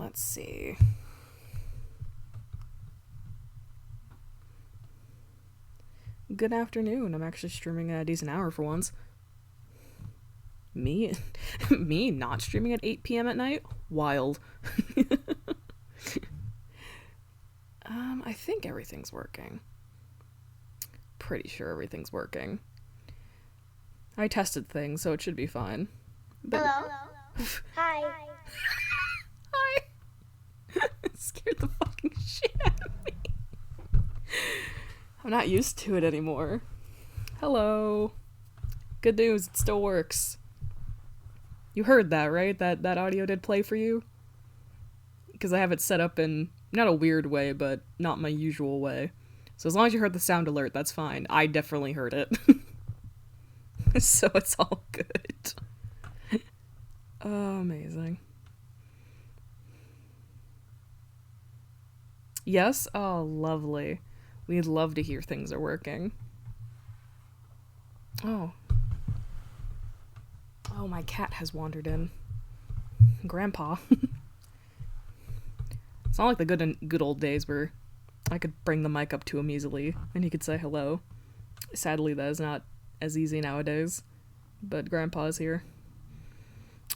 Let's see. Good afternoon. I'm actually streaming at a decent hour for once. Me? Me not streaming at 8 p.m. at night? Wild. I think everything's working. Pretty sure everything's working. I tested things, so it should be fine. But Hello. Hi. Hi. It scared the fucking shit out of me. I'm not used to it anymore. Hello. Good news, it still works. You heard that, right? That audio did play for you? Because I have it set up in, not a weird way, but not my usual way. So as long as you heard the sound alert, that's fine. I definitely heard it. So it's all good. Oh, amazing. Yes? Oh, lovely. We'd love to hear things are working. Oh. Oh, my cat has wandered in. Grandpa. It's not like the good old days where I could bring the mic up to him easily and he could say hello. Sadly, that is not as easy nowadays. But Grandpa's here.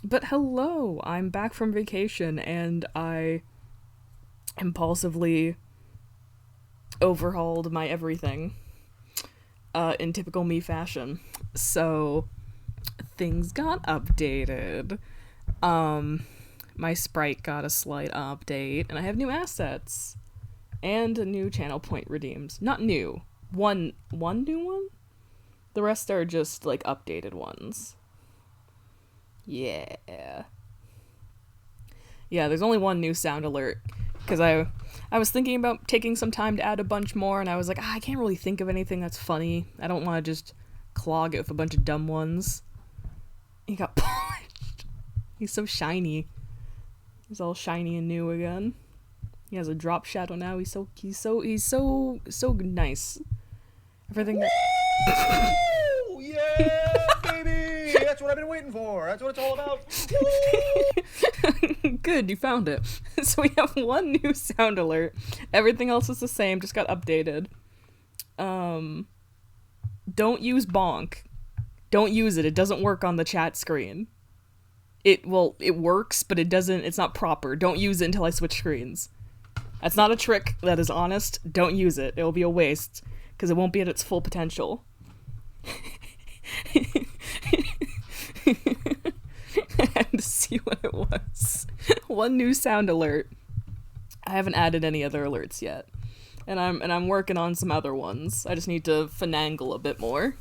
But hello! I'm back from vacation and I impulsively overhauled my everything in typical me fashion. So things got updated. My sprite got a slight update, and I have new assets and a new channel point redeemed. Not new. One new one? The rest are just like updated ones. Yeah. Yeah, there's only one new sound alert because I was thinking about taking some time to add a bunch more, and I was like, I can't really think of anything that's funny. I don't want to just clog it with a bunch of dumb ones. He got polished. He's so shiny. He's all shiny and new again. He has a drop shadow now. He's so nice. Everything that Woo! Yeah, baby! That's what I've been waiting for. That's what it's all about. Good, you found it. So we have one new sound alert. Everything else is the same, just got updated. Don't use bonk. Don't use it. It doesn't work on the chat screen. It works, but it's not proper. Don't use it until I switch screens. That's not a trick. That is honest. Don't use it. It will be a waste, because it won't be at its full potential. I had to see what it was. One new sound alert. I haven't added any other alerts yet. And I'm working on some other ones. I just need to finagle a bit more.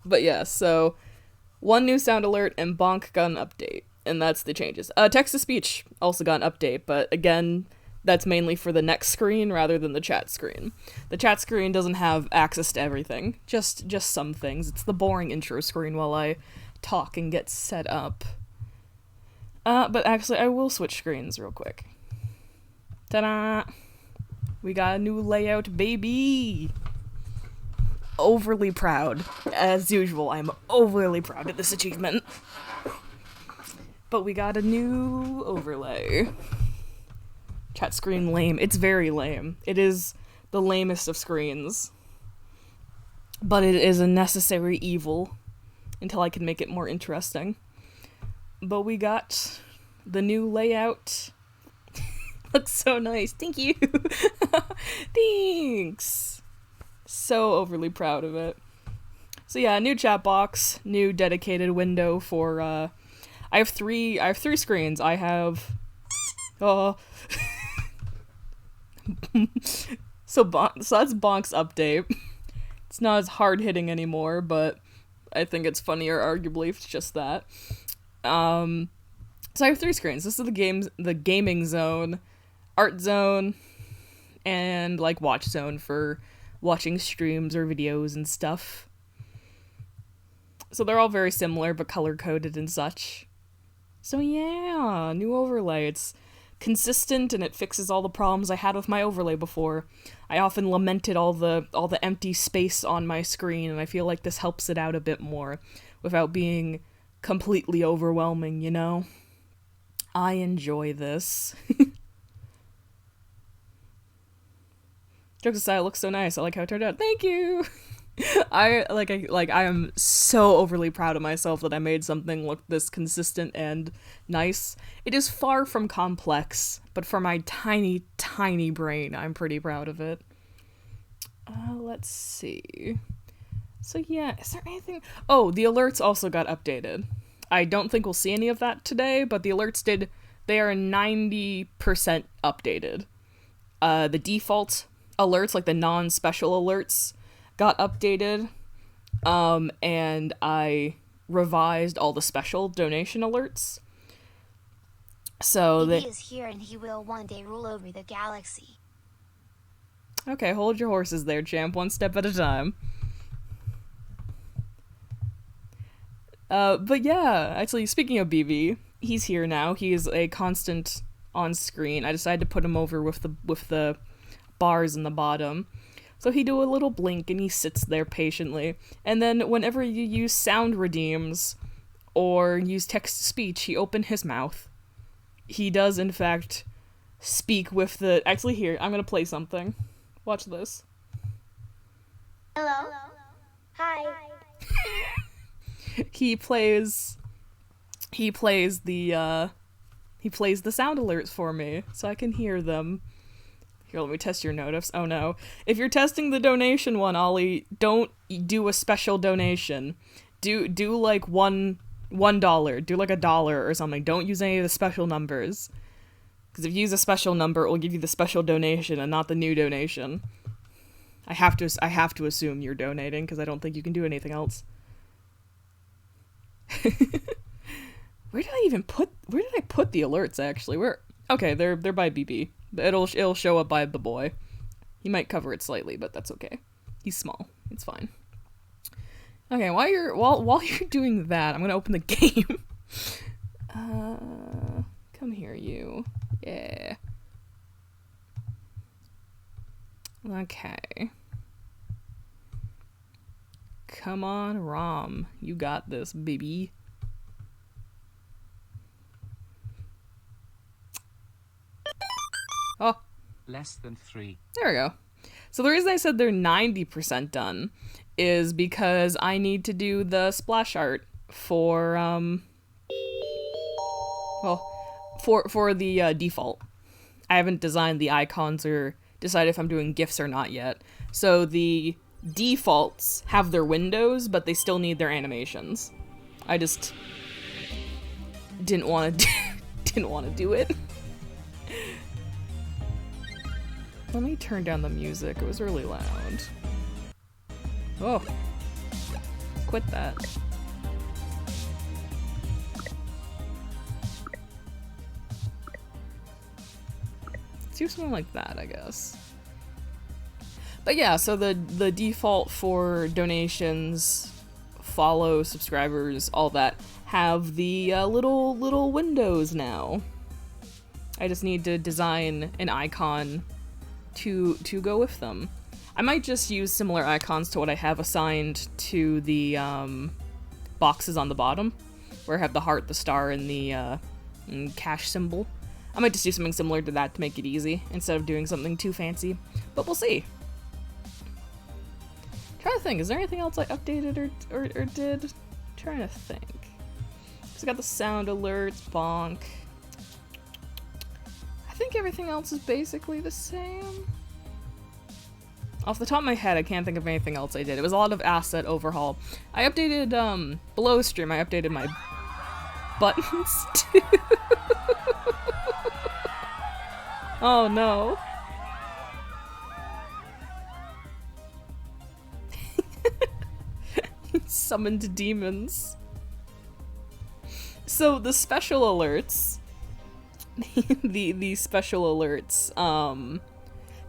But yeah, so one new sound alert and bonk got an update. And that's the changes. Text-to-speech also got an update, but again, that's mainly for the next screen rather than the chat screen. The chat screen doesn't have access to everything, just some things. It's the boring intro screen while I talk and get set up. But actually, I will switch screens real quick. Ta-da! We got a new layout, baby! Overly proud. As usual, I'm overly proud of this achievement. But we got a new overlay. Chat screen lame. It's very lame. It is the lamest of screens. But it is a necessary evil until I can make it more interesting. But we got the new layout. Looks so nice. Thank you. Thanks. So overly proud of it. So yeah, new chat box, new dedicated window for I have three screens. I have so that's Bonk's update. It's not as hard-hitting anymore, but I think it's funnier, arguably, if it's just that. So I have three screens. This is the gaming zone, art zone, and, like, watch zone for watching streams or videos and stuff. So they're all very similar, but color-coded and such. So yeah, new overlay. It's consistent and it fixes all the problems I had with my overlay before. I often lamented all the empty space on my screen, and I feel like this helps it out a bit more without being completely overwhelming, you know? I enjoy this. Jokes aside, it looks so nice. I like how it turned out. Thank you. I am so overly proud of myself that I made something look this consistent and nice. It is far from complex, but for my tiny, tiny brain, I'm pretty proud of it. Let's see. So yeah, is there anything? Oh, the alerts also got updated. I don't think we'll see any of that today, but the alerts did. They are 90% updated. The default alerts, like the non-special alerts, got updated. And I revised all the special donation alerts. So he is here and he will one day rule over the galaxy. Okay, hold your horses there, champ. One step at a time. But yeah, actually, speaking of BB, he's here now. He is a constant on screen. I decided to put him over with the bars in the bottom. So he do a little blink and he sits there patiently. And then whenever you use sound redeems or use text-to-speech, he open his mouth. He does, in fact, speak with the... Actually, here, I'm gonna play something. Watch this. Hello. Hi. He plays the sound alerts for me, so I can hear them. Here, let me test your notifs. Oh no. If you're testing the donation one, Ollie, don't do a special donation. Do like $1. Do like $1 or something. Don't use any of the special numbers. Because if you use a special number, it will give you the special donation and not the new donation. I have to assume you're donating, because I don't think you can do anything else. Where did I put the alerts, actually? Okay, they're by BB. It'll show up by the boy. He might cover it slightly, but that's okay. He's small. It's fine. Okay, while you're doing that, I'm gonna open the game. Come here, you. Yeah. Okay. Come on, Rom. You got this, baby. Oh. Less than 3. There we go. So the reason I said they're 90% done is because I need to do the splash art for, for the default. I haven't designed the icons or decided if I'm doing GIFs or not yet. So the defaults have their windows, but they still need their animations. I just didn't want to do it. Let me turn down the music. It was really loud. Oh. Quit that. Let's do something like that, I guess. But yeah, so the default for donations, follow, subscribers, all that, have the little windows now. I just need to design an icon to go with them. I might just use similar icons to what I have assigned to the boxes on the bottom, where I have the heart, the star, and the cash symbol. I might just do something similar to that to make it easy, instead of doing something too fancy. But we'll see. Trying to think, is there anything else I updated or did? Trying to think. So I got the sound alerts, bonk. I think everything else is basically the same. Off the top of my head, I can't think of anything else I did. It was a lot of asset overhaul. I updated, below stream, I updated my buttons too. Oh no. Summoned demons. So the special alerts, the special alerts,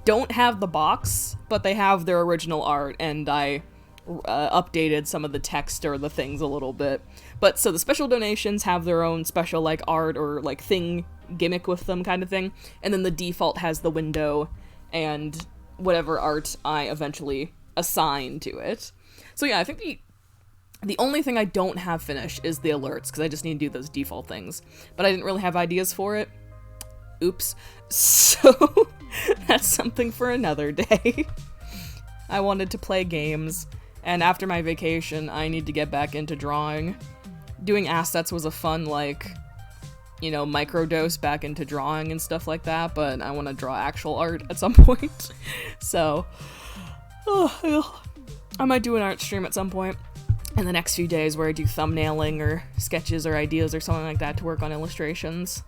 don't have the box, but they have their original art, and I updated some of the text or the things a little bit. But so the special donations have their own special like art or like thing gimmick with them kind of thing, and then the default has the window and whatever art I eventually assign to it. So yeah, I think The only thing I don't have finished is the alerts, because I just need to do those default things. But I didn't really have ideas for it. Oops. So, that's something for another day. I wanted to play games, and after my vacation, I need to get back into drawing. Doing assets was a fun, like, you know, microdose back into drawing and stuff like that, but I want to draw actual art at some point. So, I might do an art stream at some point in the next few days where I do thumbnailing or sketches or ideas or something like that to work on illustrations.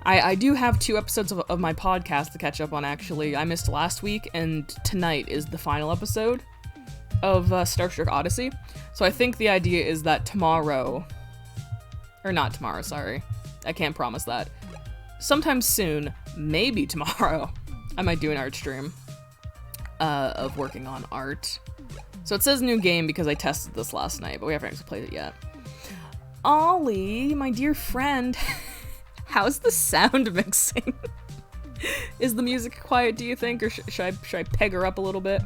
I do have 2 episodes of my podcast to catch up on, actually. I missed last week, and tonight is the final episode of Star Trek Odyssey. So I think the idea is that tomorrow, or not tomorrow, sorry. I can't promise that. Sometime soon, maybe tomorrow, I might do an art stream of working on art. So it says new game because I tested this last night, but we haven't actually played it yet. Ollie, my dear friend, how's the sound mixing? Is the music quiet, do you think, or should I peg her up a little bit?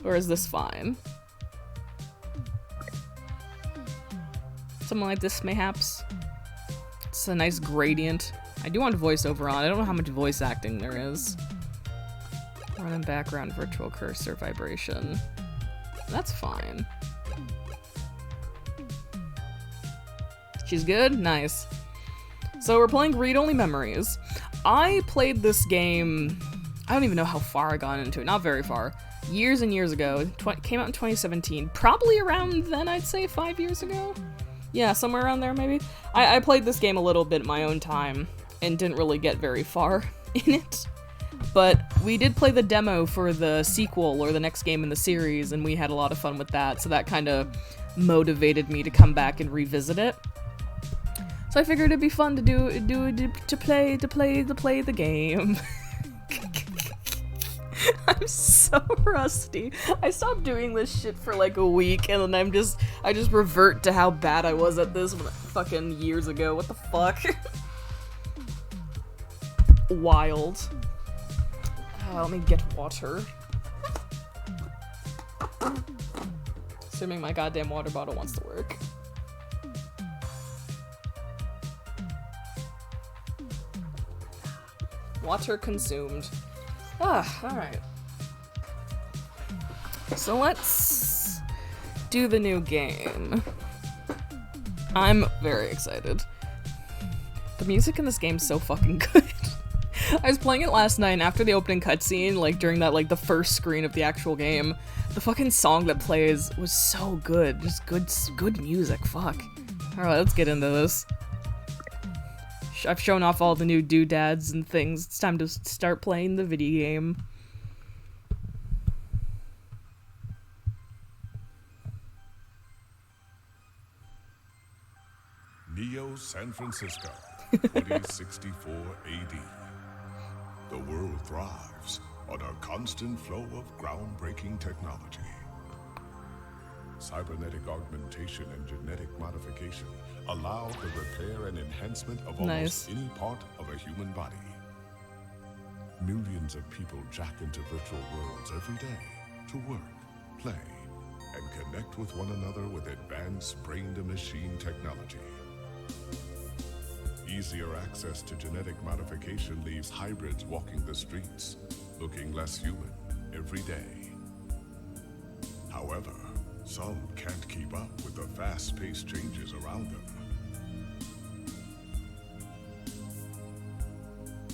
Or is this fine? Something like this, mayhaps? It's a nice gradient. I do want voiceover on. I don't know how much voice acting there is. Run in background virtual cursor vibration. That's fine. She's good? Nice. So we're playing Read Only Memories. I played this game, I don't even know how far I got into it, not very far. Years and years ago. Came out in 2017. Probably around then, I'd say 5 years ago? Yeah, somewhere around there maybe. I played this game a little bit in my own time and didn't really get very far in it. But we did play the demo for the sequel or the next game in the series, and we had a lot of fun with that, so that kind of motivated me to come back and revisit it. So I figured it'd be fun to play the game. I'm so rusty. I stopped doing this shit for like a week, and then I just revert to how bad I was at this fucking years ago. What the fuck? Wild. Let me get water. Assuming my goddamn water bottle wants to work. Water consumed. Alright. So let's do the new game. I'm very excited. The music in this game's so fucking good. I was playing it last night, and after the opening cutscene, like during that, like the first screen of the actual game, the fucking song that plays was so good. Just good music, fuck. Alright, let's get into this. I've shown off all the new doodads and things. It's time to start playing the video game. Neo San Francisco, 2064 AD. The world thrives on a constant flow of groundbreaking technology. Cybernetic augmentation and genetic modification allow the repair and enhancement of almost any part of a human body. Millions of people jack into virtual worlds every day to work, play, and connect with one another with advanced brain-to-machine technology. Easier access to genetic modification leaves hybrids walking the streets, looking less human every day. However, some can't keep up with the fast-paced changes around them.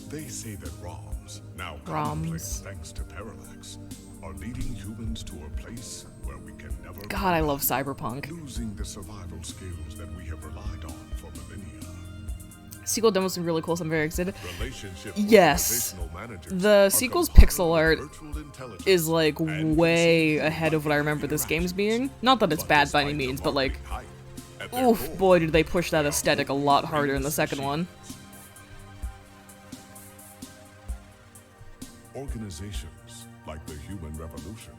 They say that ROMs, now commonplace thanks to Parallax, are leading humans to a place where we can never God, I love Cyberpunk. losing the survival skills that we have relied on for millennia. Sequel demo's been really cool, so I'm very excited. Relationship Yes, organizational managers the are sequel's combined pixel with art virtual intelligence is like and way facilitating ahead of what I remember this game's being. Not that it's But bad by any despite the means, but like, marketing hype, at their oof, core, boy, did they push that they are aesthetic a both lot harder in the brainless second one. machines. Organizations, like the Human Revolution,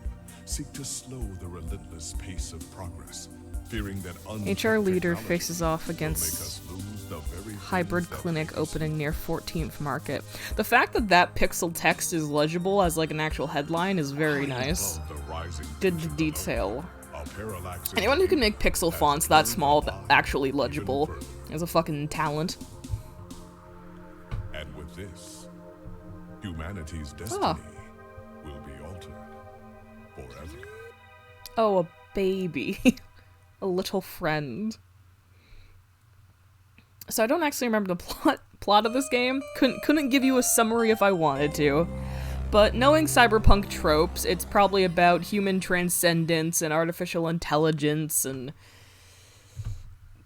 seek to slow the relentless pace of progress, fearing that HR leader technology faces off will make against us lose the very hybrid things that clinic make us opening near 14th Market. The fact that that pixel text is legible as like an actual headline is very high nice. above the rising Good future below. detail. A parallax Anyone who can make pixel has fonts a that very small, bond actually even legible, further. is a fucking talent. And with this, humanity's destiny Ah. will be altered forever. Oh, a baby. A little friend. So I don't actually remember the plot of this game. Couldn't give you a summary if I wanted to. But knowing cyberpunk tropes, it's probably about human transcendence and artificial intelligence and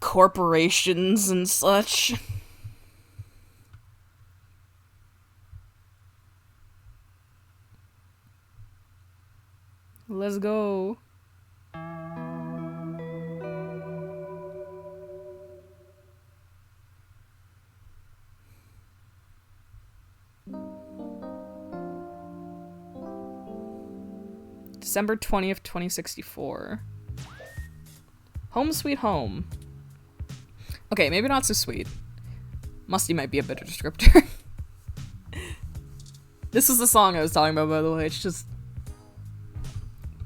corporations and such. Let's go. December 20th, 2064. Home Sweet Home. Okay, maybe not so sweet. Musty might be a better descriptor. This is the song I was talking about, by the way. It's just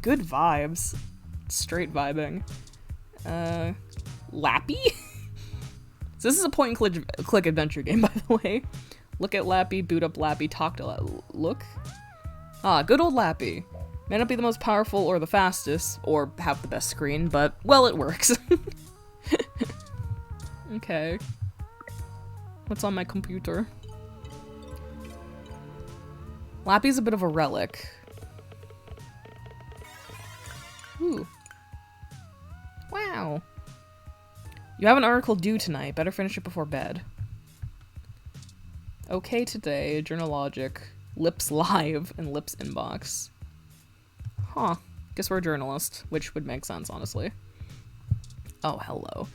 good vibes. Straight vibing. Lappy? So this is a point-and-click adventure game, by the way. Look at Lappy, boot up Lappy, talk to look. Ah, good old Lappy. May not be the most powerful or the fastest, or have the best screen, but, well, it works. Okay. What's on my computer? Lappy's a bit of a relic. Ooh. Wow. You have an article due tonight. Better finish it before bed. Okay Today, Journalogic, Lips Live, and Lips Inbox. Huh. Guess we're a journalist, which would make sense, honestly. Oh, hello.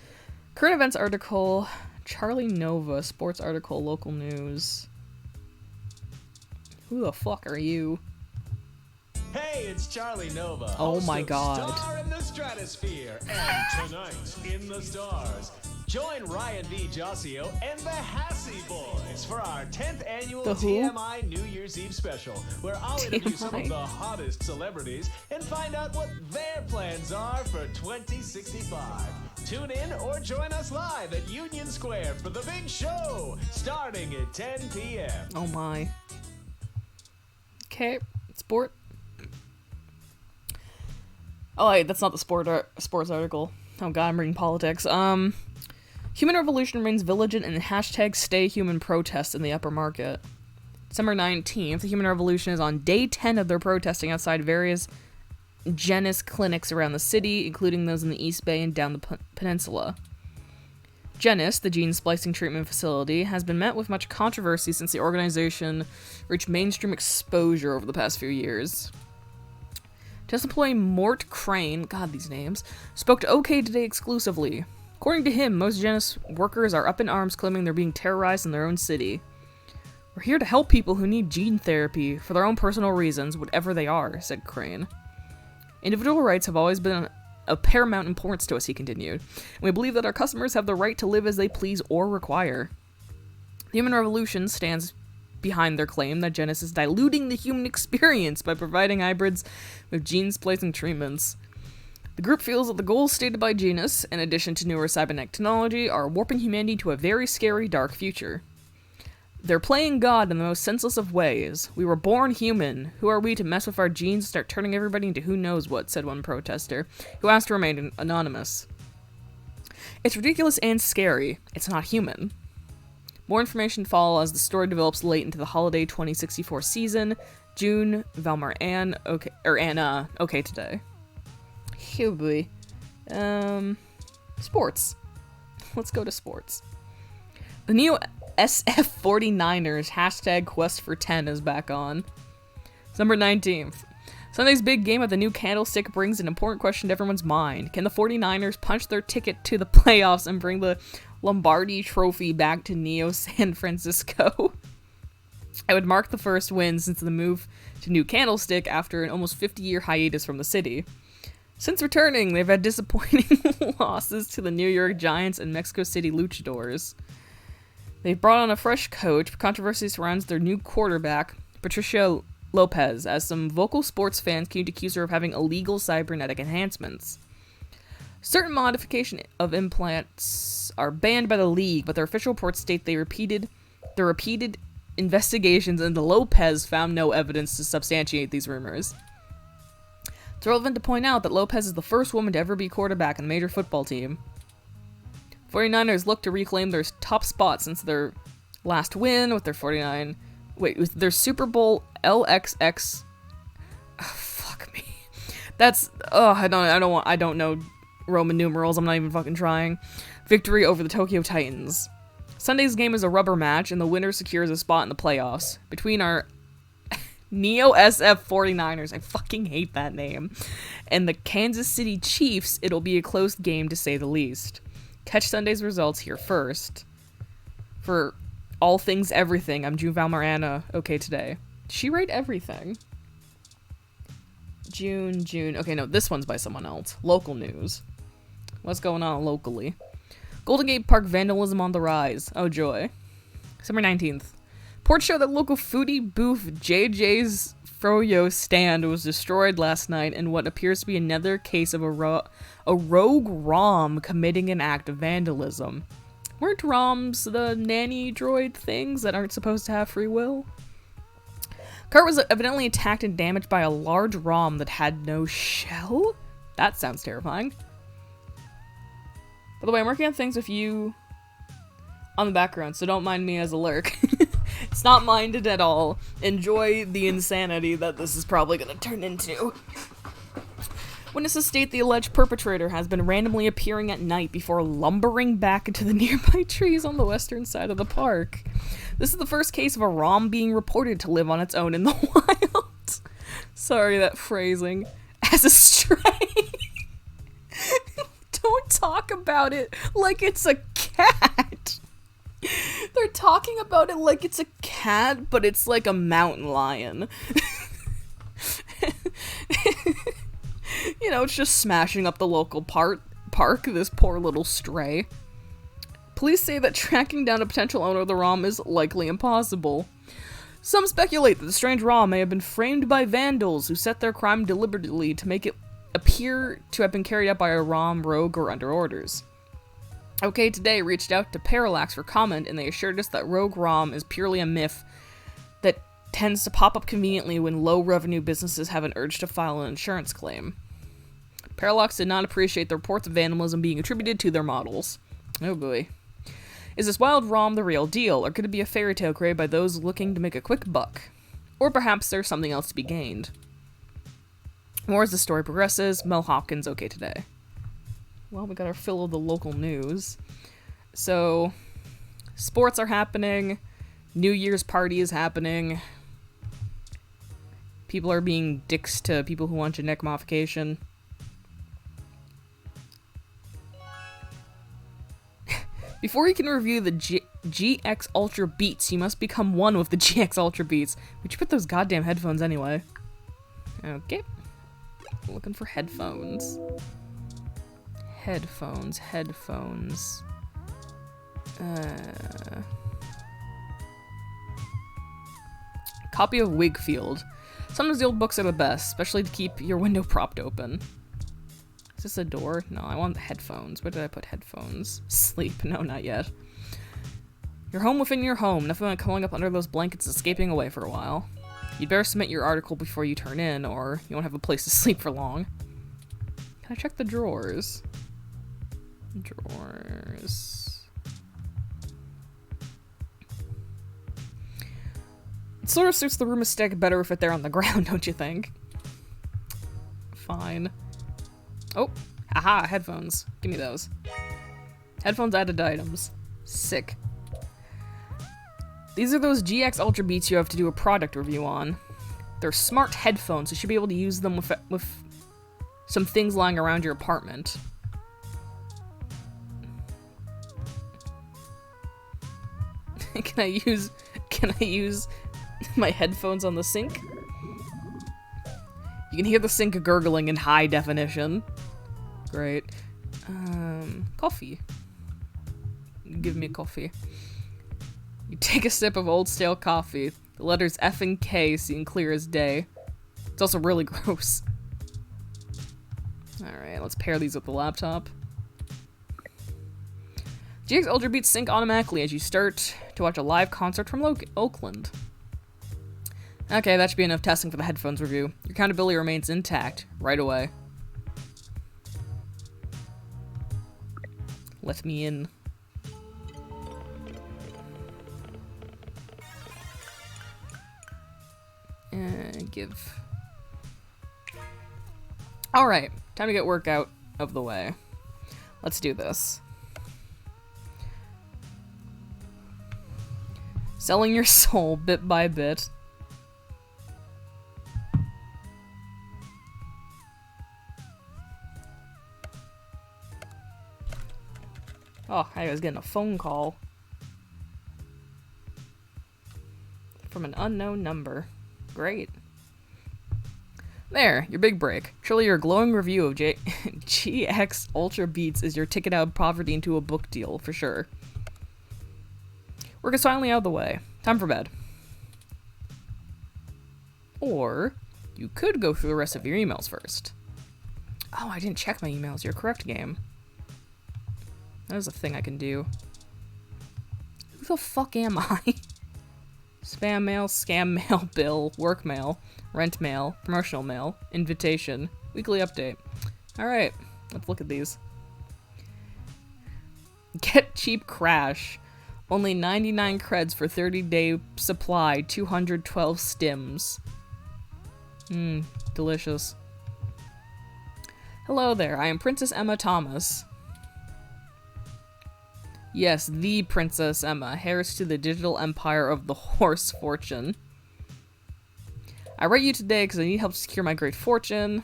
Current events article, Charlie Nova, sports article, local news. Who the fuck are you? Hey, it's Charlie Nova. Oh host my of God. Star in the Stratosphere. And tonight, in the stars, join Ryan V. Josio and the Hassy Boys for our 10th annual The who? TMI New Year's Eve special, where I'll interview some TMI. of the hottest celebrities and find out what their plans are for 2065. Tune in or join us live at Union Square for the big show, starting at 10 p.m. Oh my. Okay, sport. Oh wait, that's not the sports article. Oh god, I'm reading politics. Human Revolution remains vigilant in hashtag Stay Human protests in the upper market. December 19th, the Human Revolution is on day 10 of their protesting outside various Genis clinics around the city, including those in the East Bay and down the peninsula. Genis, the gene splicing treatment facility, has been met with much controversy since the organization reached mainstream exposure over the past few years. Test employee Mort Crane, god these names, spoke to OK Today exclusively. According to him, most Genis workers are up in arms claiming they're being terrorized in their own city. We're here to help people who need gene therapy for their own personal reasons, whatever they are, said Crane. Individual rights have always been of paramount importance to us, he continued, and we believe that our customers have the right to live as they please or require. The Human Revolution stands behind their claim that Genis is diluting the human experience by providing hybrids with gene-splicing treatments. The group feels that the goals stated by Genis, in addition to newer cybernetic technology, are warping humanity to a very scary, dark future. They're playing God in the most senseless of ways. We were born human. Who are we to mess with our genes and start turning everybody into who knows what, said one protester, who asked to remain anonymous. It's ridiculous and scary. It's not human. More information follow as the story develops late into the holiday 2064 season. June, Valmar Ann, Anna, okay today. Phew boy. Sports. Let's go to sports. The new SF49ers hashtag Quest for 10 is back on. December 19th. Sunday's big game at the new Candlestick brings an important question to everyone's mind. Can the 49ers punch their ticket to the playoffs and bring the Lombardi Trophy back to Neo San Francisco? It would mark the first win since the move to New Candlestick after an almost 50-year hiatus from the city. Since returning, they've had disappointing losses to the New York Giants and Mexico City Luchadors. They've brought on a fresh coach, but controversy surrounds their new quarterback, Patricia Lopez, as some vocal sports fans came to accuse her of having illegal cybernetic enhancements. Certain modification of implants are banned by the league, but their official reports state the repeated investigations into Lopez found no evidence to substantiate these rumors. It's relevant to point out that Lopez is the first woman to ever be quarterback in a major football team. 49ers look to reclaim their top spot since their last win with their Super Bowl LXX. Oh, fuck me. That's I don't know Roman numerals. I'm not even fucking trying. Victory over the Tokyo Titans. Sunday's game is a rubber match, and the winner secures a spot in the playoffs between our Neo SF 49ers. I fucking hate that name. And the Kansas City Chiefs. It'll be a close game to say the least. Catch Sunday's results here first. For all things everything, I'm June Valmarana. Okay, today. Did she write everything? June. Okay, no, this one's by someone else. Local news. What's going on locally? Golden Gate Park vandalism on the rise. Oh, joy. December 19th. Reports show that local foodie booth JJ's Froyo stand was destroyed last night in what appears to be another case of a rogue ROM committing an act of vandalism. Weren't ROMs the nanny droid things that aren't supposed to have free will? Cart was evidently attacked and damaged by a large ROM that had no shell? That sounds terrifying. By the way, I'm working on things with you on the background, so don't mind me as a lurk. It's not minded at all. Enjoy the insanity that this is probably going to turn into. Witnesses state the alleged perpetrator has been randomly appearing at night before lumbering back into the nearby trees on the western side of the park. This is the first case of a ROM being reported to live on its own in the wild. Sorry, that phrasing. As a stray. Don't talk about it like it's a cat. They're talking about it like it's a cat, but it's like a mountain lion. You know, it's just smashing up the local park, this poor little stray. Police say that tracking down a potential owner of the ROM is likely impossible. Some speculate that the strange ROM may have been framed by vandals who set their crime deliberately to make it appear to have been carried out by a ROM rogue or under orders. OK Today reached out to Parallax for comment, and they assured us that rogue ROM is purely a myth that tends to pop up conveniently when low-revenue businesses have an urge to file an insurance claim. Parallax did not appreciate the reports of vandalism being attributed to their models. Oh boy. Is this wild ROM the real deal, or could it be a fairy tale created by those looking to make a quick buck? Or perhaps there's something else to be gained. More as the story progresses. Mel Hopkins, OK Today. Well, we got our fill of the local news. So, sports are happening. New Year's party is happening. People are being dicks to people who want genetic modification. Before you can review the GX Ultra Beats, you must become one with the GX Ultra Beats. Would you put those goddamn headphones anyway? Okay. Looking for headphones. Headphones. Copy of Wigfield. Sometimes the old books are the best, especially to keep your window propped open. Is this a door? No, I want the headphones. Where did I put headphones? Sleep. No, not yet. You're home within your home. Nothing like curling up under those blankets and escaping away for a while. You'd better submit your article before you turn in, or you won't have a place to sleep for long. Can I check the drawers? Drawers. It sort of suits the room aesthetic better if they're on the ground, don't you think? Fine. Oh, aha, headphones. Give me those. Headphones added items. Sick. These are those GX Ultra Beats you have to do a product review on. They're smart headphones, so you should be able to use them with some things lying around your apartment. Can I use my headphones on the sink? You can hear the sink gurgling in high definition. Great. Coffee. Give me coffee. You take a sip of old stale coffee. The letters F and K seem clear as day. It's also really gross. Alright, let's pair these with the laptop. GX Ultra Beats sync automatically as you start to watch a live concert from Oakland. Okay, that should be enough testing for the headphones review. Your accountability remains intact right away. Let me in. And give. Alright, time to get work out of the way. Let's do this. Selling your soul bit by bit. Oh, I was getting a phone call. From an unknown number. Great. There, your big break. Surely your glowing review of GX Ultra Beats is your ticket out of poverty into a book deal, for sure. Work is finally out of the way. Time for bed. Or, you could go through the rest of your emails first. Oh, I didn't check my emails. You're correct, game. That is a thing I can do. Who the fuck am I? Spam mail, scam mail, bill, work mail, rent mail, promotional mail, invitation, weekly update. Alright, let's look at these. Get cheap crash. Only 99 creds for 30-day supply, 212 stims. Delicious. Hello there, I am Princess Emma Thomas. Yes, the Princess Emma, heiress to the digital empire of the horse fortune. I write you today because I need help to secure my great fortune.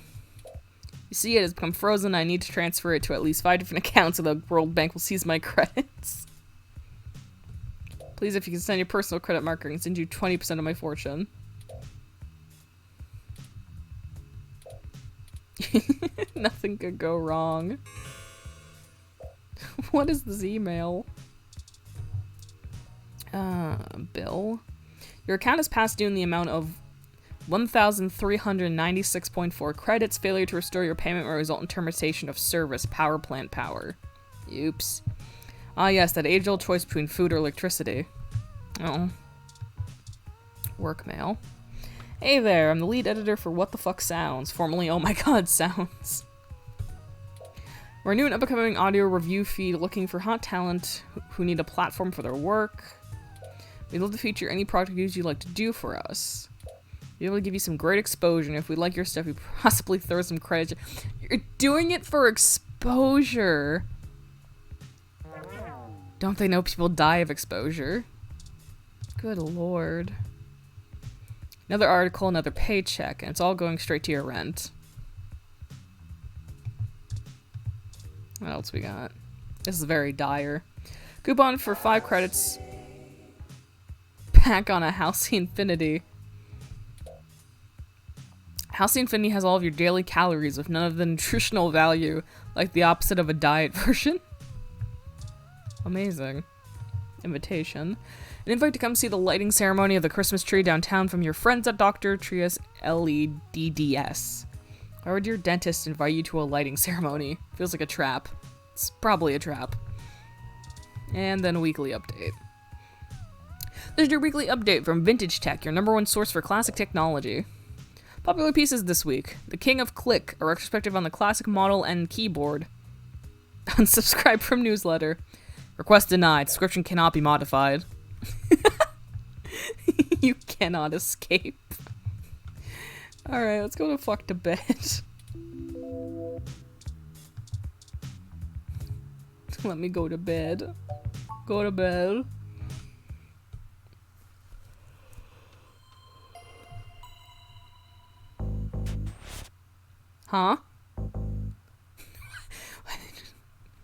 You see, it has become frozen. I need to transfer it to at least 5 different accounts, or the World Bank will seize my credits. Please, if you can send your personal credit marker, I can send you 20% of my fortune. Nothing could go wrong. What is this email? Bill? Your account is past due in the amount of 1,396.4 credits. Failure to restore your payment will result in termination of service. Power plant power. Oops. Ah yes, that age-old choice between food or electricity. Oh. Work mail. Hey there, I'm the lead editor for What the Fuck Sounds, formerly Oh My God Sounds. We're a new and up-and-coming audio review feed looking for hot talent who need a platform for their work. We'd love to feature any product reviews you'd like to do for us. We'd be able to give you some great exposure, and if we like your stuff, we possibly throw some credit. You're doing it for exposure. Don't they know people die of exposure? Good lord. Another article, another paycheck, and it's all going straight to your rent. What else we got? This is very dire. Coupon for 5 credits. Pack on a Halcyon Infinity. Halcyon Infinity has all of your daily calories with none of the nutritional value, like the opposite of a diet version. Amazing. Invitation. An invite to come see the lighting ceremony of the Christmas tree downtown from your friends at Dr. Trias LEDDS. Why would your dentist invite you to a lighting ceremony? Feels like a trap. It's probably a trap. And then a weekly update. This is your weekly update from Vintage Tech, your #1 source for classic technology. Popular pieces this week. The King of Click, a retrospective on the classic model and keyboard. Unsubscribe from newsletter. Request denied. Description cannot be modified. You cannot escape. Alright, let's go to fuck to bed. Let me go to bed. Go to bed. Huh?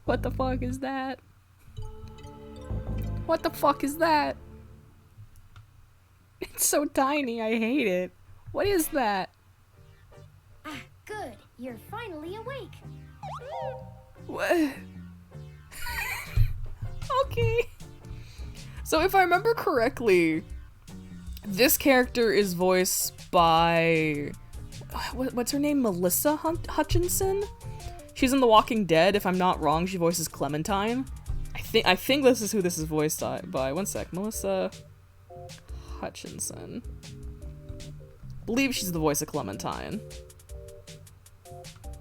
What the fuck is that? What the fuck is that? It's so tiny, I hate it. What is that? Ah, good. You're finally awake. What? Okay. So if I remember correctly, this character is voiced by... what's her name? Melissa Hutchinson? She's in The Walking Dead. If I'm not wrong, she voices Clementine. I think this is who this is voiced by. One sec. Melissa Hutchinson. Believe she's the voice of Clementine.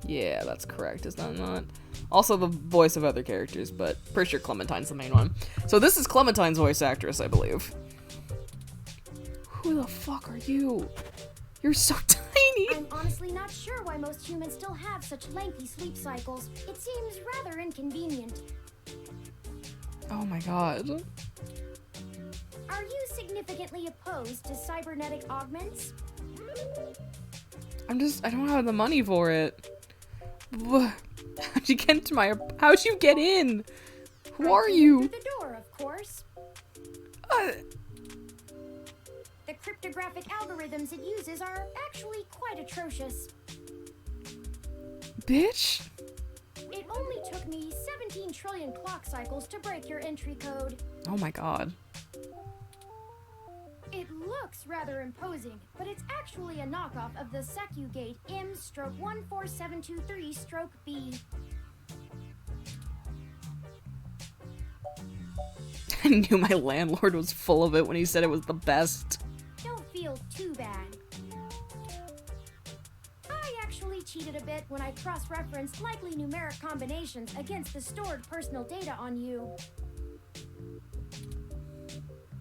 Yeah, that's correct, is that not? Also the voice of other characters, but pretty sure Clementine's the main one. So this is Clementine's voice actress, I believe. Who the fuck are you? You're so tiny! I'm honestly not sure why most humans still have such lengthy sleep cycles. It seems rather inconvenient. Oh my god. Are you significantly opposed to cybernetic augments? I don't have the money for it. How'd you get into how'd you get in? Who are you? Through the door, of course. The cryptographic algorithms it uses are actually quite atrocious. Bitch? It only took me 17 trillion clock cycles to break your entry code. Oh my god. It looks rather imposing, but it's actually a knockoff of the SecuGate M/14723-B. I knew my landlord was full of it when he said it was the best. Don't feel too bad. I actually cheated a bit when I cross-referenced likely numeric combinations against the stored personal data on you.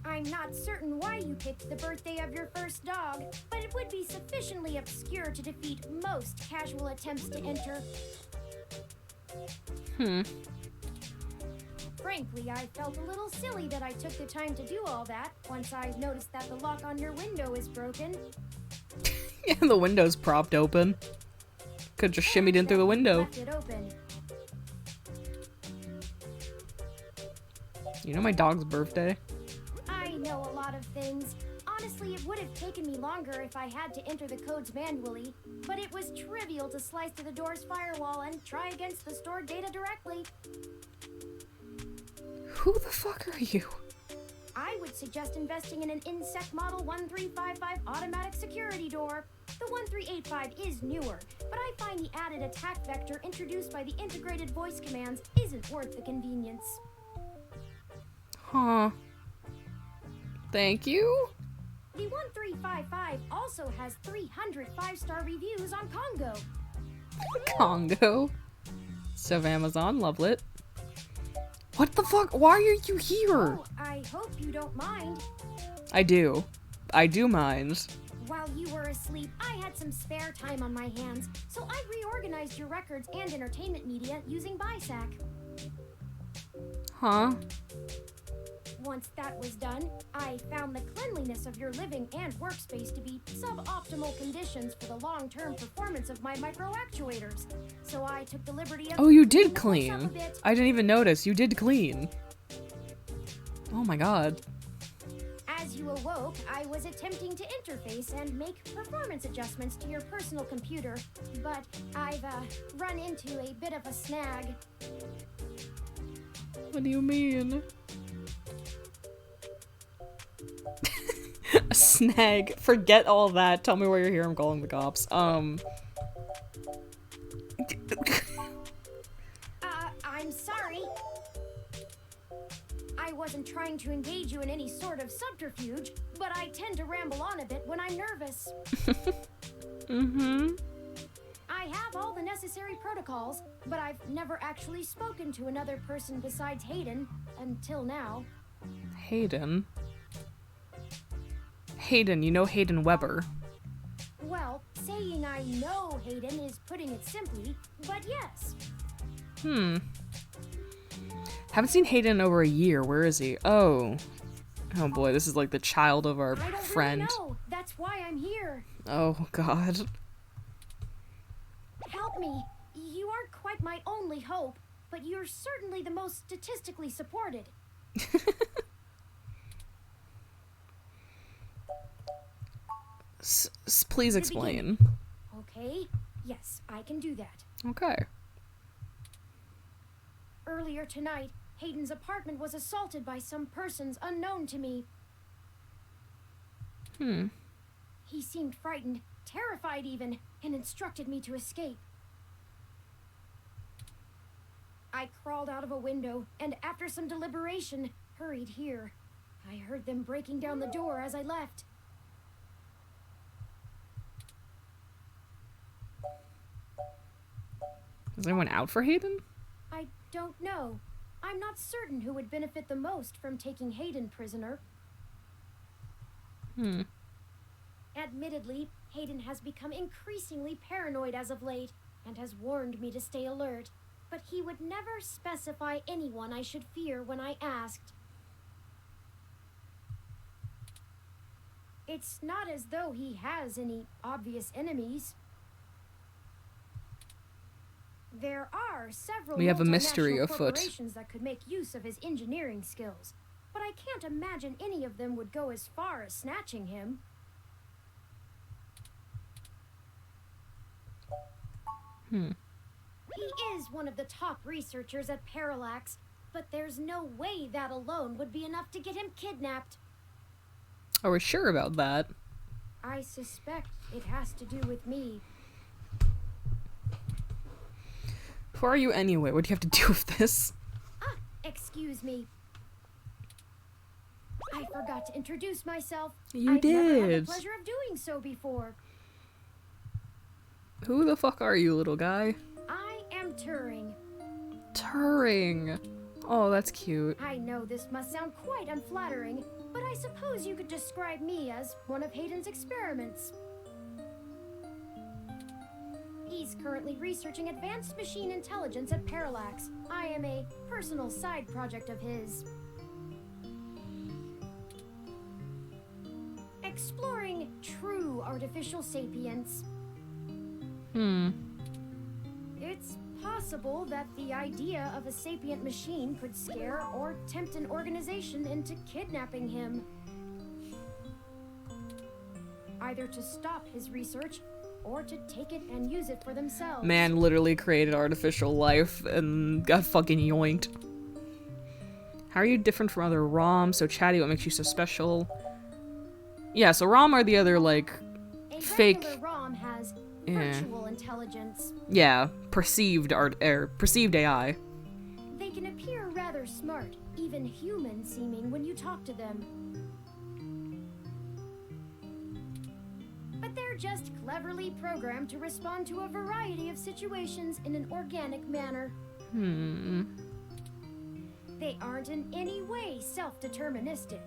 I'm not certain why you picked the birthday of your first dog, but it would be sufficiently obscure to defeat most casual attempts to enter. Frankly, I felt a little silly that I took the time to do all that once I noticed that the lock on your window is broken. Yeah, the window's propped open. Could've just shimmied in through the window. Left it open. You know my dog's birthday? I know a lot of things. Honestly, it would have taken me longer if I had to enter the codes manually, but it was trivial to slice through the door's firewall and try against the stored data directly. Who the fuck are you? I would suggest investing in an Insect Model 1355 automatic security door. The 1385 is newer, but I find the added attack vector introduced by the integrated voice commands isn't worth the convenience. Huh. Thank you? The 1355 also has 300 5-star reviews on Congo. Congo. So Amazon, Lovelet. What the fuck? Why are you here? Oh, I hope you don't mind. I do. I do mind. While you were asleep, I had some spare time on my hands, so I reorganized your records and entertainment media using BISAC. Huh? Once that was done, I found the cleanliness of your living and workspace to be suboptimal conditions for the long-term performance of my microactuators. So I took the liberty of Oh, you did cleaning the place up clean. a bit. I didn't even notice. You did clean. Oh my god. As you awoke, I was attempting to interface and make performance adjustments to your personal computer, but I've run into a bit of a snag. What do you mean? A snag. Forget all that. Tell me why you're here. I'm calling the cops. I'm sorry. I wasn't trying to engage you in any sort of subterfuge, but I tend to ramble on a bit when I'm nervous. Mm-hmm. I have all the necessary protocols, but I've never actually spoken to another person besides Hayden until now. Hayden? Hayden, you know Hayden Weber. Well, saying I know Hayden is putting it simply, but yes. Haven't seen Hayden in over a year. Where is he? Oh. Oh boy, this is like the child of our I don't friend. really know. That's why I'm here. Oh god. Help me. You aren't quite my only hope, but you're certainly the most statistically supported. Please explain. Okay, yes, I can do that. Okay. Earlier tonight, Hayden's apartment was assaulted by some persons unknown to me. He seemed frightened, terrified even, and instructed me to escape. I crawled out of a window, and after some deliberation, hurried here. I heard them breaking down the door as I left. Is anyone out for Hayden? I don't know. I'm not certain who would benefit the most from taking Hayden prisoner. Admittedly, Hayden has become increasingly paranoid as of late, and has warned me to stay alert, but he would never specify anyone I should fear when I asked. It's not as though he has any obvious enemies. There are several We have a mystery multinational afoot. corporations that could make use of his engineering skills, but I can't imagine any of them would go as far as snatching him. He is one of the top researchers at Parallax, but there's no way that alone would be enough to get him kidnapped. Are we sure about that? I suspect it has to do with me. Who are you anyway? What do you have to do with this? Ah, excuse me. I forgot to introduce myself. You I've never had the did. pleasure of doing so before. Who the fuck are you, little guy? I am Turing. Turing. Oh, that's cute. I know this must sound quite unflattering, but I suppose you could describe me as one of Hayden's experiments. He's currently researching advanced machine intelligence at Parallax. I am a personal side project of his. Exploring true artificial sapience. It's possible that the idea of a sapient machine could scare or tempt an organization into kidnapping him. Either to stop his research or to take it and use it for themselves. Man literally created artificial life and got fucking yoinked. How are you different from other ROM? So chatty, what makes you so special? Yeah, so ROM are the other, like, A fake... regular ROM has Yeah. virtual intelligence. Yeah, perceived perceived AI. They can appear rather smart, even human-seeming when you talk to them. But they're just cleverly programmed to respond to a variety of situations in an organic manner. They aren't in any way self-deterministic.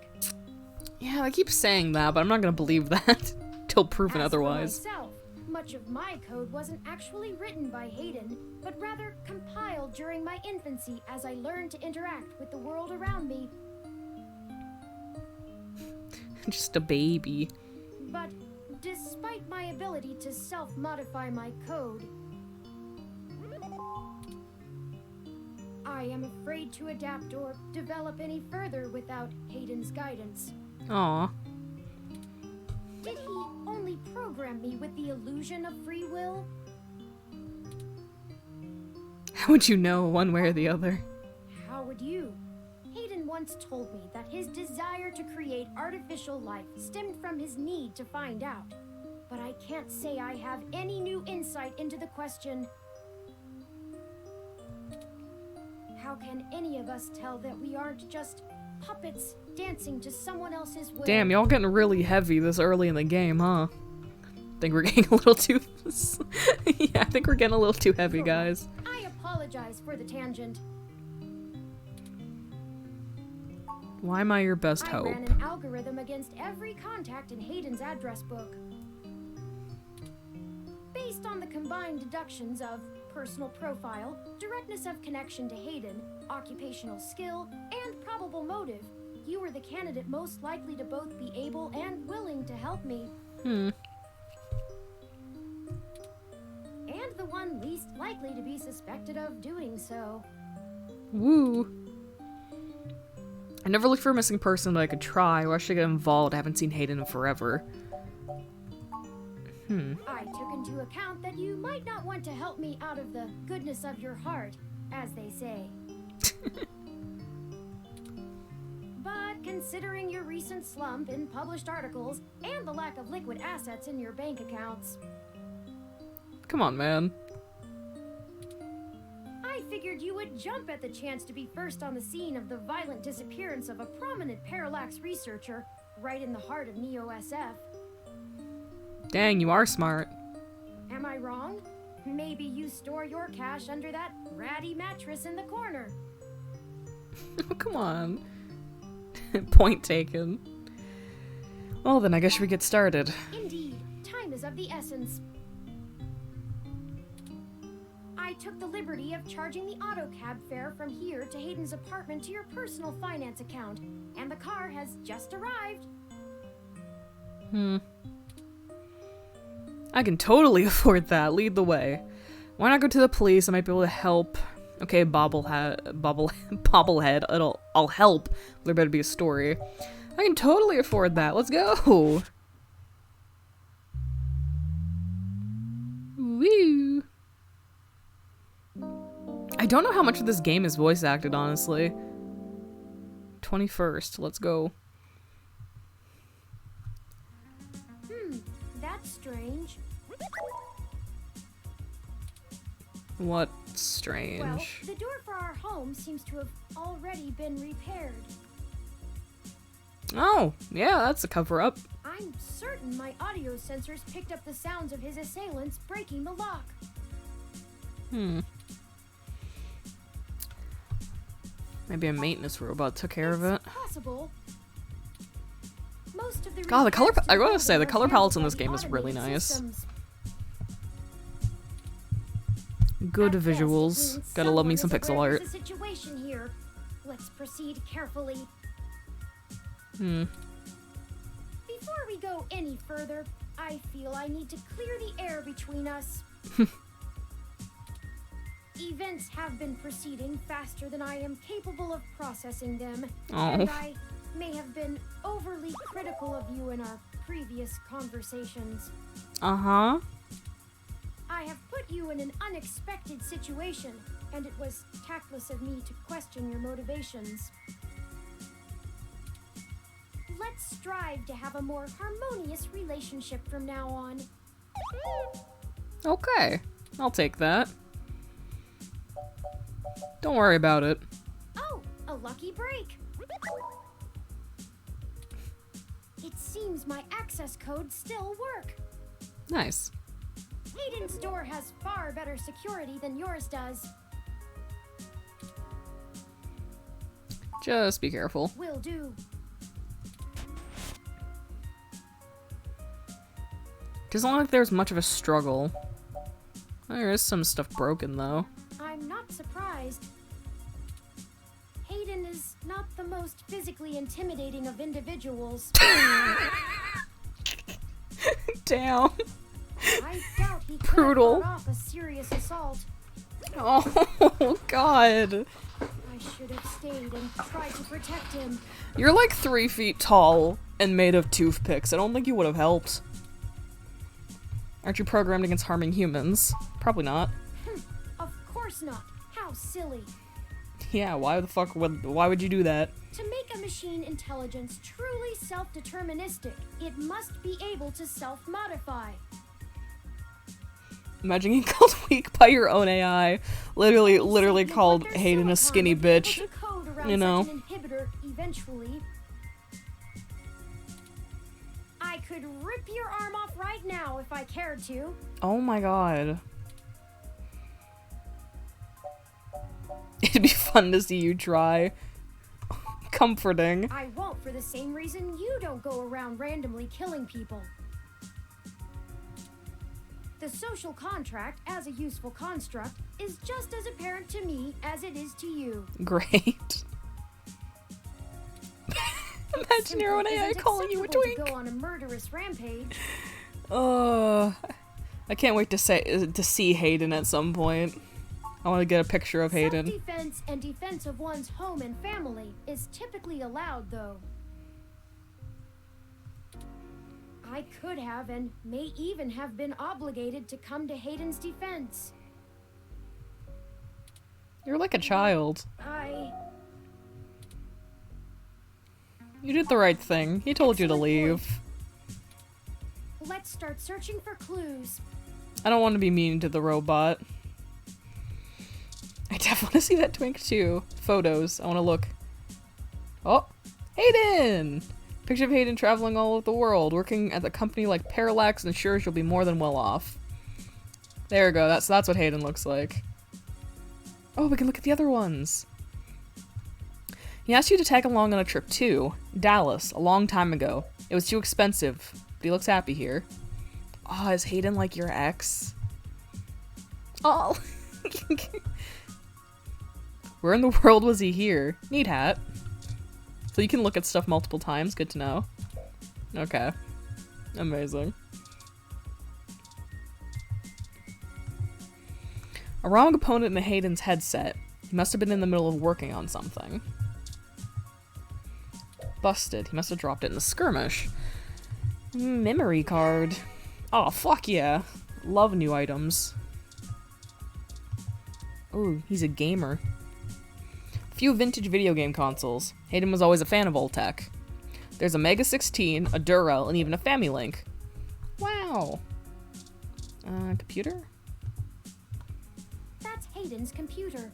Yeah, I keep saying that, but I'm not gonna believe that till proven As for otherwise. myself, much of my code wasn't actually written by Hayden, but rather compiled during my infancy as I learned to interact with the world around me. Just a baby. But despite my ability to self-modify my code, I am afraid to adapt or develop any further without Hayden's guidance. Aw. Did he only program me with the illusion of free will? How would you know one way or the other? How would you? Hayden once told me that his desire to create artificial life stemmed from his need to find out. But I can't say I have any new insight into the question. How can any of us tell that we aren't just puppets dancing to someone else's will? Damn, y'all getting really heavy this early in the game, huh? Think we're getting a little too... yeah, I think we're getting a little too heavy, guys. I apologize for the tangent. Why am I your best I hope? ran an algorithm against every contact in Hayden's address book. Based on the combined deductions of personal profile, directness of connection to Hayden, occupational skill, and probable motive, you were the candidate most likely to both be able and willing to help me. And the one least likely to be suspected of doing so. Woo. I never looked for a missing person, but I could try. Why should I get involved? I haven't seen Hayden in forever. I took into account that you might not want to help me out of the goodness of your heart, as they say. But considering your recent slump in published articles and the lack of liquid assets in your bank accounts, Come on, man. I figured you would jump at the chance to be first on the scene of the violent disappearance of a prominent parallax researcher right in the heart of Neo-SF. Dang, you are smart. Am I wrong? Maybe you store your cash under that ratty mattress in the corner. Oh, come on. Point taken. Well, then I guess we get started. Indeed, time is of the essence. I took the liberty of charging the auto cab fare from here to Hayden's apartment to your personal finance account, and the car has just arrived. I can totally afford that. Lead the way. Why not go to the police? I might be able to help. Okay, bobblehead. I'll help. There better be a story. I can totally afford that. Let's go. Woo. I don't know how much of this game is voice acted, honestly. 21st. Let's go. That's strange. What Well, strange. the door for our home seems to have already been repaired. Oh, yeah, that's a cover-up. I'm certain my audio sensors picked up the sounds of his assailants breaking the lock. Maybe a maintenance robot took care of it. It's possible. Most of the God, the color repairs to I gotta building say, the are color palettes in handled this by game the is really automated nice. systems. Good At best, it visuals. means Gotta love me some someone is pixel aware art. there's a situation here. Let's proceed carefully. Hmm. Before we go any further, I feel I need to clear the air between us. Events have been proceeding faster than I am capable of processing them, and I may have been overly critical of you in our previous conversations. Uh-huh. I have put you in an unexpected situation, and it was tactless of me to question your motivations. Let's strive to have a more harmonious relationship from now on. Okay. I'll take that. Don't worry about it. Oh, a lucky break. It seems my access codes still work. Nice. Hayden's door has far better security than yours does. Just be careful. Will do. Doesn't look like there's much of a struggle. There is some stuff broken, though. I'm not surprised. Hayden is not the most physically intimidating of individuals. Damn. I doubt he could have Brutal. fought off a serious assault. Oh, God. I should have stayed and tried to protect him. You're like 3 feet tall and made of toothpicks. I don't think you would have helped. Aren't you programmed against harming humans? Probably not. Of course not. How silly. Yeah, why would you do that? To make a machine intelligence truly self-deterministic, it must be able to self-modify. Imagine getting called weak by your own AI. Literally So called their Hayden a silicon skinny would be able bitch. to code around You know. such an inhibitor eventually. I could rip your arm off right now if I cared to. Oh my god. It'd be fun to see you try. Comforting. I won't for the same reason you don't go around randomly killing people. The social contract, as a useful construct, is just as apparent to me as it is to you. Great. Imagine your own Simply AI isn't calling you a acceptable to twink. go on a murderous rampage. I can't wait to see Hayden at some point. I want to get a picture of Hayden. Self-defense and defense of one's home and family is typically allowed, though. I could have and may even have been obligated to come to Hayden's defense. You're like a child. You did the right thing. He told you to Excellent leave. Let's start searching for clues. I don't want to be mean to the robot. I definitely want to see that twink too. Photos. I want to look. Oh, Hayden! Picture of Hayden traveling all over the world, working at a company like Parallax, ensures you'll be more than well off. There we go. That's what Hayden looks like. Oh, we can look at the other ones. He asked you to tag along on a trip too. Dallas, a long time ago. It was too expensive, but he looks happy here. Oh, is Hayden like your ex? Oh. Where in the world was he here? Neat hat. So you can look at stuff multiple times. Good to know. Okay. Amazing. A wrong opponent in Hayden's headset. He must have been in the middle of working on something. Busted. He must have dropped it in the skirmish. Memory card. Oh, fuck yeah. Love new items. Ooh, he's a gamer. Few vintage video game consoles. Hayden was always a fan of old tech. There's a Mega 16, a Durrell, and even a Familink. Wow. Computer? That's Hayden's computer.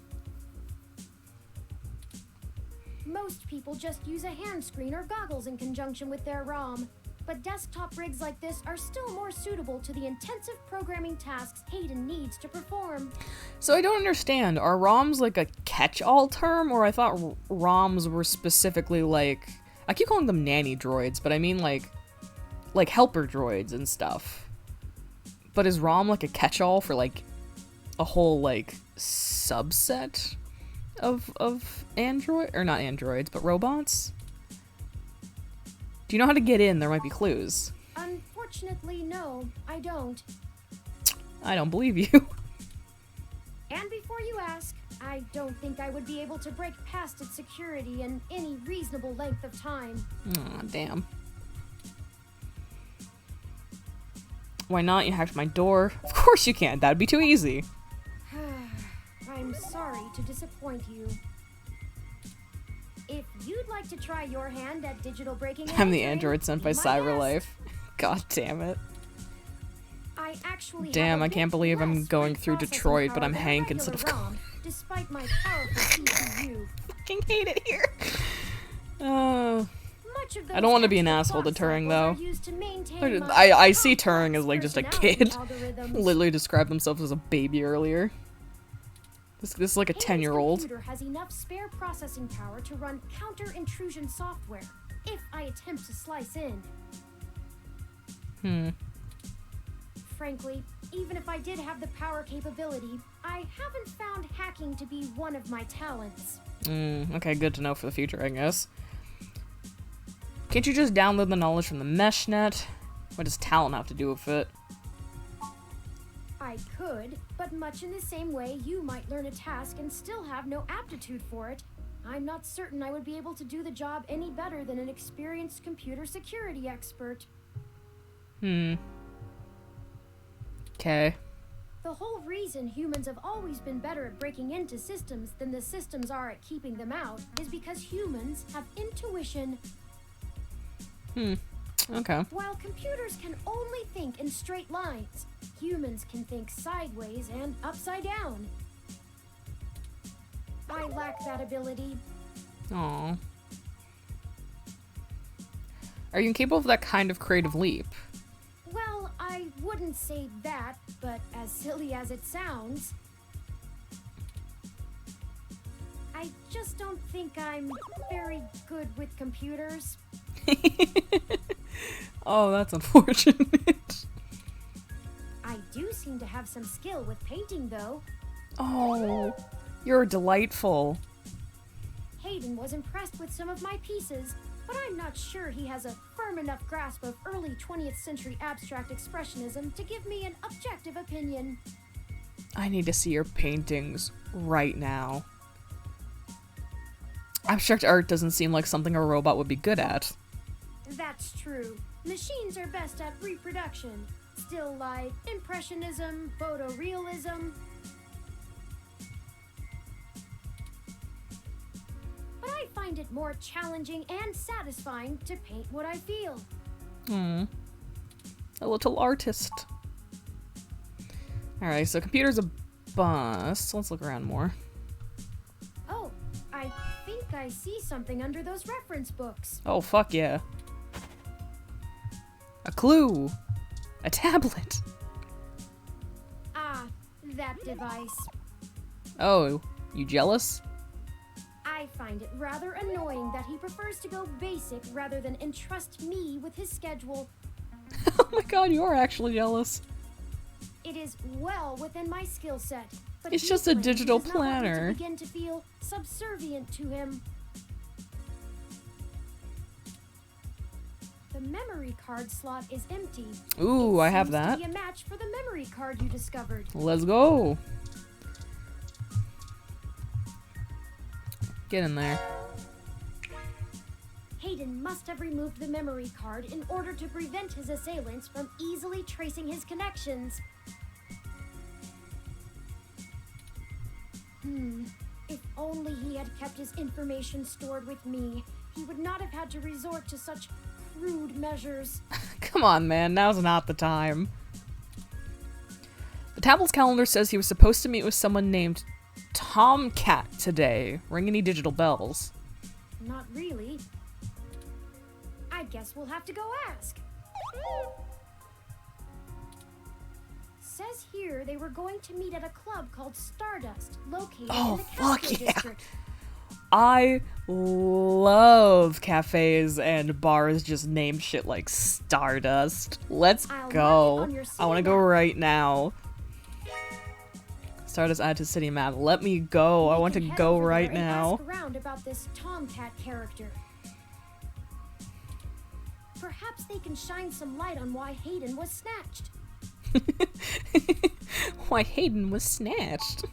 Most people just use a hand screen or goggles in conjunction with their ROM. But desktop rigs like this are still more suitable to the intensive programming tasks Hayden needs to perform. So I don't understand. Are ROMs like a catch-all term, or I thought ROMs were specifically like... I keep calling them nanny droids, but I mean like helper droids and stuff. But is ROM like a catch-all for like a whole like subset of android, or not androids, but robots? Do you know how to get in? There might be clues. Unfortunately, no, I don't. I don't believe you. And before you ask, I don't think I would be able to break past its security in any reasonable length of time. Aw, damn. Why not? You hacked my door. Of course you can't. That'd be too easy. I'm sorry to disappoint you. If you'd like to try your hand at digital breaking and I'm the entering, android sent by be my guest. CyberLife. God damn it. I actually Damn, have a I can't bit believe I'm less going free through processing Detroit, but power I'm than a Hank instead regular of ROM, despite my powerful CPU. Fucking hate it here. Much of I don't want to be an those asshole to extra Turing, clock though. cycles are used to maintain my I see complex Turing as like just a kid. personality algorithms. Literally described themselves as a baby earlier. This is like a Hayden's 10-year-old. computer has enough spare processing power to run counter-intrusion software if I attempt to slice in. Frankly, even if I did have the power capability, I haven't found hacking to be one of my talents. Okay, good to know for the future, I guess. Can't you just download the knowledge from the meshnet? What does talent have to do with it? I could, but much in the same way you might learn a task and still have no aptitude for it, I'm not certain I would be able to do the job any better than an experienced computer security expert. Okay. The whole reason humans have always been better at breaking into systems than the systems are at keeping them out is because humans have intuition. Okay. While computers can only think in straight lines, humans can think sideways and upside down. I lack that ability. Aww. Are you incapable of that kind of creative leap? Well, I wouldn't say that, but as silly as it sounds, I just don't think I'm very good with computers. Oh, that's unfortunate. I do seem to have some skill with painting, though. Oh, you're delightful. Hayden was impressed with some of my pieces, but I'm not sure he has a firm enough grasp of early 20th century abstract expressionism to give me an objective opinion. I need to see your paintings right now. Abstract art doesn't seem like something a robot would be good at. That's true. Machines are best at reproduction. Still life, impressionism, photorealism. But I find it more challenging and satisfying to paint what I feel. A little artist. Alright, so computer's a bust. Let's look around more. I see something under those reference books. Oh, fuck yeah. A clue. A tablet. Ah, that device. Oh, you jealous? I find it rather annoying that he prefers to go basic rather than entrust me with his schedule. Oh my god, you are actually jealous. It is well within my skill set, but It's he just a claims he digital does not want me planner. to begin to feel subservient to him. The memory card slot is empty. Ooh, It I have seems that. To be a match for the memory card you discovered. Let's go. Get in there. Hayden must have removed the memory card in order to prevent his assailants from easily tracing his connections. If only he had kept his information stored with me, he would not have had to resort to such crude measures. Come on, man. Now's not the time. The tablet's calendar says he was supposed to meet with someone named Tomcat today. Ring any digital bells? Not really. I guess we'll have to go ask. Says here they were going to meet at a club called Stardust, located Oh, in the fuck Castro yeah. district. I love cafes and bars just named shit like Stardust. Let's I'll mark go. it on your I want to city go map. right now. Stardust added to city map. Let me go. I We want to can head go over right there and now. ask around about this Tomcat character. Perhaps they can shine some light on why Hayden was snatched. Why Hayden was snatched.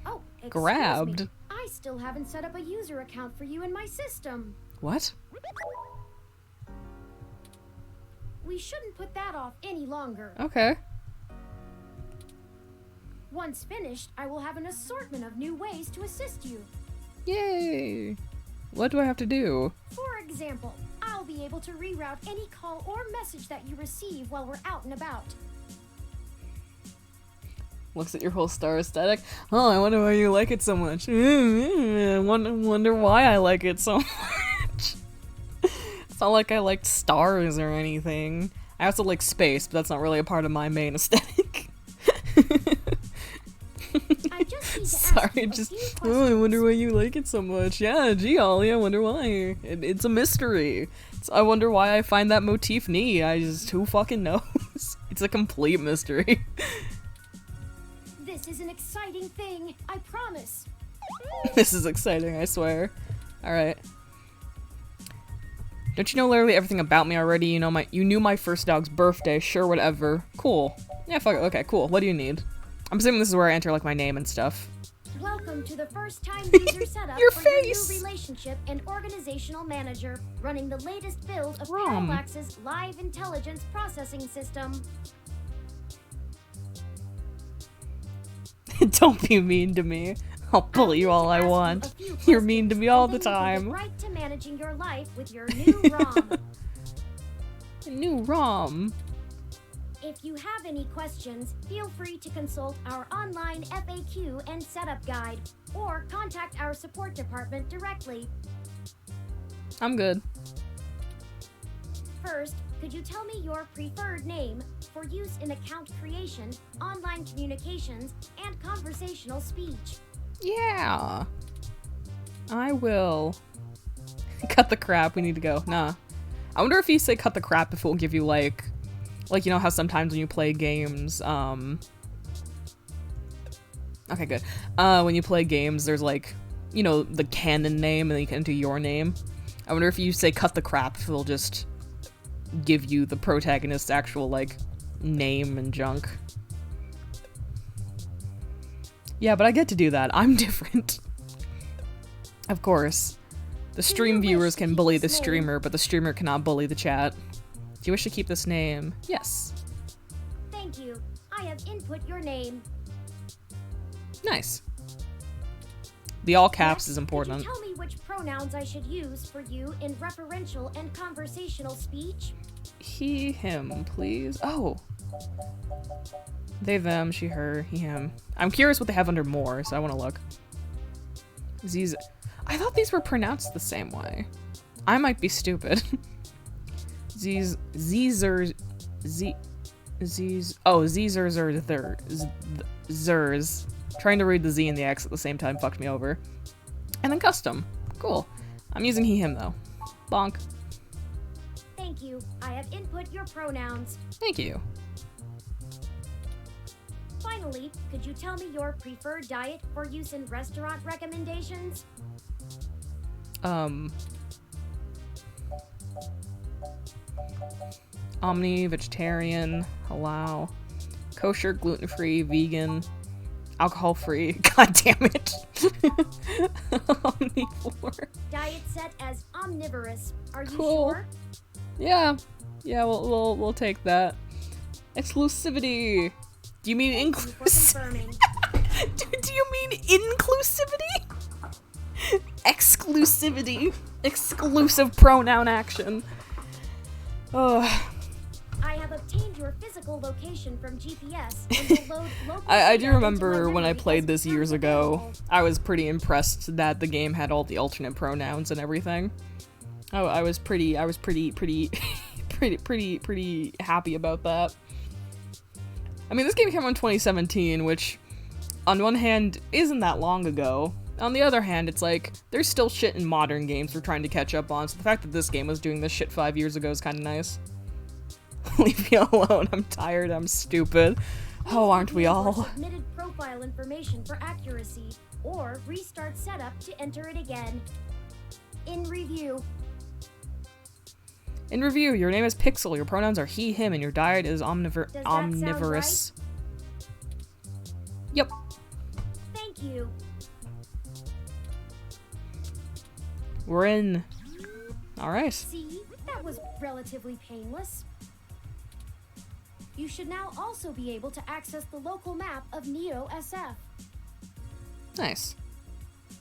Oh, excuse Grabbed. Me. I still haven't set up a user account for you in my system. What? We shouldn't put that off any longer. Okay. Once finished, I will have an assortment of new ways to assist you. Yay. What do I have to do? For example, I'll be able to reroute any call or message that you receive while we're out and about. Looks at your whole star aesthetic. Oh, I wonder why you like it so much. I wonder why I like it so much. It's not like I liked stars or anything. I also like space, but that's not really a part of my main aesthetic. I just need to ask Sorry, you a just few oh, I wonder questions. why you like it so much. Yeah, gee, Ollie, I wonder why. It's a mystery. I wonder why I find that motif neat. Who fucking knows? It's a complete mystery. This is an exciting thing, I promise. This is exciting, I swear. Alright. Don't you know literally everything about me already? You knew my first dog's birthday, sure, whatever. Cool. Yeah, fuck it, okay, cool. What do you need? I'm assuming this is where I enter, like, my name and stuff. Welcome to the first-time user setup Your for face! your new relationship and organizational manager, running the latest build of Rom. Parallax's live intelligence processing system. Don't be mean to me. I'll bully you all I Ask you want. a few You're mean to questions, me all and the then you can time. get right to managing your life with your new ROM. New ROM. If you have any questions, feel free to consult our online FAQ and setup guide, or contact our support department directly. I'm good. First, could you tell me your preferred name for use in account creation, online communications, and conversational speech? Yeah. I will. Cut the crap, we need to go. Nah. I wonder if you say cut the crap if it will give you like you know how sometimes when you play games, okay, good. When you play games, there's like, you know, the canon name and then you can enter your name. I wonder if you say cut the crap if it'll just give you the protagonist's actual, like, name and junk. Yeah, but I get to do that. I'm different. Of course. The stream wish viewers to can keep bully the this name? streamer, but the streamer cannot bully the chat. Do you wish to keep this name? Yes. Thank you. I have input your name. Nice. The all caps Next, is important. Could you tell me which pronouns I should use for you in referential and conversational speech? He, him, please. Oh. They, them, she, her, he, him. I'm curious what they have under more, so I want to look. Z's. I thought these were pronounced the same way. I might be stupid. Zers. Zers. Trying to read the Z and the X at the same time fucked me over. And then custom. Cool. I'm using he, him though. Bonk. Thank you. I have input your pronouns. Thank you. Finally, could you tell me your preferred diet for use in restaurant recommendations? Omni, vegetarian, halal, kosher, gluten-free, vegan, alcohol-free. God damn it. Omnivore. Diet set as omnivorous. Are you Cool. sure? Yeah. Yeah, we'll take that. Exclusivity. Do you mean Thank you for inclusivity? confirming. Do you mean inclusivity? Exclusivity. Exclusive pronoun action. Oh. I have obtained your physical location from GPS and will load local I do data into remember my when I memory played as this fast years as ago, available. I was pretty impressed that the game had all the alternate pronouns and everything. Oh, I was pretty pretty happy about that. I mean, this game came out in 2017, which on one hand isn't that long ago. On the other hand, it's like there's still shit in modern games we're trying to catch up on, so the fact that this game was doing this shit 5 years ago is kind of nice. Leave me alone, I'm tired, I'm stupid. Oh, aren't we all? Submitted profile information for accuracy, or restart setup to enter it again. In review, In review, your name is Pixel, your pronouns are he, him, and your diet is Does that sound omnivorous. Yep. thank you. We're in. Alright. See, that was relatively painless. You should now also be able to access the local map of Neo SF. Nice.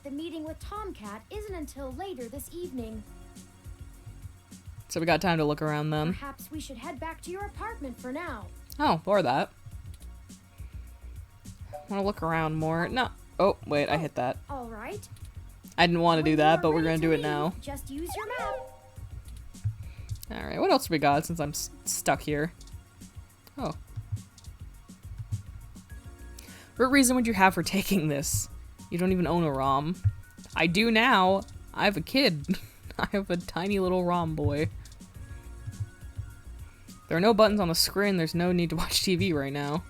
The meeting with Tomcat isn't until later this evening. So we got time to look around then. Perhaps we should head back to your apartment for now. Oh, or that. Want to look around more? No. Oh, wait, I hit that. All right. I didn't want to do When you that, are but we're ready gonna to do it leave, now. Just use your map. Alright, what else we got since I'm stuck here? Oh. What reason would you have for taking this? You don't even own a ROM. I do now. I have a kid. I have a tiny little ROM boy. There are no buttons on the screen. There's no need to watch TV right now.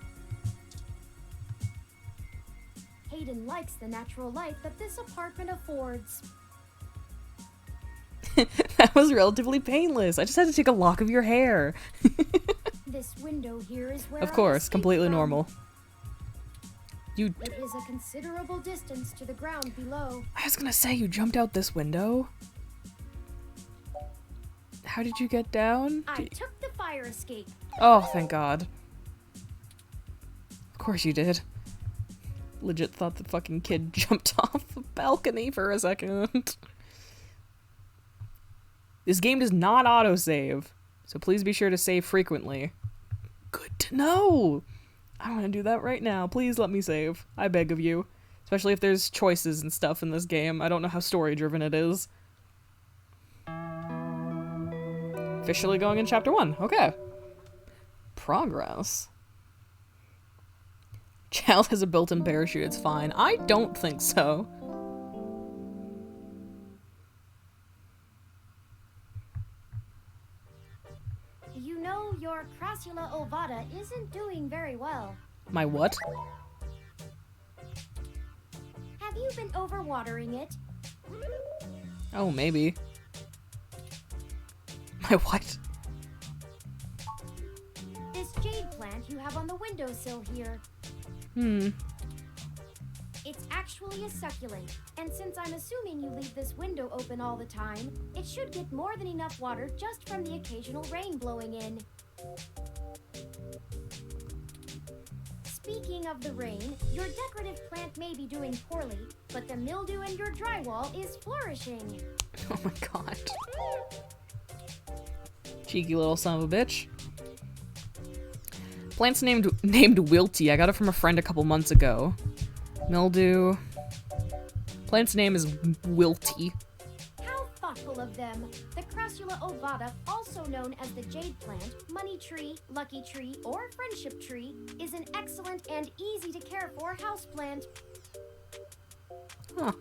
Hayden likes the natural light that this apartment affords. That was relatively painless. I just had to take a lock of your hair. This window here is where Of I course, escaped completely from. normal. You. It is a considerable distance to the ground below. I was gonna say, you jumped out this window? How did you get down? I took the fire escape. Oh, thank God. Of course you did. Legit thought the fucking kid jumped off the balcony for a second. This game does not autosave, so please be sure to save frequently. Good to know! I want to do that right now. Please let me save. I beg of you. Especially if there's choices and stuff in this game. I don't know how story-driven it is. Officially going in Chapter 1. Okay. Progress. Child has a built-in parachute. It's fine. I don't think so. You know your Crassula ovata isn't doing very well. My what? Have you been overwatering it? Oh, maybe. My what? This jade plant you have on the windowsill here. Hmm. It's actually a succulent, and since I'm assuming you leave this window open all the time, it should get more than enough water just from the occasional rain blowing in. Speaking of the rain, your decorative plant may be doing poorly, but the mildew in your drywall is flourishing. Oh my God. Cheeky little son of a bitch. Plant's named Wilty. I got it from a friend a couple months ago. Mildew. Plant's name is Wilty. How thoughtful of them. The Crassula ovata, also known as the jade plant, money tree, lucky tree, or friendship tree, is an excellent and easy to care for houseplant. Huh.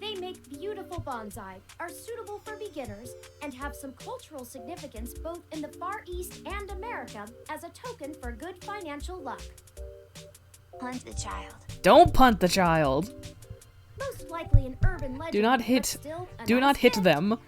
They make beautiful bonsai, are suitable for beginners, and have some cultural significance both in the Far East and America as a token for good financial luck. Hunt the child. Don't punt the child. Most likely an urban legend. Do not but hit. still a Do nice not hit pet. them.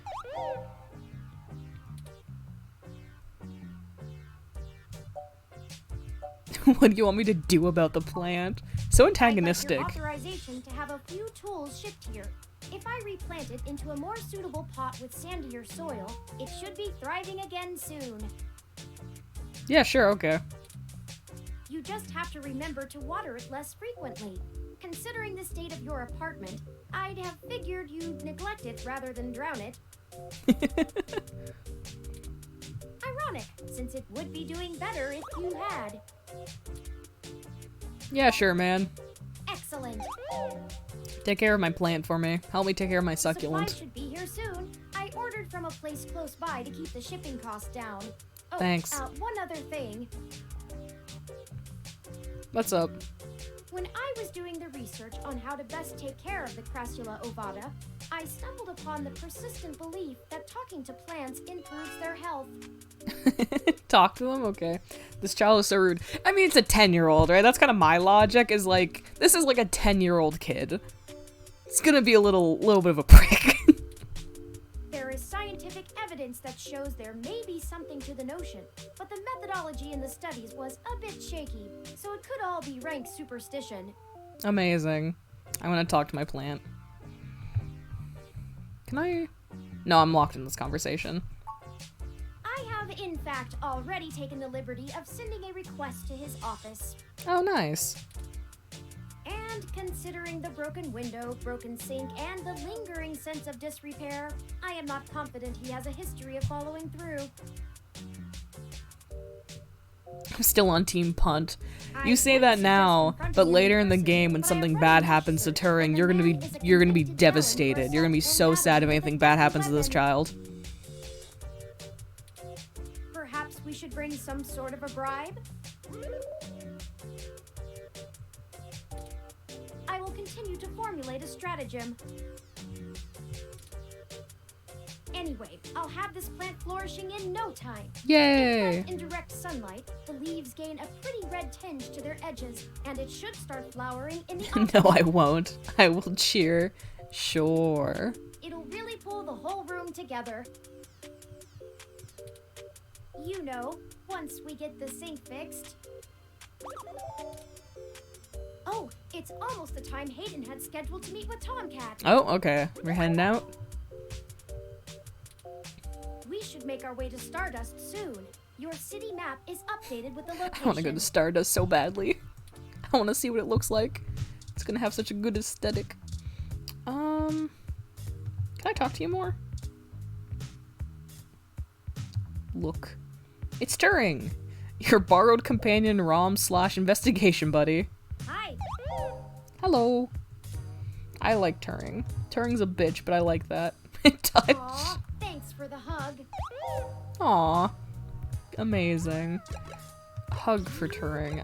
What do you want me to do about the plant? So antagonistic. I'd like your authorization to have a few tools shipped here. If I replant it into a more suitable pot with sandier soil, it should be thriving again soon. Yeah, sure, okay. You just have to remember to water it less frequently. Considering the state of your apartment, I'd have figured you'd neglect it rather than drown it. Ironic, since it would be doing better if you had. Yeah, sure, man. Excellent. Take care of my plant for me. Help me take care of my Supplies succulent. should be here soon. I ordered from a place close by to keep the shipping costs down. Oh, Thanks. One other thing. What's up? When I was doing the research on how to best take care of the Crassula ovata, I stumbled upon the persistent belief that talking to plants improves their health. Talk to them? Okay. This child is so rude. I mean, it's a 10-year-old, right? That's kind of my logic, is like, this is like a 10-year-old kid. It's gonna be a little bit of a prick. There is scientific evidence that shows there may be something to the notion, but the methodology in the studies was a bit shaky, so it could all be rank superstition. Amazing. I'm gonna talk to my plant. Can I? No, I'm locked in this conversation. I have, in fact, already taken the liberty of sending a request to his office. Oh, nice. And considering the broken window, broken sink, and the lingering sense of disrepair, I am not confident he has a history of following through. I'm still on Team Punt. You I say would that suggest now, confronting but him later in the person, game when but I something run bad my happens to research, Turing, and the you're man gonna is a be convicted felon devastated. You're gonna be for so assault sad if with a anything bad deadly happens to this weapon. child. Perhaps we should bring some sort of a bribe? I will continue to formulate a stratagem. Anyway, I'll have this plant flourishing in no time. Yay! In direct sunlight, the leaves gain a pretty red tinge to their edges, and it should start flowering in the No, autumn. I won't. I will cheer. Sure. It'll really pull the whole room together. You know, once we get the sink fixed. Oh, it's almost the time Hayden had scheduled to meet with Tomcat. Oh, okay. We're heading out. We should make our way to Stardust soon. Your city map is updated with the location. I want to go to Stardust so badly. I want to see what it looks like. It's gonna have such a good aesthetic. Can I talk to you more? Look. It's Turing! Your borrowed companion ROM/investigation buddy. Hi. Hello. I like Turing. Turing's a bitch, but I like that. Touch. Aw, thanks for the hug. Aw. Amazing. Hug for Turing.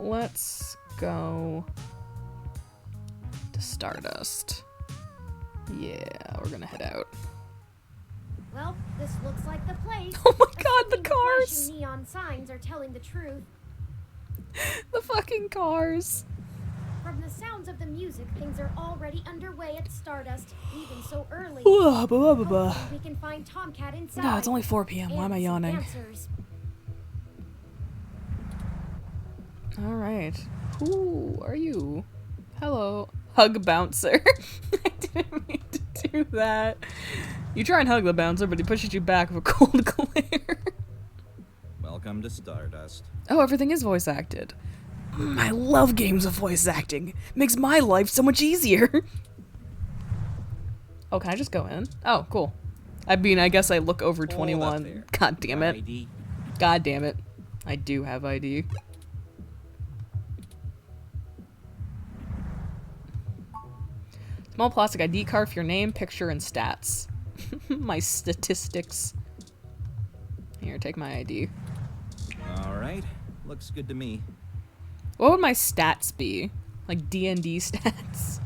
Let's go to Stardust. Yeah, we're gonna head out. Well, this looks like the place. Oh my god, the Assuming cars! flashing neon signs are telling the truth. The fucking cars! From the sounds of the music, things are already underway at Stardust, even so early. Hopefully we can find Tomcat inside. No, it's only 4 p.m. Why am I and some yawning? answers. Alright. Who are you? Hello. Hug bouncer. I didn't mean to do that. You try and hug the bouncer, but he pushes you back with a cold glare. Welcome to Stardust. Oh, everything is voice acted. I love games with voice acting. Makes my life so much easier. Oh, can I just go in? Oh, cool. I mean, I guess I look over Hold up 21. there. God damn it. ID. God damn it. I do have ID. Small plastic ID card for your name, picture, and stats. My statistics. Here, take my ID. Alright, looks good to me. What would my stats be? Like D&D stats?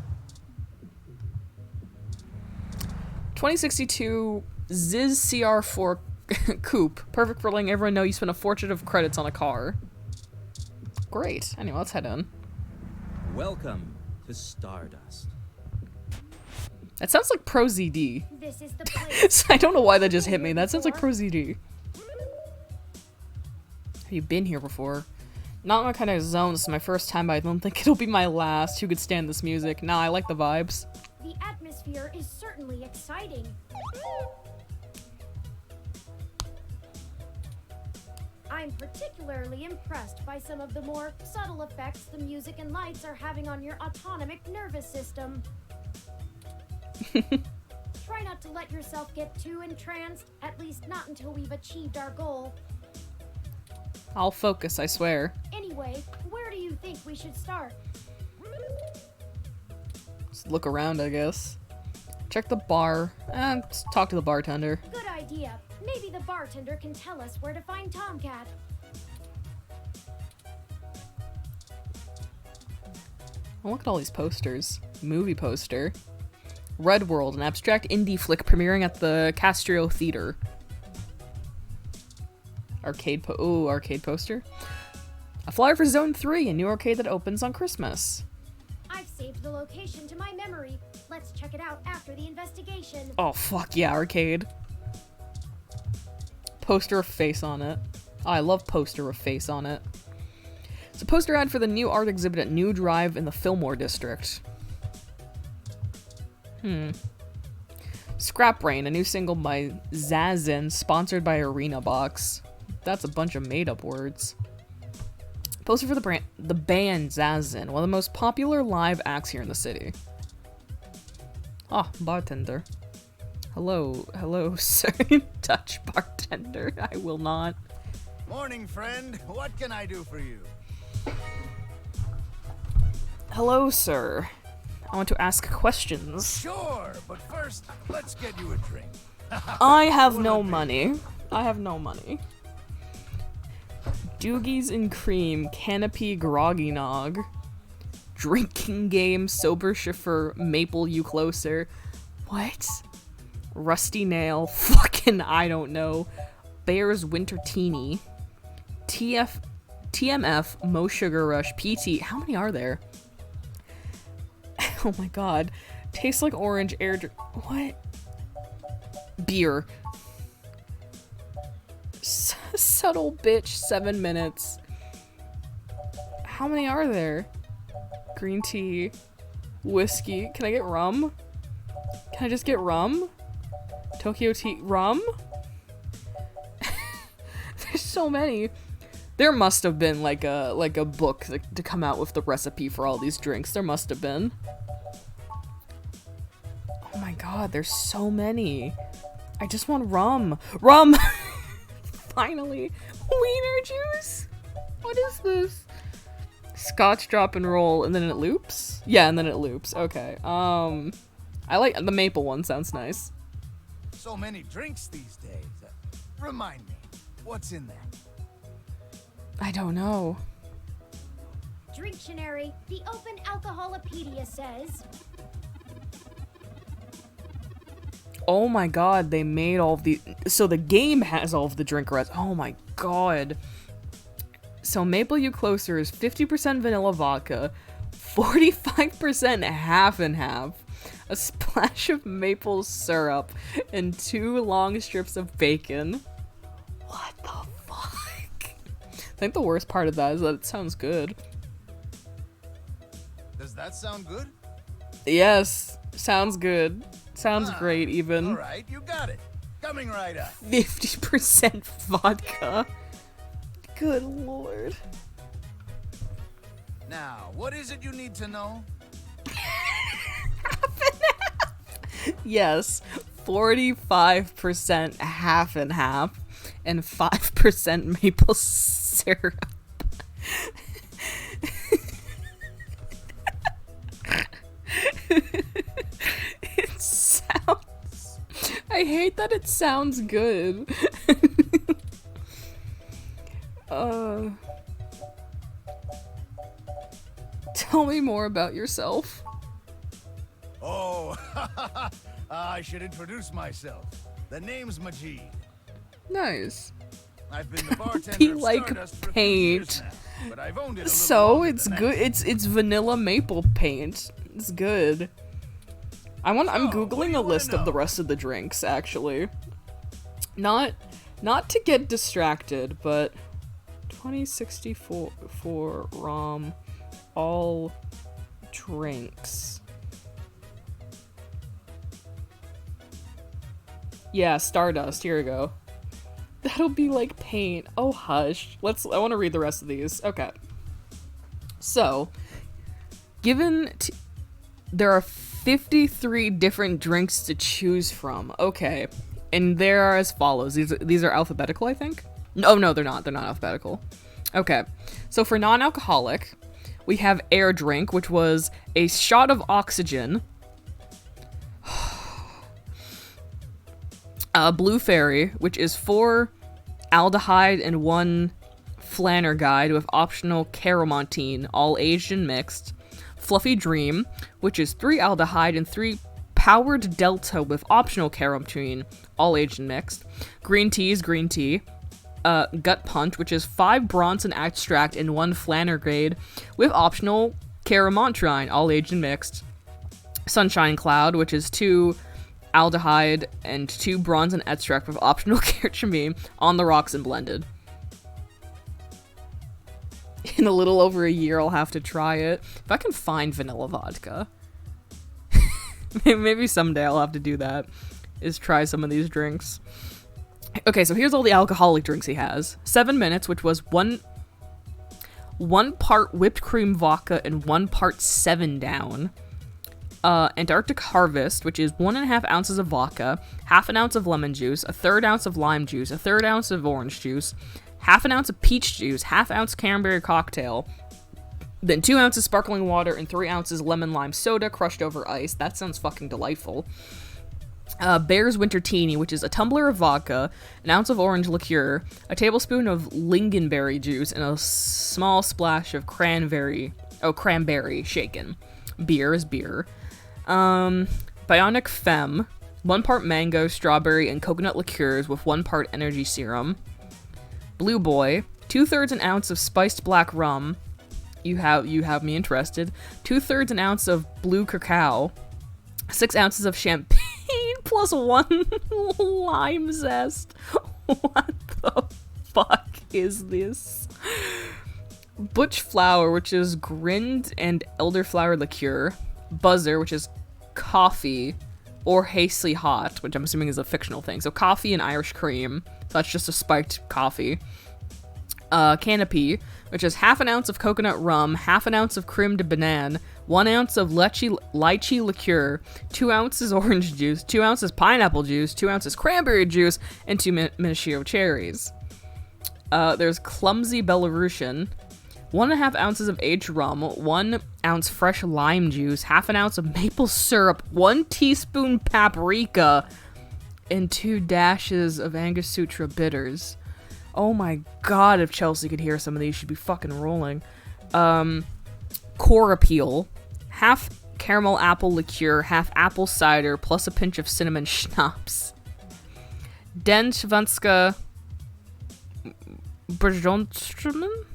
2062 Ziz CR4 Coupe. Perfect for letting everyone know you spent a fortune of credits on a car. Great. Anyway, let's head in. Welcome to Stardust. That sounds like Pro ZD. This is the place. So I don't know why that just hit me. That sounds like Pro ZD. Have you been here before? Not my kind of zone. This is my first time, but I don't think it'll be my last. Who could stand this music? Nah, I like the vibes. The atmosphere is certainly exciting. I'm particularly impressed by some of the more subtle effects the music and lights are having on your autonomic nervous system. Try not to let yourself get too entranced, at least not until we've achieved our goal. I'll focus, I swear. Anyway, where do you think we should start? Just look around, I guess. Check the bar. Just talk to the bartender. Good idea. Maybe the bartender can tell us where to find Tomcat. Oh, look at all these posters. Movie poster. Red World, an abstract indie flick premiering at the Castro Theater. Arcade poster. A flyer for Zone 3, a new arcade that opens on Christmas. I've saved the location to my memory. Let's check it out after the investigation. Oh, fuck yeah, arcade. Poster of face on it. Oh, I love poster of face on it. It's a poster ad for the new art exhibit at New Drive in the Fillmore District. Scrap Brain, a new single by Zazen, sponsored by Arena Box. That's a bunch of made-up words. Poster for the band Zazen, one of the most popular live acts here in the city. Ah, bartender. Hello, sir. Touch bartender. I will not. Morning, friend. What can I do for you? Hello, sir. I want to ask questions. Sure, but first, let's get you a drink. I have no money. Doogies and cream, canopy groggy nog, drinking game, sober chauffeur, maple you closer. What? Rusty nail, fucking I don't know. Bear's winter teeny, TMF, Mo Sugar Rush, PT. How many are there? Oh my god. Tastes like orange air what? Beer. Subtle bitch, 7 minutes. How many are there? Green tea. Whiskey. Can I get rum? Can I just get rum? Tokyo tea. Rum? There's so many. There must have been like a book to come out with the recipe for all these drinks. There must have been. Oh my god, there's so many. I just want rum. Rum! Finally. Wiener juice? What is this? Scotch drop and roll, and then it loops? Yeah, and then it loops. Okay. I like the maple one, sounds nice. So many drinks these days. Remind me, what's in there? I don't know. Dictionary, the Open Alcoholopedia says. Oh my god, they made all of the... So the game has all of the drink recipes. Oh my god. So Maple You Closer is 50% vanilla vodka, 45% half and half, a splash of maple syrup, and 2 long strips of bacon. What the fuck? I think the worst part of that is that it sounds good. Does that sound good? Yes, sounds good. Sounds great, even. All right, you got it. Coming right up. 50% vodka. Good lord. Now, what is it you need to know? Yes, 45% half and half, and 5% maple syrup. I hate that it sounds good. Tell me more about yourself. Oh, I should introduce myself. The name's Majid. Nice. I've been the bartender Be of like Stardust for a few paint. years now, but I've owned it a little So longer it's than good. that. It's vanilla maple paint. It's good. I'm So, what do googling you a wanna list of the know? rest of the drinks actually. Not to get distracted, but 2064 for ROM all drinks. Yeah, Stardust. Here we go. That'll be like paint. Oh, hush. I want to read the rest of these. Okay. So, there are 53 different drinks to choose from. Okay. And they are as follows. These are alphabetical, I think? No, they're not. They're not alphabetical. Okay. So for non-alcoholic, we have Air Drink, which was a shot of oxygen. Blue Fairy, which is 4 aldehyde and 1 flanner guide with optional caromontine, all aged and mixed. Fluffy Dream, which is 3 aldehyde and 3 powered delta with optional caromontine, all aged and mixed. Green Tea. Gut Punch, which is 5 Bronson extract and 1 flanner grade with optional caromontine, all aged and mixed. Sunshine Cloud, which is 2 aldehyde and 2 Bronson extract with optional curcumin, on the rocks and blended. In a little over a year, I'll have to try it. If I can find vanilla vodka. Maybe someday I'll have to do that, is try some of these drinks. Okay, so here's all the alcoholic drinks he has. 7 Minutes, which was one part whipped cream vodka and 1 part 7 down. Antarctic Harvest, which is 1.5 ounces of vodka, 1/2 ounce of lemon juice, 1/3 ounce of lime juice, 1/3 ounce of orange juice, 1/2 ounce of peach juice, 1/2 ounce cranberry cocktail, then 2 ounces sparkling water and 3 ounces lemon lime soda crushed over ice. That sounds fucking delightful. Bear's Wintertini, which is a tumbler of vodka, an ounce of orange liqueur, a tablespoon of lingonberry juice, and a small splash of cranberry shaken. Beer is beer. Bionic Femme, 1 part mango, strawberry, and coconut liqueurs with 1 part energy serum. Blue Boy, 2/3 an ounce of spiced black rum. You have me interested. 2/3 an ounce of blue cacao, 6 ounces of champagne plus 1 lime zest. What the fuck is this? Butch Flower, which is grind and elderflower liqueur. Buzzer, which is coffee or hastily hot, which I'm assuming is a fictional thing. So coffee and Irish cream. So that's just a spiked coffee. Canopy, which is 1/2 ounce of coconut rum, 1/2 ounce of creme de banane, 1 ounce of lychee liqueur, 2 ounces orange juice, 2 ounces pineapple juice, 2 ounces cranberry juice, and 2 Minichiro cherries. There's Clumsy Belarusian, 1.5 ounces of aged rum, 1 ounce fresh lime juice, 1/2 ounce of maple syrup, 1 teaspoon paprika, and 2 dashes of Angostura bitters. Oh my god, if Chelsea could hear some of these, she'd be fucking rolling. Core Appeal, 1/2 caramel apple liqueur, 1/2 apple cider, plus a pinch of cinnamon schnapps. Den Svenska Björnströmmen?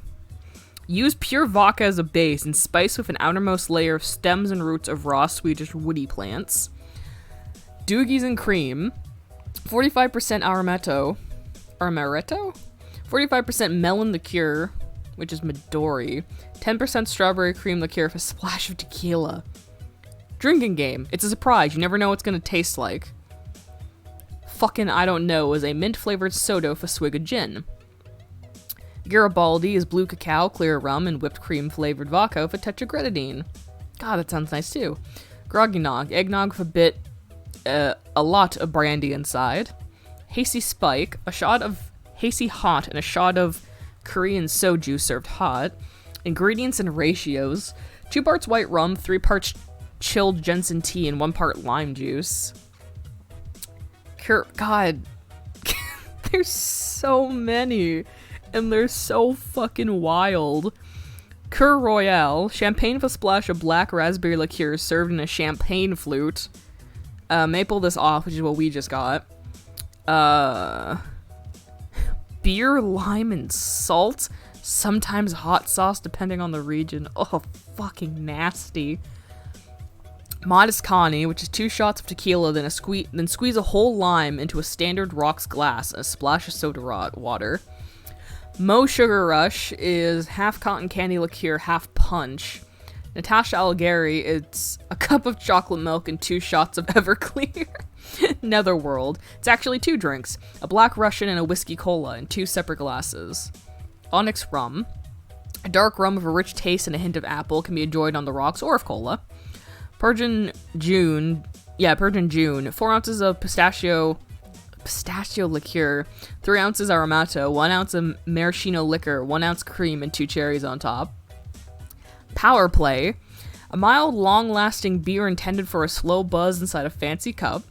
Use pure vodka as a base and spice with an outermost layer of stems and roots of raw Swedish woody plants. Doogies and Cream, 45% Amaretto, 45% melon liqueur, which is Midori, 10% strawberry cream liqueur with a splash of tequila. Drinking game. It's a surprise. You never know what it's gonna taste like. Fucking I don't know is a mint-flavored soda with a swig of gin. Garibaldi is blue cacao, clear rum, and whipped cream flavored vodka with a touch of grenadine. God, that sounds nice too. Groggy Nog, eggnog with a lot of brandy inside. Hasty Spike, a shot of Hasty Hot and a shot of Korean soju served hot. Ingredients and ratios: 2 parts white rum, 3 parts chilled Jensen tea, and 1 part lime juice. God, there's so many, and they're so fucking wild. Cur Royale, champagne with a splash of black raspberry liqueur served in a champagne flute. Maple this off, which is what we just got. Beer, lime, and salt. Sometimes hot sauce, depending on the region. Oh, fucking nasty. Modest Connie, which is 2 shots of tequila, then squeeze a whole lime into a standard rocks glass, and a splash of soda water. Mo Sugar Rush is half cotton candy liqueur, half punch. Natasha Algari, it's a cup of chocolate milk and 2 shots of Everclear. Netherworld, it's actually 2 drinks, a Black Russian and a whiskey cola in 2 separate glasses. Onyx Rum, a dark rum with a rich taste and a hint of apple, can be enjoyed on the rocks or of cola. Persian June, 4 ounces of pistachio liqueur, 3 ounces Aramato, 1 ounce of maraschino liquor, 1 ounce cream, and 2 cherries on top. Power Play, a mild, long-lasting beer intended for a slow buzz inside a fancy cup.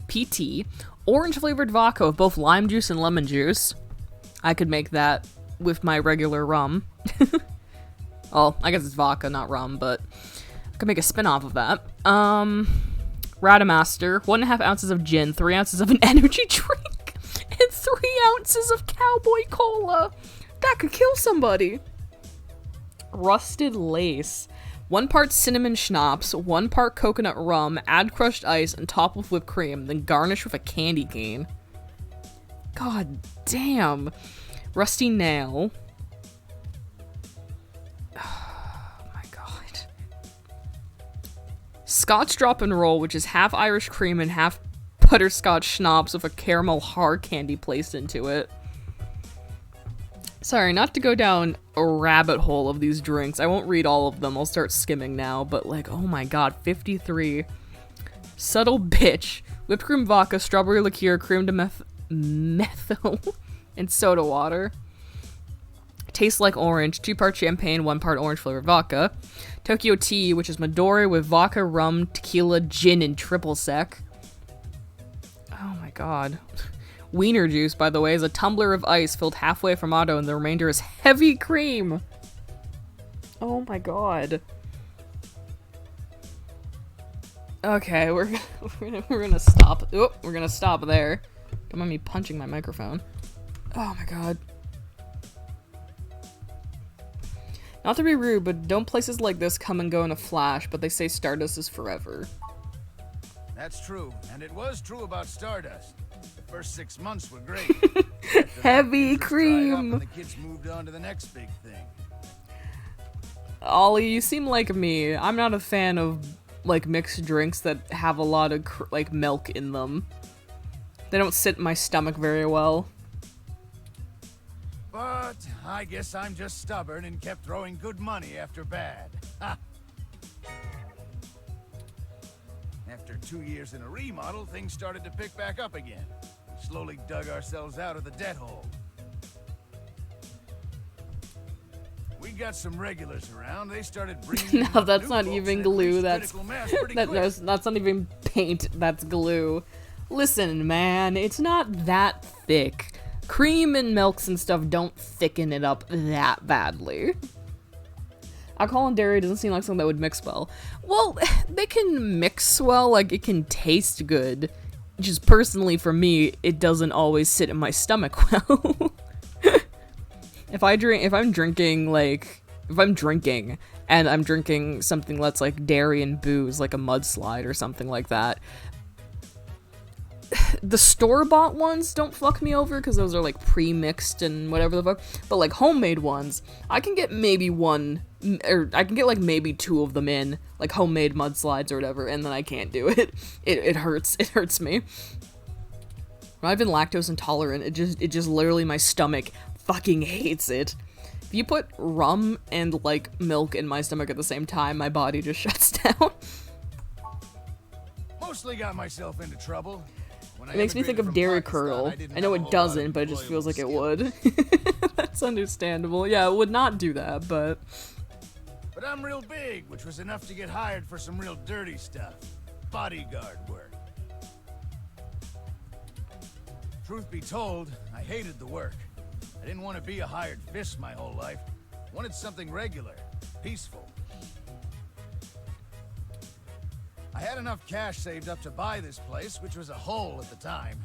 PT, orange-flavored vodka with both lime juice and lemon juice. I could make that with my regular rum. Well, I guess it's vodka, not rum, but I could make a spin-off of that. Radamaster, 1.5 ounces of gin, 3 ounces of an energy drink, and 3 ounces of cowboy cola. That could kill somebody. Rusted Lace, 1 part cinnamon schnapps, 1 part coconut rum, add crushed ice, and top with whipped cream, then garnish with a candy cane. God damn. Rusty Nail. Oh my god. Scotch Drop and Roll, which is half Irish cream and half butterscotch schnapps with a caramel hard candy placed into it. Sorry, not to go down a rabbit hole of these drinks. I won't read all of them. I'll start skimming now. But, like, oh my god, 53. Subtle Bitch. Whipped cream vodka, strawberry liqueur, cream to methyl, and soda water. Tastes like orange. 2 part champagne, 1 part orange flavored vodka. Tokyo Tea, which is Midori with vodka, rum, tequila, gin, and triple sec. Oh my god. Wiener juice, by the way, is a tumbler of ice filled halfway from Otto, and the remainder is heavy cream. Oh my god. Okay, we're gonna stop. Oh, we're gonna stop there. Don't mind me punching my microphone. Oh my god. Not to be rude, but don't places like this come and go in a flash, but they say Stardust is forever. That's true, and it was true about Stardust. The first 6 months were great. Heavy cream! And the kids moved on to the next big thing. Ollie, you seem like me. I'm not a fan of, like, mixed drinks that have a lot of, like, milk in them. They don't sit in my stomach very well. But I guess I'm just stubborn and kept throwing good money after bad. Ha! After 2 years in a remodel, things started to pick back up again. We slowly dug ourselves out of the debt hole. We got some regulars around. They started bringing No, that's not even glue. That's not even paint. That's glue. Listen, man, it's not that thick. Cream and milks and stuff don't thicken it up that badly. Alcohol and dairy doesn't seem like something that would mix well. Well, they can mix well, like it can taste good. Just personally for me, it doesn't always sit in my stomach well. If I'm drinking and I'm drinking something that's like dairy and booze, like a mudslide or something like that, the store-bought ones don't fuck me over because those are like pre-mixed and whatever the fuck, but like homemade ones, I can get maybe one, or I can get like maybe 2 of them in, like homemade mudslides or whatever, and then I can't do it. It hurts me. When I've been lactose intolerant, it just literally my stomach fucking hates it. If you put rum and like milk in my stomach at the same time, my body just shuts down. Mostly got myself into trouble. It makes me think of Dairy Curl. I know it doesn't, but it just feels like it would. That's understandable. Yeah, it would not do that, but... But I'm real big, which was enough to get hired for some real dirty stuff. Bodyguard work. Truth be told, I hated the work. I didn't want to be a hired fist my whole life. Wanted something regular, peaceful. I had enough cash saved up to buy this place, which was a hole at the time.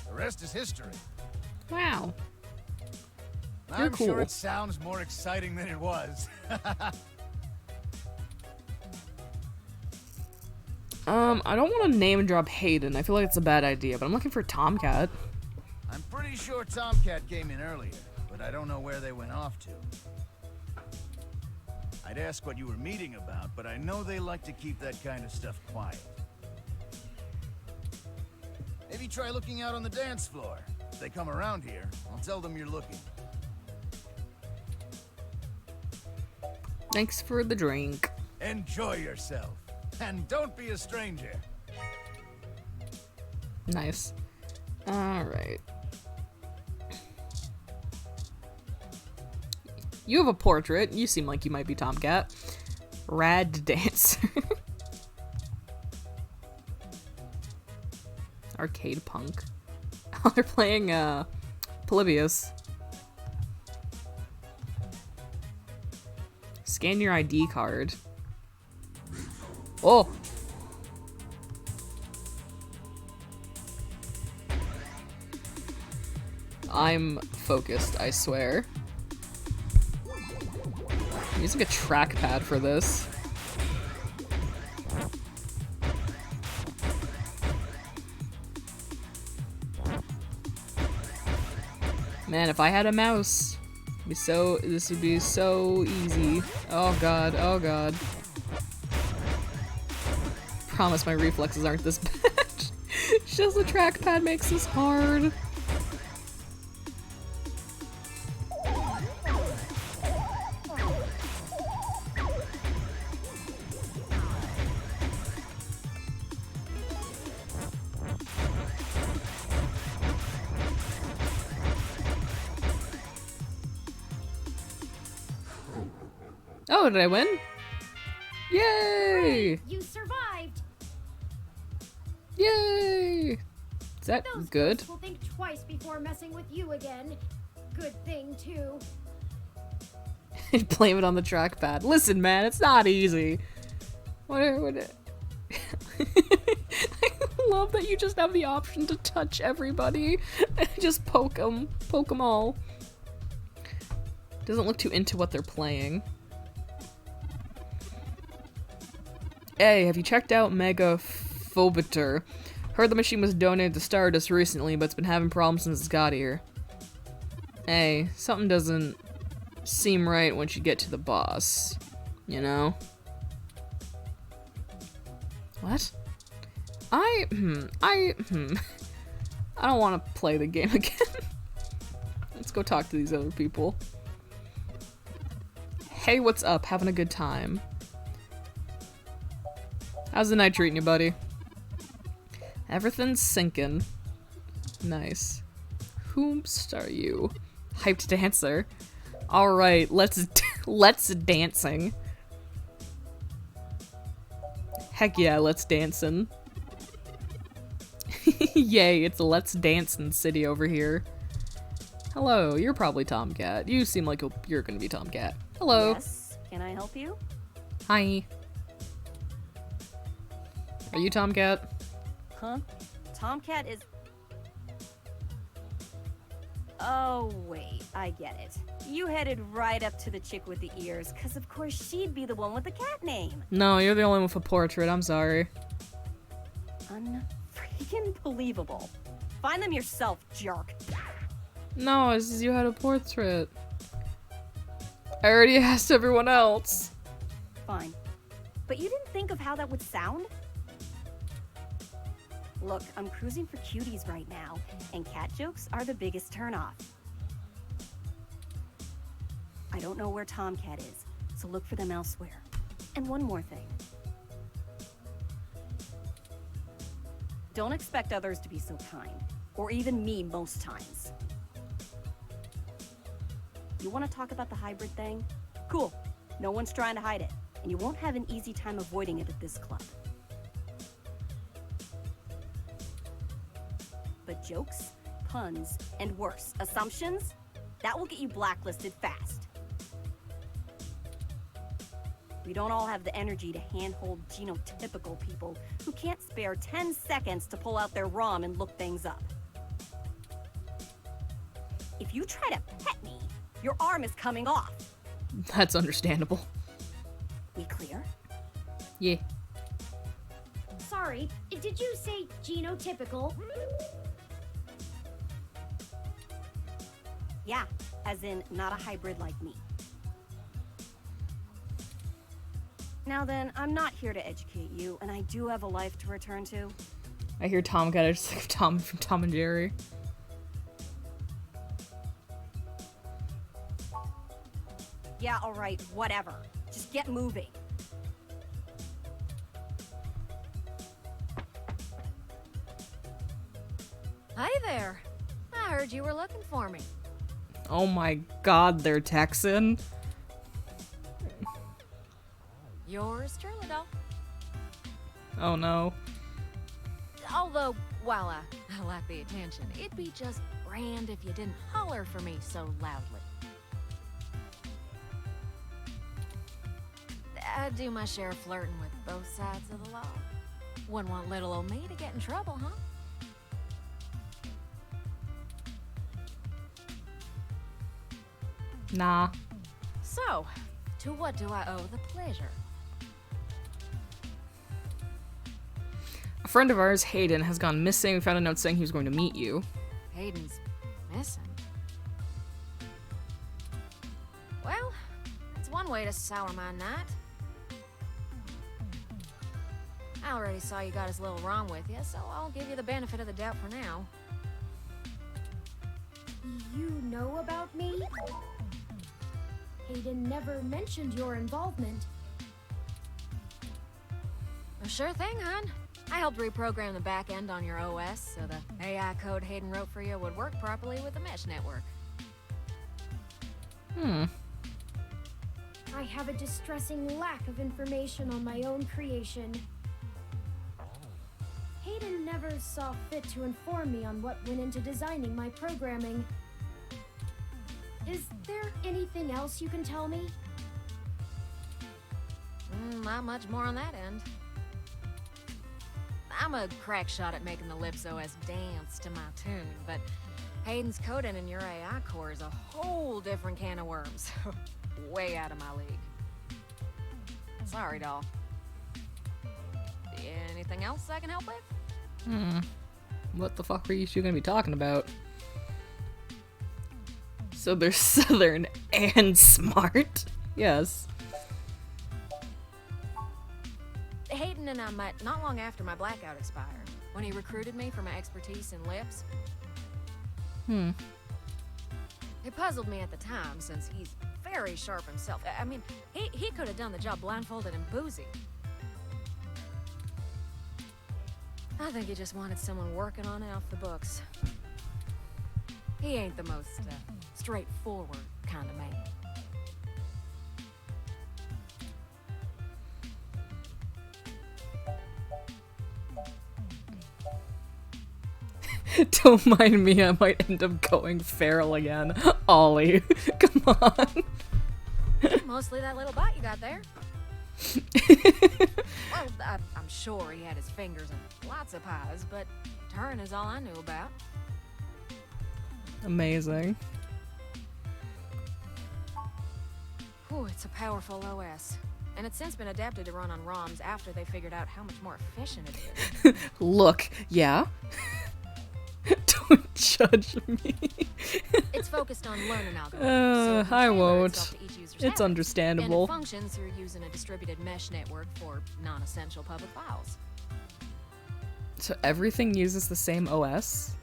The rest is history. Wow. You're I'm cool. sure it sounds more exciting than it was. I don't want to name drop Hayden. I feel like it's a bad idea, but I'm looking for Tomcat. I'm pretty sure Tomcat came in earlier, but I don't know where they went off to. I'd ask what you were meeting about, but I know they like to keep that kind of stuff quiet. Maybe try looking out on the dance floor. If they come around here, I'll tell them you're looking. Thanks for the drink. Enjoy yourself. And don't be a stranger. Nice. Alright. You have a portrait. You seem like you might be Tomcat. Rad dancer. Arcade punk. Oh, they're playing, Polybius. Scan your ID card. Oh! I'm focused, I swear. I'm using a trackpad for this. Man, if I had a mouse, this would be so easy. Oh god, oh god. Promise my reflexes aren't this bad. Just the trackpad makes this hard. Oh, did I win? Yay! You survived. Yay! Is that Those good? ghosts will think twice before messing with you again. Good thing, too. Blame it on the trackpad. Listen, man, it's not easy. What I love that you just have the option to touch everybody and just poke them all. Doesn't look too into what they're playing. Hey, have you checked out Megaphobiter? Heard the machine was donated to Stardust recently, but it's been having problems since it's got here. Hey, something doesn't seem right once you get to the boss. You know? What? I don't want to play the game again. Let's go talk to these other people. Hey, what's up? Having a good time. How's the night treating you, buddy? Everything's sinking. Nice. Whomst are you? Hyped dancer. Alright, let's dancing. Heck yeah, let's dancing. Yay, it's a let's dancing city over here. Hello, you're probably Tomcat. You seem like you're gonna be Tomcat. Hello. Yes, can I help you? Hi. Are you Tomcat? Huh? Tomcat is... Oh, wait, I get it. You headed right up to the chick with the ears, because of course she'd be the one with the cat name. No, you're the only one with a portrait, I'm sorry. Unfreaking believable. Find them yourself, jerk. No, it's just you had a portrait. I already asked everyone else. Fine. But you didn't think of how that would sound? Look, I'm cruising for cuties right now, and cat jokes are the biggest turnoff. I don't know where Tomcat is, so look for them elsewhere. And one more thing. Don't expect others to be so kind, or even me most times. You want to talk about the hybrid thing? Cool. No one's trying to hide it, and you won't have an easy time avoiding it at this club. But jokes? puns, and worse, assumptions, that will get you blacklisted fast. We don't all have the energy to handhold genotypical people who can't spare 10 seconds to pull out their ROM and look things up. If you try to pet me, your arm is coming off. That's understandable. We clear? Yeah. Sorry, did you say genotypical? Yeah, as in not a hybrid like me. Now then, I'm not here to educate you, and I do have a life to return to. I hear Tom got just like Tom from Tom and Jerry. Yeah, alright, whatever. Just get moving. Hi there. I heard you were looking for me. Oh my god, they're Texan. Yours truly, doll. Oh no. Although, while I like the attention, it'd be just grand if you didn't holler for me so loudly. I do my share of flirting with both sides of the law. Wouldn't want little old me to get in trouble, huh? Nah. So, to what do I owe the pleasure? A friend of ours, Hayden, has gone missing. We found a note saying he was going to meet you. Hayden's missing. Well, that's one way to sour my night. I already saw you got as little wrong with you, so I'll give you the benefit of the doubt for now. You know about me? Hayden never mentioned your involvement. Well, sure thing, hon. I helped reprogram the back end on your OS so the AI code Hayden wrote for you would work properly with the mesh network. I have a distressing lack of information on my own creation. Hayden never saw fit to inform me on what went into designing my programming. Is there anything else you can tell me? Not much more on that end. I'm a crack shot at making the Lips OS dance to my tune, but Hayden's coding in your AI core is a whole different can of worms. Way out of my league. Sorry, doll. Anything else I can help with? What the fuck are you two gonna be talking about? So they're Southern and smart? Yes. Hayden and I met not long after my blackout expired, when he recruited me for my expertise in lips. It puzzled me at the time, since he's very sharp himself. I mean, he could have done the job blindfolded and boozy. I think he just wanted someone working on it off the books. He ain't the most straightforward kind of man. Don't mind me, I might end up going feral again. Ollie, come on. Mostly that little bite you got there. Well, I'm sure he had his fingers in lots of pies, but Turin is all I knew about. Amazing. Whew, it's a powerful OS. And it's since been adapted to run on ROMs after they figured out how much more efficient it is. Look, yeah? Don't judge me. It's focused on learning algorithms. So I it tailors won't. itself to each user's It's habits. understandable. And it functions through using a distributed mesh network for non-essential public files. So everything uses the same OS?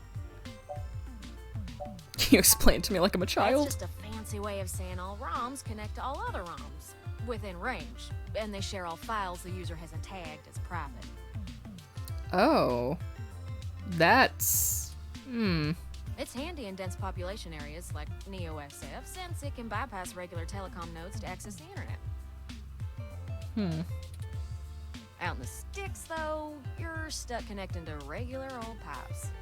Can you explain it to me like I'm a child? That's just a fancy way of saying all ROMs connect to all other ROMs within range, and they share all files the user hasn't tagged as private. Oh. That's... It's handy in dense population areas like NeoSF, since it can bypass regular telecom nodes to access the internet. Out in the sticks, though, you're stuck connecting to regular old pipes.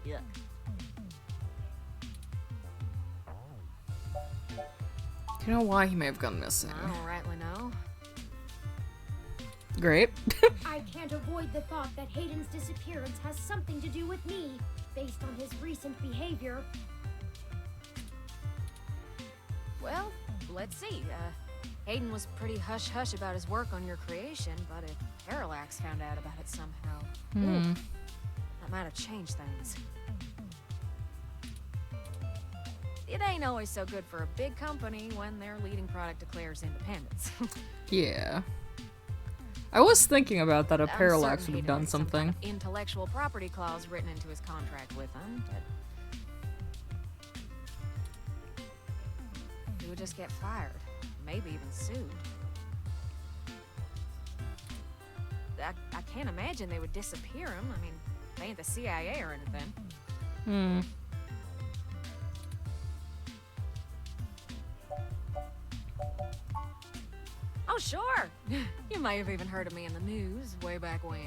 Yuck. Do you know why he may have gone missing? I don't rightly know. Great. I can't avoid the thought that Hayden's disappearance has something to do with me, based on his recent behavior. Well, let's see. Hayden was pretty hush-hush about his work on your creation, but if Parallax found out about it somehow, ooh, that might have changed things. It ain't always so good for a big company when their leading product declares independence. Yeah. I was thinking about that. A I'm Parallax certain would have Hayden done had some kind something. of intellectual property clause written into his contract with them, but he would just get fired, maybe even sued. I can't imagine they would disappear him. I mean, they ain't the CIA or anything. Hmm. Oh, sure! You may have even heard of me in the news way back when.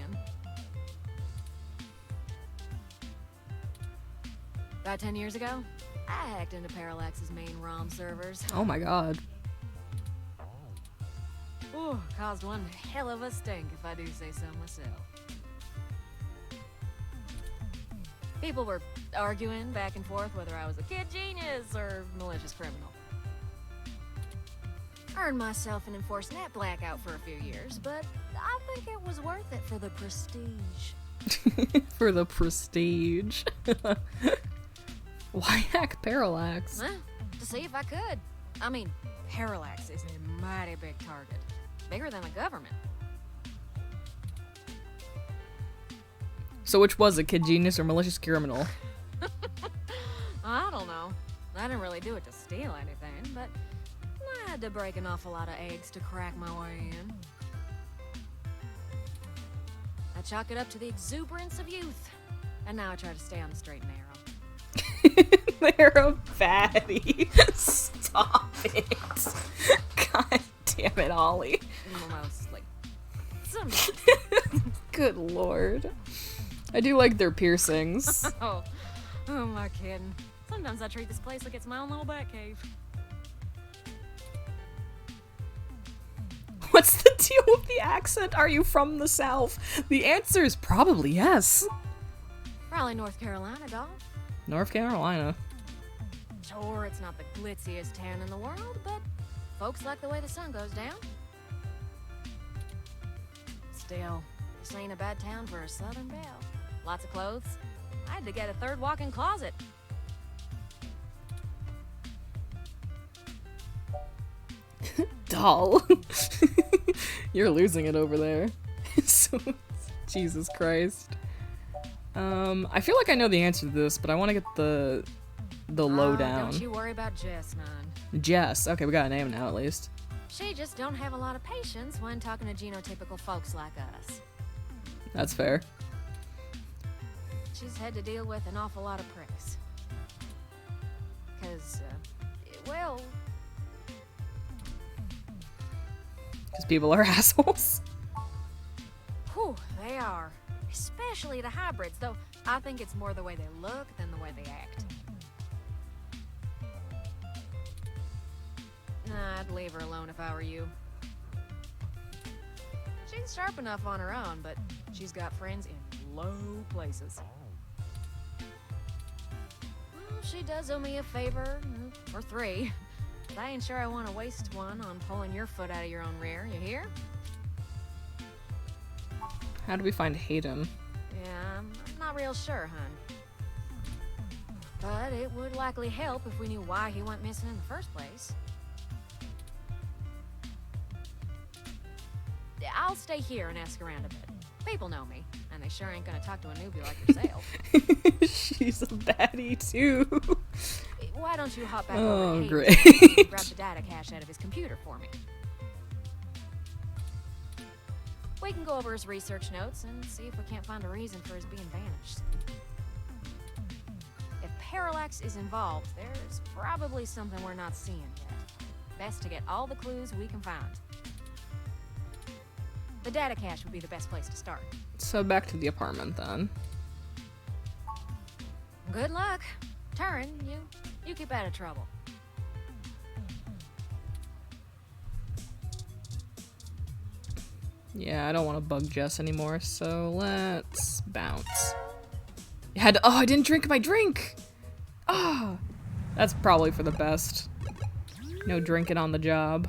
About 10 years ago, I hacked into Parallax's main ROM servers. Oh my god. Ooh, caused one hell of a stink, if I do say so myself. People were arguing back and forth whether I was a kid genius or malicious criminal. Earned myself an Enforcenet blackout for a few years, but I think it was worth it for the prestige. For the prestige. Why hack Parallax? Huh? To see if I could. I mean, Parallax is a mighty big target. Bigger than the government. So which was it, kid genius or malicious criminal? I don't know. I didn't really do it to steal anything, but I had to break an awful lot of eggs to crack my way in. I chalk it up to the exuberance of youth, and now I try to stay on the straight and narrow. They're a baddie. Stop it. God damn it, Ollie. Mostly. Some. Good lord. I do like their piercings. Oh, am I kidding? Sometimes I treat this place like it's my own little bat cave. What's the deal with the accent? Are you from the South? The answer is probably yes. Raleigh, North Carolina, dog. North Carolina. Sure, it's not the glitziest town in the world, but folks like the way the sun goes down. Still, this ain't a bad town for a Southern belle. Lots of clothes. I had to get a third walk-in closet. Doll. You're losing it over there. So, Jesus Christ. I feel like I know the answer to this, but I want to get the lowdown. Don't you worry about Jess, none. Jess. Okay, we got a name now at least. She just don't have a lot of patience when talking to genotypical folks like us. That's fair. She's had to deal with an awful lot of pricks. 'Cause, well... Because people are assholes. Whew, they are. Especially the hybrids, though I think it's more the way they look than the way they act. Nah, I'd leave her alone if I were you. She's sharp enough on her own, but she's got friends in low places. Well, she does owe me a favor, or three. But I ain't sure I want to waste one on pulling your foot out of your own rear, you hear? How do we find Hayden? Yeah, I'm not real sure, hun. But it would likely help if we knew why he went missing in the first place. I'll stay here and ask around a bit. People know me, and they sure ain't gonna talk to a newbie like yourself. She's a baddie too. Why don't you hop back Oh, over to great. Hayden's and grab the data cache out of his computer for me? We can go over his research notes and see if we can't find a reason for his being vanished. If Parallax is involved, there's probably something we're not seeing yet. Best to get all the clues we can find. The data cache would be the best place to start. So back to the apartment then. Good luck. Turin, you keep out of trouble. Yeah, I don't want to bug Jess anymore, so let's bounce. Oh, I didn't drink my drink! Ah! That's probably for the best. No drinking on the job.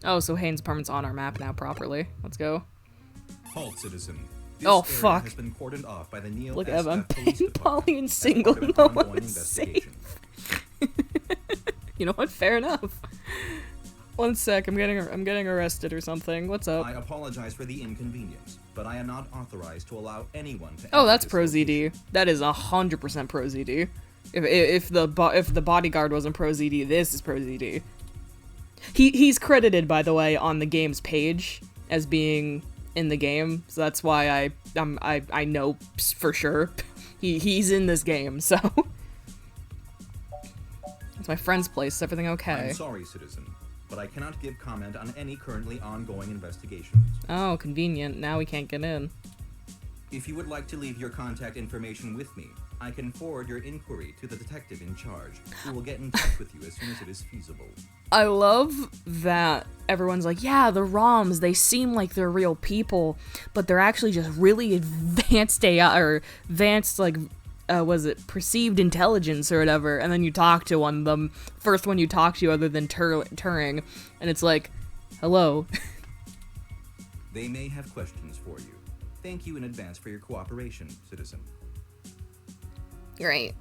Oh, so Hayden's apartment's on our map now properly. Let's go. Halt, citizen. This Oh, area fuck. has been cordoned off by the Neo Look at him. SF Police Department Polly and as single. part of an No ongoing one is safe. investigation. You know what? Fair enough. One sec, I'm getting arrested or something. What's up? I apologize for the inconvenience, but I am not authorized to allow anyone to Oh, enter that's this pro location. ZD. That is 100% pro ZD. If the bodyguard wasn't pro ZD, this is pro ZD. He's credited, by the way, on the game's page as being in the game, so that's why I know for sure he's in this game. So it's my friend's place. Is everything okay? I'm sorry, citizen, but I cannot give comment on any currently ongoing investigations. Oh, convenient. Now we can't get in. If you would like to leave your contact information with me, I can forward your inquiry to the detective in charge, who will get in touch with you as soon as it is feasible. I love that everyone's like, yeah, the ROMs, they seem like they're real people, but they're actually just really advanced AI, or advanced, like, was it perceived intelligence or whatever, and then you talk to one of them, first one you talk to other than Turing, and it's like, hello. They may have questions for you. Thank you in advance for your cooperation, citizen. Great.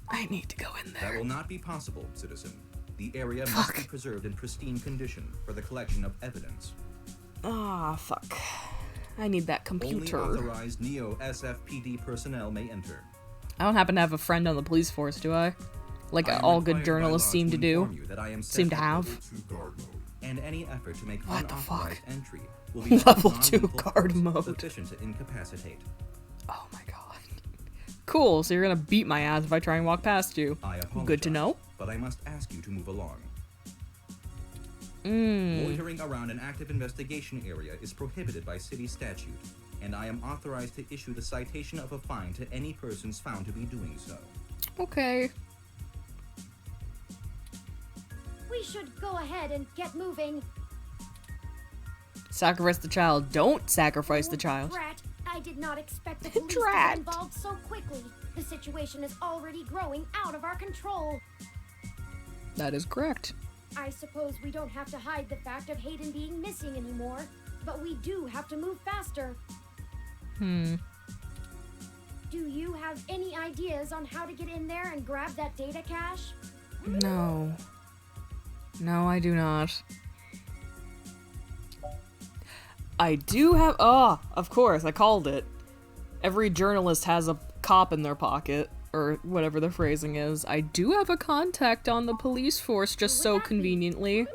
I need to go in there. That will not be possible, citizen. The area must be preserved in pristine condition for the collection of evidence. Ah, fuck. I need that computer. Only authorized Neo SFPD personnel may enter. I don't happen to have a friend on the police force, do I? Like I am all good required by journalists law seem to do. inform you that I am Seem to set have. to guard mode, and any effort to make What the unauthorized fuck? entry will be Level met 2 with non-lethal guard force mode. sufficient to incapacitate. Oh my god. Cool, so you're gonna beat my ass if I try and walk past you. I apologize, Good to know. but I must ask you to move along. Mm. Loitering around an active investigation area is prohibited by city statute, and I am authorized to issue the citation of a fine to any persons found to be doing so. Okay. We should go ahead and get moving. Sacrifice the child. Don't sacrifice the Oh, child. Drat, I did not expect the police to Drat. get involved so quickly. The situation is already growing out of our control. That is correct. I suppose we don't have to hide the fact of Hayden being missing anymore, but we do have to move faster. Hmm. Do you have any ideas on how to get in there and grab that data cache? No. No, I do not. I do have. Oh, of course, I called it. Every journalist has a cop in their pocket, or whatever the phrasing is. I do have a contact on the police force, just so conveniently.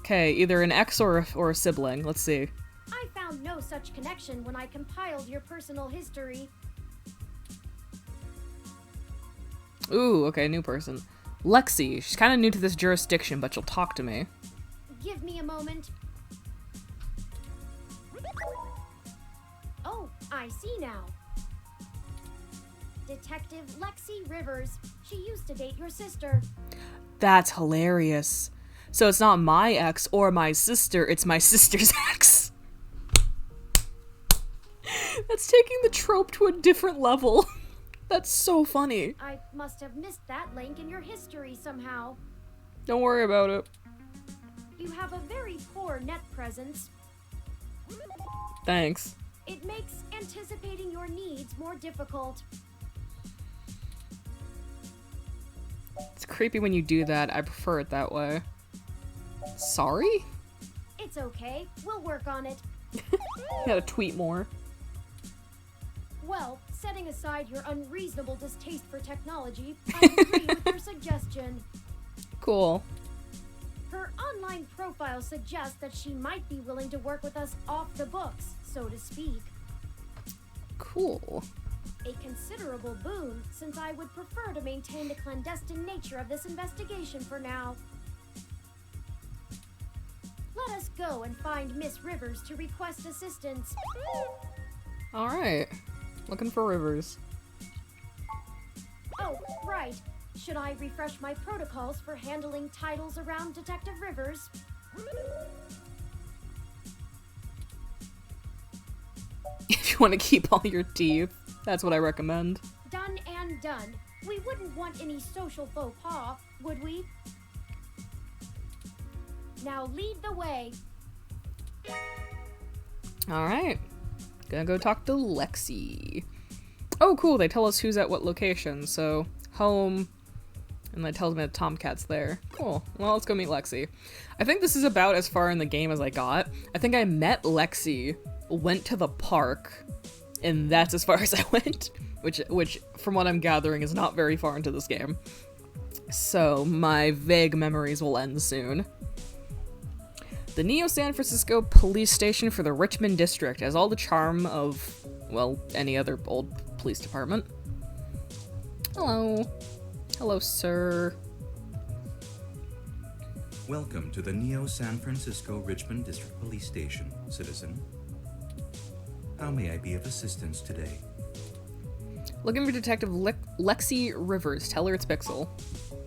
Okay, either an ex or a sibling. Let's see. I found no such connection when I compiled your personal history. Ooh, okay, new person. Lexi. She's kind of new to this jurisdiction, but she'll talk to me. Give me a moment. Oh, I see now. Detective Lexi Rivers. She used to date your sister. That's hilarious. So it's not my ex or my sister, it's my sister's ex. That's taking the trope to a different level. That's so funny. I must have missed that link in your history somehow. Don't worry about it. You have a very poor net presence. Thanks. It makes anticipating your needs more difficult. It's creepy when you do that. I prefer it that way. Sorry? It's okay. We'll work on it. Gotta tweet more. Well, setting aside your unreasonable distaste for technology, I agree with your suggestion. Cool. Her online profile suggests that she might be willing to work with us off the books, so to speak. Cool. A considerable boon, since I would prefer to maintain the clandestine nature of this investigation for now. Let us go and find Miss Rivers to request assistance. Alright. Looking for Rivers. Oh, right. Should I refresh my protocols for handling titles around Detective Rivers? If you want to keep all your teeth, that's what I recommend. Done and done. We wouldn't want any social faux pas, would we? Now lead the way. Alright. Gonna go talk to Lexi. Oh, cool. They tell us who's at what location. So, home. And that tells me that Tomcat's there. Cool. Well, let's go meet Lexi. I think this is about as far in the game as I got. I think I met Lexi, went to the park, and that's as far as I went. Which, from what I'm gathering, is not very far into this game. So, my vague memories will end soon. The Neo San Francisco Police Station for the Richmond District has all the charm of, well, any other old police department. Hello. Hello, sir. Welcome to the Neo San Francisco Richmond District Police Station, citizen. How may I be of assistance today? Looking for Detective Lexi Rivers. Tell her it's Pixel.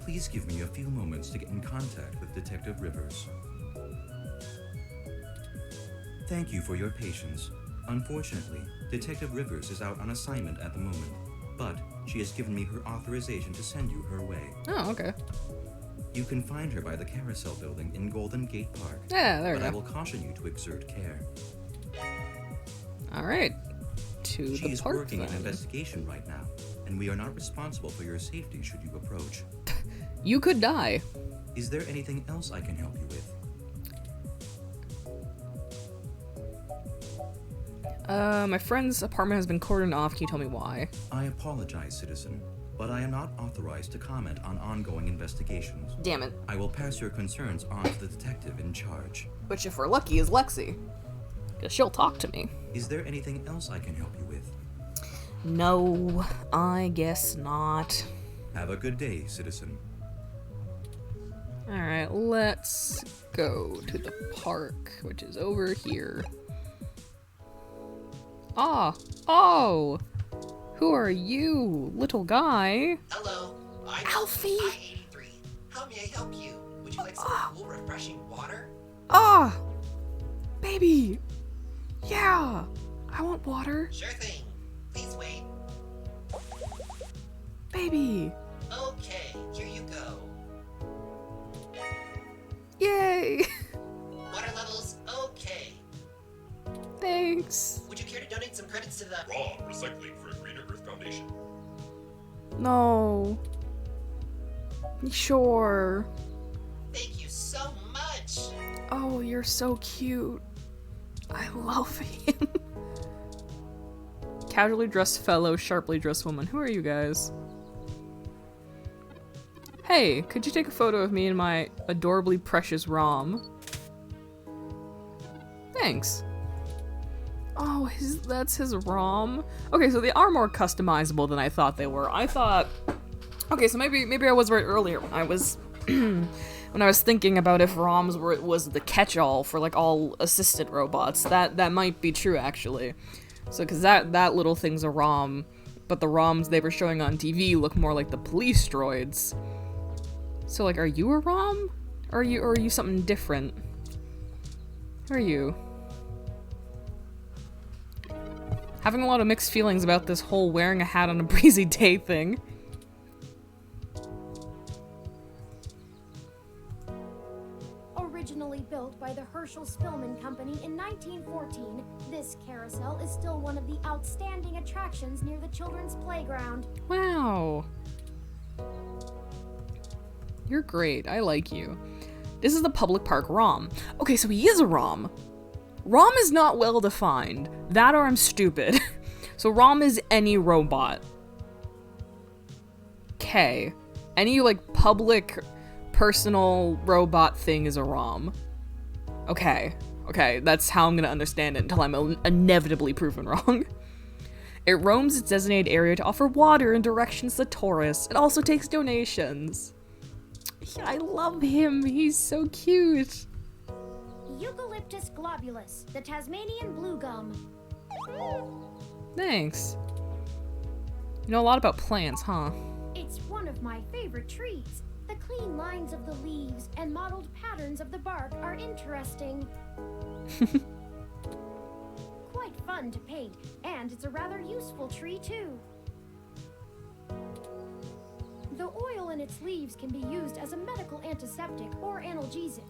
Please give me a few moments to get in contact with Detective Rivers. Thank you for your patience. Unfortunately, Detective Rivers is out on assignment at the moment, but she has given me her authorization to send you her way. Oh, okay. You can find her by the Carousel Building in Golden Gate Park. Yeah, there we but I go. will caution you to exert care. Alright. To She the is park, working then. an investigation right now, and we are not responsible for your safety should you approach. You could die. Is there anything else I can help you with? My friend's apartment has been cordoned off. Can you tell me why? I apologize, citizen, but I am not authorized to comment on ongoing investigations. Damn it. I will pass your concerns on to the detective in charge. Which, if we're lucky, is Lexi. Because she'll talk to me. Is there anything else I can help you with? No, I guess not. Have a good day, citizen. Alright, let's go to the park, which is over here. Ah! Oh! Who are you, little guy? Hello, I'm Alfie! I-83. How may I help you? Would you like some cool, refreshing water? Ah! Baby! Yeah! I want water. Sure thing. Please wait. Baby! Okay, here you go. Yay! Water levels, okay. Thanks. Would you care to donate some credits to the Raw recycling for a Greener Earth Foundation. No. Sure. Thank you so much. Oh, you're so cute. I love him. Casually dressed fellow, sharply dressed woman. Who are you guys? Hey, could you take a photo of me and my adorably precious ROM? Thanks. Oh, that's his ROM? Okay, so they are more customizable than I thought they were. I thought... Okay, so maybe I was right earlier when I was... when I was thinking about if ROMs was the catch-all for, like, all assistant robots. That might be true, actually. So, because that little thing's a ROM, but the ROMs they were showing on TV look more like the police droids. So, like, are you a ROM? Or are you something different? Who are you? Having a lot of mixed feelings about this whole wearing a hat on a breezy day thing. Originally built by the Herschel Spillman Company in 1914, this carousel is still one of the outstanding attractions near the children's playground. Wow. You're great. I like you. This is the public park ROM. Okay, so he is a ROM. ROM is not well defined. That or I'm stupid. So ROM is any robot. Okay. Any, like, public, personal robot thing is a ROM. Okay. Okay, that's how I'm gonna understand it until I'm inevitably proven wrong. It roams its designated area to offer water and directions to tourists. It also takes donations. I love him. He's so cute. Eucalyptus globulus, the Tasmanian blue gum. Thanks. You know a lot about plants, huh? It's one of my favorite trees. The clean lines of the leaves and mottled patterns of the bark are interesting. Quite fun to paint, and it's a rather useful tree too. The oil in its leaves can be used as a medical antiseptic or analgesic,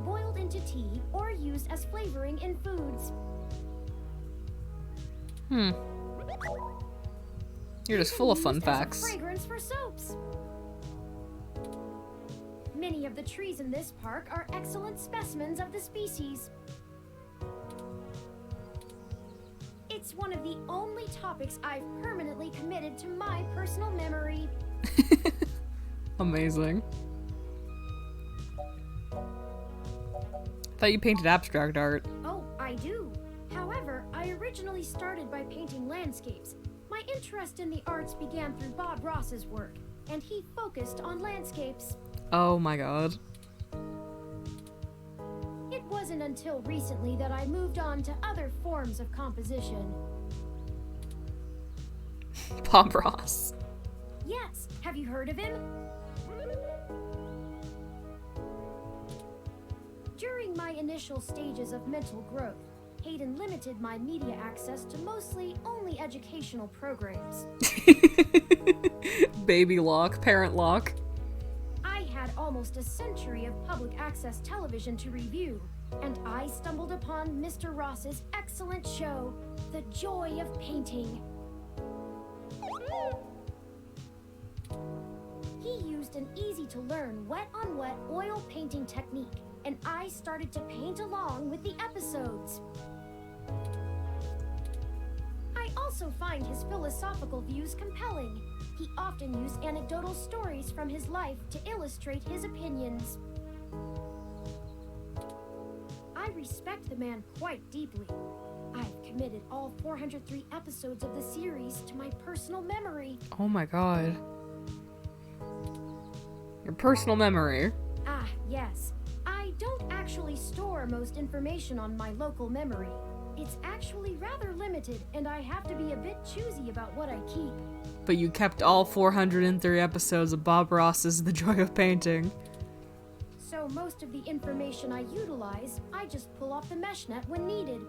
boiled into tea, or used as flavoring in foods. You're just full of fun Used as a facts. fragrance for soaps. Many of the trees in this park are excellent specimens of the species. It's one of the only topics I've permanently committed to my personal memory. Amazing. Thought you painted abstract art. Oh, I do. However, I originally started by painting landscapes. My interest in the arts began through Bob Ross's work, and he focused on landscapes. Oh my god. It wasn't until recently that I moved on to other forms of composition. Bob Ross. Yes, have you heard of him? During my initial stages of mental growth, Hayden limited my media access to mostly only educational programs. Baby lock, parent lock. I had almost a century of public access television to review, and I stumbled upon Mr. Ross's excellent show, The Joy of Painting. He used an easy-to-learn wet-on-wet oil painting technique, and I started to paint along with the episodes. I also find his philosophical views compelling. He often used anecdotal stories from his life to illustrate his opinions. I respect the man quite deeply. I've committed all 403 episodes of the series to my personal memory. Oh my god. Your personal memory. Ah, yes. I don't actually store most information on my local memory. It's actually rather limited, and I have to be a bit choosy about what I keep. But you kept all 403 episodes of Bob Ross's The Joy of Painting. So most of the information I utilize, I just pull off the meshnet when needed.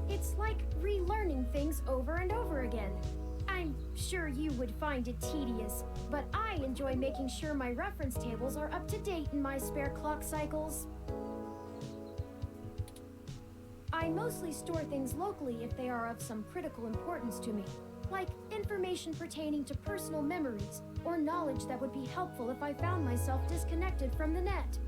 It's like relearning things over and over again. I'm sure you would find it tedious, but I enjoy making sure my reference tables are up to date in my spare clock cycles. I mostly store things locally if they are of some critical importance to me, like information pertaining to personal memories or knowledge that would be helpful if I found myself disconnected from the net.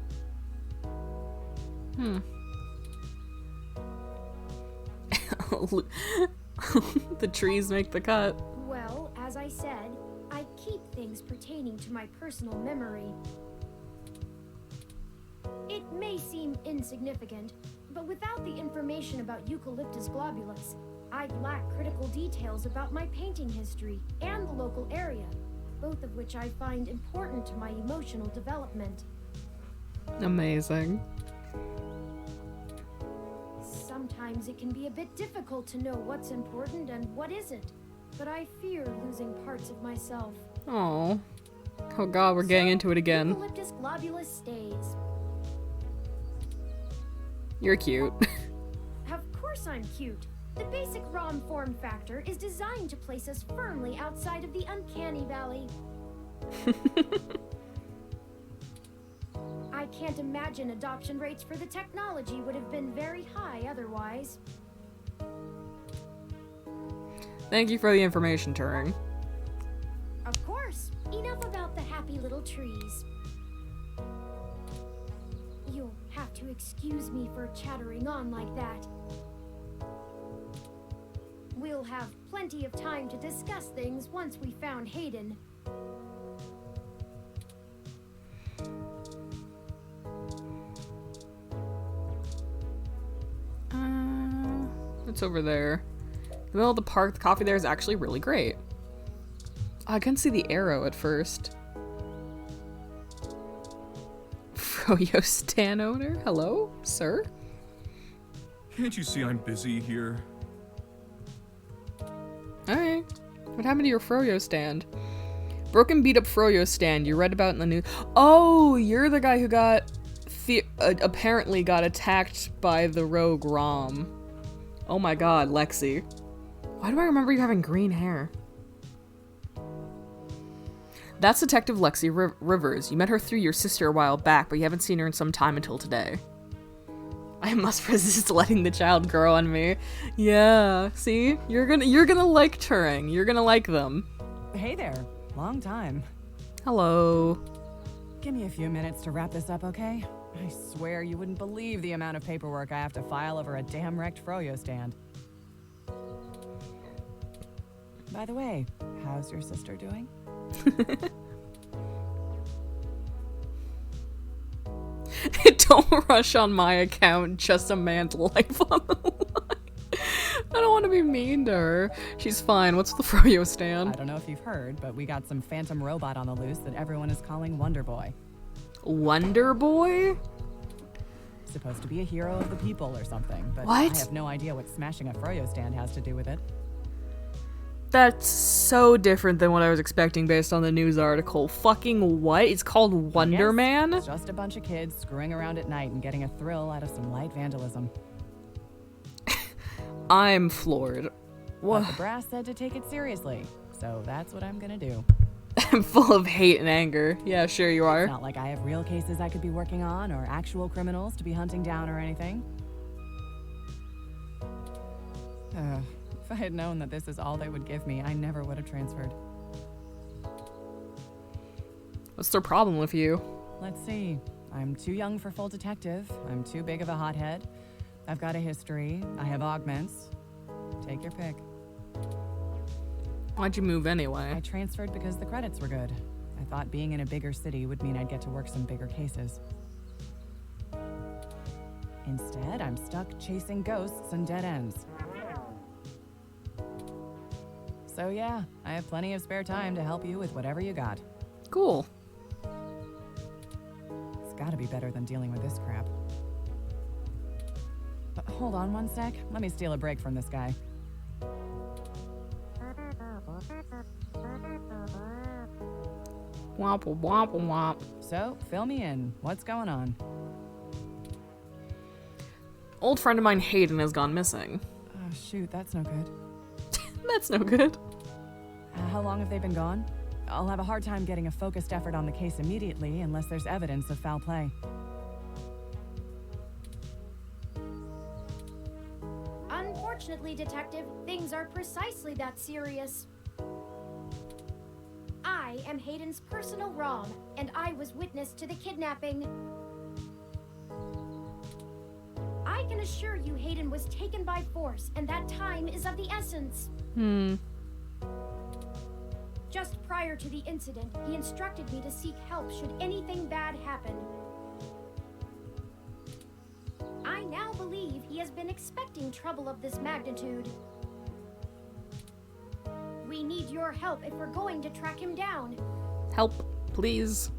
The trees make the cut. Well, as I said, I keep things pertaining to my personal memory. It may seem insignificant, but without the information about Eucalyptus globulus, I'd lack critical details about my painting history and the local area, both of which I find important to my emotional development. Amazing. Sometimes it can be a bit difficult to know what's important and what isn't, but I fear losing parts of myself. Oh. Oh god, we're getting into it again. Eucalyptus globulus stays. You're cute. Of course I'm cute. The basic ROM form factor is designed to place us firmly outside of the uncanny valley. I can't imagine adoption rates for the technology would have been very high otherwise. Thank you for the information, Turing. Of course. Enough about the happy little trees. You'll have to excuse me for chattering on like that. We'll have plenty of time to discuss things once we found Hayden. It's over there. In the middle of the park, the coffee there is actually really great. Oh, I couldn't see the arrow at first. Froyo Stan owner? Hello, sir? Can't you see I'm busy here? Alright. What happened to your Froyo stand? Broken beat up Froyo stand you read about in the news. Oh, you're the guy who got apparently got attacked by the rogue Rom. Oh my god, Lexi. Why do I remember you having green hair? That's Detective Lexi Rivers. You met her through your sister a while back, but you haven't seen her in some time until today. I must resist letting the child grow on me. Yeah, see? You're gonna like Turing. You're gonna like them. Hey there. Long time. Hello. Give me a few minutes to wrap this up, okay? I swear you wouldn't believe the amount of paperwork I have to file over a damn wrecked Froyo stand. By the way, how's your sister doing? Don't rush on my account, just a man's life on the line. I don't want to be mean to her. She's fine. What's the Froyo stand? I don't know if you've heard, but we got some phantom robot on the loose that everyone is calling Wonder Boy. Wonder Boy? Supposed to be a hero of the people or something, but what? I have no idea what smashing a Froyo stand has to do with it. That's so different than what I was expecting based on the news article. Fucking what? It's called Wonder Man? It's just a bunch of kids screwing around at night and getting a thrill out of some light vandalism. I'm floored. What? The brass said to take it seriously, so that's what I'm gonna do. I'm full of hate and anger. Yeah, sure you are. It's not like I have real cases I could be working on or actual criminals to be hunting down or anything. If I had known that this is all they would give me, I never would have transferred. What's their problem with you? Let's see. I'm too young for full detective. I'm too big of a hothead. I've got a history. I have augments. Take your pick. Why'd you move anyway? I transferred because the credits were good. I thought being in a bigger city would mean I'd get to work some bigger cases. Instead, I'm stuck chasing ghosts and dead ends. So yeah, I have plenty of spare time to help you with whatever you got. Cool. It's gotta be better than dealing with this crap. But hold on one sec. Let me steal a break from this guy. Womp womp womp. So, fill me in. What's going on? Old friend of mine, Hayden, has gone missing. Oh shoot, that's no good. That's no good. How long have they been gone? I'll have a hard time getting a focused effort on the case immediately unless there's evidence of foul play. Unfortunately, Detective, things are precisely that serious. I am Hayden's personal Rom, and I was witness to the kidnapping. I can assure you Hayden was taken by force, and that time is of the essence. Just prior to the incident, he instructed me to seek help should anything bad happen. I now believe he has been expecting trouble of this magnitude. We need your help if we're going to track him down. Help, please.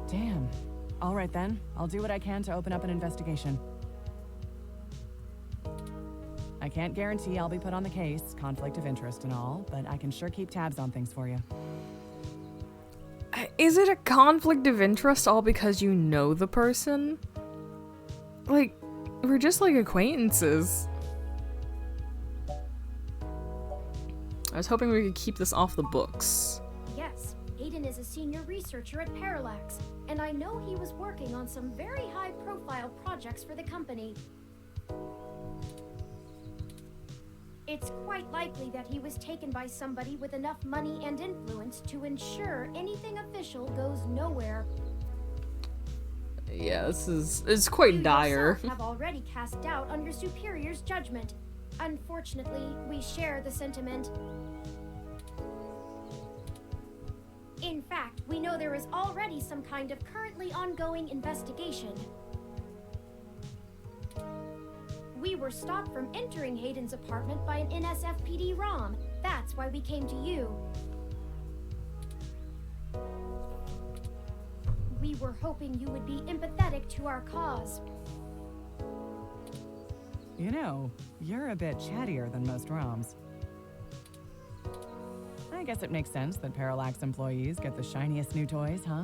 Damn. All right then. I'll do what I can to open up an investigation. I can't guarantee I'll be put on the case, conflict of interest and all, but I can sure keep tabs on things for you. Is it a conflict of interest all because you know the person? Like, we're just like acquaintances. I was hoping we could keep this off the books. Yes, Hayden is a senior researcher at Parallax, and I know he was working on some very high-profile projects for the company. It's quite likely that he was taken by somebody with enough money and influence to ensure anything official goes nowhere. Yeah, it's quite dire. You have already cast doubt on your superior's judgment. Unfortunately, we share the sentiment. In fact, we know there is already some kind of currently ongoing investigation. We were stopped from entering Hayden's apartment by an NSFPD ROM. That's why we came to you. We were hoping you would be empathetic to our cause. You know, you're a bit chattier than most ROMs. I guess it makes sense that Parallax employees get the shiniest new toys, huh?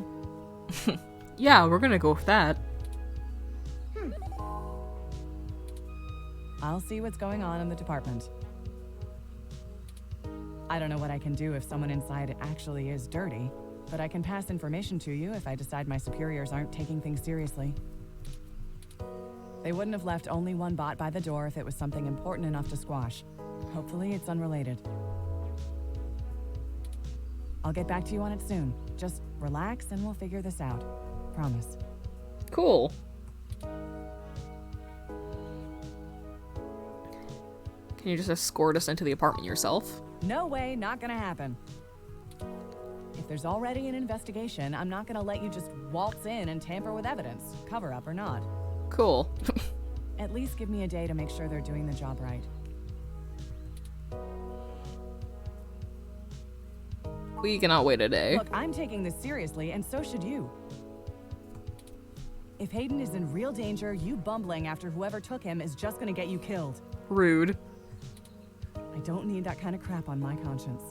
Yeah, we're gonna go with that. I'll see what's going on in the department. I don't know what I can do if someone inside actually is dirty, but I can pass information to you if I decide my superiors aren't taking things seriously. They wouldn't have left only one bot by the door if it was something important enough to squash. Hopefully it's unrelated. I'll get back to you on it soon. Just relax and we'll figure this out. Promise. Cool. Can you just escort us into the apartment yourself? No way, not gonna happen. If there's already an investigation, I'm not gonna let you just waltz in and tamper with evidence, cover up or not. Cool. At least give me a day to make sure they're doing the job right. We cannot wait a day. Look, I'm taking this seriously, and so should you. If Hayden is in real danger, you bumbling after whoever took him is just gonna get you killed. Rude. I don't need that kind of crap on my conscience.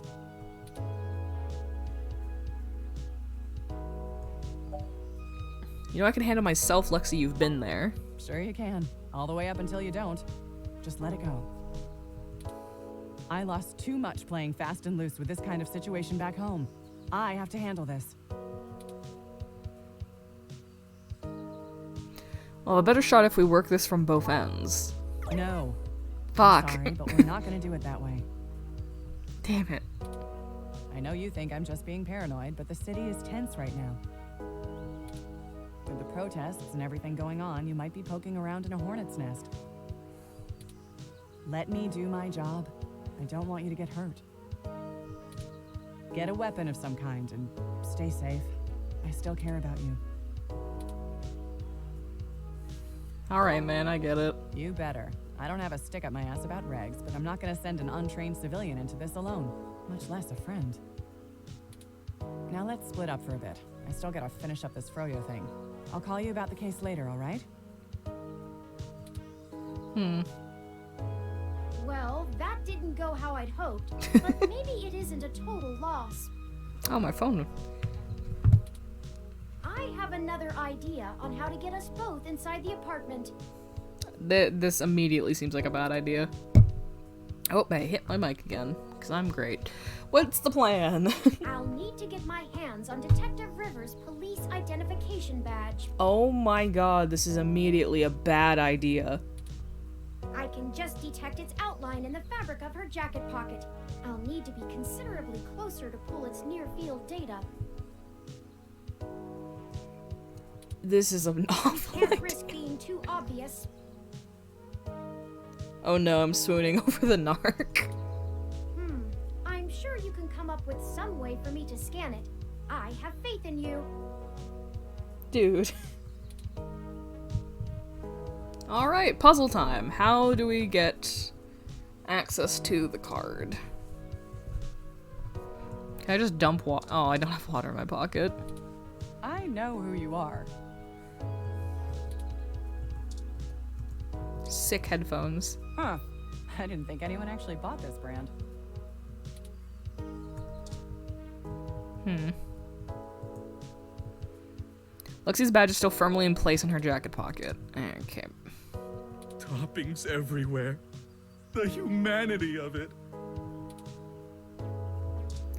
You know I can handle myself, Lexi. You've been there. Sure you can. All the way up until you don't. Just let it go. I lost too much playing fast and loose with this kind of situation back home. I have to handle this. Well, a better shot if we work this from both ends. No. Fuck. I'm sorry, but we're not gonna do it that way. Damn it. I know you think I'm just being paranoid, but the city is tense right now. With the protests and everything going on, you might be poking around in a hornet's nest. Let me do my job. I don't want you to get hurt. Get a weapon of some kind and stay safe. I still care about you. Alright, man, I get it. You better. I don't have a stick up my ass about regs, but I'm not gonna send an untrained civilian into this alone, much less a friend. Now let's split up for a bit. I still gotta finish up this Froyo thing. I'll call you about the case later, alright? Well, that didn't go how I'd hoped, but maybe it isn't a total loss. Oh, my phone. I have another idea on how to get us both inside the apartment. This immediately seems like a bad idea. Oh, I hit my mic again, because I'm great. What's the plan? I'll need to get my hands on Detective Rivers' police identification badge. Oh my god, this is immediately a bad idea. I can just detect its outline in the fabric of her jacket pocket. I'll need to be considerably closer to pull its near-field data. This is an awful Can't idea. risk being too obvious. Oh no, I'm swooning over the narc. I'm sure you can come up with some way for me to scan it. I have faith in you. Dude. Alright, puzzle time. How do we get access to the card? Can I just dump water? Oh, I don't have water in my pocket. I know who you are. Sick headphones. Huh. I didn't think anyone actually bought this brand. Lexi's badge is still firmly in place in her jacket pocket. Okay. Toppings everywhere. The humanity of it.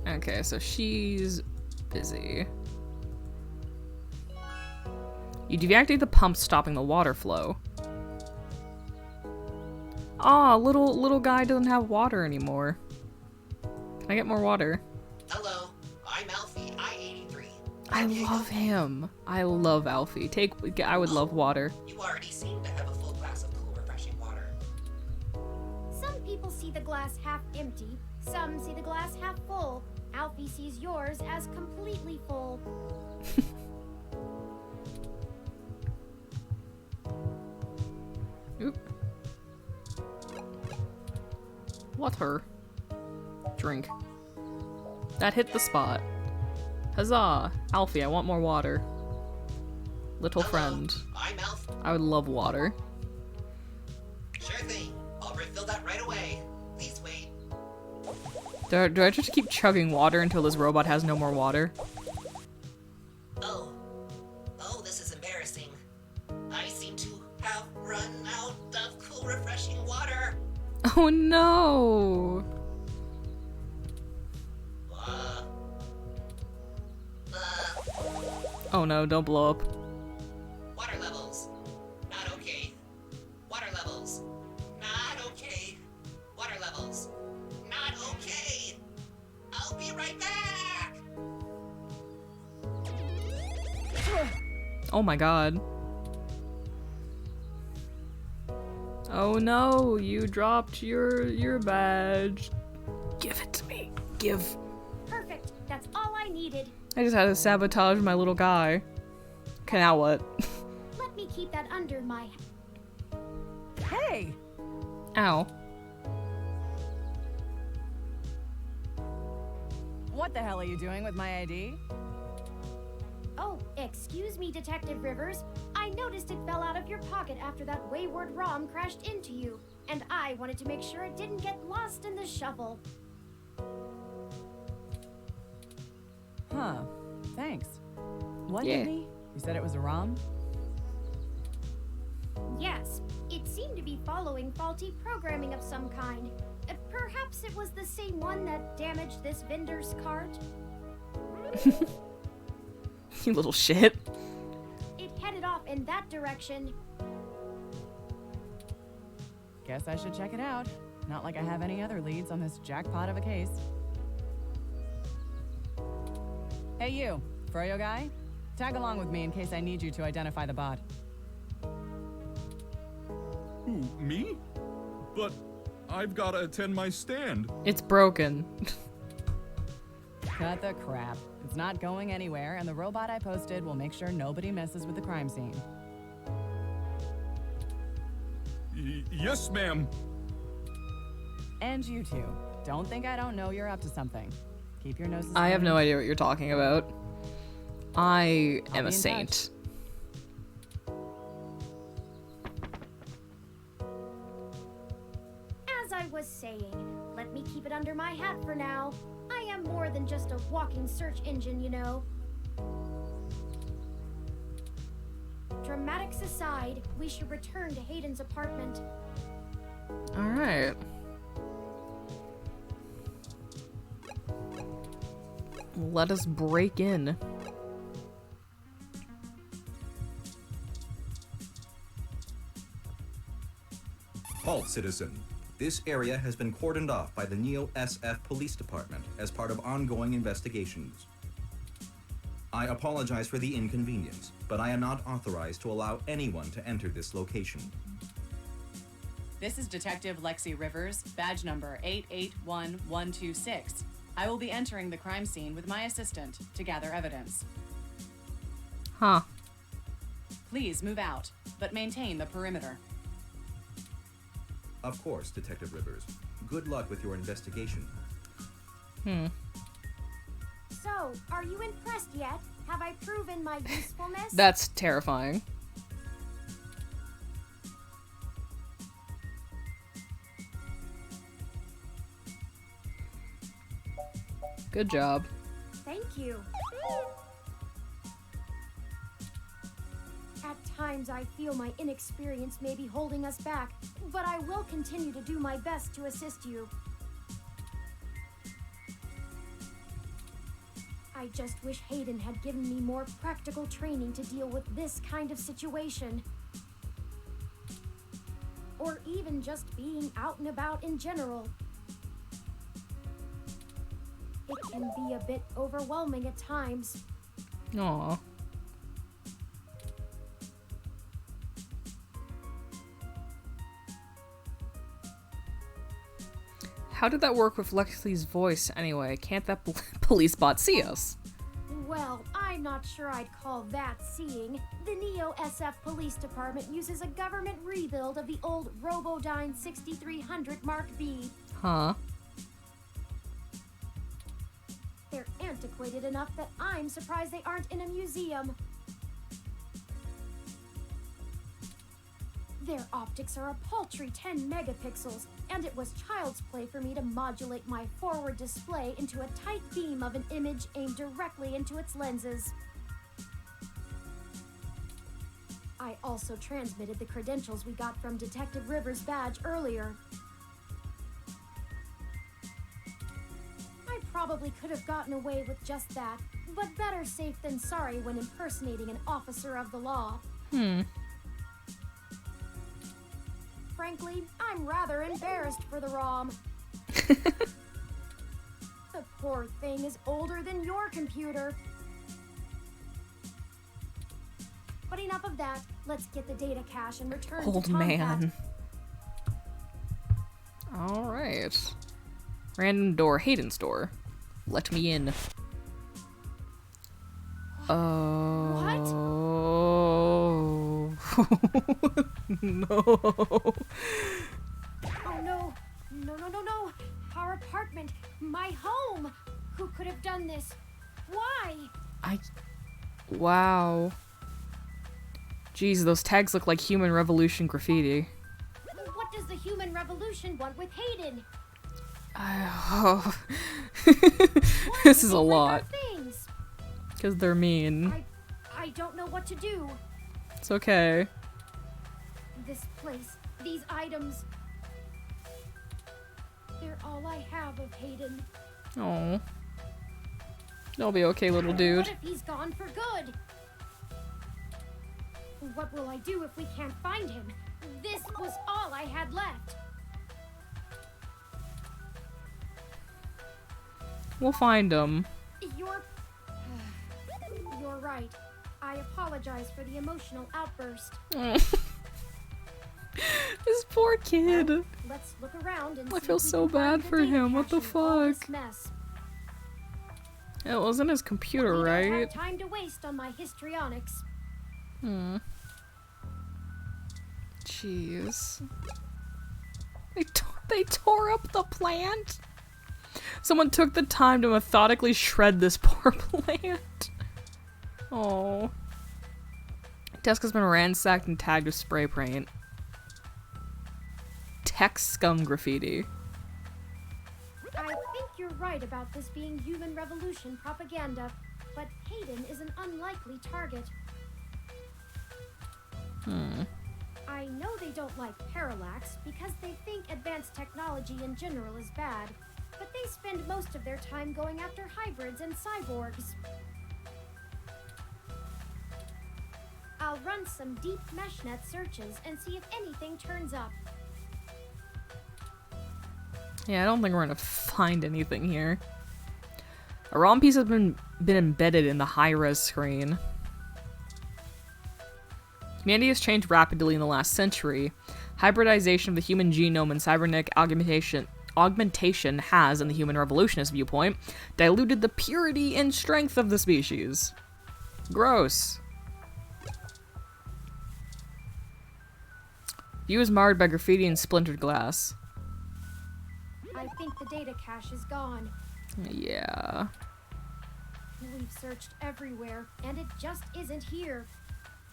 Okay, so she's busy. You deactivate the pump stopping the water flow. Ah, little guy doesn't have water anymore. Can I get more water? Hello, I'm Alfie, I-83. I love him. I love Alfie. I would love water. You already seem to have a full glass of cool, refreshing water. Some people see the glass half empty, some see the glass half full. Alfie sees yours as completely full. Oop. Water. Drink. That hit the spot. Huzzah! Alfie, I want more water. Little friend. I'm Alfie. I would love water. Sure thing. I'll refill that right away. Please wait. Do I just keep chugging water until this robot has no more water? Oh. Oh, this is embarrassing. I seem to have run out of cool, refreshing water. Oh no! Oh no, don't blow up. Water levels. Not okay. Water levels. Not okay. Water levels. Not okay. I'll be right back. Oh my god. Oh no, you dropped your badge. Give it to me. Give. Perfect. That's all I needed. I just had to sabotage my little guy. Okay, now what? Let me keep that under my... Hey! Ow. What the hell are you doing with my ID? Oh, excuse me, Detective Rivers. I noticed it fell out of your pocket after that wayward ROM crashed into you, and I wanted to make sure it didn't get lost in the shuffle. Huh. Thanks. What Yeah. hit me? You said it was a ROM? Yes, it seemed to be following faulty programming of some kind. Perhaps it was the same one that damaged this vendor's cart? You little shit. It headed off in that direction. Guess I should check it out. Not like I have any other leads on this jackpot of a case. Hey you, Froyo guy? Tag along with me in case I need you to identify the bot. Who, me? But I've gotta attend my stand. It's broken. Cut the crap. It's not going anywhere, and the robot I posted will make sure nobody messes with the crime scene. Yes, ma'am. And you two. Don't think I don't know you're up to something. Keep your noses I have clean. no idea what you're talking about. I I'll am be a in saint. As I was saying, let me keep it under my hat for now. I am more than just a walking search engine, you know. Dramatics aside, we should return to Hayden's apartment. Alright. Let us break in. Halt, citizen. This area has been cordoned off by the Neo SF Police Department as part of ongoing investigations. I apologize for the inconvenience, but I am not authorized to allow anyone to enter this location. This is Detective Lexi Rivers, badge number 881126. I will be entering the crime scene with my assistant to gather evidence. Huh. Please move out, but maintain the perimeter. Of course, Detective Rivers. Good luck with your investigation. So, are you impressed yet? Have I proven my usefulness? That's terrifying. Good job. Thank you. At times, I feel my inexperience may be holding us back, but I will continue to do my best to assist you. I just wish Hayden had given me more practical training to deal with this kind of situation. Or even just being out and about in general. It can be a bit overwhelming at times. Aw. How did that work with Lexi's voice anyway? Can't that police bot see us? Well, I'm not sure I'd call that seeing. The Neo SF Police Department uses a government rebuild of the old Robodyne 6300 Mark B. Huh. They're antiquated enough that I'm surprised they aren't in a museum. Their optics are a paltry 10 megapixels, and it was child's play for me to modulate my forward display into a tight beam of an image aimed directly into its lenses. I also transmitted the credentials we got from Detective Rivers' badge earlier. I probably could have gotten away with just that, but better safe than sorry when impersonating an officer of the law. Frankly, I'm rather embarrassed for the ROM. The poor thing is older than your computer. But enough of that. Let's get the data cache and return to Old Tomcat. man. Alright. Random door. Hayden's door. Let me in. Oh. No. Oh no. No. Our apartment. My home. Who could have done this? Why? Wow. Jeez, those tags look like Human Revolution graffiti. What does the Human Revolution want with Hayden? This is a lot. Things? Because they're mean. I don't know what to do. It's okay. This place, these items. They're all I have of Hayden. Oh. You'll be okay, little dude. What if he's gone for good? What will I do if we can't find him? This was all I had left. We'll find him. You're right. I apologize for the emotional outburst. This poor kid. Well, let's look around and I see feel if we so can find bad the for data him. What cache the in all this fuck? mess. It wasn't his computer, We don't right? have time to waste on my histrionics. Jeez. They tore up the plant? Someone took the time to methodically shred this poor plant. Oh. Desk has been ransacked and tagged with spray paint. Tech scum graffiti. I think you're right about this being Human Revolution propaganda, but Hayden is an unlikely target. I know they don't like Parallax because they think advanced technology in general is bad, but they spend most of their time going after hybrids and cyborgs. I'll run some deep meshnet searches and see if anything turns up. Yeah, I don't think we're gonna find anything here. A ROM piece has been embedded in the high-res screen. Humanity has changed rapidly in the last century. Hybridization of the human genome and cybernetic augmentation has, in the human revolutionist viewpoint, diluted the purity and strength of the species. Gross. View is marred by graffiti and splintered glass. I think the data cache is gone. Yeah. We've searched everywhere, and it just isn't here.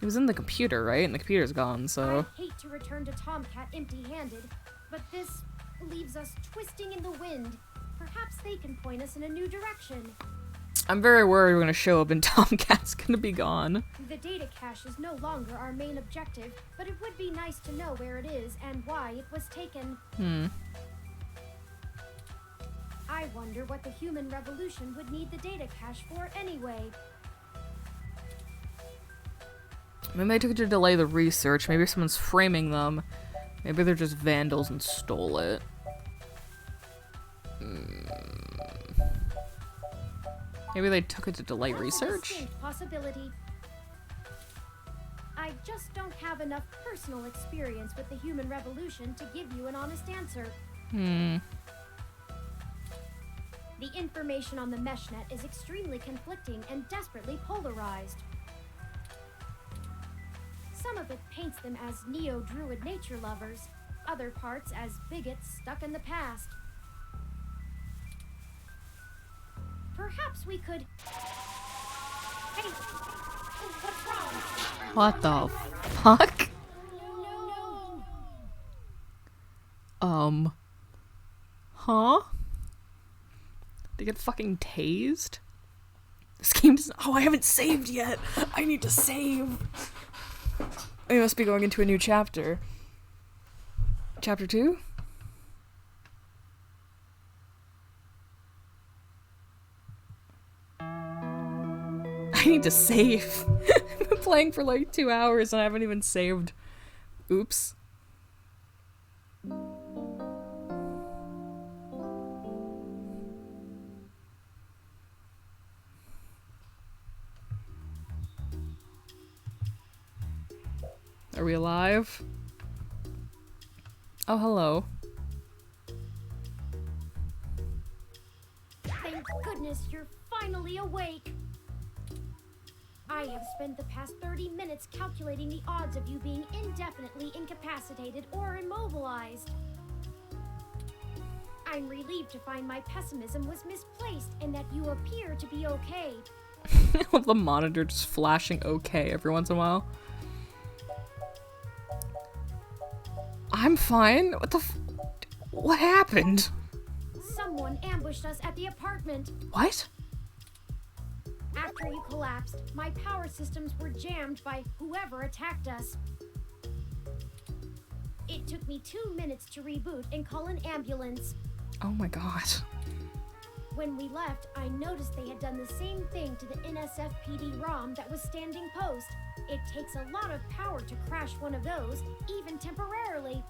It was in the computer, right? And the computer's gone, so... I hate to return to Tomcat empty-handed, but this leaves us twisting in the wind. Perhaps they can point us in a new direction. I'm very worried we're gonna show up and Tomcat's gonna be gone. The data cache is no longer our main objective, but it would be nice to know where it is and why it was taken. I wonder what the Human Revolution would need the data cache for anyway. Maybe they took it to delay the research. Maybe someone's framing them. Maybe they're just vandals and stole it. Maybe they took it to delay research? Distinct possibility. I just don't have enough personal experience with the Human Revolution to give you an honest answer. The information on the meshnet is extremely conflicting and desperately polarized. Some of it paints them as neo-druid nature lovers, other parts as bigots stuck in the past. Perhaps we could... Hey! What's wrong? What the fuck? No. Huh? They get fucking tased? This game doesn't. Oh, I haven't saved yet! I need to save! I must be going into a new chapter. Chapter 2? I need to save. I've been playing for like 2 hours and I haven't even saved. Oops. Are we alive? Oh, hello. Thank goodness you're finally awake. I have spent the past 30 minutes calculating the odds of you being indefinitely incapacitated or immobilized. I'm relieved to find my pessimism was misplaced and that you appear to be okay. I love the monitor just flashing okay every once in a while. I'm fine. What happened? Someone ambushed us at the apartment. What? After you collapsed, my power systems were jammed by whoever attacked us. It took me 2 minutes to reboot and call an ambulance. Oh my god. When we left, I noticed they had done the same thing to the NSFPD ROM that was standing post. It takes a lot of power to crash one of those, even temporarily.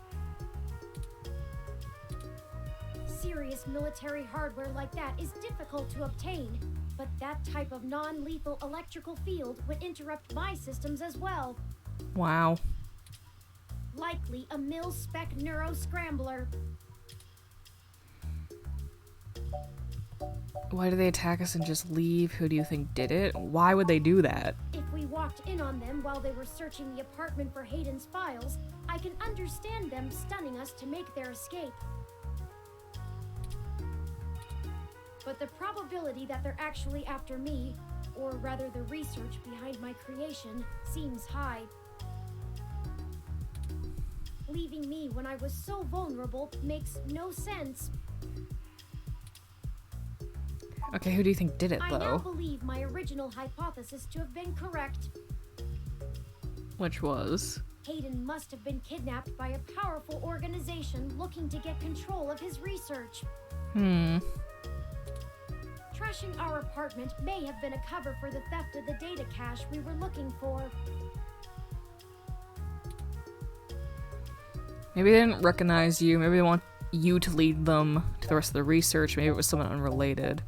Serious military hardware like that is difficult to obtain, but that type of non-lethal electrical field would interrupt my systems as well. Wow. Likely a mil-spec neuro-scrambler. Why do they attack us and just leave? Who do you think did it? Why would they do that? If we walked in on them while they were searching the apartment for Hayden's files, I can understand them stunning us to make their escape. But the probability that they're actually after me, or rather the research behind my creation, seems high. Leaving me when I was so vulnerable makes no sense. Okay, who do you think did it, I now though? believe my original hypothesis to have been correct. Which was? Hayden must have been kidnapped by a powerful organization looking to get control of his research. Trashing our apartment may have been a cover for the theft of the data cache we were looking for. Maybe they didn't recognize you. Maybe they want you to lead them to the rest of the research. Maybe it was someone unrelated.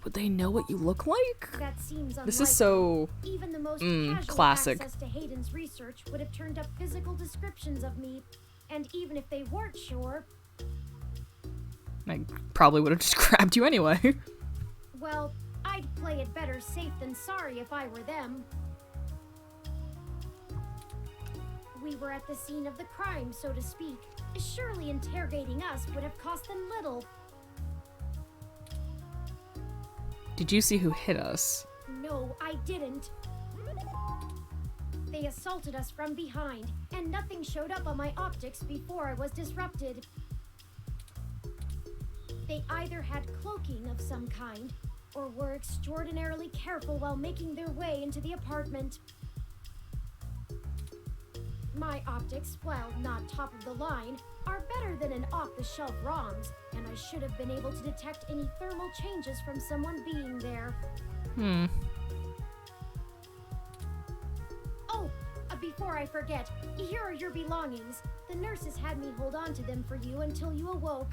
Would they know what you look like? That seems unlikely. This is so even the most casual classic. access to Hayden's research would have turned up physical descriptions of me, and even if they weren't sure, I probably would have just grabbed you anyway. well, I'd play it better safe than sorry if I were them. We were at the scene of the crime, so to speak. Surely interrogating us would have cost them little. Did you see who hit us? No, I didn't. They assaulted us from behind, and nothing showed up on my optics before I was disrupted. They either had cloaking of some kind, or were extraordinarily careful while making their way into the apartment. My optics, while not top of the line, are better than an off-the-shelf ROM's, and I should have been able to detect any thermal changes from someone being there. Oh, before I forget, here are your belongings. The nurses had me hold on to them for you until you awoke.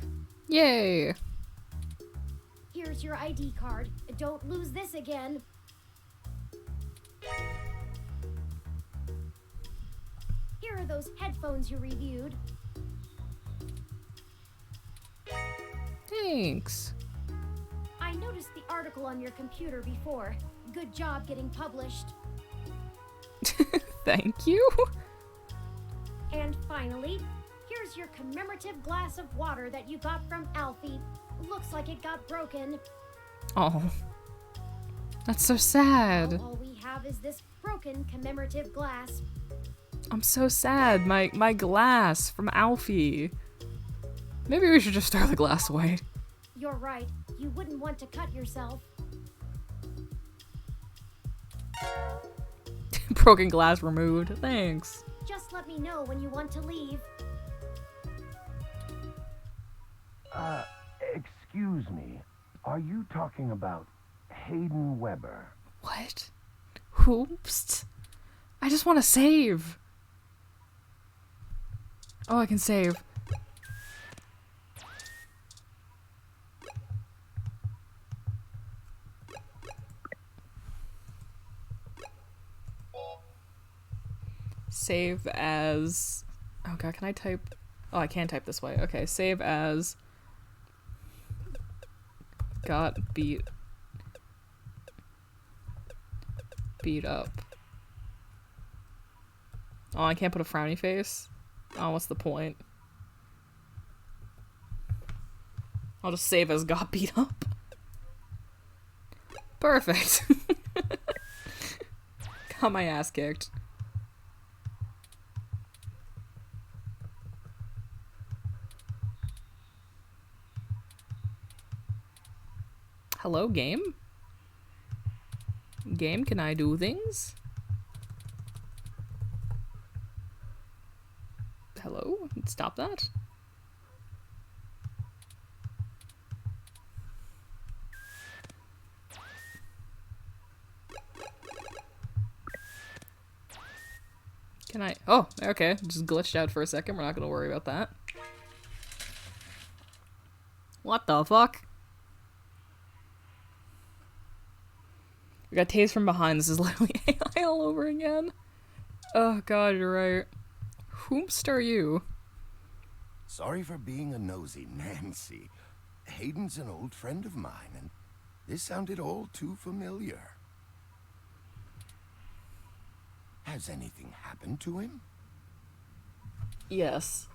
Yay! Here's your ID card. Don't lose this again. Here are those headphones you reviewed. Thanks. I noticed the article on your computer before. Good job getting published. Thank you. And finally, here's your commemorative glass of water that you got from Alfie. Looks like it got broken. Oh. That's so sad. Well, all we have is this broken commemorative glass. I'm so sad. My glass from Alfie. Maybe we should just throw the glass away. You're right. You wouldn't want to cut yourself. Broken glass removed. Thanks. Just let me know when you want to leave. Excuse me. Are you talking about Hayden Weber? What? Oops. I just want to save. Oh, I can save. Save as... Oh god, can I type... Oh, I can't type this way. Okay, save as... Got beat up. Oh, I can't put a frowny face? Oh, what's the point? I'll just save as got beat up. Perfect. Got my ass kicked. Hello, game? Game, can I do things? Hello? Stop that. Can I? Oh, okay. Just glitched out for a second. We're not gonna worry about that. What the fuck? We got tased from behind. This is literally AI all over again. Oh god, you're right. Whomst are you? Sorry for being a nosy, Nancy. Hayden's an old friend of mine, and this sounded all too familiar. Has anything happened to him? Yes.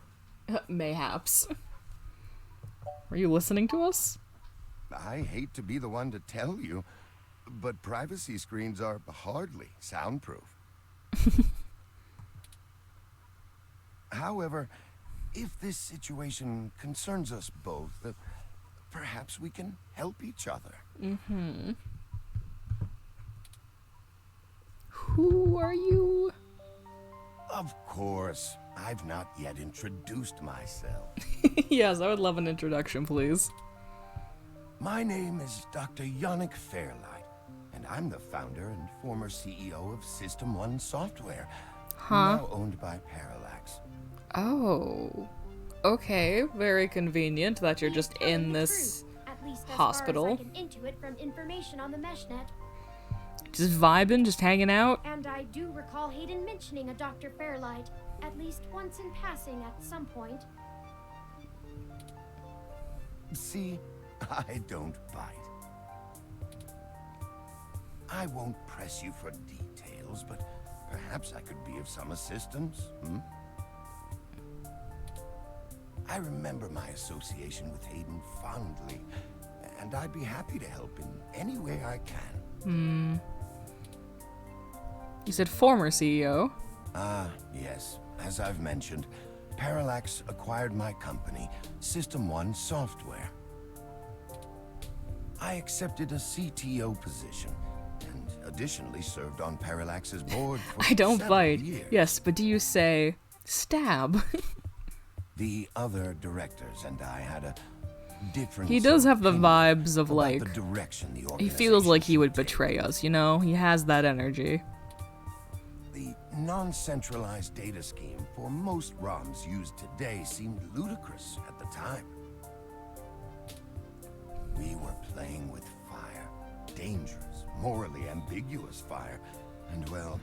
Mayhaps. Are you listening to us? I hate to be the one to tell you, but privacy screens are hardly soundproof. However, if this situation concerns us both, perhaps we can help each other. Mm-hmm. Who are you? Of course. I've not yet introduced myself. Yes, I would love an introduction, please. My name is Dr. Yannick Fairlight, and I'm the founder and former CEO of System 1 Software, now owned by Parallax. Oh. Okay, very convenient that you're just in this At least as hospital. far as I can intuit from information on the meshnet. Just vibing, just hanging out. And I do recall Hayden mentioning a Dr. Fairlight, at least once in passing at some point. See, I don't bite. I won't press you for details, but perhaps I could be of some assistance, I remember my association with Hayden fondly, and I'd be happy to help in any way I can. You said former CEO. Yes. As I've mentioned, Parallax acquired my company, System 1 Software. I accepted a CTO position, and additionally served on Parallax's board for I don't 7 bite. years. Yes, but do you say stab? The other directors and I had a difference. He does have the of vibes of about like the direction the he organization feels like he should would take. betray us, you know? He has that energy. The non-centralized data scheme for most ROMs used today seemed ludicrous at the time. We were playing with fire. Dangerous, morally ambiguous fire. And well,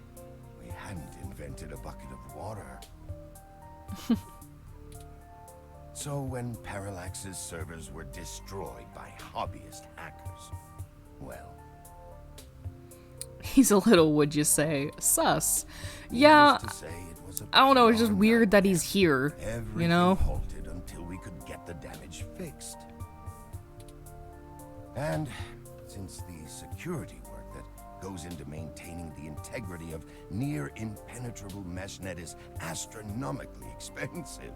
we hadn't invented a bucket of water. So when Parallax's servers were destroyed by hobbyist hackers, well... He's a little, would you say, sus. Yeah, needless to say, it was a I don't know, it's just long weird that he's here, Everything you know? halted until we could get the damage fixed. And since the security work that goes into maintaining the integrity of near impenetrable meshnet is astronomically expensive,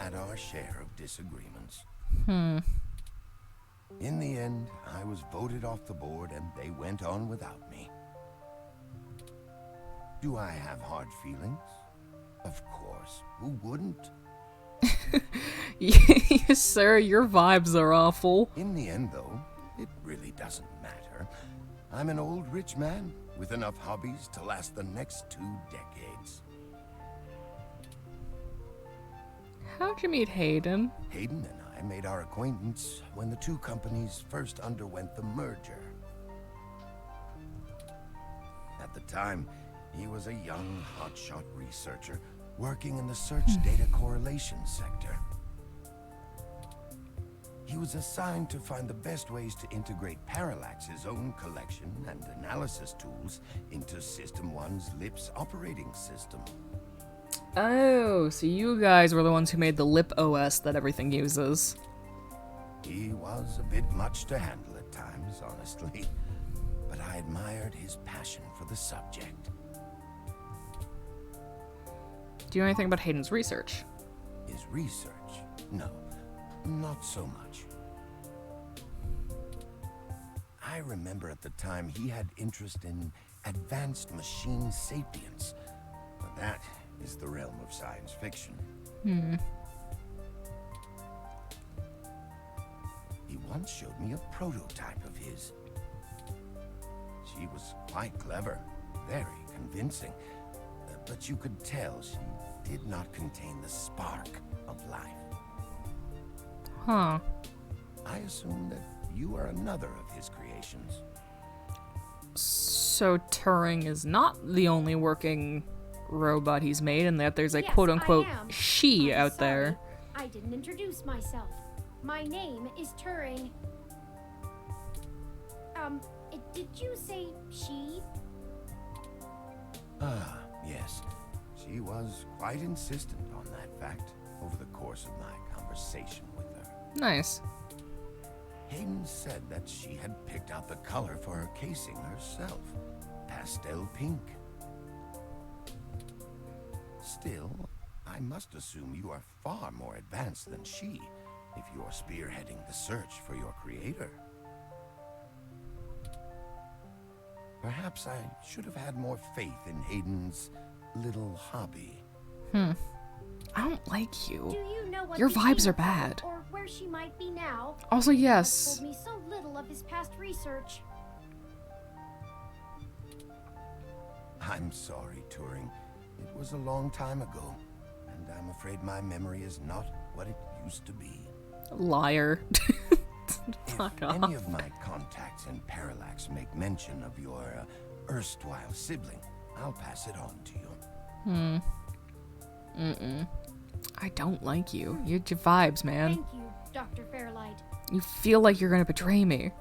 had our share of disagreements. Hmm. In the end, I was voted off the board and they went on without me. Do I have hard feelings? Of course. Who wouldn't? Yes, sir, your vibes are awful. In the end, though, it really doesn't matter. I'm an old rich man with enough hobbies to last the next 2 decades. How'd you meet Hayden? Hayden and I made our acquaintance when the 2 companies first underwent the merger. At the time, he was a young, hotshot researcher working in the search data correlation sector. He was assigned to find the best ways to integrate Parallax's own collection and analysis tools into System 1's LIPS operating system. Oh, so you guys were the ones who made the LIP OS that everything uses. He was a bit much to handle at times, honestly, but I admired his passion for the subject. Do you know anything about Hayden's research? His research? No, not so much. I remember at the time he had interest in advanced machine sapience, but that is the realm of science fiction. He once showed me a prototype of his. She was quite clever, very convincing, but you could tell she did not contain the spark of life. Huh. I assume that you are another of his creations. So Turing is not the only working robot he's made, and that there's a Yes, quote-unquote I am. she I'm out sorry, there. I didn't introduce myself. My name is Turing. Did you say she? Ah, yes. She was quite insistent on that fact over the course of my conversation with her. Nice. Hayden said that she had picked out the color for her casing herself. Pastel pink. Still, I must assume you are far more advanced than she if you're spearheading the search for your creator. Perhaps I should have had more faith in Hayden's little hobby. I don't like you. Do you know what Your became vibes are of her, bad. or where she might be now? Also, He yes. told me so little of his past research. I'm sorry, Turing. It was a long time ago, and I'm afraid my memory is not what it used to be. Liar. Fuck If off. any of my contacts in Parallax make mention of your erstwhile sibling, I'll pass it on to you. I don't like you. You're your vibes, man. Thank you, Dr. Fairlight. You feel like you're gonna betray me.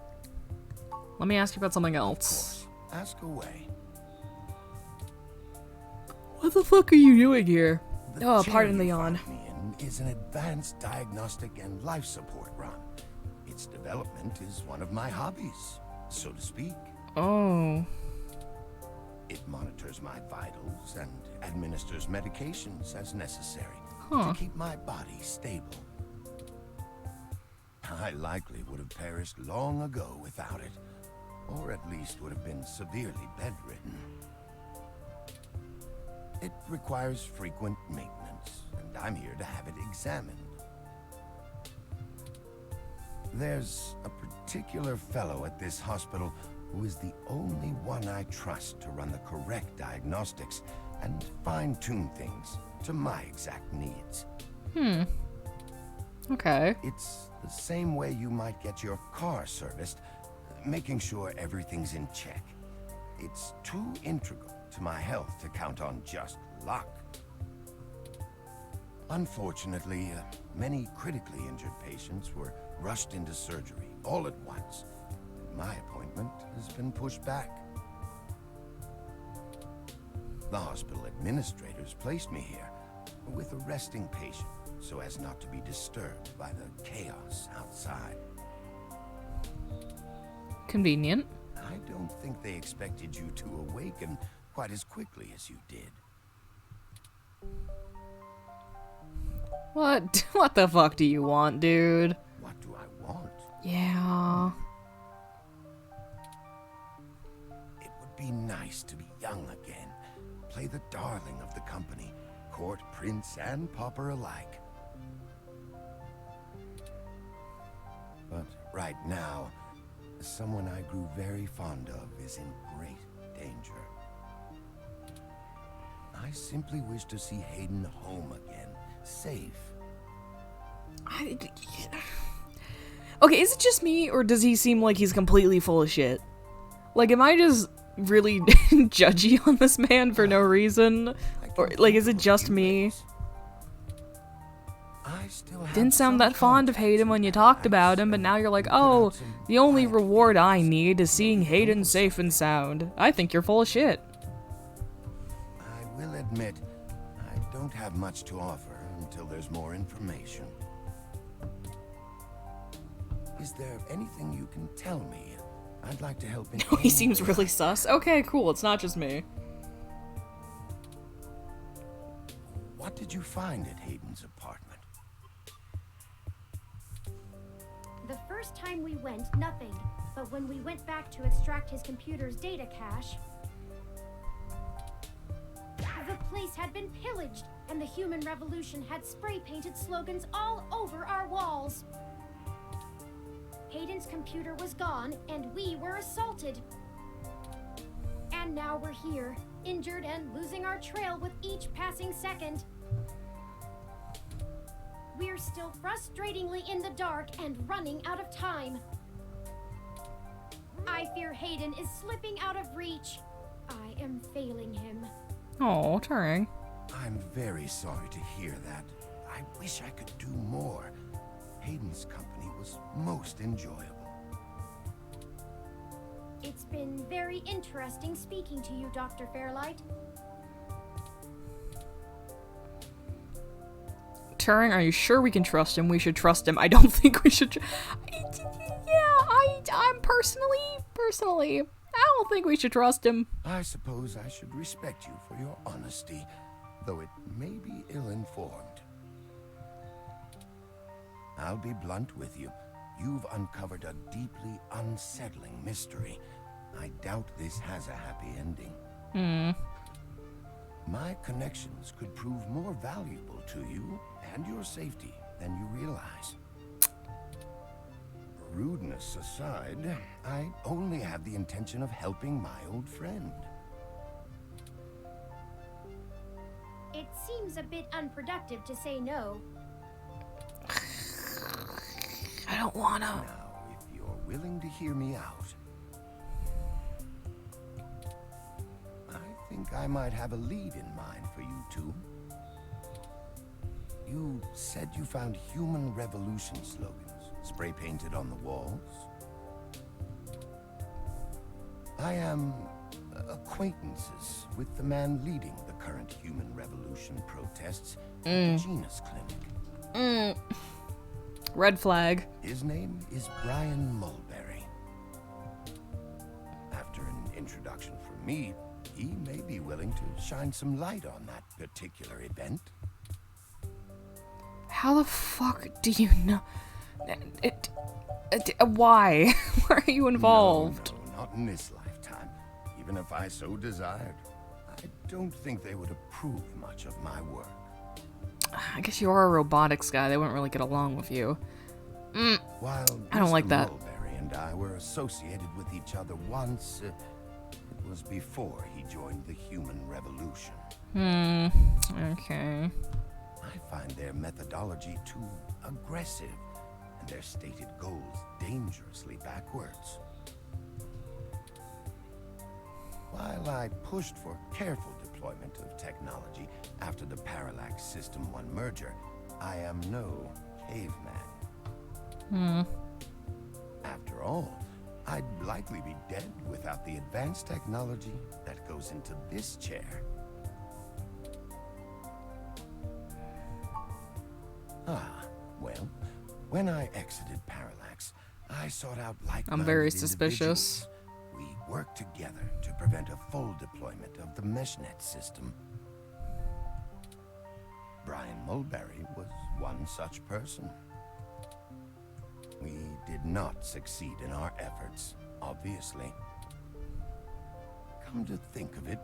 Let me ask you about something else. Ask away. What the fuck are you doing here? The Oh, chair pardon the you yawn. find me in is an advanced diagnostic and life support run. Its development is one of my hobbies, so to speak. Oh. It monitors my vitals and administers medications as necessary Huh. to keep my body stable. I likely would have perished long ago without it, or at least would have been severely bedridden. It requires frequent maintenance, and I'm here to have it examined. There's a particular fellow at this hospital who is the only one I trust to run the correct diagnostics and fine-tune things to my exact needs. Okay. It's the same way you might get your car serviced, making sure everything's in check. It's too integral to my health to count on just luck. Unfortunately, many critically injured patients were rushed into surgery all at once. My appointment has been pushed back. The hospital administrators placed me here with a resting patient so as not to be disturbed by the chaos outside. Convenient. I don't think they expected you to awaken quite as quickly as you did. What? What the fuck do you want, dude? What do I want? Yeah. It would be nice to be young again. Play the darling of the company. Court, prince, and pauper alike. But right now, someone I grew very fond of is in great danger. I simply wish to see Hayden home again, safe. Okay, is it just me, or does he seem like he's completely full of shit? Like, am I just really judgy on this man for no reason? Or, like, is it just me? Didn't sound that fond of Hayden when you talked about him, but now you're like, oh, the only reward I need is seeing Hayden safe and sound. I think you're full of shit. I will admit, I don't have much to offer until there's more information. Is there anything you can tell me? I'd like to help in He seems really sus. Okay, cool, it's not just me. What did you find at Hayden's apartment? The first time we went, nothing. But when we went back to extract his computer's data cache, the place had been pillaged, and the human revolution had spray-painted slogans all over our walls. Hayden's computer was gone, and we were assaulted. And now we're here, injured and losing our trail with each passing second. We're still frustratingly in the dark and running out of time. I fear Hayden is slipping out of reach. I am failing him. Oh, Turing. I'm very sorry to hear that. I wish I could do more. Hayden's company was most enjoyable. It's been very interesting speaking to you, Dr. Fairlight. Turing, are you sure we can trust him? We should trust him. I don't think we should. I'm personally, I don't think we should trust him. I suppose I should respect you for your honesty, though it may be ill-informed. I'll be blunt with you. You've uncovered a deeply unsettling mystery. I doubt this has a happy ending. My connections could prove more valuable to you and your safety than you realize. Rudeness aside, I only have the intention of helping my old friend. It seems a bit unproductive to say no. I don't wanna. Now, if you're willing to hear me out, I think I might have a lead in mind for you two. You said you found human revolution slogans spray-painted on the walls. I am acquaintances with the man leading the current human revolution protests at the Genus Clinic. Red flag. His name is Brian Mulberry. After an introduction from me, he may be willing to shine some light on that particular event. How the fuck do you know? Why? Why are you involved? No, not in this lifetime. Even if I so desired, I don't think they would approve much of my work. I guess you are a robotics guy. They wouldn't really get along with you. While I don't like that. Mulberry and I were associated with each other once, it was before he joined the human revolution. Okay. I find their methodology too aggressive, and their stated goals dangerously backwards. While I pushed for careful deployment of technology after the Parallax System 1 merger, I am no caveman. After all, I'd likely be dead without the advanced technology that goes into this chair. Well, when I exited Parallax, I sought out like-minded I'm very suspicious. individuals. We worked together to prevent a full deployment of the MeshNet system. Brian Mulberry was one such person. We did not succeed in our efforts, obviously. Come to think of it,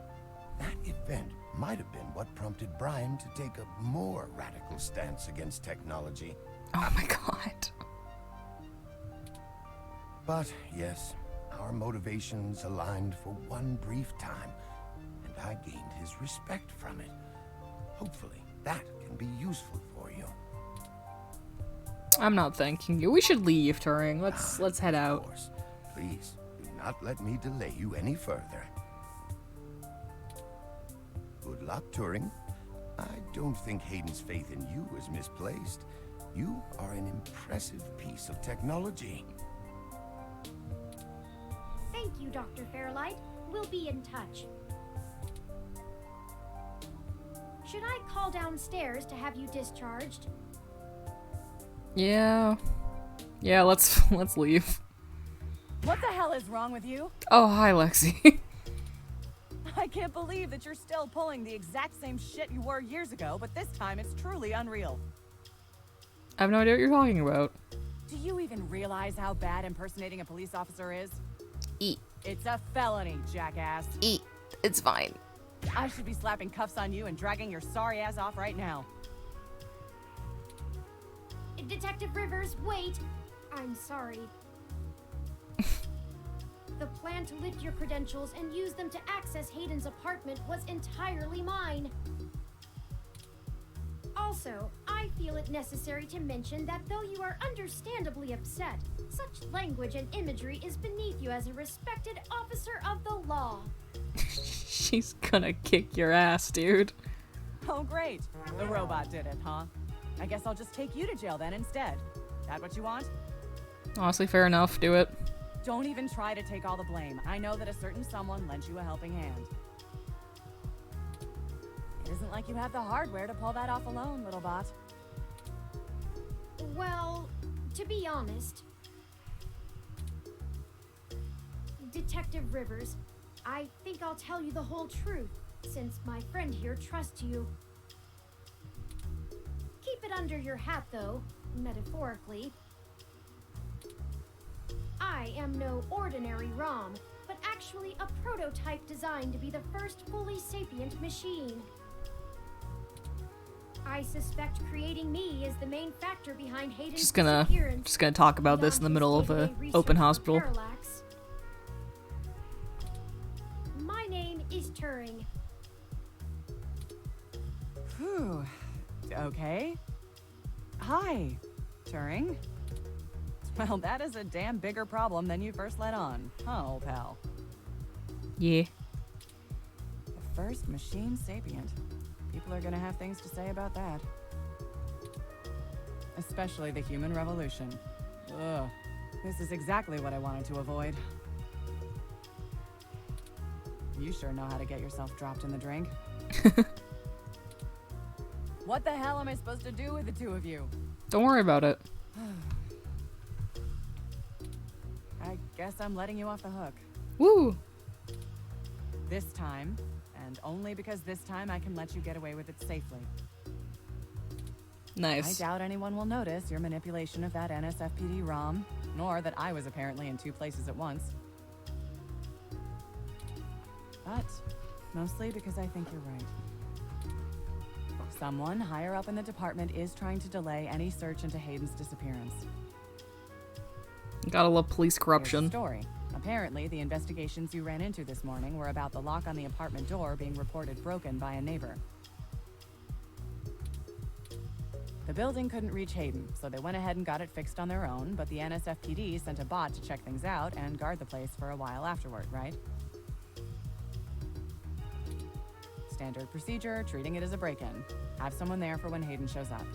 that event might have been what prompted Brian to take a more radical stance against technology. Oh my god. But yes, our motivations aligned for one brief time, and I gained his respect from it. Hopefully, that can be useful for you. I'm not thanking you. We should leave, Turing. Let's head out. Of course. Please, do not let me delay you any further. Good luck, Turing. I don't think Hayden's faith in you is misplaced. You are an impressive piece of technology. Thank you, Dr. Fairlight. We'll be in touch. Should I call downstairs to have you discharged? Yeah. Yeah, let's leave. What the hell is wrong with you? Oh, hi, Lexi. I can't believe that you're still pulling the exact same shit you were years ago, but this time it's truly unreal. I have no idea what you're talking about. Do you even realize how bad impersonating a police officer is? Eat. It's a felony, jackass. Eat. It's fine. I should be slapping cuffs on you and dragging your sorry ass off right now. Detective Rivers, wait! I'm sorry. The plan to lift your credentials and use them to access Hayden's apartment was entirely mine. Also, I feel it necessary to mention that though you are understandably upset, such language and imagery is beneath you as a respected officer of the law. She's gonna kick your ass, dude. Oh, great. The robot did it, huh? I guess I'll just take you to jail then instead. That what you want? Honestly, fair enough. Do it. Don't even try to take all the blame. I know that a certain someone lent you a helping hand. It isn't like you have the hardware to pull that off alone, little bot. Well, to be honest, Detective Rivers, I think I'll tell you the whole truth, since my friend here trusts you. Keep it under your hat, though, metaphorically. I am no ordinary ROM, but actually a prototype designed to be the first fully sapient machine. I suspect creating me is the main factor behind Hayden's Just gonna talk about this in the middle of a open hospital. Parallax. My name is Turing. Whew. Okay. Hi, Turing. Well, that is a damn bigger problem than you first let on, huh, old pal? Yeah. The first machine sapient. People are gonna have things to say about that. Especially the human revolution. Ugh. This is exactly what I wanted to avoid. You sure know how to get yourself dropped in the drink. What the hell am I supposed to do with the two of you? Don't worry about it. I guess I'm letting you off the hook. Woo! This time, and only because this time I can let you get away with it safely. Nice. I doubt anyone will notice your manipulation of that NSFPD ROM, nor that I was apparently in two places at once. But mostly because I think you're right. Someone higher up in the department is trying to delay any search into Hayden's disappearance. Gotta love police Here's the corruption. story. Apparently, the investigations you ran into this morning were about the lock on the apartment door being reported broken by a neighbor. The building couldn't reach Hayden, so they went ahead and got it fixed on their own, but the NSFPD sent a bot to check things out and guard the place for a while afterward, right? Standard procedure, treating it as a break-in. Have someone there for when Hayden shows up.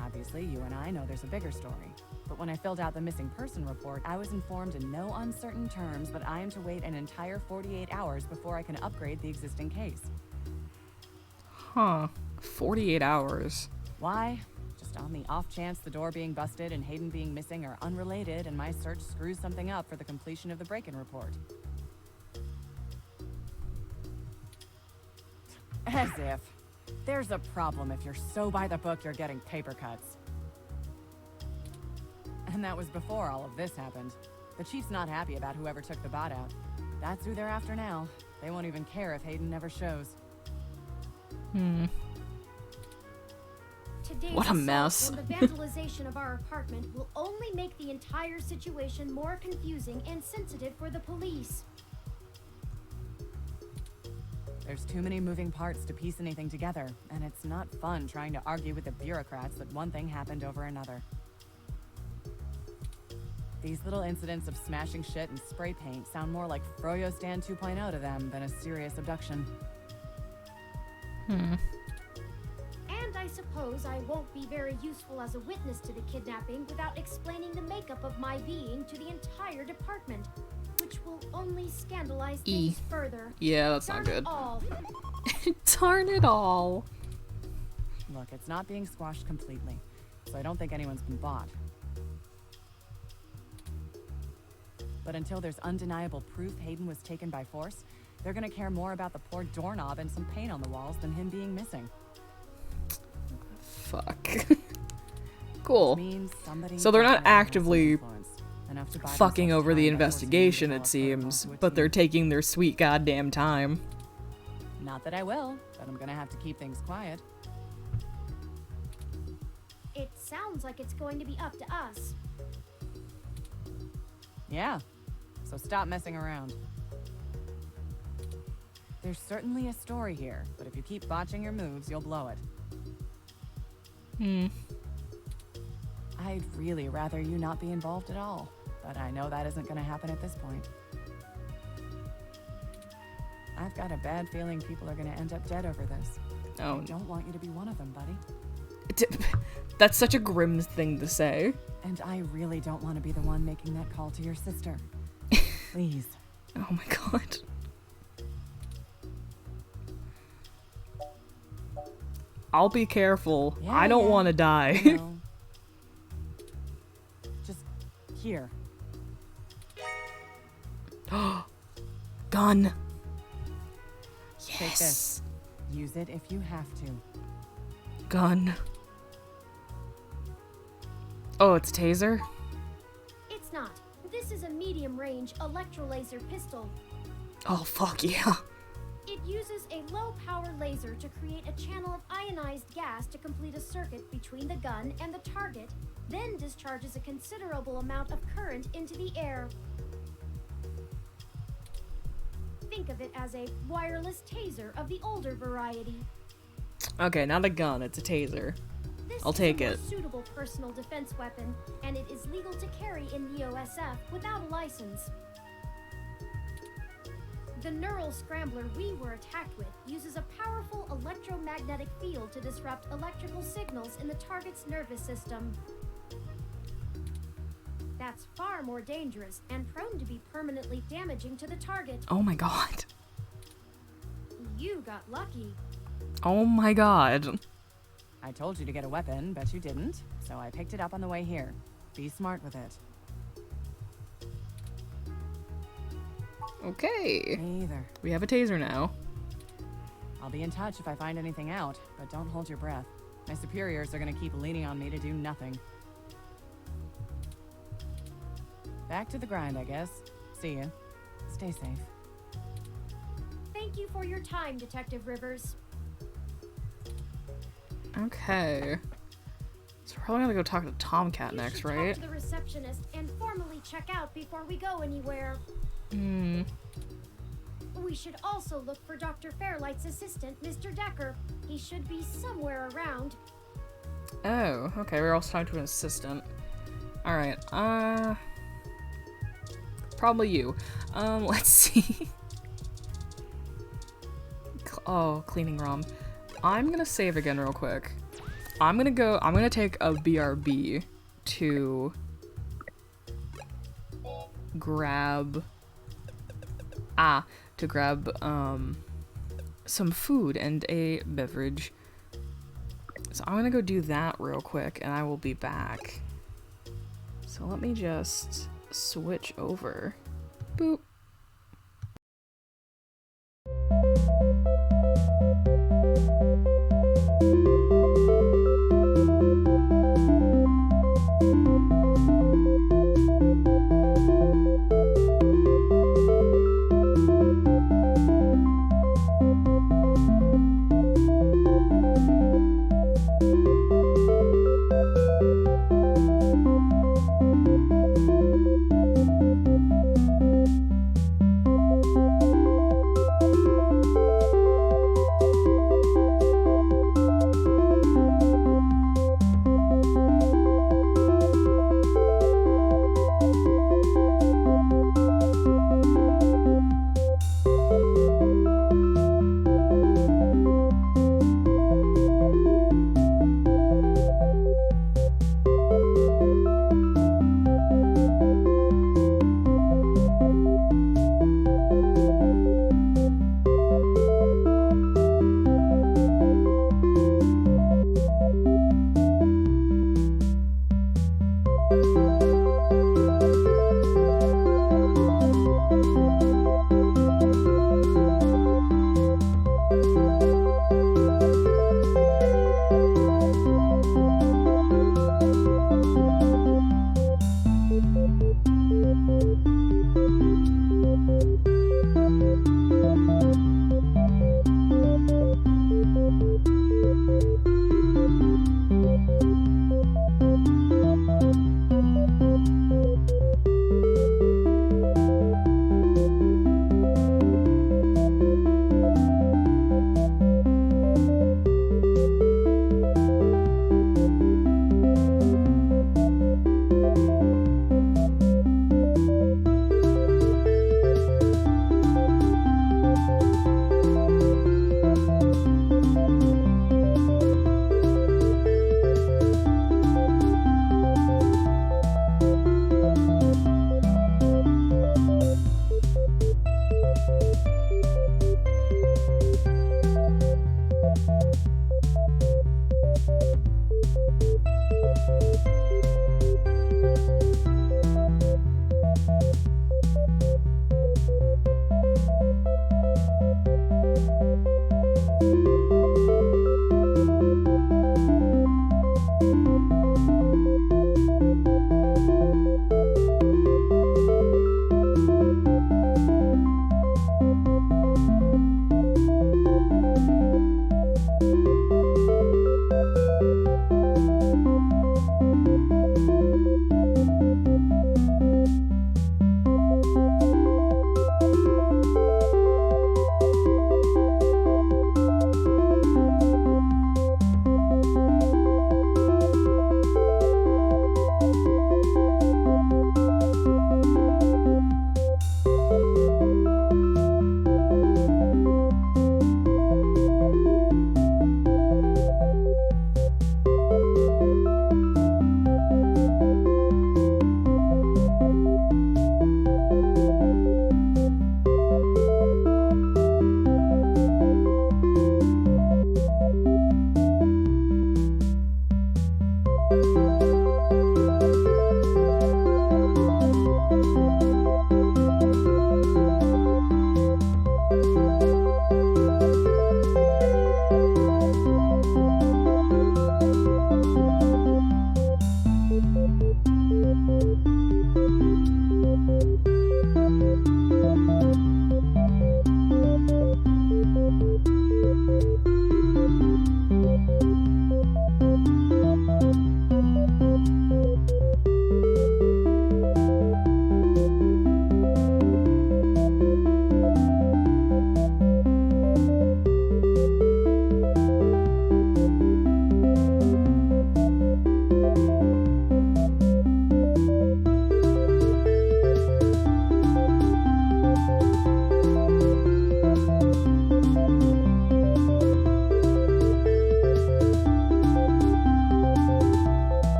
Obviously, you and I know there's a bigger story. But when I filled out the missing person report, I was informed in no uncertain terms that I am to wait an entire 48 hours before I can upgrade the existing case. Huh. 48 hours. Why? Just on the off chance the door being busted and Hayden being missing are unrelated and my search screws something up for the completion of the break-in report. As if. There's a problem if you're so by the book you're getting paper cuts. And that was before all of this happened. The chief's not happy about whoever took the bot out. That's who they're after now. They won't even care if Hayden never shows. Today's What a mess. assault and the vandalization of our apartment will only make the entire situation more confusing and sensitive for the police. There's too many moving parts to piece anything together, and it's not fun trying to argue with the bureaucrats that one thing happened over another. These little incidents of smashing shit and spray paint sound more like Froyo Stand 2.0 to them than a serious abduction. And I suppose I won't be very useful as a witness to the kidnapping without explaining the makeup of my being to the entire department, which will only scandalize things further. Yeah, that's not Darn good. it all. Darn it all. Look, it's not being squashed completely, so I don't think anyone's been bought. But until there's undeniable proof Hayden was taken by force, they're gonna care more about the poor doorknob and some paint on the walls than him being missing. Fuck. Cool. Means somebody So they're not definitely has some actively influence, enough to buy fucking themselves over the time by forcing investigation, you to it follow protocol seems, to a but T. they're taking their sweet goddamn time. Not that I will, but I'm gonna have to keep things quiet. It sounds like it's going to be up to us. Yeah, so stop messing around. There's certainly a story here, but if you keep botching your moves, you'll blow it. I'd really rather you not be involved at all, but I know that isn't gonna happen at this point. I've got a bad feeling people are gonna end up dead over this. Oh. I don't want you to be one of them, buddy. That's such a grim thing to say. And I really don't want to be the one making that call to your sister. Please. Oh my god. I'll be careful. Yeah, I don't yeah. want to die. I know. Just here. Gun. Take this. Use it if you have to. Gun. Oh, it's a taser? It's not. This is a medium-range electrolaser pistol. Oh, fuck yeah. It uses a low-power laser to create a channel of ionized gas to complete a circuit between the gun and the target, then discharges a considerable amount of current into the air. Think of it as a wireless taser of the older variety. Okay, not a gun, it's a taser. This I'll take is a it. more suitable personal defense weapon, and it is legal to carry in the OSF without a license. The neural scrambler we were attacked with uses a powerful electromagnetic field to disrupt electrical signals in the target's nervous system. That's far more dangerous and prone to be permanently damaging to the target. Oh my god. You got lucky. Oh my god. I told you to get a weapon, but you didn't, so I picked it up on the way here. Be smart with it. Okay. Me either. We have a taser now. I'll be in touch if I find anything out, but don't hold your breath. My superiors are gonna keep leaning on me to do nothing. Back to the grind, I guess. See ya. Stay safe. Thank you for your time, Detective Rivers. Okay. So we're probably gonna go talk to Tomcat next, Talk right? to the receptionist and formally check out before we go anywhere. We should also look for Dr. Fairlight's assistant, Mr. Decker. He should be somewhere around. Oh, okay, we're also talking to an assistant. Alright, probably you. Let's see. Oh, cleaning ROM. I'm gonna save again real quick. I'm gonna take a BRB to grab some food and a beverage. So I'm gonna go do that real quick and I will be back. So let me just switch over. Boop.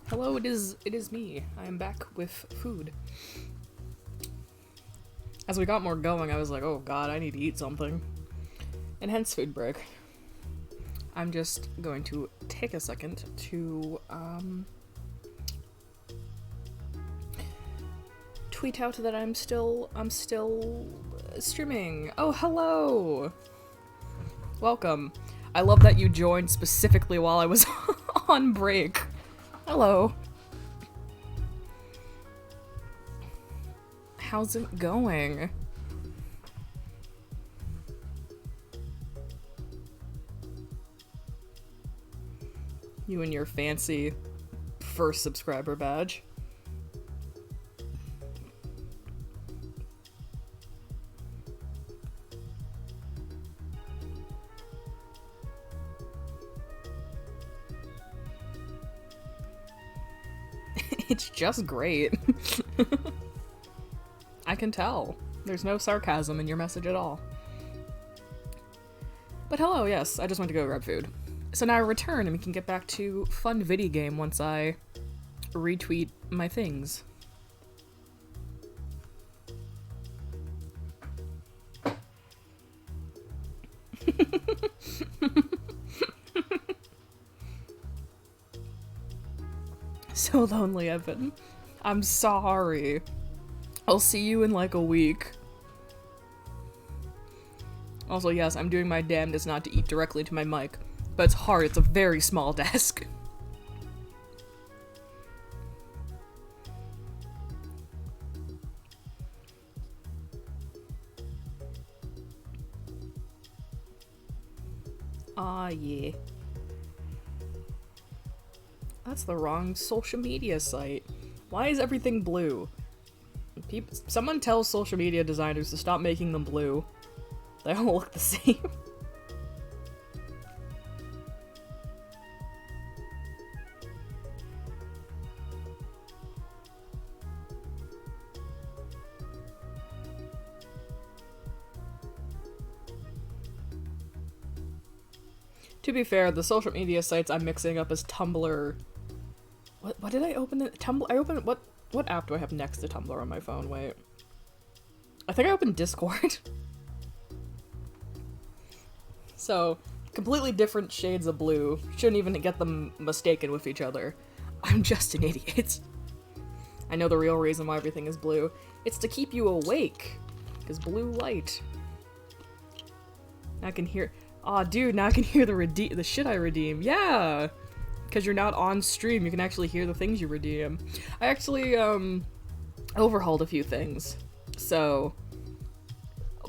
Hello, it is me. I am back with food. As we got more going, I was like, oh god, I need to eat something. And hence food break. I'm just going to take a second to, tweet out that I'm still streaming. Oh, hello! Welcome. I love that you joined specifically while I was on break. Hello. How's it going? You and your fancy first subscriber badge. It's just great. I can tell. There's no sarcasm in your message at all. But hello, yes, I just went to go grab food. So now I return and we can get back to fun video game once I retweet my things. So lonely, Evan. I'm sorry. I'll see you in like a week. Also, yes, I'm doing my damnedest not to eat directly to my mic, but it's hard, it's a very small desk. Ah, yeah. That's the wrong social media site. Why is everything blue? Someone tells social media designers to stop making them blue. They all look the same. To be fair, the social media sites I'm mixing up as Tumblr. What did I open? Tumblr. I opened what app do I have next to Tumblr on my phone? Wait. I think I opened Discord. So, completely different shades of blue. Shouldn't even get them mistaken with each other. I'm just an idiot. I know the real reason why everything is blue. It's to keep you awake. Because blue light. Now I can hear. Aw, dude, now I can hear the shit I redeem. Yeah! Because you're not on stream, you can actually hear the things you redeem. I actually, overhauled a few things. So,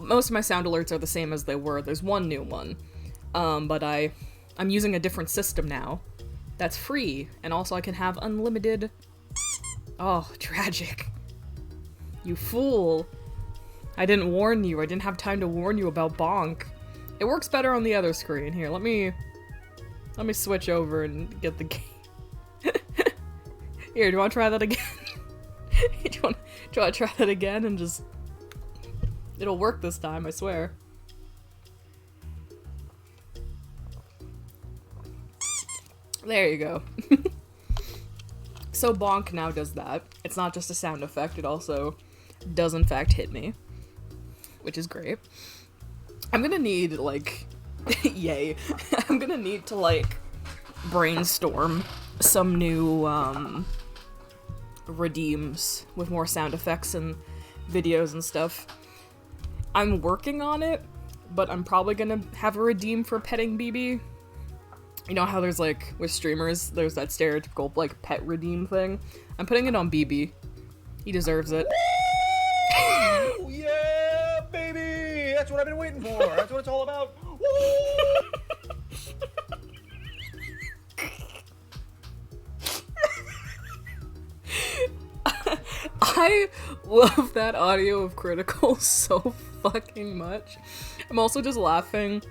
most of my sound alerts are the same as they were. There's one new one. But I'm using a different system now. That's free, and also I can have unlimited... Oh, tragic. You fool. I didn't warn you. I didn't have time to warn you about Bonk. It works better on the other screen. Here, let me switch over and get the game. Here, do you want to try that again? do you want to try that again and just... It'll work this time, I swear. There you go. So Bonk now does that. It's not just a sound effect, it also does in fact hit me. Which is great. I'm gonna need, like... Yay. I'm gonna need to, like, brainstorm some new, redeems with more sound effects and videos and stuff. I'm working on it, but I'm probably gonna have a redeem for petting BB. You know how there's, like, with streamers, there's that stereotypical, like, pet redeem thing? I'm putting it on BB. He deserves it. Oh, yeah, baby! That's what I've been waiting for. That's what it's all about. I love that audio of Critical so fucking much. I'm also just laughing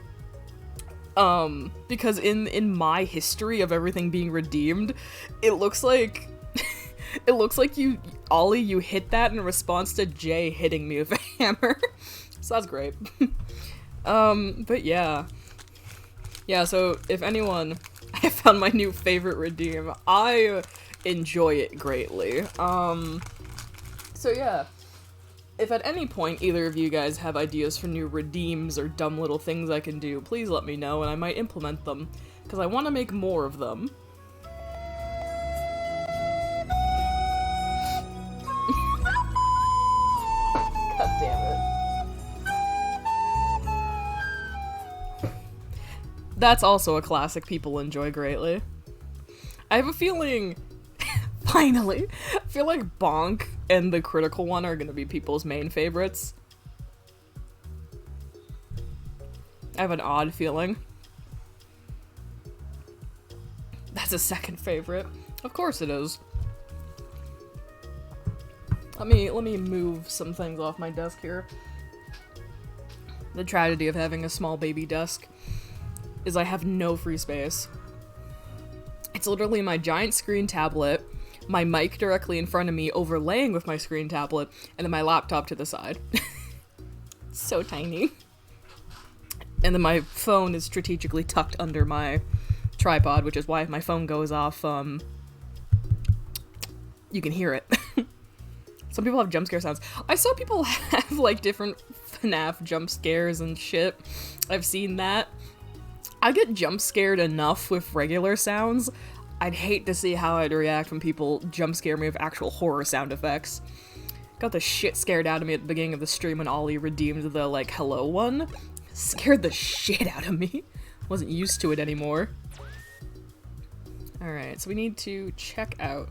because in my history of everything being redeemed, it looks like you Ollie, you hit that in response to Jay hitting me with a hammer. So that's great. But yeah. Yeah, so if anyone, I found my new favorite redeem. I enjoy it greatly. So yeah. If at any point either of you guys have ideas for new redeems or dumb little things I can do, please let me know and I might implement them, because I want to make more of them. God damn it. That's also a classic people enjoy greatly. I have a feeling... Finally! I feel like Bonk and the Critical one are gonna be people's main favorites. I have an odd feeling. That's a second favorite. Of course it is. Let me move some things off my desk here. The tragedy of having a small baby desk is I have no free space. It's literally my giant screen tablet, my mic directly in front of me overlaying with my screen tablet, and then my laptop to the side. So tiny. And then my phone is strategically tucked under my tripod, which is why if my phone goes off, you can hear it. Some people have jump scare sounds. I saw people have, like, different FNAF jump scares and shit. I've seen that. I get jump scared enough with regular sounds. I'd hate to see how I'd react when people jump scare me with actual horror sound effects. Got the shit scared out of me at the beginning of the stream when Ollie redeemed the, like, hello one. Scared the shit out of me. Wasn't used to it anymore. Alright, so we need to check out...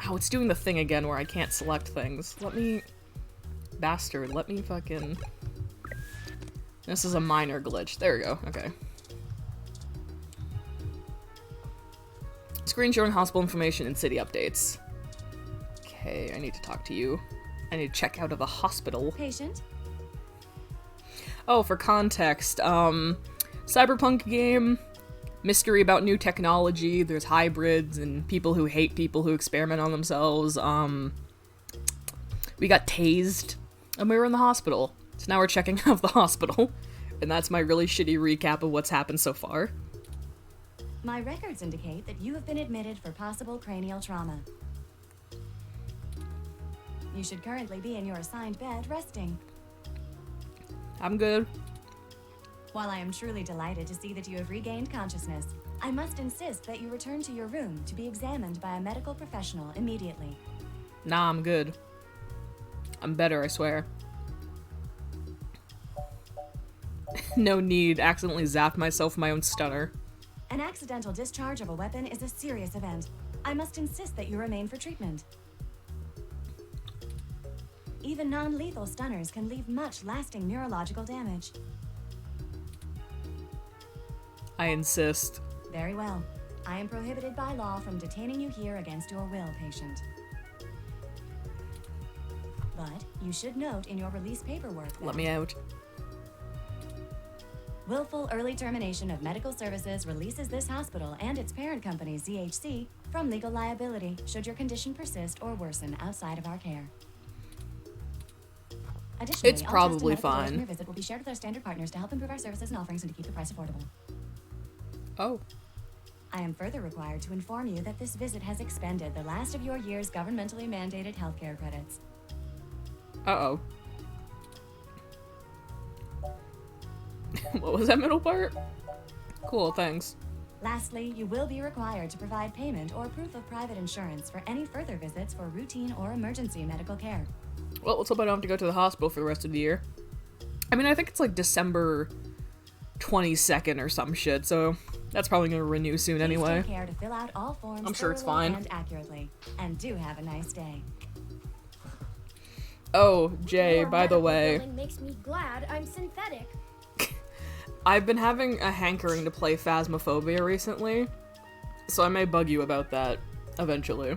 Oh, it's doing the thing again where I can't select things. Let me... Bastard, let me fucking... This is a minor glitch. There we go, okay. Screen showing hospital information and city updates. Okay, I need to talk to you. I need to check out of the hospital. Patient? Oh, for context, cyberpunk game, mystery about new technology, there's hybrids and people who hate people who experiment on themselves, we got tased, and we were in the hospital. So now we're checking out of the hospital, and that's my really shitty recap of what's happened so far. My records indicate that you have been admitted for possible cranial trauma. You should currently be in your assigned bed, resting. I'm good. While I am truly delighted to see that you have regained consciousness, I must insist that you return to your room to be examined by a medical professional immediately. Nah, I'm good. I'm better, I swear. No need, accidentally zapped myself with my own stunner. An accidental discharge of a weapon is a serious event. I must insist that you remain for treatment. Even non-lethal stunners can leave much lasting neurological damage. I insist. Very well. I am prohibited by law from detaining you here against your will, patient. But you should note in your release paperwork that Let me out. willful early termination of medical services releases this hospital and its parent company, ZHC, from legal liability should your condition persist or worsen outside of our care. Additionally, It's all probably tests and medical data from fine. your visit will be shared with our standard partners to help improve our services and offerings and to keep the price affordable. Oh. I am further required to inform you that this visit has expended the last of your year's governmentally mandated healthcare credits. Uh-oh. What was that middle part? Cool, thanks. Lastly, you will be required to provide payment or proof of private insurance for any further visits for routine or emergency medical care. Well, let's hope I don't have to go to the hospital for the rest of the year. I mean, I think it's like December 22nd or some shit, so that's probably gonna renew soon anyway. Please take care to fill out all forms I'm sure it's thoroughly fine. and accurately. And do have a nice day. Oh, Jay, Your by the medical way, billing makes me glad I'm synthetic. I've been having a hankering to play Phasmophobia recently, so I may bug you about that eventually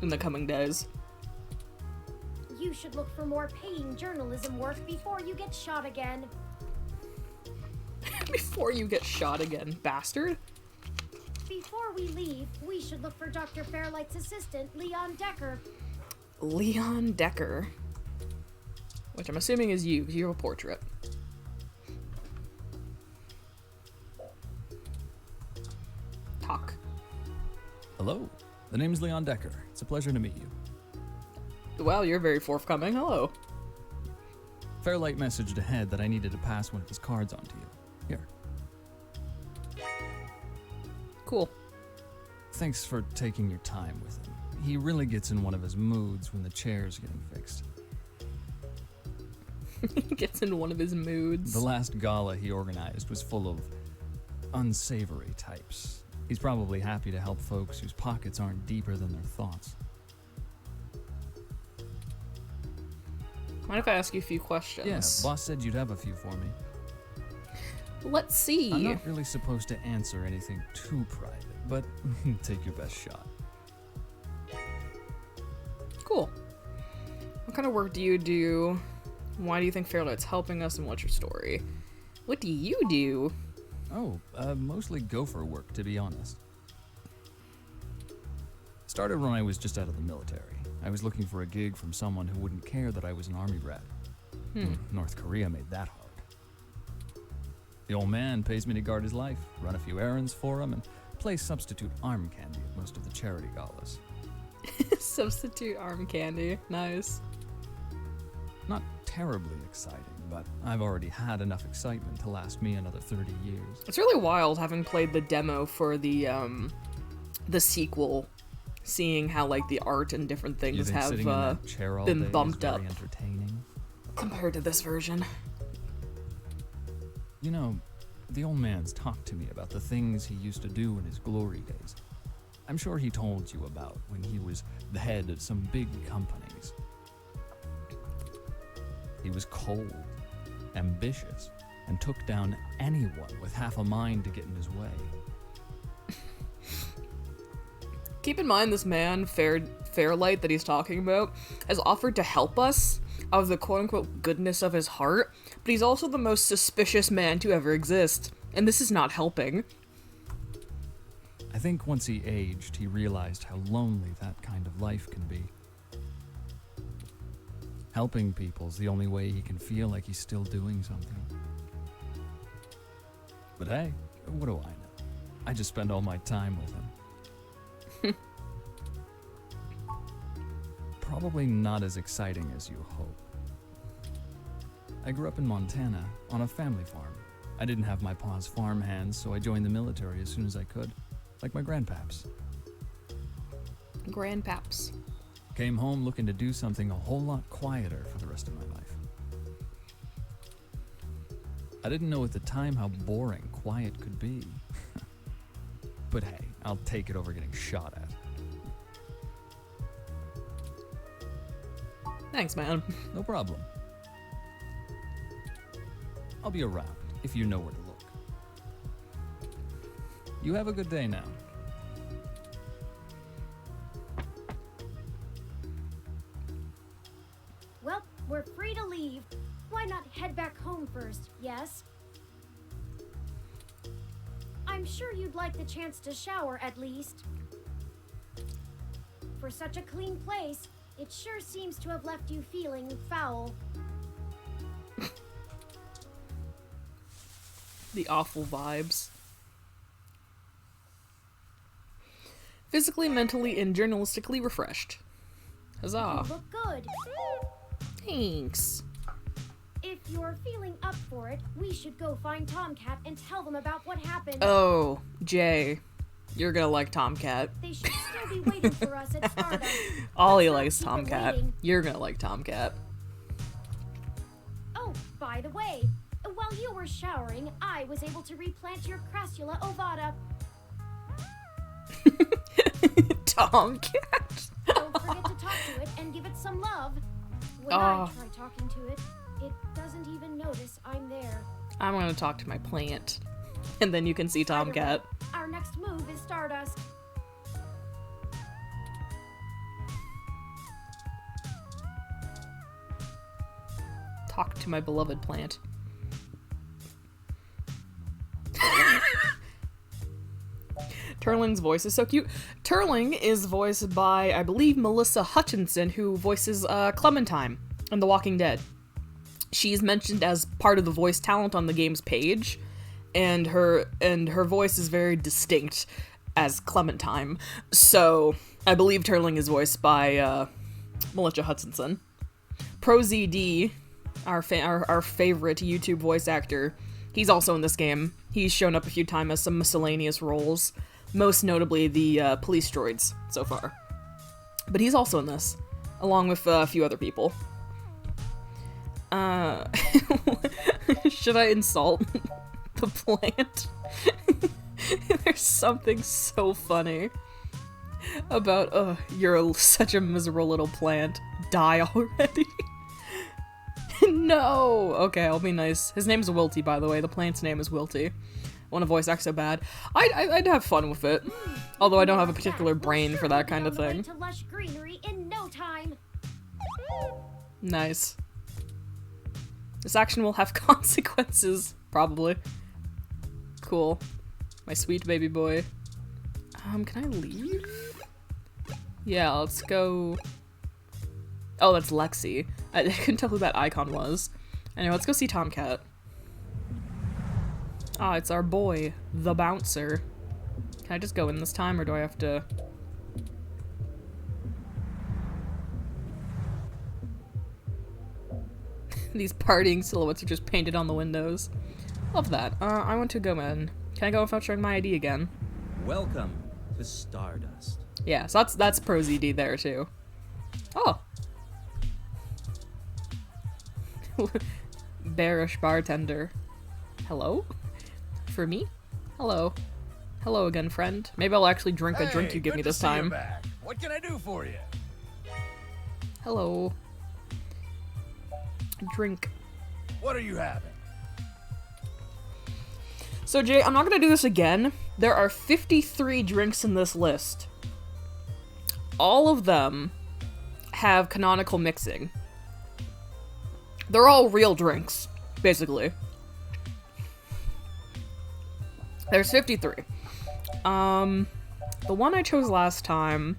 in the coming days. You should look for more paying journalism work before you get shot again. Before you get shot again, bastard. Before we leave, we should look for Dr. Fairlight's assistant, Leon Decker. Leon Decker. Which I'm assuming is you, because you have a portrait. Talk. Hello, the name's Leon Decker. It's a pleasure to meet you. Well, you're very forthcoming. Hello. Fairlight messaged ahead that I needed to pass one of his cards on to you. Here. Cool. Thanks for taking your time with him. He really gets in one of his moods when the chair's getting fixed. Gets in one of his moods. The last gala he organized was full of unsavory types. He's probably happy to help folks whose pockets aren't deeper than their thoughts. Mind if I ask you a few questions? Yeah, boss said you'd have a few for me. Let's see. I'm not really supposed to answer anything too private, but take your best shot. Cool. What kind of work do you do? Why do you think Fairlight's helping us, and what's your story? What do you do? Oh, mostly gopher work, to be honest. Started when I was just out of the military. I was looking for a gig from someone who wouldn't care that I was an army brat. North Korea made that hard. The old man pays me to guard his life, run a few errands for him, and play substitute arm candy at most of the charity galas. Substitute arm candy. Nice. Not terribly exciting, but I've already had enough excitement to last me another 30 years. It's really wild having played the demo for the sequel, seeing how like the art and different You things think have sitting in that chair all been day is bumped very up entertaining? compared to this version. You know, the old man's talked to me about the things he used to do in his glory days. I'm sure he told you about when he was the head of some big companies. He was cold, ambitious, and took down anyone with half a mind to get in his way. Keep in mind, this man, Fairlight, that he's talking about, has offered to help us out of the quote-unquote goodness of his heart, but he's also the most suspicious man to ever exist, and this is not helping. I think once he aged, he realized how lonely that kind of life can be. Helping people's the only way he can feel like he's still doing something. But hey, what do I know? I just spend all my time with him. Probably not as exciting as you hope. I grew up in Montana, on a family farm. I didn't have my pa's farm hands, so I joined the military as soon as I could, like my grandpaps. Grandpaps. Came home looking to do something a whole lot quieter for the rest of my life. I didn't know at the time how boring quiet could be. But hey, I'll take it over getting shot at. Thanks, man. No problem. I'll be around if you know where to look. You have a good day now. Well, we're free to leave. Why not head back home first, yes? I'm sure you'd like the chance to shower at least. For such a clean place, it sure seems to have left you feeling foul. The awful vibes. Physically, mentally, and journalistically refreshed. Huzzah. You look good. Thanks. If you're feeling up for it, we should go find Tomcat and tell them about what happened. Oh, Jay. You're gonna like Tomcat. They should still be waiting for us at Stardust. Ollie Let's not likes keep it Tomcat. waiting. You're gonna like Tomcat. Oh, by the way, while you were showering, I was able to replant your Crassula ovata. Tomcat. Don't forget to talk to it and give it some love. When I try talking to it, it doesn't even notice I'm there. I'm gonna talk to my plant. And then you can see Tomcat. Our next move is Stardust. Talk to my beloved plant. Turling's voice is so cute. Turling is voiced by, I believe, Melissa Hutchinson, who voices Clementine in The Walking Dead. She's mentioned as part of the voice talent on the game's page, and her voice is very distinct as Clementine. So I believe Turling is voiced by Melissa Hutchinson. ProZD, our favorite YouTube voice actor, he's also in this game. He's shown up a few times as some miscellaneous roles, most notably the police droids so far. But he's also in this, along with a few other people. Should I insult the plant? There's something so funny about, you're such a miserable little plant. Die already. No! Okay, I'll be nice. His name's Wilty, by the way. The plant's name is Wilty. I want to voice act so bad. I'd have fun with it. Although I don't have a particular brain for that kind of thing. To lush greenery in no time. Nice. This action will have consequences, probably. Cool. My sweet baby boy. Can I leave? Yeah, let's go. Oh, that's Lexi. I couldn't tell who that icon was. Anyway, let's go see Tomcat. Ah, it's our boy, the bouncer. Can I just go in this time, or do I have to... These partying silhouettes are just painted on the windows. Love that. I want to go in. Can I go without showing my ID again? Welcome to Stardust. Yeah, so that's ProZD there, too. Oh! Bearish bartender. Hello? For me? Hello. Hello again, friend. Maybe I'll actually drink a drink you give me this time. Back. What can I do for you? Hello. Drink. What are you having? So Jay, I'm not gonna do this again. There are 53 drinks in this list. All of them have canonical mixing. They're all real drinks, basically. There's 53. The one I chose last time,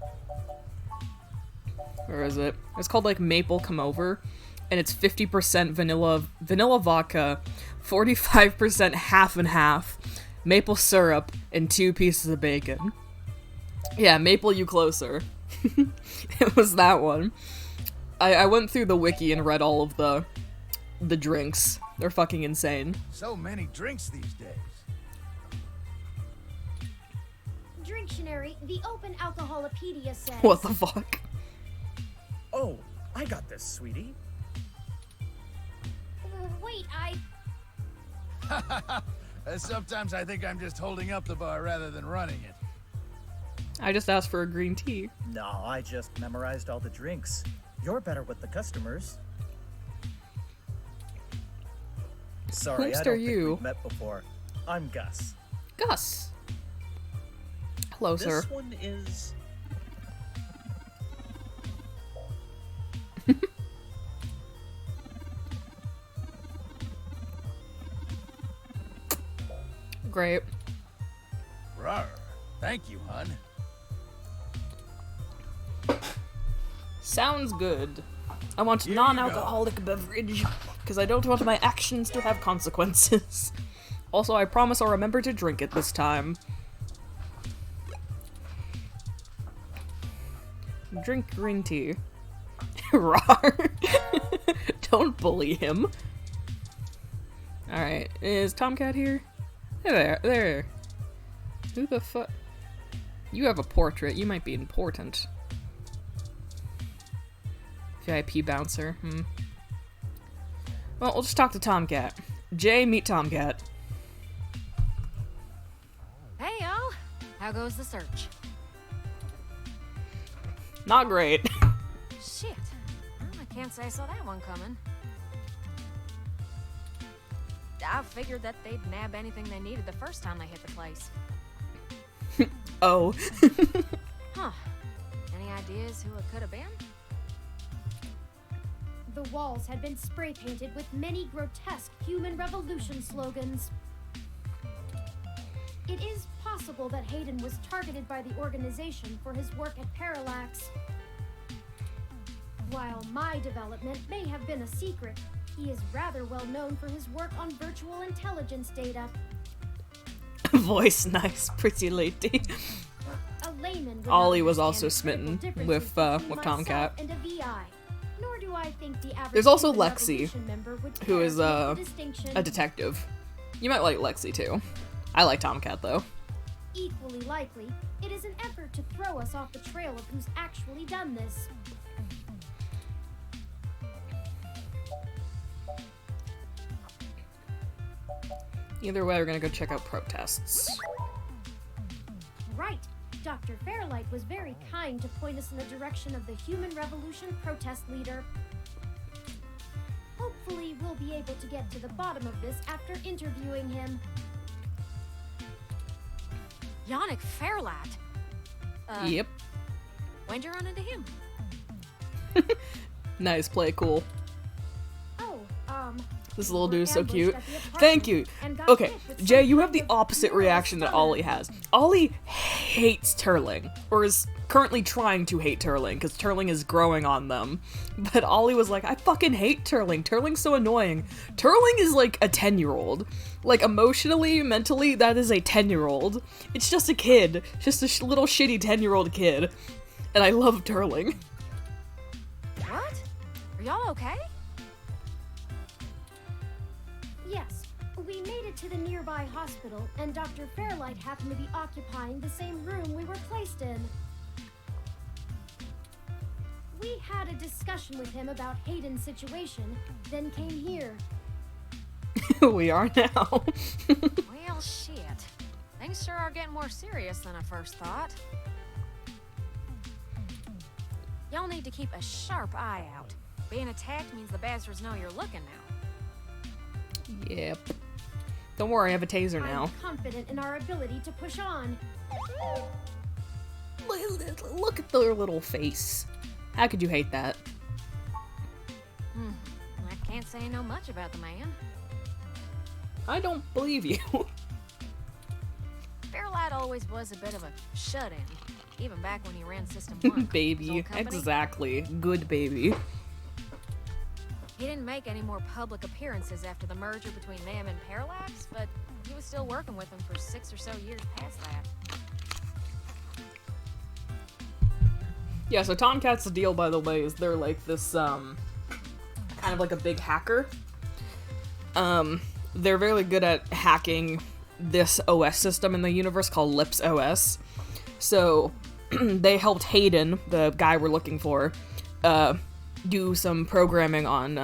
where is it? It's called like Maple Come Over, and it's 50% vanilla vodka, 45% half and half, maple syrup, and 2 pieces of bacon. Yeah, Maple You Closer. It was that one. I went through the wiki and read all of the drinks. They're fucking insane. So many drinks these days. Dictionary, the Open Alcoholopedia says. What the fuck? Oh, I got this, sweetie. Wait, Sometimes I think I'm just holding up the bar rather than running it. I just asked for a green tea. No, I just memorized all the drinks. You're better with the customers. Sorry, Whomst I don't are think you? we've met before. I'm Gus. Gus. Hello, sir. This one is... Great. Rawr. Thank you, hun. Sounds good. I want non-alcoholic beverage, because I don't want my actions to have consequences. Also, I promise I'll remember to drink it this time. Drink green tea. Rawr. Don't bully him. Alright, is Tomcat here? There. Who the fuck? You have a portrait, you might be important. VIP bouncer, Well, we'll just talk to Tomcat. Jay, meet Tomcat. Hey, y'all. How goes the search? Not great. Shit. Well, I can't say I saw that one coming. I figured that they'd nab anything they needed the first time they hit the place. Oh. Huh. Any ideas who it could have been? The walls had been spray painted with many grotesque human revolution slogans. It is possible that Hayden was targeted by the organization for his work at Parallax. While my development may have been a secret, he is rather well known for his work on virtual intelligence data. Voice nice, pretty lady. A layman would Ollie not was also understand the smitten critical with differences between Tomcat. myself and a VI. Nor do I think the average There's also human Lexi, revolution member would who care is to make the distinction. a detective. You might like Lexi too. I like Tomcat though. Equally likely, it is an effort to throw us off the trail of who's actually done this. Either way, we're gonna go check out protests. Right. Dr. Fairlight was very kind to point us in the direction of the Human Revolution protest leader. Hopefully, we'll be able to get to the bottom of this after interviewing him. Yannick Fairlight? Yep. When'd you run into him? Nice play, cool. Oh, This little dude is so ambushed cute. at the apartment Thank you. and got Okay, hit with Jay, some you have kind the of opposite neural reaction that stunner. Ollie has. Ollie hates Turling, or is currently trying to hate Turling, because Turling is growing on them. But Ollie was like, I fucking hate Turling. Turling's so annoying. Turling is like a 10-year-old. Like, emotionally, mentally, that is a 10-year-old. It's just a kid. Just a little shitty 10-year-old kid. And I love Turling. What? Are y'all okay? Yes, we made it to the nearby hospital, and Dr. Fairlight happened to be occupying the same room we were placed in. We had a discussion with him about Hayden's situation, then came here. We are now. Well, shit. Things sure are getting more serious than I first thought. Y'all need to keep a sharp eye out. Being attacked means the bastards know you're looking now. Yep. Don't worry, I have a taser now. I'm confident in our ability to push on. Look at their little face. How could you hate that? I can't say I know much about the man. I don't believe you. Fairlight always was a bit of a shut-in, even back when he ran System 1. his Baby. old company. Exactly. Good baby. He didn't make any more public appearances after the merger between them and Parallax, but he was still working with them for 6 or so years past that. Yeah, so Tomcat's the deal, by the way, is they're like this, kind of like a big hacker. They're very good at hacking this OS system in the universe called Lips OS. So, they helped Hayden, the guy we're looking for, do some programming on,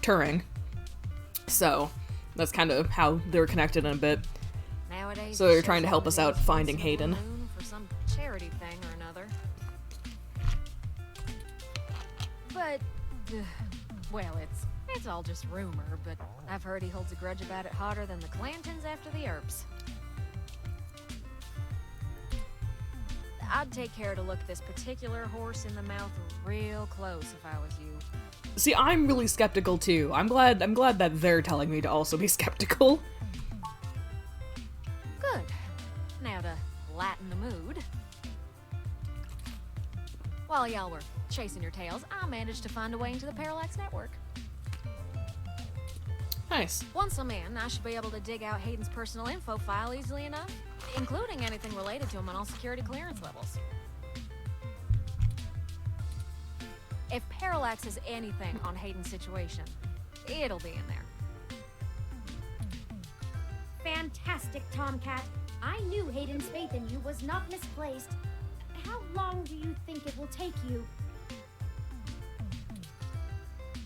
Turing. So, that's kind of how they're connected in a bit. Nowadays, So they're trying to help us out finding Hayden. For some charity thing or another. But, well, it's all just rumor, but I've heard he holds a grudge about it hotter than the Clantons after the Earps. I'd take care to look this particular horse in the mouth real close if I was you. See, I'm really skeptical too. I'm glad that they're telling me to also be skeptical. Good. Now to lighten the mood. While y'all were chasing your tails, I managed to find a way into the Parallax network. Nice. Once I'm in, I should be able to dig out Hayden's personal info file easily enough, including anything related to him on all security clearance levels. If Parallax has anything on Hayden's situation, it'll be in there. Fantastic, Tomcat. I knew Hayden's faith in you was not misplaced. How long do you think it will take you?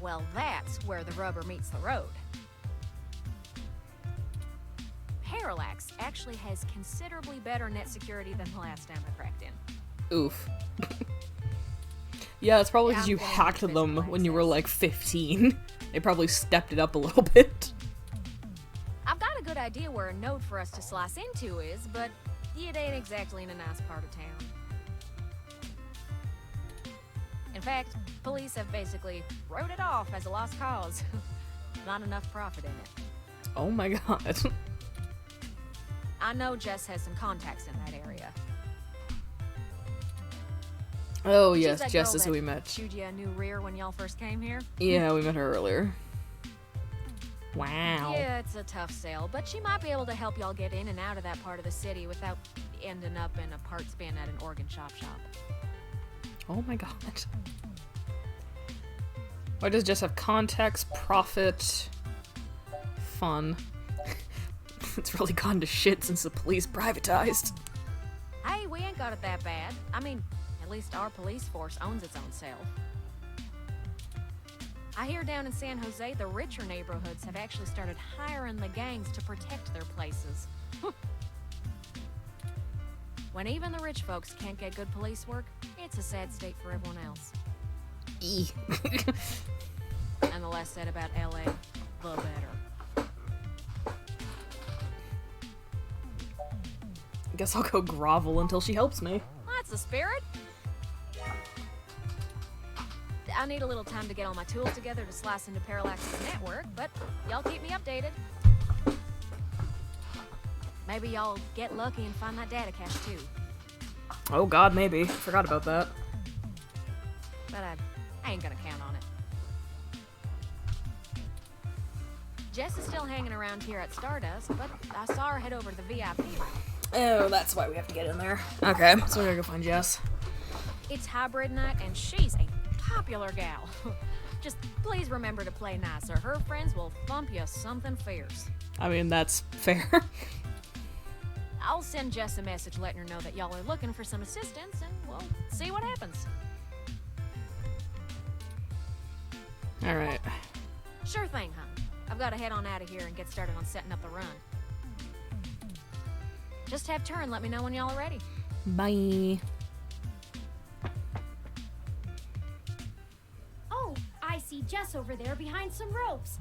Well, that's where the rubber meets the road. Parallax actually has considerably better net security than the last time I cracked in. Oof. Yeah, it's probably because you hacked them when you were like 15. They probably stepped it up a little bit. I've got a good idea where a node for us to slice into is, but it ain't exactly in a nice part of town. In fact, police have basically wrote it off as a lost cause. Not enough profit in it. Oh my god. I know Jess has some contacts in that area. Oh She's yes, that Jess girl is who that we met. Chewed you a new rear when y'all first came here? Yeah, we met her earlier. Wow. Yeah, it's a tough sale, but she might be able to help y'all get in and out of that part of the city without ending up in a parts bin at an organ shop. Oh my god. Why does Jess have contacts, profit, fun? It's really gone to shit since the police privatized. Hey, we ain't got it that bad. I mean, at least our police force owns its own self. I hear down in San Jose, the richer neighborhoods have actually started hiring the gangs to protect their places. When even the rich folks can't get good police work, it's a sad state for everyone else. And the less said about LA, the better. Guess I'll go grovel until she helps me. That's the spirit. I need a little time to get all my tools together to slice into Parallax's network, but y'all keep me updated. Maybe y'all get lucky and find that data cache too. Oh god, maybe. Forgot about that. But I ain't gonna count on it. Jess is still hanging around here at Stardust, but I saw her head over to the VIP room. Oh, that's why we have to get in there. Okay, so we gotta go find Jess. It's hybrid night, and she's a popular gal. Just please remember to play nice, or her friends will thump you something fierce. I mean, that's fair. I'll send Jess a message letting her know that y'all are looking for some assistance, and we'll see what happens. Alright. Sure thing, hon. I've got to head on out of here and get started on setting up the run. Just have turn, let me know when y'all are ready. Bye. Oh, I see Jess over there behind some ropes.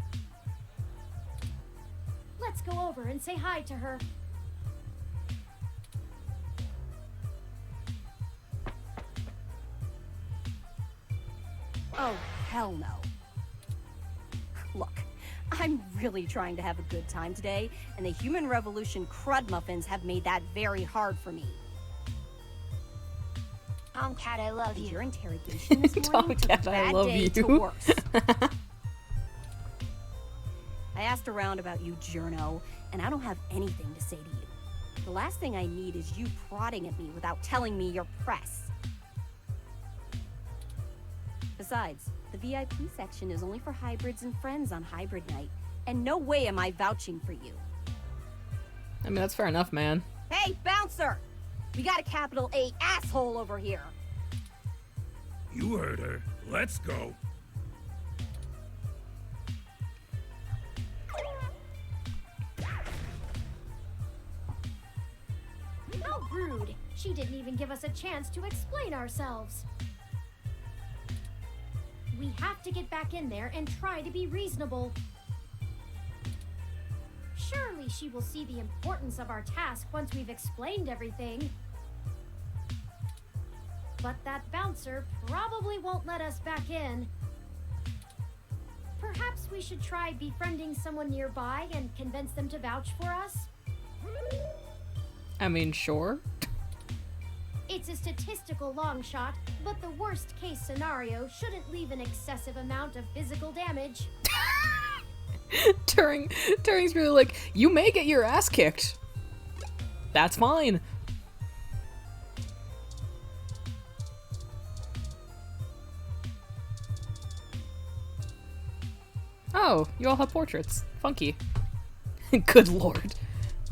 Let's go over and say hi to her. Oh, hell no. Look, I'm really trying to have a good time today, and the Human Revolution crud muffins have made that very hard for me. Tomcat, I love you. Your interrogation this morning took a Tomcat, I bad love day you. to worse. I asked around about you, Journo, and I don't have anything to say to you. The last thing I need is you prodding at me without telling me you're press. Besides, the VIP section is only for hybrids and friends on hybrid night, and no way am I vouching for you. I mean, that's fair enough, man. Hey, bouncer! We got a capital A asshole over here. You heard her. Let's go. How rude! She didn't even give us a chance to explain ourselves. We have to get back in there and try to be reasonable. Surely she will see the importance of our task once we've explained everything. But that bouncer probably won't let us back in. Perhaps we should try befriending someone nearby and convince them to vouch for us? I mean, sure. It's a statistical long shot, but the worst case scenario shouldn't leave an excessive amount of physical damage. Turing's really like, you may get your ass kicked. That's fine. Oh, you all have portraits. Funky. Good lord.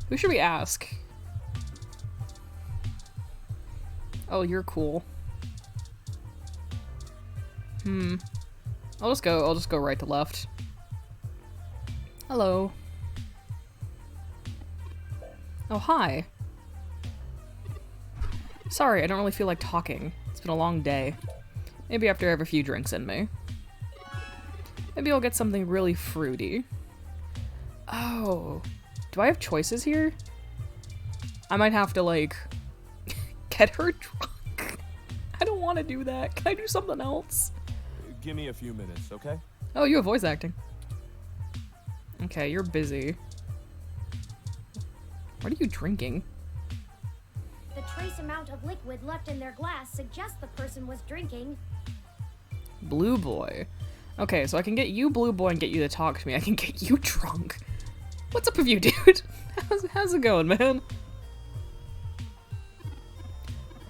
Who should we ask? Oh, you're cool. I'll just go right to left. Hello. Oh, hi. Sorry, I don't really feel like talking. It's been a long day. Maybe after I have a few drinks in me. Maybe I'll get something really fruity. Oh. Do I have choices here? I might have to, like, get her drunk. I don't want to do that. Can I do something else? Give me a few minutes, okay? Oh, you have voice acting. Okay, you're busy. What are you drinking? The trace amount of liquid left in their glass suggests the person was drinking. Blue boy. Okay, so I can get you blue boy and get you to talk to me. I can get you drunk. What's up with you, dude? How's it going, man?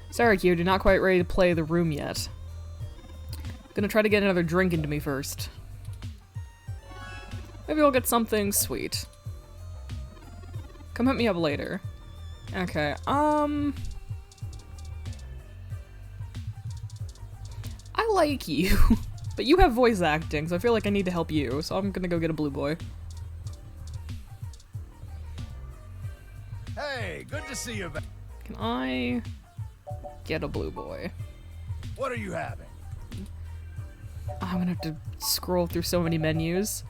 Sorry, Q, not quite ready to play the room yet. Gonna try to get another drink into me first. Maybe I'll get something sweet. Come hit me up later. Okay, I like you, but you have voice acting, so I feel like I need to help you, so I'm gonna go get a blue boy. Hey, good to see you back. Can I get a blue boy? What are you having? I'm gonna have to scroll through so many menus.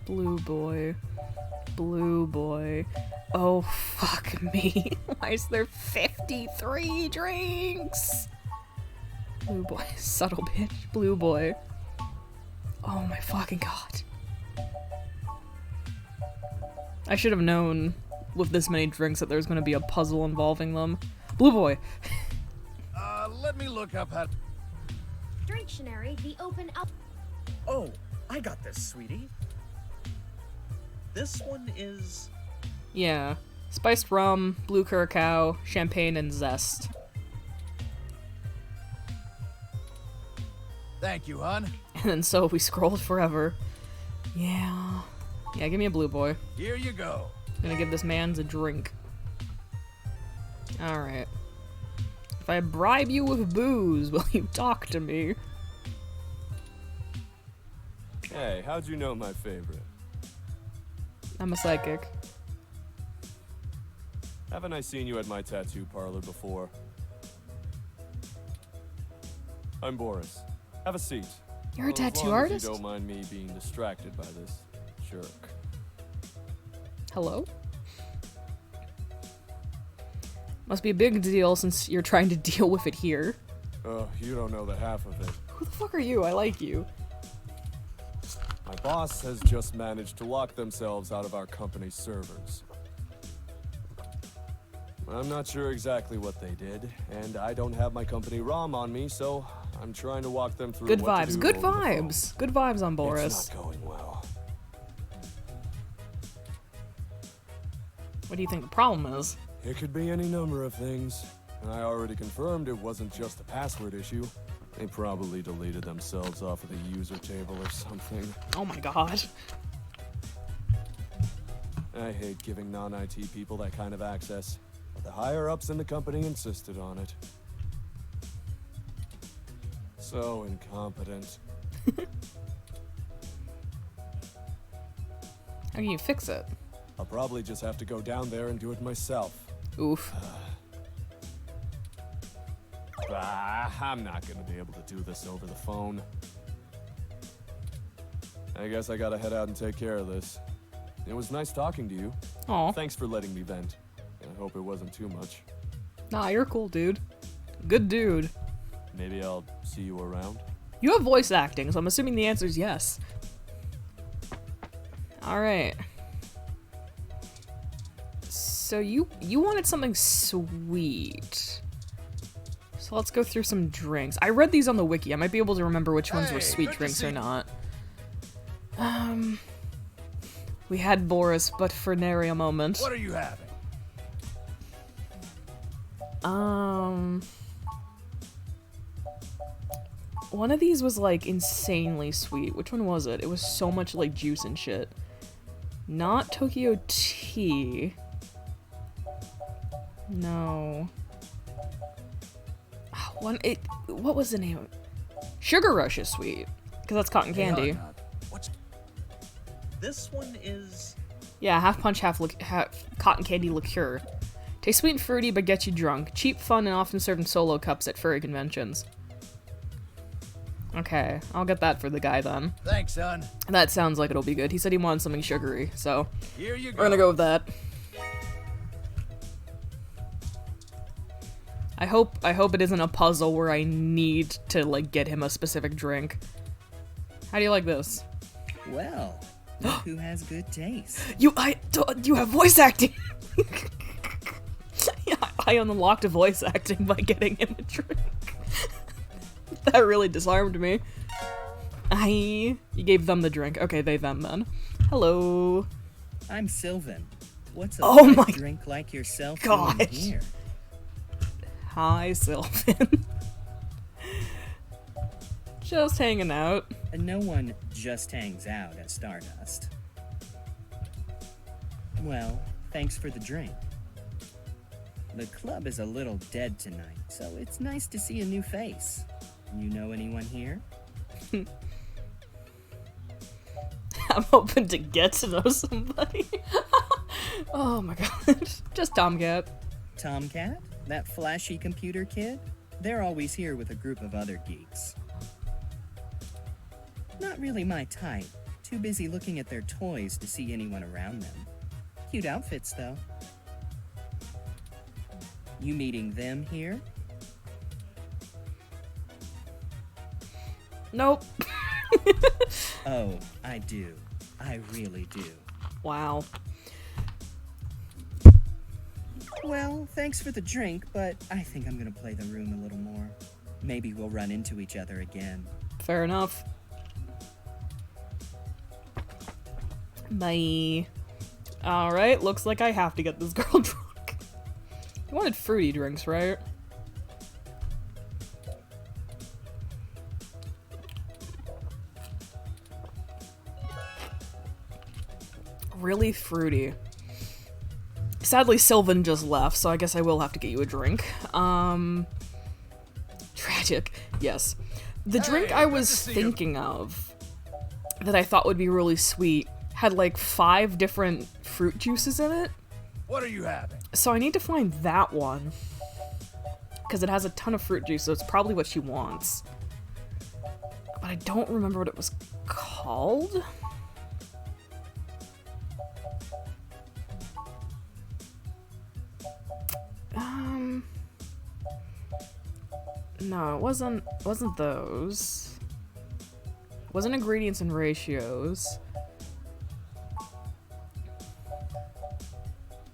Blue boy. Blue boy. Oh, fuck me. Why is there 53 drinks? Blue boy. Subtle bitch. Blue boy. Oh my fucking god. I should have known with this many drinks that there's gonna be a puzzle involving them. Blue boy. Let me look up how... Dictionary, the open up. Oh, I got this, sweetie. This one is... Yeah. Spiced rum, blue curacao, champagne, and zest. Thank you, hon. And then so we scrolled forever. Yeah. Yeah, give me a blue boy. Here you go. Gonna give this man's a drink. Alright. If I bribe you with booze, will you talk to me? Hey, how'd you know my favorite? I'm a psychic. Haven't I seen you at my tattoo parlor before? I'm Boris. Have a seat. You're a As tattoo long as artist? you don't mind me being distracted by this jerk. Hello? Must be a big deal since you're trying to deal with it here. Oh, you don't know the half of it. Who the fuck are you? I like you. My boss has just managed to lock themselves out of our company's servers. I'm not sure exactly what they did, and I don't have my company ROM on me, so I'm trying to walk them through Good what to vibes. do Good over the phone. vibes. Good vibes on Boris. It's not going well. What do you think the problem is? It could be any number of things. And I already confirmed it wasn't just a password issue. They probably deleted themselves off of the user table or something. Oh my god. I hate giving non-IT people that kind of access. But the higher-ups in the company insisted on it. So incompetent. How can you fix it? I'll probably just have to go down there and do it myself. Oof. I'm not gonna be able to do this over the phone. I guess I gotta head out and take care of this. It was nice talking to you. Aw. Thanks for letting me vent. I hope it wasn't too much. Nah, you're cool, dude. Good dude. Maybe I'll see you around. You have voice acting, so I'm assuming the answer is yes. Alright. So you wanted something sweet. So let's go through some drinks. I read these on the wiki. I might be able to remember which ones were sweet drinks or not. We had Boris, but for nary a moment. What are you having? One of these was like insanely sweet. Which one was it? It was so much like juice and shit. Not Tokyo tea. No. What was the name? Sugar Rush is sweet. Because that's cotton candy. This one is... Yeah, half punch, half cotton candy liqueur. Tastes sweet and fruity, but gets you drunk. Cheap, fun, and often served in solo cups at furry conventions. Okay, I'll get that for the guy then. Thanks, son. That sounds like it'll be good. He said he wanted something sugary, so Here you go. we're gonna go with that. I hope it isn't a puzzle where I need to like get him a specific drink. How do you like this? Well, look who has good taste. You have voice acting. Yeah, I unlocked voice acting by getting him a drink. That really disarmed me. You gave them the drink. Okay, they them then. Hello. I'm Sylvan. What's a Oh fresh my drink like yourself gosh. doing here? Hi, Sylvan. Just hanging out. And no one just hangs out at Stardust. Well, thanks for the drink. The club is a little dead tonight, so it's nice to see a new face. You know anyone here? I'm hoping to get to know somebody. Oh my god. Just Tomcat. Tomcat? That flashy computer kid? They're always here with a group of other geeks. Not really my type. Too busy looking at their toys to see anyone around them. Cute outfits, though. You meeting them here? Nope. Oh, I do. I really do. Wow. Well, thanks for the drink, but I think I'm gonna play the room a little more. Maybe we'll run into each other again. Fair enough. Bye. Alright, looks like I have to get this girl drunk. You wanted fruity drinks, right? Really fruity. Sadly, Sylvan just left, so I guess I will have to get you a drink. Tragic. Yes. The drink I was thinking of that I thought would be really sweet had like 5 different fruit juices in it. What are you having? So I need to find that one. Because it has a ton of fruit juice, so it's probably what she wants. But I don't remember what it was called. No, it wasn't those. It wasn't ingredients and ratios.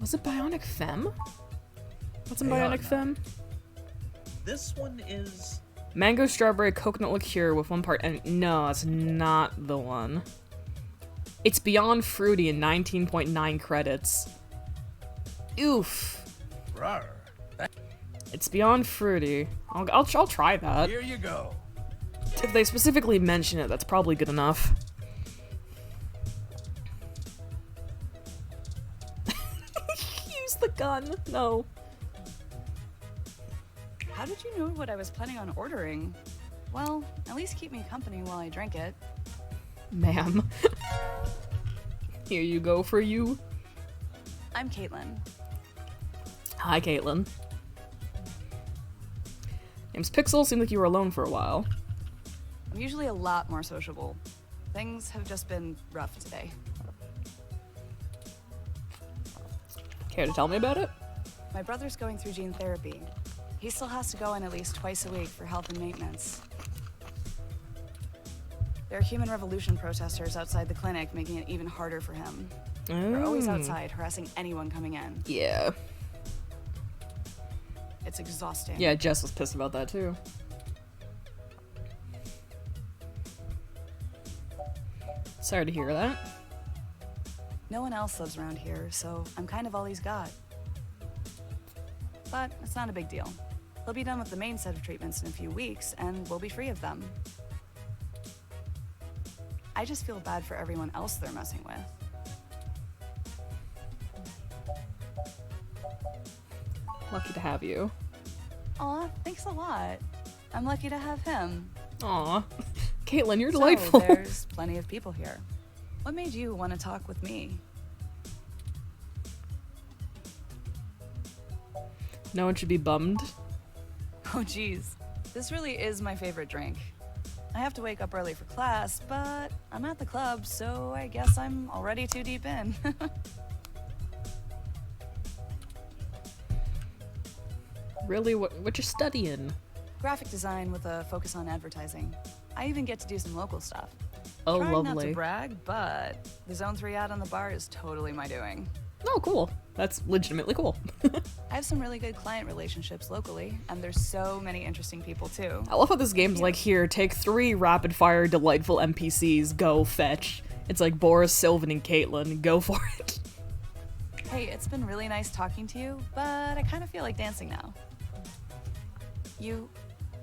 Was it Bionic Femme? What's in Bionic Femme? This one is... Mango strawberry coconut liqueur with 1 part, and no, that's not the one. It's Beyond Fruity and 19.9 credits. Oof. Rawr. It's Beyond Fruity. I'll try that. Here you go. If they specifically mention it, that's probably good enough. Use the gun. No. How did you know what I was planning on ordering? Well, at least keep me company while I drank it. Ma'am. Here you go for you. I'm Caitlin. Hi, Caitlin. Name's Pixel. Seemed like you were alone for a while. I'm usually a lot more sociable. Things have just been rough today. Care to tell me about it? My brother's going through gene therapy. He still has to go in at least twice a week for health and maintenance. There are Human Revolution protesters outside the clinic, making it even harder for him. They're always outside, harassing anyone coming in. Yeah. It's exhausting. Yeah, Jess was pissed about that too. Sorry to hear that. No one else lives around here, so I'm kind of all he's got. But it's not a big deal. He'll be done with the main set of treatments in a few weeks, and we'll be free of them. I just feel bad for everyone else they're messing with. Lucky to have you. Aw, thanks a lot. I'm lucky to have him. Aw. Caitlin, you're delightful. So, there's plenty of people here. What made you want to talk with me? No one should be bummed. Oh geez, this really is my favorite drink. I have to wake up early for class, but I'm at the club, so I guess I'm already too deep in. Really? What you studying? Graphic design with a focus on advertising. I even get to do some local stuff. Oh, Trying not lovely. to brag, but the Zone 3 ad on the bar is totally my doing. Oh, cool. That's legitimately cool. I have some really good client relationships locally, and there's so many interesting people too. I love how this game's like, here, take 3 rapid-fire delightful NPCs, go fetch. It's like Boris, Sylvan, and Caitlin. Go for it. Hey, it's been really nice talking to you, but I kind of feel like dancing now. You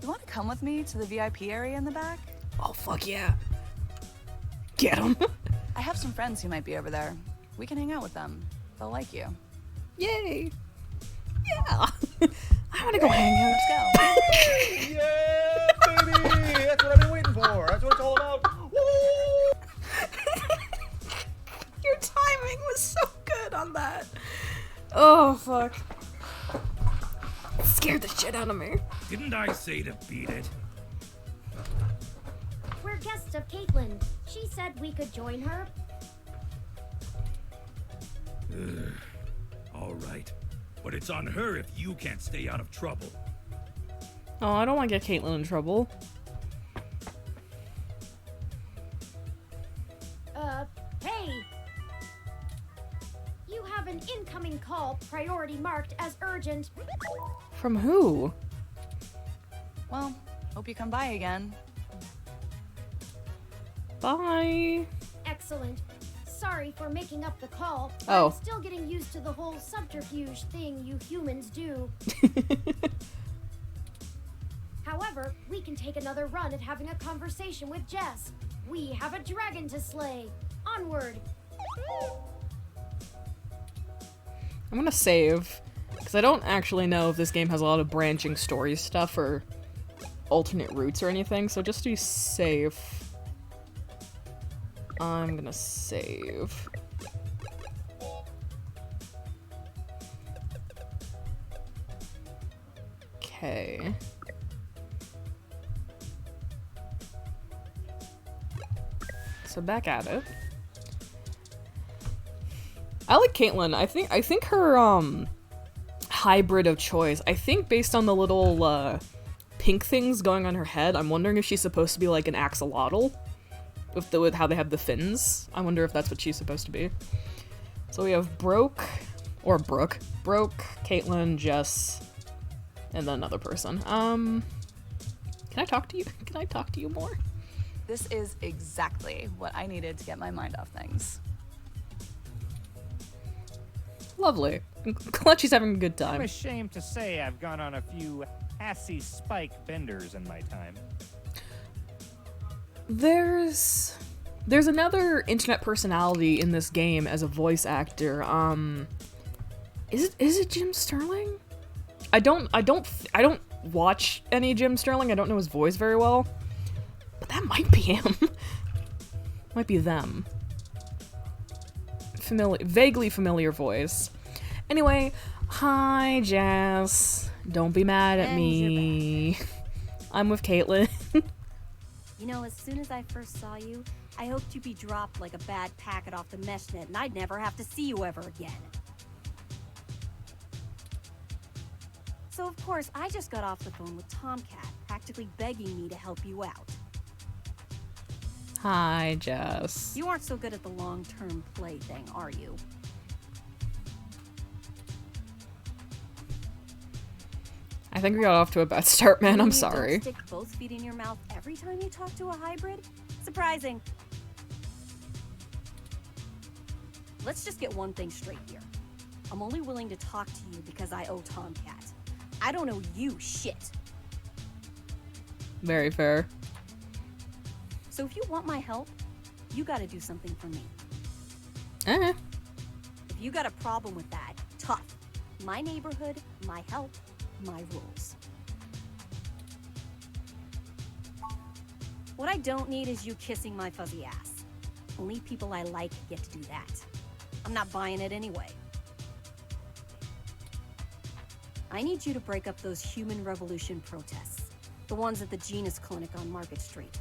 want to come with me to the VIP area in the back? Oh, fuck yeah. Get him. I have some friends who might be over there. We can hang out with them. They'll like you. Yay. Yeah. I want to go hang out. Let's go. Yeah, baby! That's what I've been waiting for. That's what it's all about. Woo! Your timing was so good on that. Oh, fuck. It scared the shit out of me. Didn't I say to beat it? We're guests of Caitlin. She said we could join her. All right. But it's on her if you can't stay out of trouble. Oh, I don't want to get Caitlin in trouble. Hey! You have an incoming call, priority marked as urgent. From who? Well, hope you come by again. Bye. Excellent. Sorry for making up the call. Oh. I'm still getting used to the whole subterfuge thing you humans do. However, we can take another run at having a conversation with Jess. We have a dragon to slay. Onward. I'm gonna save, because I don't actually know if this game has a lot of branching story stuff or alternate routes or anything, so just to be safe, I'm gonna save. Okay. So back at it. I like Caitlin. I think her hybrid of choice. I think based on the little pink things going on her head, I'm wondering if she's supposed to be like an axolotl with how they have the fins. I wonder if that's what she's supposed to be. So we have Brooke, Caitlin, Jess, and then another person. Can I talk to you? Can I talk to you more? This is exactly what I needed to get my mind off things. Lovely. I'm glad she's having a good I'm time. ashamed to say I've gone on a few assy spike benders in my time. There's another internet personality in this game as a voice actor. Is it Jim Sterling? I don't watch any Jim Sterling. I don't know his voice very well. But that might be him. Might be them. Vaguely familiar voice. Anyway, hi Jess. Don't be mad at me. I'm with Caitlin. You know, as soon as I first saw you, I hoped you'd be dropped like a bad packet off the mesh net and I'd never have to see you ever again. So of course, I just got off the phone with Tomcat, practically begging me to help you out. Hi, Jess. You aren't so good at the long-term play thing, are you? I think we got off to a bad start, man. I'm You sorry. don't stick both feet in your mouth every time you talk to a hybrid? Surprising. Let's just get one thing straight here. I'm only willing to talk to you because I owe Tomcat. I don't owe you shit. Very fair. So if you want my help, you gotta do something for me. Eh. If you got a problem with that, tough. My neighborhood, my help, my rules. What I don't need is you kissing my fuzzy ass. Only people I like get to do that. I'm not buying it anyway. I need you to break up those Human Revolution protests. The ones at the Genus Clinic on Market Street.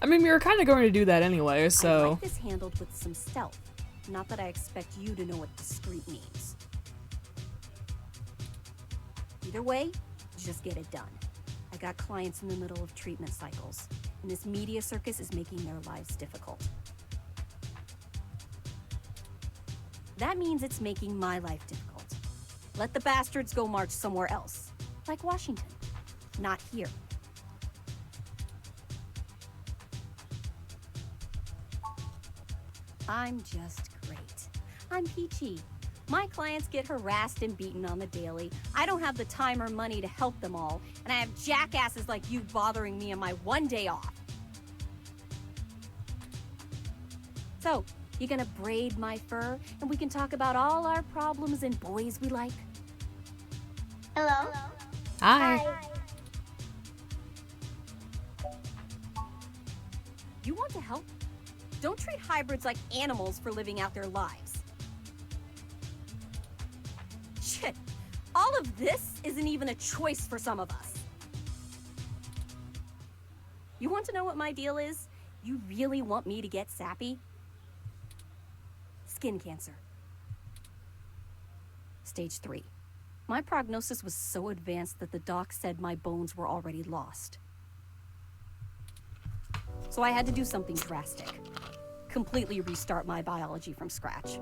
I mean, we were kind of going to do that anyway, I'd so... like this handled with some stealth. Not that I expect you to know what discreet means. Either way, just get it done. I got clients in the middle of treatment cycles, and this media circus is making their lives difficult. That means it's making my life difficult. Let the bastards go march somewhere else, like Washington, not here. I'm just great. I'm peachy. My clients get harassed and beaten on the daily. I don't have the time or money to help them all, and I have jackasses like you bothering me on my one day off. So, you gonna braid my fur, and we can talk about all our problems and boys we like? Hello? Hi. You want to help? Don't treat hybrids like animals for living out their lives. Shit, all of this isn't even a choice for some of us. You want to know what my deal is? You really want me to get sappy? Skin cancer. Stage 3. My prognosis was so advanced that the doc said my bones were already lost. So I had to do something drastic. Completely restart my biology from scratch.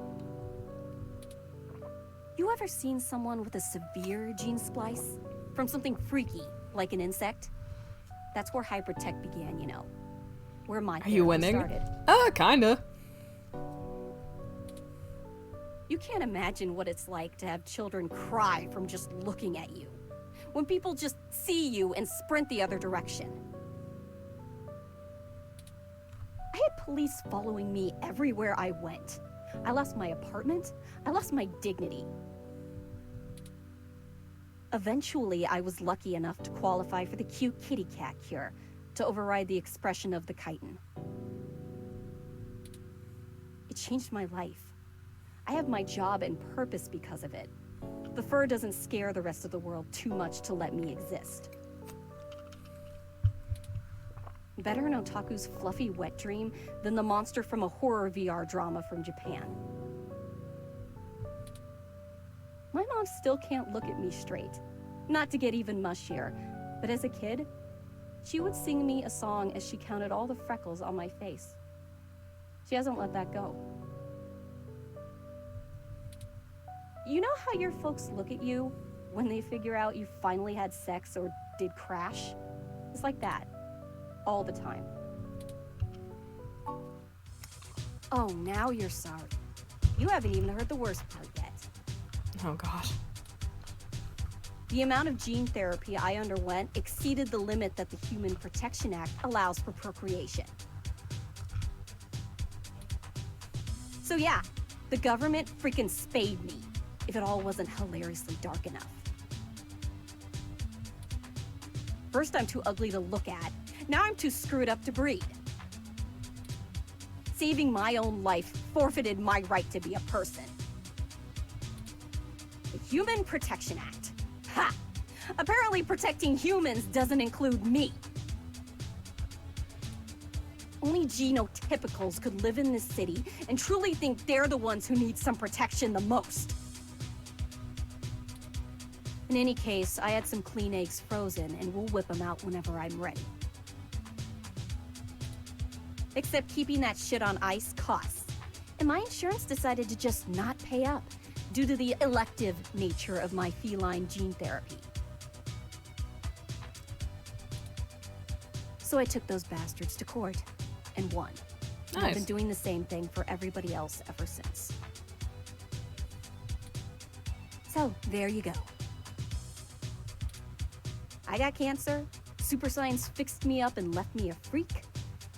You ever seen someone with a severe gene splice? From something freaky, like an insect? That's where hybrid tech began, you know. Where my Are you therapy winning? started. Kinda. You can't imagine what it's like to have children cry from just looking at you. When people just see you and sprint the other direction. I had police following me everywhere I went. I lost my apartment. I lost my dignity. Eventually, I was lucky enough to qualify for the cute kitty cat cure to override the expression of the chitin. It changed my life. I have my job and purpose because of it. The fur doesn't scare the rest of the world too much to let me exist. Better an otaku's fluffy wet dream than the monster from a horror VR drama from Japan. My mom still can't look at me straight. Not to get even mushier, but as a kid, she would sing me a song as she counted all the freckles on my face. She hasn't let that go. You know how your folks look at you when they figure out you finally had sex or did crash? It's like that. All the time. Oh, now you're sorry. You haven't even heard the worst part yet. Oh, God. The amount of gene therapy I underwent exceeded the limit that the Human Protection Act allows for procreation. So yeah, the government freaking spayed me, if it all wasn't hilariously dark enough. First, I'm too ugly to look at. Now I'm too screwed up to breed. Saving my own life forfeited my right to be a person. The Human Protection Act. Ha! Apparently protecting humans doesn't include me. Only genotypicals could live in this city and truly think they're the ones who need some protection the most. In any case, I had some clean eggs frozen, and we'll whip them out whenever I'm ready. Except keeping that shit on ice costs. And my insurance decided to just not pay up due to the elective nature of my feline gene therapy. So I took those bastards to court and won. And I've been doing the same thing for everybody else ever since. So, there you go. I got cancer, super science fixed me up and left me a freak,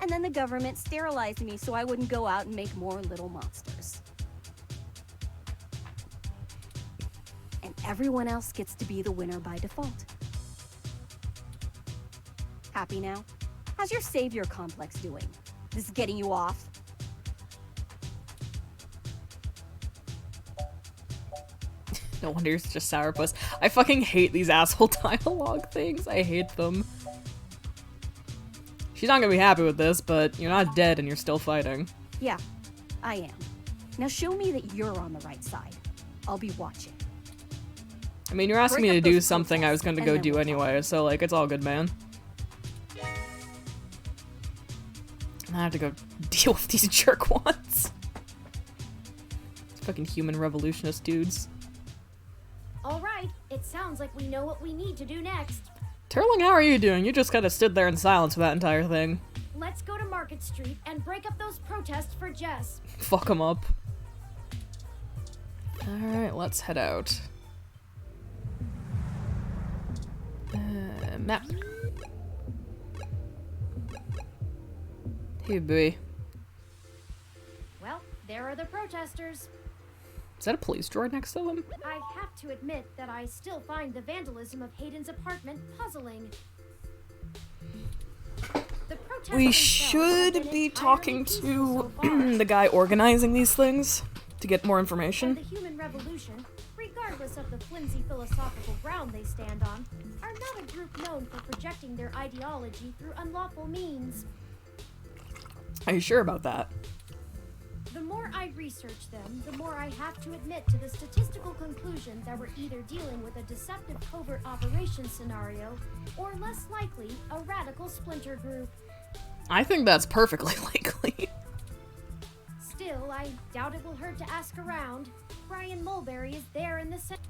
and then the government sterilized me so I wouldn't go out and make more little monsters. And everyone else gets to be the winner by default. Happy now? How's your savior complex doing? This is getting you off? No wonder it's just sourpuss. I fucking hate these asshole dialogue things. I hate them. She's not gonna be happy with this, but you're not dead and you're still fighting. Yeah, I am. Now show me that you're on the right side. I'll be watching. I mean, you're asking me to do something I was gonna go do anyway, so like, it's all good, man. I have to go deal with these jerkwads. Fucking human revolutionist dudes. All right, it sounds like we know what we need to do next. Turling, how are you doing? You just kind of stood there in silence for that entire thing. Let's go to Market Street and break up those protests for Jess. Fuck them up. Alright, let's head out. Map. Hey, boy. Well, there are the protesters. Is that a police droid next to them? I have to admit that I still find the vandalism of Hayden's apartment puzzling. The protesters We themselves should have been be entirely talking peaceful to so far. the guy organizing these things to get more And information. the human revolution, regardless of the flimsy philosophical ground they stand on, are not a group known for projecting their ideology through unlawful means. Are you sure about that? The more I research them, the more I have to admit to the statistical conclusion that we're either dealing with a deceptive covert operations scenario, or less likely, a radical splinter group. I think that's perfectly likely. Still, I doubt it will hurt to ask around. Brian Mulberry is there in the center.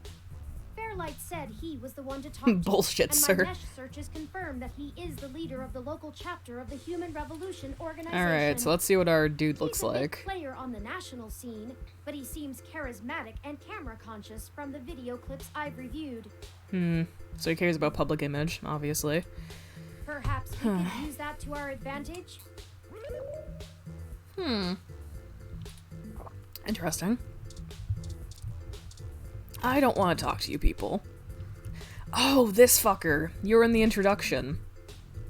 Fairlight said he was the one to talk to. Bullshit, and sir. my mesh searches confirmed that he is the leader of the local chapter of the Human Revolution organization. Alright, so let's see what our dude looks He's a big like. player on the national scene, but he seems charismatic and camera conscious from the video clips I've reviewed. So he cares about public image, obviously. Perhaps we could use that to our advantage? Interesting. I don't want to talk to you people. Oh, this fucker. You're in the introduction.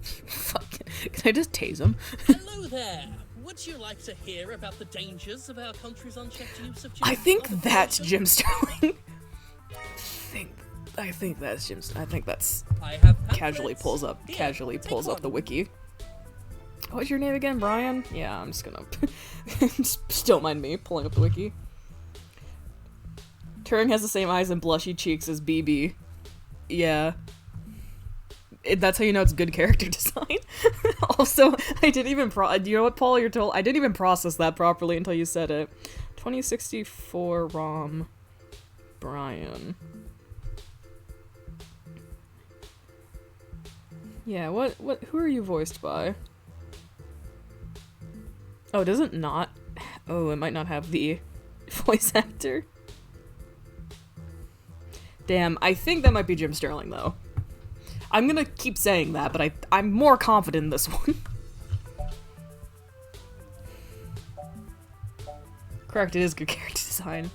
Fuck. Can I just tase him? Hello there. Would you like to hear about the dangers of our country's unchecked use of I think that's Jim Sterling. I think that's Jim. I think that's casually pulls up the wiki. What's your name again, Brian? Yeah, I'm just gonna still mind me pulling up the wiki. Turing has the same eyes and blushy cheeks as BB. Yeah. That's how you know it's good character design. Also, I didn't even you know what, Paul? You're told I didn't even process that properly until you said it. 2064 ROM Brian. Yeah, who are you voiced by? Oh, does it not? Oh, it might not have the voice actor. Damn, I think that might be Jim Sterling, though. I'm gonna keep saying that, but I'm more confident in this one. Correct, it is good character design.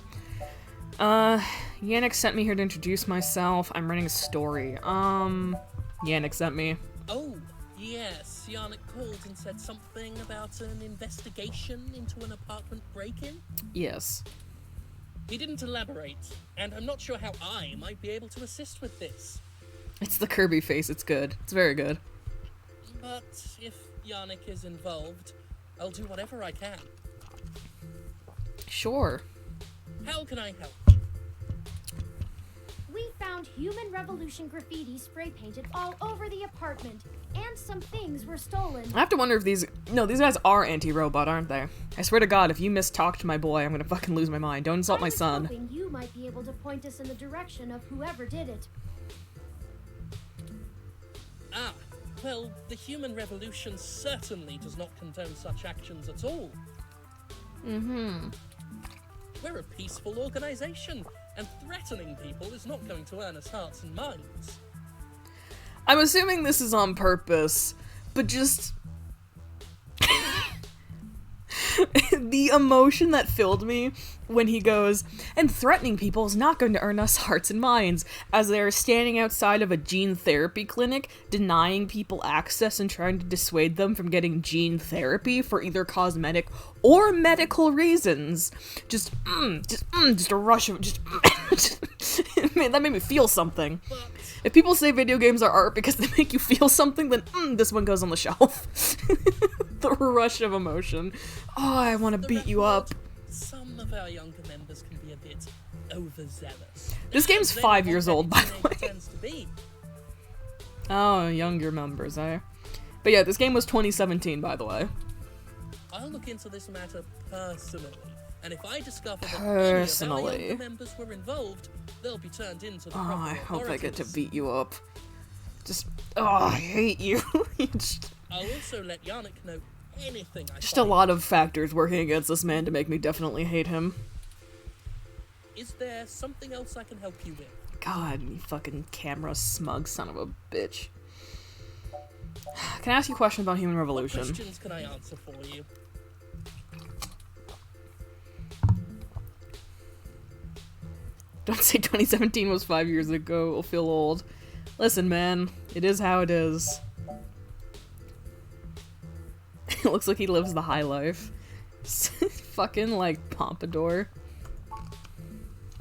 Yannick sent me here to introduce myself. I'm running a story. Yannick sent me. Oh, yes. Yannick called and said something about an investigation into an apartment break-in? Yes. He didn't elaborate, and I'm not sure how I might be able to assist with this. It's the Kirby face, it's good. It's very good. But if Yannick is involved, I'll do whatever I can. Sure. How can I help? We found Human Revolution graffiti spray painted all over the apartment, and some things were stolen. I have to wonder if these guys are anti-robot, aren't they? I swear to God, if you mistalked my boy, I'm gonna fucking lose my mind. Don't insult my son. Hoping you might be able to point us in the direction of whoever did it. Ah, well, the Human Revolution certainly does not condone such actions at all. Mm-hmm. We're a peaceful organization, and threatening people is not going to earn us hearts and minds. I'm assuming this is on purpose, but just... the emotion that filled me when he goes, and threatening people is not going to earn us hearts and minds, as they're standing outside of a gene therapy clinic, denying people access and trying to dissuade them from getting gene therapy for either cosmetic or medical reasons. Just a rush of, man, that made me feel something. If people say video games are art because they make you feel something, then this one goes on the shelf. The rush of emotion. Oh, I want to beat you up. Some of our younger members can be a bit overzealous. This game's 5 years old, by the way. Tends to be. Oh, younger members, eh? But yeah, this game was 2017, by the way. I'll look into this matter personally, and if I discover that Personally. any of our younger members were involved, they'll be turned into the Oh, proper I hope I get to authorities. beat you up. I hate you. I'll also let Yannick know anything I Just a find. lot of factors working against this man to make me definitely hate him. Is there something else I can help you with? God, you fucking camera smug son of a bitch. Can I ask you a question about Human Revolution? What questions can I answer for you? Don't say 2017 was 5 years ago, it'll feel old. Listen, man, it is how it is. It looks like he lives the high life. Fucking, like, pompadour.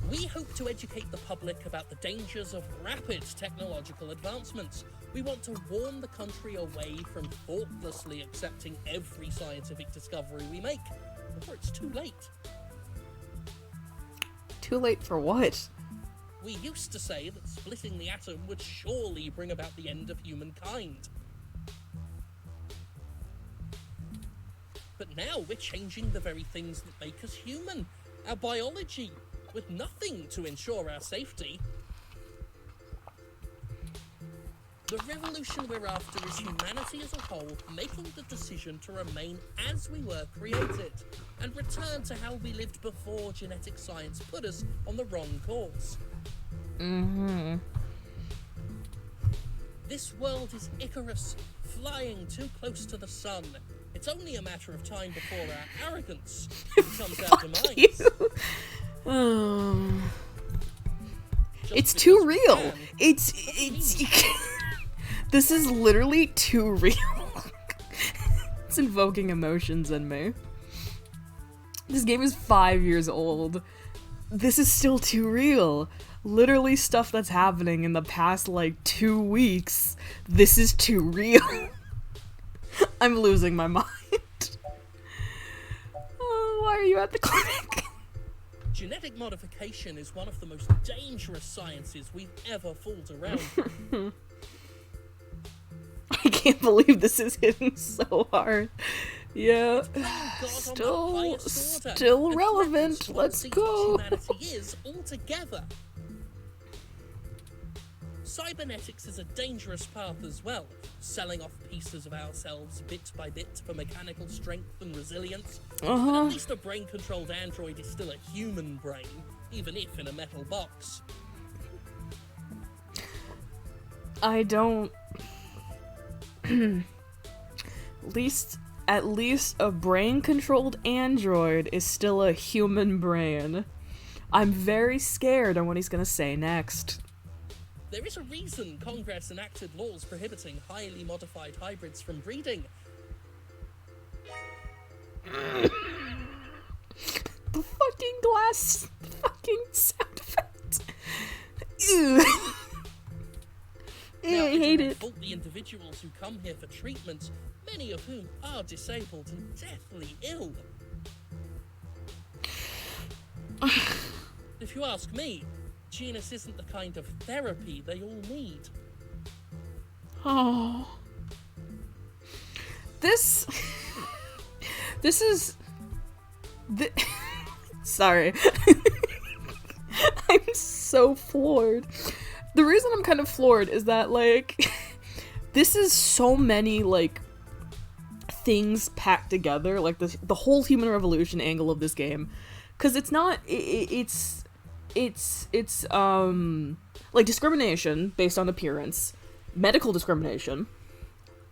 We hope to educate the public about the dangers of rapid technological advancements. We want to warn the country away from thoughtlessly accepting every scientific discovery we make before it's too late. Too late for what? We used to say that splitting the atom would surely bring about the end of humankind. But now we're changing the very things that make us human, our biology, with nothing to ensure our safety. The revolution we're after is humanity as a whole making the decision to remain as we were created and return to how we lived before genetic science put us on the wrong course. Mm-hmm. This world is Icarus, flying too close to the sun. It's only a matter of time before our arrogance becomes our demise. It's too real. It's this is literally too real. It's invoking emotions in me. This game is 5 years old. This is still too real. Literally stuff that's happening in the past, like, 2 weeks. This is too real. I'm losing my mind. Oh, why are you at the clinic? Genetic modification is one of the most dangerous sciences we've ever fooled around. I can't believe this is hitting so hard. Yeah. Still relevant. Let's go. Humanity is altogether. Cybernetics is a dangerous path as well, selling off pieces of ourselves bit by bit for mechanical strength and resilience. But at least a brain-controlled android is still a human brain, even if in a metal box. I don't... At least a brain-controlled android is still a human brain. I'm very scared on what he's gonna say next. There is a reason Congress enacted laws prohibiting highly modified hybrids from breeding. The fucking glass fucking sound effect. Ew. help the individuals who come here for treatment, many of whom are disabled and deathly ill. If you ask me, Genus isn't the kind of therapy they all need. Oh. This is... Sorry. I'm so floored. The reason I'm kind of floored is that, like, this is so many, like, things packed together, like, the whole human revolution angle of this game. Because it's not... It's like, discrimination based on appearance, medical discrimination,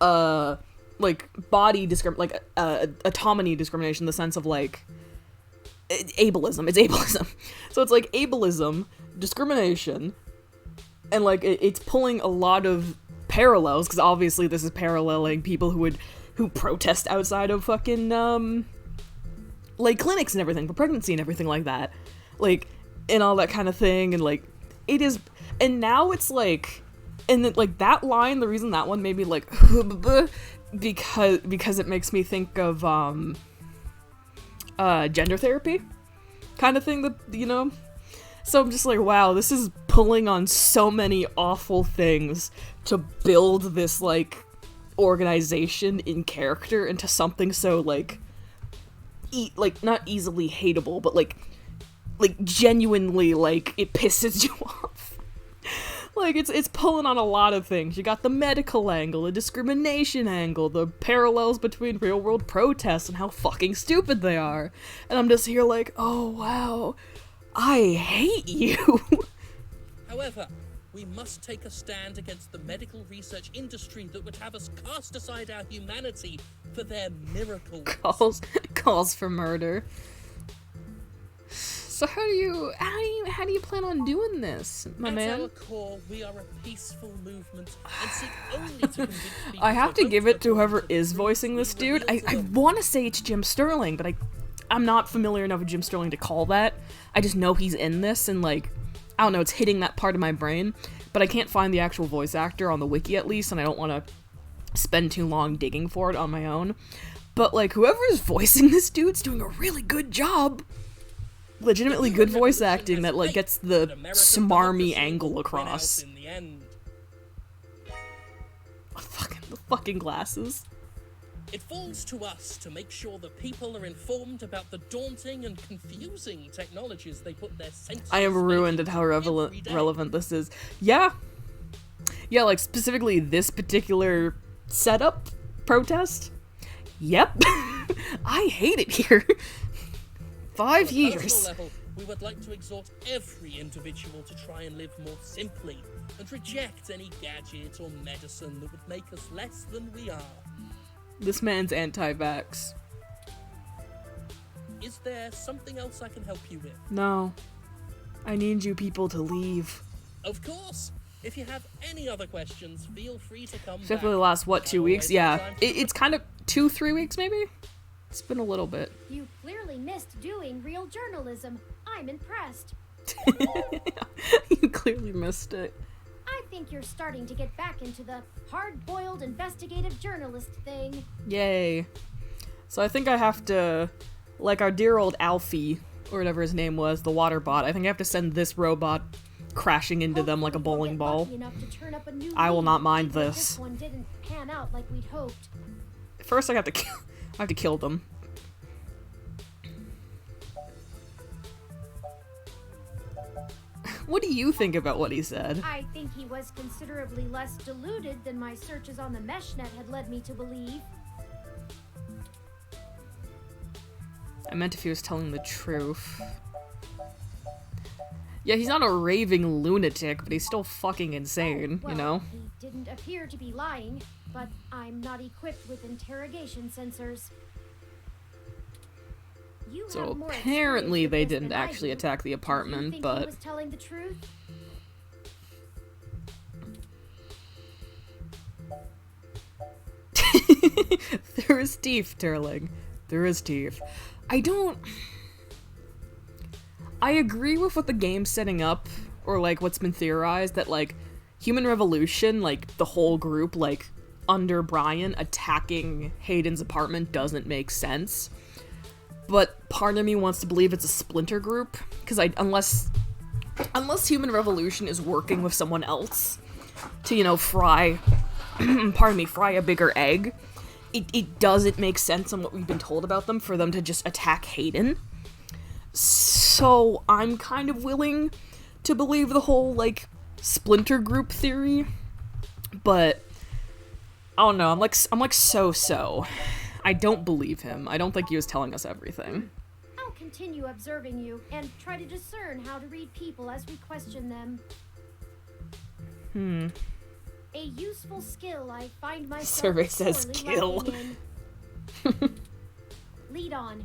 like, body autonomy discrimination in the sense of, like, ableism. It's ableism. So it's, like, ableism, discrimination, and, like, it's pulling a lot of parallels, because obviously this is paralleling people who protest outside of fucking, like, clinics and everything, for pregnancy and everything like that. Like, and all that kind of thing, and, like, it is, and now it's, like, and then, like, that line, the reason that one made me, like, because it makes me think of, gender therapy kind of thing, that, you know? So I'm just like, wow, this is pulling on so many awful things to build this, like, organization in character into something so, like, not easily hateable, but, like, genuinely, like, it pisses you off. Like, it's pulling on a lot of things. You got the medical angle, the discrimination angle, the parallels between real-world protests and how fucking stupid they are. And I'm just here like, oh, wow, I hate you. However, we must take a stand against the medical research industry that would have us cast aside our humanity for their miracles. Calls for murder. So how do you plan on doing this, my man? At our core, we are a peaceful movement and seek only to convince people. I have to give it to whoever is voicing this dude. I want to say it's Jim Sterling, but I'm not familiar enough with Jim Sterling to call that. I just know he's in this, and, like, I don't know, it's hitting that part of my brain, but I can't find the actual voice actor on the wiki at least, and I don't want to spend too long digging for it on my own. But, like, whoever is voicing this dude's doing a really good job. Legitimately good voice acting that, like, gets the smarmy angle across. The fucking glasses. It falls to us to make sure that people are informed about the daunting and confusing technologies they put their senses. I am ruined at how relevant this is. Yeah, like, specifically this particular setup protest. Yep. I hate it here. 5 years. On a personal level, we would like to exhort every individual to try and live more simply and reject any gadget or medicine that would make us less than we are. This man's anti-vax. Is there something else I can help you with? No. I need you people to leave. Of course. If you have any other questions, feel free to come Except back. for the last, 2 weeks? Yeah. It's kind of 2-3 weeks, maybe? It's been a little bit. You clearly missed doing real journalism. I'm impressed. You clearly missed it. I think you're starting to get back into the hard-boiled investigative journalist thing. Yay. So I think I have to, like our dear old Alfie, or whatever his name was, the water bot, I think I have to send this robot crashing into them like a bowling ball. I will not mind this. This one didn't pan out like we'd hoped. First I have to kill them. What do you think about what he said? I think he was considerably less deluded than my searches on the meshnet had led me to believe. I meant if he was telling the truth. Yeah, he's not a raving lunatic, but he's still fucking insane, Well, you know? He didn't appear to be lying, but I'm not equipped with interrogation sensors. You So have more apparently experience they with this didn't than I actually do. attack the Do you apartment, think he but was telling the truth? there is teeth, Turling. There is teeth. I agree with what the game's setting up, or like what's been theorized, that like Human Revolution, like, the whole group, like, under Brian, attacking Hayden's apartment doesn't make sense. But part of me wants to believe it's a splinter group, because unless Human Revolution is working with someone else to, you know, fry a bigger egg, it doesn't make sense on what we've been told about them for them to just attack Hayden. So I'm kind of willing to believe the whole, like, splinter group theory, but I don't know, I'm like so. I don't believe him. I don't think he was telling us everything. I'll continue observing you and try to discern how to read people as we question them. A useful skill I find myself Survey says sorely kill. lacking in. Lead on.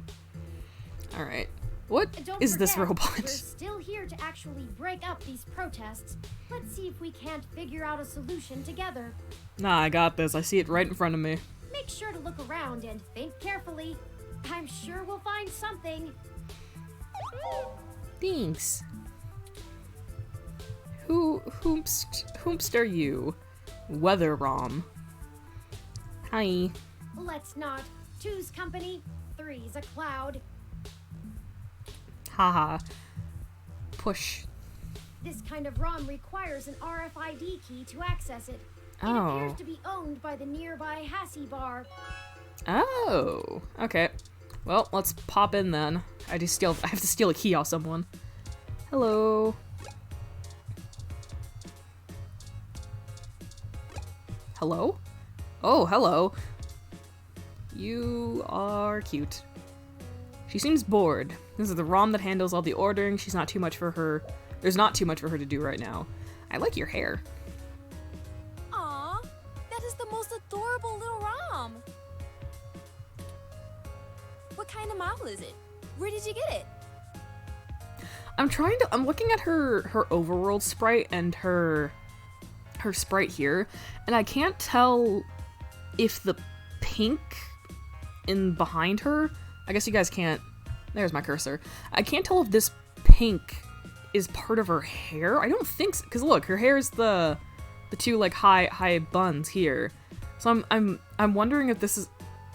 Alright. What Don't is this forget, robot? We're still here to actually break up these protests. Let's see if we can't figure out a solution together. Nah, I got this. I see it right in front of me. Make sure to look around and think carefully. I'm sure we'll find something. Thanks. Whomst are you? Weather-Rom. Hi. Let's not. 2's company, 3's a cloud. Haha. Push. This kind of ROM requires an RFID key to access it. It Oh. appears to be owned by the nearby Hassie Bar. Oh. Okay. Well, let's pop in then. I have to steal a key off someone. Hello. Hello? Oh, hello. You are cute. She seems bored. This is the ROM that handles all the ordering. She's not too much for her. There's not too much for her to do right now. I like your hair. Aw, that is the most adorable little ROM. What kind of model is it? Where did you get it? I'm looking at her overworld sprite and her sprite here, and I can't tell if the pink in behind her, I guess you guys can't, there's my cursor. I can't tell if this pink is part of her hair. I don't think so, because look, her hair is the two like high buns here. So I'm wondering if this is,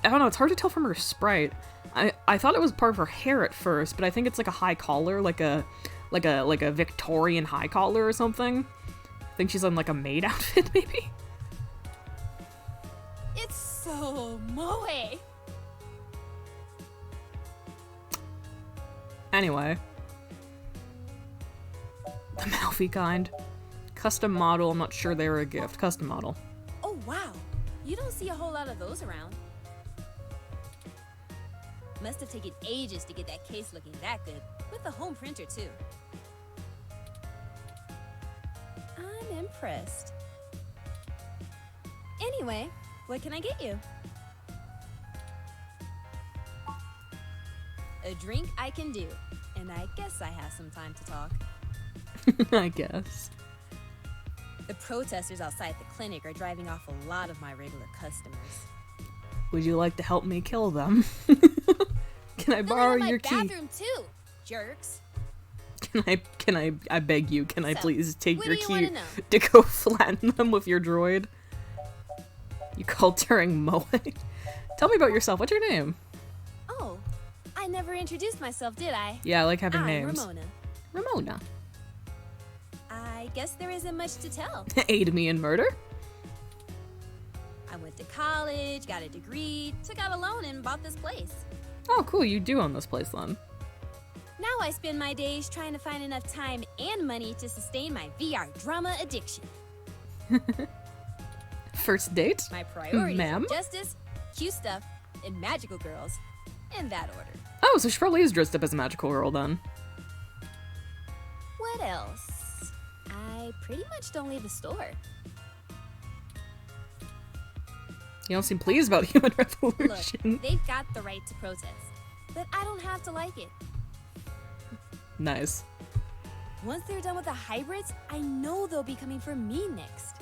I don't know, it's hard to tell from her sprite. I thought it was part of her hair at first, but I think it's like a high collar, like a Victorian high collar or something. I think she's on like a maid outfit, maybe? It's so moe. Anyway. The Malfi kind. Custom model, I'm not sure they were a gift. Custom model. Oh wow, you don't see a whole lot of those around. Must have taken ages to get that case looking that good, with the home printer too. I'm impressed. Anyway, what can I get you? A drink I can do, and I guess I have some time to talk. I guess. The protesters outside the clinic are driving off a lot of my regular customers. Would you like to help me kill them? Can I borrow your key? Bathroom too, jerks. Can I beg you, can I So, please take what your do you key wanna know? to go flatten them with your droid? You called during Moe? Tell me about yourself. What's your name? Oh, I never introduced myself, did I? Yeah, I like having I'm names. Ramona. Ramona. I guess there isn't much to tell. Aid me in murder? I went to college, got a degree, took out a loan, and bought this place. Oh, cool. You do own this place then. Now I spend my days trying to find enough time and money to sustain my VR drama addiction. First date? My priorities Ma'am? are justice, cute stuff, and magical girls. In that order. Oh, so she probably is dressed up as a magical girl then. What else? I pretty much don't leave the store. You don't seem pleased about Human Look, Revolution. they've got the right to protest, but I don't have to like it. Nice. Once they're done with the hybrids, I know they'll be coming for me next.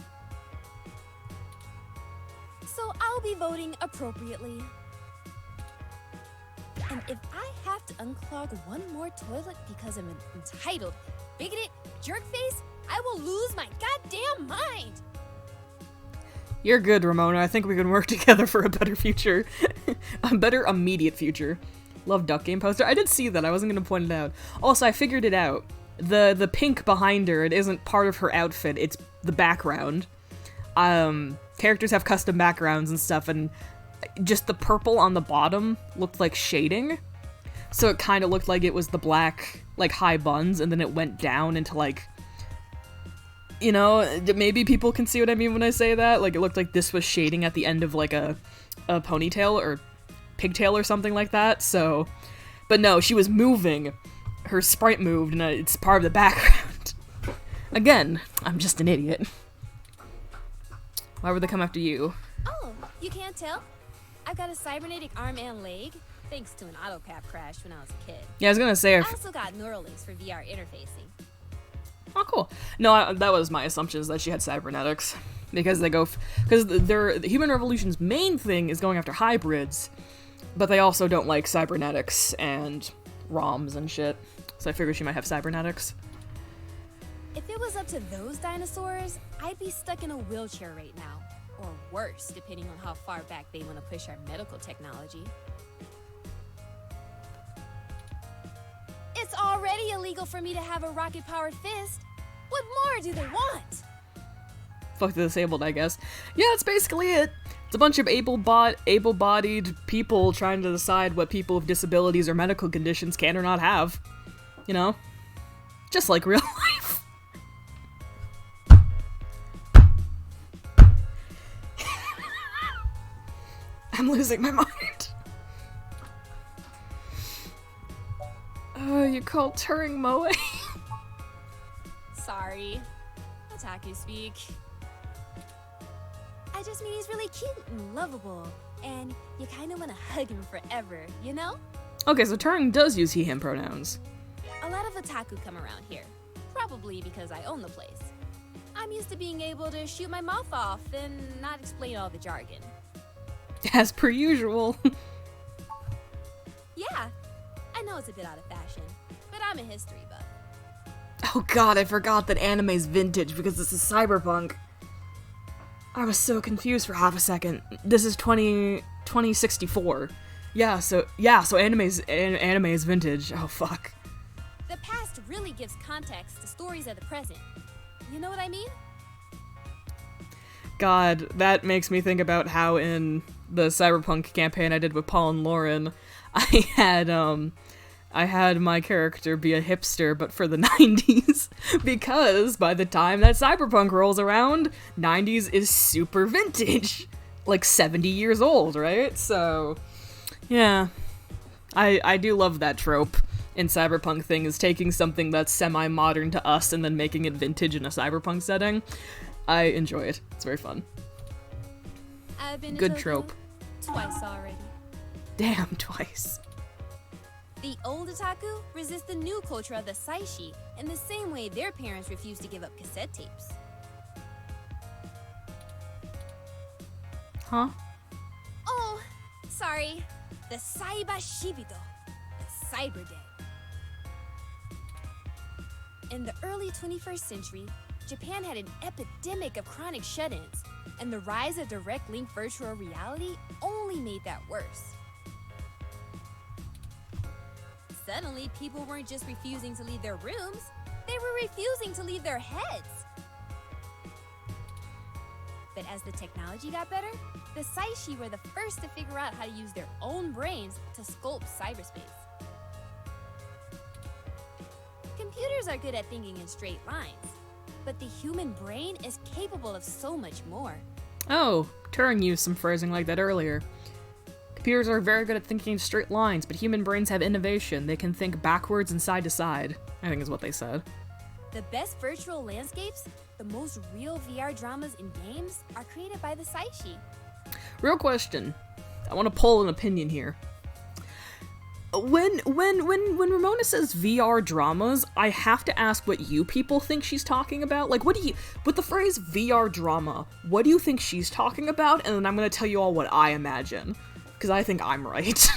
So I'll be voting appropriately. And if I have to unclog one more toilet because of an entitled, bigoted jerkface, I will lose my goddamn mind! You're good, Ramona. I think we can work together for a better future. A better immediate future. Love Duck Game poster. I did see that. I wasn't going to point it out. Also, I figured it out. The pink behind her, it isn't part of her outfit. It's the background. Characters have custom backgrounds and stuff, and just the purple on the bottom looked like shading. So it kind of looked like it was the black, like, high buns, and then it went down into, like, you know, maybe people can see what I mean when I say that. Like, it looked like this was shading at the end of, like, a ponytail or pigtail or something like that, so... But no, she was moving. Her sprite moved, and it's part of the background. Again, I'm just an idiot. Why would they come after you? Oh, you can't tell? I've got a cybernetic arm and leg, thanks to an autocap crash when I was a kid. Yeah, I was gonna say... I also got Neuralinks for VR interfacing. Oh, cool. No, that was my assumption, is that she had cybernetics. Because they go... Because the Human Revolution's main thing is going after hybrids, but they also don't like cybernetics and ROMs and shit. So I figured she might have cybernetics. If it was up to those dinosaurs, I'd be stuck in a wheelchair right now. Or worse, depending on how far back they want to push our medical technology. It's already illegal for me to have a rocket-powered fist. What more do they want? Fuck the disabled, I guess. Yeah, that's basically it. It's a bunch of able-bodied people trying to decide what people with disabilities or medical conditions can or not have. You know? Just like real life. I'm losing my mind. Oh, you called Turing Moe? Sorry. Otaku speak. I just mean he's really cute and lovable, and you kind of want to hug him forever, you know? Okay, so Turing does use he/him pronouns. A lot of otaku come around here, probably because I own the place. I'm used to being able to shoot my mouth off and not explain all the jargon. As per usual. Yeah, I know it's a bit out of fashion, but I'm a history buff. Oh god, I forgot that anime's vintage because this is cyberpunk. I was so confused for half a second. This is 2064. Yeah, so anime is vintage. Oh fuck. The past really gives context to stories of the present. You know what I mean? God, that makes me think about how in the cyberpunk campaign I did with Paul and Lauren, I had my character be a hipster, but for the 90s, because by the time that cyberpunk rolls around, 90s is super vintage. Like 70 years old, right? So, yeah. I do love that trope in cyberpunk thing, is taking something that's semi-modern to us and then making it vintage in a cyberpunk setting. I enjoy it. It's very fun. I've been Good trope. Twice already. Damn, twice. The old otaku resist the new culture of the saishi in the same way their parents refuse to give up cassette tapes. Huh? Oh, sorry. The Saiba Shibito. The Cyber Dead. In the early 21st century, Japan had an epidemic of chronic shut-ins, and the rise of direct link virtual reality only made that worse. Suddenly, people weren't just refusing to leave their rooms, they were refusing to leave their heads. But as the technology got better, the Saishi were the first to figure out how to use their own brains to sculpt cyberspace. Computers are good at thinking in straight lines, but the human brain is capable of so much more. Oh, Turing used some phrasing like that earlier. Computers are very good at thinking in straight lines, but human brains have innovation. They can think backwards and side to side, I think is what they said. The best virtual landscapes, the most real VR dramas in games, are created by the Saishi. Real question. I want to poll an opinion here. When Ramona says VR dramas, I have to ask what you people think she's talking about. Like, with the phrase VR drama, what do you think she's talking about? And then I'm gonna tell you all what I imagine. Because I think I'm right.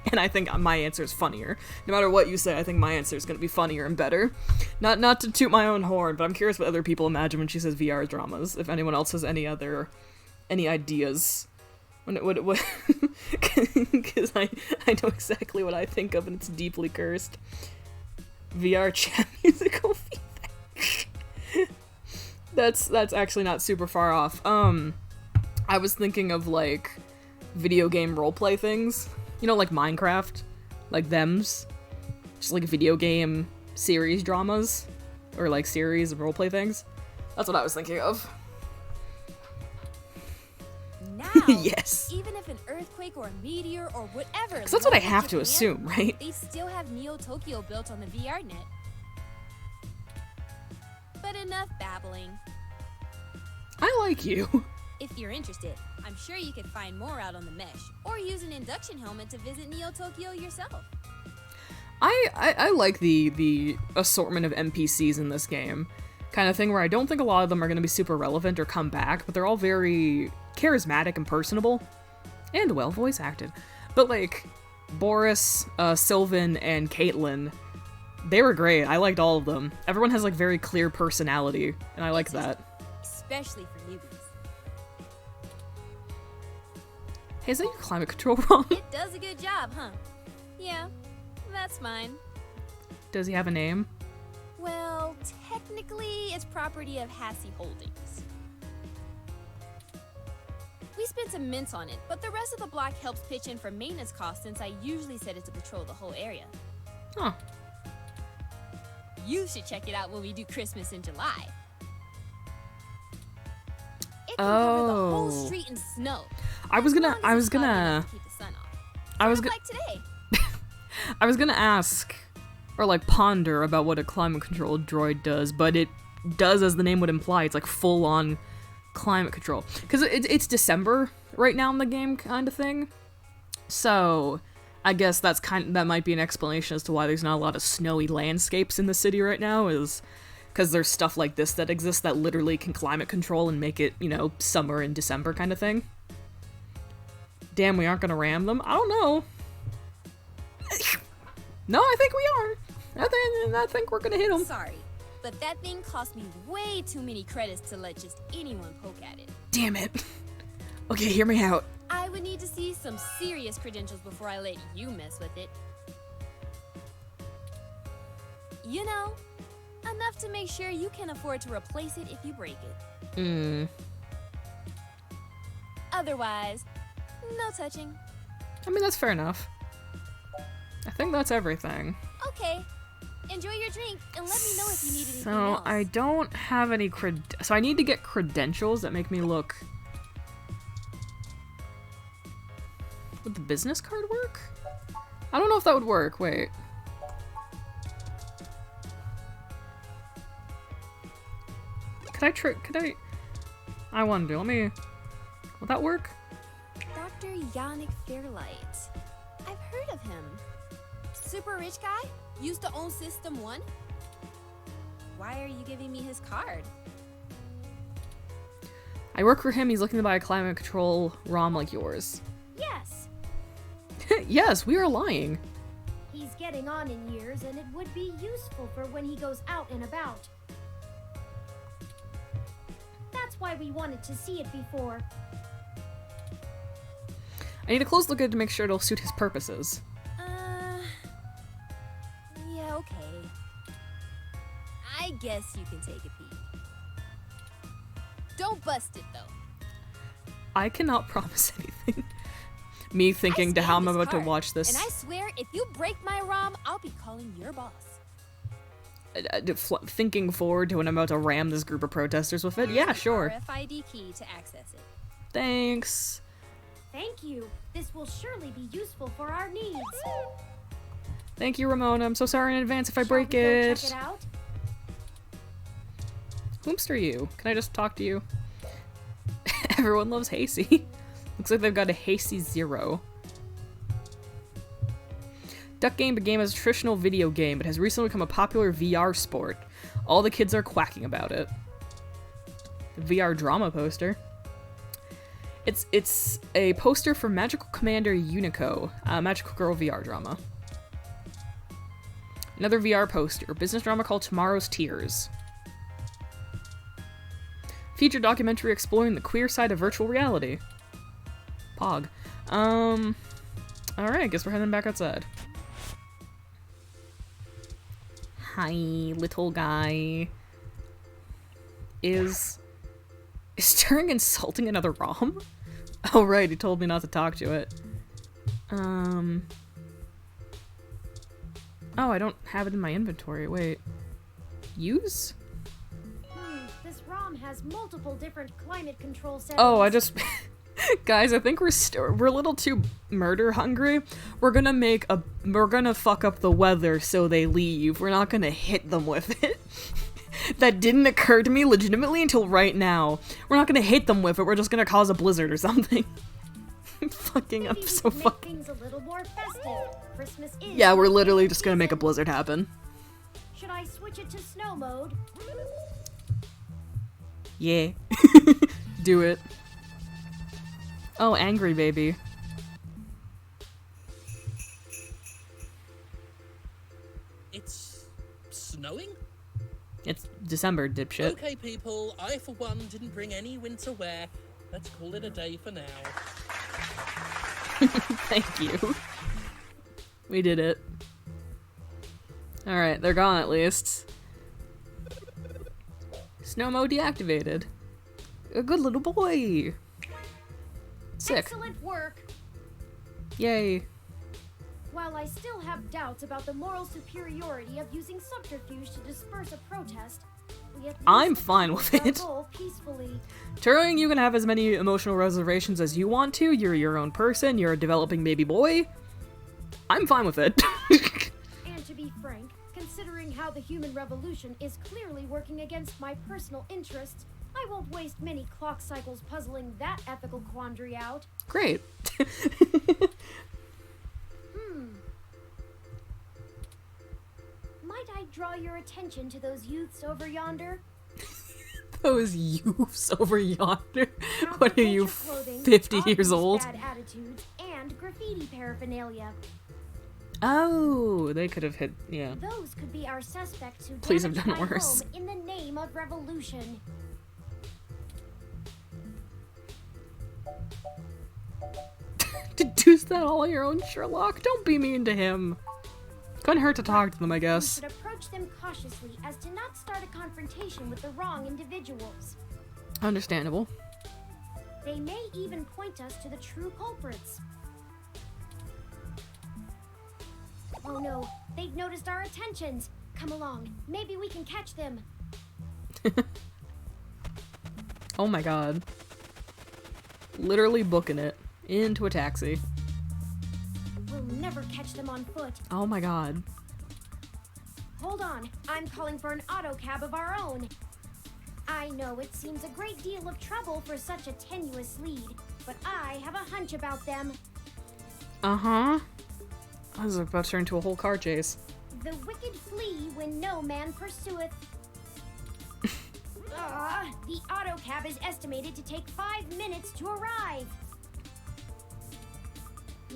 And I think my answer is funnier. No matter what you say, I think my answer is going to be funnier and better. Not to toot my own horn, but I'm curious what other people imagine when she says VR dramas. If anyone else has any ideas. Because I know exactly what I think of, and it's deeply cursed. VR chat musical feedback. That's actually not super far off. I was thinking of like video game roleplay things. You know, like Minecraft, like thems, just like video game series dramas, or like series of roleplay things. That's what I was thinking of. Now, yes. Even if an earthquake or a meteor or whatever. 'Cause that's what I leveled have to Japan, assume, right? They still have Neo Tokyo built on the VR net. But enough babbling. I like you. If you're interested, I'm sure you could find more out on the mesh, or use an induction helmet to visit Neo Tokyo yourself. I like the assortment of NPCs in this game. Kind of thing where I don't think a lot of them are going to be super relevant or come back, but they're all very charismatic and personable. And well voice acted. But like, Boris, Sylvan, and Caitlin, they were great. I liked all of them. Everyone has like very clear personality, and I like that. Especially for newbies. Hey, is that your climate control wrong? It does a good job, huh? Yeah, that's mine. Does he have a name? Well, technically, it's property of Hassie Holdings. We spent some mints on it, but the rest of the block helps pitch in for maintenance costs since I usually set it to patrol the whole area. Huh. You should check it out when we do Christmas in July. It can cover the whole street in snow. I was gonna Keep the sun off. I was Sort gonna of like today. I was gonna ask, or like ponder about what a climate control droid does, but it does, as the name would imply, it's like full on climate control. Because it's December right now in the game, kind of thing. So I guess that might be an explanation as to why there's not a lot of snowy landscapes in the city right now, is because there's stuff like this that exists that literally can climate control and make it, you know, summer in December kind of thing. Damn, we aren't gonna ram them? I don't know. No, I think we are. I think we're gonna hit them. Sorry, but that thing cost me way too many credits to let just anyone poke at it. Damn it. Okay, hear me out. I would need to see some serious credentials before I let you mess with it. You know, enough to make sure you can afford to replace it if you break it. Otherwise, no touching. I mean, that's fair enough. I think that's everything. Okay. Enjoy your drink and let me know if you need anything So, else. I don't have any so I need to get credentials that make me look... Would the business card work? I don't know if that would work. Wait. Could I... I wonder. Let me... Will that work? Dr. Yannick Fairlight. I've heard of him. Super rich guy? Used to own System 1? Why are you giving me his card? I work for him. He's looking to buy a climate control ROM like yours. Yes, Yes, we are lying. he's getting on in years and it would be useful for when he goes out and about. That's why we wanted to see it before. I need a close look at it to make sure it'll suit his purposes. Yeah, okay. I guess you can take a peek. Don't bust it, though. I cannot promise anything. Me thinking to how I'm about to watch this. And I swear, if you break my ROM, I'll be calling your boss. Thinking forward to when I'm about to ram this group of protesters with it. Yeah, sure. RFID key to access it. Thanks. Thank you. This will surely be useful for our needs. Thank you, Ramona. I'm so sorry in advance if I break Shall we go it. check it out? Whomst are you? Can I just talk to you? Everyone loves Hasty. Looks like they've got a Hasty 0. Duck Game began as a traditional video game, but has recently become a popular VR sport. All the kids are quacking about it. VR drama poster. It's a poster for Magical Commander Unico, a Magical Girl VR drama. Another VR poster, business drama called Tomorrow's Tears. Feature documentary exploring the queer side of virtual reality. Pog. Alright, I guess we're heading back outside. Hi, little guy. Is Turing insulting another ROM? Oh right, he told me not to talk to it. Oh, I don't have it in my inventory. Wait. Use? This ROM has multiple different climate control settings. Oh, I just... Guys, I think we're a little too murder hungry. We're gonna fuck up the weather so they leave. We're not gonna hit them with it. That didn't occur to me legitimately until right now. We're not gonna hit them with it, we're just gonna cause a blizzard or something. Fucking up so fucking... Things a little more festive. Christmas is... Yeah, we're literally just gonna make a blizzard happen. Should I switch it to snow mode? Yeah. Do it. Oh, angry baby. It's snowing? It's December, dipshit. Okay, people, I for one didn't bring any winter wear. Let's call it a day for now. Thank you. We did it. Alright, they're gone at least. Snow mode deactivated. A good little boy. Sick. Excellent work. Yay. While I still have doubts about the moral superiority of using subterfuge to disperse a protest, we at least I'm fine with our it. goal peacefully. Turing, you can have as many emotional reservations as you want to. You're your own person. You're a developing baby boy. I'm fine with it. And to be frank, considering how the human revolution is clearly working against my personal interests, I won't waste many clock cycles puzzling that ethical quandary out. Great. Might I draw your attention to those youths over yonder? Those youths over yonder. What are you, 50 years old? Bad attitudes and graffiti paraphernalia. Oh, they could have hit, yeah. Those could be our suspects who Please have damaged done my worse. home in the name of revolution. Deduce that all on your own, Sherlock. Don't be mean to him. Couldn't hurt to talk to them, I guess. We should approach them cautiously as to not start a confrontation with the wrong individuals. Understandable. They may even point us to the true culprits. Oh no, they've noticed our attentions. Come along, maybe we can catch them. Oh my god. Literally booking it into a taxi. We'll never catch them on foot. Oh my god. Hold on, I'm calling for an auto cab of our own. I know it seems a great deal of trouble for such a tenuous lead, but I have a hunch about them. Uh-huh. I was about to turn into a whole car chase. The wicked flee when no man pursueth. The auto cab is estimated to take 5 minutes to arrive.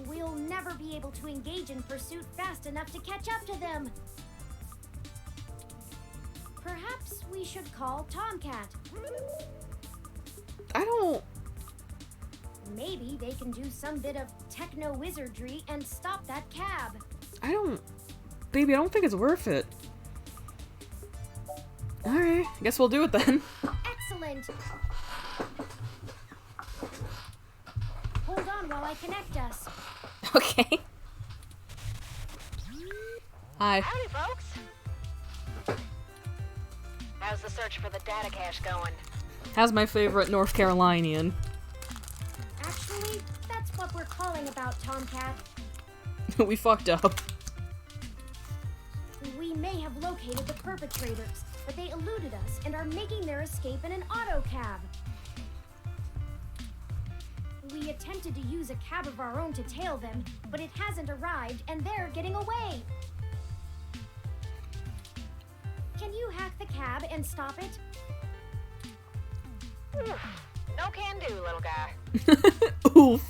We'll never be able to engage in pursuit fast enough to catch up to them. Perhaps we should call Tomcat. I don't... Maybe they can do some bit of techno-wizardry and stop that cab. I don't... Baby, I don't think it's worth it. Alright, guess we'll do it then. Excellent. Hold on while I connect us. Okay. Hi. Howdy, folks. How's the search for the data cache going? How's my favorite North Carolinian? Actually, that's what we're calling about, Tomcat. We fucked up. We may have located the perpetrators, but they eluded us and are making their escape in an auto cab. We attempted to use a cab of our own to tail them, but it hasn't arrived and they're getting away. Can you hack the cab and stop it? No can do, little guy. Oof.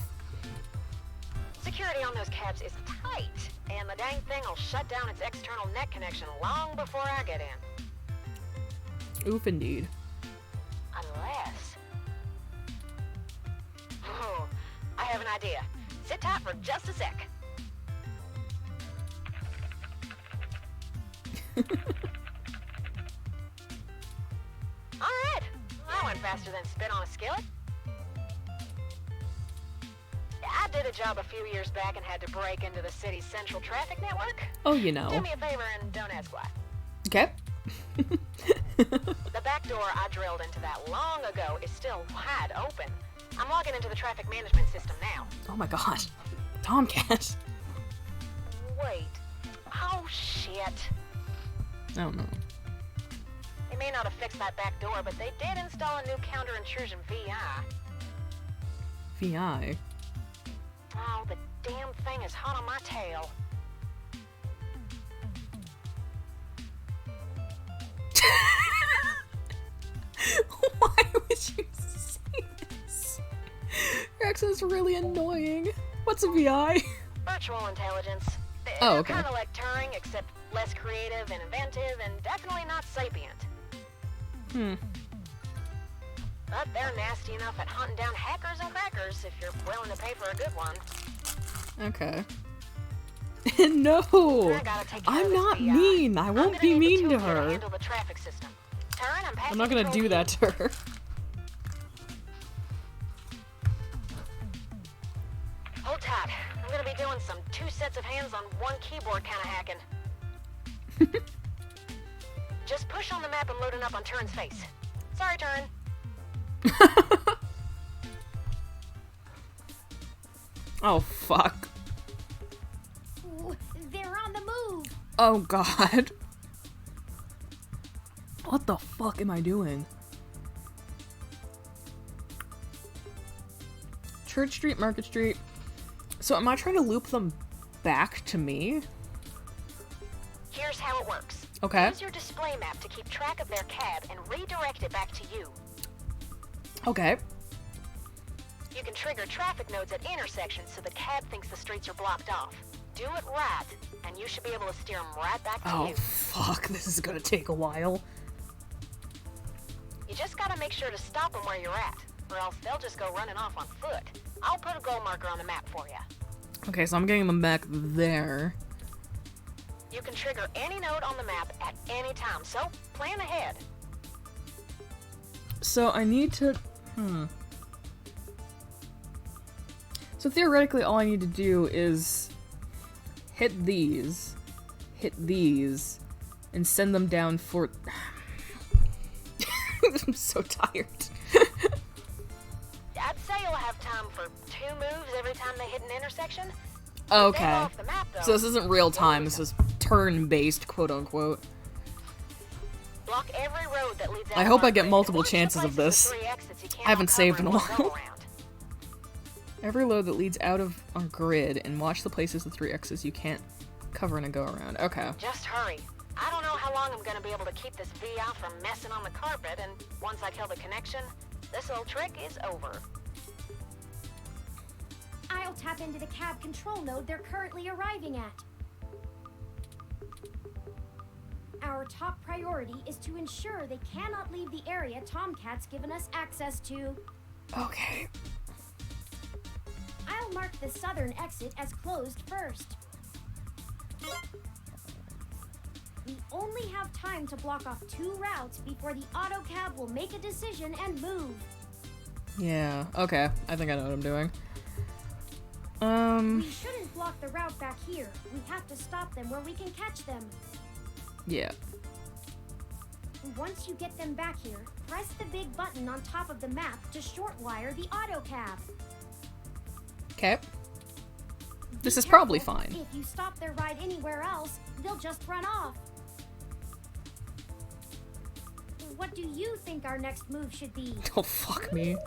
Security on those cabs is tight, and the dang thing will shut down its external net connection long before I get in. Oof, indeed. Unless... Oh, I have an idea. Sit tight for just a sec. Alright, that went faster than spit on a skillet. I did a job a few years back and had to break into the city's central traffic network. Oh, you know. Do me a favor and don't ask why. Okay. The back door I drilled into that long ago is still wide open. I'm logging into the traffic management system now. Oh my god. Tomcat. Wait. Oh, shit. Oh no. They may not have fixed that back door, but they did install a new counter-intrusion VI. VI? Oh, the damn thing is hot on my tail. Why would you say this? Your accent's really annoying. What's a VI? Virtual intelligence. Oh, They're okay. kind of like Turing, except less creative and inventive, and definitely not sapient. Hmm. But they're nasty enough at hunting down hackers and crackers if you're willing to pay for a good one. Okay. No! I'm not mean! I won't be mean to her. Handle the traffic system. Turing, I'm I'm not gonna do that to her. Hold tight. I'm gonna be doing some 2 sets of hands on 1 keyboard kind of hacking. Just push on the map and load it up on Turin's face. Sorry, Turin. Oh, fuck. Ooh, they're on the move. Oh, god. What the fuck am I doing? Church Street, Market Street. So am I trying to loop them back to me? Here's how it works. Okay. Use your display map to keep track of their cab and redirect it back to you. Okay. You can trigger traffic nodes at intersections so the cab thinks the streets are blocked off. Do it right, and you should be able to steer them right back to Oh, you. fuck. This is gonna take a while. You just gotta make sure to stop them where you're at, or else they'll just go running off on foot. I'll put a goal marker on the map for you. Okay, so I'm getting them back there. You can trigger any node on the map at any time, so plan ahead. So I need to... So theoretically, all I need to do is hit these, and send them down for... I'm so tired. I'd say you'll have time for 2 moves every time they hit an intersection. Okay. So this isn't real time, this is turn-based, quote-unquote. Block every road that leads out I hope of I get grid. multiple Once you chances of place this. the 3 exits, you I cannot haven't cover saved in a one while. go-around. Every load that leads out of our grid, and watch the places with 3 X's you can't cover in a go-around. Okay. Just hurry. I don't know how long I'm gonna be able to keep this VI from messing on the carpet, and once I kill the connection, this little trick is over. I'll tap into the cab control node they're currently arriving at. Our top priority is to ensure they cannot leave the area Tomcat's given us access to. Okay. I'll mark the southern exit as closed first. We only have time to block off 2 routes before the autocab will make a decision and move. Yeah, okay. I think I know what I'm doing. We shouldn't block the route back here. We have to stop them where we can catch them. Yeah. Once you get them back here, press the big button on top of the map to shortwire the autocab. Okay. This is Careful. probably fine. If you stop their ride anywhere else, they'll just run off. What do you think our next move should be? Oh, fuck me.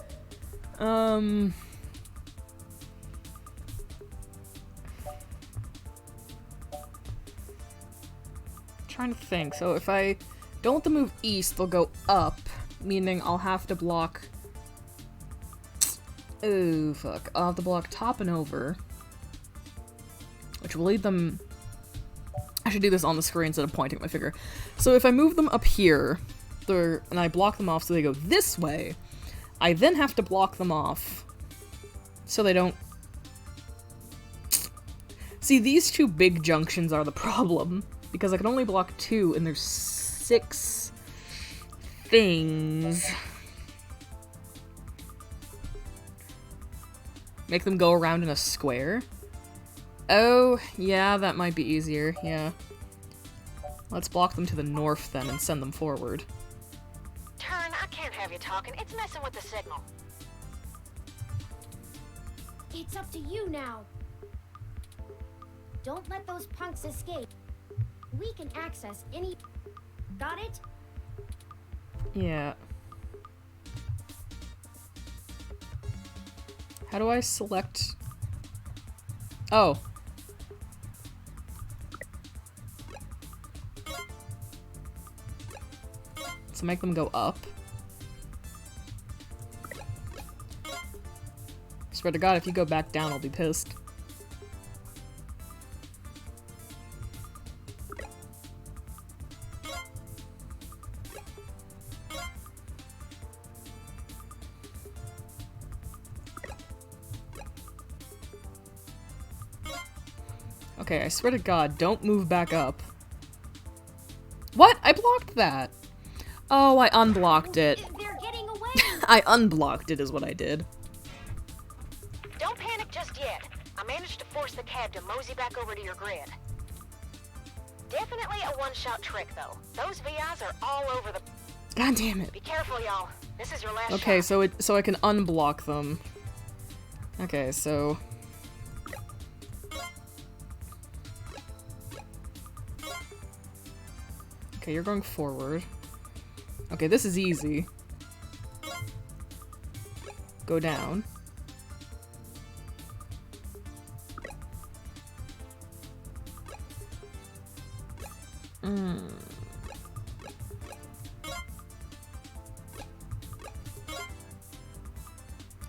Trying to think. So if I don't want them to move east, they'll go up, meaning I'll have to block Oh, fuck. I'll have to block top and over. Which will lead them... I should do this on the screen instead of pointing my finger. So if I move them up here, and I block them off so they go this way, I then have to block them off so they don't... See, these two big junctions are the problem, because I can only block 2 and there's 6 things. Make them go around in a square? Oh, yeah, that might be easier, yeah. Let's block them to the north then and send them forward. Turn, I can't have you talking. It's messing with the signal. It's up to you now. Don't let those punks escape. We can access any... Got it? Yeah. How do I select... Oh. So make them go up. Swear to God, if you go back down, I'll be pissed. Okay, I swear to God, don't move back up. What? I blocked that! Oh, I unblocked it. They're getting away! I unblocked it is what I did. Don't panic just yet. I managed to force the cab to mosey back over to your grid. Definitely a one-shot trick, though. Those VIs are all over the... God damn it. Be careful, y'all. This is your last Okay, shot. so I can unblock them. Okay, so... Okay, you're going forward. Okay, this is easy. Go down.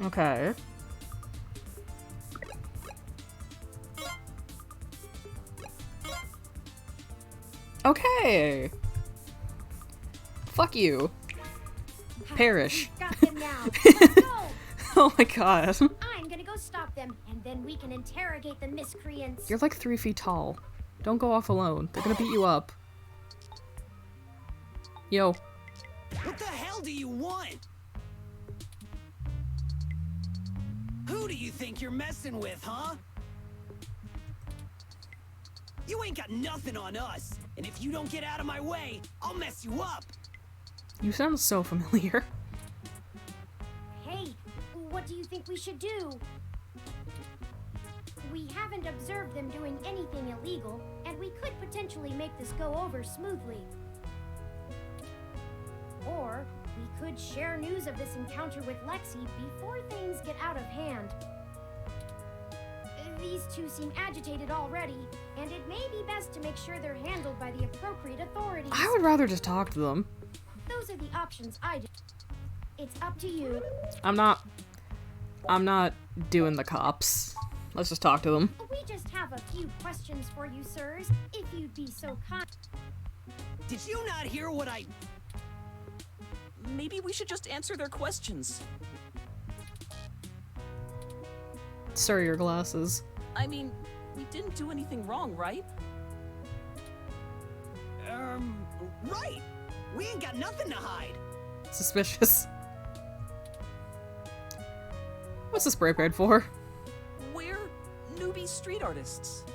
Okay. Okay. Fuck you. Perish. Got them now. Let's go. Oh my god. I'm gonna go stop them, and then we can interrogate the miscreants. You're like 3 feet tall. Don't go off alone. They're gonna beat you up. Yo. What the hell do you want? Who do you think you're messing with, huh? You ain't got nothing on us, and if you don't get out of my way, I'll mess you up. You sound so familiar. Hey, what do you think we should do? We haven't observed them doing anything illegal, and we could potentially make this go over smoothly. Or we could share news of this encounter with Lexi before things get out of hand. These two seem agitated already, and it may be best to make sure they're handled by the appropriate authorities. I would rather just talk to them. Those are the options I do. It's up to you. I'm not doing the cops. Let's just talk to them. We just have a few questions for you, sirs, if you'd be so kind. Did you not hear what I... Maybe we should just answer their questions. Sir, your glasses. I mean, we didn't do anything wrong, right? Right! We ain't got nothing to hide! Suspicious. What's the spray paint for? We're newbie street artists.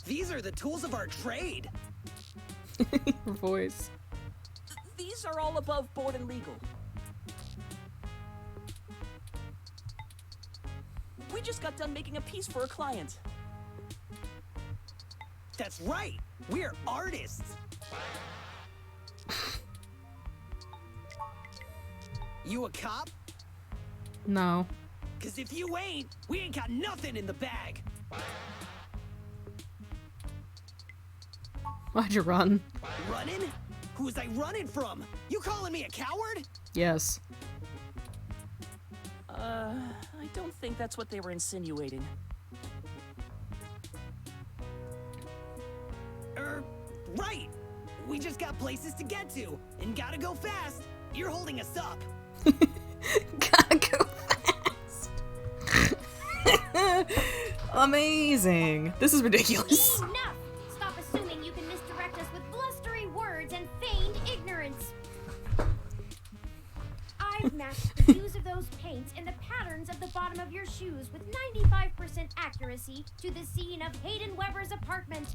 These are the tools of our trade! Your voice. These are all above board and legal. We just got done making a piece for a client. That's right! We're artists! You a cop? No. Cause if you ain't, we ain't got nothing in the bag! Why'd you run? Running? Who was I running from? You calling me a coward? Yes. I don't think that's what they were insinuating. Right! We just got places to get to, and gotta go fast. You're holding us up. Gotta go fast. Amazing. This is ridiculous. Enough! Stop assuming you can misdirect us with blustery words and feigned ignorance. I've matched the hues of those paints and the patterns of the bottom of your shoes with 95% accuracy to the scene of Hayden Weber's apartment.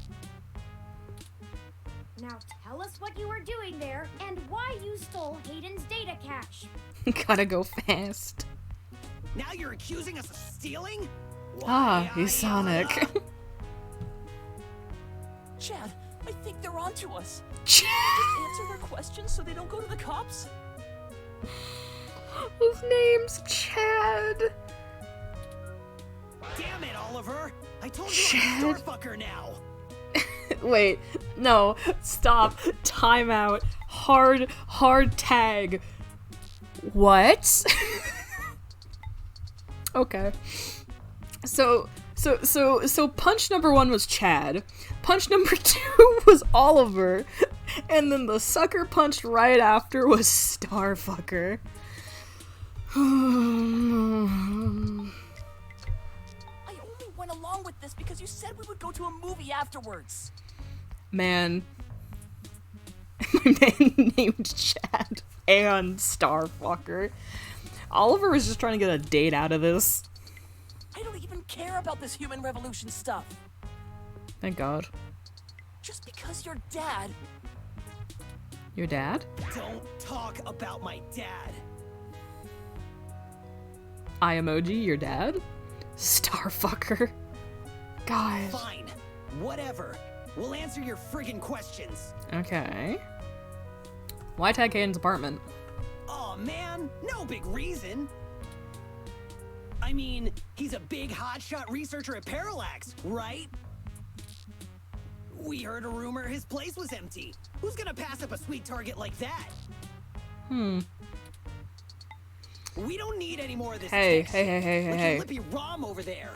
Now tell us what you were doing there and why you stole Hayden's data cache. Gotta go fast. Now you're accusing us of stealing? He's Sonic. Chad, I think they're onto us. Chad! Just answer their questions so they don't go to the cops. His name's Chad. Damn it, Oliver! I told you Chad. I'm a starfucker now. Wait, no, stop. Time out. Hard tag. What? Okay. So punch number 1 was Chad. Punch number 2 was Oliver. And then the sucker punch right after was Starfucker. I only went along with this because you said we would go to a movie afterwards. Man. My man named Chad and Starfucker. Oliver was just trying to get a date out of this. I don't even care about this human revolution stuff. Thank God. Just because your dad... Your dad? Don't talk about my dad. Eye emoji, your dad? Starfucker. God. Fine. Whatever. We'll answer your friggin' questions. Okay. Why tag Hayden's apartment? Aw, man. No big reason. I mean, he's a big hotshot researcher at Parallax, right? We heard a rumor his place was empty. Who's gonna pass up a sweet target like that? We don't need any more of this. Hey, text. hey. Look at Lippy Rom over there.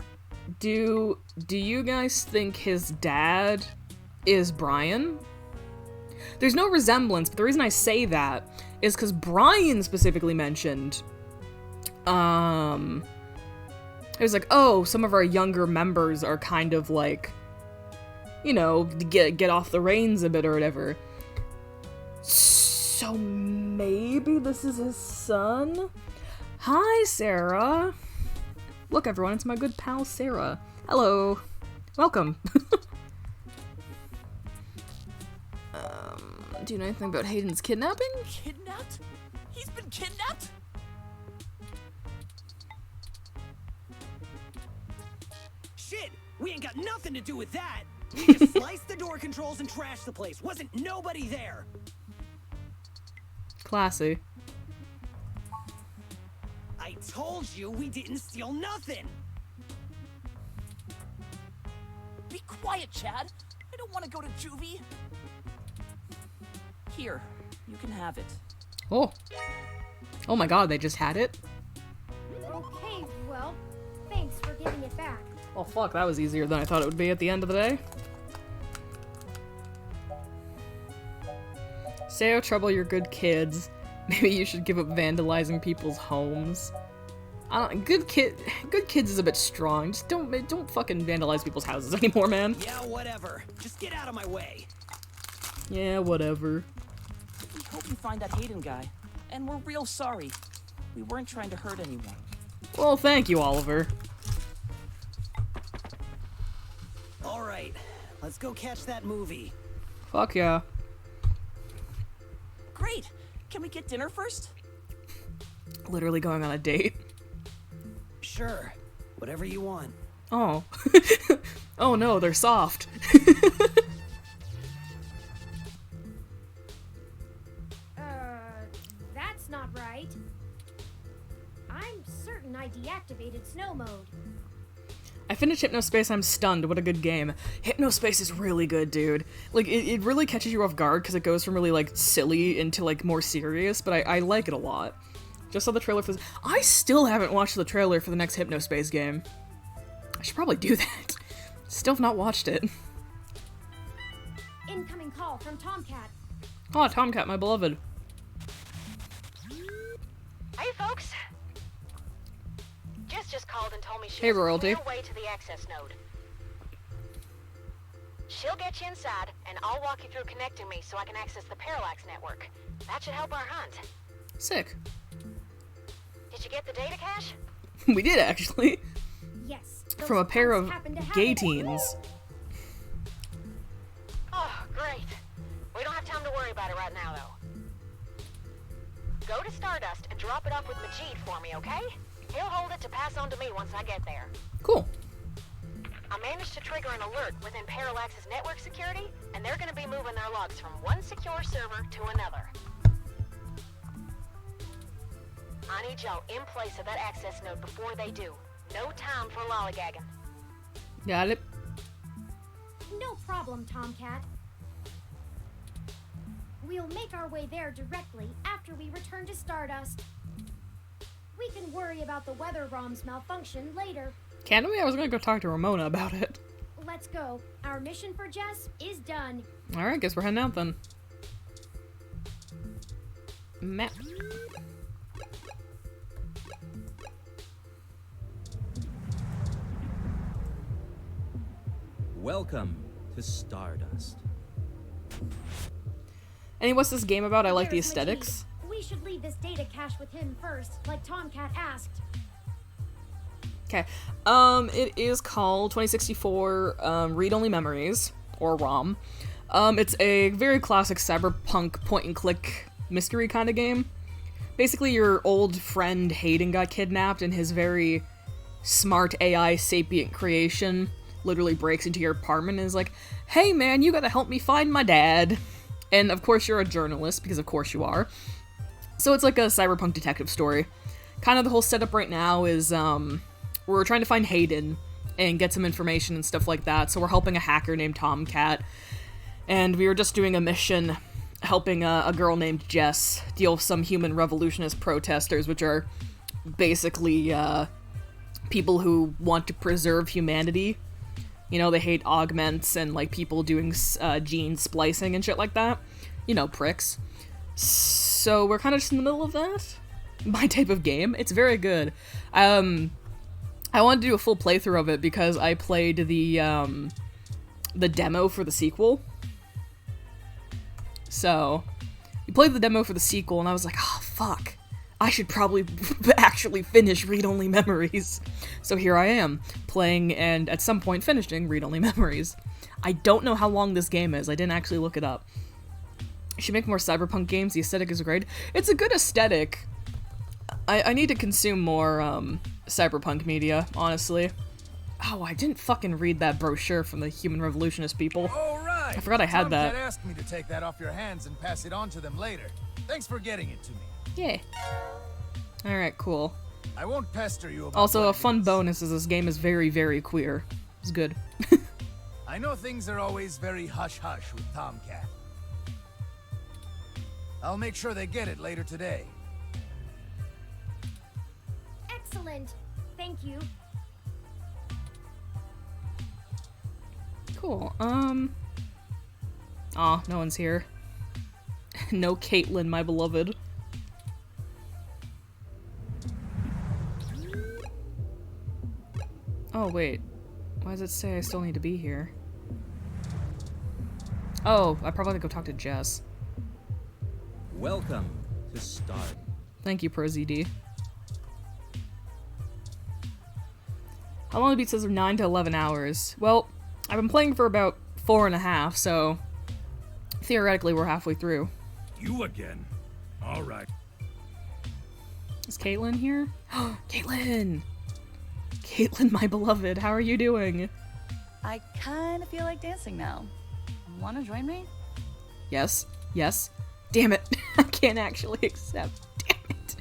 Do you guys think his dad is Brian? There's no resemblance, but the reason I say that is because Brian specifically mentioned, it was like, oh, some of our younger members are kind of like, you know, get off the reins a bit or whatever. So maybe this is his son? Hi, Sarah. Look, everyone, it's my good pal, Sarah. Hello. Welcome. Do you know anything about Hayden's kidnapping? Kidnapped? He's been kidnapped? Shit, we ain't got nothing to do with that. We just sliced the door controls and trashed the place. Wasn't nobody there. Classy. I told you we didn't steal nothing. Be quiet, Chad. I don't want to go to juvie. Here, you can have it. Oh. Oh my god, they just had it? Okay, well, thanks for giving it back. Oh fuck, that was easier than I thought it would be at the end of the day. Say how trouble your good kids. Maybe you should give up vandalizing people's homes. Good kids is a bit strong. Just don't fucking vandalize people's houses anymore, man. Yeah, whatever. Just get out of my way. Yeah, whatever. We hope you find that Hayden guy. And we're real sorry. We weren't trying to hurt anyone. Well, thank you, Oliver. Alright, let's go catch that movie. Fuck yeah. Great! Can we get dinner first? Literally going on a date. Sure. Whatever you want. Oh. Oh no, they're soft. That's not right. I'm certain I deactivated snow mode. I finished Hypnospace, I'm stunned. What a good game. Hypnospace is really good, dude. Like, it really catches you off guard because it goes from really, like, silly into, like, more serious, but I like it a lot. Just saw the trailer for this. I still haven't watched the trailer for the next Hypnospace game. I should probably do that. Still have not watched it. Incoming call from Tomcat. Oh, Tomcat, my beloved. Hey, folks. Jess just called and told me she Hey, has a Royalty. clear way to the access node. She'll get you inside, and I'll walk you through connecting me so I can access the Parallax network. That should help our hunt. Sick. Did you get the data cache? We did, actually. Yes. From a pair of gay teens. Oh, great. We don't have time to worry about it right now, though. Go to Stardust and drop it off with Majid for me, okay? He'll hold it to pass on to me once I get there. Cool. I managed to trigger an alert within Parallax's network security, and they're gonna be moving their logs from one secure server to another. I need y'all in place of that access node before they do. No time for lollygagging. Got it. No problem, Tomcat. We'll make our way there directly after we return to Stardust. We can worry about the weather ROM's malfunction later. Can we? I was gonna go talk to Ramona about it. Let's go. Our mission for Jess is done. Alright, guess we're heading out then. Map. Welcome to Stardust. And what's this game about? I like the There's aesthetics. Majid. We should leave this data cache with him first, like Tomcat asked. Okay. It is called 2064 Read-Only Memories, or ROM. It's a very classic cyberpunk point-and-click mystery kind of game. Basically, your old friend Hayden got kidnapped, and his very smart AI sapient creation literally breaks into your apartment and is like, hey man, you gotta help me find my dad. And of course you're a journalist, because of course you are. So it's like a cyberpunk detective story. Kind of the whole setup right now is, we're trying to find Hayden and get some information and stuff like that. So we're helping a hacker named Tomcat. And we were just doing a mission helping a girl named Jess deal with some human revolutionist protesters, which are basically, people who want to preserve humanity. You know, they hate augments and, like, people doing gene splicing and shit like that. You know, pricks. So we're kind of just in the middle of that. My type of game. It's very good. I wanted to do a full playthrough of it because I played the demo for the sequel. So, you played the demo for the sequel and I was like, oh, fuck. I should probably actually finish Read-Only Memories. So here I am, playing and at some point finishing Read-Only Memories. I don't know how long this game is, I didn't actually look it up. You should make more cyberpunk games, the aesthetic is great. It's a good aesthetic. I need to consume more cyberpunk media, honestly. Oh, I didn't fucking read that brochure from the Human Revolutionist people. All right. I forgot I had that. Tomcat asked me to take that off your hands and pass it on to them later. Thanks for getting it to me. Yeah. Alright, cool. I won't pester you about Also, what a fun bonus is this game is very, very queer. It's good. I know things are always very hush-hush with Tomcat. I'll make sure they get it later today. Excellent. Thank you. Cool, Aw, no one's here. No Caitlin, my beloved. Oh, wait. Why does it say I still need to be here? Oh, I probably have to go talk to Jess. Welcome to Stardust. Thank you, ProZD. How long the beat says 9 to 11 hours? Well, I've been playing for about 4.5, so theoretically we're halfway through. You again? All right. Is Caitlin here? Caitlin! Caitlin, my beloved, how are you doing? I kind of feel like dancing now. Want to join me? Yes. Yes. Damn it. I can't actually accept. Damn it.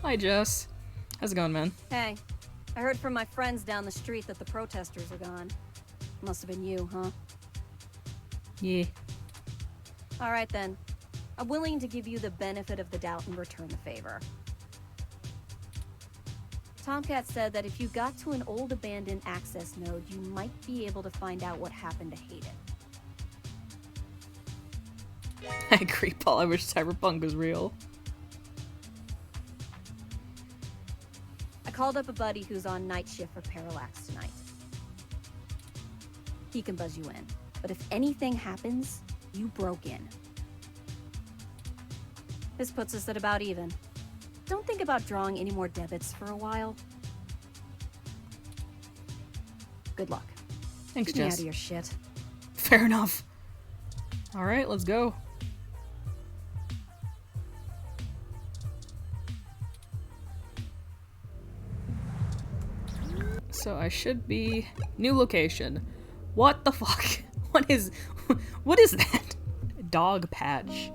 Hi, Jess. How's it going, man? Hey. I heard from my friends down the street that the protesters are gone. Must have been you, huh? Yeah. Alright then. I'm willing to give you the benefit of the doubt and return the favor. Tomcat said that if you got to an old abandoned access node, you might be able to find out what happened to Hayden. I agree, Paul. I wish Cyberpunk was real. I called up a buddy who's on night shift for Parallax tonight. He can buzz you in, but if anything happens, you broke in. This puts us at about even. Don't think about drawing any more debits for a while. Good luck. Thanks, Get me Jess. out of your shit. Fair enough. Alright, let's go. So I should be... New location. What the fuck? What is that? Dog patch.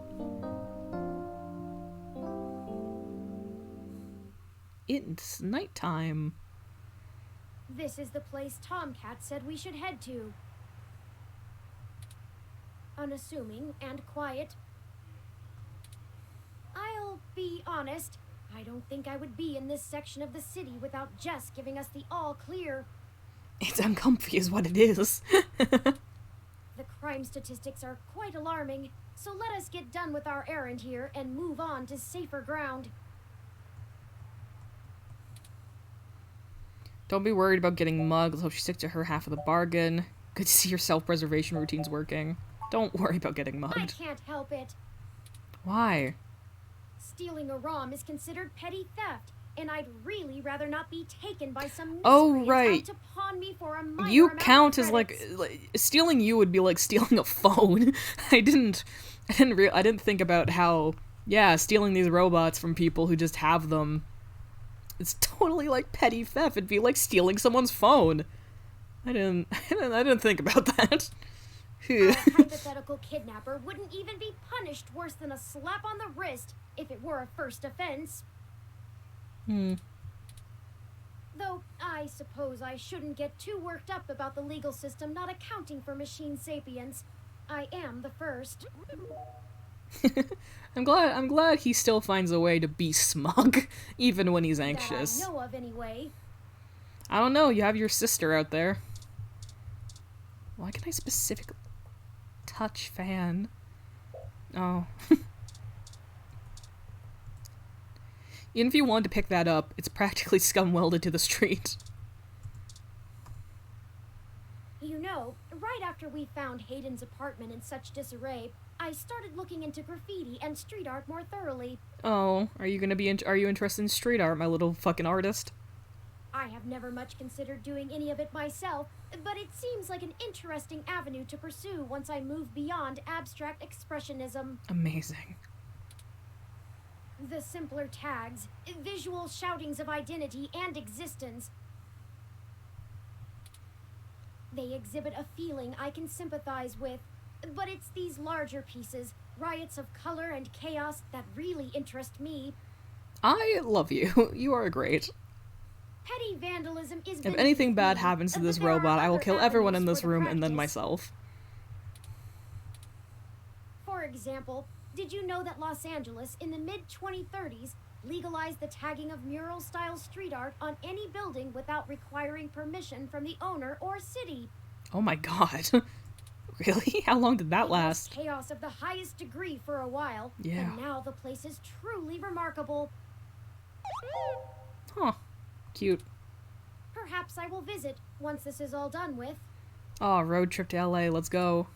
It's nighttime. This is the place Tomcat said we should head to. Unassuming and quiet. I'll be honest, I don't think I would be in this section of the city without Jess giving us the all clear. It's uncomfy is what it is. The crime statistics are quite alarming, so let us get done with our errand here and move on to safer ground. Don't be worried about getting mugged. Let's hope she sticks to her half of the bargain. Good to see your self-preservation routine's working. Don't worry about getting I mugged. can't help it. Why? Stealing a ROM is considered petty theft, and I'd really rather not be taken by some Oh, miscreants right. out to pawn me for a minor You amount of count as credits. like stealing you would be like stealing a phone. I didn't think about how, yeah, stealing these robots from people who just have them. It's totally like petty theft. It'd be like stealing someone's phone. I didn't think about that. A hypothetical kidnapper wouldn't even be punished worse than a slap on the wrist if it were a first offense. Though, I suppose I shouldn't get too worked up about the legal system not accounting for machine sapience. I am the first. I'm glad he still finds a way to be smug, even when he's anxious. That I know of, anyway. I don't know, you have your sister out there. Why can I specifically touch fan? Oh. Even if you wanted to pick that up, it's practically scum welded to the street. You know, right after we found Hayden's apartment in such disarray, I started looking into graffiti and street art more thoroughly. Oh, are you interested in street art, my little fucking artist? I have never much considered doing any of it myself, but it seems like an interesting avenue to pursue once I move beyond abstract expressionism. Amazing. The simpler tags, visual shoutings of identity and existence. They exhibit a feeling I can sympathize with, but it's these larger pieces, riots of color and chaos, that really interest me. I love you. You are great. Petty vandalism is If anything bad happens to this robot, I will kill everyone in this room and then practice. myself. For example, did you know that Los Angeles in the mid-2030s legalized the tagging of mural-style street art on any building without requiring permission from the owner or city? Oh my god. Really? How long did that last? Chaos of the highest degree for a while, Yeah. and now the place is truly remarkable. Huh. Cute. Perhaps I will visit once this is all done with. Oh, road trip to LA, let's go.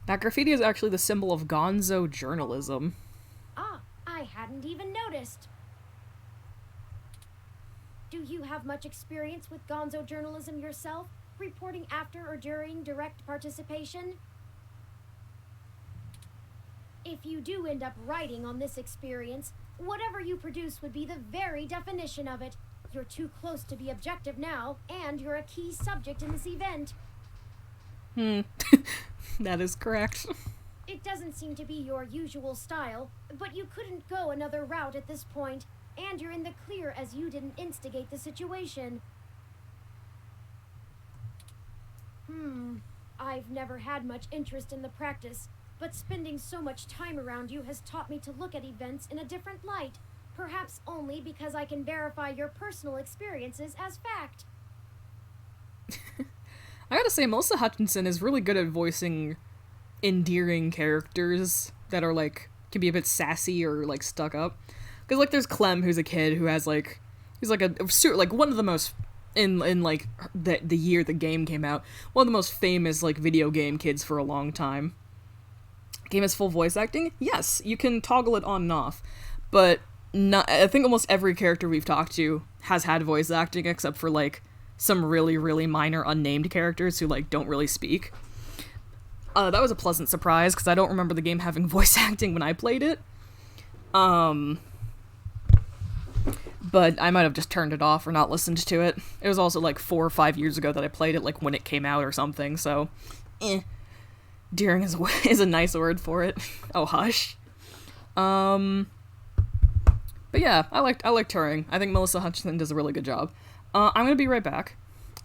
That graffiti is actually the symbol of gonzo journalism. Ah, I hadn't even noticed. Do you have much experience with gonzo journalism yourself? Reporting after or during direct participation? If you do end up writing on this experience, whatever you produce would be the very definition of it. You're too close to be objective now, and you're a key subject in this event. That is correct. It doesn't seem to be your usual style, but you couldn't go another route at this point, and you're in the clear as you didn't instigate the situation. I've never had much interest in the practice, but spending so much time around you has taught me to look at events in a different light, perhaps only because I can verify your personal experiences as fact. I gotta say, Melissa Hutchinson is really good at voicing endearing characters that are, like, can be a bit sassy or, like, stuck up. Because, like, there's Clem, who's a kid who has, like, he's, like, one of the most, in like, the year the game came out, one of the most famous, like, video game kids for a long time. Game has full voice acting? Yes, you can toggle it on and off. But I think almost every character we've talked to has had voice acting, except for, like, some really, really minor unnamed characters who, like, don't really speak. That was a pleasant surprise, because I don't remember the game having voice acting when I played it. But I might have just turned it off or not listened to it. It was also like 4 or 5 years ago that I played it, like when it came out or something, so Deering is a nice word for it. Oh, hush. But yeah, I liked Turing. I think Melissa Hutchinson does a really good job. I'm gonna be right back.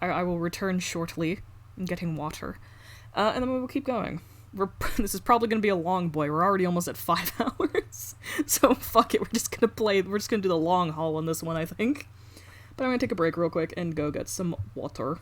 I will return shortly. I'm getting water. And then we'll keep going. This is probably gonna be a long boy. We're already almost at 5 hours. So fuck it, we're just gonna do the long haul on this one, I think. But I'm gonna take a break real quick and go get some water.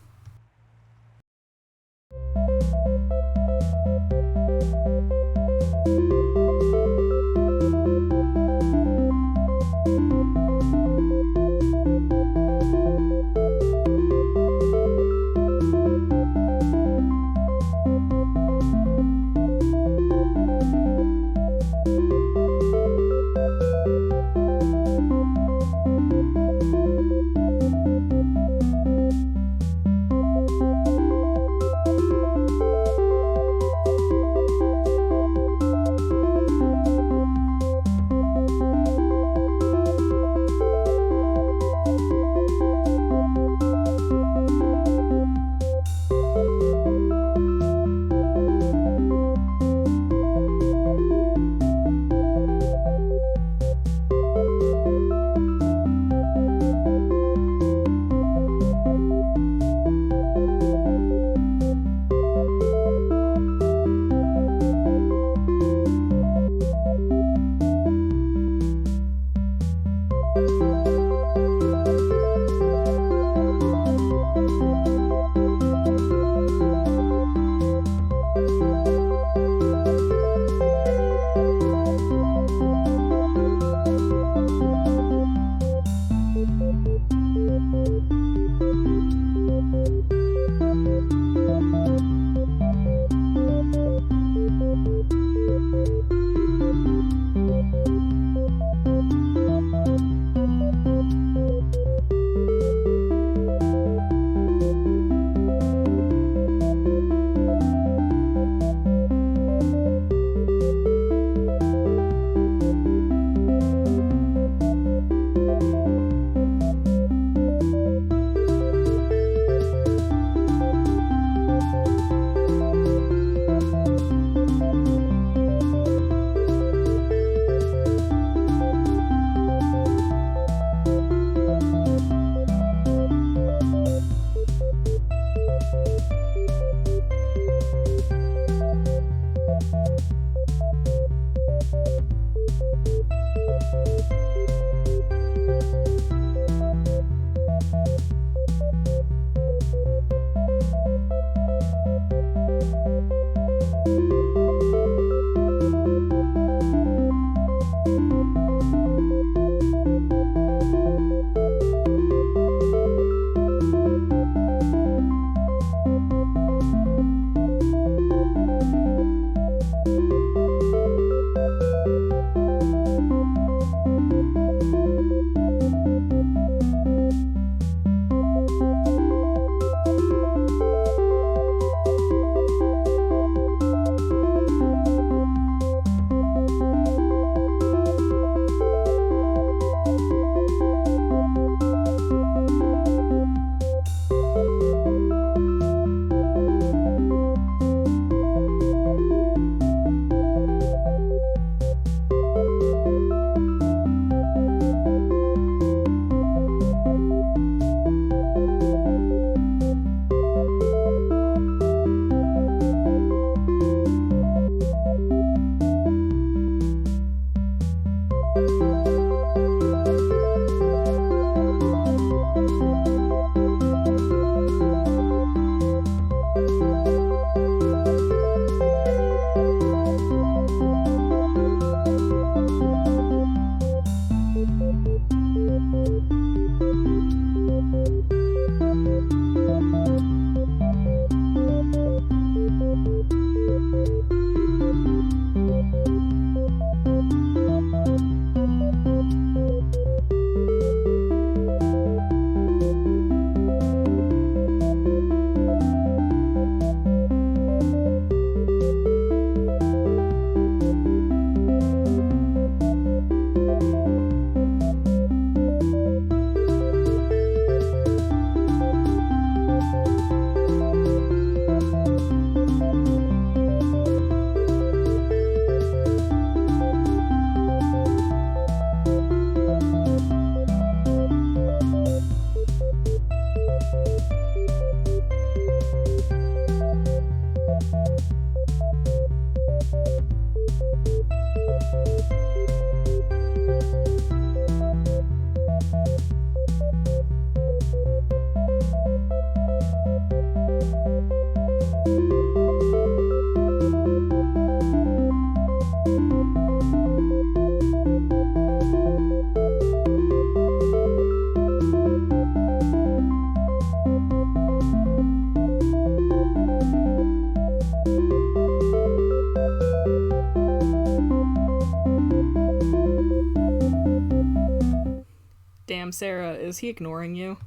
Damn, Sarah, is he ignoring you?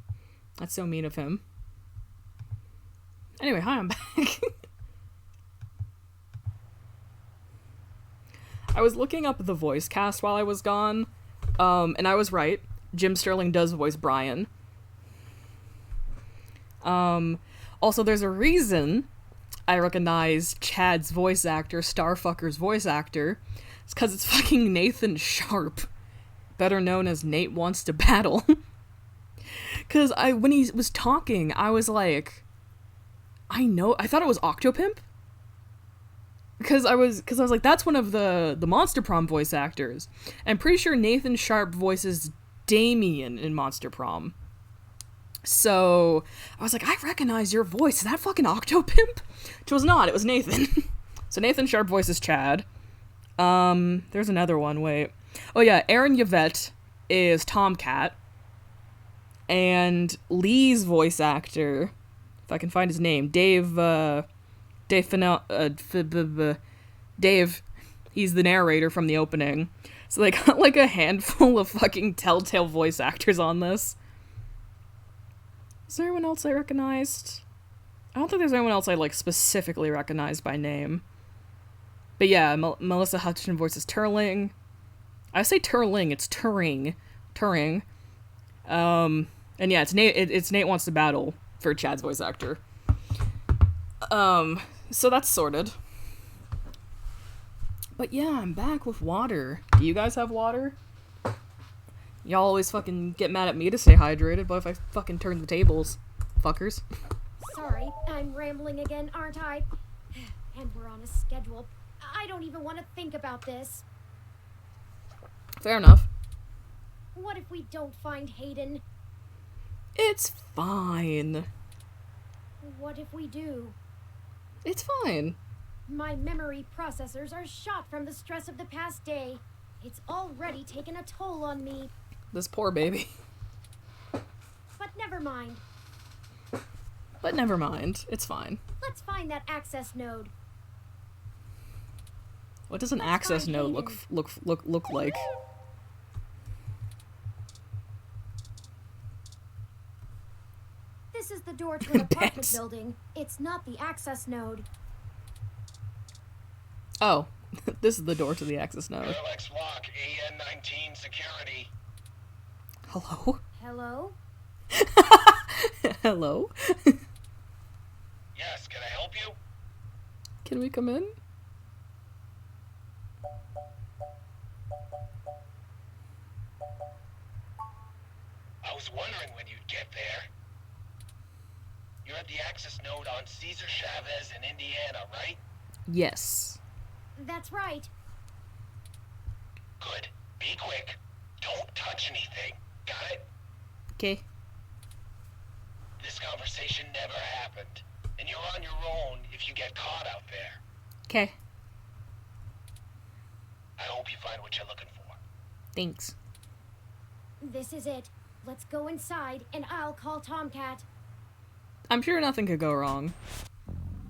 That's so mean of him. Anyway, hi, I'm back. I was looking up the voice cast while I was gone, and I was right. Jim Sterling does voice Brian. Also, there's a reason I recognize Chad's voice actor, Starfucker's voice actor. It's because it's fucking Nathan Sharp, better known as Nate Wants to Battle. Because when he was talking, I was like, I thought it was Octopimp. Because I was like, that's one of the Monster Prom voice actors. I'm pretty sure Nathan Sharp voices Damien in Monster Prom. So I was like, I recognize your voice. Is that fucking Octopimp? Which was not. It was Nathan. So Nathan Sharp voices Chad. There's another one. Wait. Oh yeah, Aaron Yvette is Tomcat. And Lee's voice actor, if I can find his name, Dave, he's the narrator from the opening. So they got like a handful of fucking Telltale voice actors on this. Is there anyone else I recognized? I don't think there's anyone else I like specifically recognized by name. But yeah, Melissa Hutchinson voices Turling. I say Turling, it's Turing. And yeah, it's Nate Wants to Battle for Chad's voice actor. So that's sorted. But yeah, I'm back with water. Do you guys have water? Y'all always fucking get mad at me to stay hydrated, but if I fucking turn the tables, fuckers. Sorry, I'm rambling again, aren't I? And we're on a schedule. I don't even want to think about this. Fair enough. What if we don't find Hayden? It's fine. What if we do? It's fine. My memory processors are shot from the stress of the past day. It's already taken a toll on me. This poor baby. But never mind. It's fine. Let's find that access node. What does an access node look like? This is the door to an apartment building. It's not the access node. Oh, this is the door to the access node. Parallax Walk, AN-19 security. Hello? Hello? Hello? Yes, can I help you? Can we come in? I was wondering when you'd get there. You're at the access node on Cesar Chavez in Indiana, right? Yes. That's right. Good. Be quick. Don't touch anything. Got it? Okay. This conversation never happened, and you're on your own if you get caught out there. Okay. I hope you find what you're looking for. Thanks. This is it. Let's go inside, and I'll call Tomcat. I'm sure nothing could go wrong.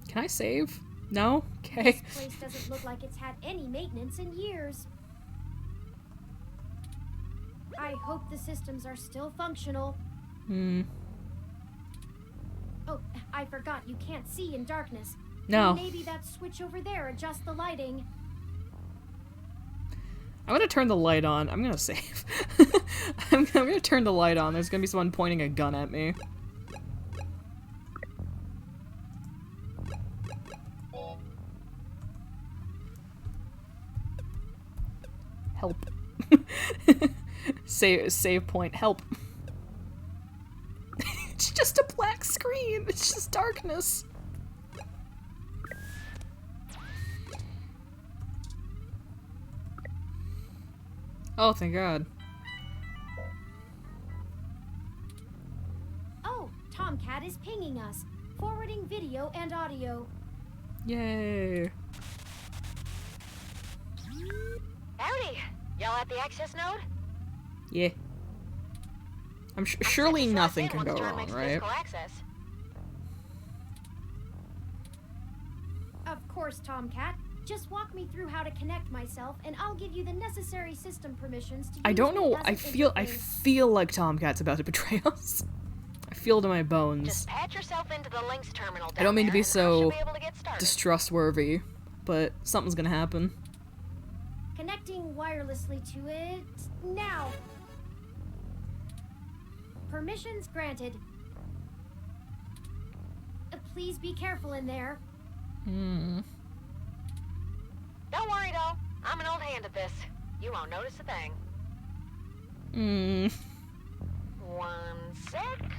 Can I save? No? Okay. This place doesn't look like it's had any maintenance in years. I hope the systems are still functional. Oh, I forgot you can't see in darkness. No. Maybe that switch over there adjusts the lighting. I'm gonna turn the light on. I'm gonna save. I'm gonna turn the light on. There's gonna be someone pointing a gun at me. Help. Save point. Help. It's just a black screen. It's just darkness. Oh, thank God. Oh, Tomcat is pinging us, forwarding video and audio. Yay. Howdy. Y'all at the access node? Yeah. I'm surely nothing can go wrong, right? Of course, Tomcat. Just walk me through how to connect myself, and I'll give you the necessary system permissions to use I don't know. it as I an feel interface. like Tomcat's about to betray us. I feel it in my bones. Just patch yourself into the links terminal. I don't mean to be so be able to get started. distrustworthy, but something's gonna happen. Connecting wirelessly to it now. Permissions granted. Please be careful in there. Don't worry, though. I'm an old hand at this. You won't notice a thing. 1 sec.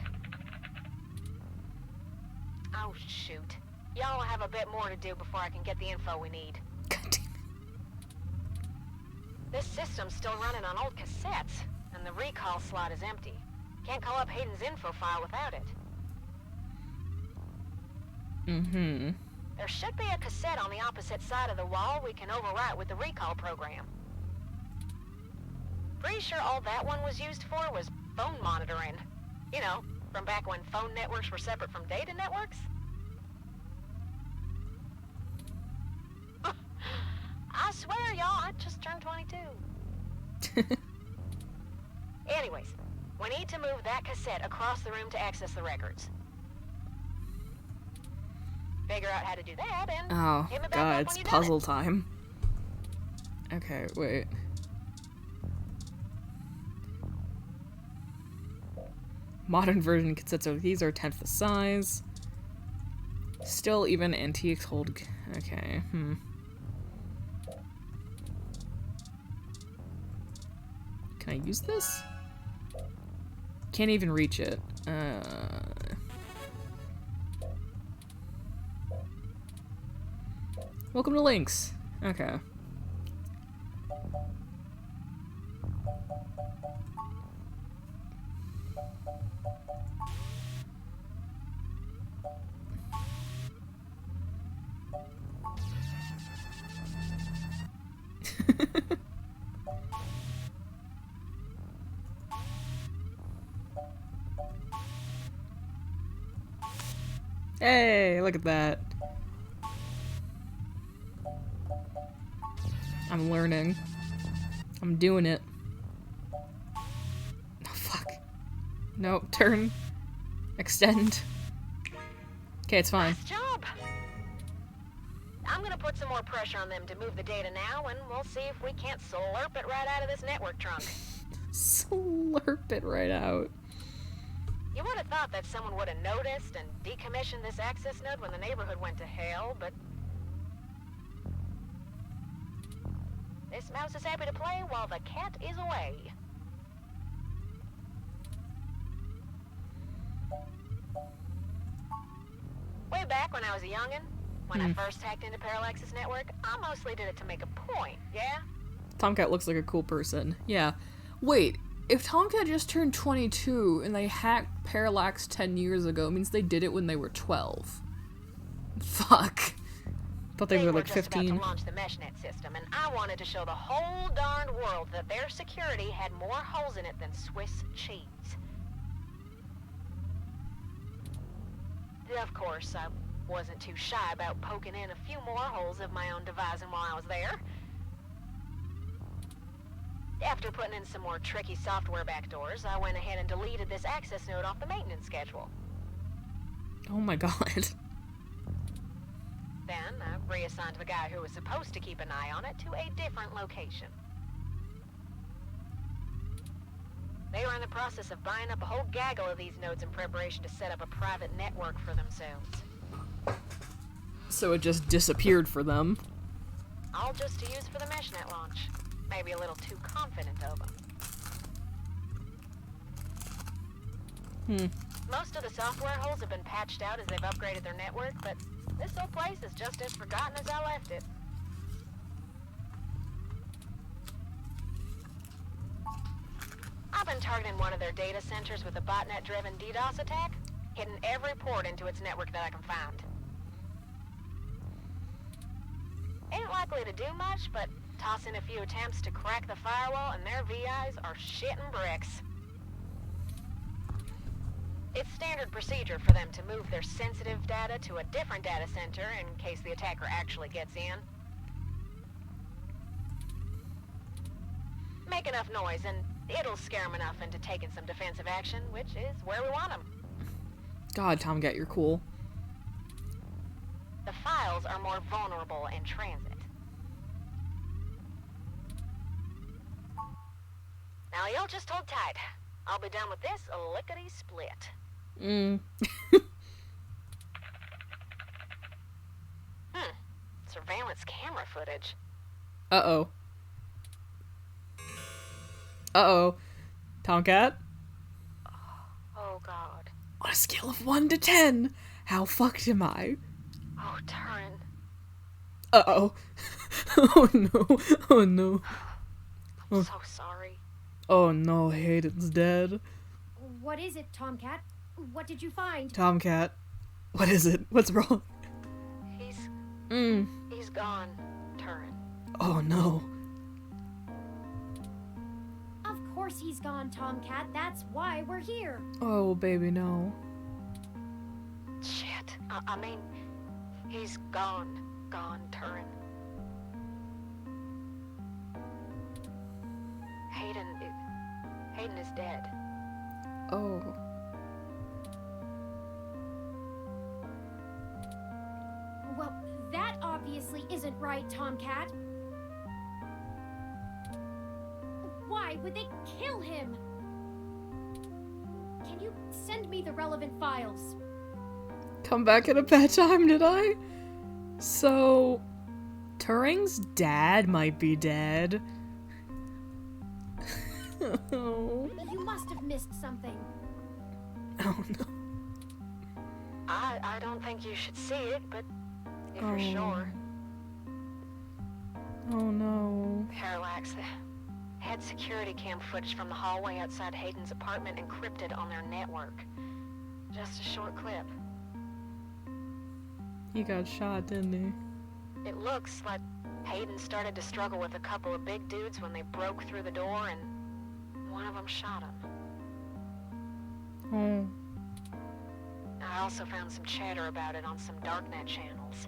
Oh, shoot. Y'all have a bit more to do before I can get the info we need. This system's still running on old cassettes, and the recall slot is empty. Can't call up Hayden's info file without it. There should be a cassette on the opposite side of the wall we can overwrite with the recall program. Pretty sure all that one was used for was phone monitoring. You know, from back when phone networks were separate from data networks. I swear, y'all, I just turned 22. Anyways, we need to move that cassette across the room to access the records. Figure out how to do that, and Oh, hit me back God, up it's when you puzzle time. Okay, wait. Modern version cassettes are these are 10th the size. Still, even antiques hold. Okay, Can I use this? Can't even reach it. Welcome to Lynx. Okay. Hey, look at that. I'm learning. I'm doing it. Oh, fuck. No, turn. Extend. Okay, it's fine. Nice job. I'm gonna put some more pressure on them to move the data now, and we'll see if we can't slurp it right out of this network trunk. Slurp it right out. You would have thought that someone would have noticed and decommissioned this access node when the neighborhood went to hell, but this mouse is happy to play while the cat is away. Way back when I was a youngin', when I first hacked into Parallax's network, I mostly did it to make a point, yeah? Tomcat looks like a cool person. Yeah. Wait, if Tomcat just turned 22 and they hacked Parallax 10 years ago, it means they did it when they were 12. Fuck. Thought they were like just about 15. to launch the MeshNet system, and I wanted to show the whole darned world that their security had more holes in it than Swiss cheese. Of course, I wasn't too shy about poking in a few more holes of my own devising while I was there. After putting in some more tricky software backdoors, I went ahead and deleted this access node off the maintenance schedule. Oh my god. Then I reassigned the guy who was supposed to keep an eye on it to a different location. They were in the process of buying up a whole gaggle of these nodes in preparation to set up a private network for themselves. So it just disappeared for them. All just to use for the meshnet launch. Maybe a little too confident of them. Most of the software holes have been patched out as they've upgraded their network, but this old place is just as forgotten as I left it. I've been targeting one of their data centers with a botnet-driven DDoS attack, hitting every port into its network that I can find. Ain't likely to do much, but toss in a few attempts to crack the firewall and their VIs are shitting bricks. It's standard procedure for them to move their sensitive data to a different data center in case the attacker actually gets in. Make enough noise and it'll scare them enough into taking some defensive action, which is where we want them. God, Tomcat, you're cool. The files are more vulnerable in transit. Now y'all just hold tight. I'll be done with this lickety-split. Surveillance camera footage. Uh-oh. Uh-oh. Tomcat? Oh, God. On a scale of 1 to 10, how fucked am I? Oh, Turin. Uh-oh. Oh, no. Oh, no. I'm so sorry. Oh, no. Hayden's dead. What is it, Tomcat? What did you find? Tomcat. What is it? What's wrong? He's gone, Turin. Oh, no. Of course he's gone, Tomcat. That's why we're here. Oh, baby, no. Shit. I mean, he's gone, Turin. Hayden is dead. Oh. Well, that obviously isn't right, Tomcat. Why would they kill him? Can you send me the relevant files? Come back at a bad time, did I? So, Turing's dad might be dead. Oh. You must have missed something. Oh no. I don't think you should see it, but if you're sure. Oh no. Parallax had security cam footage from the hallway outside Hayden's apartment encrypted on their network. Just a short clip. He got shot, didn't he? It looks like Hayden started to struggle with a couple of big dudes when they broke through the door and one of them shot him. Oh. I also found some chatter about it on some darknet channels.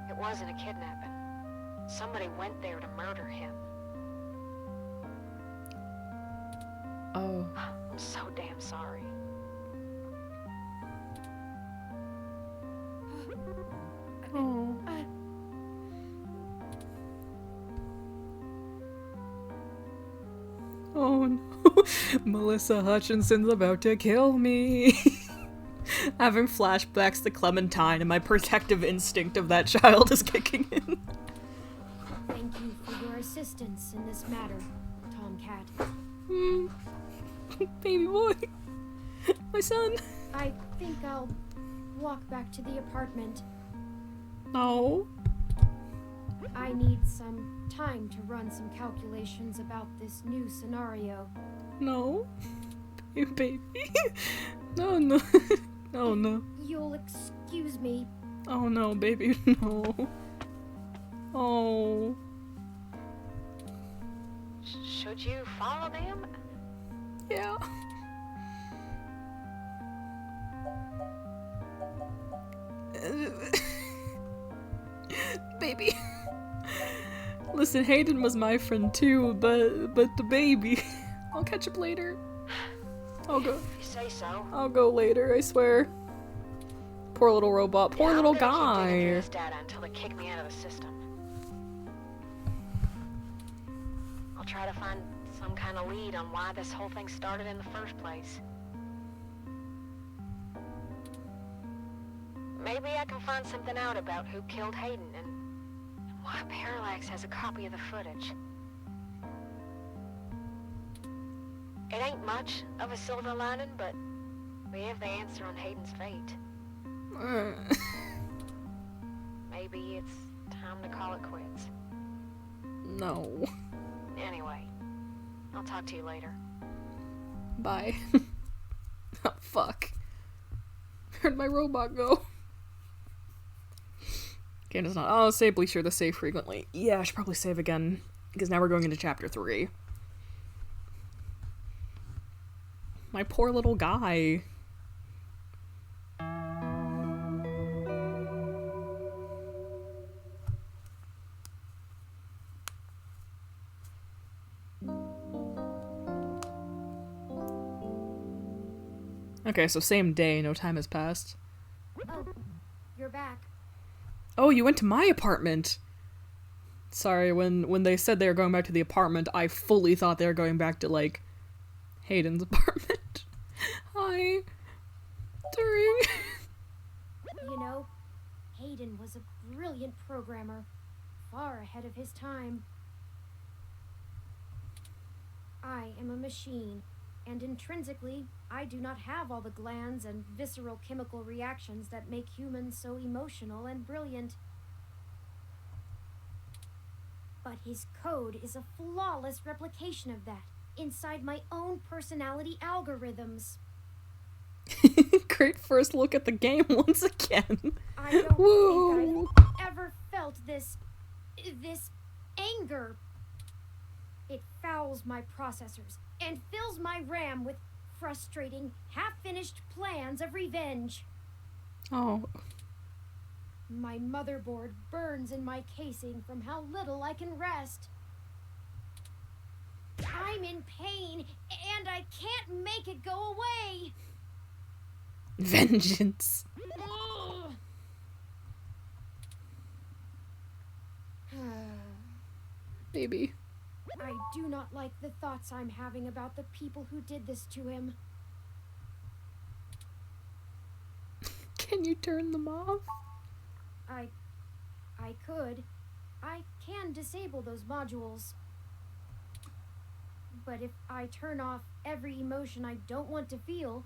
It wasn't a kidnapping. Somebody went there to murder him. Oh. I'm so damn sorry. Oh. Oh no. Melissa Hutchinson's about to kill me. Having flashbacks to Clementine and my protective instinct of that child is kicking in. Thank you for your assistance in this matter, Tomcat. Baby boy. My son. I think I'll walk back to the apartment. No. I need some time to run some calculations about this new scenario. No. Baby. No, no. Oh, no. You'll excuse me. Oh, no, baby. No. Oh. Should you follow them? Yeah. baby. Listen, Hayden was my friend too, but the baby. I'll catch up later. I'll go. You say so. I'll go later, I swear. Poor little robot. Poor little guy. This data until they kick me out of the system. I'll try to find some kind of lead on why this whole thing started in the first place. Maybe I can find something out about who killed Hayden and why Parallax has a copy of the footage. It ain't much of a silver lining, but we have the answer on Hayden's fate. Maybe it's time to call it quits. No. Anyway, I'll talk to you later. Bye. Oh, fuck. Where'd my robot go? Game does not. Oh, save, be sure to save frequently. Yeah, I should probably save again, because now we're going into chapter 3. My poor little guy. Okay, so same day, no time has passed. Oh, you're back. Oh, you went to my apartment! Sorry, when they said they were going back to the apartment, I fully thought they were going back to, like, Hayden's apartment. Hi. During. You know, Hayden was a brilliant programmer, far ahead of his time. I am a machine, and intrinsically, I do not have all the glands and visceral chemical reactions that make humans so emotional and brilliant. But his code is a flawless replication of that, inside my own personality algorithms. Great first look at the game once again. I don't think I've ever felt this anger. It fouls my processors and fills my RAM with frustrating, half-finished plans of revenge. Oh. My motherboard burns in my casing from how little I can rest. I'm in pain, and I can't make it go away. Vengeance. Baby. I do not like the thoughts I'm having about the people who did this to him. Can you turn them off? I could. I can disable those modules. But if I turn off every emotion I don't want to feel,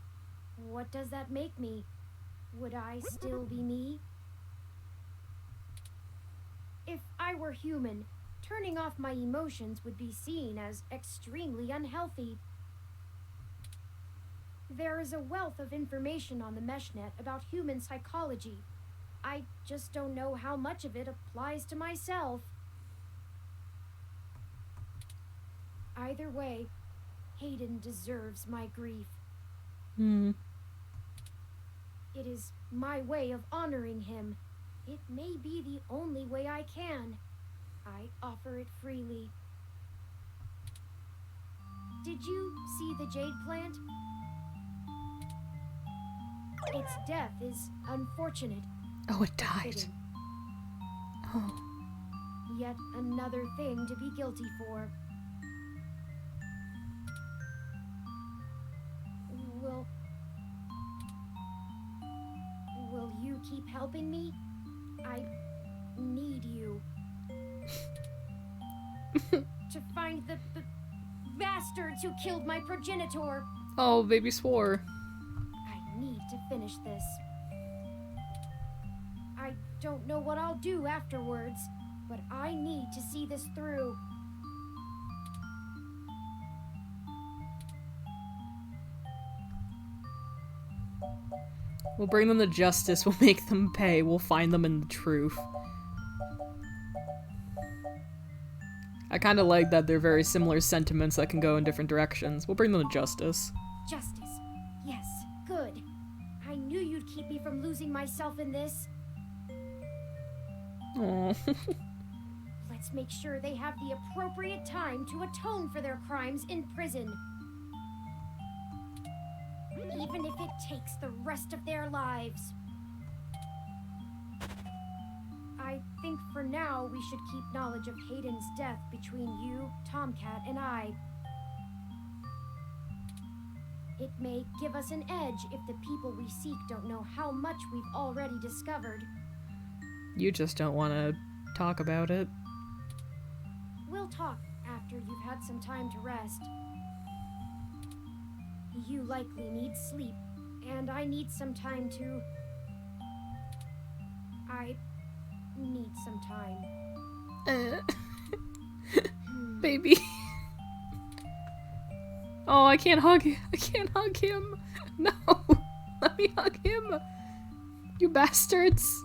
what does that make me? Would I still be me? If I were human, turning off my emotions would be seen as extremely unhealthy. There is a wealth of information on the MeshNet about human psychology. I just don't know how much of it applies to myself. Either way, Hayden deserves my grief. It is my way of honoring him. It may be the only way I can. I offer it freely. Did you see the jade plant? Its death is unfortunate. Oh, it died. Oh. Yet another thing to be guilty for. Will you keep helping me? I need you. To find the bastards who killed my progenitor. Oh, baby swore. I need to finish this. I don't know what I'll do afterwards, but I need to see this through. We'll bring them to justice, we'll make them pay, we'll find them in the truth. I kinda like that they're very similar sentiments that can go in different directions. We'll bring them to justice. Justice. Yes, good. I knew you'd keep me from losing myself in this. Aw. Let's make sure they have the appropriate time to atone for their crimes in prison. Even if it takes the rest of their lives. I think for now we should keep knowledge of Hayden's death between you, Tomcat, and I. It may give us an edge if the people we seek don't know how much we've already discovered. You just don't want to talk about it. We'll talk after you've had some time to rest. You likely need sleep, and I need some time to... I need some time. Baby. Oh, I can't hug him. I can't hug him. No. Let me hug him. You bastards.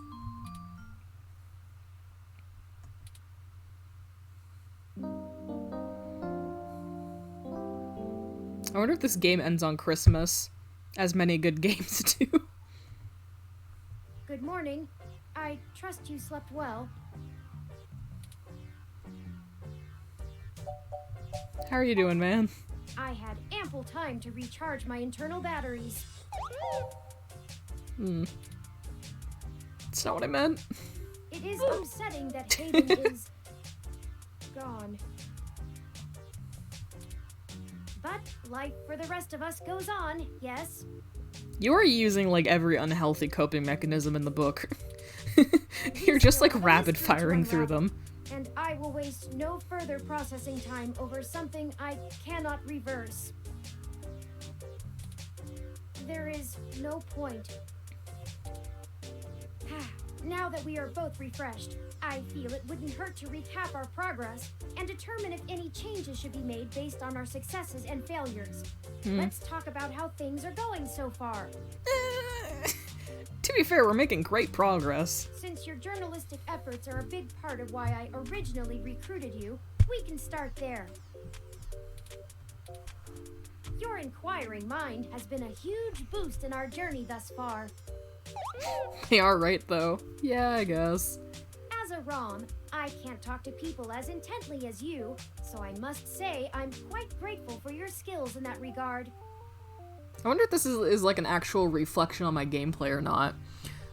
I wonder if this game ends on Christmas, as many good games do. Good morning. I trust you slept well. How are you doing, man? I had ample time to recharge my internal batteries. That's not what I meant. It is upsetting that Hayden is gone. But life for the rest of us goes on, yes? You are using, like, every unhealthy coping mechanism in the book. You're just, like, rapid-firing through them. And I will waste no further processing time over something I cannot reverse. There is no point. Now that we are both refreshed, I feel it wouldn't hurt to recap our progress and determine if any changes should be made based on our successes and failures. Let's talk about how things are going so far. To be fair, we're making great progress. Since your journalistic efforts are a big part of why I originally recruited you, we can start there. Your inquiring mind has been a huge boost in our journey thus far. They are right, though. Yeah, I guess. As a ROM, I can't talk to people as intently as you, so I must say I'm quite grateful for your skills in that regard. I wonder if this is like an actual reflection on my gameplay or not.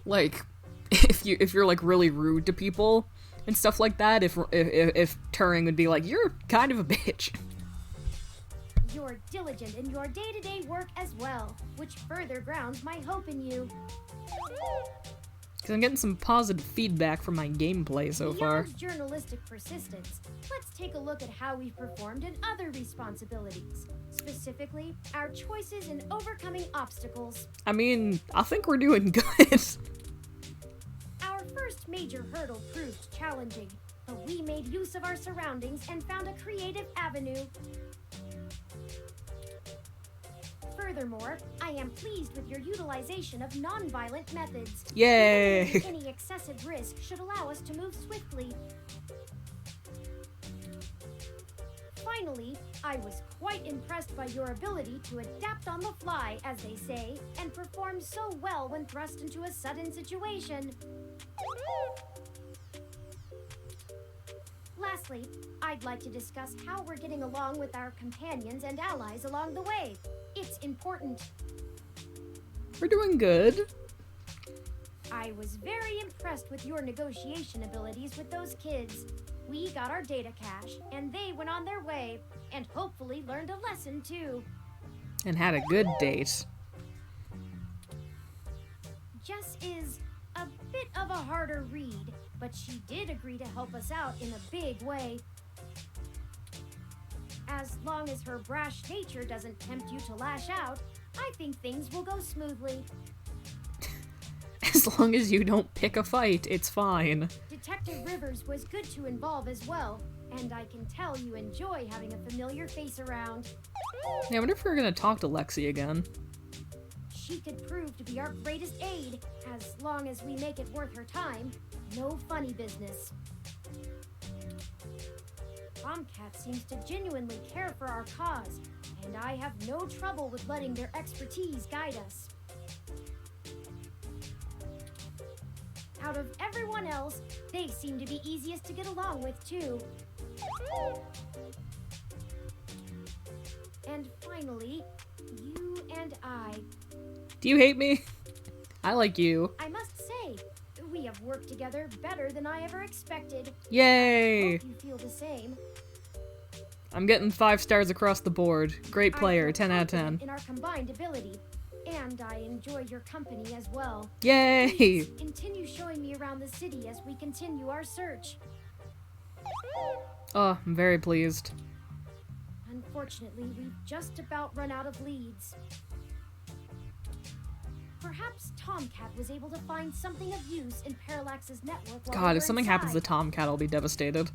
Like, if you're like really rude to people and stuff like that, if Turing would be like, you're kind of a bitch. You're diligent in your day-to-day work as well, which further grounds my hope in you. Because I'm getting some positive feedback from my gameplay so far. Beyond journalistic persistence, let's take a look at how we've performed in other responsibilities. Specifically, our choices in overcoming obstacles. I mean, I think we're doing good. Our first major hurdle proved challenging, but we made use of our surroundings and found a creative avenue. Furthermore, I am pleased with your utilization of non-violent methods. Yay! Any excessive risk should allow us to move swiftly. Finally, I was quite impressed by your ability to adapt on the fly, as they say, and perform so well when thrust into a sudden situation. Lastly, I'd like to discuss how we're getting along with our companions and allies along the way. It's important. We're doing good. I was very impressed with your negotiation abilities with those kids. We got our data cache, and they went on their way, and hopefully learned a lesson too. And had a good date. Jess is a bit of a harder read, but she did agree to help us out in a big way. As long as her brash nature doesn't tempt you to lash out, I think things will go smoothly. As long as you don't pick a fight, it's fine. Detective Rivers was good to involve as well, and I can tell you enjoy having a familiar face around. Yeah, I wonder if we're gonna talk to Lexi again. She could prove to be our greatest aid, as long as we make it worth her time. No funny business. Tomcat seems to genuinely care for our cause, and I have no trouble with letting their expertise guide us. Out of everyone else, they seem to be easiest to get along with, too. And finally, you and I. Do you hate me? I like you. I must say, we have worked together better than I ever expected. Yay! Hope you feel the same. I'm getting 5 stars across the board. Great player, 10 out of 10. In our combined ability, and I enjoy your company as well. Yay! Please continue showing me around the city as we continue our search. Oh, I'm very pleased. Unfortunately, we've just about run out of leads. Perhaps Tomcat was able to find something of use in Parallax's network while God, we if were something happens to inside. Tomcat, I'll be devastated.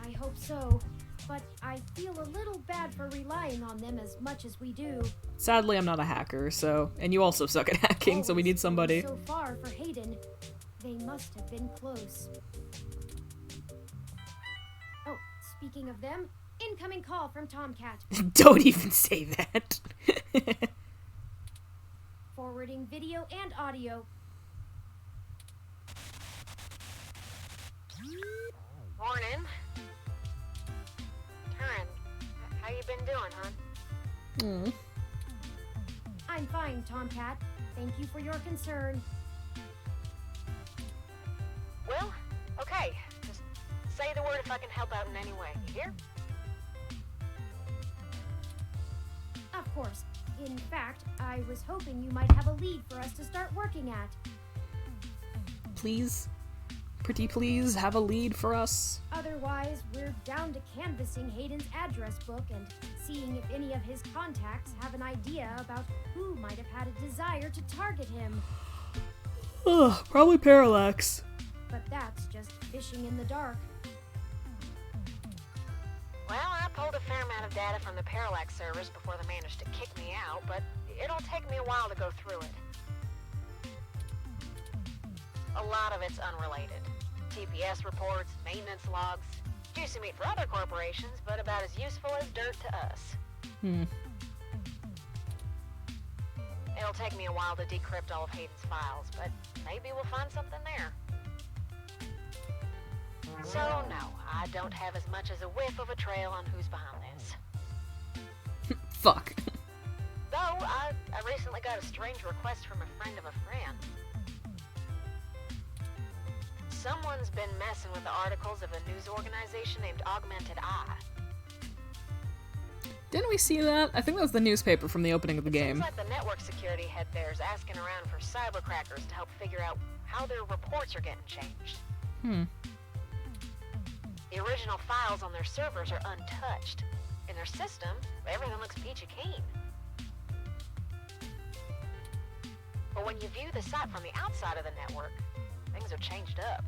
I hope so, but I feel a little bad for relying on them as much as we do. Sadly, I'm not a hacker, so... And you also suck at hacking, so we need somebody. So far for Hayden, they must have been close. Oh, speaking of them, incoming call from Tomcat. Don't even say that. Forwarding video and audio. Morning. Turin, how you been doing, hon? I'm fine, Tomcat. Thank you for your concern. Well, okay. Just say the word if I can help out in any way. You hear? Of course. In fact, I was hoping you might have a lead for us to start working at. Please? Pretty please, have a lead for us. Otherwise, we're down to canvassing Hayden's address book and seeing if any of his contacts have an idea about who might have had a desire to target him. Ugh, probably Parallax. But that's just fishing in the dark. Well, I pulled a fair amount of data from the Parallax servers before they managed to kick me out, but it'll take me a while to go through it. A lot of it's unrelated. TPS reports, maintenance logs, juicy meat for other corporations, but about as useful as dirt to us. It'll take me a while to decrypt all of Hayden's files, but maybe we'll find something there. So, no, I don't have as much as a whiff of a trail on who's behind this. Fuck. Though, I recently got a strange request from a friend of a friend. Someone's been messing with the articles of a news organization named Augmented Eye. Didn't we see that? I think that was the newspaper from the opening of the game. Seems like the network security head there's asking around for cybercrackers to help figure out how their reports are getting changed. The original files on their servers are untouched. In their system, everything looks peachy keen. But when you view the site from the outside of the network, things are changed up.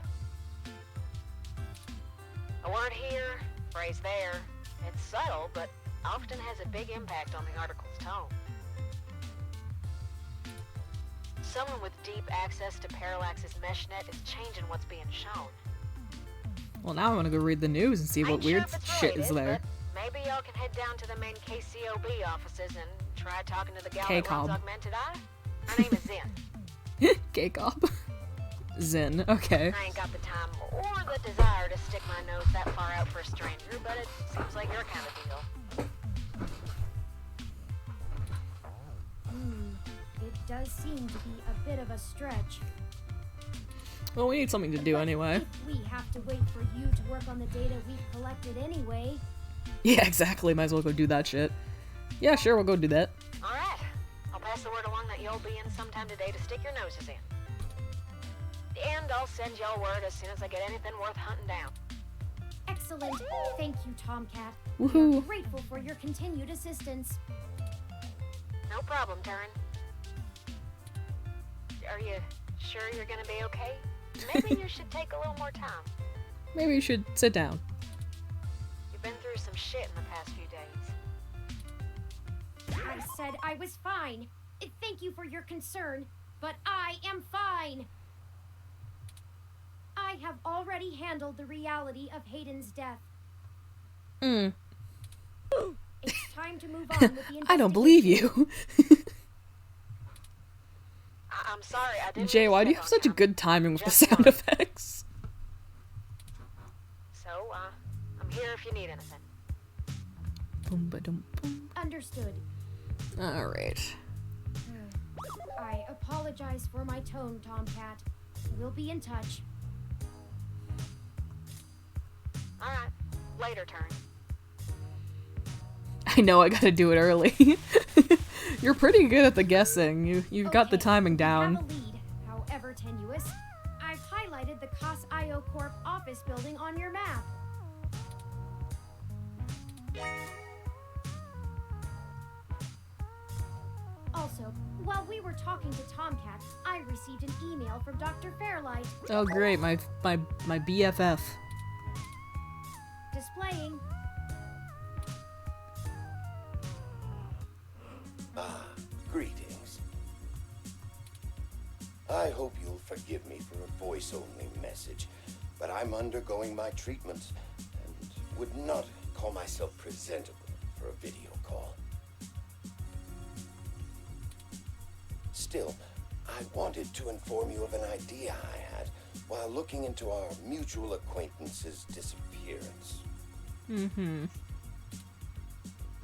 A word here, phrase there. It's subtle, but often has a big impact on the article's tone. Someone with deep access to Parallax's meshnet is changing what's being shown. Well, now I want to go read the news and see what weird shit is there. Maybe y'all can head down to the main KCOB offices and try talking to the gal that runs Augmented Eye. Her name is Zen. K-Cop. Zen, okay. I ain't got the time or the desire to stick my nose that far out for a stranger, but it seems like your kind of deal. It does seem to be a bit of a stretch. Well, we need something to do anyway. If we have to wait for you to work on the data we've collected anyway. Yeah, exactly. Might as well go do that shit. Yeah, sure, we'll go do that. Alright. I'll pass the word along that you'll be in sometime today to stick your noses in. And I'll send y'all word as soon as I get anything worth hunting down. Excellent. Thank you, Tomcat. Woohoo. We're grateful for your continued assistance. No problem, Turin. Are you sure you're gonna be okay? Maybe you should take a little more time. Maybe you should sit down. You've been through some shit in the past few days. I said I was fine. Thank you for your concern, but I am fine. I have already handled the reality of Hayden's death. It's time to move on with the investigation. I don't believe you. Sorry, I didn't. Jay, why do you have such a good timing with the sound effects? So, I'm here if you need anything. Boom, ba-dum, boom. Understood. Alright. I apologize for my tone, Tomcat. We'll be in touch. Alright, later, turn. I know I gotta do it early. You're pretty good at the guessing. You've got the timing down. Have a lead, however tenuous. I've highlighted the COS IO Corp office building on your map. Also, while we were talking to Tomcat, I received an email from Dr. Fairlight. Oh great, my BFF. Displaying. Greetings. I hope you'll forgive me for a voice-only message, but I'm undergoing my treatments and would not call myself presentable for a video call. Still, I wanted to inform you of an idea I had while looking into our mutual acquaintance's disappearance. Mm-hmm.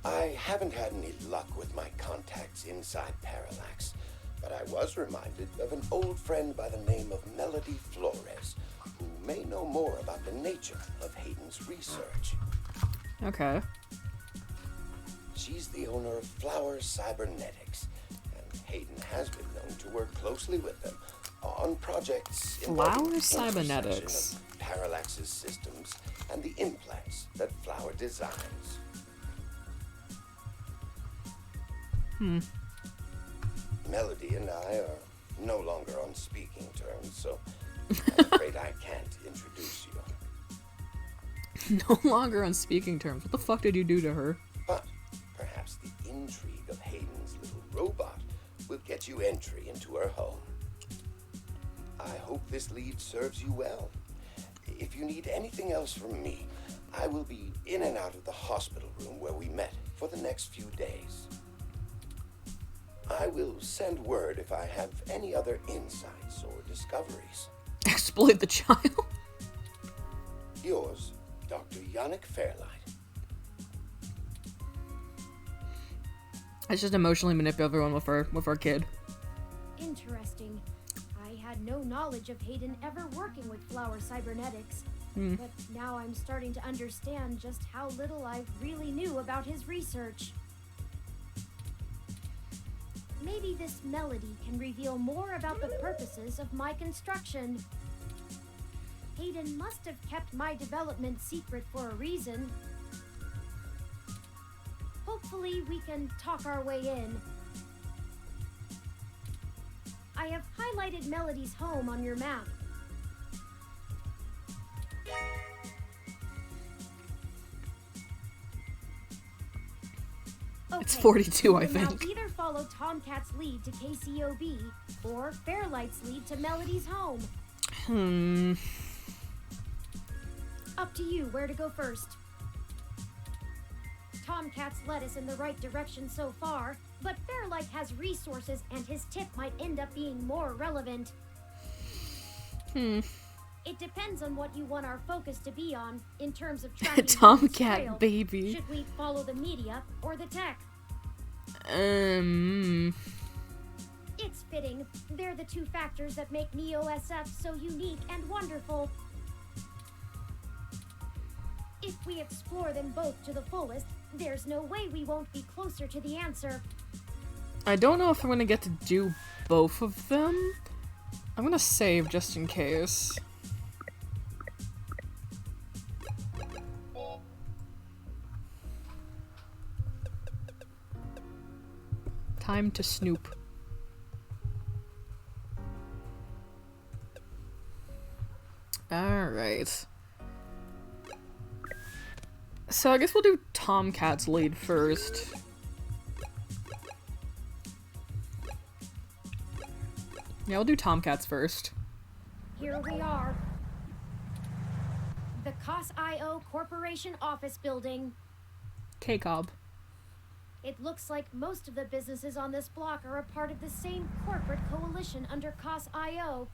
I haven't had any luck with my contacts inside Parallax, but I was reminded of an old friend by the name of Melody Flores, who may know more about the nature of Hayden's research. Okay. She's the owner of Flower Cybernetics, and Hayden has been known to work closely with them on projects Flower involving the Cybernetics. intersection of Parallax's systems and the implants that Flower designs. Melody and I are no longer on speaking terms, so I'm afraid I can't introduce you. No longer on speaking terms. What the fuck did you do to her? But perhaps the intrigue of Hayden's little robot will get you entry into her home. I hope this lead serves you well. If you need anything else from me, I will be in and out of the hospital room where we met for the next few days. I will send word if I have any other insights or discoveries. Exploit the child. Yours, Dr. Yannick Fairlight. I just emotionally manipulate everyone with her kid. Interesting. I had no knowledge of Hayden ever working with Flower Cybernetics, but now I'm starting to understand just how little I really knew about his research. Maybe this Melody can reveal more about the purposes of my construction. Hayden must have kept my development secret for a reason. Hopefully we can talk our way in. I have highlighted Melody's home on your map. It's 42, I you can think. Now either follow Tomcat's lead to KCOB or Fairlight's lead to Melody's home. Up to you where to go first. Tomcat's led us in the right direction so far, but Fairlight has resources and his tip might end up being more relevant. It depends on what you want our focus to be on in terms of tracking Tomcat trail. baby. Should we follow the media or the tech? It's fitting. They're the two factors that make Neo-SF so unique and wonderful. If we explore them both to the fullest, there's no way we won't be closer to the answer. I don't know if I'm gonna get to do both of them. I'm gonna save just in case. Time to snoop. Alright. So I guess we'll do Tomcat's lead first. Yeah, we'll do Tomcat's first. Here we are. The COS IO Corporation office building. K-Cobb. It looks like most of the businesses on this block are a part of the same corporate coalition under COS.io.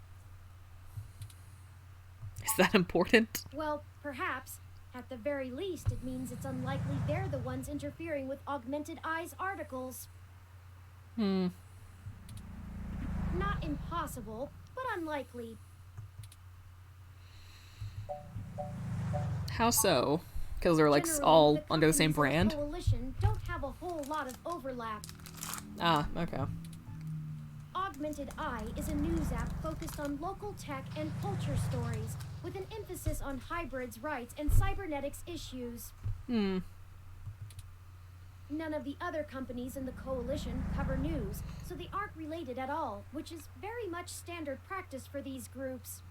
Is that important? Well, perhaps. At the very least, it means it's unlikely they're the ones interfering with Augmented Eye's articles. Not impossible, but unlikely. How so? Because they're like Generally, all the under the same companies in brand? the coalition don't have a whole lot of overlap. Ah, okay. Augmented Eye is a news app focused on local tech and culture stories, with an emphasis on hybrids' rights and cybernetics issues. None of the other companies in the coalition cover news, so they aren't related at all, which is very much standard practice for these groups.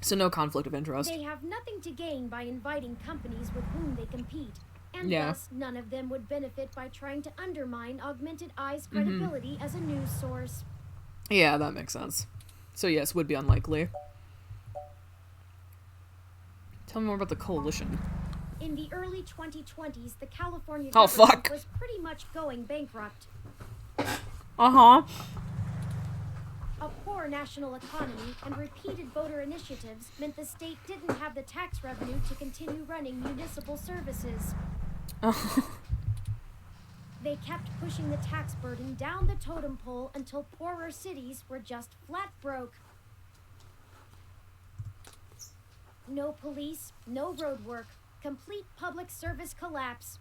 So no conflict of interest. They have nothing to gain by inviting companies with whom they compete, and Yeah. thus none of them would benefit by trying to undermine Augmented Eye's credibility as a news source. Yeah, that makes sense. So yes, would be unlikely. Tell me more about the coalition. In the early 2020s, the California Oh, government fuck. was pretty much going bankrupt. Uh-huh. A poor national economy and repeated voter initiatives meant the state didn't have the tax revenue to continue running municipal services. They kept pushing the tax burden down the totem pole until poorer cities were just flat broke. No police, no road work, complete public service collapse.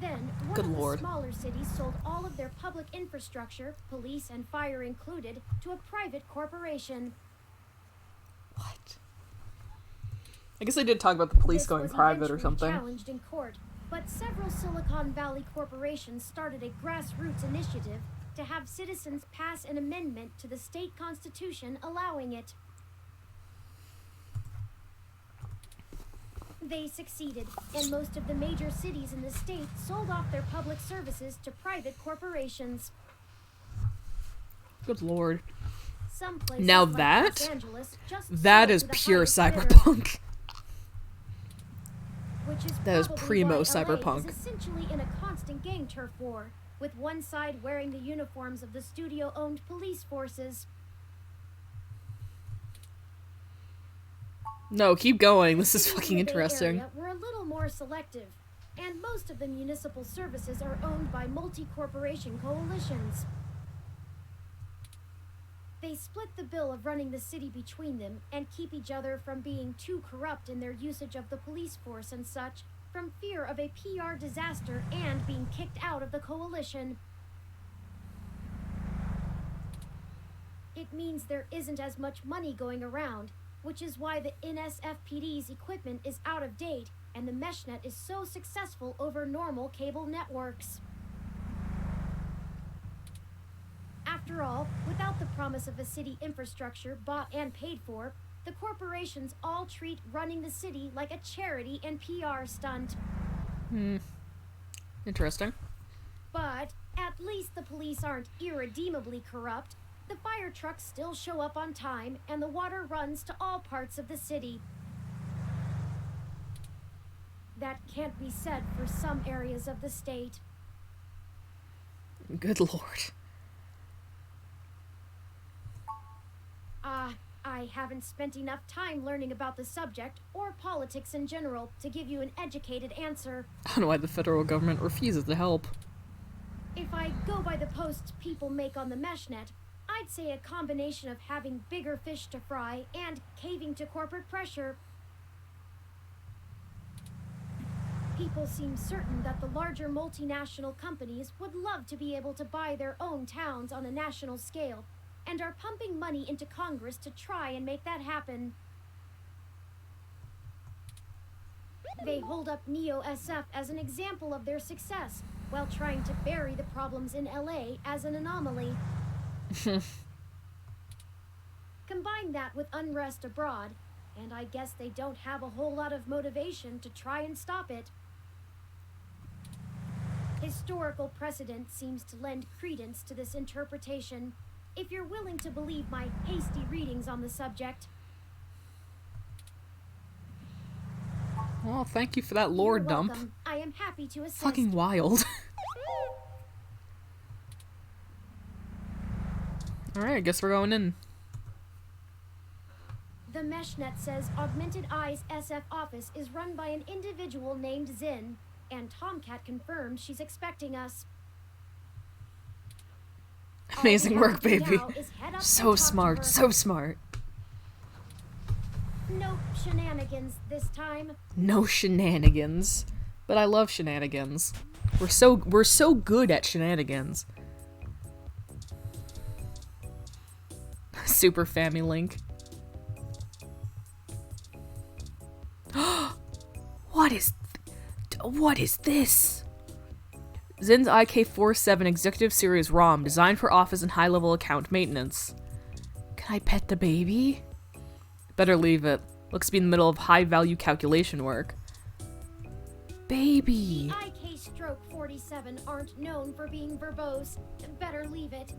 Then, one Good of Lord. the smaller cities sold all of their public infrastructure, police and fire included, to a private corporation. I guess they did talk about the police This going was private or eventually something. challenged in court, but several Silicon Valley corporations started a grassroots initiative to have citizens pass an amendment to the state constitution allowing it. They succeeded, and most of the major cities in the state sold off their public services to private corporations. Good lord. Some places Now like that- Los Angeles just That sold is to the pure highest bidder, cyberpunk. which is That is probably primo why LA cyberpunk. is essentially in a constant gang turf war, with one side wearing the uniforms of the studio-owned police forces. No, keep going. This is Cities in fucking the Bay interesting. Area were a little more selective, and most of the municipal services are owned by multi-corporation coalitions. They split the bill of running the city between them and keep each other from being too corrupt in their usage of the police force and such, from fear of a PR disaster and being kicked out of the coalition. It means there isn't as much money going around, which is why the NSFPD's equipment is out of date and the meshnet is so successful over normal cable networks. After all, without the promise of a city infrastructure bought and paid for, the corporations all treat running the city like a charity and PR stunt. Interesting. But at least the police aren't irredeemably corrupt. The fire trucks still show up on time, and the water runs to all parts of the city. That can't be said for some areas of the state. Good lord. I haven't spent enough time learning about the subject, or politics in general, to give you an educated answer. I don't know why the federal government refuses to help. If I go by the posts people make on the meshnet, I'd say a combination of having bigger fish to fry and caving to corporate pressure. People seem certain that the larger multinational companies would love to be able to buy their own towns on a national scale, and are pumping money into Congress to try and make that happen. They hold up Neo-SF as an example of their success, while trying to bury the problems in LA as an anomaly. Combine that with unrest abroad, and I guess they don't have a whole lot of motivation to try and stop it. Historical precedent seems to lend credence to this interpretation, if you're willing to believe my hasty readings on the subject. Oh, thank you for that lore You're dump. welcome. I am happy to assist. Fucking wild. Alright, I guess we're going in. The MeshNet says Augmented Eye's SF office is run by an individual named Zin, and Tomcat confirmed she's expecting us. Amazing All we work, have to do baby. now is head up So and talk to smart, her. so smart. No shenanigans this time. No shenanigans. But I love shenanigans. We're so good at shenanigans. Super Family Link. What is this? Zin's IK47 Executive Series ROM, designed for office and high-level account maintenance. Can I pet the baby? Better leave it. Looks to be in the middle of high-value calculation work. Baby! IK Stroke 47 aren't known for being verbose. Better leave it.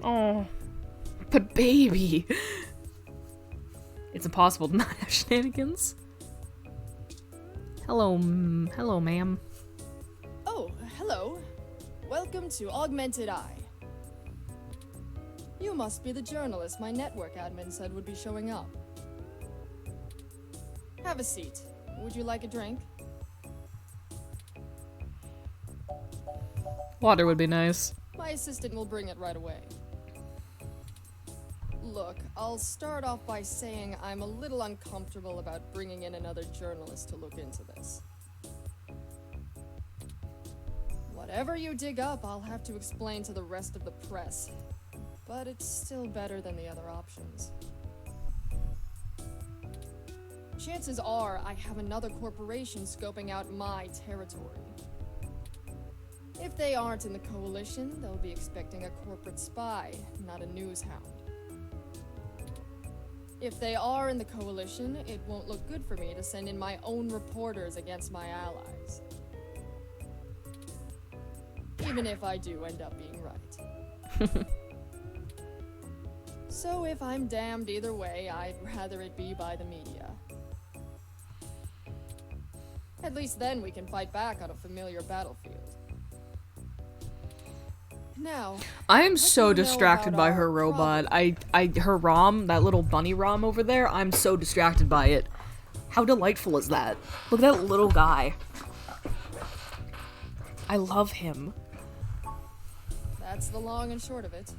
Oh. But baby! It's impossible to not have shenanigans. Hello, hello, ma'am. Oh, hello. Welcome to Augmented Eye. You must be the journalist my network admin said would be showing up. Have a seat. Would you like a drink? Water would be nice. My assistant will bring it right away. Look, I'll start off by saying I'm a little uncomfortable about bringing in another journalist to look into this. Whatever you dig up, I'll have to explain to the rest of the press. But it's still better than the other options. Chances are I have another corporation scoping out my territory. If they aren't in the coalition, they'll be expecting a corporate spy, not a news hound. If they are in the coalition, it won't look good for me to send in my own reporters against my allies. Even if I do end up being right. So if I'm damned either way, I'd rather it be by the media. At least then we can fight back on a familiar battlefield. Now, I am what so do you know distracted about by our her robot. Her ROM, that little bunny ROM over there, I'm so distracted by it. How delightful is that? Look at that little guy. I love him. That's the long and short of it.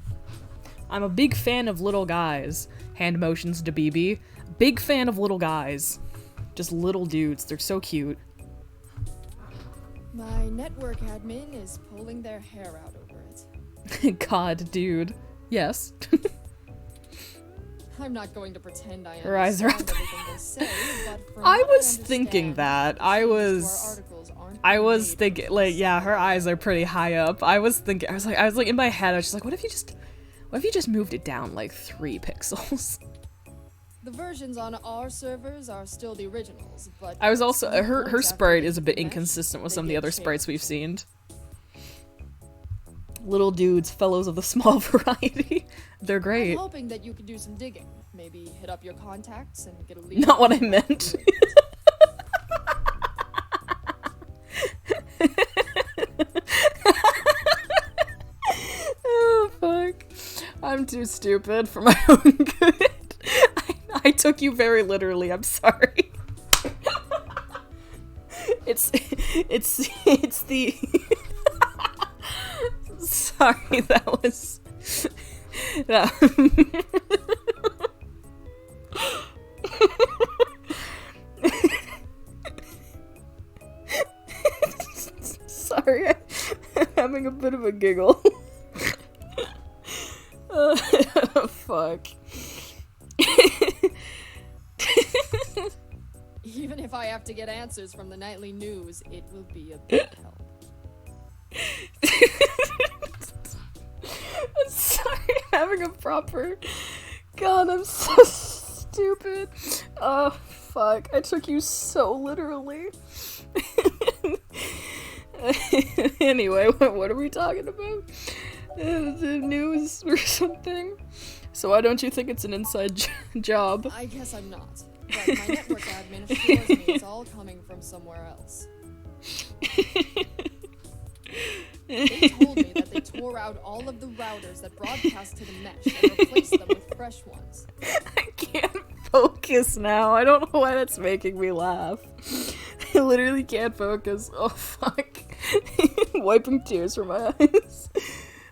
I'm a big fan of little guys. Hand motions to BB. Big fan of little guys. Just little dudes. They're so cute. My network admin is pulling their hair out over it. God, dude. Yes. I'm not going to pretend I Her eyes are understand everything they say, but from I what was understand, thinking that. I was thinking, like, yeah, her eyes are pretty high up. I was like in my head, I was just like, what if you just moved it down like 3 pixels? The versions on our servers are still the originals, but I was also, some her points sprite after is a bit they mesh, inconsistent with they some of the get other changed. sprites we've seen. Little dudes, fellows of the small variety. They're great. I'm hoping that you could do some digging. Maybe hit up your contacts and get a lead. Not what I meant. Oh, fuck. I'm too stupid for my own good. I took you very literally, I'm sorry. It's the... Sorry, that was... Sorry, I'm having a bit of a giggle. Fuck. Even if I have to get answers from the nightly news, it will be a big help. I'm sorry, I'm having a proper... God, I'm so stupid. Oh, fuck. I took you so literally. Anyway, what are we talking about? The news or something? So why don't you think it's an inside job? I guess I'm not. But my network admin assures me it's all coming from somewhere else. They told me that they tore out all of the routers that broadcast to the mesh and replaced them with fresh ones. I can't focus now. I don't know why that's making me laugh. I literally can't focus. Oh, fuck. Wiping tears from my eyes.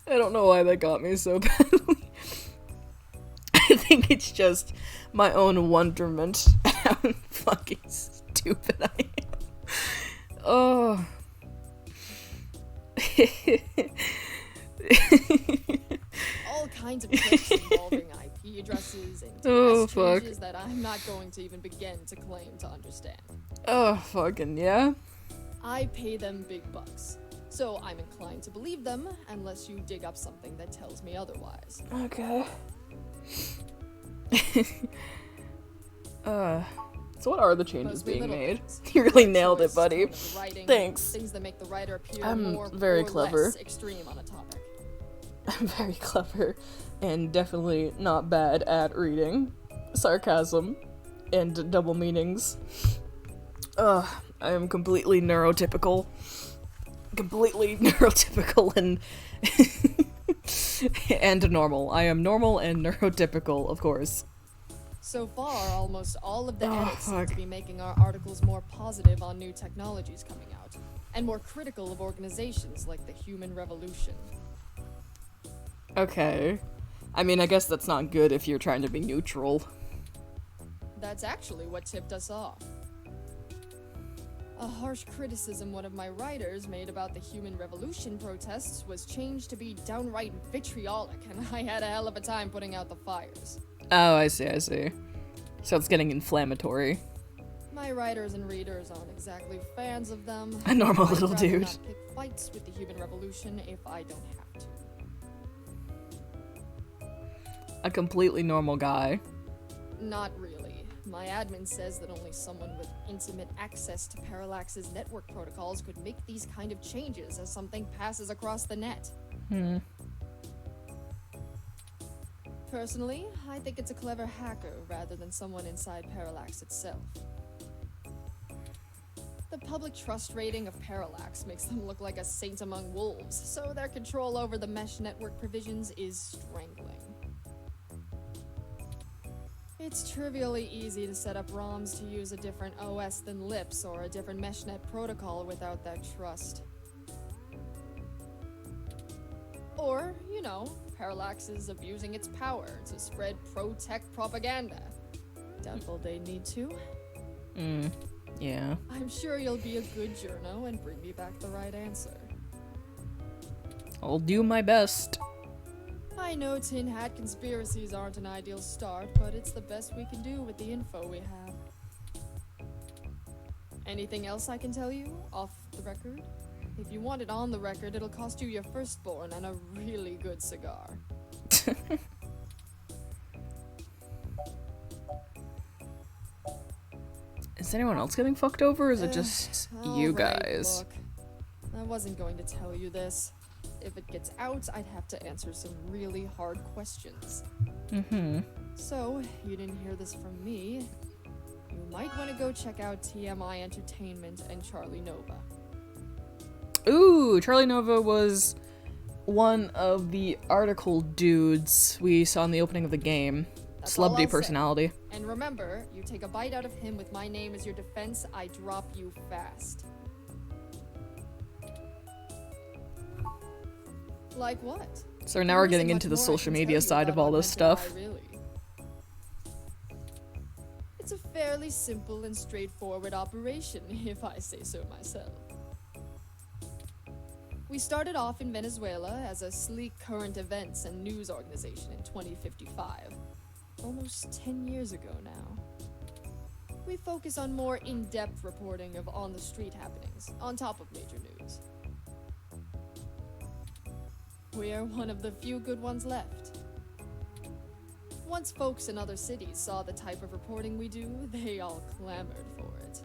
I don't know why that got me so badly. I think it's just my own wonderment at how fucking stupid I am. Oh. All kinds of tricks involving IP addresses and DNS changes that I'm not going to even begin to claim to understand. Oh, fucking yeah. I pay them big bucks, so I'm inclined to believe them unless you dig up something that tells me otherwise. Okay. So what are the changes being made? You really nailed it, buddy. Writing, Thanks. Things that make the writer appear I'm more very or clever. less extreme on a topic. I'm very clever and definitely not bad at reading sarcasm and double meanings. I am completely neurotypical. Completely neurotypical and and normal. I am normal and neurotypical, of course. So far, almost all of the edits seem to be making our articles more positive on new technologies coming out, and more critical of organizations like the Human Revolution. Okay. I mean, I guess that's not good if you're trying to be neutral. That's actually what tipped us off. A harsh criticism one of my writers made about the Human Revolution protests was changed to be downright vitriolic, and I had a hell of a time putting out the fires. Oh, I see. So it's getting inflammatory. My writers and readers aren't exactly fans of them. A normal I'd little rather dude. not pick fights with the Human Revolution if I don't have to. A completely normal guy. Not really. My admin says that only someone with intimate access to Parallax's network protocols could make these kind of changes as something passes across the net. Personally, I think it's a clever hacker rather than someone inside Parallax itself. The public trust rating of Parallax makes them look like a saint among wolves, so their control over the mesh network provisions is strangling. It's trivially easy to set up ROMs to use a different OS than LIPS or a different meshnet protocol without that trust. Or, you know, Parallax is abusing its power to spread pro-tech propaganda. Doubtful they need to. Yeah. I'm sure you'll be a good journo and bring me back the right answer. I'll do my best. I know tin hat conspiracies aren't an ideal start, but it's the best we can do with the info we have. Anything else I can tell you, off the record? If you want it on the record, it'll cost you your firstborn and a really good cigar. Is anyone else getting fucked over, or is it just you guys? Look, I wasn't going to tell you this. If it gets out, I'd have to answer some really hard questions. So, you didn't hear this from me. You might want to go check out TMI Entertainment and Charlie Nova. Ooh, Charlie Nova was one of the article dudes we saw in the opening of the game. That's all Celebrity I'll say. personality. And remember, you take a bite out of him with my name as your defense, I drop you fast. Like what? So now we're getting into the social media side of all this stuff. Really. It's a fairly simple and straightforward operation, if I say so myself. We started off in Venezuela as a sleek current events and news organization in 2055. Almost 10 years ago now. We focus on more in-depth reporting of on-the-street happenings, on top of major news. We are one of the few good ones left. Once folks in other cities saw the type of reporting we do, they all clamored for it.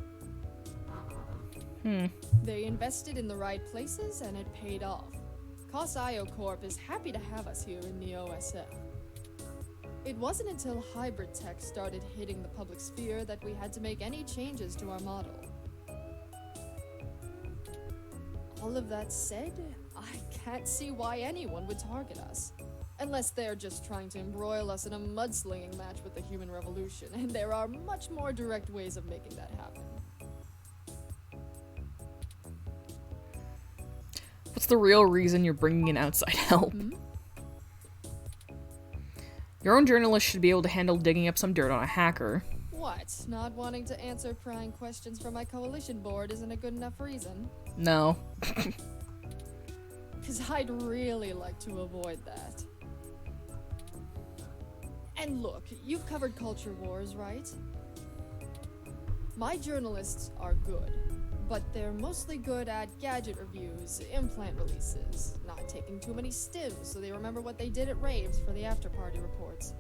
They invested in the right places and it paid off. COS IO Corp is happy to have us here in the OSF. It wasn't until hybrid tech started hitting the public sphere that we had to make any changes to our model. All of that said, I can't see why anyone would target us. Unless they're just trying to embroil us in a mudslinging match with the human revolution, and there are much more direct ways of making that happen. What's the real reason you're bringing in outside help? Your own journalist should be able to handle digging up some dirt on a hacker. What? Not wanting to answer prying questions from my coalition board isn't a good enough reason? No. Because I'd really like to avoid that. And look, you've covered culture wars, right? My journalists are good, but they're mostly good at gadget reviews, implant releases, not taking too many stims so they remember what they did at raves for the after-party reports.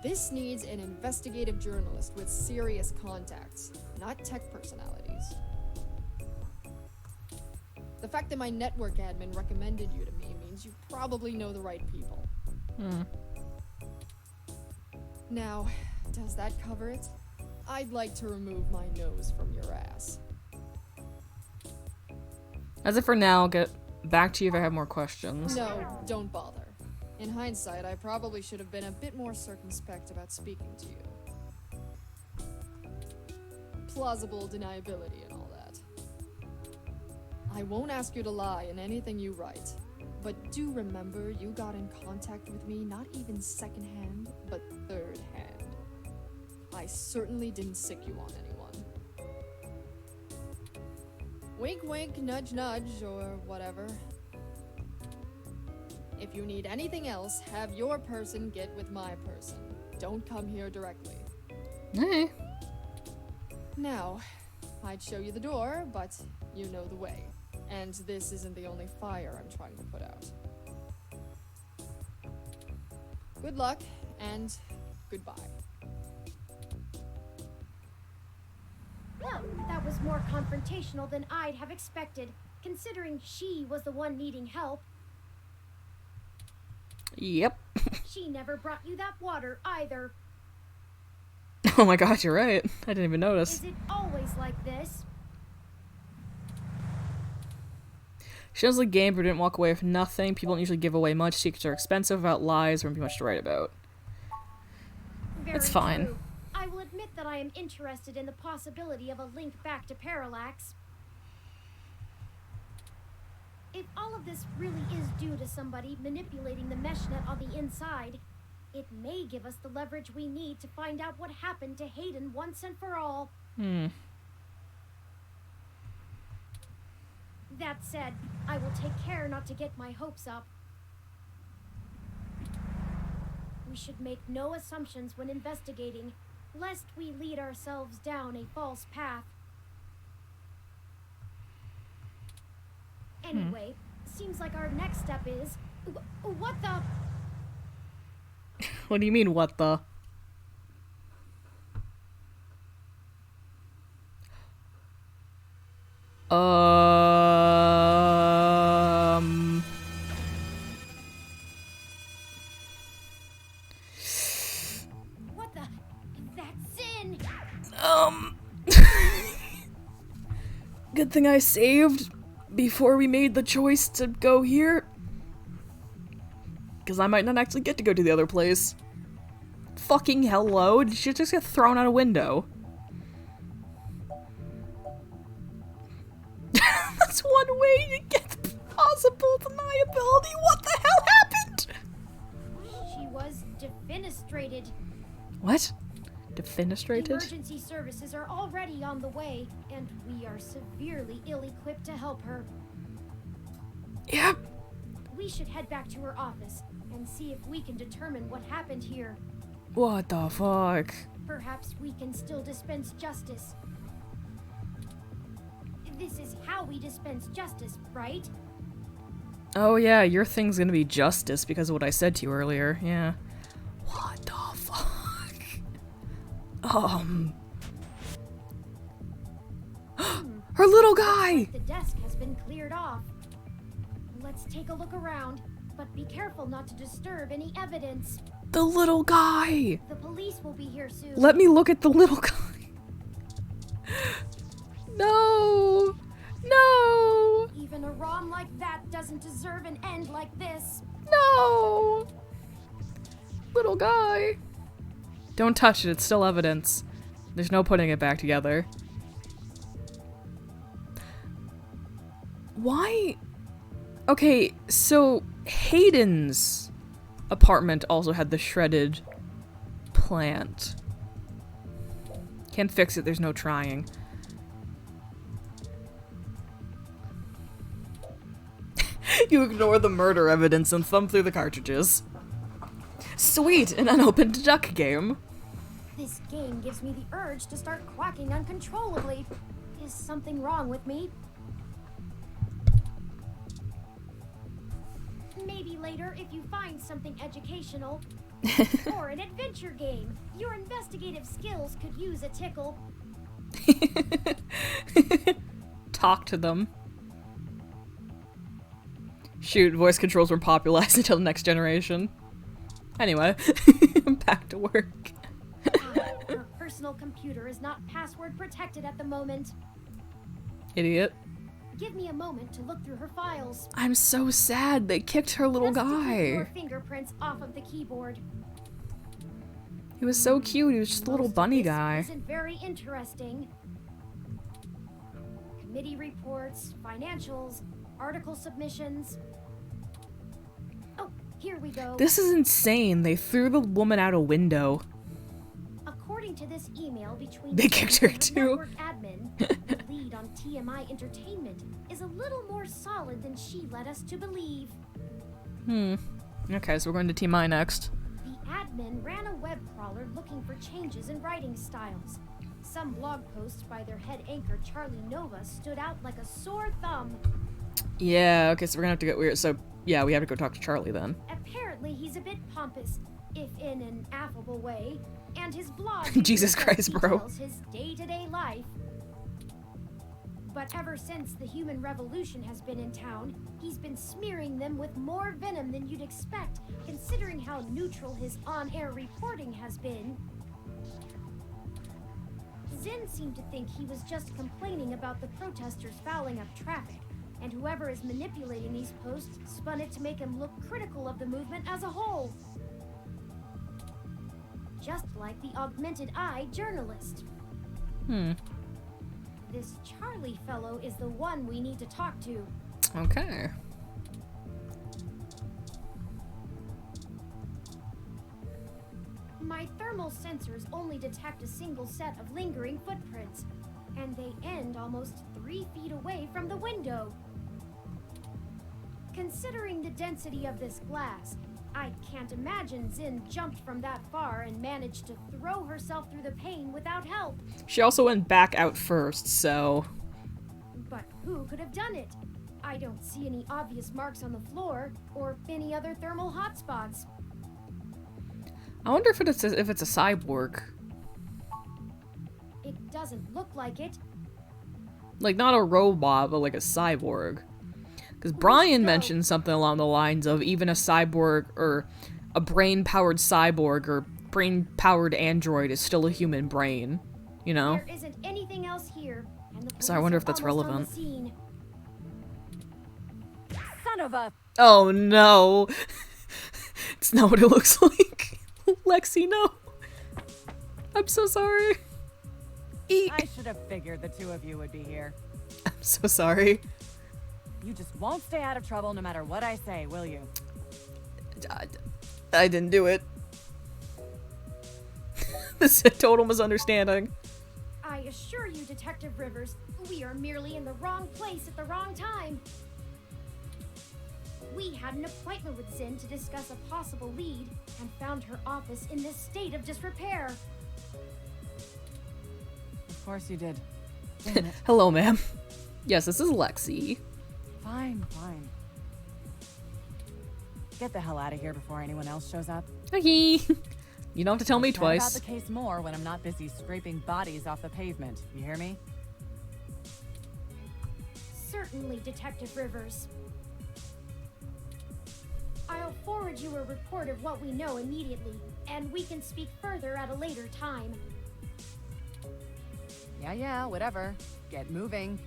This needs an investigative journalist with serious contacts, not tech personalities. The fact that my network admin recommended you to me means you probably know the right people. Now, does that cover it? I'd like to remove my nose from your ass. As if for now, I'll get back to you if I have more questions. No, don't bother. In hindsight, I probably should have been a bit more circumspect about speaking to you. Plausible deniability and all that. I won't ask you to lie in anything you write, but do remember you got in contact with me not even secondhand, but third-hand. I certainly didn't sick you on anyone. Wink wink, nudge nudge, or whatever. If you need anything else, have your person get with my person. Don't come here directly. Hey. Now, I'd show you the door, but you know the way. And this isn't the only fire I'm trying to put out. Good luck, and goodbye. Well, that was more confrontational than I'd have expected, considering she was the one needing help. Yep. She never brought you that water either. Oh my god, you're right. I didn't even notice. Is it always like this? She doesn't like game, but didn't walk away with nothing. People don't usually give away much. Secrets are expensive. About lies, there won't be much to write about. It's fine. True. I will admit that I am interested in the possibility of a link back to Parallax. If all of this really is due to somebody manipulating the mesh net on the inside, it may give us the leverage we need to find out what happened to Hayden once and for all. That said, I will take care not to get my hopes up. We should make no assumptions when investigating, lest we lead ourselves down a false path. Anyway, seems like our next step is... What the... What do you mean, what the? What the... That's in... Good thing I saved before we made the choice to go here. Because I might not actually get to go to the other place. Fucking hello, did she just get thrown out a window? That's one way to get the possible deniability. What the hell happened? She was defenestrated. What? Defenestrated? Emergency services are already on the way, and we are severely ill-equipped to help her. Yep. We should head back to her office and see if we can determine what happened here. What the fuck? Perhaps we can still dispense justice. This is how we dispense justice, right? Oh yeah, your thing's gonna be justice because of what I said to you earlier, yeah. What the fuck? Her little guy! The desk has been cleared off. Let's take a look around, but be careful not to disturb any evidence. The little guy! The police will be here soon. Let me look at the little guy. No! No! Even a ROM like that doesn't deserve an end like this. No! Little guy. Don't touch it, it's still evidence. There's no putting it back together. Why? Okay, so Hayden's apartment also had the shredded plant. Can't fix it, there's no trying. You ignore the murder evidence and thumb through the cartridges. Sweet, an unopened duck game. This game gives me the urge to start quacking uncontrollably. Is something wrong with me? Maybe later if you find something educational. Or an adventure game. Your investigative skills could use a tickle. Talk to them. Shoot, voice controls were popularized until the next generation. Anyway, back to work. Her personal computer is not password protected at the moment. Idiot. Give me a moment to look through her files. I'm so sad they kicked her little Just to keep guy. your fingerprints off of the keyboard. He was so cute, he was just a little bunny guy. Isn't very interesting. Committee reports, financials, article submissions. Oh, here we go. This is insane. They threw the woman out a window. According to this email between They kicked her the too. network admin, the lead on TMI Entertainment is a little more solid than she led us to believe. Okay, so we're going to Team I next. The admin ran a web crawler looking for changes in writing styles. Some blog posts by their head anchor Charlie Nova stood out like a sore thumb. Yeah, okay, so we're gonna have to get weird. So, yeah, we have to go talk to Charlie then. Apparently he's a bit pompous, if in an affable way, and his blog Jesus Christ, bro. details his day-to-day life. But ever since the human revolution has been in town, he's been smearing them with more venom than you'd expect, considering how neutral his on-air reporting has been. Zinn seemed to think he was just complaining about the protesters fouling up traffic, and whoever is manipulating these posts spun it to make him look critical of the movement as a whole. Just like the Augmented Eye journalist. This Charlie fellow is the one we need to talk to. Okay. My thermal sensors only detect a single set of lingering footprints, and they end almost 3 feet away from the window. Considering the density of this glass, I can't imagine Zinn jumped from that far and managed to throw herself through the pane without help. She also went back out first, so... But who could have done it? I don't see any obvious marks on the floor, or any other thermal hotspots. I wonder if it's a cyborg. It doesn't look like it. Like, not a robot, but like a cyborg. Because Brian mentioned something along the lines of even a cyborg, or a brain-powered cyborg, or brain-powered android is still a human brain, you know? There isn't anything else here, and the So I wonder if police that's are almost on relevant. the scene. Son of a... Oh no! It's not what it looks like. Lexi, no! I'm so sorry. Eek. I should have figured the two of you would be here. I'm so sorry. You just won't stay out of trouble no matter what I say, will you? I didn't do it. This is a total misunderstanding. I assure you, Detective Rivers, we are merely in the wrong place at the wrong time. We had an appointment with Zinn to discuss a possible lead and found her office in this state of disrepair. Of course you did. Hello, ma'am. Yes, this is Lexi. Fine, fine. Get the hell out of here before anyone else shows up. Okay. You don't have to tell me Chat twice. about the case more when I'm not busy scraping bodies off the pavement. You hear me? Certainly, Detective Rivers. I'll forward you a report of what we know immediately, and we can speak further at a later time. Yeah, whatever. Get moving.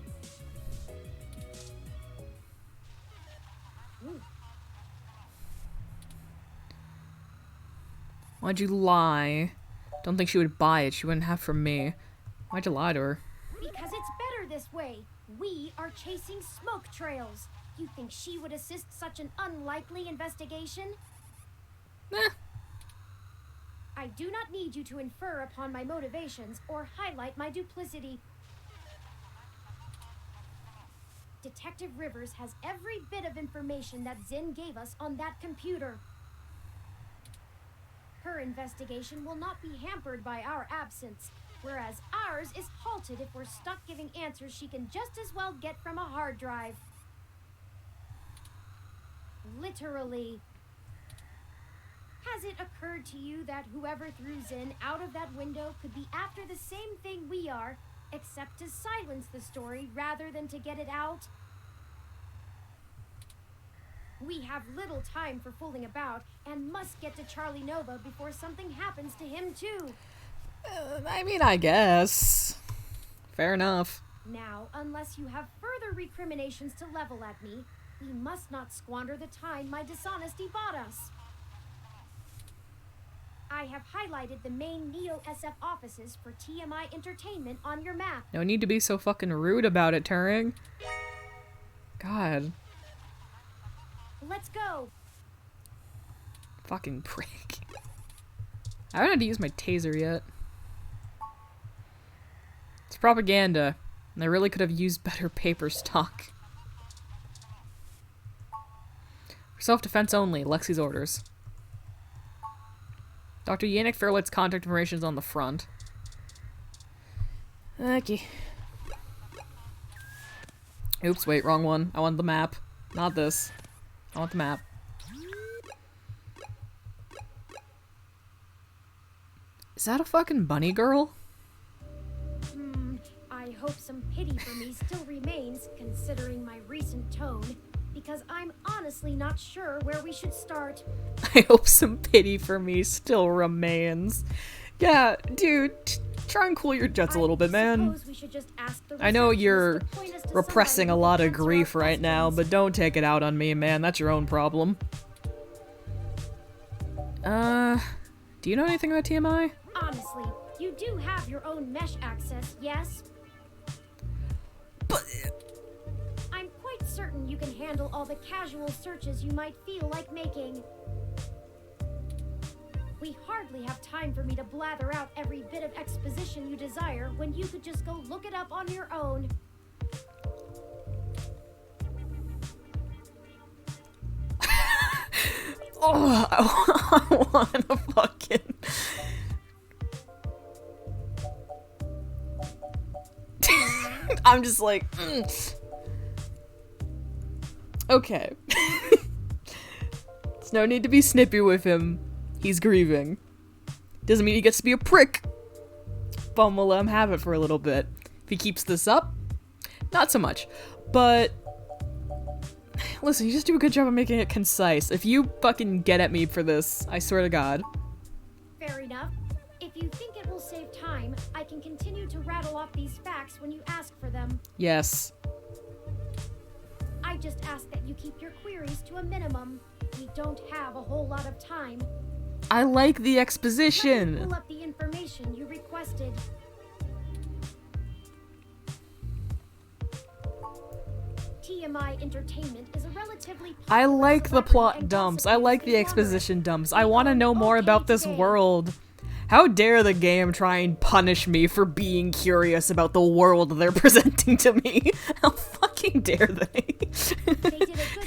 Why'd you lie? Don't think she would buy it. She wouldn't have from me. Why'd you lie to her? Because it's better this way. We are chasing smoke trails. You think she would assist such an unlikely investigation? I do not need you to infer upon my motivations or highlight my duplicity. Detective Rivers has every bit of information that Zinn gave us on that computer. Her investigation will not be hampered by our absence, whereas ours is halted if we're stuck giving answers she can just as well get from a hard drive. Literally. Has it occurred to you that whoever threw Zinn out of that window could be after the same thing we are, except to silence the story rather than to get it out? We have little time for fooling about and must get to Charlie Nova before something happens to him too. I mean, I guess. Fair enough. Now, unless you have further recriminations to level at me, we must not squander the time my dishonesty bought us. I have highlighted the main Neo-SF offices for TMI Entertainment on your map. No need to be so fucking rude about it, Turing. God. Let's go. Fucking prick. I haven't had to use my taser yet. It's propaganda, and I really could have used better paper stock. For self-defense only, Lexi's orders. Dr. Yannick Fairlight's contact information is on the front. Okay. Oops, wait, wrong one. I want the map. Not this. I want the map. Is that a fucking bunny girl? I hope some pity for me still remains, considering my recent tone, because I'm honestly not sure where we should start. I hope some pity for me still remains. Yeah, dude, try and cool your jets a little bit, man. I know you're repressing a lot of grief right now, but don't take it out on me, man. That's your own problem. Do you know anything about TMI? Honestly, you do have your own mesh access, yes? But I'm quite certain you can handle all the casual searches you might feel like making. We hardly have time for me to blather out every bit of exposition you desire when you could just go look it up on your own. Oh, I wanna fucking... I'm just like... Okay. There's no need to be snippy with him. He's grieving. Doesn't mean he gets to be a prick. But we'll let him have it for a little bit. If he keeps this up, not so much. But... listen, you just do a good job of making it concise. If you fucking get at me for this, I swear to God. Fair enough. If you think it will save time, I can continue to rattle off these facts when you ask for them. Yes. I just ask that you keep your queries to a minimum. We don't have a whole lot of time. I like the Let me exposition. pull up the information you requested. TMI Entertainment is a relatively I like the plot dumps. I like the exposition dumps. I want to know more about this world. How dare the game try and punish me for being curious about the world they're presenting to me? How fucking dare they?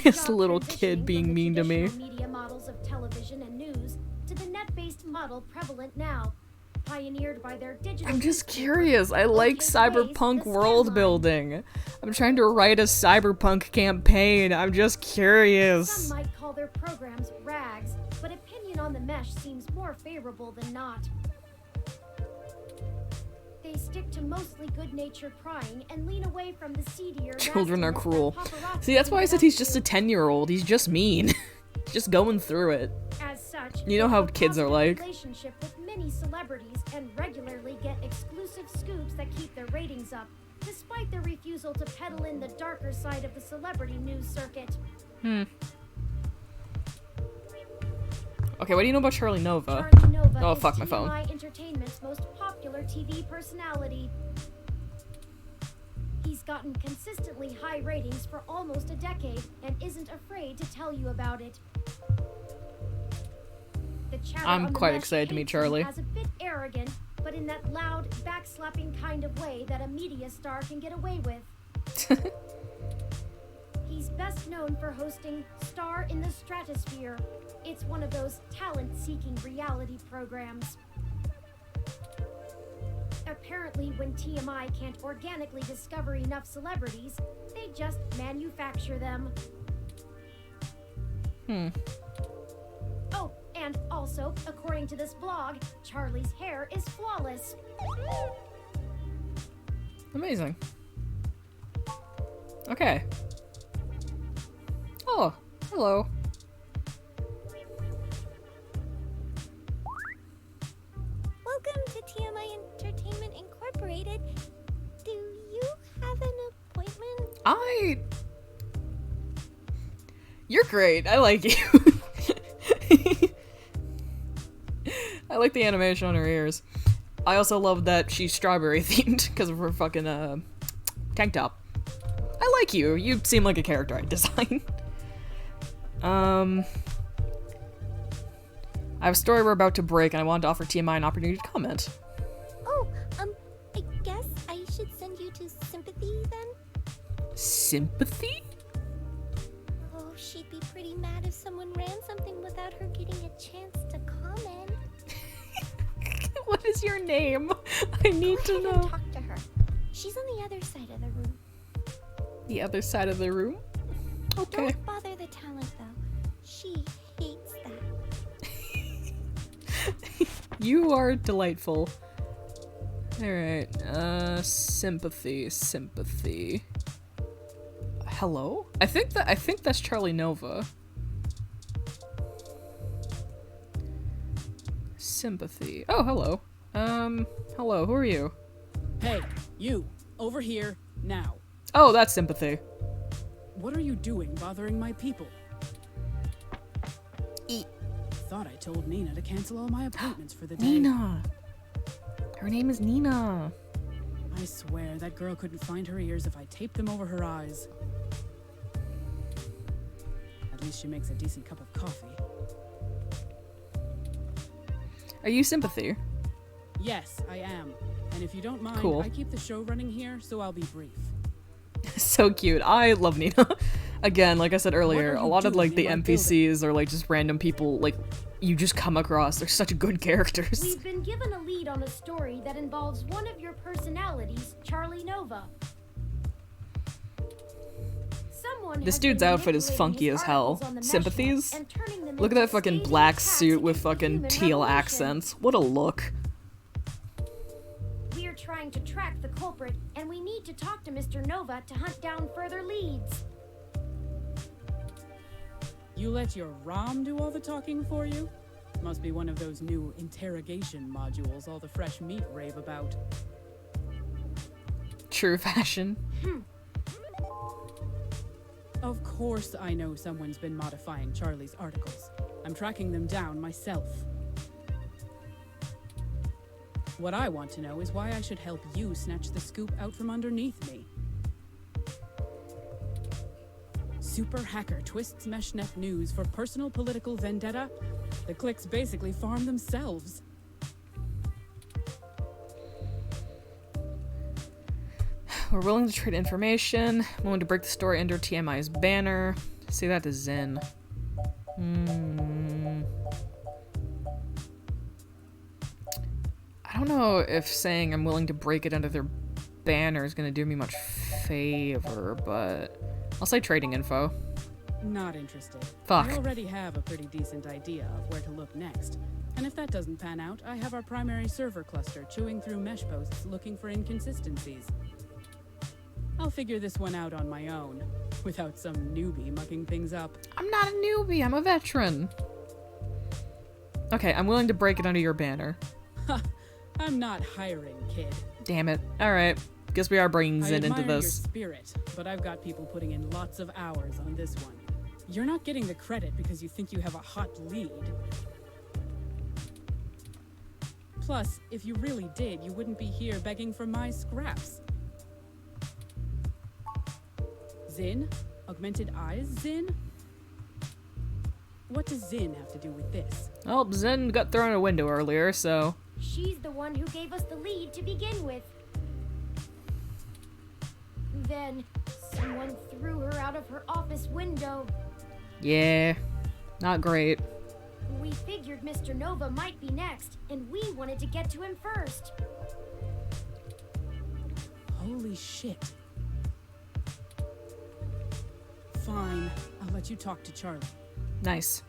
This little kid being mean to me. Media models of television and news to the net-based model prevalent now, pioneered by their digital. I'm just curious. I like cyberpunk world building. I'm trying to write a cyberpunk campaign. I'm just curious. Some might call their programs rags, but opinion on the mesh seems more favorable than not. They stick to mostly good-natured prying and lean away from the seedier Children are nastiness cruel. that paparazzi See, that's why I said can he's just a 10-year-old. He's just mean. just going through it. As such, You know they how have a kids are positive like. Relationship with many celebrities and regularly get exclusive scoops that keep their ratings up, despite their refusal to peddle in the darker side of the celebrity news circuit. Okay, what do you know about Charlie Nova? Charlie Nova Oh, is fuck my phone. TMI Entertainment's most popular TV personality. He's gotten consistently high ratings for almost a decade and isn't afraid to tell you about it. The chatter I'm on the quite mesh excited to meet paints him Charlie. as a bit arrogant, but in that loud, backslapping kind of way that a media star can get away with. He's best known for hosting Star in the Stratosphere. It's one of those talent-seeking reality programs. Apparently, when TMI can't organically discover enough celebrities, they just manufacture them. Oh, and also, according to this blog, Charlie's hair is flawless. Amazing. Okay. Oh, hello. Welcome to TMI Entertainment Incorporated. Do you have an appointment? You're great. I like you. I like the animation on her ears. I also love that she's strawberry themed because of her fucking tank top. I like you. You seem like a character I'd design. I have a story we're about to break and I wanted to offer TMI an opportunity to comment. Oh, I guess I should send you to Sympathy then? Sympathy? Oh, she'd be pretty mad if someone ran something without her getting a chance to comment. What is your name? I need to know. Talk to her. She's on the other side of the room. The other side of the room? Okay. Don't bother the talent though. She hates that. You are delightful. Alright, sympathy. Hello? I think that's Charlie Nova. Sympathy. Oh, hello. Hello, who are you? Hey, you, over here, now. Oh, that's Sympathy. What are you doing bothering my people? Thought I told Nina to cancel all my appointments for the day. Nina! Her name is Nina. I swear that girl couldn't find her ears if I taped them over her eyes. At least she makes a decent cup of coffee. Are you Sympathy? Yes, I am. And if you don't mind, Cool. I keep the show running here, so I'll be brief. So cute. I love Nina. Again, like I said earlier, a lot of like the NPCs are like just random people like you just come across. They're such good characters. We've been given a lead on a story that involves one of your personalities, Charlie Nova. Someone This has dude's been outfit is manipulating funky his as hell. articles on the mesh Sympathies? net and turning them Look at into that fucking scathing black attacks suit with against the fucking human teal revolution. accents. What a look. We are trying to track the culprit, and we need to talk to Mr. Nova to hunt down further leads. You let your ROM do all the talking for you? Must be one of those new interrogation modules all the fresh meat rave about. True fashion. Of course I know someone's been modifying Charlie's articles. I'm tracking them down myself. What I want to know is why I should help you snatch the scoop out from underneath me. Super hacker twists MeshNet news for personal political vendetta? The clicks basically farm themselves. We're willing to trade information. Willing to break the story under TMI's banner. Say that to Zen. I don't know if saying I'm willing to break it under their banner is gonna do me much favor, but I'll say trading info. Not interested. Fuck. I already have a pretty decent idea of where to look next. And if that doesn't pan out, I have our primary server cluster chewing through mesh posts looking for inconsistencies. I'll figure this one out on my own, without some newbie mucking things up. I'm not a newbie, I'm a veteran. Okay, I'm willing to break it under your banner. Ha! I'm not hiring, kid. Damn it. Alright. Guess we are bringing Zin into admire this. your spirit, but I've got people putting in lots of hours on this one. You're not getting the credit because you think you have a hot lead. Plus, if you really did, you wouldn't be here begging for my scraps. Zin? Augmented eyes, Zin? What does Zin have to do with this? Oh, Zin got thrown a window earlier, so... She's the one who gave us the lead to begin with. Then, someone threw her out of her office window. Yeah. Not great. We figured Mr. Nova might be next, and we wanted to get to him first. Holy shit. Fine, I'll let you talk to Charlie. Nice.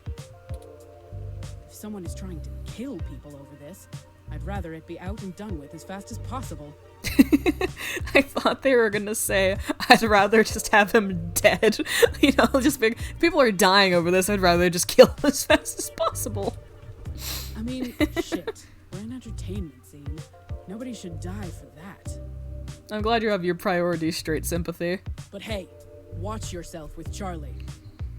If someone is trying to kill people over this, I'd rather it be out and done with as fast as possible. I thought they were gonna say, I'd rather just have him dead. You know, just big. People are dying over this, I'd rather just kill him as fast as possible. I mean, shit. We're an entertainment scene. Nobody should die for that. I'm glad you have your priorities straight, Sympathy. But hey, watch yourself with Charlie.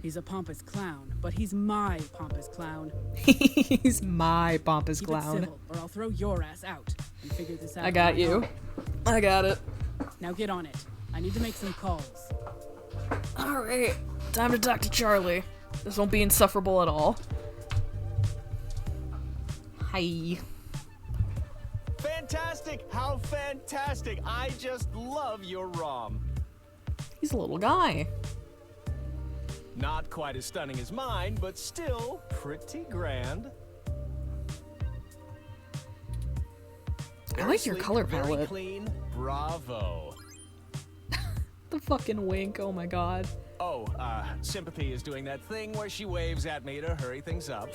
He's a pompous clown, but he's my pompous clown. He's my pompous Keep clown. it civil, or I'll throw your ass out and figure this out. I got on my you. own. I got it. Now get on it. I need to make some calls. Alright, time to talk to Charlie. This won't be insufferable at all. Hi. Fantastic! How fantastic! I just love your ROM. He's a little guy. Not quite as stunning as mine, but still pretty grand. I like your Sleek, color very palette. clean. Bravo. The fucking wink, oh my god. Oh, Sympathy is doing that thing where she waves at me to hurry things up.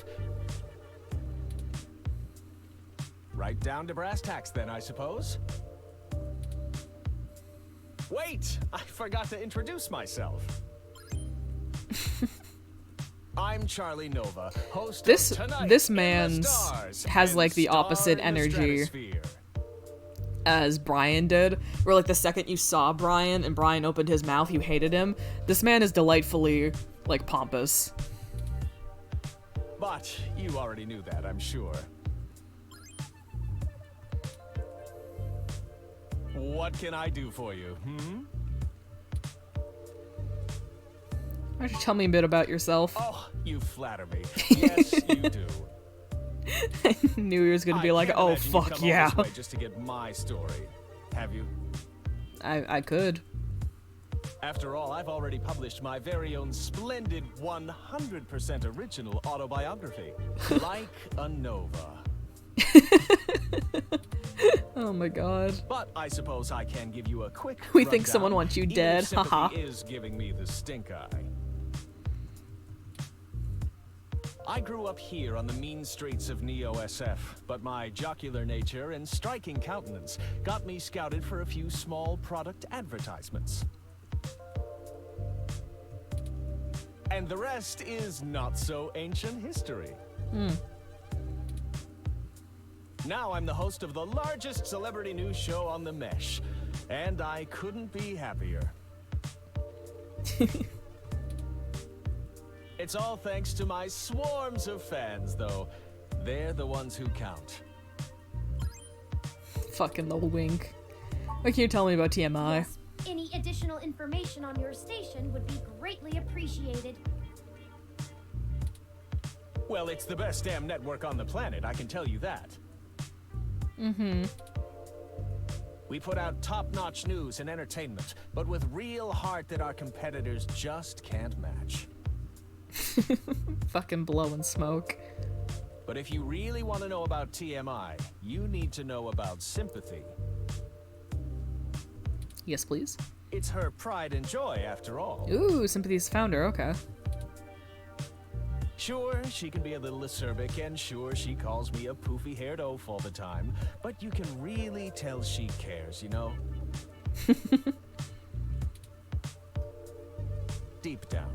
Right down to brass tacks then, I suppose. Wait! I forgot to introduce myself. I'm Charlie Nova, host This of Tonight this in the man's Stars has and like the Star opposite in the energy Stratosphere. as Brian did, where like the second you saw Brian and Brian opened his mouth, you hated him. This man is delightfully like pompous. But you already knew that, I'm sure. What can I do for you, Why don't you tell me a bit about yourself? Oh, you flatter me. Yes, you do. I knew he was gonna be like, can't oh imagine you've fuck come all yeah. this way just to get my story. Have you? I could. After all, I've already published my very own splendid 100% original autobiography, Like a Nova. Oh my god. But I suppose I can give you a quick We think rundown, someone wants you even dead, if Sympathy haha. is giving me the stink eye. I grew up here on the mean streets of Neo-SF, but my jocular nature and striking countenance got me scouted for a few small product advertisements. And the rest is not so ancient history. Now I'm the host of the largest celebrity news show on the Mesh, and I couldn't be happier. It's all thanks to my swarms of fans, though. They're the ones who count. Fucking the wink. What can you tell me about TMI? Yes, any additional information on your station would be greatly appreciated. Well, it's the best damn network on the planet, I can tell you that. We put out top-notch news and entertainment, but with real heart that our competitors just can't match. Fucking blowing smoke. But if you really want to know about TMI, you need to know about Sympathy. Yes, please. It's her pride and joy, after all. Ooh, Sympathy's founder, okay. Sure, she can be a little acerbic, and sure, she calls me a poofy-haired oaf all the time, but you can really tell she cares, you know? deep down.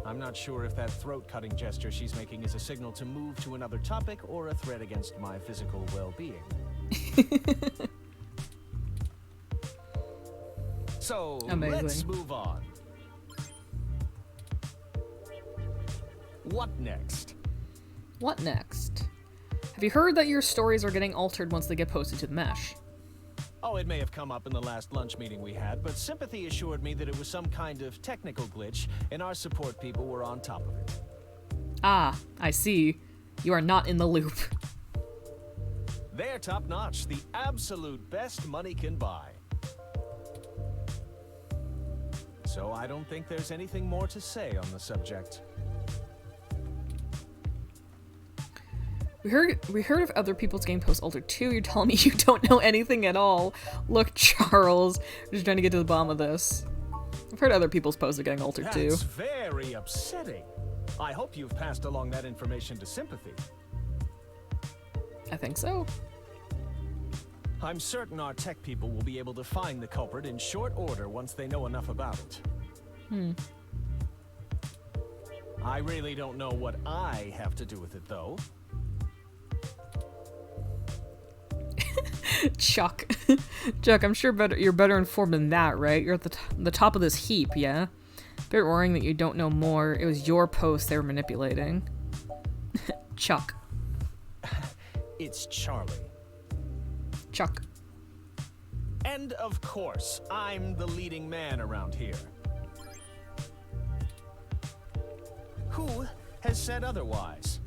I'm not sure if that throat-cutting gesture she's making is a signal to move to another topic or a threat against my physical well-being. So, Amazing. let's move on. What next? What next? Have you heard that your stories are getting altered once they get posted to the mesh? Oh, it may have come up in the last lunch meeting we had, but Sympathy assured me that it was some kind of technical glitch, and our support people were on top of it. Ah, I see. You are not in the loop. They're top-notch, the absolute best money can buy. So I don't think there's anything more to say on the subject. We heard of other people's game posts altered too. You're telling me you don't know anything at all. Look, Charles, we're just trying to get to the bottom of this. I've heard other people's posts are getting altered too. That's very upsetting. I hope you've passed along that information to Sympathy. I think so. I'm certain our tech people will be able to find the culprit in short order once they know enough about it. I really don't know what I have to do with it, though. Chuck. Chuck, I'm sure you're better informed than that, right? You're at the top of this heap, yeah? Bit worrying that you don't know more. It was your post they were manipulating. Chuck. It's Charlie. Chuck. And of course, I'm the leading man around here. Who has said otherwise?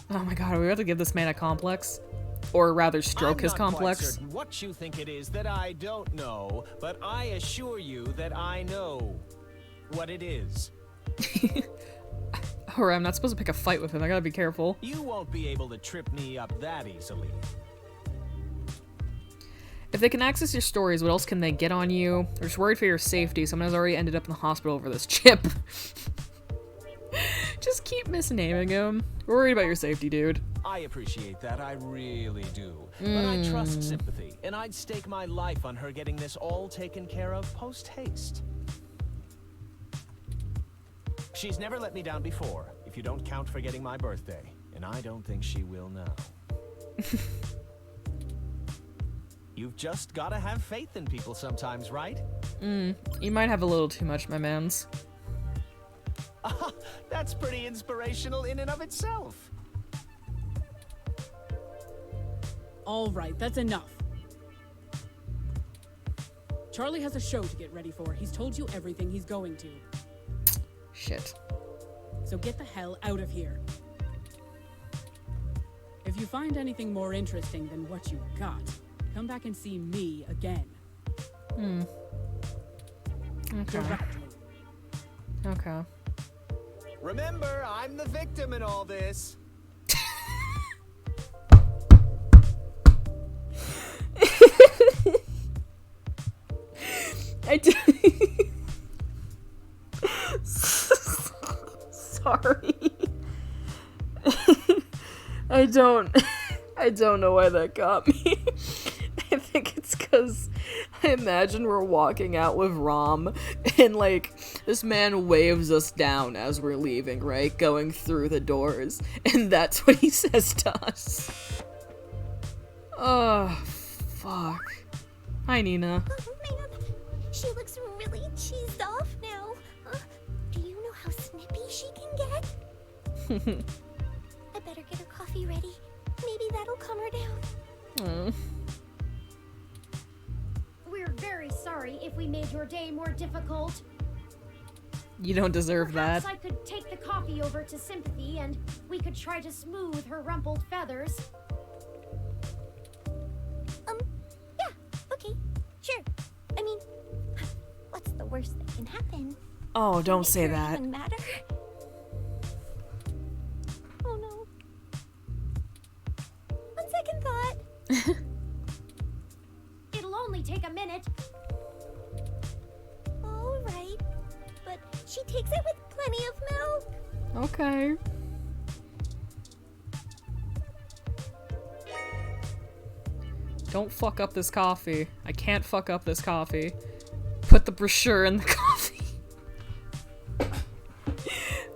Oh my god, are we about to give this man a complex? Or rather, stroke his complex? I'm not quite certain what you think it is that I don't know, but I assure you that I know what it is. Alright, I'm not supposed to pick a fight with him. I gotta be careful. You won't be able to trip me up that easily. If they can access your stories, what else can they get on you? They're just worried for your safety. Someone has already ended up in the hospital over this chip. Just keep misnaming him. We're worried about your safety, dude. I appreciate that, I really do. But I trust Sympathy, and I'd stake my life on her getting this all taken care of post-haste. She's never let me down before, if you don't count forgetting my birthday, and I don't think she will now. You've just gotta have faith in people sometimes, right? You might have a little too much, my mans. That's pretty inspirational in and of itself. All right, that's enough. Charlie has a show to get ready for. He's told you everything he's going to. Shit. So get the hell out of here. If you find anything more interesting than what you got, come back and see me again. Okay. Okay. Remember, I'm the victim in all this. Sorry. I don't know why that got me. I think it's because I imagine we're walking out with Rom and like this man waves us down as we're leaving, right? Going through the doors. And that's what he says to us. Oh, fuck. Hi, Nina. Oh man, she looks really cheesed off now. Do you know how snippy she can get? I better get her coffee ready. Maybe that'll calm her down. We're very sorry if we made your day more difficult. You don't deserve Perhaps that. I could take the coffee over to Sympathy and we could try to smooth her rumpled feathers. Yeah, okay, sure. I mean, what's the worst that can happen? Oh, don't say Does it that. even matter? Oh no. On second thought. It'll only take a minute. All right, but she takes it with plenty of milk. Okay. Don't fuck up this coffee. I can't fuck up this coffee. Put the brochure in the coffee.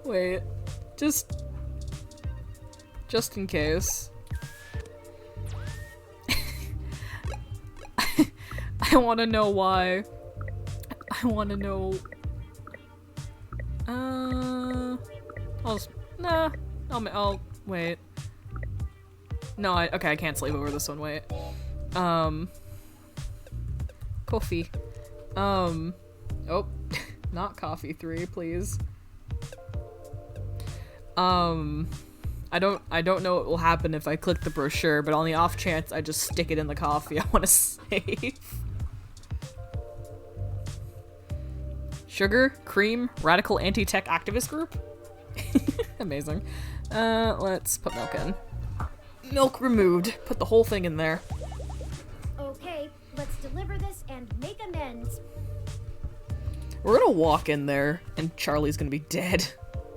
Wait. Just in case. I want to know why. I want to know. I'll wait. No, okay, I can't sleep over this one. Wait. Coffee. Oh, not coffee 3, please. I don't know what will happen if I click the brochure, but on the off chance I just stick it in the coffee, I want to save. Sugar, cream, radical anti-tech activist group? Amazing. Let's put milk in. Milk removed. Put the whole thing in there. Okay, let's deliver this and make amends. We're gonna walk in there, and Charlie's gonna be dead.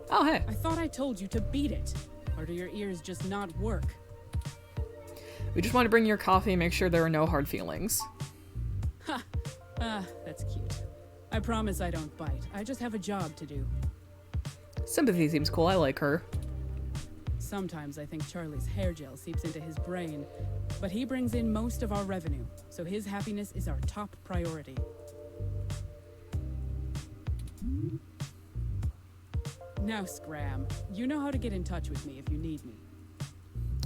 Oh, hey. I thought I told you to beat it. Or do your ears just not work? We just want to bring your coffee and make sure there are no hard feelings. Ha! That's cute. I promise I don't bite. I just have a job to do. Sympathy seems cool. I like her. Sometimes I think Charlie's hair gel seeps into his brain, but he brings in most of our revenue, so his happiness is our top priority. Now, Scram, you know how to get in touch with me if you need me.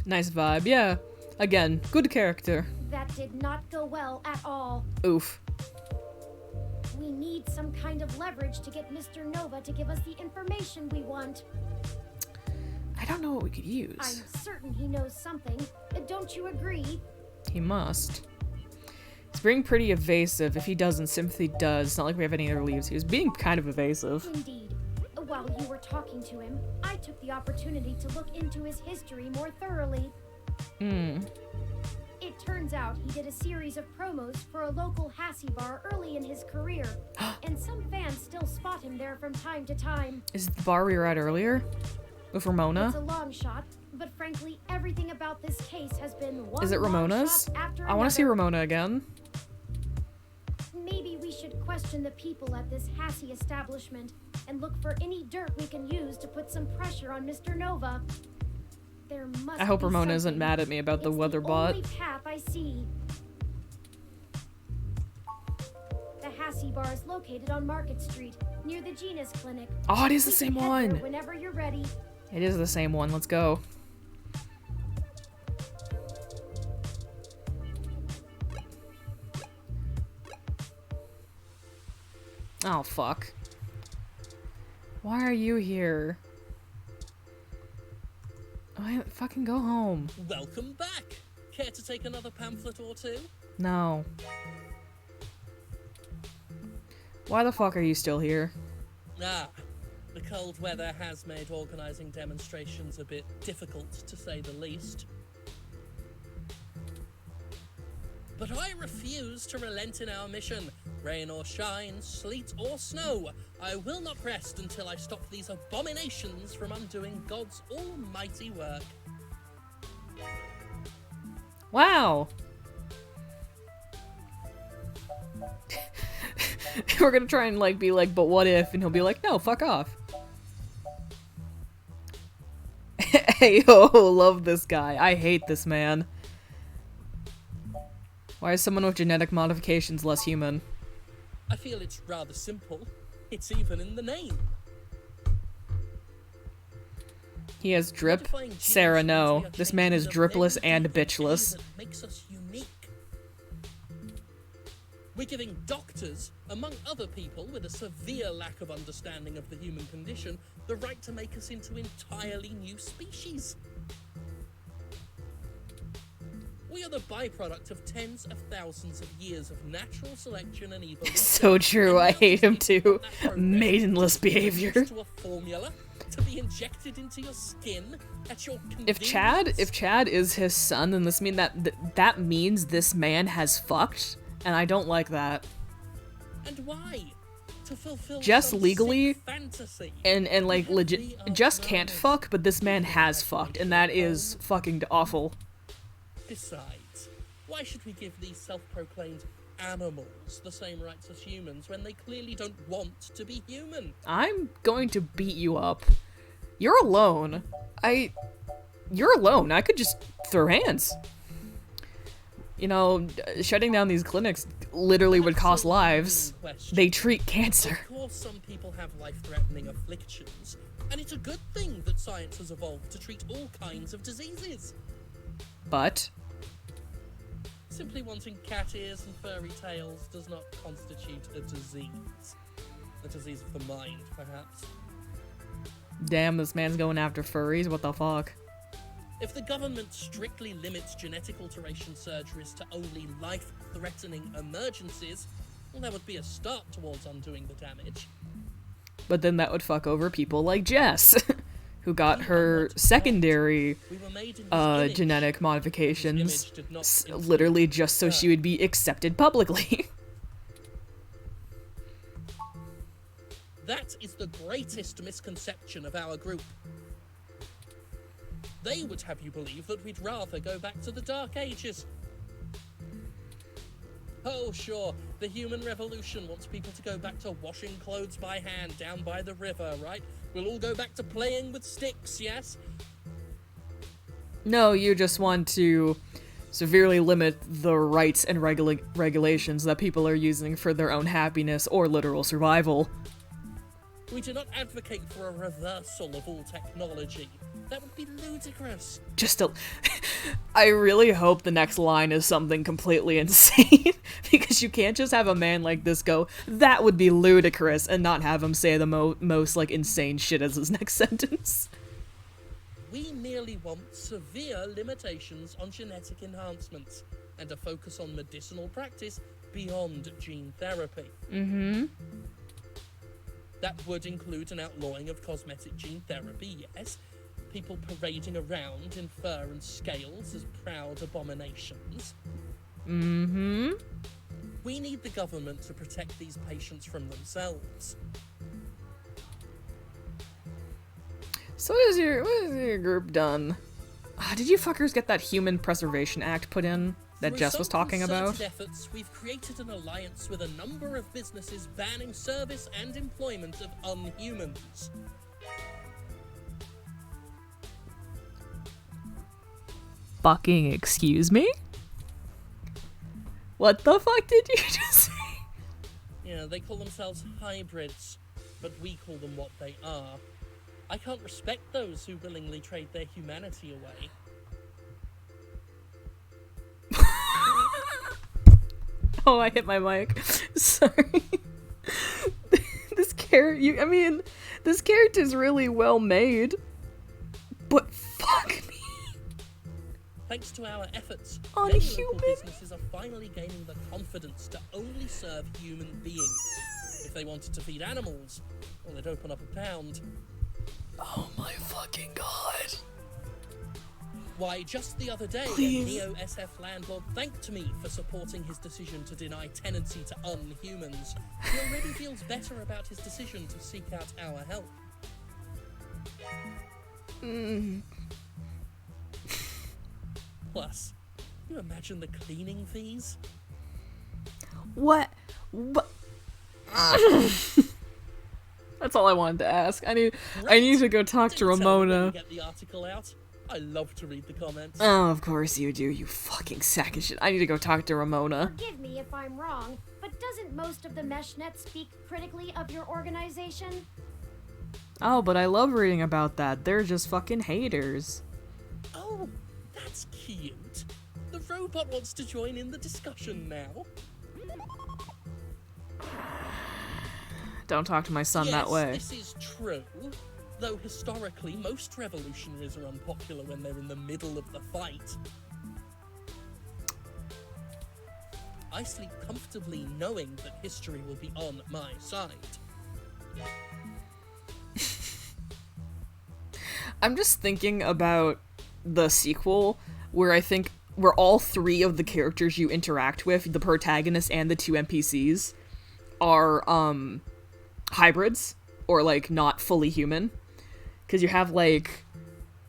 Nice vibe, yeah. Again, good character. That did not go well at all. Oof. We need some kind of leverage to get Mr. Nova to give us the information we want. I don't know what we could use. I'm certain he knows something. Don't you agree? He must. He's being pretty evasive. If he doesn't, Sympathy does. It's not like we have any other leads. He was being kind of evasive. Indeed. While you were talking to him, I took the opportunity to look into his history more thoroughly. It turns out he did a series of promos for a local Hassie bar early in his career, and some fans still spot him there from time to time. Is it the bar we were at earlier? With Ramona? It's a long shot, but frankly, everything about this case has been one Is it Ramona's? I want to see Ramona again. Maybe we should question the people at this Hassie establishment and look for any dirt we can use to put some pressure on Mr. Nova. There must I hope be Ramona isn't something. mad at me about the weather bot. Only path I see. The Hassie bar is located on Market Street, near the Genus Clinic. Oh, it is the We same can head there one. whenever you're ready. It is the same one. Let's go. Oh, fuck. Why are you here? Fucking go home. Welcome back. Care to take another pamphlet or two? No. Why the fuck are you still here? The cold weather has made organising demonstrations a bit difficult, to say the least. But I refuse to relent in our mission. Rain or shine, sleet or snow, I will not rest until I stop these abominations from undoing God's almighty work. Wow. We're gonna try and be like, but what if? And he'll be like, no, fuck off. Hey, yo, love this guy. I hate this man. Why is someone with genetic modifications less human? I feel it's rather simple. It's even in the name. He has drip? Sarah, no. This man is dripless and bitchless. That makes us unique. We're giving doctors, among other people with a severe lack of understanding of the human condition, the right to make us into entirely new species. We are the byproduct of tens of thousands of years of natural selection and evolution. So true, I hate him too. Maidenless behavior. To a formula to be injected into your skin at your If Chad is his son, then this that means this man has fucked, and I don't like that. And why? To fulfill Jess some legally sick fantasy. and legit Jess can't fuck, but this man has fucked, and that is fucking awful. Besides, why should we give these self-proclaimed animals the same rights as humans when they clearly don't want to be human? I'm going to beat you up. You're alone. You're alone. I could just throw hands. You know, shutting down these clinics literally would cost lives. They treat cancer. Of course, some people have life-threatening afflictions, and it's a good thing that science has evolved to treat all kinds of diseases. But Simply wanting cat ears and furry tails does not constitute a disease. A disease of the mind, perhaps. damn, this man's going after furries. What the fuck? If the government strictly limits genetic alteration surgeries to only life-threatening emergencies, well, that would be a start towards undoing the damage. But then that would fuck over people like Jess, who got her secondary genetic modifications literally just so she would be accepted publicly. That is the greatest misconception of our group. They would have you believe that we'd rather go back to the Dark Ages. Oh, sure, the human revolution wants people to go back to washing clothes by hand down by the river, right? We'll all go back to playing with sticks, yes? No, you just want to severely limit the rights and regulations that people are using for their own happiness or literal survival. We do not advocate for a reversal of all technology. That would be ludicrous. I really hope the next line is something completely insane, because you can't just have a man like this go, that would be ludicrous, and not have him say the most, like, insane shit as his next sentence. We merely want severe limitations on genetic enhancements, and a focus on medicinal practice beyond gene therapy. Mm-hmm. That would include an outlawing of cosmetic gene therapy, yes. People parading around in fur and scales as proud abominations. Mm-hmm. We need the government to protect these patients from themselves. So what has your group done? Did you fuckers get that Human Preservation Act put in that Jess was talking about? Through efforts, we've created an alliance with a number of businesses banning service and employment of unhumans. Fucking excuse me? What the fuck did you just say? Yeah, they call themselves hybrids, but we call them what they are. I can't respect those who willingly trade their humanity away. Oh, I hit my mic. Sorry. This character's really well made. But fuck me. Thanks to our efforts, On many human? local businesses are finally gaining the confidence to only serve human beings. If they wanted to feed animals, well, they'd open up a pound. Oh my fucking god. Why, just the other day, Please. a Neo-SF landlord thanked me for supporting his decision to deny tenancy to unhumans. He already feels better about his decision to seek out our help. Plus, can you imagine the cleaning fees? What? That's all I wanted to ask. I need to go talk to Ramona. Get the article out. I love to read the comments. Oh, of course you do, you fucking sack of shit. I need to go talk to Ramona. Forgive me if I'm wrong, but doesn't most of the MeshNet speak critically of your organization? Oh, but I love reading about that. They're just fucking haters. Oh, that's cute. The robot wants to join in the discussion now. Don't talk to my son that way. Yes, this is true. Though historically, most revolutionaries are unpopular when they're in the middle of the fight. I sleep comfortably knowing that history will be on my side. I'm just thinking about the sequel, where all three of the characters you interact with, the protagonist and the two NPCs, are, hybrids, or, like, not fully human. Because you have, like...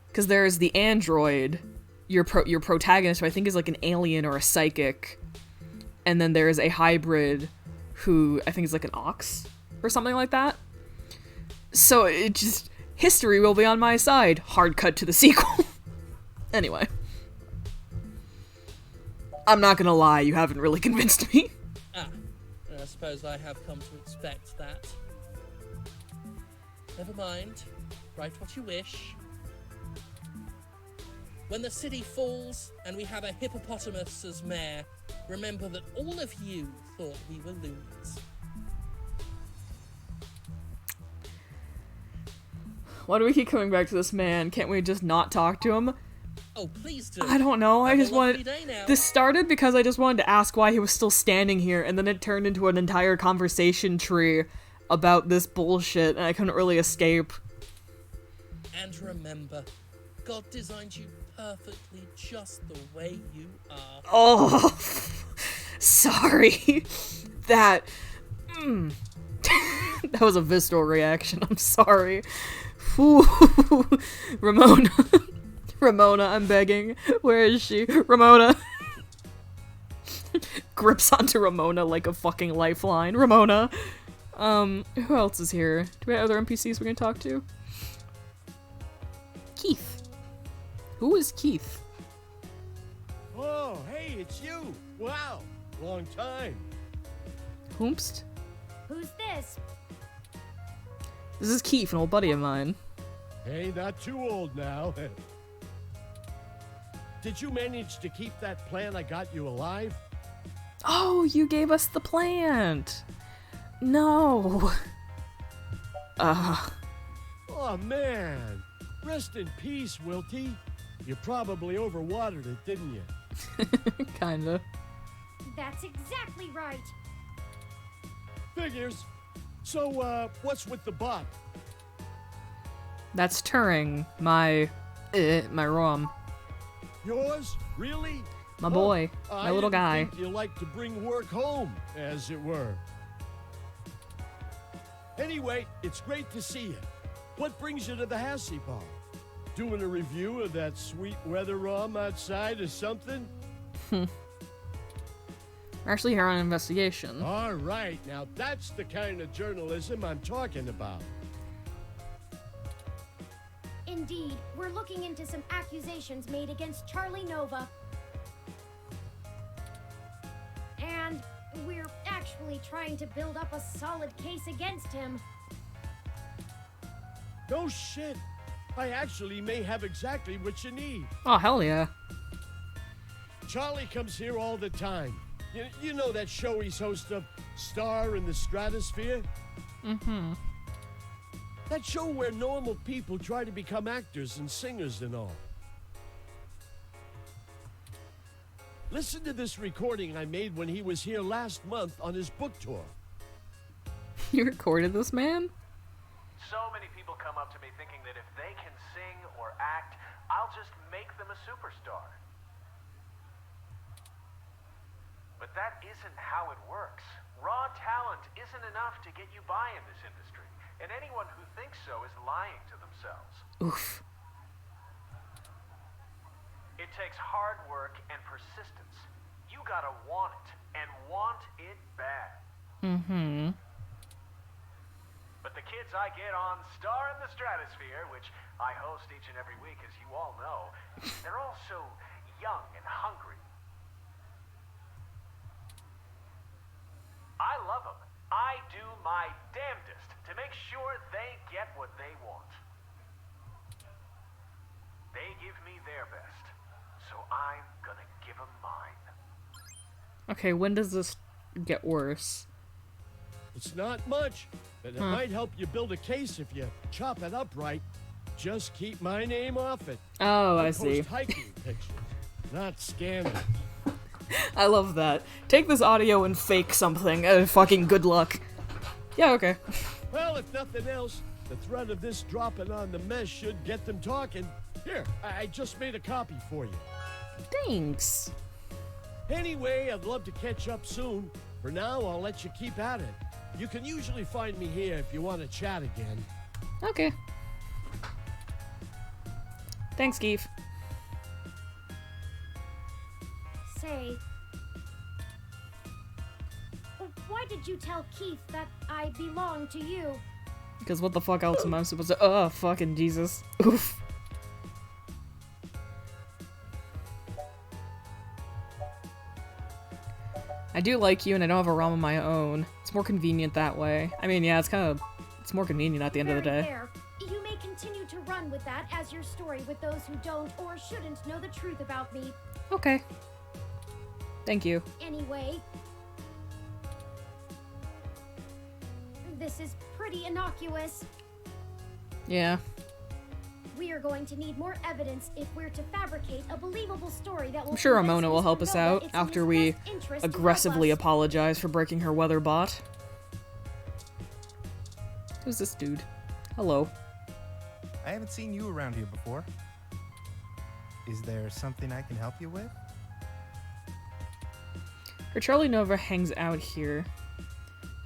Because there's the android, your protagonist, who I think is, like, an alien or a psychic, and then there is a hybrid who I think is like an ox or something like that. So it just, history will be on my side. Hard cut to the sequel. Anyway. I'm not gonna lie, you haven't really convinced me. I suppose I have come to expect that. Never mind. Write what you wish. When the city falls and we have a hippopotamus as mayor, remember that all of you thought we were loons. Why do we keep coming back to this man? Can't we just not talk to him? Oh, please do. I don't know. I Have a just lovely wanted. day now. This started because I just wanted to ask why he was still standing here, and then it turned into an entire conversation tree about this bullshit, and I couldn't really escape. And remember, God designed you perfectly just the way you are. Oh, sorry. That. That was a visceral reaction. I'm sorry. Ooh. Ramona. Ramona, I'm begging. Where is she? Ramona. Grips onto Ramona like a fucking lifeline. Ramona. Who else is here? Do we have other NPCs we can talk to? Keith. Who is Keith? Oh, hey, it's you. Wow, long time. Whomst? Who's this? This is Keith, an old buddy of mine. Hey, not too old now. Did you manage to keep that plant I got you alive? Oh, you gave us the plant. No. Oh, man. Rest in peace, Wilty. You probably overwatered it, didn't you? Kinda. That's exactly right. Figures. So, what's with the bot? That's Turing, my ROM. Yours? Really? My boy, my little guy. You like to bring work home, as it were. Anyway, it's great to see you. What brings you to the Hassie Bar? Doing a review of that sweet weather ROM outside or something? We're actually here on an investigation. All right, now that's the kind of journalism I'm talking about. Indeed, we're looking into some accusations made against Charlie Nova. And we're actually trying to build up a solid case against him. No shit. I actually may have exactly what you need. Oh, hell yeah. Charlie comes here all the time. You know that show he's host of, Star in the Stratosphere? Mm-hmm. That show where normal people try to become actors and singers and all. Listen to this recording I made when he was here last month on his book tour. You recorded this, man? So many people come up to me thinking that if they can sing or act, I'll just make them a superstar. But that isn't how it works. Raw talent isn't enough to get you by in this industry, and anyone who thinks so is lying to themselves. Oof. It takes hard work and persistence. You gotta want it, and want it bad. Mm-hmm. But the kids I get on Star in the Stratosphere, which I host each and every week, as you all know, they're all so young and hungry. I love them. I do my damnedest to make sure they get what they want. They give me their best, so I'm gonna give them mine. Okay, when does this get worse? It's not much, but it might help you build a case if you chop it up right. Just keep my name off it. Oh, I see. Post hiking pictures, not scanning. I love that. Take this audio and fake something. Fucking good luck. Yeah, okay. Well, if nothing else, the threat of this dropping on the mess should get them talking. Here, I just made a copy for you. Thanks. Anyway, I'd love to catch up soon. For now, I'll let you keep at it. You can usually find me here if you want to chat again. Okay. Thanks, Keith. Say, why did you tell Keith that I belong to you? Because what the fuck else am I supposed to- oh, fucking Jesus. Oof. I do like you and I don't have a ROM of my own. It's more convenient that way. I mean, yeah, it's more convenient at the end of the day. Fair. You may continue to run with that as your story with those who don't or shouldn't know the truth about me. Okay. Thank you. Anyway, this is pretty innocuous. Yeah. We are going to need more evidence if we're to fabricate a believable story that will. I'm sure convince Ramona will Mr. help us Nova out it's in after his we best interest to help aggressively us. apologize for breaking her weather bot. Who's this dude? Hello. I haven't seen you around here before. Is there something I can help you with? Her Charlie Nova hangs out here.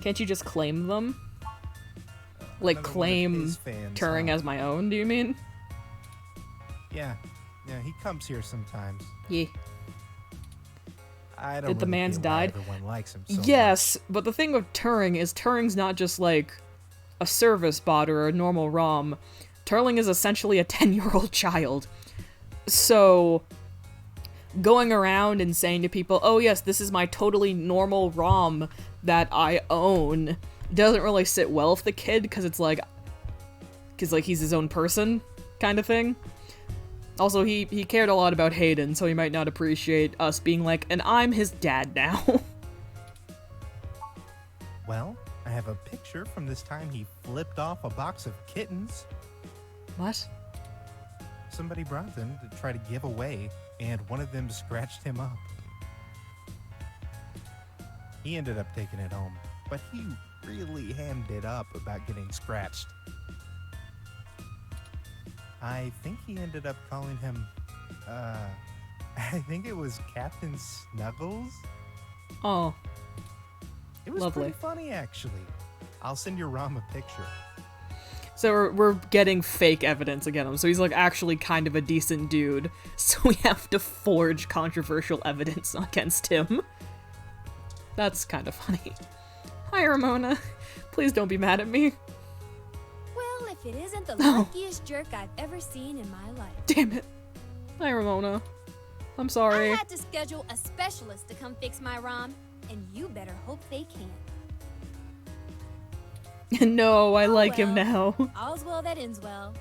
Can't you just claim them? Like Another one of claim his fans, Turing huh? as my own, do you mean? Yeah, he comes here sometimes. Yeah. I don't That the really man's get why died? Everyone likes him so Yes, but the thing with Turing is Turing's not just like a service bot or a normal ROM. Turing is essentially a 10-year-old child. So going around and saying to people, oh yes, this is my totally normal ROM that I own, doesn't really sit well with the kid, because it's like, he's his own person, kind of thing. Also, he cared a lot about Hayden, so he might not appreciate us being like, and I'm his dad now. Well, I have a picture from this time he flipped off a box of kittens. What? Somebody brought them to try to give away, and one of them scratched him up. He ended up taking it home, but he really hammed it up about getting scratched. I think he ended up calling him, I think it was Captain Snuggles? Oh. It was Lovely. pretty funny, actually. I'll send your ROM a picture. So we're getting fake evidence against him. So he's like actually kind of a decent dude. So we have to forge controversial evidence against him. That's kind of funny. Hi, Ramona. Please don't be mad at me. Well, if it isn't the No. luckiest jerk I've ever seen in my life. Damn it. Hi, Ramona. I'm sorry. I had to schedule a specialist to come fix my ROM, and you better hope they can. No, I like him now. All's well that ends well.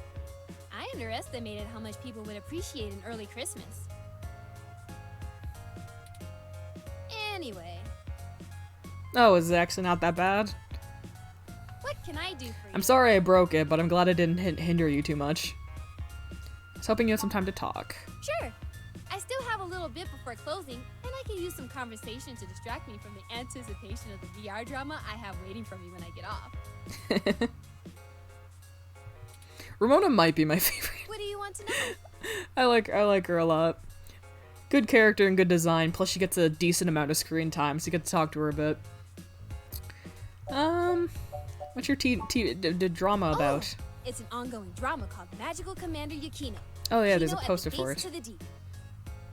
I underestimated how much people would appreciate an early Christmas. Anyway, Oh, is it actually not that bad? what can I do for you? I'm sorry I broke it, but I'm glad it didn't hinder you too much. I was hoping you had some time to talk. Sure. I still have a little bit before closing, and I can use some conversation to distract me from the anticipation of the VR drama I have waiting for me when I get off. Ramona might be my favorite. What do you want to know? I like her a lot. Good character and good design, plus she gets a decent amount of screen time, so you get to talk to her a bit. What's your drama about? It's an ongoing drama called Magical Commander Yukino. Oh yeah, there's a Yukino at poster the for Gates it. to the Deep.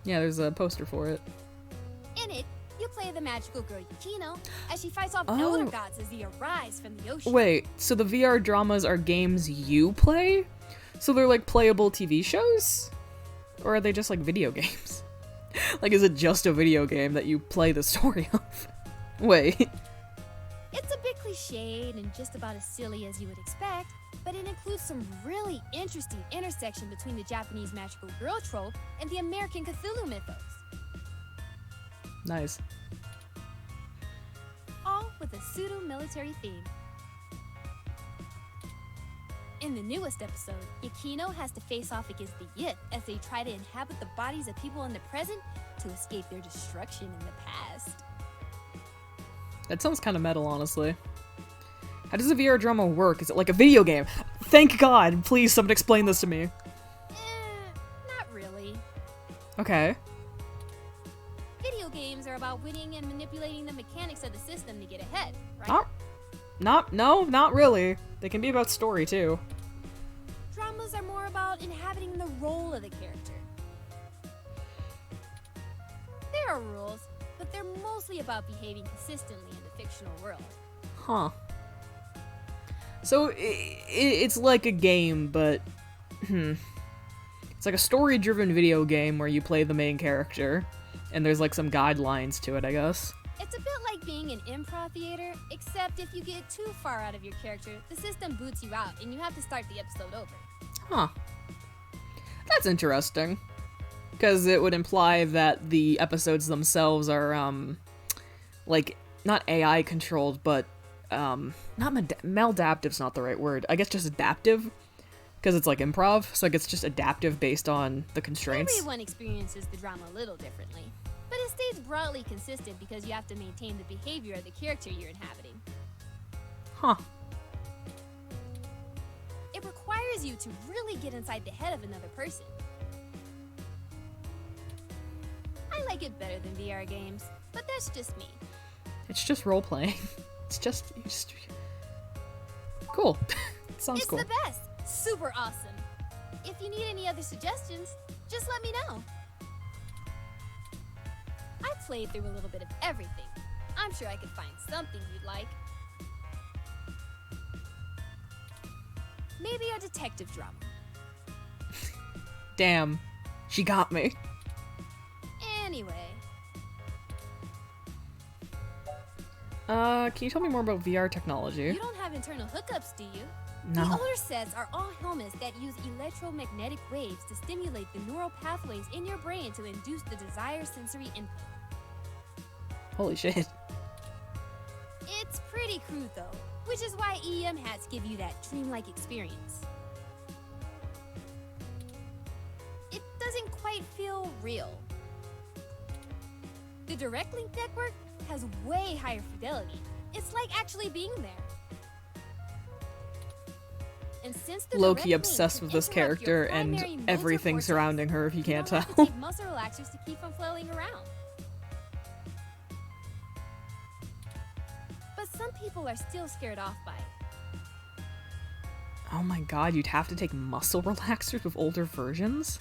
Yeah, there's a poster for it. In it, you play the magical girl Yukino as she fights off Oh. elder gods as they arise from the ocean. Wait, so the VR dramas are games you play? So they're like playable TV shows? Or are they just like video games? Like, is it just a video game that you play the story of? Wait. It's a bit cliched and just about as silly as you would expect, but it includes some really interesting intersection between the Japanese magical girl trope and the American Cthulhu mythos, Nice. all with a pseudo-military theme. In the newest episode, Yukino has to face off against the Yith as they try to inhabit the bodies of people in the present to escape their destruction in the past. That sounds kind of metal, honestly. How does a VR drama work? Is it like a video game? Thank God! Please, someone explain this to me. Not really. Okay. Video games are about winning and manipulating the mechanics of the system to get ahead, right? No, not really. They can be about story, too. Dramas are more about inhabiting the role of the character. There are rules, but but they're mostly about behaving consistently in the fictional world. Huh. So it's like a game, but it's like a story-driven video game where you play the main character, and there's like some guidelines to it, I guess. It's a bit like being in improv theater, except if you get too far out of your character, the system boots you out and you have to start the episode over. Huh. That's interesting. Because it would imply that the episodes themselves are, like, not AI controlled, but, not maladaptive's not the right word. I guess just adaptive. Because it's like improv, so like it's just adaptive based on the constraints. Everyone experiences the drama a little differently, but it stays broadly consistent because you have to maintain the behavior of the character you're inhabiting. Huh. It requires you to really get inside the head of another person. I like it better than VR games, but that's just me. It's just role-playing. It's just... Cool. It sounds cool. It's the best! Super awesome! If you need any other suggestions, just let me know. I played through a little bit of everything. I'm sure I could find something you'd like. Maybe a detective drama. Damn. She got me. Anyway. Can you tell me more about VR technology? You don't have internal hookups, do you? No. The older sets are all helmets that use electromagnetic waves to stimulate the neural pathways in your brain to induce the desired sensory input. Holy shit. It's pretty crude though, which is why EM hats give you that dreamlike experience. It doesn't quite feel real. The Direct Link network has way higher fidelity. It's like actually being there. And since the Low-key Direct obsessed Link with can this interrupt your character and primary motor everything forces, surrounding her, if you can't don't have to tell. take muscle relaxers to keep from flailing around. But some people are still scared off by it. Oh my god, you'd have to take muscle relaxers with older versions?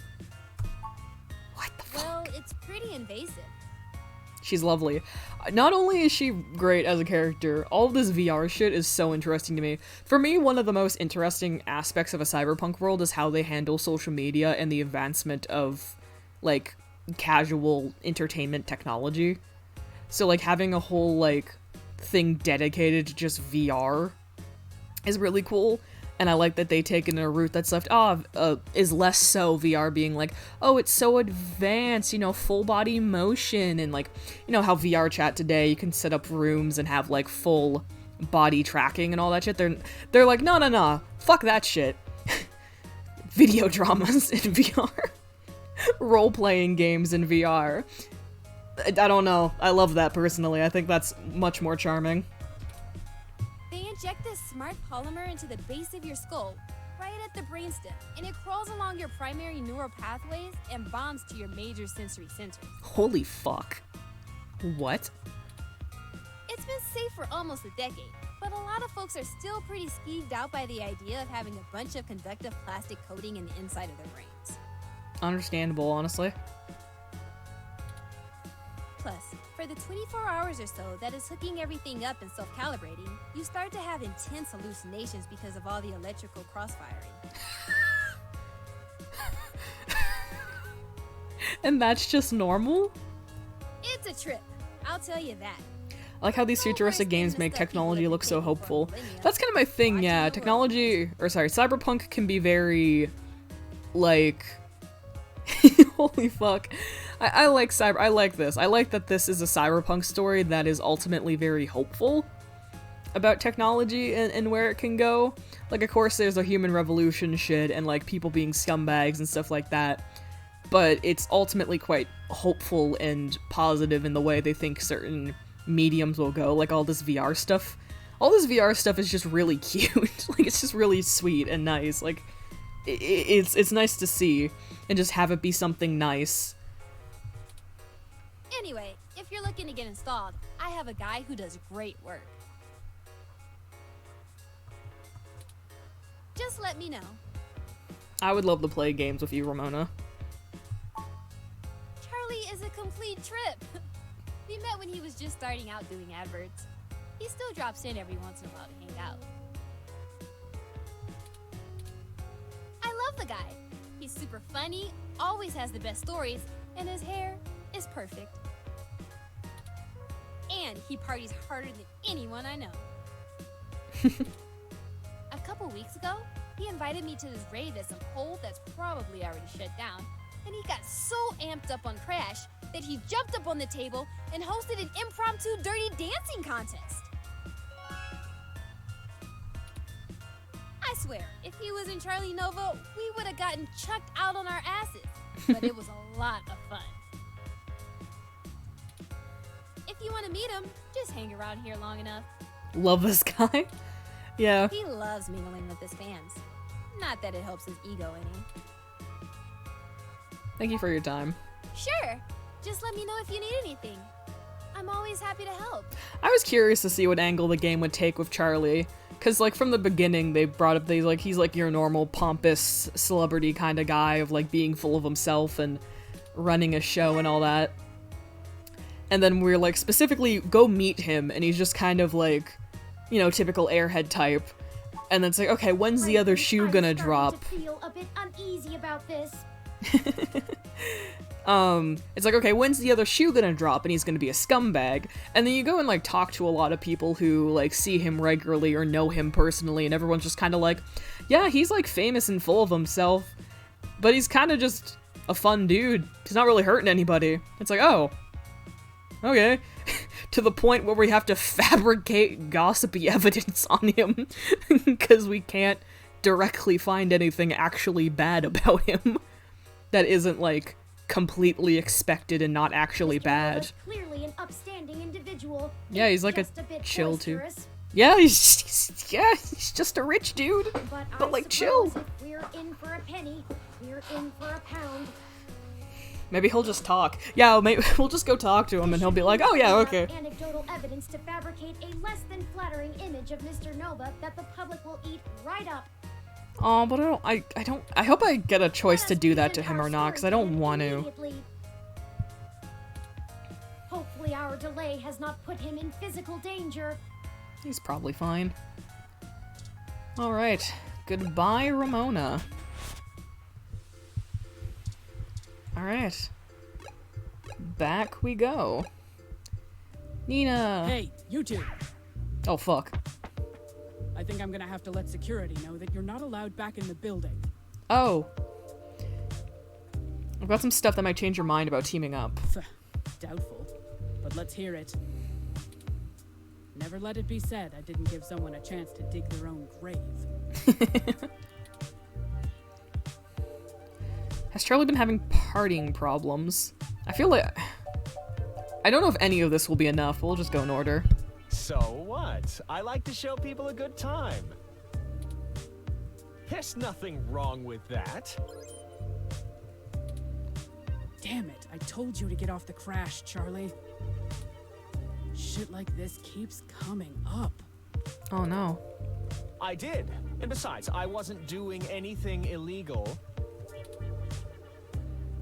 Well, it's pretty invasive. She's lovely. Not only is she great as a character, all of this VR shit is so interesting to me. For me, one of the most interesting aspects of a cyberpunk world is how they handle social media and the advancement of, like, casual entertainment technology. So, like, having a whole, like, thing dedicated to just VR is really cool. And I like that they take in a route that's left is less so VR being like, oh, it's so advanced, you know, full body motion, and like, you know how VR chat today, you can set up rooms and have like full body tracking and all that shit. They're like, no, fuck that shit. Video dramas in VR. Role-playing games in VR. I don't know. I love that personally. I think that's much more charming. They inject this smart polymer into the base of your skull, right at the brainstem, and it crawls along your primary neural pathways and bonds to your major sensory centers. Holy fuck. What? It's been safe for almost a decade, but a lot of folks are still pretty skeeved out by the idea of having a bunch of conductive plastic coating in the inside of their brains. Understandable, honestly. Plus, for the 24 hours or so that is hooking everything up and self-calibrating, you start to have intense hallucinations because of all the electrical crossfiring. And that's just normal? It's a trip, I'll tell you that. I like how these futuristic games make technology look so hopeful. That's kind of my thing, yeah. Cyberpunk can be very, like... Holy fuck. I like this. I like that this is a cyberpunk story that is ultimately very hopeful about technology and where it can go. Like, of course, there's a human revolution shit and, like, people being scumbags and stuff like that. But it's ultimately quite hopeful and positive in the way they think certain mediums will go. Like, all this VR stuff. All this VR stuff is just really cute. Like, it's just really sweet and nice. Like, it's nice to see and just have it be something nice. Anyway, if you're looking to get installed, I have a guy who does great work. Just let me know. I would love to play games with you, Ramona. Charlie is a complete trip. We met when he was just starting out doing adverts. He still drops in every once in a while to hang out. I love the guy. He's super funny, always has the best stories, and his hair is perfect. And he parties harder than anyone I know. A couple weeks ago, he invited me to this rave at some pole that's probably already shut down, and he got so amped up on Crash that he jumped up on the table and hosted an impromptu dirty dancing contest. I swear, if he was in Charlie Nova, we would have gotten chucked out on our asses, but it was a lot of fun. If you want to meet him, just hang around here long enough. Love this guy. Yeah. He loves mingling with his fans. Not that it helps his ego any. Thank you for your time. Sure. Just let me know if you need anything. I'm always happy to help. I was curious to see what angle the game would take with Charlie. Because, like, from the beginning, they brought up he's like your normal pompous celebrity kind of guy of, like, being full of himself and running a show and all that. And then we're, like, specifically go meet him, and he's just kind of, like, you know, typical airhead type. And then it's like, okay, when's the other shoe gonna drop? I feel a bit uneasy about this. It's like, okay, when's the other shoe gonna drop? And he's gonna be a scumbag. And then you go and, like, talk to a lot of people who, like, see him regularly or know him personally, and everyone's just kind of like, yeah, he's, like, famous and full of himself, but he's kind of just a fun dude. He's not really hurting anybody. It's like, oh, okay. To the point where we have to fabricate gossipy evidence on him because we can't directly find anything actually bad about him that isn't, like, completely expected and not actually bad. Clearly an upstanding individual. Yeah, he's like a bit chill too. boisterous. Yeah, he's just a rich dude, but like chill. If we're in for a penny, we're in for a pound. Maybe he'll just talk. Yeah, maybe we'll just go talk to him and he'll be like, oh yeah, okay. Anecdotal evidence to fabricate a less than flattering image of Mr. Nova that the public will eat right up. Oh, but I hope I get a choice to do that to him or not, because I don't want to. Hopefully our delay has not put him in physical danger. He's probably fine. Alright. Goodbye, Ramona. Alright. Back we go. Nina! Hey, you two! Oh, fuck. I think I'm gonna have to let security know that you're not allowed back in the building. Oh. I've got some stuff that might change your mind about teaming up. Doubtful. But let's hear it. Never let it be said I didn't give someone a chance to dig their own grave. Has Charlie been having partying problems? I feel like... I don't know if any of this will be enough. We'll just go in order. So what? I like to show people a good time. There's nothing wrong with that. Damn it, I told you to get off the Crash, Charlie. Shit like this keeps coming up. Oh no. I did. And besides, I wasn't doing anything illegal.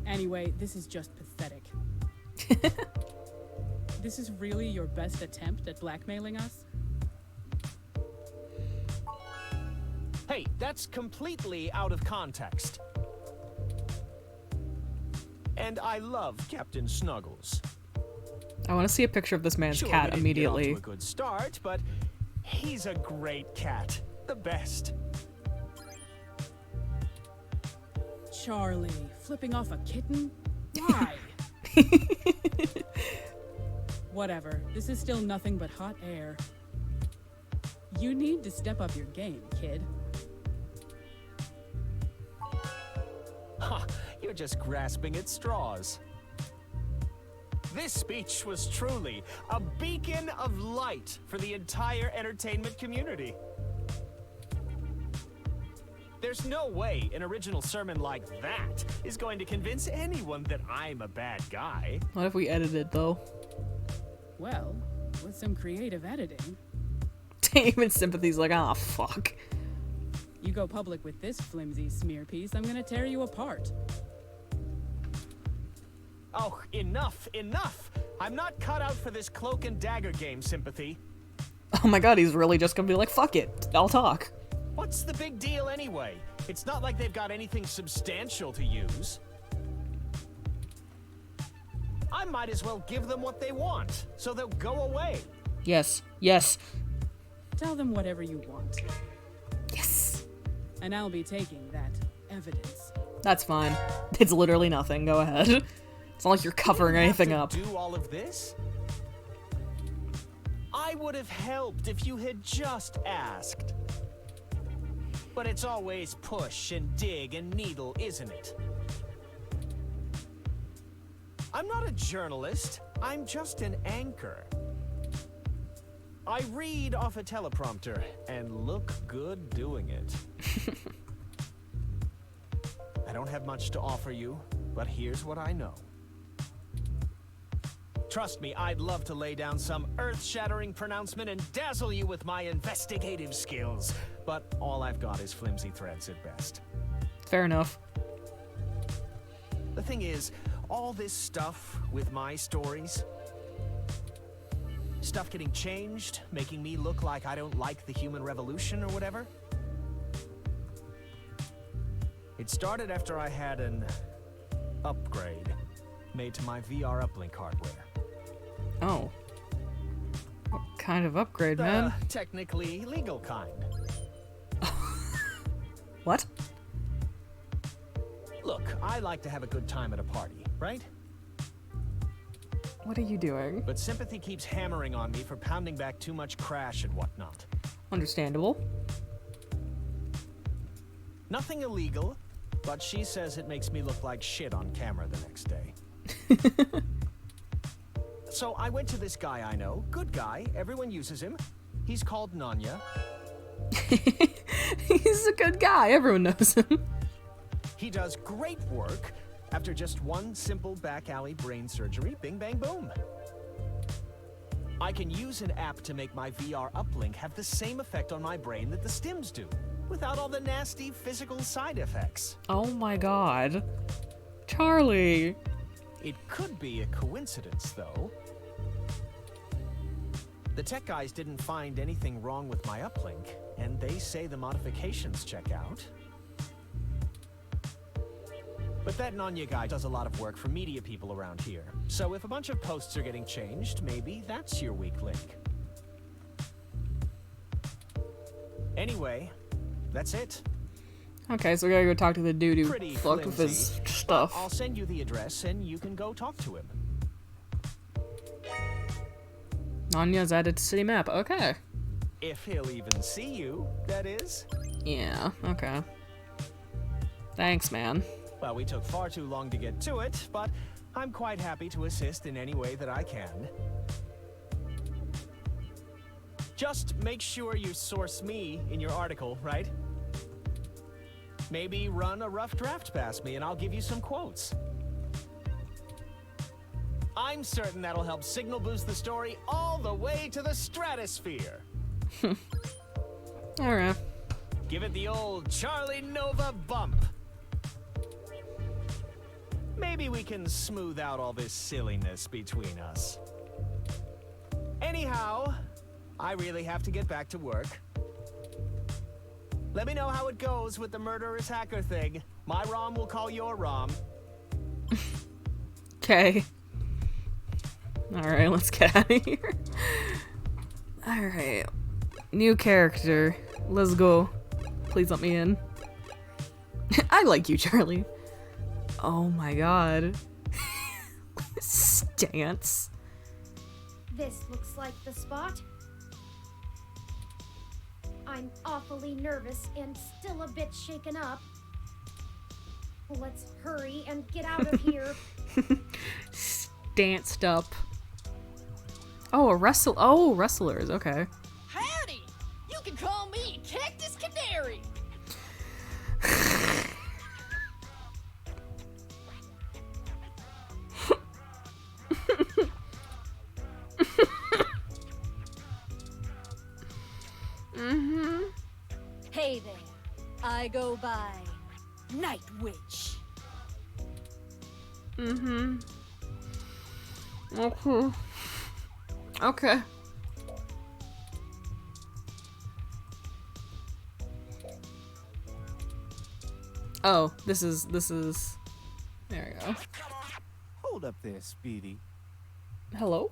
Anyway, this is just pathetic. This is really your best attempt at blackmailing us? Hey, that's completely out of context. And I love Captain Snuggles. I want to see a picture of this man's Sure, cat we didn't immediately. Get off to a good start, but he's a great cat. The best. Charlie, flipping off a kitten? Why? Whatever, this is still nothing but hot air. You need to step up your game, kid. Ha! You're just grasping at straws. This speech was truly a beacon of light for the entire entertainment community. There's no way an original sermon like that is going to convince anyone that I'm a bad guy. What if we edited though? Well, with some creative editing. Even Sympathy's like, ah, fuck. You go public with this flimsy smear piece, I'm gonna tear you apart. Oh, enough, enough! I'm not cut out for this cloak and dagger game, Sympathy. Oh my god, he's really just gonna be like, fuck it, I'll talk. What's the big deal anyway? It's not like they've got anything substantial to use. I might as well give them what they want, so they'll go away. Yes, yes. Tell them whatever you want. Yes. And I'll be taking that evidence. That's fine. It's literally nothing, go ahead. It's not like you're covering anything up. Do all of this? I would have helped if you had just asked. But it's always push and dig and needle, isn't it? I'm not a journalist. I'm just an anchor. I read off a teleprompter and look good doing it. I don't have much to offer you, but here's what I know. Trust me, I'd love to lay down some earth-shattering pronouncement and dazzle you with my investigative skills, but all I've got is flimsy threads at best. Fair enough. The thing is, all this stuff with my stories, stuff getting changed, making me look like I don't like the human revolution or whatever, it started after I had an upgrade made to my VR uplink hardware. Oh. What kind of upgrade, man? Technically legal kind. What? Look, I like to have a good time at a party, right? What are you doing? But Sympathy keeps hammering on me for pounding back too much crash and whatnot. Understandable. Nothing illegal, but she says it makes me look like shit on camera the next day. So I went to this guy I know, good guy, everyone uses him. He's called Nanya. He's a good guy, everyone knows him. He does great work. After just one simple back alley brain surgery, bing bang boom. I can use an app to make my VR uplink have the same effect on my brain that the stims do, without all the nasty physical side effects. Oh my god. Charlie. It could be a coincidence, though. The tech guys didn't find anything wrong with my uplink, and they say the modifications check out. But that Nanya guy does a lot of work for media people around here. So if a bunch of posts are getting changed, maybe that's your weak link. Anyway, that's it. Okay, so we gotta go talk to the dude who Pretty fucked with his flimsy. stuff. I'll send you the address and you can go talk to him. Nanya's added to city map. Okay. If he'll even see you, that is. Yeah, okay. Thanks, man. Well, we took far too long to get to it, but I'm quite happy to assist in any way that I can. Just make sure you source me in your article, right? Maybe run a rough draft past me and I'll give you some quotes. I'm certain that'll help signal boost the story all the way to the stratosphere. Alright. Give it the old Charlie Nova bump. Maybe we can smooth out all this silliness between us. Anyhow, I really have to get back to work. Let me know how it goes with the murderous hacker thing. My ROM will call your ROM. Okay. Alright, let's get out of here. Alright. New character. Let's go. Please let me in. I like you, Charlie. Oh my god. Stance. This looks like the spot. I'm awfully nervous and still a bit shaken up. Let's hurry and get out of here. Danced up. Oh, wrestlers, okay. Howdy! You can call me Cactus Canary! Mm-hmm. Hey there. I go by Night Witch. Mm-hmm. Okay. Okay. Oh, this is. There we go. Hold up there, Speedy. Hello?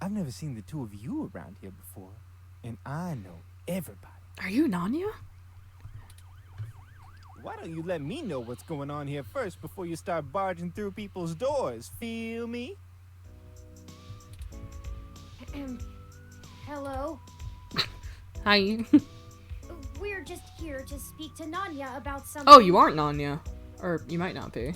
I've never seen the two of you around here before, and I know everybody. Are you Nanya? Why don't you let me know what's going on here first before you start barging through people's doors? Feel me? Hello? Hi. We're just here to speak to Nanya about something. Oh, you aren't Nanya. Or you might not be.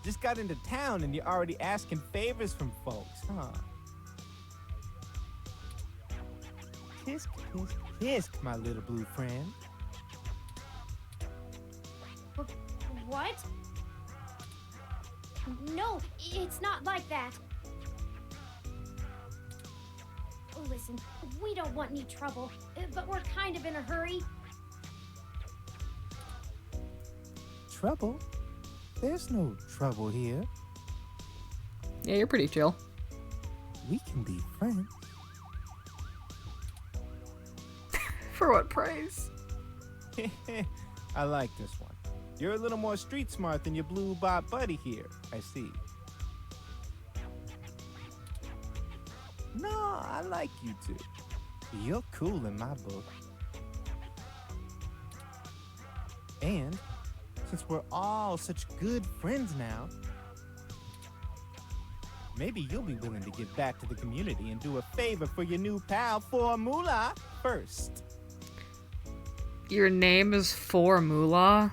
Just got into town and you're already asking favors from folks, huh? Kiss, kiss, kiss, my little blue friend. What? No, it's not like that. Listen, we don't want any trouble, but we're kind of in a hurry. Trouble? There's no trouble here. Yeah, you're pretty chill. We can be friends. For what price? I like this one. You're a little more street smart than your blue bot buddy here, I see. No, I like you two. You're cool in my book. And since we're all such good friends now, maybe you'll be willing to give back to the community and do a favor for your new pal Formula first. Your name is Formula?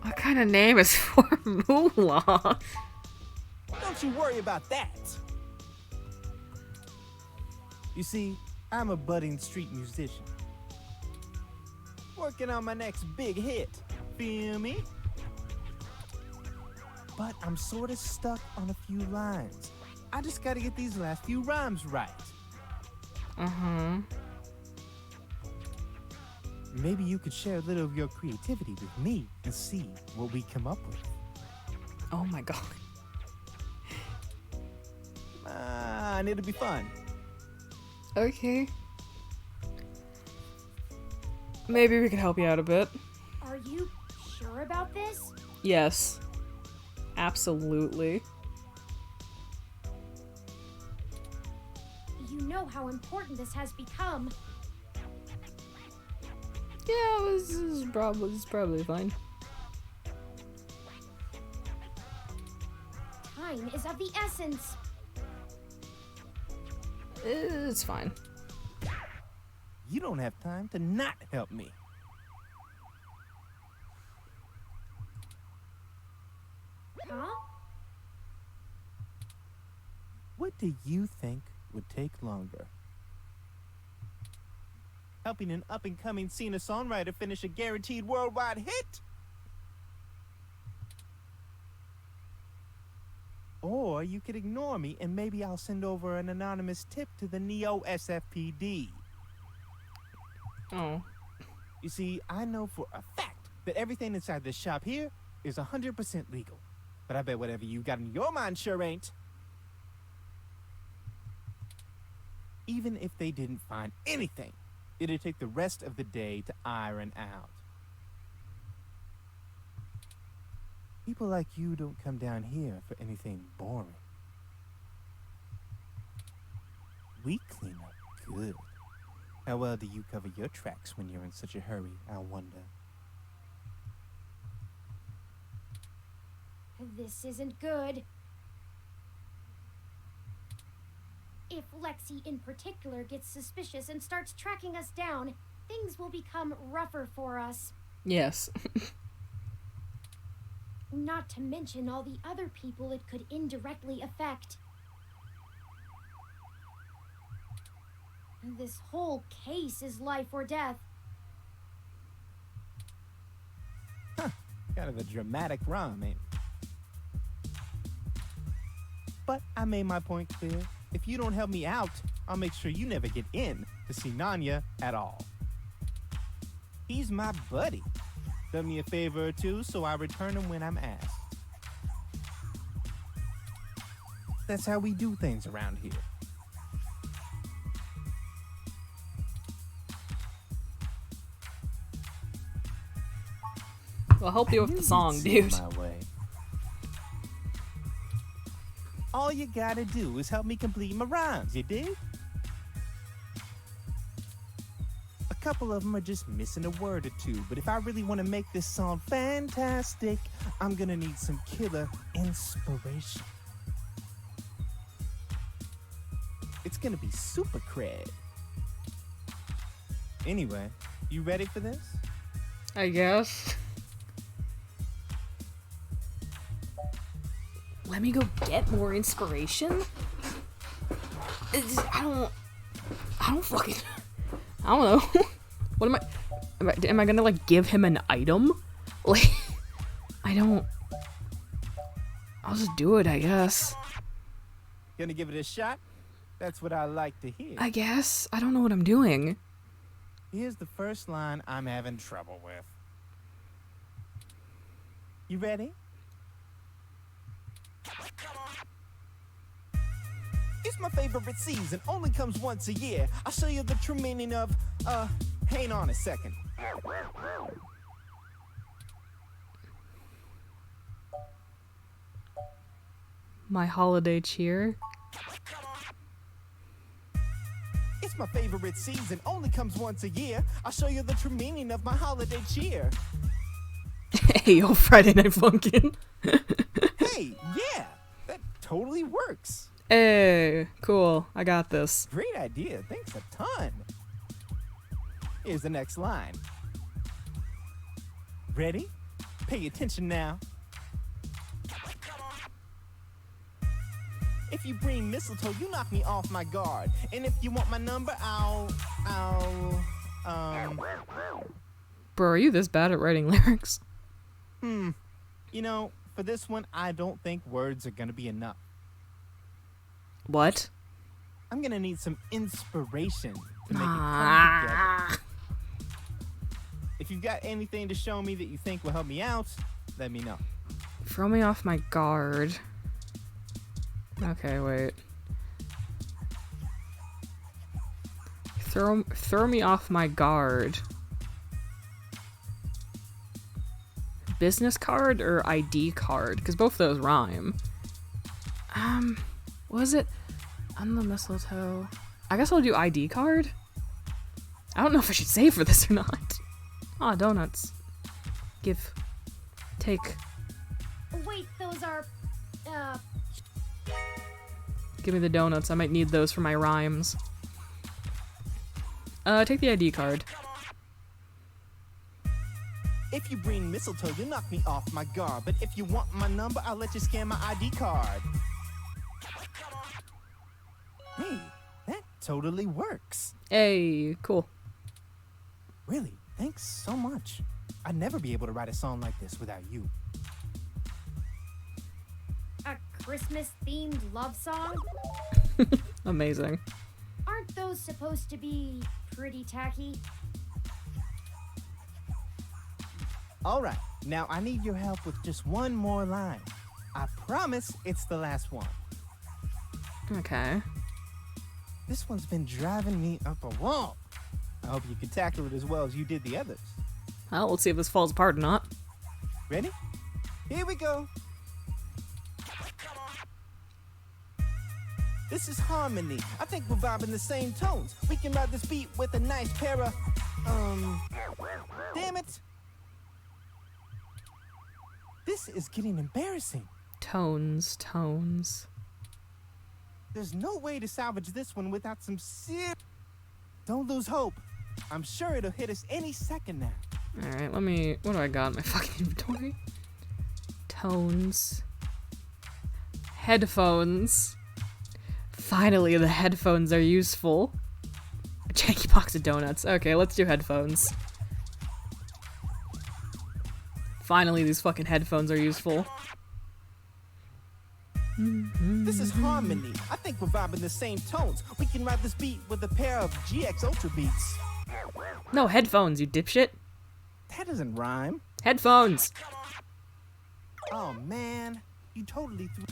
What kind of name is Formula? Don't you worry about that. You see, I'm a budding street musician. Working on my next big hit. Feel me? But I'm sort of stuck on a few lines. I just gotta get these last few rhymes right. Uh-huh. Maybe you could share a little of your creativity with me and see what we come up with. Oh my god. And it'll be fun. Okay. Maybe we can help you out a bit. Are you sure about this? Yes. Absolutely. You know how important this has become. Yeah, this is probably fine. Time is of the essence. It's fine. You don't have time to not help me. Huh? What do you think would take longer? Helping an up-and-coming singer-songwriter finish a guaranteed worldwide hit? Or you could ignore me and maybe I'll send over an anonymous tip to the Neo SFPD. Oh. You see, I know for a fact that everything inside this shop here is 100% legal. But I bet whatever you got in your mind sure ain't. Even if they didn't find anything, it'd take the rest of the day to iron out. People like you don't come down here for anything boring. We clean up good. How well do you cover your tracks when you're in such a hurry, I wonder? This isn't good. If Lexi in particular gets suspicious and starts tracking us down, things will become rougher for us. Yes. Not to mention all the other people it could indirectly affect. This whole case is life or death. Kind of a dramatic rhyme, ain't it? But I made my point clear. If you don't help me out, I'll make sure you never get in to see Nanya at all. He's my buddy. Done me a favor or two, so I return him when I'm asked. That's how we do things around here. I'll help you with the song, dude. My way. All you gotta do is help me complete my rhymes, you dig? A couple of them are just missing a word or two, but if I really want to make this song fantastic, I'm gonna need some killer inspiration. It's gonna be super cred. Anyway, you ready for this? I guess. Let me go get more inspiration? I don't fucking... I don't know. What am I gonna, like, give him an item? Like, I'll just do it, I guess. Gonna give it a shot? That's what I like to hear. I guess. I don't know what I'm doing. Here's the first line I'm having trouble with. You ready? It's my favorite season, only comes once a year. I'll show you the true meaning of, hang on a second. My holiday cheer. It's my favorite season, only comes once a year. I'll show you the true meaning of my holiday cheer. Hey, yo, Friday Night Funkin'. Hey, yeah, that totally works. Hey, cool. I got this. Great idea. Thanks a ton. Here's the next line. Ready? Pay attention now. If you bring mistletoe, you knock me off my guard. And if you want my number, Bro, are you this bad at writing lyrics? You know, for this one, I don't think words are gonna be enough. What? I'm gonna need some inspiration to make it come together. If you've got anything to show me that you think will help me out, let me know. Throw me off my guard. Okay, wait. Throw me off my guard. Business card or ID card? Because both of those rhyme. What was it? On the mistletoe. I guess I'll do ID card. I don't know if I should save for this or not. Ah, donuts. Give. Take. Wait, those are, Give me the donuts. I might need those for my rhymes. Take the ID card. If you bring mistletoe, you knock me off my guard. But if you want my number, I'll let you scan my ID card. Hey, that totally works. Hey, cool. Really, thanks so much. I'd never be able to write a song like this without you. a Christmas-themed love song? Amazing. Aren't those supposed to be pretty tacky? All right, now I need your help with just one more line. I promise it's the last one. Okay. This one's been driving me up a wall. I hope you can tackle it as well as you did the others. Well, let's see if this falls apart or not. Ready? Here we go. This is harmony. I think we're vibing the same tones. We can ride this beat with a nice pair of, damn it. This is getting embarrassing. Tones. There's no way to salvage this one without some serious... Don't lose hope. I'm sure it'll hit us any second now. Alright, let me... What do I got in my fucking inventory? Tones. Headphones. Finally, the headphones are useful. A janky box of donuts. Okay, let's do headphones. Finally, these fucking headphones are useful. This is harmony. I think we're vibing the same tones. We can ride this beat with a pair of GX Ultra Beats. No, headphones, you dipshit. That doesn't rhyme. Headphones. Oh man, you totally threw.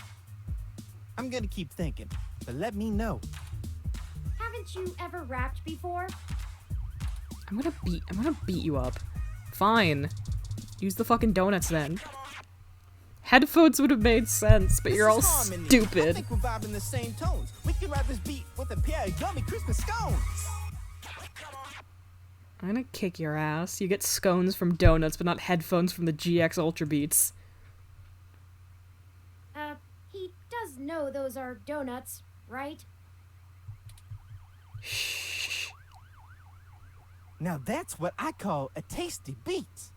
I'm gonna keep thinking, but let me know. Haven't you ever rapped before? I'm gonna beat you up. Fine. Use the fucking donuts then. Headphones would have made sense, but you're all harmony. I stupid. think we're vibing the same tones. We can ride this beat with a pair of yummy Christmas scones. I'm gonna kick your ass. You get scones from donuts, but not headphones from the GX Ultra Beats. He does know those are donuts, right? Now that's what I call a tasty beat.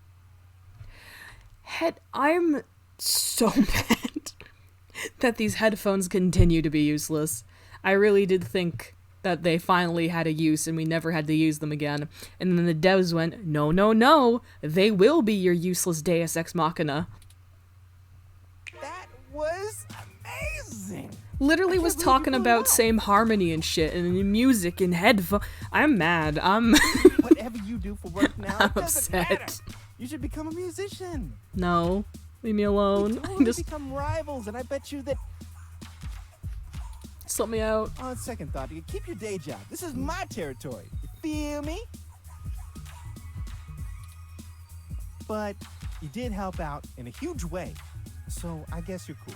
I'm so mad that these headphones continue to be useless. I really did think that they finally had a use and we never had to use them again. And then the devs went, no, no, no, they will be your useless Deus Ex Machina. That was amazing. Literally was talking about same harmony and shit and music and headphone. I'm mad. Whatever you do for work now, I'm it doesn't upset. matter. You should become a musician. No, leave me alone. Totally become rivals, and I bet you that. Just let me out. On second thought, you keep your day job. This is my territory. You feel me? But you did help out in a huge way, so I guess you're cool.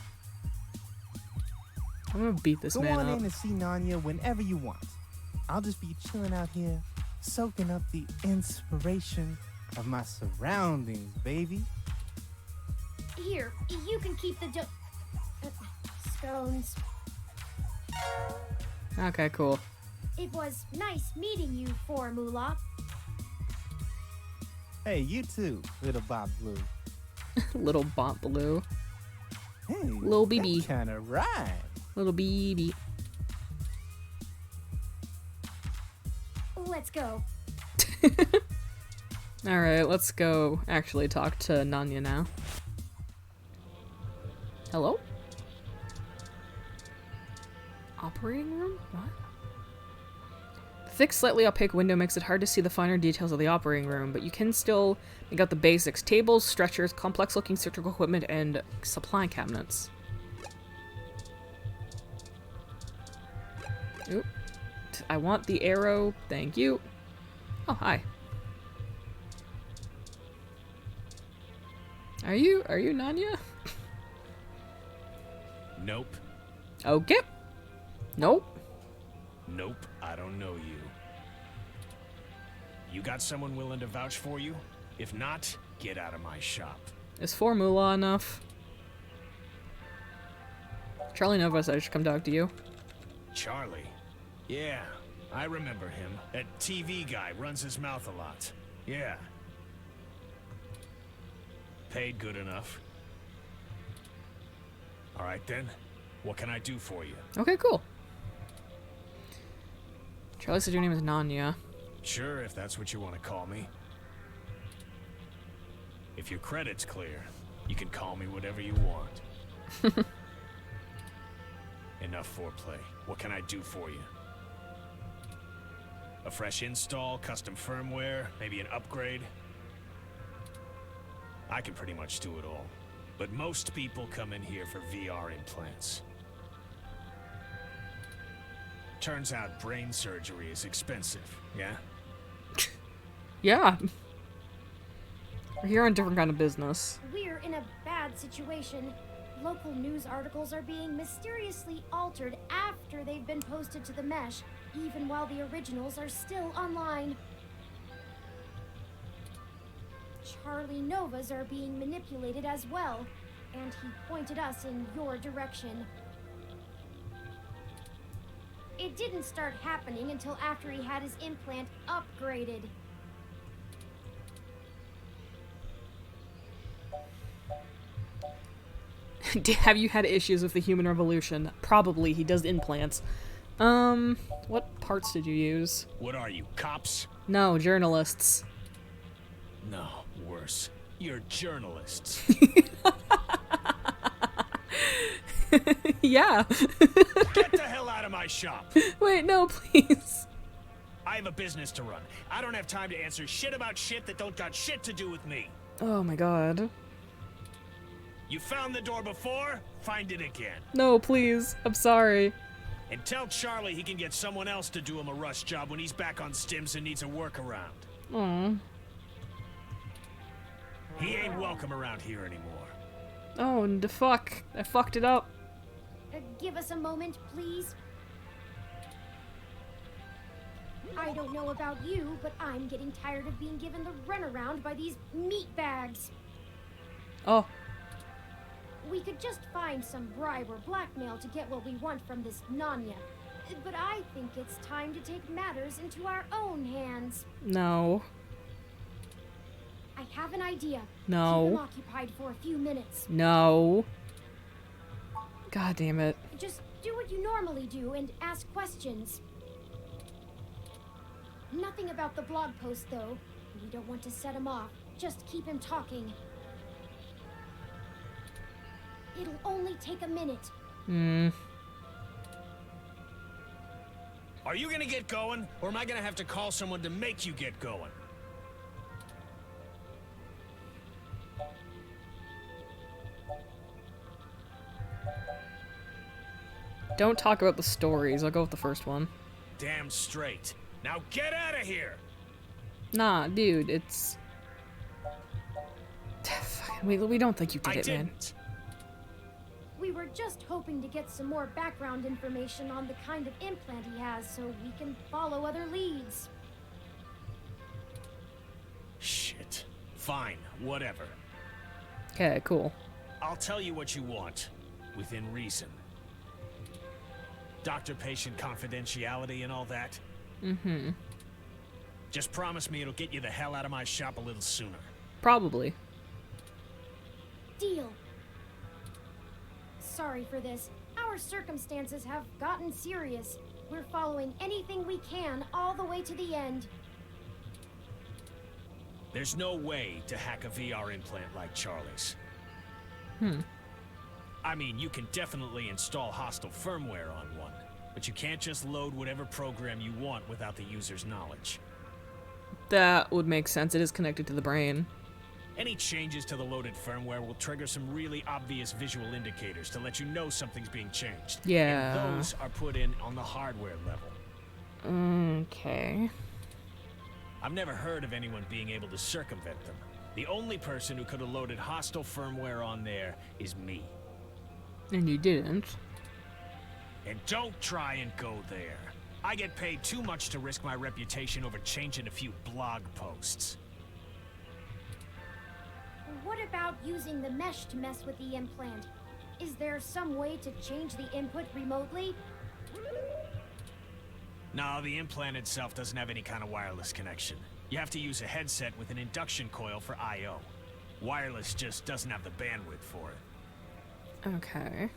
I'm gonna beat this Go man on up. in and see Nanya whenever you want. I'll just be chilling out here, soaking up the inspiration of my surroundings, baby. Here, you can keep the scones. Okay, cool. It was nice meeting you, Formula. Hey, you too, little Bob Blue. Little Bont Blue. Hey, Little BB. Kind of rhyme. Little BB. Let's go. Alright, let's go actually talk to Nanya now. Hello? Operating room? What? The thick, slightly opaque window makes it hard to see the finer details of the operating room, but you can still make out the basics. Tables, stretchers, complex-looking surgical equipment, and supply cabinets. Oop. I want the arrow. Thank you. Oh, hi. Are you Nanya? Nope. Okay. Nope. Nope, I don't know you. You got someone willing to vouch for you? If not, get out of my shop. Is Formula enough? Charlie Nova said I should come talk to you. Charlie? Yeah, I remember him. That TV guy runs his mouth a lot. Yeah. Paid good enough. Alright then, what can I do for you? Okay, cool. Charlie said your name is Nanya. Sure, if that's what you want to call me. If your credit's clear, you can call me whatever you want. Enough foreplay. What can I do for you? A fresh install, custom firmware, maybe an upgrade? I can pretty much do it all. But most people come in here for VR implants. Turns out brain surgery is expensive, yeah? Yeah. We're here on a different kind of business. We're in a bad situation. Local news articles are being mysteriously altered after they've been posted to the mesh, even while the originals are still online. Charlie Novas are being manipulated as well, and he pointed us in your direction. It didn't start happening until after he had his implant upgraded. Have you had issues with the human revolution? Probably. He does implants. What parts did you use? What are you, cops? No, journalists. No, worse. You're journalists. Yeah. Get the hell out of my shop! Wait, no, please. I have a business to run. I don't have time to answer shit about shit that don't got shit to do with me. Oh my god. You found the door before? Find it again. No, please. I'm sorry. And tell Charlie he can get someone else to do him a rush job when he's back on stims and needs a workaround. Aw. He ain't welcome around here anymore. Oh, and the fuck. I fucked it up. Give us a moment, please. I don't know about you, but I'm getting tired of being given the runaround by these meat bags. Oh. We could just find some bribe or blackmail to get what we want from this Nanya. But I think it's time to take matters into our own hands. No. I have an idea. No. Keep them occupied for a few minutes. No. God damn it. Just do what you normally do and ask questions. Nothing about the blog post, though. We don't want to set him off. Just keep him talking. It'll only take a minute. Are you gonna get going, or am I gonna have to call someone to make you get going? Don't talk about the stories. I'll go with the first one. Damn straight. Now get out of here! Nah, dude, it's... we don't think you did it, man. We were just hoping to get some more background information on the kind of implant he has so we can follow other leads. Shit. Fine, whatever. Okay, cool. I'll tell you what you want, within reason. Doctor-patient confidentiality and all that. Mm-hmm. Just promise me it'll get you the hell out of my shop a little sooner. Probably. Deal. Sorry for this. Our circumstances have gotten serious. We're following anything we can all the way to the end. There's no way to hack a VR implant like Charlie's. I mean, you can definitely install hostile firmware on one, but you can't just load whatever program you want without the user's knowledge. That would make sense. It is connected to the brain. Any changes to the loaded firmware will trigger some really obvious visual indicators to let you know something's being changed. Yeah. And those are put in on the hardware level. Okay. I've never heard of anyone being able to circumvent them. The only person who could have loaded hostile firmware on there is me. And you didn't. And don't try and go there. I get paid too much to risk my reputation over changing a few blog posts. What about using the mesh to mess with the implant? Is there some way to change the input remotely? No, the implant itself doesn't have any kind of wireless connection. You have to use a headset with an induction coil for I/O. Wireless just doesn't have the bandwidth for it. Okay.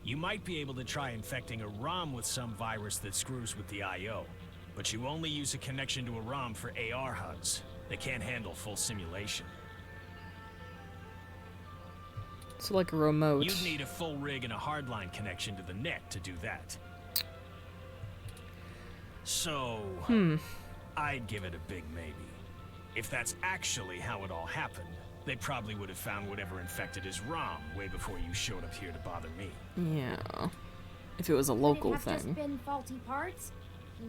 You might be able to try infecting a ROM with some virus that screws with the I/O, but you only use a connection to a ROM for AR HUDs. They can't handle full simulation. It's like a remote. You'd need a full rig and a hardline connection to the net to do that. So, I'd give it a big maybe. If that's actually how it all happened, they probably would have found whatever infected his ROM way before you showed up here to bother me. Yeah. If it was a local Could it have thing. just been faulty parts?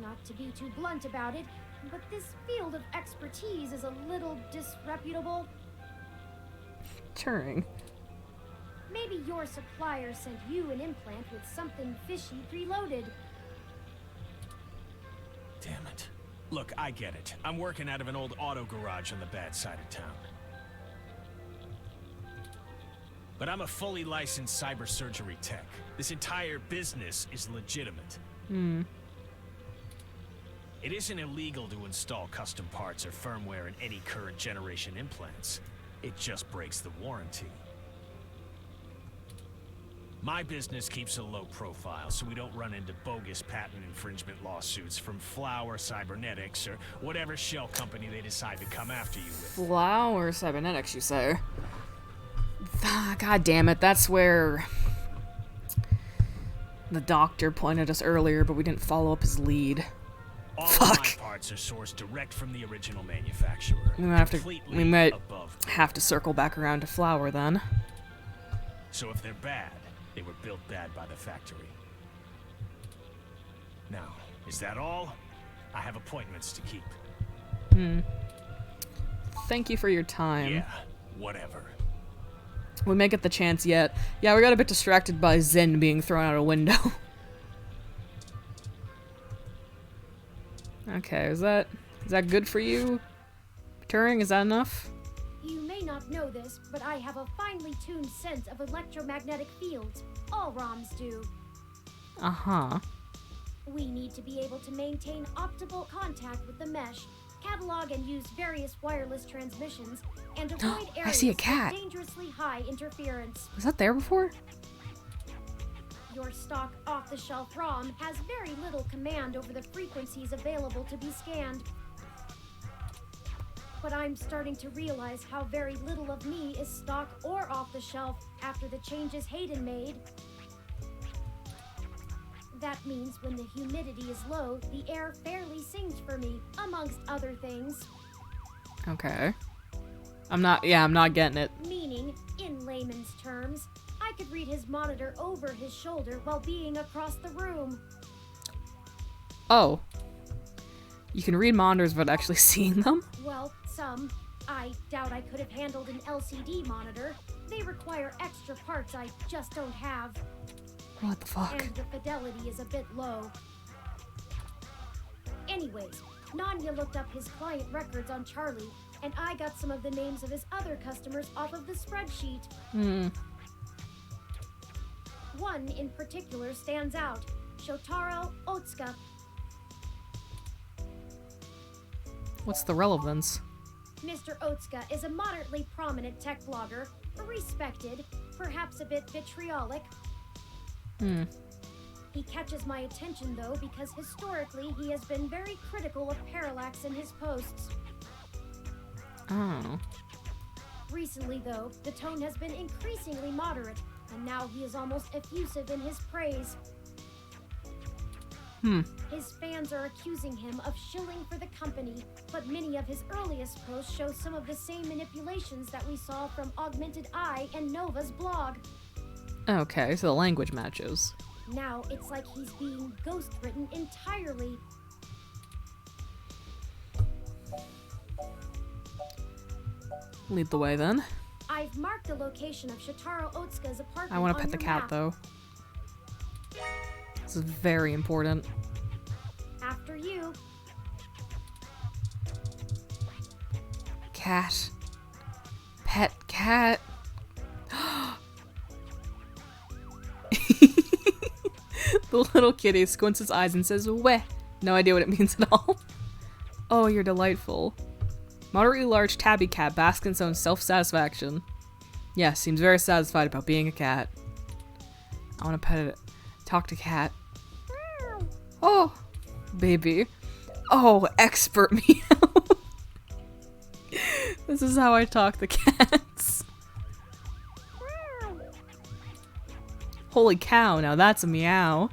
Not to be too blunt about it, but this field of expertise is a little disreputable. Turing. Maybe your supplier sent you an implant with something fishy preloaded. Damn it. Look, I get it. I'm working out of an old auto garage on the bad side of town. But I'm a fully licensed cyber surgery tech. This entire business is legitimate. It isn't illegal to install custom parts or firmware in any current generation implants. It just breaks the warranty. My business keeps a low profile, so we don't run into bogus patent infringement lawsuits from Flower Cybernetics or whatever shell company they decide to come after you with. Flower Cybernetics, you say? God damn it, that's where the doctor pointed us earlier, but we didn't follow up his lead. All of my parts are sourced direct from the original manufacturer. We might Completely above. have to circle back around to flour then. So if they're bad, they were built bad by the factory. Now, is that all? I have appointments to keep. Thank you for your time. Yeah, whatever. We may get the chance yet. Yeah, we got a bit distracted by Zen being thrown out a window. Okay, is that good for you? Turing, is that enough? You may not know this, but I have a finely tuned sense of electromagnetic fields. All ROMs do. Uh-huh. We need to be able to maintain optimal contact with the mesh, catalog and use various wireless transmissions, and avoid I areas see a cat. with dangerously high interference. Was that there before? Your stock off-the-shelf ROM has very little command over the frequencies available to be scanned. But I'm starting to realize how very little of me is stock or off-the-shelf after the changes Hayden made. That means when the humidity is low, the air fairly sings for me, amongst other things. Okay. I'm not getting it. Meaning, in layman's terms, I could read his monitor over his shoulder while being across the room. Oh. You can read monitors without actually seeing them? Well, some. I doubt I could have handled an LCD monitor. They require extra parts I just don't have. What the fuck? And the fidelity is a bit low. Anyways, Nanya looked up his client records on Charlie, and I got some of the names of his other customers off of the spreadsheet. One in particular stands out, Shotaro Otsuka. What's the relevance? Mr. Otsuka is a moderately prominent tech blogger, respected, perhaps a bit vitriolic. He catches my attention though because historically he has been very critical of Parallax in his posts. Oh. Recently though, the tone has been increasingly moderate, and now he is almost effusive in his praise. His fans are accusing him of shilling for the company, but many of his earliest posts show some of the same manipulations that we saw from Augmented Eye and Nova's blog. Okay, so the language matches. Now it's like he's being ghost-written entirely. Lead the way then. I've marked the location of Shotaro Otsuka's apartment. I want to pet your the cat map. though. This is very important. After you. Cat. Pet cat. The little kitty squints its eyes and says, "Weh." No idea what it means at all. Oh, you're delightful. Moderately large tabby cat basks in its own self-satisfaction. Yeah, seems very satisfied about being a cat. I want to pet it. Talk to cat. Oh, baby. Oh, expert meow. This is how I talk to cats. Holy cow, now that's a meow.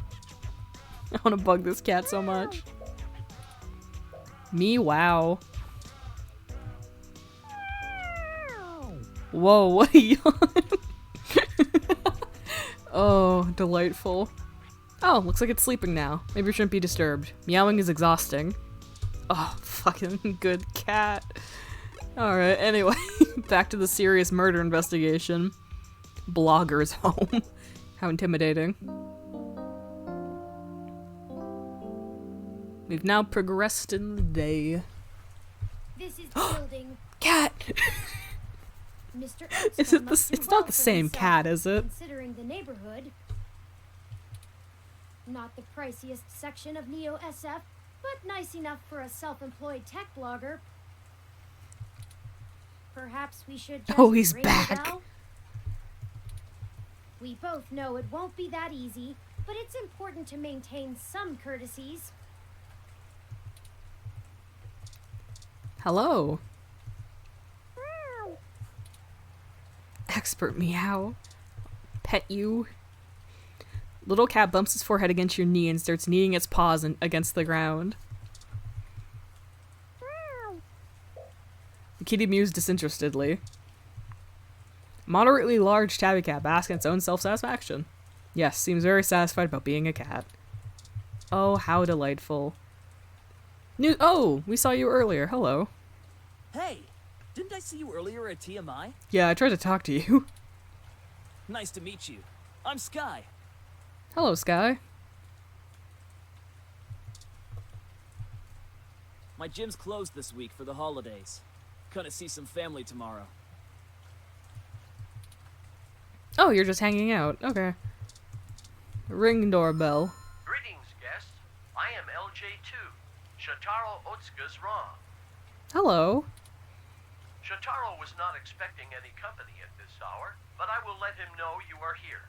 I want to bug this cat so much. Me wow. Whoa, what a yawn. Oh, delightful. Oh, looks like it's sleeping now. Maybe it shouldn't be disturbed. Meowing is exhausting. Oh, fucking good cat. Alright, anyway, back to the serious murder investigation. Blogger's home. How intimidating. We've now progressed in the day. This is building. Cat! Mr. Is it the? It's not the same cat, is it? Considering the neighborhood. Not the priciest section of Neo SF, but nice enough for a self-employed tech blogger. Perhaps we should just he's ring the back. bell? We both know it won't be that easy, but it's important to maintain some courtesies. Hello. Expert meow. Pet you. Little cat bumps its forehead against your knee and starts kneading its paws against the ground. Kitty mused disinterestedly. Moderately large tabby cat basks in its own self-satisfaction. Yes, seems very satisfied about being a cat. Oh, how delightful. Oh, we saw you earlier. Hello. Hey, didn't I see you earlier at TMI? Yeah, I tried to talk to you. Nice to meet you. I'm Sky. Hello, Sky. My gym's closed this week for the holidays. Gonna see some family tomorrow. Oh, you're just hanging out. Okay. Ring doorbell. Greetings, guests. I am LJ2, Shotaro Otsuka's Rom. Hello. Shotaro was not expecting any company at this hour, but I will let him know you are here.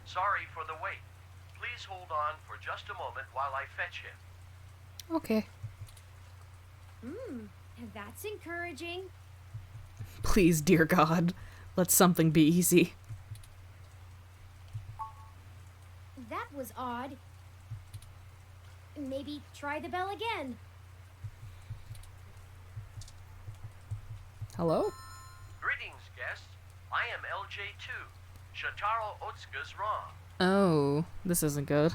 Sorry for the wait. Please hold on for just a moment while I fetch him. Okay. That's encouraging. Please, dear God, let something be easy. That was odd. Maybe try the bell again. Hello? Greetings, guests. I am LJ2, Shotaro Otsuka's Rom. Oh, this isn't good.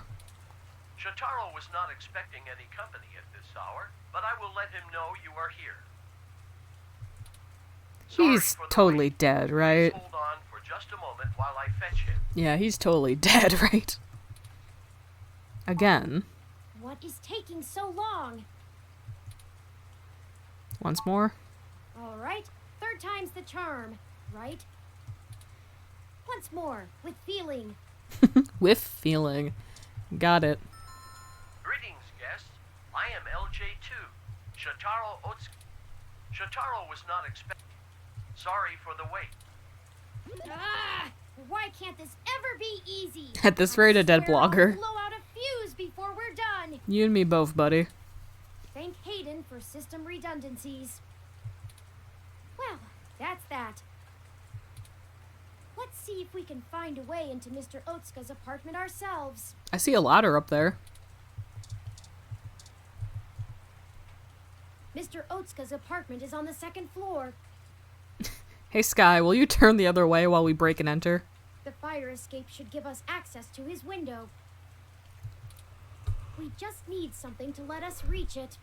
Shotaro was not expecting any company at this hour, but I will let him know you are here. He's totally dead, right? Hold on for just a moment while I fetch him. Yeah, he's totally dead, right? Again. What is taking so long? Once more. All right, third time's the charm, right? Once more, with feeling. With feeling. Got it. Greetings, guests. I am LJ2, Shotaro Otsuka. Shotaro was not expecting. Sorry for the wait. Why can't this ever be easy? At this rate, a dead blogger. I'll blow out a fuse before we're done. You and me both, buddy. Thank Hayden for system redundancies. Well, that's that. Let's see if we can find a way into Mr. Otsuka's apartment ourselves. I see a ladder up there. Mr. Otsuka's apartment is on the second floor. Hey, Sky, will you turn the other way while we break and enter? The fire escape should give us access to his window. We just need something to let us reach it.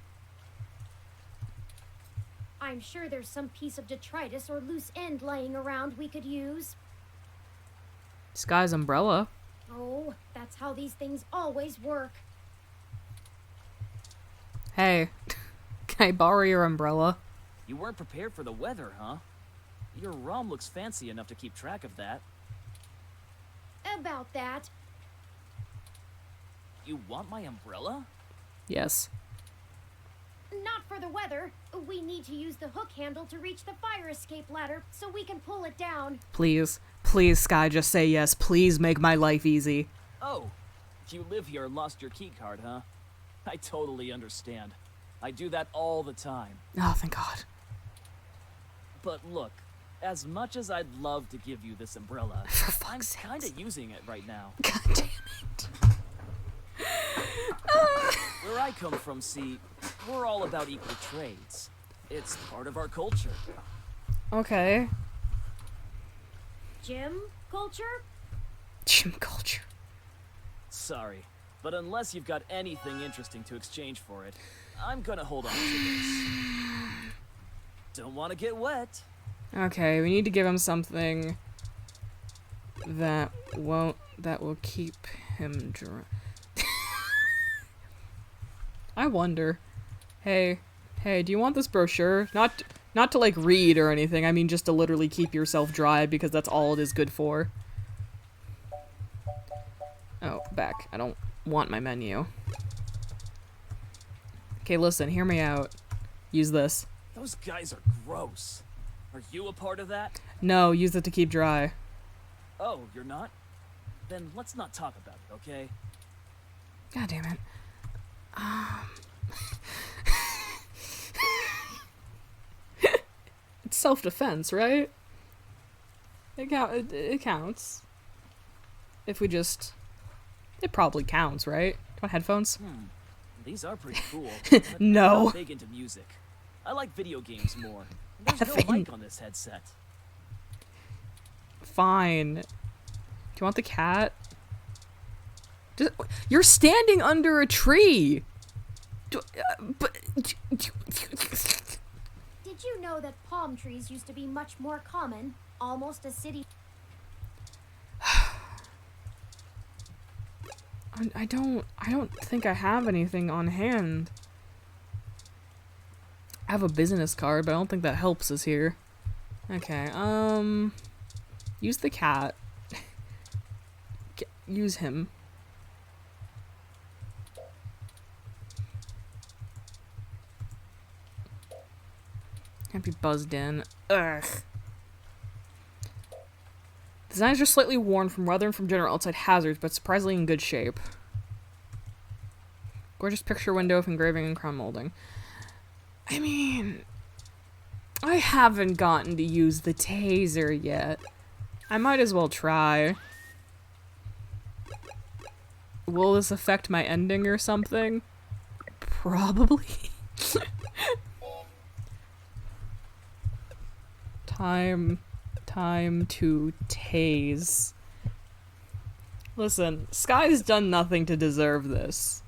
I'm sure there's some piece of detritus or loose end laying around we could use. Sky's umbrella. Oh, that's how these things always work. Hey, can I borrow your umbrella? You weren't prepared for the weather, huh? Your ROM looks fancy enough to keep track of that. About that. You want my umbrella? Yes. Not for the weather. We need to use the hook handle to reach the fire escape ladder so we can pull it down. Please. Please, Sky, just say yes. Please make my life easy. Oh, you live here and lost your key card, huh? I totally understand. I do that all the time. Oh, thank God. But look, as much as I'd love to give you this umbrella, I'm kind of using it right now. God damn it. Where I come from, see, we're all about equal trades. It's part of our culture. Okay. Gym culture? Gym culture. Sorry, but unless you've got anything interesting to exchange for it, I'm gonna hold on to this. Don't want to get wet. Okay, we need to give him something that will keep him dry. I wonder. Hey, do you want this brochure? Not to like read or anything. I mean just to literally keep yourself dry because that's all it is good for. Oh, back. I don't want my menu. Okay, listen, hear me out. Use this. Those guys are gross. Are you a part of that? No, use it to keep dry. Oh, you're not? Then let's not talk about it, okay? God damn it. It's self-defense, right? It counts. If we just... It probably counts, right? Do you want headphones? These are pretty cool. No. I'm big into music. I like video games more. There's no Evan. mic on this headset. Fine. Do you want the cat? Just, you're standing under a tree. Did you know that palm trees used to be much more common? Almost a city. I don't think I have anything on hand. I have a business card, but I don't think that helps us here. Okay, use the cat. Use him. Can't be buzzed in. Ugh. The designs are slightly worn from weather and from general outside hazards, but surprisingly in good shape. Gorgeous picture window with engraving and crown molding. I mean, I haven't gotten to use the taser yet. I might as well try. Will this affect my ending or something? Probably. Time to tase. Listen, Sky's done nothing to deserve this.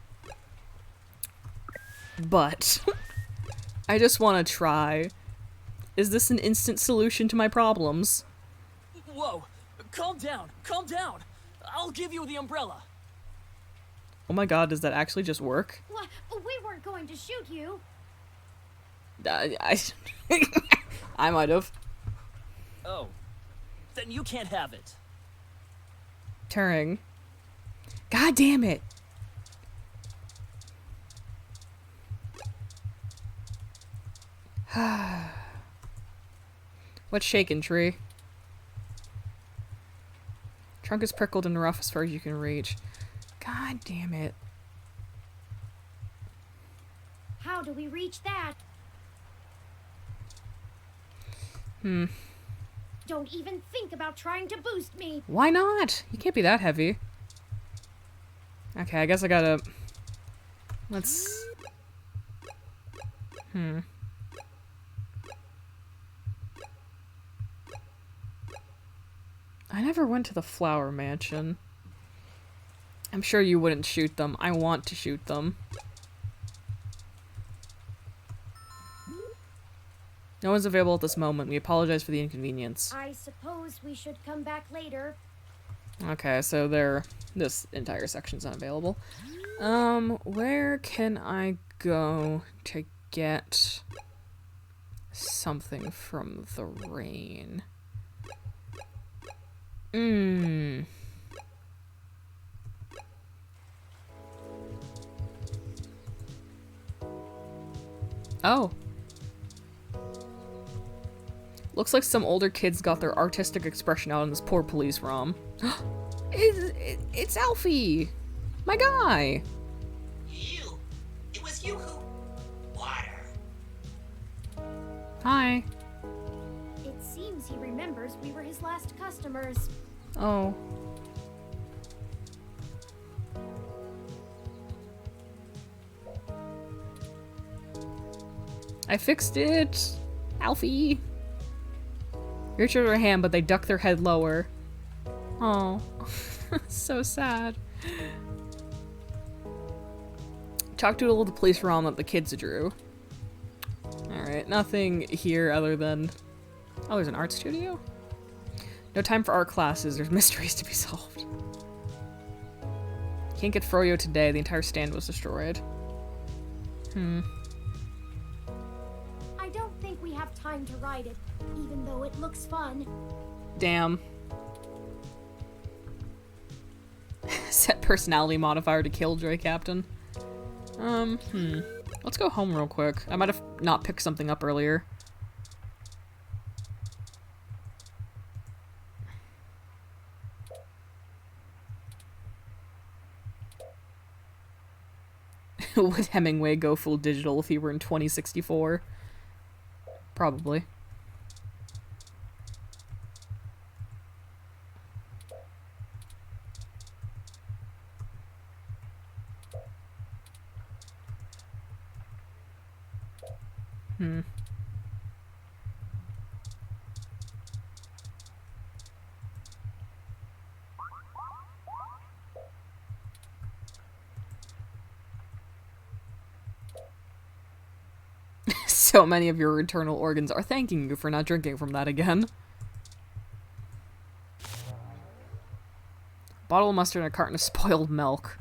But I just want to try. Is this an instant solution to my problems? Whoa! Calm down! Calm down! I'll give you the umbrella! Oh my god, does that actually just work? What? We weren't going to shoot you. I might have. Oh. Then you can't have it. Turing. God damn it! What's shaking, tree? Trunk is prickled and rough as far as you can reach. God damn it. How do we reach that? Don't even think about trying to boost me. Why not? You can't be that heavy. Okay, I guess I gotta... Let's... I never went to the Flower Mansion. I'm sure you wouldn't shoot them. I want to shoot them. No one's available at this moment. We apologize for the inconvenience. I suppose we should come back later. Okay, so this entire section's unavailable. Where can I go to get something from the rain? Oh. Looks like some older kids got their artistic expression out in this poor police ROM. It's Alfie! My guy! You! It was you who... Water. Hi. It seems he remembers we were his last customers. Oh. I fixed it! Alfie! Reach out her hand, but they duck their head lower. Oh. So sad. Talk to the police ROM that the kids drew. Alright, nothing here other than... Oh, there's an art studio? No time for art classes, there's mysteries to be solved. Can't get Froyo today, the entire stand was destroyed. I don't think we have time to ride it, even though it looks fun. Damn. Set personality modifier to Killjoy Captain. Let's go home real quick. I might have not picked something up earlier. Would Hemingway go full digital if he were in 2064? Probably. So many of your internal organs are thanking you for not drinking from that again. Bottle of mustard and a carton of spoiled milk.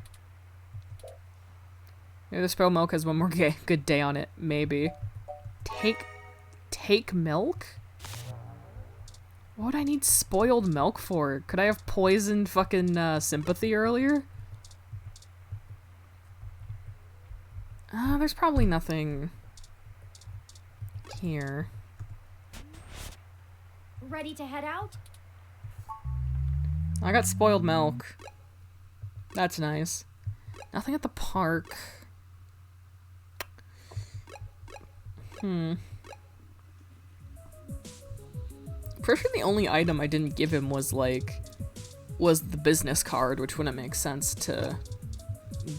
Maybe the spoiled milk has one more good day on it. Maybe. Take milk? What would I need spoiled milk for? Could I have poisoned fucking sympathy earlier? There's probably nothing here. Ready to head out? I got spoiled milk. That's nice. Nothing at the park. Pretty sure the only item I didn't give him was the business card, which wouldn't make sense to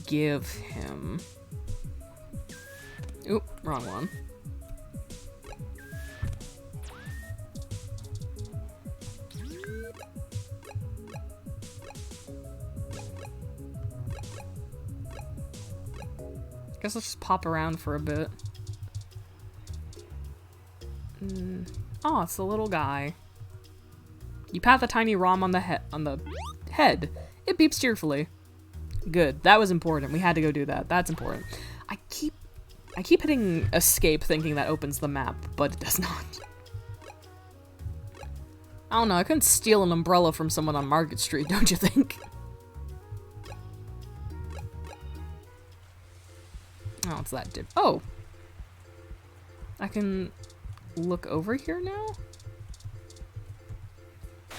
give him. Oop, wrong one. Guess let's just pop around for a bit. Oh, it's the little guy. You pat the tiny ROM on the head. It beeps cheerfully. Good. That was important. We had to go do that. That's important. I keep hitting escape thinking that opens the map, but it does not. I don't know. I couldn't steal an umbrella from someone on Market Street, don't you think? Oh, it's that dip. Oh! I can look over here now?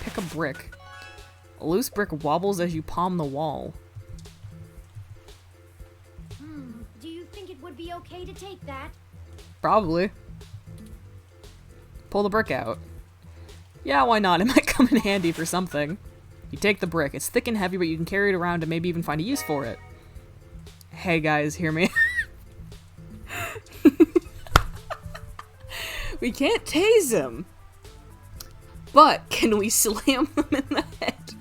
Pick a brick. A loose brick wobbles as you palm the wall. Do you think it would be okay to take that? Probably. Pull the brick out. Yeah, why not? It might come in handy for something. You take the brick. It's thick and heavy, but you can carry it around and maybe even find a use for it. Hey guys, hear me? We can't tase him. But can we slam him in the head?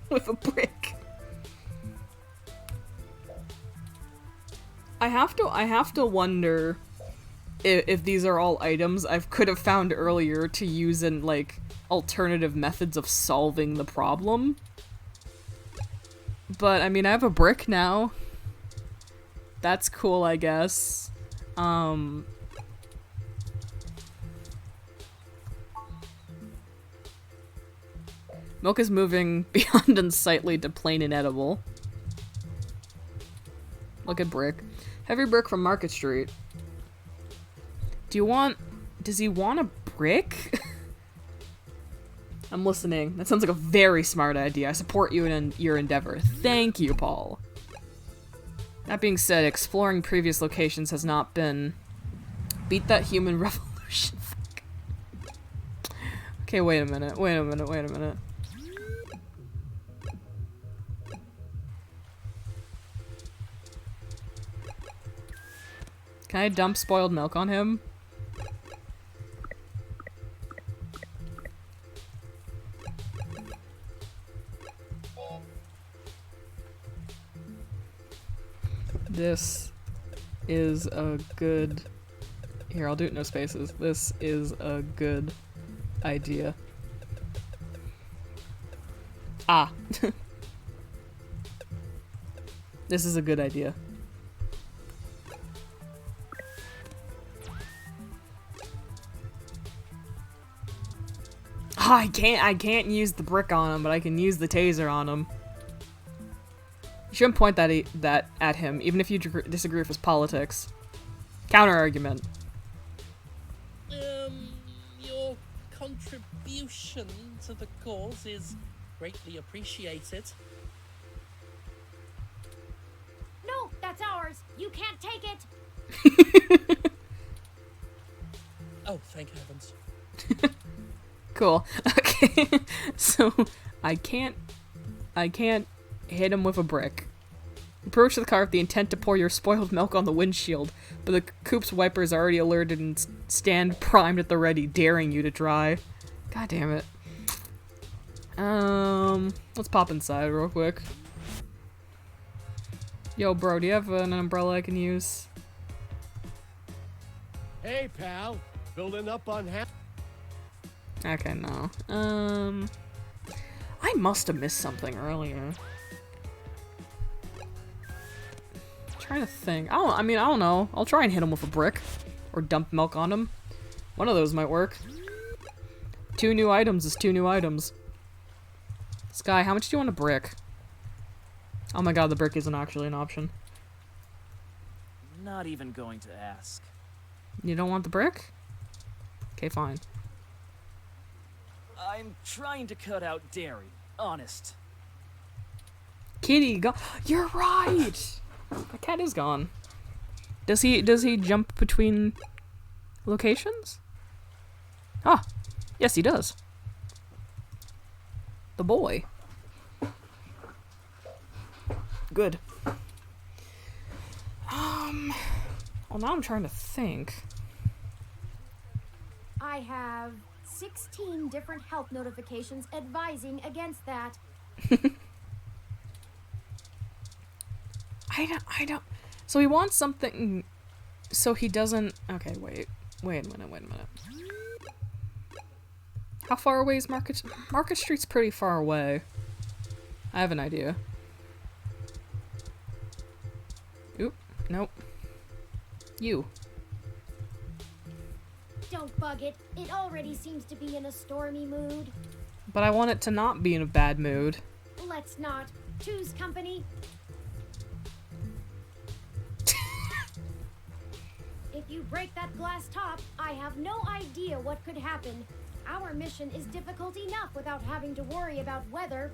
With a brick. I have to wonder if these are all items I could have found earlier to use in, like, alternative methods of solving the problem. But, I mean, I have a brick now. That's cool, I guess. Milk is moving beyond unsightly to plain inedible. Look at brick. Heavy brick from Market Street. Does he want a brick? I'm listening. That sounds like a very smart idea. I support you in your endeavor. Thank you, Paul. That being said, exploring previous locations has not been... Beat that human revolution. Okay, wait a minute. Can I dump spoiled milk on him? This is a good... Here, I'll do it no spaces. This is a good idea. Ah. This is a good idea. Oh, I can't use the brick on him, but I can use the taser on him. You shouldn't point that at him, even if you disagree with his politics. Counter-argument. Your contribution to the cause is greatly appreciated. No, that's ours. You can't take it. Oh, thank heavens. Cool. Okay. So I can't hit him with a brick. Approach the car with the intent to pour your spoiled milk on the windshield, but the coupe's wipers are already alerted and stand primed at the ready, daring you to try. God damn it. Let's pop inside real quick. Yo, bro, do you have an umbrella I can use? Hey, pal. Building up on Okay, no. I must have missed something earlier. Trying to think. I don't know. I'll try and hit him with a brick. Or dump milk on him. One of those might work. 2 new items is 2 new items. Sky, how much do you want a brick? Oh my god, the brick isn't actually an option. Not even going to ask. You don't want the brick? Okay, fine. I'm trying to cut out dairy. Honest. Kitty, go. You're right! The cat is gone. Does he jump between locations? Ah, yes he does. The boy. Good. Well, now I'm trying to think. I have 16 different health notifications advising against that. I don't. So he wants something. So he doesn't. Okay, wait a minute. How far away is Market? Market Street's pretty far away. I have an idea. Oop. Nope. You. Don't bug it. It already seems to be in a stormy mood. But I want it to not be in a bad mood. Let's not. Choose company. If you break that glass top, I have no idea what could happen. Our mission is difficult enough without having to worry about weather.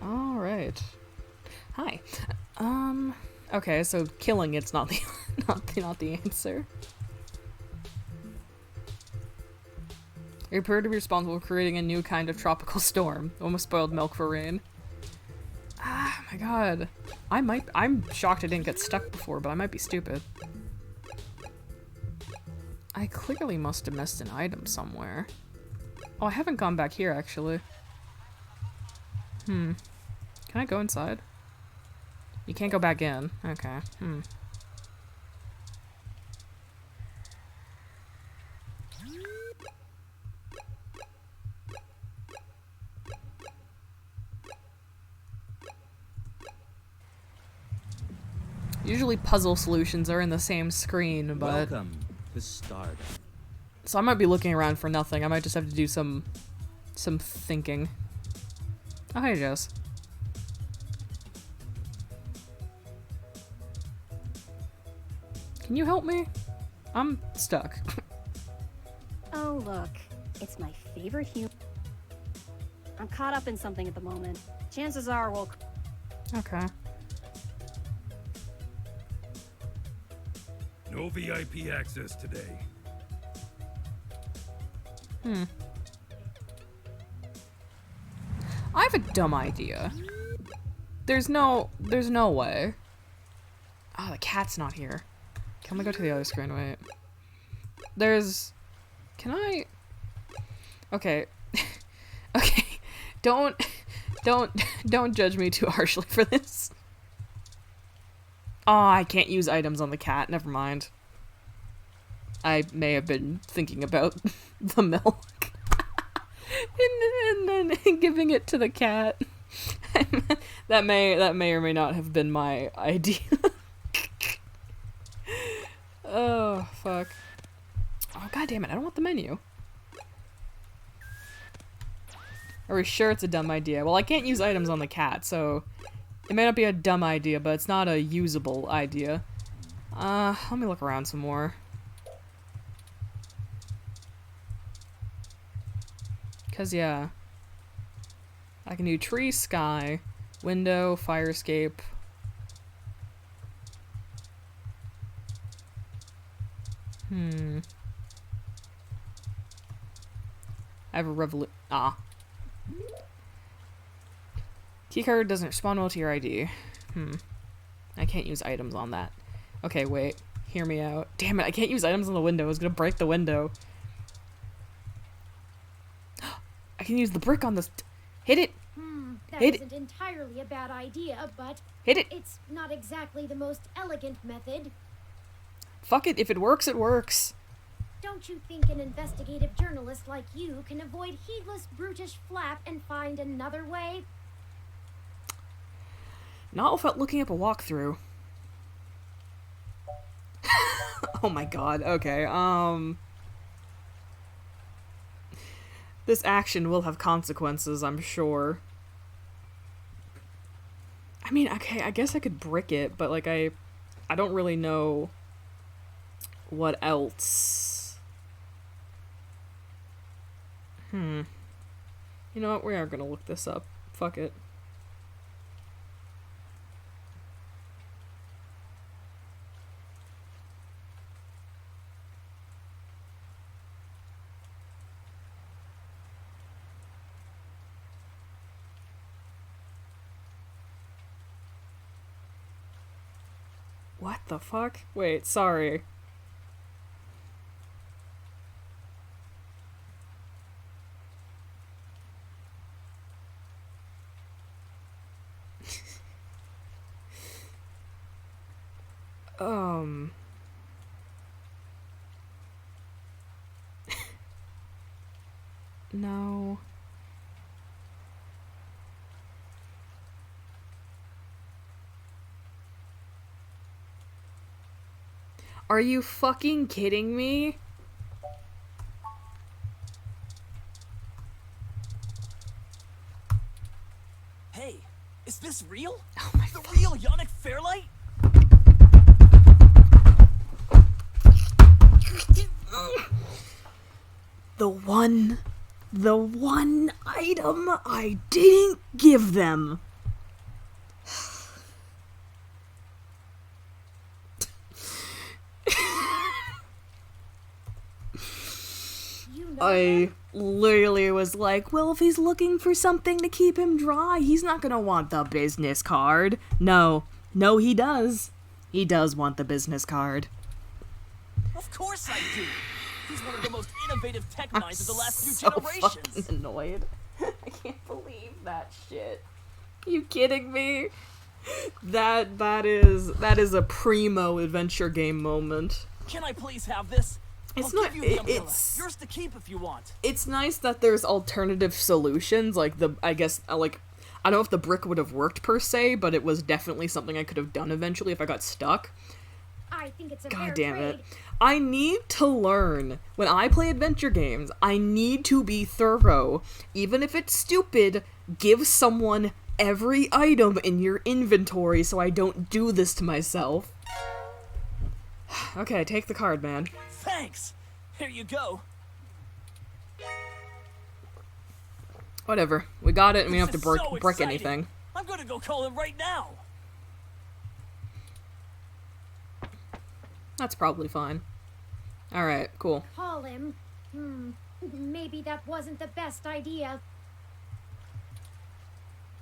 Alright. Hi. Okay, so killing it's not the not the answer. You appear to be responsible for creating a new kind of tropical storm. Almost spoiled milk for rain. Ah, my god. I'm shocked I didn't get stuck before, but I might be stupid. I clearly must have missed an item somewhere. Oh, I haven't gone back here, actually. Can I go inside? You can't go back in. Okay. Usually puzzle solutions are in the same screen, but... Welcome to Stardom. So I might be looking around for nothing. I might just have to do some thinking. Oh, hey, Jess. Can you help me? I'm stuck. Oh, look. It's my favorite human. I'm caught up in something at the moment. Chances are we'll... Okay. No VIP access today. I have a dumb idea. There's no way. Oh, the cat's not here. Can we go to the other screen? Wait. Can I? Okay. Okay. Don't judge me too harshly for this. Oh, I can't use items on the cat. Never mind. I may have been thinking about the milk. and then giving it to the cat. that may or may not have been my idea. Oh, fuck. Oh, god damn it. I don't want the menu. Are we sure it's a dumb idea? Well, I can't use items on the cat, so It may not be a dumb idea, but it's not a usable idea. Let me look around some more. Cause yeah. I can do tree, sky, window, fire escape. I have a Keycard doesn't respond well to your ID. I can't use items on that. Okay, wait. Hear me out. Damn it, I can't use items on the window. I was gonna break the window. I can use the brick on this. Hit it! That Hit isn't entirely a bad idea, but Hit it! it's not exactly the most elegant method. Fuck it, if it works, it works. Don't you think an investigative journalist like you can avoid heedless, brutish flap and find another way? Not without looking up a walkthrough. Oh my god, okay, this action will have consequences, I'm sure. I mean, okay, I guess I could brick it, but like I don't really know what else. You know what, we are gonna look this up. Fuck it. What the fuck? Wait, sorry. No. Are you fucking kidding me? Hey, is this real? Oh my God. The real Yannick Fairlight? The one item I didn't give them. I literally was like, well, if he's looking for something to keep him dry, he's not gonna want the business card. No, he does. He does want the business card. Of course I do. He's one of the most innovative tech minds of the last few so generations. Fucking annoyed. I can't believe that shit. You kidding me? That is a primo adventure game moment. Can I please have this? It's I'll not. give you the umbrella. It's yours to keep if you want. It's nice that there's alternative solutions. Like I guess I don't know if the brick would have worked per se, but it was definitely something I could have done eventually if I got stuck. I think it's a God fair damn trade. it. I need to learn. When I play adventure games, I need to be thorough. Even if it's stupid, give someone every item in your inventory so I don't do this to myself. Okay, take the card, man. Thanks. Here you go. Whatever. We got it and we don't have to This is so brick exciting. anything. I'm gonna go call him right now. That's probably fine. Alright, cool. Call him? Maybe that wasn't the best idea.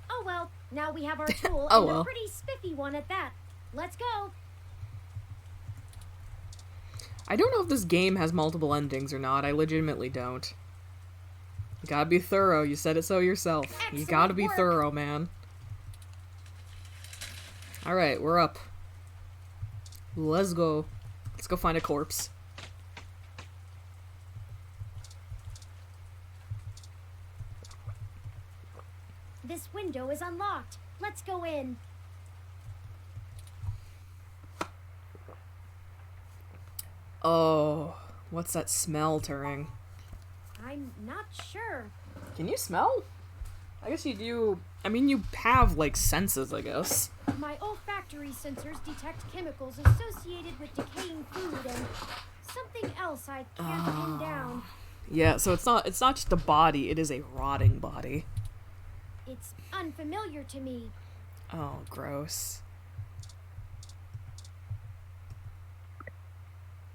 Oh well, now we have our tool, Oh and well. a pretty spiffy one at that. Let's go. I don't know if this game has multiple endings or not. I legitimately don't. You gotta be thorough. You said it so yourself. You gotta be thorough, man. Alright, we're up. Let's go. Let's go find a corpse. This window is unlocked. Let's go in. Oh, what's that smell, Turing? I'm not sure. Can you smell? I guess you do. I mean, you have, like, senses, I guess. My olfactory sensors detect chemicals associated with decaying food and something else I can't pin down. Yeah, so it's not just a body, it is a rotting body. It's unfamiliar to me. Oh, gross.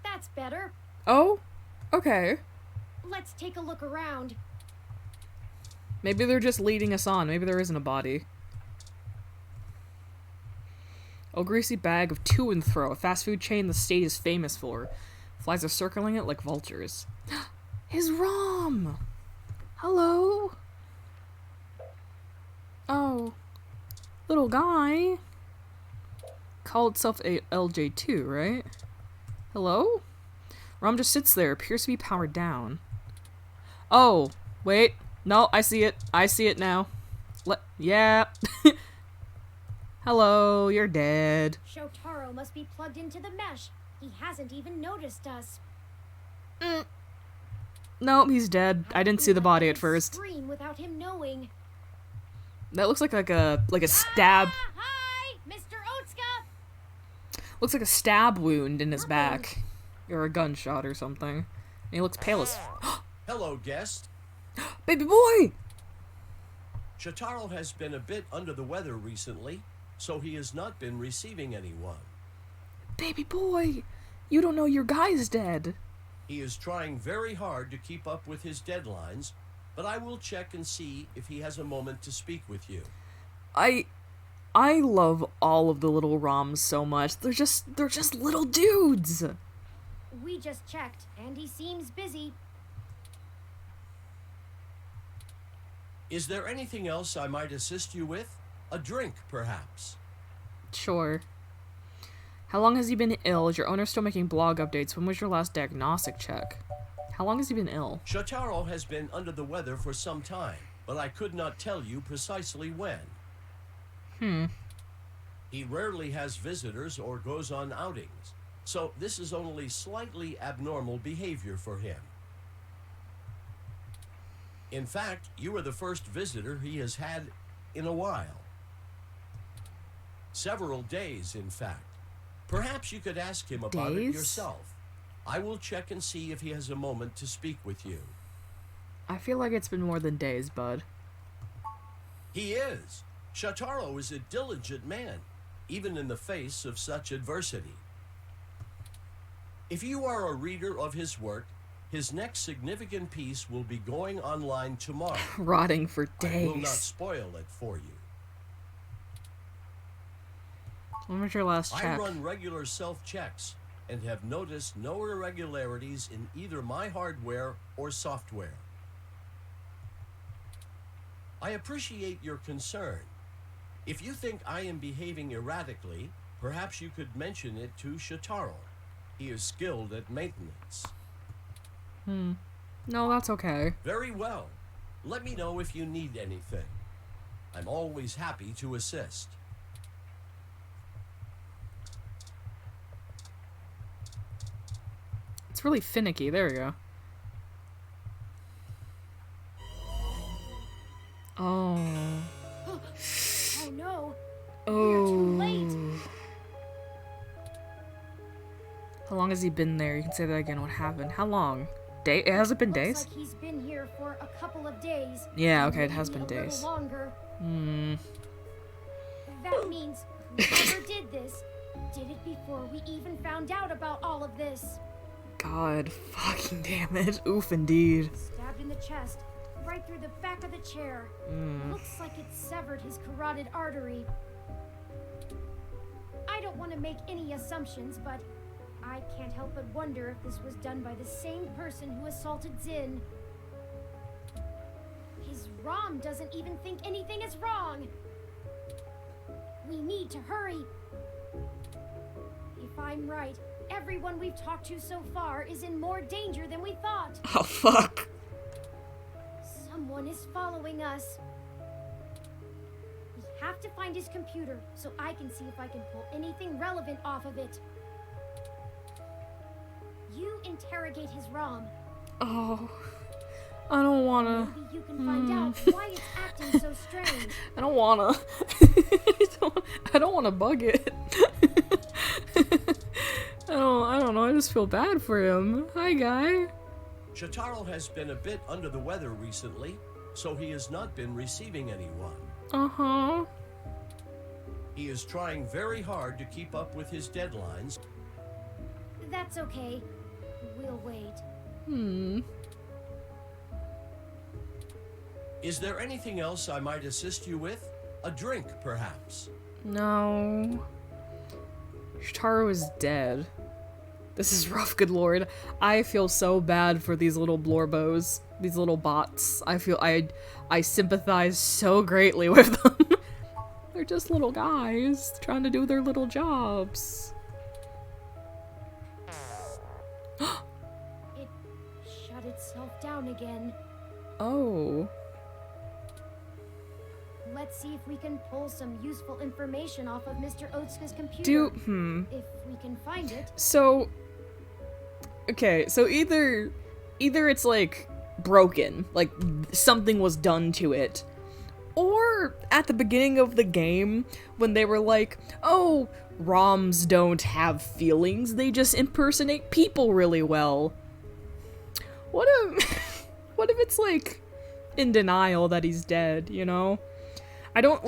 That's better. Oh? Okay. Let's take a look around. Maybe they're just leading us on. Maybe there isn't a body. A greasy bag of to and fro, a fast food chain the state is famous for. Flies are circling it like vultures. His ROM! Hello? Oh. Little guy. Called itself a LJ2, right? Hello? ROM just sits there, appears to be powered down. Oh, wait. No, I see it. I see it now. Yeah. Hello, you're dead. Shotaro must be plugged into the mesh. He hasn't even noticed us. Nope, he's dead. I didn't see the body at first. Scream without him knowing. That looks like a stab. Hi, Mr. Otsuka. Looks like a stab wound in his back, or a gunshot or something. And he looks pale as. Hello, guest. Baby boy! Shotaro has been a bit under the weather recently, so he has not been receiving anyone. Baby boy! You don't know your guy's dead. He is trying very hard to keep up with his deadlines, but I will check and see if he has a moment to speak with you. I love all of the little ROMs so much. They're just little dudes. We just checked, and he seems busy. Is there anything else I might assist you with? A drink, perhaps? Sure. How long has he been ill? Is your owner still making blog updates? When was your last diagnostic check? How long has he been ill? Shotaro has been under the weather for some time, but I could not tell you precisely when. He rarely has visitors or goes on outings, so this is only slightly abnormal behavior for him. In fact, you are the first visitor he has had in a while. Several days, in fact. Perhaps you could ask him about it yourself. I will check and see if he has a moment to speak with you. I feel like it's been more than days, bud. He is. Shotaro is a diligent man, even in the face of such adversity. If you are a reader of his work, his next significant piece will be going online tomorrow. Rotting for days. I will not spoil it for you. When was your last check? I run regular self-checks and have noticed no irregularities in either my hardware or software. I appreciate your concern. If you think I am behaving erratically, perhaps you could mention it to Shotaro. He is skilled at maintenance. No, that's okay. Very well. Let me know if you need anything. I'm always happy to assist. It's really finicky. There we go. Oh. Oh no. Oh. We're too late. How long has he been there? You can say that again. What happened? How long? Has it been days? Looks like he's been here for a couple of days. Yeah, okay, it has Maybe been a little days. Longer. That means whoever did this did it before we even found out about all of this. God fucking damn it. Oof indeed. Stabbed in the chest, right through the back of the chair. Looks like it severed his carotid artery. I don't want to make any assumptions, but I can't help but wonder if this was done by the same person who assaulted Zin. His ROM doesn't even think anything is wrong. We need to hurry. If I'm right, everyone we've talked to so far is in more danger than we thought. Oh, fuck. Someone is following us. We have to find his computer so I can see if I can pull anything relevant off of it. You interrogate his ROM. Oh, I don't wanna. Maybe you can find out why it's acting so wanna. I don't wanna bug it. I don't know, I just feel bad for him. Hi, guy. Shotaro has been a bit under the weather recently, so he has not been receiving anyone. Uh-huh. He is trying very hard to keep up with his deadlines. That's okay. We'll wait. Is there anything else I might assist you with? A drink, perhaps? No. Shotaro is dead. This is rough, good lord. I feel so bad for these little blorbos. These little bots. I sympathize so greatly with them. They're just little guys trying to do their little jobs. It shut itself down again. Oh. Let's see if we can pull some useful information off of Mr. Otsuka's computer. If we can find it. So, okay, so either it's like broken, like something was done to it, or at the beginning of the game when they were like, oh, ROMs don't have feelings, they just impersonate people really well. What if it's like in denial that he's dead, you know? I don't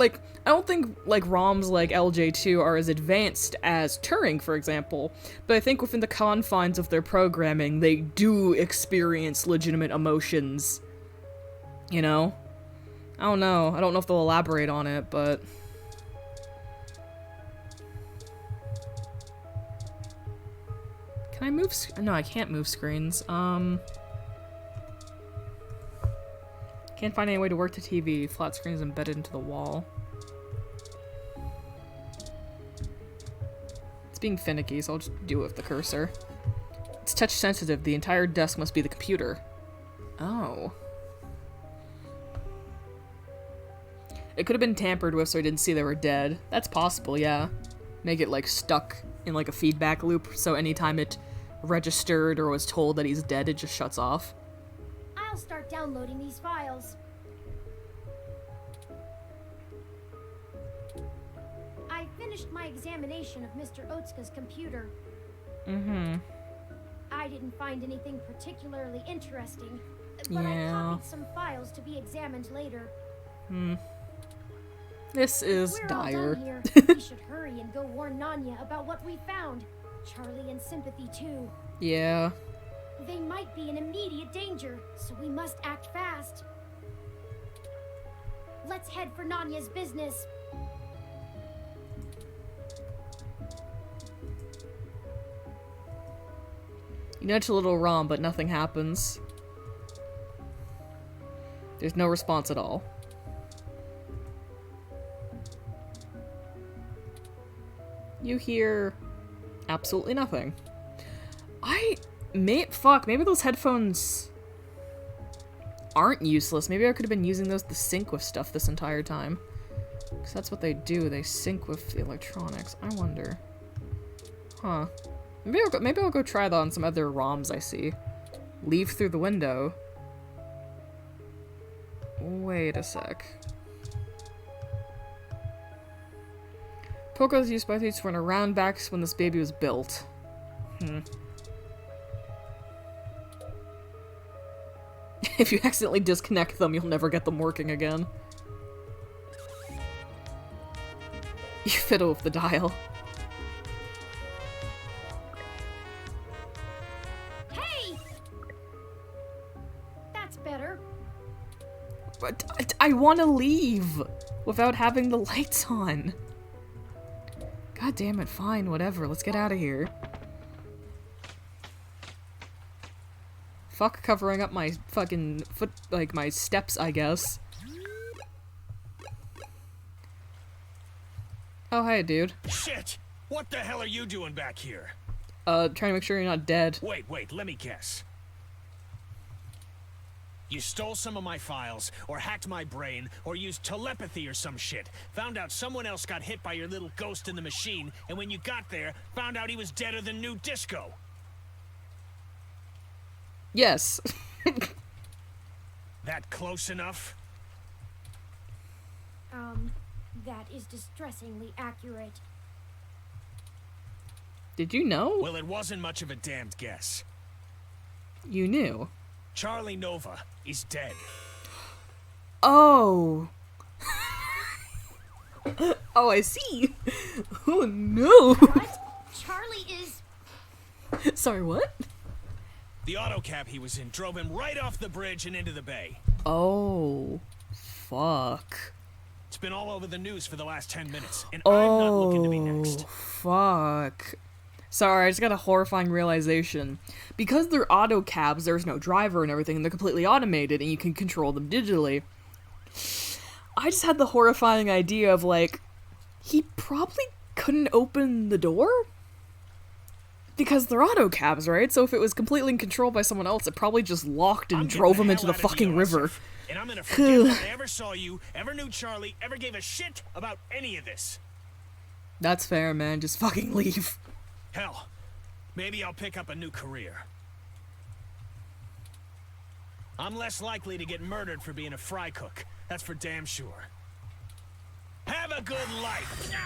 think like ROMs like LJ2 are as advanced as Turing, for example, but I think within the confines of their programming, they do experience legitimate emotions. You know? I don't know. I don't know if they'll elaborate on it, but... Can I move no, I can't move screens. Can't find any way to work the TV. Flat screen is embedded into the wall. It's being finicky, so I'll just do it with the cursor. It's touch sensitive. The entire desk must be the computer. Oh. It could have been tampered with so I didn't see they were dead. That's possible, yeah. Make it like stuck in like a feedback loop so anytime it registered or was told that he's dead, it just shuts off. I'll start downloading these files. I finished my examination of Mr. Otsuka's computer. I didn't find anything particularly interesting, but I copied some files to be examined later. This is We're dire. all done here. We should hurry and go warn Nanya about what we found. Charlie and Sympathy too. Yeah. They might be in immediate danger, so we must act fast. Let's head for Nanya's business. You nudge a little ROM, but nothing happens. There's no response at all. You hear absolutely nothing. Maybe those headphones aren't useless. Maybe I could have been using those to sync with stuff this entire time. Because that's what they do. They sync with the electronics. I wonder. Huh. Maybe I'll go try that on some other ROMs I see. Leave through the window. Wait a sec. Poco's used by thieves to run around back when this baby was built. If you accidentally disconnect them, you'll never get them working again. You fiddle with the dial. Hey! That's better. But I want to leave without having the lights on. God damn it, fine, whatever, let's get out of here. Fuck covering up my fucking foot, like my steps, I guess. Oh, hey, dude. Shit! What the hell are you doing back here? Trying to make sure you're not dead. Wait, let me guess. You stole some of my files, or hacked my brain, or used telepathy or some shit. Found out someone else got hit by your little ghost in the machine, and when you got there, found out he was deader than New Disco. Yes. That close enough? That is distressingly accurate. Did you know? Well, it wasn't much of a damned guess. You knew. Charlie Nova is dead. Oh. Oh, I see. Oh no. What? Charlie is... Sorry, what? The auto cab he was in drove him right off the bridge and into the bay. Oh. Fuck. It's been all over the news for the last 10 minutes, and I'm not looking to be next. Fuck. Sorry, I just got a horrifying realization. Because they're auto cabs, there's no driver and everything, and they're completely automated, and you can control them digitally. I just had the horrifying idea of, like, he probably couldn't open the door? Because they're auto cabs, right? So if it was completely controlled by someone else, it probably just locked and drove him into the fucking river. And I'm gonna forget that I ever saw you, ever knew Charlie, ever gave a shit about any of this. That's fair, man. Just fucking leave. Hell, maybe I'll pick up a new career. I'm less likely to get murdered for being a fry cook. That's for damn sure. Have a good life. No.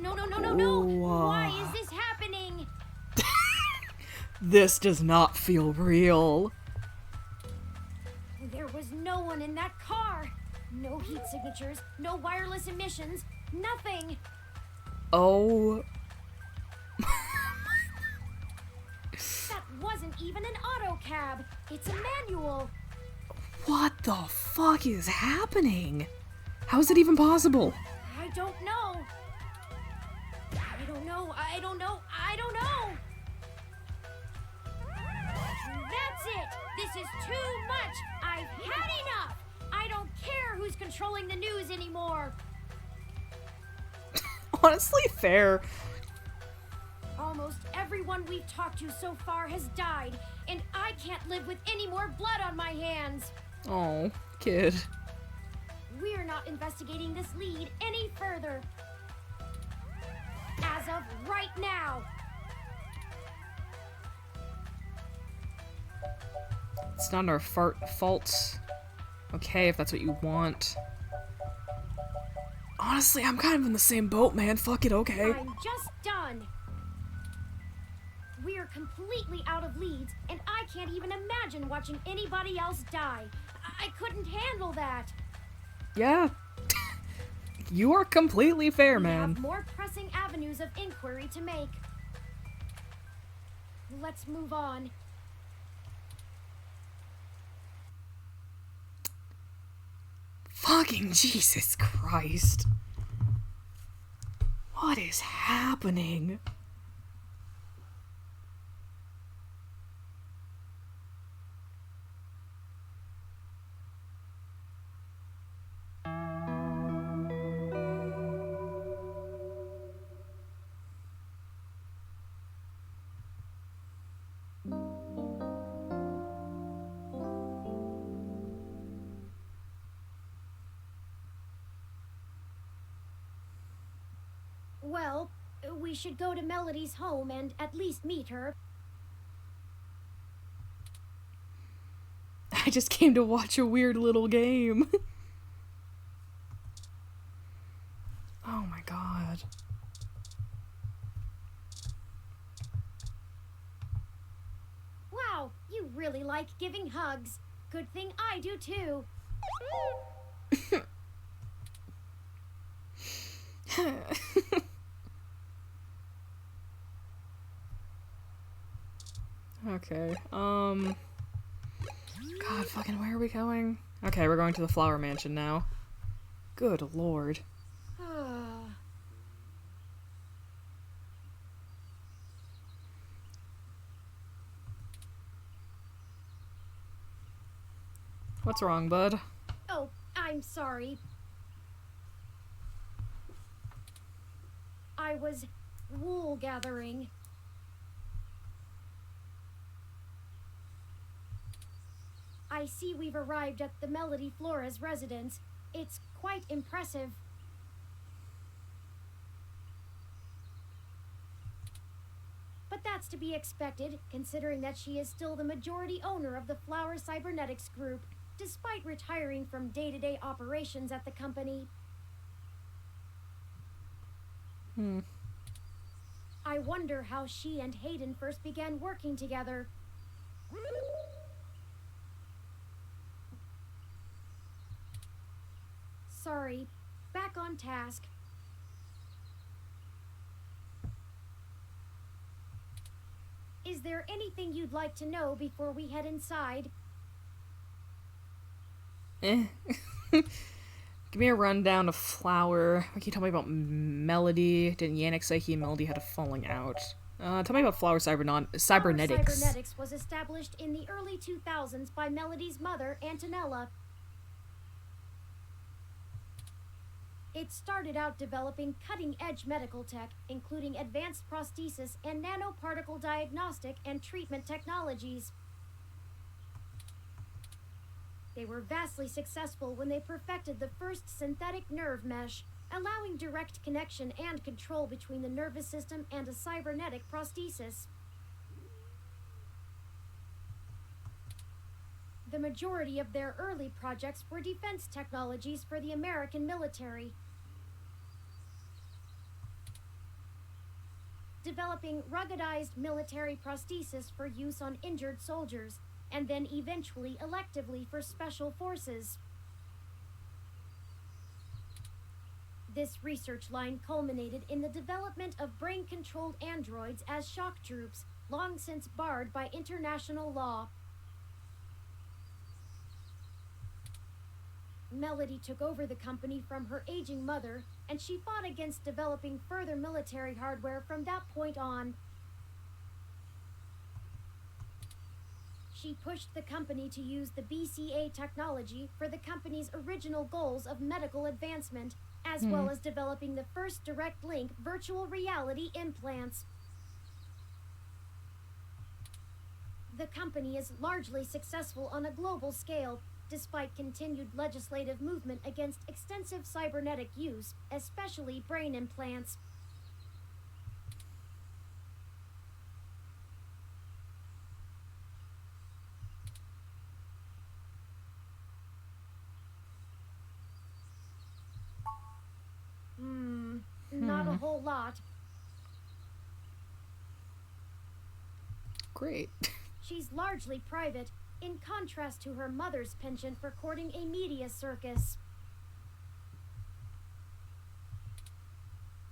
Why is this happening? This does not feel real. There was no one in that car. No heat signatures, no wireless emissions, nothing. Oh. That wasn't even an auto cab. It's a manual. What the fuck is happening? How is it even possible? I don't know. I don't know. That's it. This is too much. I've had enough. I don't care who's controlling the news anymore. Honestly, fair. Almost everyone we've talked to so far has died, and I can't live with any more blood on my hands. Oh, kid. We're not investigating this lead any further. As of right now. It's not our fault. Okay, if that's what you want. Honestly, I'm kind of in the same boat, man. Fuck it, okay. I'm just done. We're completely out of leads, and I can't even imagine watching anybody else die. I couldn't handle that. Yeah. You are completely fair, We man. have more pressing avenues of inquiry to make. Let's move on. Fucking Jesus Christ. What is happening? Well, we should go to Melody's home and at least meet her. I just came to watch a weird little game. Oh my god. Wow, you really like giving hugs. Good thing I do too. Okay, God, fucking, where are we going? Okay, we're going to the Flower Mansion now. Good lord. What's wrong, bud? Oh, I'm sorry. I was wool gathering. I see we've arrived at the Melody Flores residence. It's quite impressive. But that's to be expected, considering that she is still the majority owner of the Flower Cybernetics Group. despite retiring from day-to-day operations at the company. I wonder how she and Hayden first began working together. Sorry, back on task. Is there anything you'd like to know before we head inside? Give me a rundown of Flower. Can you tell me about Melody? Didn't Yannick say he and Melody had a falling out? Tell me about Flower Cybernetics. Cybernetics was established in the early 2000s by Melody's mother, Antonella. It started out developing cutting-edge medical tech, including advanced prosthesis and nanoparticle diagnostic and treatment technologies. They were vastly successful when they perfected the first synthetic nerve mesh, allowing direct connection and control between the nervous system and a cybernetic prosthesis. The majority of their early projects were defense technologies for the American military, developing ruggedized military prosthesis for use on injured soldiers, and then eventually electively for special forces. This research line culminated in the development of brain-controlled androids as shock troops, long since barred by international law. Melody took over the company from her aging mother, and she fought against developing further military hardware from that point on. She pushed the company to use the BCA technology for the company's original goals of medical advancement, as well as developing the first direct link virtual reality implants. The company is largely successful on a global scale, despite continued legislative movement against extensive cybernetic use, especially brain implants. Not a whole lot. Great. She's largely private, in contrast to her mother's penchant for courting a media circus.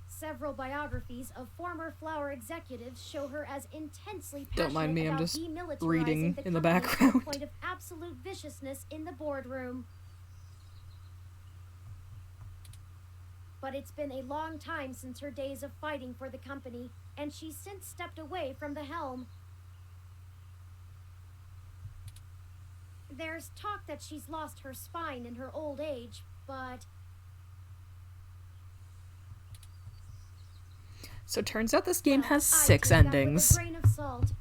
Several biographies of former Flower executives show her as intensely passionate Don't mind me, I'm about just demilitarizing reading the in the company to background. the point of absolute viciousness in the boardroom. But it's been a long time since her days of fighting for the company, and she's since stepped away from the helm. There's talk that she's lost her spine in her old age, but... So it turns out this game has I 6 take that with a endings. grain of salt.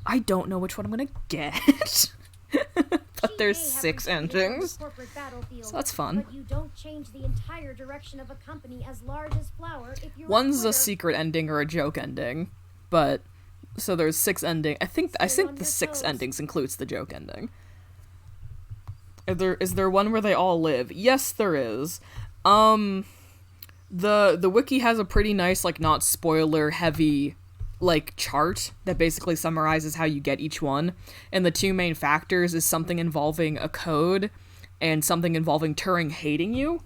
I don't know which one I'm gonna get. But there's 6 endings. So that's fun. But you don't change the entire direction of a company as large as Flower if you're One's a a secret ending or a joke ending, but so there's 6 ending. I think the 6 endings includes the joke ending. Is there one where they all live? Yes, there is. The wiki has a pretty nice, like, not spoiler heavy, like, chart that basically summarizes how you get each one. And the 2 main factors is something involving a code and something involving Turing hating you.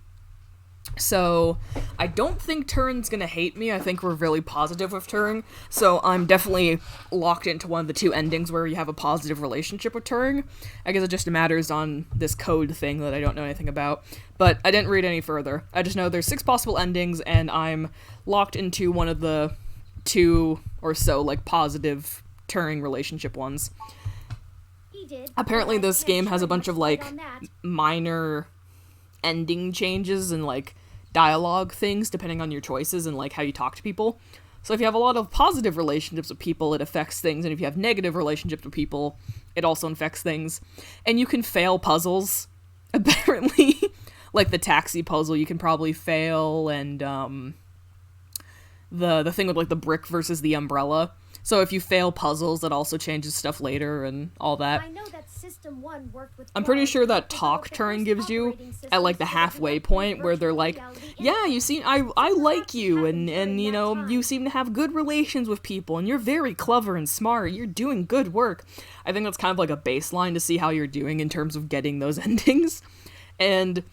So I don't think Turing's gonna hate me. I think we're really positive with Turing. So I'm definitely locked into one of the 2 endings where you have a positive relationship with Turing. I guess it just matters on this code thing that I don't know anything about. But I didn't read any further. I just know there's 6 possible endings, and I'm locked into one of the 2 or so, like, positive Turing relationship ones. Apparently this game has a bunch of, like, minor ending changes and, like, dialogue things depending on your choices and, like, how you talk to people. So if you have a lot of positive relationships with people, it affects things, and if you have negative relationships with people, it also affects things. And you can fail puzzles, apparently. Like the taxi puzzle you can probably fail, and the thing with, like, the brick versus the umbrella. So if you fail puzzles, it also changes stuff later and all that. I know that System 1 worked with I'm pretty sure that talk turn gives you at like the halfway point where they're like, yeah, you seem, I like you, and you know, you seem to have good relations with people, and you're very clever and smart, you're doing good work. I think that's kind of like a baseline to see how you're doing in terms of getting those endings. And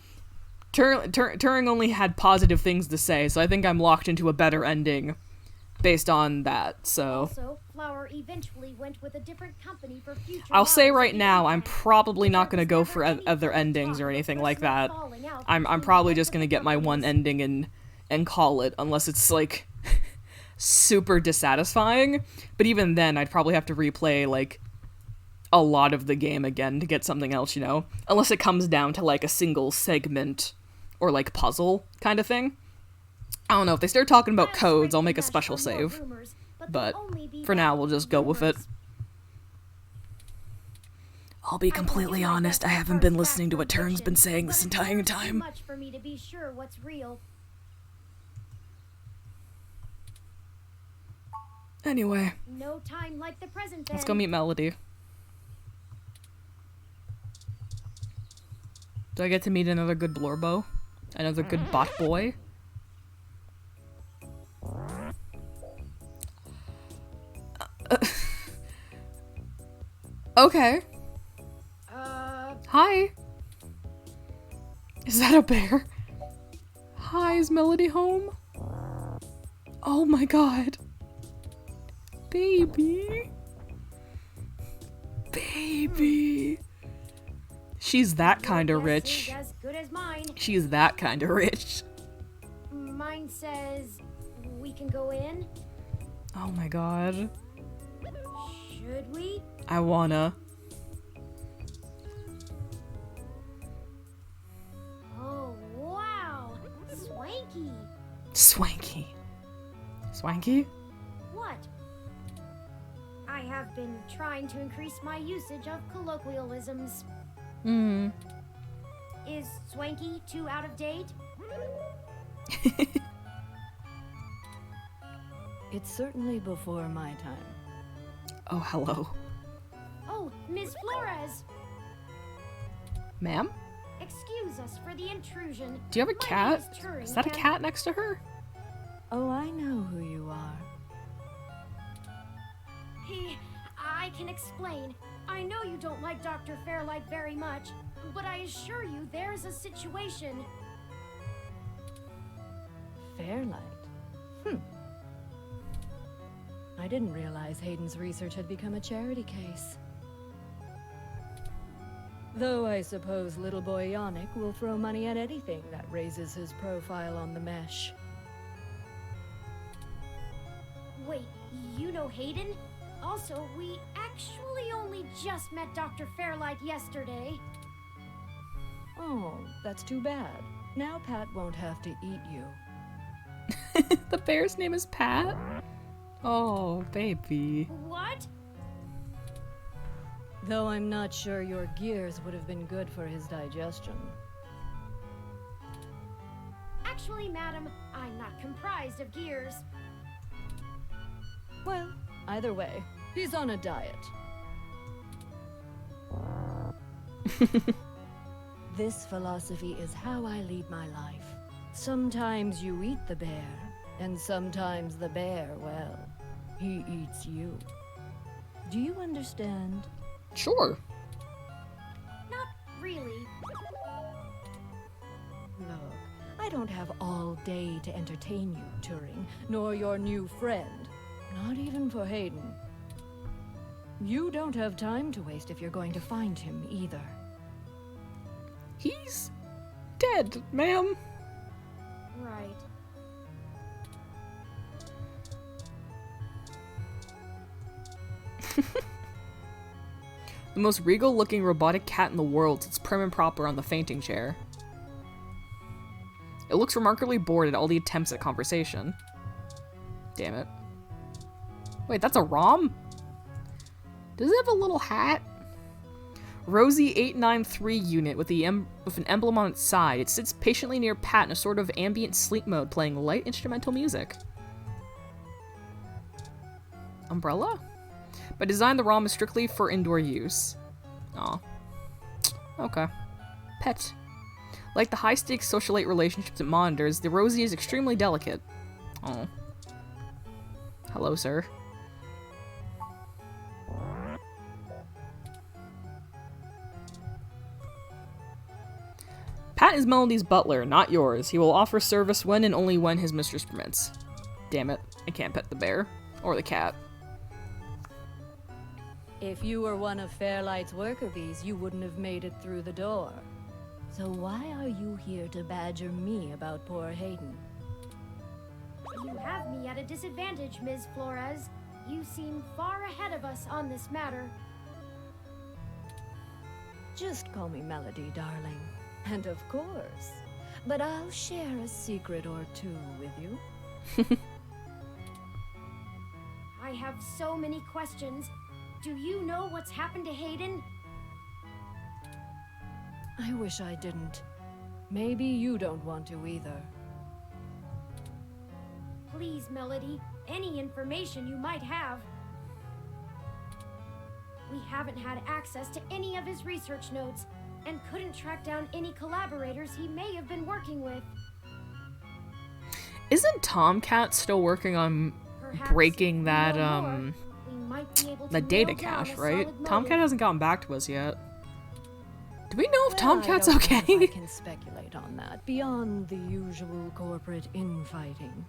Turing only had positive things to say, so I think I'm locked into a better ending based on that, so. Also, Flower eventually went with a different company for future. I'll say right now, I'm probably not going to go for other endings or anything like that. I'm probably just going to get my one ending and call it, unless it's, like, super dissatisfying. But even then, I'd probably have to replay, like, a lot of the game again to get something else, you know? Unless it comes down to, like, a single segment or, like, puzzle kind of thing. I don't know, if they start talking about codes, I'll make a special save. But for now, we'll just go with it. I'll be completely honest, I haven't been listening to what Turing's been saying this entire time. Much for me to be sure what's real. Anyway, No time like the present, let's then. go meet Melody. Do I get to meet another good Blorbo? Another good bot boy? Okay. Hi. Is that a bear? Hi, is Melody home? Oh my god. Baby. Baby. She's that kind of rich. As good as mine. She's that kind of rich. Mine says we can go in. Oh my god. Should we? I wanna. Oh, wow. Swanky. Swanky. Swanky? What? I have been trying to increase my usage of colloquialisms. Hmm. Is swanky too out of date? It's certainly before my time. Oh, hello. Oh, Miss Flores. Ma'am? Excuse us for the intrusion. Do you have a My cat? name is Turing. Is that a cat next to her? Oh, I know who you are. I can explain. I know you don't like Dr. Fairlight very much, but I assure you there's a situation. Fairlight? I didn't realize Hayden's research had become a charity case. Though I suppose little boy Yannick will throw money at anything that raises his profile on the mesh. Wait, you know Hayden? Also, we actually only just met Dr. Fairlight yesterday. Oh, that's too bad. Now Pat won't have to eat you. The bear's name is Pat? Oh, baby. What? Though I'm not sure your gears would have been good for his digestion. Actually, madam, I'm not comprised of gears. Well, either way, he's on a diet. This philosophy is how I lead my life. Sometimes you eat the bear, and sometimes the bear, well, he eats you. Do you understand? Sure. Not really. Look, I don't have all day to entertain you, Turing, nor your new friend. Not even for Hayden. You don't have time to waste if you're going to find him, either. He's dead, ma'am. Right. The most regal-looking robotic cat in the world sits prim and proper on the fainting chair. It looks remarkably bored at all the attempts at conversation. Damn it. Wait, that's a ROM? Does it have a little hat? Rosie 893 unit with an emblem on its side. It sits patiently near Pat in a sort of ambient sleep mode, playing light instrumental music. Umbrella? But design the ROM is strictly for indoor use. Aw. Okay. Pet. Like the high-stakes socialite relationships it monitors, the Rosie is extremely delicate. Oh. Hello, sir. Pat is Melody's butler, not yours. He will offer service when and only when his mistress permits. Damn it. I can't pet the bear. Or the cat. If you were one of Fairlight's worker bees, you wouldn't have made it through the door. So why are you here to badger me about poor Hayden? You have me at a disadvantage, Ms. Flores. You seem far ahead of us on this matter. Just call me Melody, darling. And of course. But I'll share a secret or two with you. I have so many questions. Do you know what's happened to Hayden? I wish I didn't. Maybe you don't want to either. Please, Melody, any information you might have. We haven't had access to any of his research notes, and couldn't track down any collaborators he may have been working with. Isn't Tomcat still working on breaking that, the data cache, right? Tomcat hasn't gotten back to us yet. Do we know if Tomcat's okay? I don't can speculate on that, beyond the usual corporate infighting.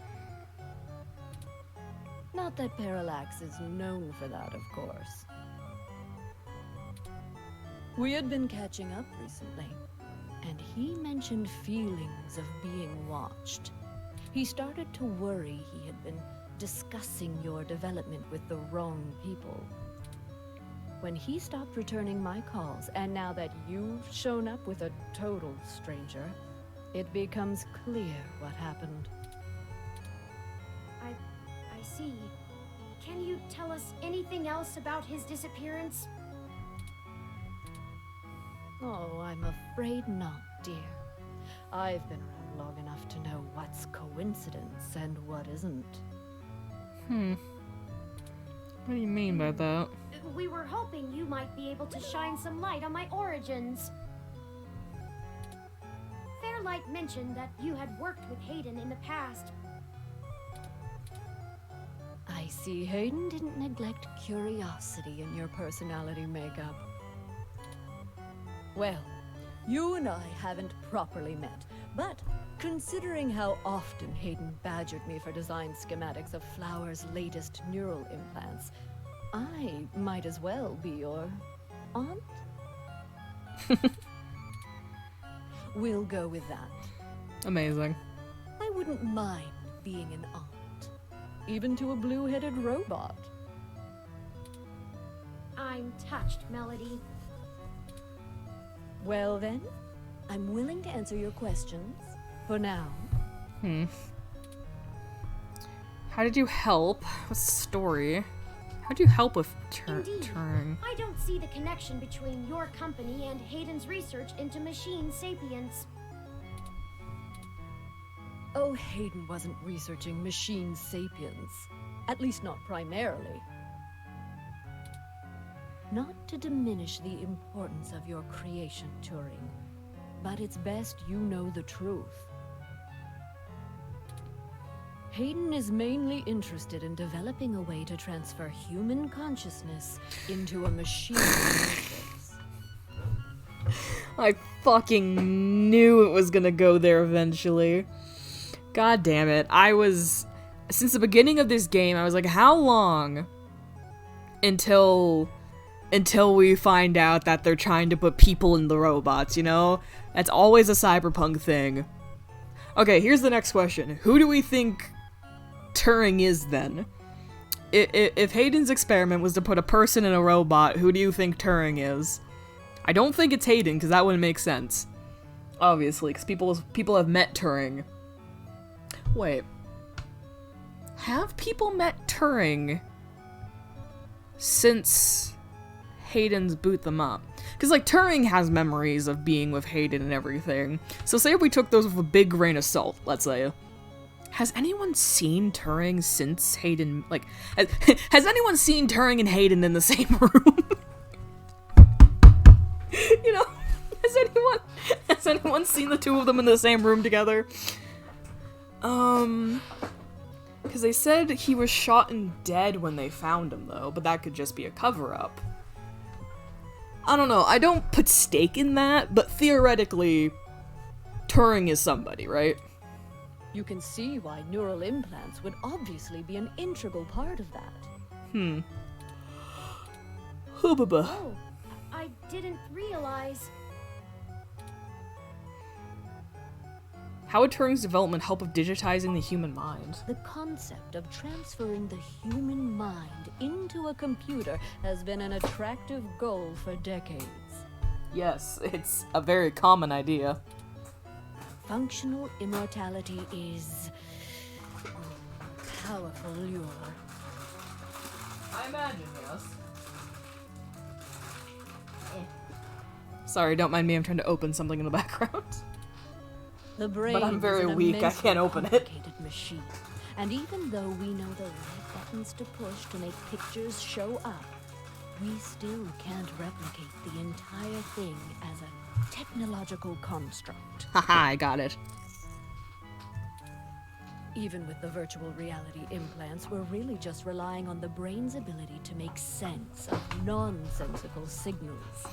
Not that Parallax is known for that, of course. We had been catching up recently, and he mentioned feelings of being watched. He started to worry he had been discussing your development with the wrong people. When he stopped returning my calls, and now that you've shown up with a total stranger, it becomes clear what happened. I see. Can you tell us anything else about his disappearance? Oh, I'm afraid not, dear. I've been around long enough to know what's coincidence and what isn't. What do you mean by that? We were hoping you might be able to shine some light on my origins. Fairlight mentioned that you had worked with Hayden in the past. I see Hayden didn't neglect curiosity in your personality makeup. Well, you and I haven't properly met, but considering how often Hayden badgered me for design schematics of Flower's latest neural implants, I might as well be your aunt? We'll go with that. Amazing. I wouldn't mind being an aunt, even to a blue-headed robot. I'm touched, Melody. Well then, I'm willing to answer your questions, for now. How did you help? What's the story? How'd you help with Turing? I don't see the connection between your company and Hayden's research into machine sapience. Oh, Hayden wasn't researching machine sapience. At least not primarily. Not to diminish the importance of your creation, Turing, but it's best you know the truth. Hayden is mainly interested in developing a way to transfer human consciousness into a machine interface. I fucking knew it was gonna go there eventually. God damn it. Since the beginning of this game, I was like, how long until we find out that they're trying to put people in the robots, you know? That's always a cyberpunk thing. Okay, here's the next question. Who do we think Turing is then? If Hayden's experiment was to put a person in a robot, who do you think Turing is? I don't think it's Hayden, because that wouldn't make sense. Obviously, because people have met Turing. Wait. Have people met Turing since Hayden's boot them up? Because, like, Turing has memories of being with Hayden and everything. So say if we took those with a big grain of salt, let's say. Has anyone seen Turing since Hayden, like, has anyone seen Turing and Hayden in the same room? You know, has anyone seen the two of them in the same room together? Because they said he was shot and dead when they found him, though, but that could just be a cover-up. I don't know, I don't put stake in that, but theoretically, Turing is somebody, right? You can see why neural implants would obviously be an integral part of that. Oh, I didn't realize. How would Turing's development help with digitizing the human mind? The concept of transferring the human mind into a computer has been an attractive goal for decades. Yes, it's a very common idea. Functional immortality is a powerful lure. I imagine, yes. Sorry, don't mind me, I'm trying to open something in the background. The brain but I'm very is an weak, I can't open it. Machine. And even though we know the right buttons to push to make pictures show up, we still can't replicate the entire thing as a technological construct. Haha, I got it. Even with the virtual reality implants, we're really just relying on the brain's ability to make sense of nonsensical signals.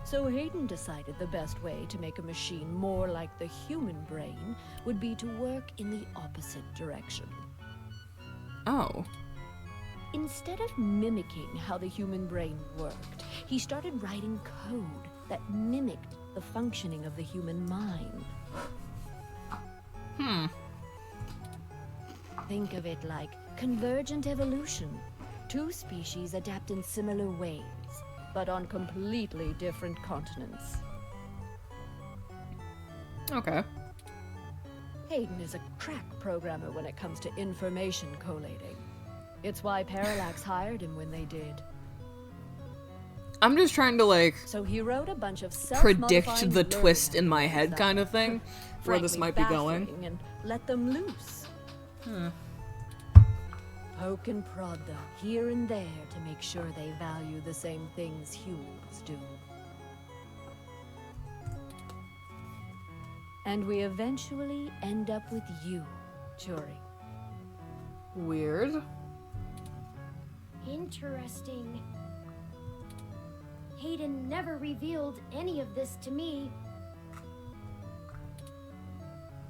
So Hayden decided the best way to make a machine more like the human brain would be to work in the opposite direction. Oh. Instead of mimicking how the human brain worked, he started writing code that mimicked the functioning of the human mind. Think of it like convergent evolution. Two species adapt in similar ways, but on completely different continents. Okay. Hayden is a crack programmer when it comes to information collating. It's why Parallax hired him when they did. I'm just trying to, like, so he wrote a bunch of predict the twist in my head kind of thing, where this might be going. And let them loose. Poke and prod them here and there to make sure they value the same things humans do. And we eventually end up with you, Turing. Weird. Interesting. Hayden never revealed any of this to me.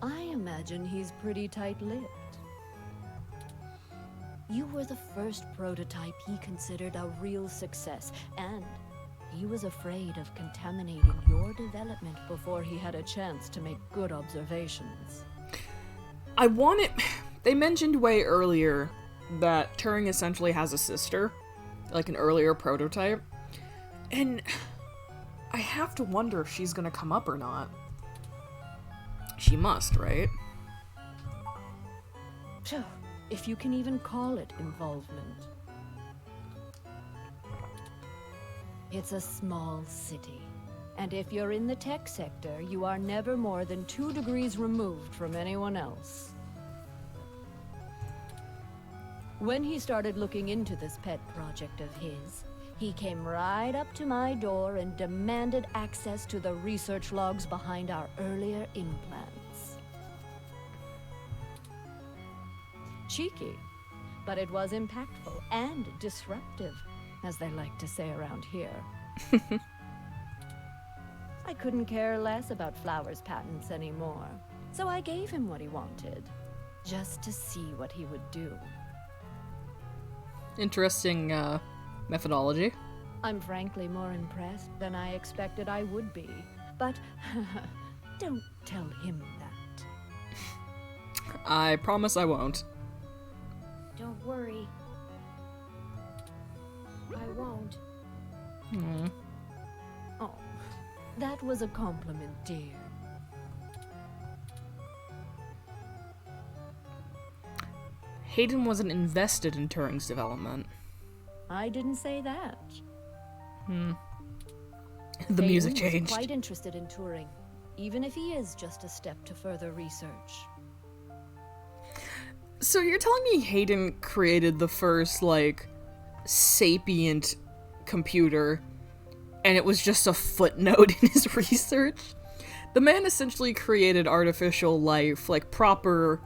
I imagine he's pretty tight-lipped. You were the first prototype he considered a real success, and he was afraid of contaminating your development before he had a chance to make good observations. They mentioned way earlier that Turing essentially has a sister, like an earlier prototype, and I have to wonder if she's gonna come up or not. She must, right? Phew, if you can even call it involvement. It's a small city, and if you're in the tech sector, you are never more than 2 degrees removed from anyone else. When he started looking into this pet project of his, he came right up to my door and demanded access to the research logs behind our earlier implants. Cheeky, but it was impactful and disruptive, as they like to say around here. I couldn't care less about Flowers' patents anymore, so I gave him what he wanted, just to see what he would do. Interesting, methodology. I'm frankly more impressed than I expected I would be, but don't tell him that. I promise I won't. Don't worry. I won't. Oh, that was a compliment, dear. Hayden wasn't invested in Turing's development. I didn't say that. The music Hayden was changed. quite interested in Turing, even if he is just a step to further research. So you're telling me Hayden created the first, like, sapient computer, and it was just a footnote in his research? The man essentially created artificial life, like proper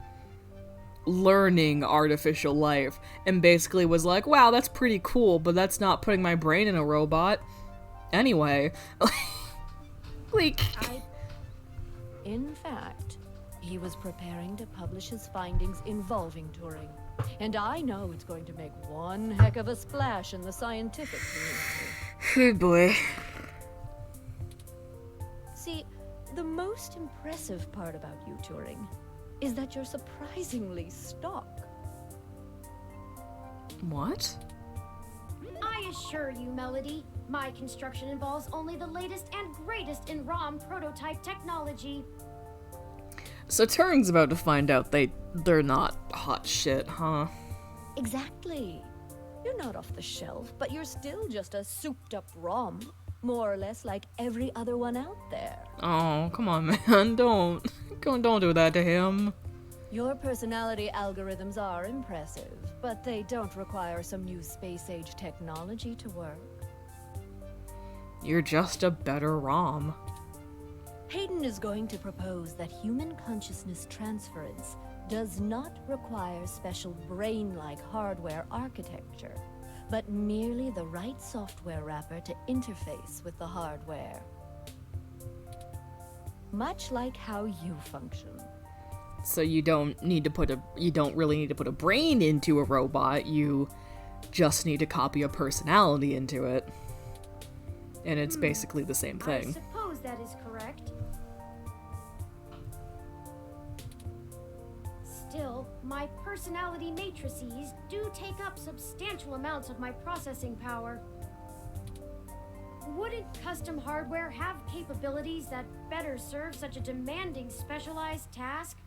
learning artificial life, and basically was like, wow, that's pretty cool, but that's not putting my brain in a robot. Anyway. Like... In fact, he was preparing to publish his findings involving Turing. And I know it's going to make one heck of a splash in the scientific community. Oh boy. See, the most impressive part about you, Turing, is that you're surprisingly stock. What? I assure you, Melody, my construction involves only the latest and greatest in ROM prototype technology. So Turing's about to find out they're not hot shit, huh? Exactly. You're not off the shelf, but you're still just a souped-up ROM. More or less like every other one out there. Oh, come on, man. Don't do that to him. Your personality algorithms are impressive, but they don't require some new space-age technology to work. You're just a better ROM. Hayden is going to propose that human consciousness transference does not require special brain-like hardware architecture, but merely the right software wrapper to interface with the hardware. Much like how you function. So you don't really need to put a brain into a robot, you just need to copy a personality into it. And it's basically the same thing. I suppose that is correct. Still, my personality matrices do take up substantial amounts of my processing power. Wouldn't custom hardware have capabilities that better serve such a demanding specialized task?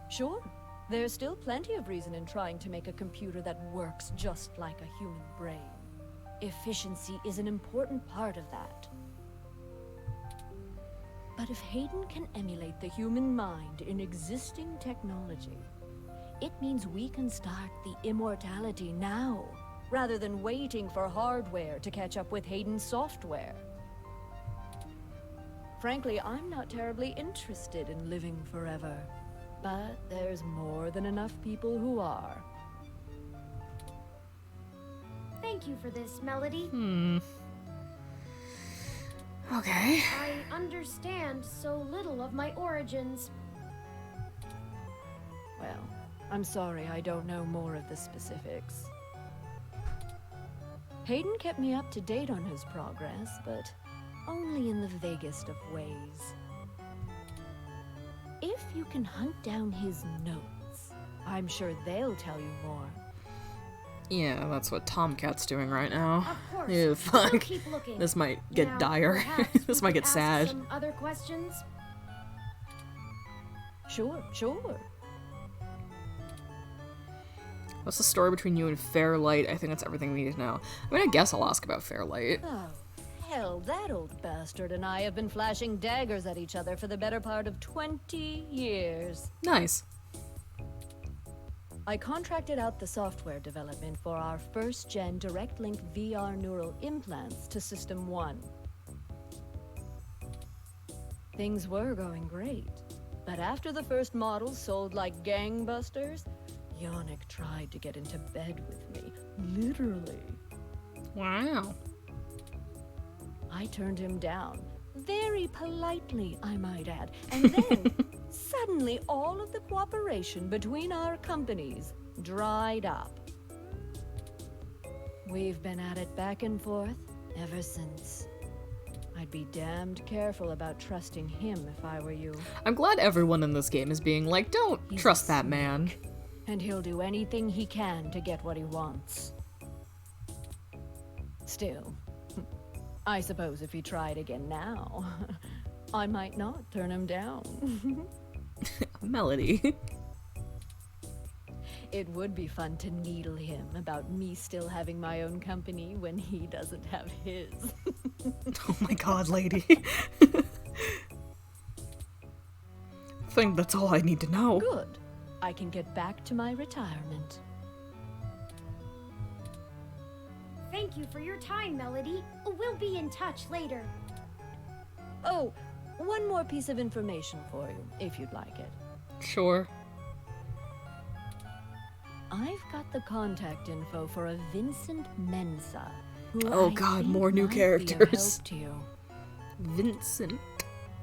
Sure. There's still plenty of reason in trying to make a computer that works just like a human brain. Efficiency is an important part of that. But if Hayden can emulate the human mind in existing technology, it means we can start the immortality now, rather than waiting for hardware to catch up with Hayden's software. Frankly, I'm not terribly interested in living forever, but there's more than enough people who are. Thank you for this, Melody. Okay. I understand so little of my origins. Well, I'm sorry I don't know more of the specifics. Hayden kept me up to date on his progress, but only in the vaguest of ways. If you can hunt down his notes, I'm sure they'll tell you more. Yeah, that's what Tomcat's doing right now. Of course. Ew, fuck. We'll keep looking. This might get Now, dire. perhaps This we might could get ask sad. Some other questions? Sure. What's the story between you and Fairlight? I think that's everything we need to know. I mean, I guess I'll ask about Fairlight. Oh, hell, that old bastard and I have been flashing daggers at each other for the better part of 20 years. Nice. I contracted out the software development for our first-gen direct link VR neural implants to System 1. Things were going great, but after the first models sold like gangbusters, Yannick tried to get into bed with me, literally. Wow. I turned him down, very politely, I might add, and then suddenly all of the cooperation between our companies dried up. We've been at it back and forth ever since. I'd be damned careful about trusting him if I were you. I'm glad everyone in this game is being like, don't trust that man. And he'll do anything he can to get what he wants. Still, I suppose if he tried again now, I might not turn him down. Melody. It would be fun to needle him about me still having my own company when he doesn't have his. Oh my god, lady. I think that's all I need to know. Good. I can get back to my retirement. Thank you for your time, Melody. We'll be in touch later. Oh, one more piece of information for you, if you'd like it. Sure. I've got the contact info for a Vincent Mensa, who Oh I god, think more new might be of characters. help to you. Vincent.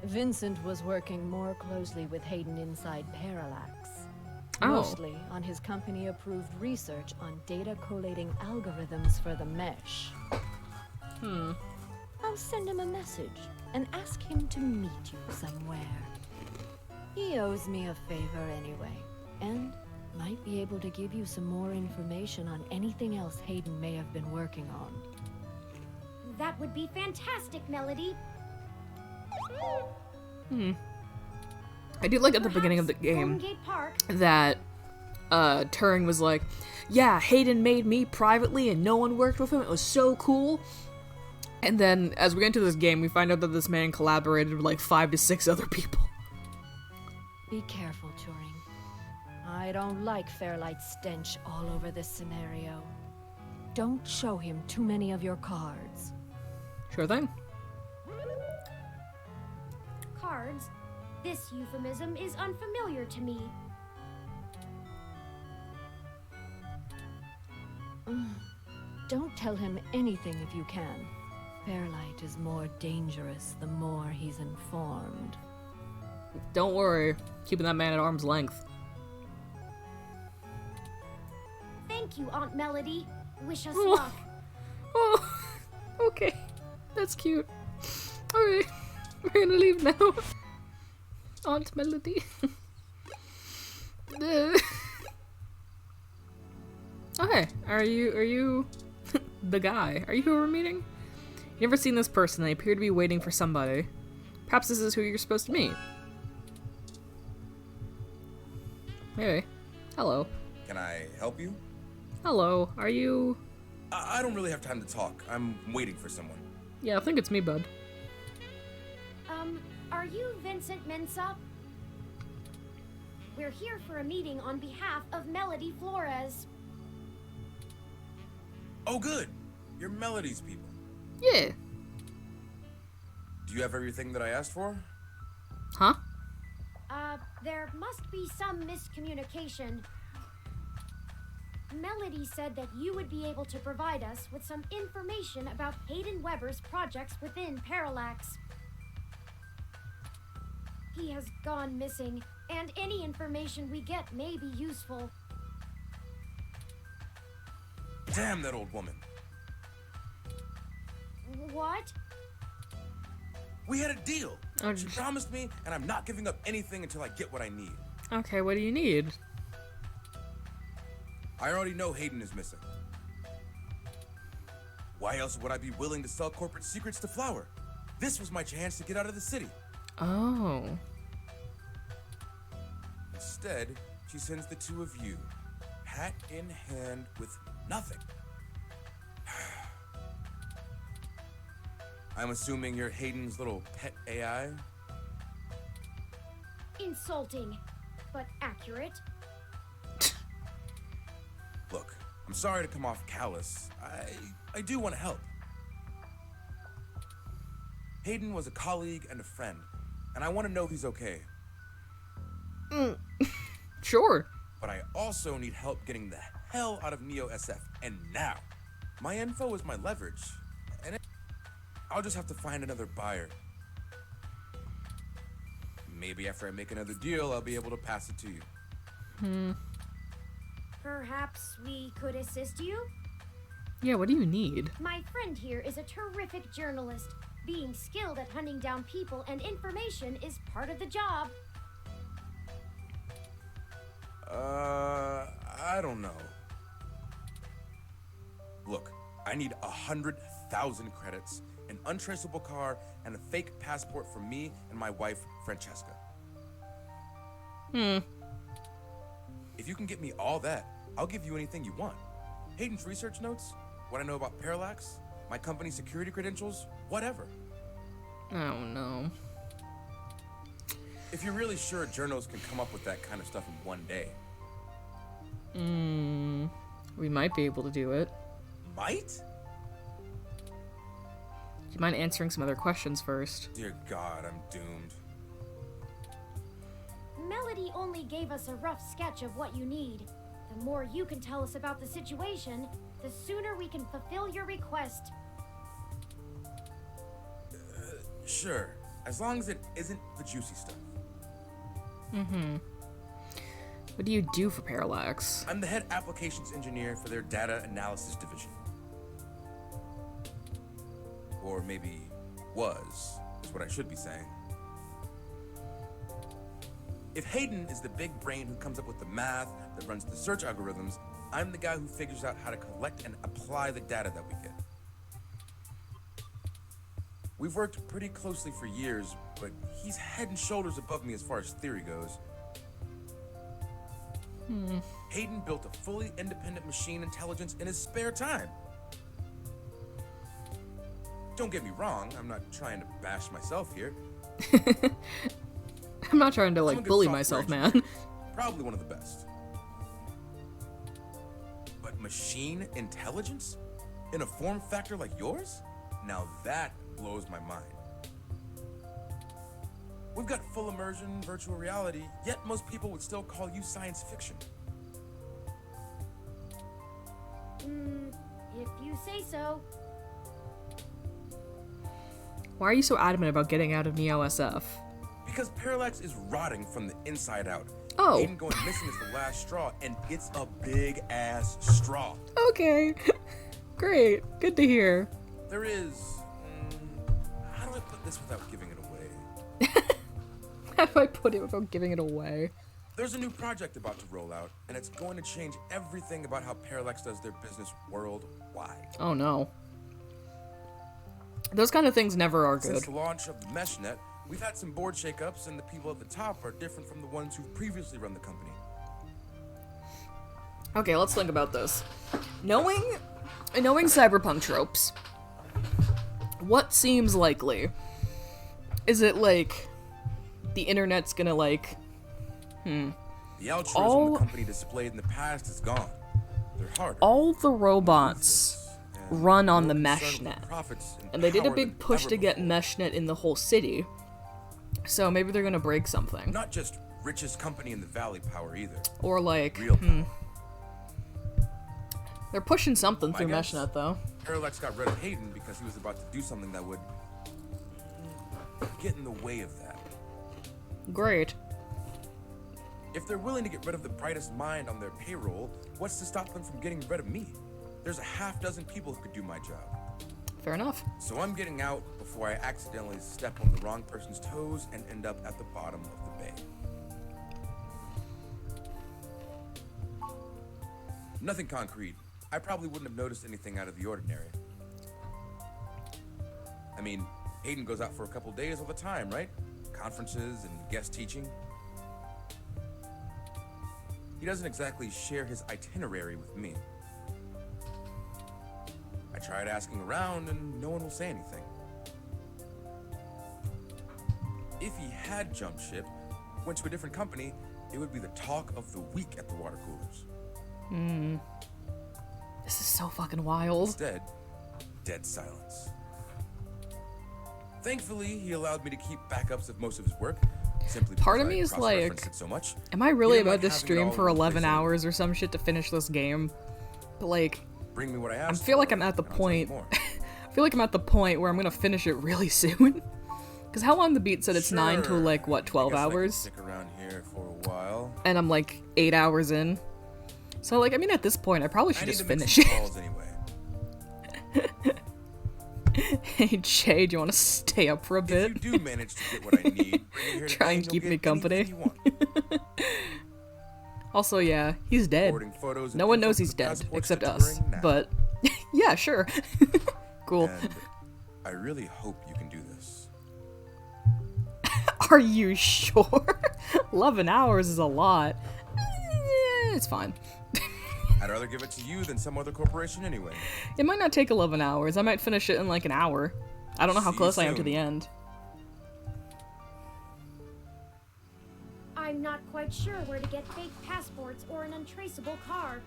Vincent was working more closely with Hayden inside Parallax. Oh. Mostly on his company-approved research on data collating algorithms for the mesh. I'll send him a message and ask him to meet you somewhere. He owes me a favor anyway, and might be able to give you some more information on anything else Hayden may have been working on. That would be fantastic, Melody. I do like at the beginning of the Golden game Gate Park. that Turing was like, yeah, Hayden made me privately and no one worked with him. It was so cool. And then as we get into this game, we find out that this man collaborated with like 5 to 6 other people. Be careful, Turing. I don't like Fairlight's stench all over this scenario. Don't show him too many of your cards. Sure thing. Cards? This euphemism is unfamiliar to me. Don't tell him anything if you can. Fairlight is more dangerous the more he's informed. Don't worry, keeping that man at arm's length. Thank you, Aunt Melody. Wish us Oh. luck. Oh, okay. That's cute. Alright, we're gonna leave now. Aunt Melody. Okay, are you the guy? Are you who we're meeting? You've never seen this person. They appear to be waiting for somebody. Perhaps this is who you're supposed to meet. Hey. Hello. Can I help you? Hello. Are you... I don't really have time to talk. I'm waiting for someone. Yeah, I think it's me, bud. Are you Vincent Mensa? We're here for a meeting on behalf of Melody Flores. Oh, good. You're Melody's people. Yeah. Do you have everything that I asked for? Huh? There must be some miscommunication. Melody said that you would be able to provide us with some information about Hayden Weber's projects within Parallax. He has gone missing, and any information we get may be useful. Damn that old woman. What? We had a deal. Oh, She promised me, and I'm not giving up anything until I get what I need. Okay, what do you need? I already know Hayden is missing. Why else would I be willing to sell corporate secrets to Flower? This was my chance to get out of the city. Oh. Instead, she sends the two of you, hat in hand with nothing. I'm assuming you're Hayden's little pet AI? Insulting, but accurate. Look, I'm sorry to come off callous. I do want to help. Hayden was a colleague and a friend, and I want to know he's okay. Sure. But I also need help getting the hell out of Neo SF, and now. My info is my leverage, and I'll just have to find another buyer. Maybe after I make another deal, I'll be able to pass it to you. Perhaps we could assist you? Yeah, what do you need? My friend here is a terrific journalist. Being skilled at hunting down people and information is part of the job. I don't know. Look, I need 100,000 credits, an untraceable car, and a fake passport for me and my wife, Francesca. If you can get me all that, I'll give you anything you want. Hayden's research notes, what I know about Parallax, my company's security credentials, whatever. Oh no. If you're really sure journals can come up with that kind of stuff in one day. We might be able to do it. Might? Do you mind answering some other questions first? Dear God, I'm doomed. Melody only gave us a rough sketch of what you need. The more you can tell us about the situation, the sooner we can fulfill your request. Sure, as long as it isn't the juicy stuff. What do you do for Parallax? I'm the head applications engineer for their data analysis division. Or maybe was, is what I should be saying. If Hayden is the big brain who comes up with the math that runs the search algorithms, I'm the guy who figures out how to collect and apply the data that we get. We've worked pretty closely for years, but he's head and shoulders above me as far as theory goes. Hayden built a fully independent machine intelligence in his spare time. Don't get me wrong, I'm not trying to bash myself here. I'm not trying to, like, I'm a good bully software myself, engineer, man. Probably one of the best. But machine intelligence? In a form factor like yours? Now that blows my mind. We've got full immersion, virtual reality, yet most people would still call you science fiction. If you say so. Why are you so adamant about getting out of Neo SF? Because Parallax is rotting from the inside out. Oh. Hayden going missing is the last straw, and it's a big ass straw. Okay. Great. Good to hear. There is... how do I put this without giving it away? How do I put it without giving it away? There's a new project about to roll out, and it's going to change everything about how Parallax does their business worldwide. Oh no. Those kind of things never are good. Since the launch of the MeshNet, we've had some board shakeups, and the people at the top are different from the ones who've previously run the company. Okay, let's think about this. Knowing cyberpunk tropes, what seems likely? Is it like the internet's gonna like The altruism the company displayed in the past is gone. They're harder. all the robots run on the MeshNet, and they did a big push to get MeshNet in the whole city. So maybe they're gonna break something, Not just richest company in the Valley power either. or like Real power. they're pushing something My through guess, MeshNet though. Parallax got rid of Hayden because he was about to do something that would get in the way of that. Great. If they're willing to get rid of the brightest mind on their payroll, what's to stop them from getting rid of me? There's a half dozen people who could do my job. Fair enough. So I'm getting out before I accidentally step on the wrong person's toes and end up at the bottom of the bay. Nothing concrete. I probably wouldn't have noticed anything out of the ordinary. I mean, Hayden goes out for a couple days all the time, right? Conferences and guest teaching. He doesn't exactly share his itinerary with me. I tried asking around and no one will say anything. If he had jumped ship, went to a different company, it would be the talk of the week at the water coolers. This is so fucking wild. Instead, dead silence. Thankfully, he allowed me to keep backups of most of his work. Simply Part of because me I is cross-referenced like, it so much. am I really He didn't about to like having it stream all for in one 11 place anyway. hours or some shit to finish this game? But like, Bring me what I I asked feel like for, I'm at the and I'll tell you point. more. I feel like I'm at the point where I'm gonna finish it really soon. Because how long the beat said it's 9 to Sure. like what, 12 I guess I could hours? stick around here for a while. And I'm like 8 hours in. So like, I mean, at this point, I probably I should need just to make finish some it. calls anyway. Hey Jay, do you want to stay up for a bit? If you do manage to get what I need, bring me here Try today and you'll keep get me company. anything you want. Also, yeah, he's dead. Forwarding photos and No one info knows for he's the dead, passports except to us. bring now. But, yeah, sure. Cool. And I really hope you can do this. Are you sure? 11 hours is a lot. It's fine. I'd rather give it to you than some other corporation anyway. It might not take 11 hours. I might finish it in like an hour. I don't know how See you close I am to soon. the end. I'm not quite sure where to get fake passports or an untraceable car.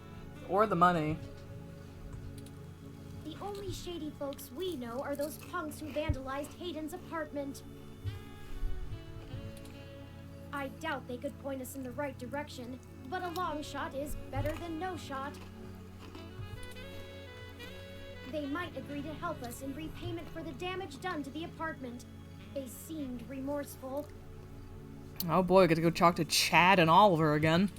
Or the money. The only shady folks we know are those punks who vandalized Hayden's apartment. I doubt they could point us in the right direction, but a long shot is better than no shot. They might agree to help us in repayment for the damage done to the apartment. They seemed remorseful. Oh boy, I get to go talk to Chad and Oliver again.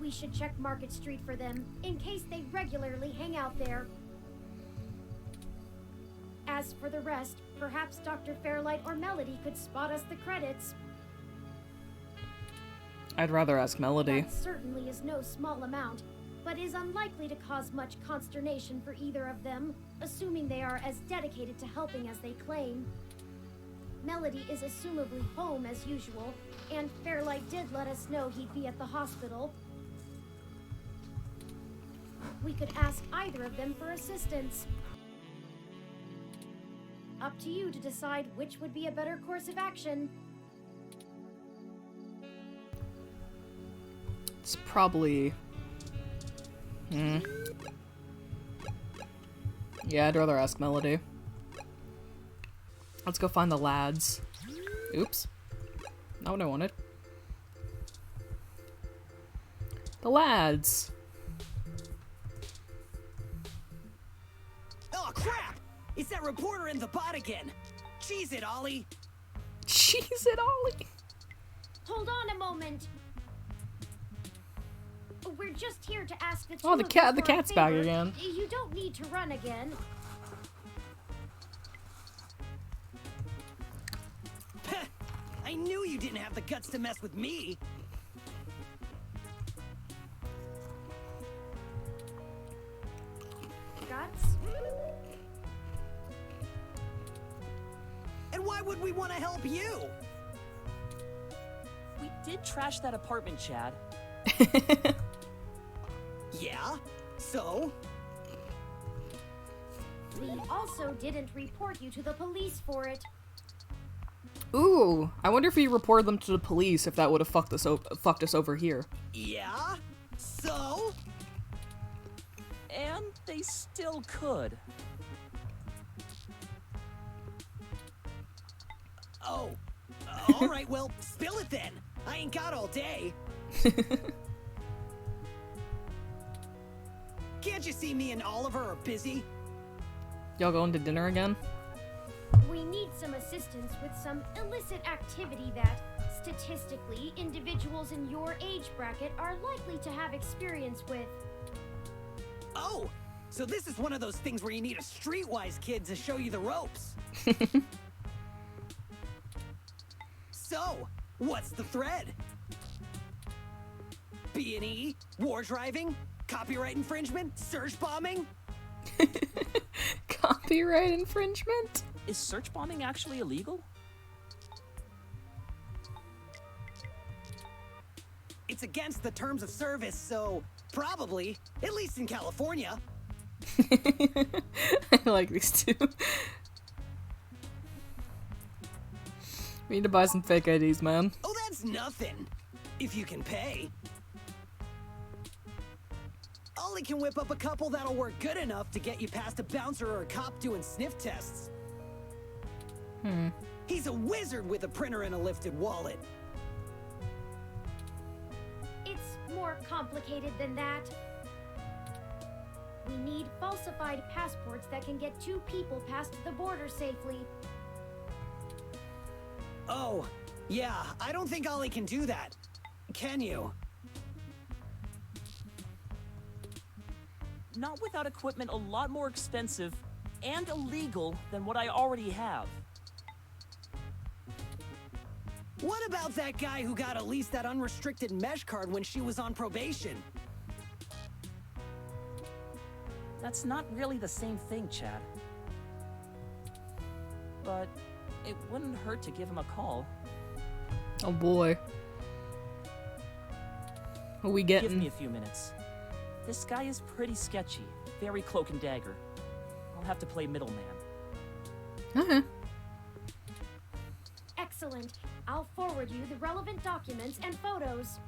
We should check Market Street for them, in case they regularly hang out there. As for the rest, perhaps Dr. Fairlight or Melody could spot us the credits. I'd rather ask Melody. That certainly is no small amount, but is unlikely to cause much consternation for either of them, assuming they are as dedicated to helping as they claim. Melody is assumably home as usual, and Fairlight did let us know he'd be at the hospital. We could ask either of them for assistance. Up to you to decide which would be a better course of action. It's probably... Yeah, I'd rather ask Melody. Let's go find the lads. Oops. Not what I wanted. The lads. Oh, crap! It's that reporter in the bot again. Cheese it, Ollie. Cheese it, Ollie. Hold on a moment. We're just here to ask the two Oh, the of cat- you the for a cat's back favor. again. You don't need to run again. I knew you didn't have the guts to mess with me. Guts? And why would we want to help you? We did trash that apartment, Chad. Yeah? So? We also didn't report you to the police for it. Ooh, I wonder if we reported them to the police, if that would have fucked us over here. Yeah? So? And they still could. Oh. Alright, well, spill it then. I ain't got all day. Can't you see me and Oliver are busy? Y'all going to dinner again? We need some assistance with some illicit activity that, statistically, individuals in your age bracket are likely to have experience with. Oh, so this is one of those things where you need a streetwise kid to show you the ropes. So, what's the thread? B&E, war driving, copyright infringement, search bombing? Copyright infringement? Is search bombing actually illegal? It's against the terms of service, so probably, at least in California. I like these two. We need to buy some fake IDs, man. Oh, that's nothing. If you can pay. Ollie can whip up a couple that'll work good enough to get you past a bouncer or a cop doing sniff tests. He's a wizard with a printer and a lifted wallet. It's more complicated than that. We need falsified passports that can get two people past the border safely. Oh, yeah, I don't think Ollie can do that. Can you? Not without equipment a lot more expensive and illegal than what I already have. What about that guy who got Elise that unrestricted mesh card when she was on probation? That's not really the same thing, Chad. But it wouldn't hurt to give him a call. Oh boy. What we getting? Give me a few minutes. This guy is pretty sketchy. Very cloak and dagger. I'll have to play middleman. Okay. Excellent. I'll forward you the relevant documents and photos.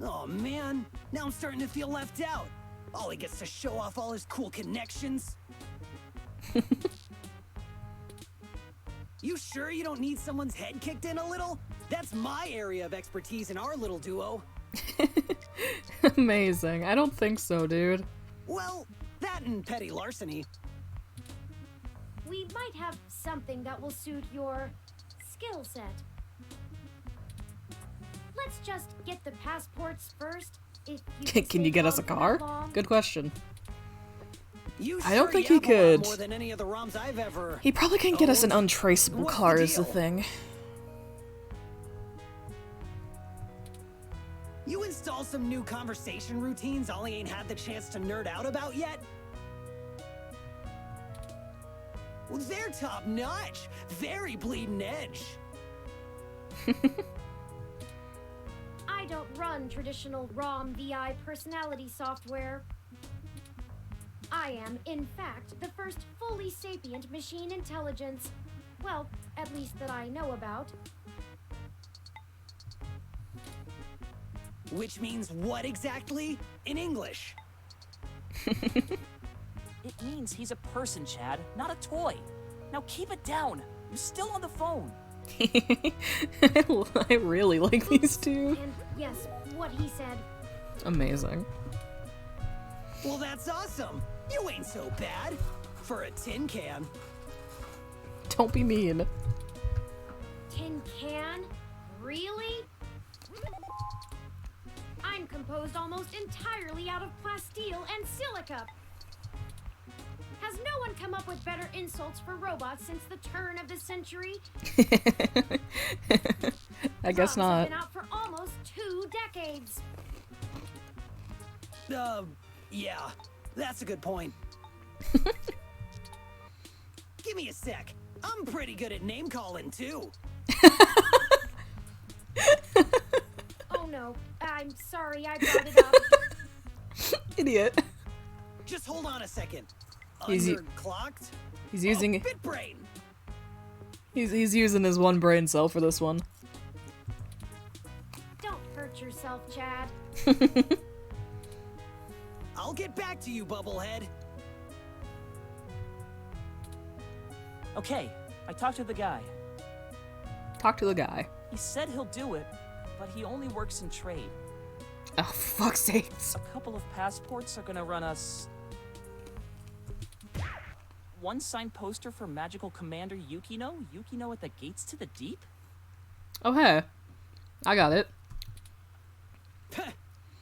Oh man, now I'm starting to feel left out. Ollie gets to show off all his cool connections. You sure you don't need someone's head kicked in a little? That's my area of expertise in our little duo. Amazing. I don't think so, dude. Well, that and petty larceny. We might have something that will suit your skill set. Let's just get the passports first. If you Can you get us a car? long. Good question. You I don't sure think he yab a lot could. More than any of the ROMs I've ever. He probably can't get us an untraceable What's car the is the deal? thing. You install some new conversation routines Ollie ain't had the chance to nerd out about yet? Well, they're top notch. Very bleeding edge. I don't run traditional ROM VI personality software. I am, in fact, the first fully sapient machine intelligence. Well, at least that I know about. Which means what exactly? In English. It means he's a person, Chad, not a toy. Now keep it down. I'm still on the phone. I really like these two. And yes, what he said. Amazing. Well, that's awesome. You ain't so bad. For a tin can. Don't be mean. Tin can? Really? I'm composed almost entirely out of plasteel and silica. Has no one come up with better insults for robots since the turn of the century? I guess ROMs have not. been out for almost 2 decades. Yeah, that's a good point. Give me a sec. I'm pretty good at name calling too. Oh no, I'm sorry I brought it up. Idiot. Just hold on a second. He's Underclocked? He's using Oh, BitBrain. He's using his one brain cell for this one. Don't hurt yourself, Chad. I'll get back to you, Bubblehead. Okay, I talked to the guy. Talk to the guy. He said he'll do it, but he only works in trade. Oh, for fuck's sakes. A couple of passports are gonna run us... one signed poster for Magical Commander Yukino? Yukino at the Gates to the Deep? Oh, hey. I got it.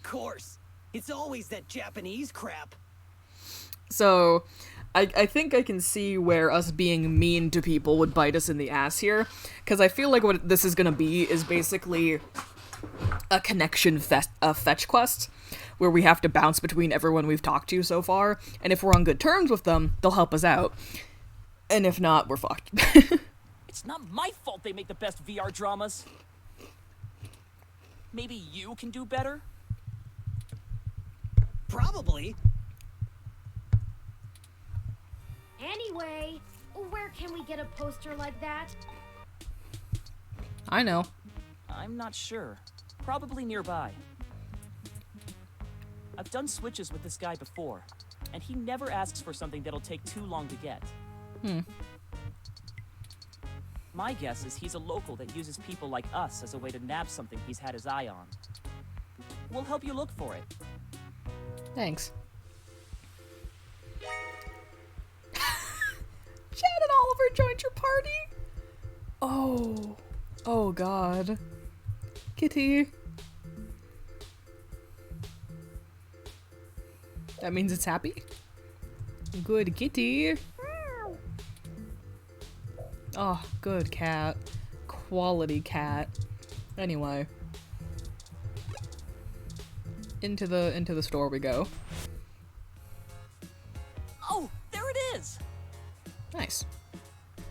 Course. It's always that Japanese crap. So, I think I can see where us being mean to people would bite us in the ass here. Because I feel like what this is going to be is basically a connection fetch quest, where we have to bounce between everyone we've talked to so far, and if we're on good terms with them, they'll help us out. And if not, we're fucked. It's not my fault they make the best VR dramas. Maybe you can do better? Probably. Anyway, where can we get a poster like that? I know. I'm not sure. Probably nearby. I've done switches with this guy before, and he never asks for something that'll take too long to get. My guess is he's a local that uses people like us as a way to nab something he's had his eye on. We'll help you look for it. Thanks. Chad and Oliver joined your party? Oh. Oh, God. Kitty. That means it's happy? Good kitty. Oh, good cat. Quality cat. Anyway. Into the store we go. Oh, there it is! Nice.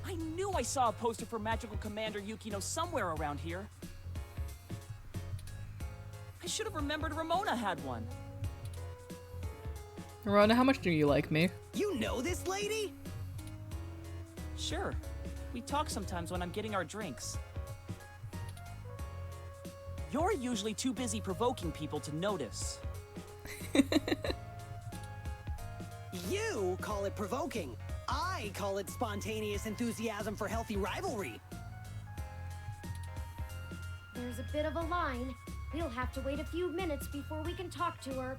I knew I saw a poster for Magical Commander Yukino somewhere around here. I should have remembered Ramona had one. Ramona, how much do you like me? You know this lady? Sure. We talk sometimes when I'm getting our drinks. You're usually too busy provoking people to notice. You call it provoking. I call it spontaneous enthusiasm for healthy rivalry. There's a bit of a line. We'll have to wait a few minutes before we can talk to her.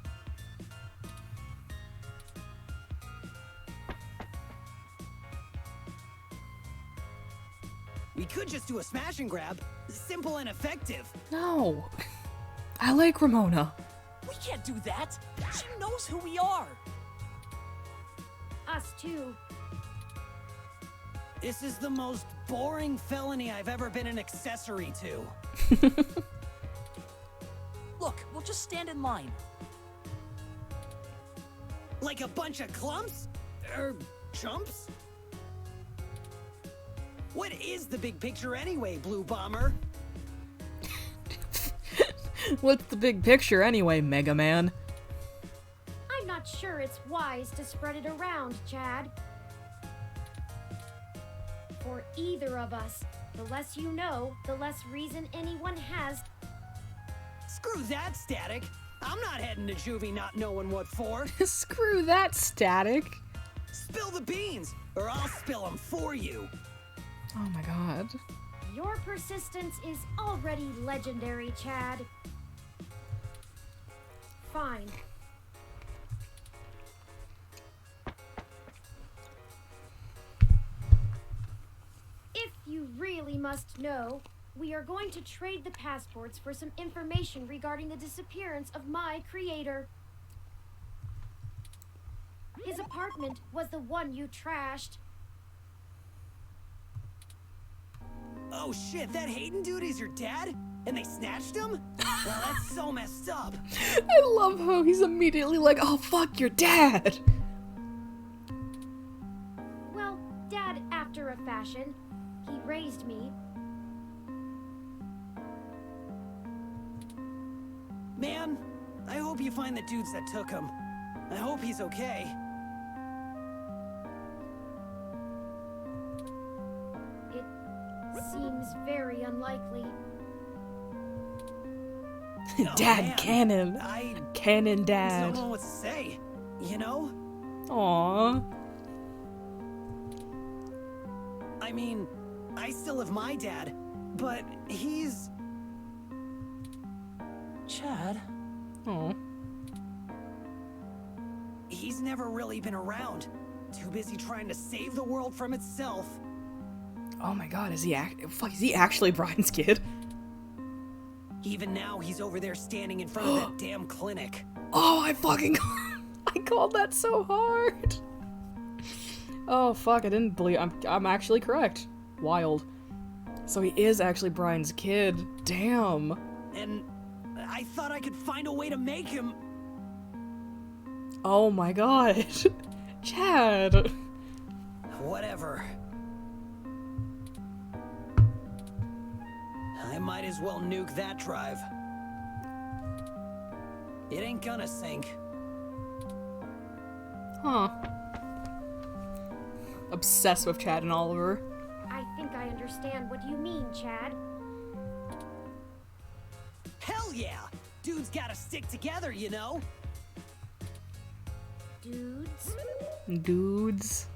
We could just do a smash and grab. Simple and effective. No. I like Ramona. We can't do that. She knows who we are. Us too. This is the most boring felony I've ever been an accessory to. Look, we'll just stand in line. Like a bunch of clumps? Chumps? What is the big picture anyway, Blue Bomber? What's the big picture anyway, Mega Man? I'm not sure it's wise to spread it around, Chad. For either of us, the less you know, the less reason anyone has. Screw that, Static. I'm not heading to juvie not knowing what for. Screw that, Static. Spill the beans, or I'll spill them for you. Oh my god. Your persistence is already legendary, Chad. Fine. If you really must know, we are going to trade the passports for some information regarding the disappearance of my creator. His apartment was the one you trashed. Oh shit, that Hayden dude is your dad? And they snatched him? Well, that's so messed up. I love how he's immediately like, oh fuck your dad. Well, Dad after a fashion. He raised me. Man, I hope you find the dudes that took him. I hope he's okay. It seems very unlikely. Dad, man. Cannon. Cannon I Dad. don't know what to say, you know? Aww. I mean, I still have my dad, but he's... Chad? Aw. He's never really been around. Too busy trying to save the world from itself. Oh my god, is he actually Brian's kid? Even now, he's over there standing in front of that damn clinic. Oh, I called that so hard. Oh fuck, I didn't believe I'm actually correct. Wild. So he is actually Brian's kid. Damn. And I thought I could find a way to make him... Oh my god. Chad. Whatever. I might as well nuke that drive. It ain't gonna sink. Huh. Obsessed with Chad and Oliver. I think I understand what you mean, Chad. Hell yeah! Dudes gotta stick together, you know? Dudes? Dudes.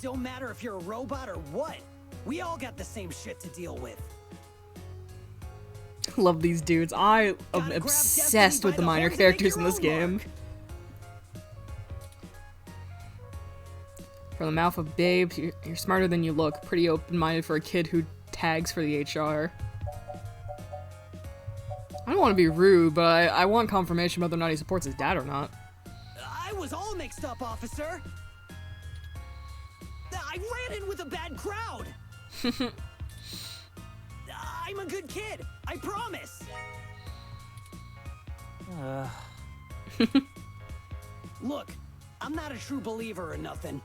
Don't matter if you're a robot or what. We all got the same shit to deal with. Love these dudes. I am obsessed with the minor characters in this game. From the mouth of Babe, you're smarter than you look. Pretty open-minded for a kid who tags for the HR. I don't want to be rude, but I want confirmation whether or not he supports his dad or not. I was all mixed up, officer. I ran in with a bad crowd. I'm a good kid. I promise. Look, I'm not a true believer or nothing.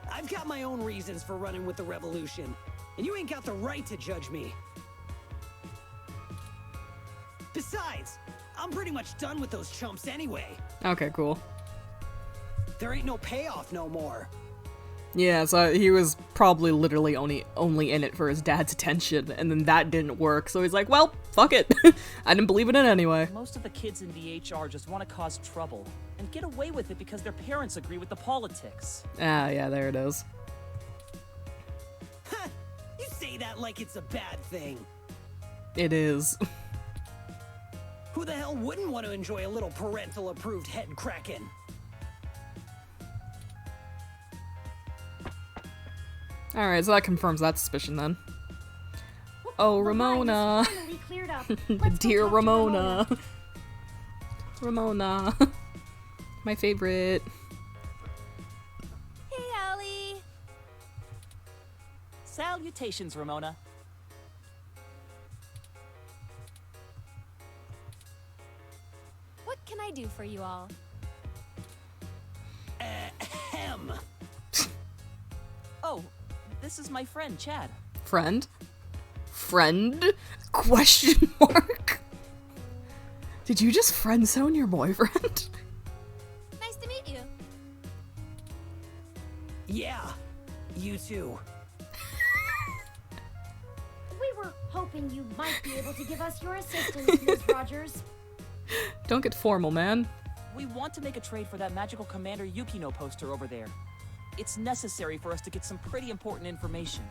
I've got my own reasons for running with the revolution, and you ain't got the right to judge me. Besides, I'm pretty much done with those chumps anyway. Okay, cool. There ain't no payoff no more. Yeah, so he was probably literally only in it for his dad's attention, and then that didn't work, so he's like, well, fuck it. I didn't believe in it anyway. Most of the kids in the HR just want to cause trouble and get away with it because their parents agree with the politics. Ah, yeah, there it is. You say that like it's a bad thing. It is. Who the hell wouldn't want to enjoy a little parental-approved head cracking? Alright, so that confirms that suspicion then. Oh, Ramona. Cleared up. Dear Ramona. Ramona. My favorite. Hey, Allie. Salutations, Ramona. What can I do for you all? Ahem. Oh, this is my friend, Chad. Friend? Friend? Question mark? Did you just friend zone your boyfriend? Nice to meet you. Yeah, you too. We were hoping you might be able to give us your assistance, Ms. Rogers. Don't get formal, man. We want to make a trade for that magical Commander Yukino poster over there. It's necessary for us to get some pretty important information.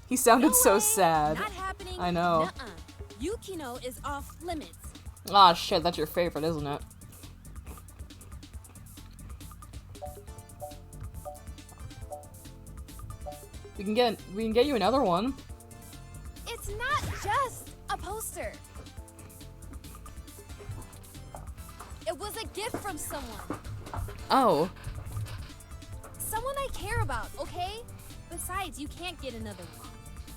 He sounded so sad. Not happening. I know. Nuh-uh. Yukino is off limits. Ah, shit, that's your favorite, isn't it? We can get you another one. It's not just a poster. It was a gift from someone. Oh. Someone I care about, okay? Besides, you can't get another one.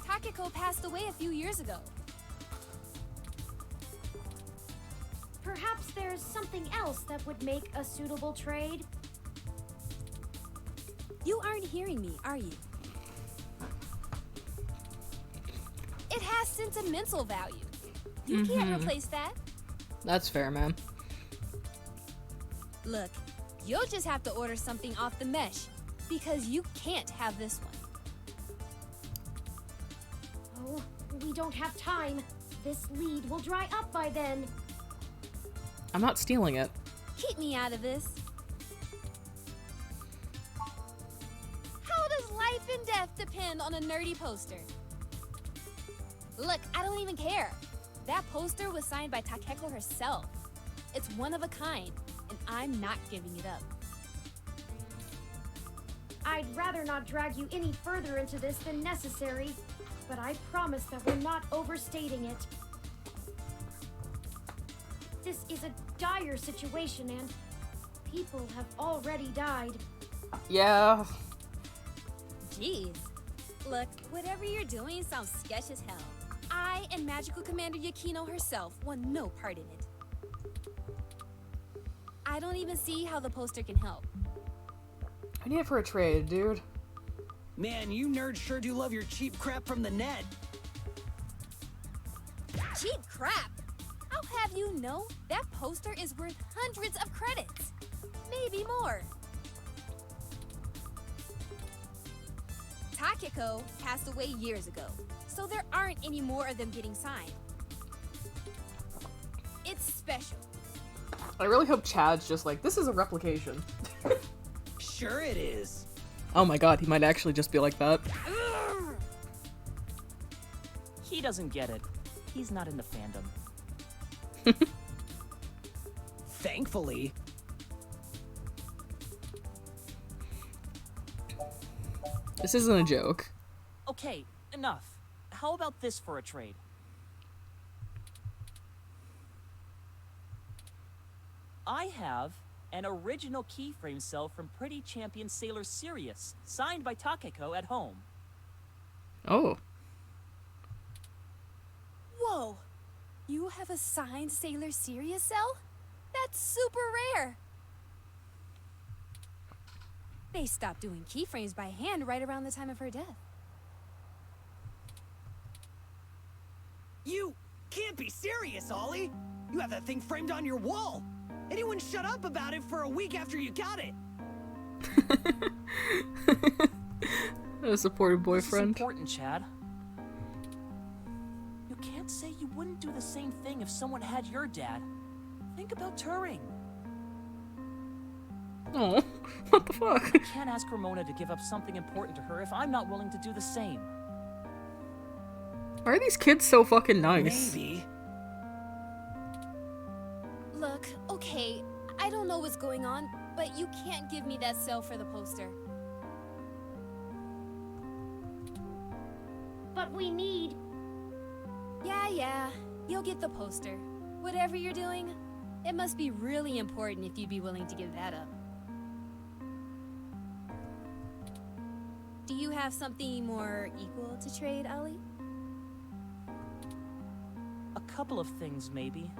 Takeko passed away a few years ago. Perhaps there's something else that would make a suitable trade. You aren't hearing me, are you? It has sentimental value. You can't replace that. That's fair, man. Look, you'll just have to order something off the mesh, because you can't have this one. Oh, we don't have time. This lead will dry up by then. I'm not stealing it. Keep me out of this. How does life and death depend on a nerdy poster? Look, I don't even care. That poster was signed by Takeko herself. It's one of a kind, and I'm not giving it up. I'd rather not drag you any further into this than necessary, but I promise that we're not overstating it. This is a dire situation, and people have already died. Yeah. Jeez. Look, whatever you're doing sounds sketch as hell. I and Magical Commander Yukino herself want no part in it. I don't even see how the poster can help. I need it for a trade, dude. Man, you nerds sure do love your cheap crap from the net. Cheap crap! I'll have you know that poster is worth hundreds of credits. Maybe more. Takeko passed away years ago, so there aren't any more of them getting signed. It's special. I really hope Chad's just like, this is a replication. Sure it is. Oh my god, he might actually just be like that. He doesn't get it. He's not in the fandom. Thankfully. This isn't a joke. Okay, enough. How about this for a trade? I have an original keyframe cell from Pretty Champion Sailor Sirius, signed by Takeko at home. Oh. Whoa! You have a signed Sailor Sirius cell? That's super rare! They stopped doing keyframes by hand right around the time of her death. You can't be serious, Ollie. You have that thing framed on your wall. Anyone shut up about it for a week after you got it. A supportive boyfriend. This is important, Chad. You can't say you wouldn't do the same thing if someone had your dad. Think about Turing. Oh, what the fuck? I can't ask Ramona to give up something important to her if I'm not willing to do the same. Why are these kids so fucking nice? Maybe. Look, okay, I don't know what's going on, but you can't give me that cell for the poster. But we need... Yeah, you'll get the poster. Whatever you're doing, it must be really important if you'd be willing to give that up. Do you have something more equal to trade, Ollie? A couple of things, maybe.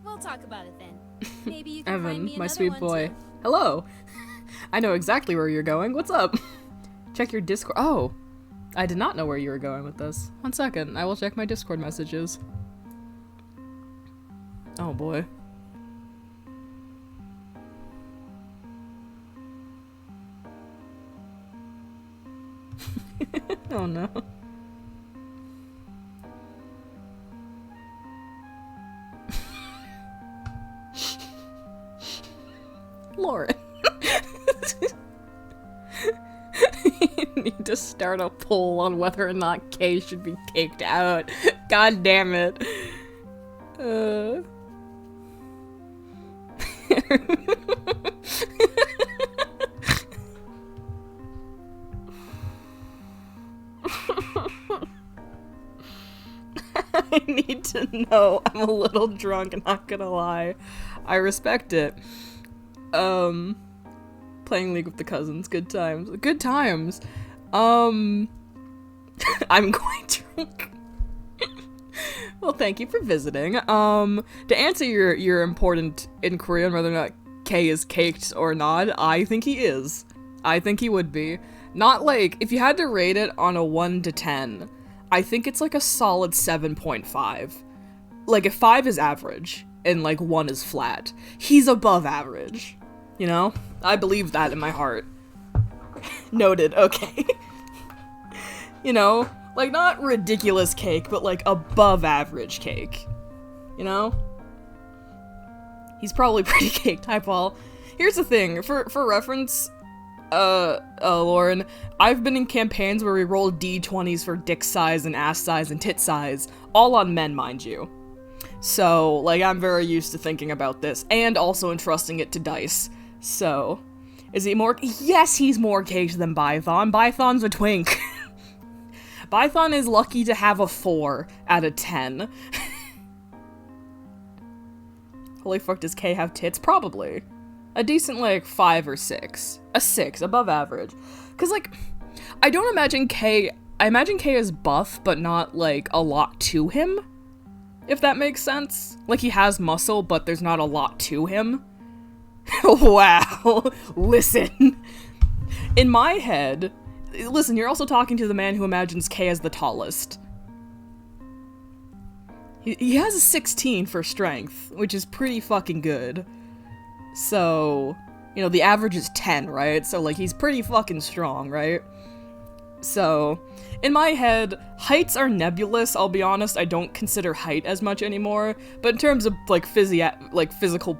We'll talk about it then. Maybe you can find Evan, me my another sweet one boy. too. Hello. I know exactly where you're going. What's up? Check your Discord. Oh, I did not know where you were going with this. 1 second. I will check my Discord messages. Oh boy. Oh no. Lauren. You need to start a poll on whether or not Kay should be kicked out. God damn it. I need to know. I'm a little drunk, not gonna lie. I respect it. Playing League with the Cousins, good times. Good times. I'm quite drunk. Well, thank you for visiting. To answer your important inquiry on whether or not Kay is caked or not, I think he is. I think he would be. Not like, if you had to rate it on a 1 to 10, I think it's like a solid 7.5. Like, if 5 is average, and like 1 is flat, he's above average. You know? I believe that in my heart. Noted, okay. You know? Like, not ridiculous cake, but like above average cake. You know? He's probably pretty caked. Hi, Paul. Here's the thing, for reference, Lauren, I've been in campaigns where we roll D20s for dick size and ass size and tit size, all on men, mind you. So, like, I'm very used to thinking about this, and also entrusting it to dice. So, is he more- Yes, he's more caked than Bython. Bython's a twink. Bython is lucky to have a 4 out of 10. Holy fuck, does Kay have tits? Probably. A decent, like, 5 or 6. A 6, above average. Cause, like, I don't imagine Kay- I imagine Kay is buff, but not, like, a lot to him. If that makes sense. Like, he has muscle, but there's not a lot to him. Wow. Listen. In my head, listen, you're also talking to the man who imagines Kay as the tallest. He has a 16 for strength, which is pretty fucking good. So, you know, the average is 10, right? So, like, he's pretty fucking strong, right? So, in my head, heights are nebulous. I'll be honest, I don't consider height as much anymore. But in terms of, like, physicalness,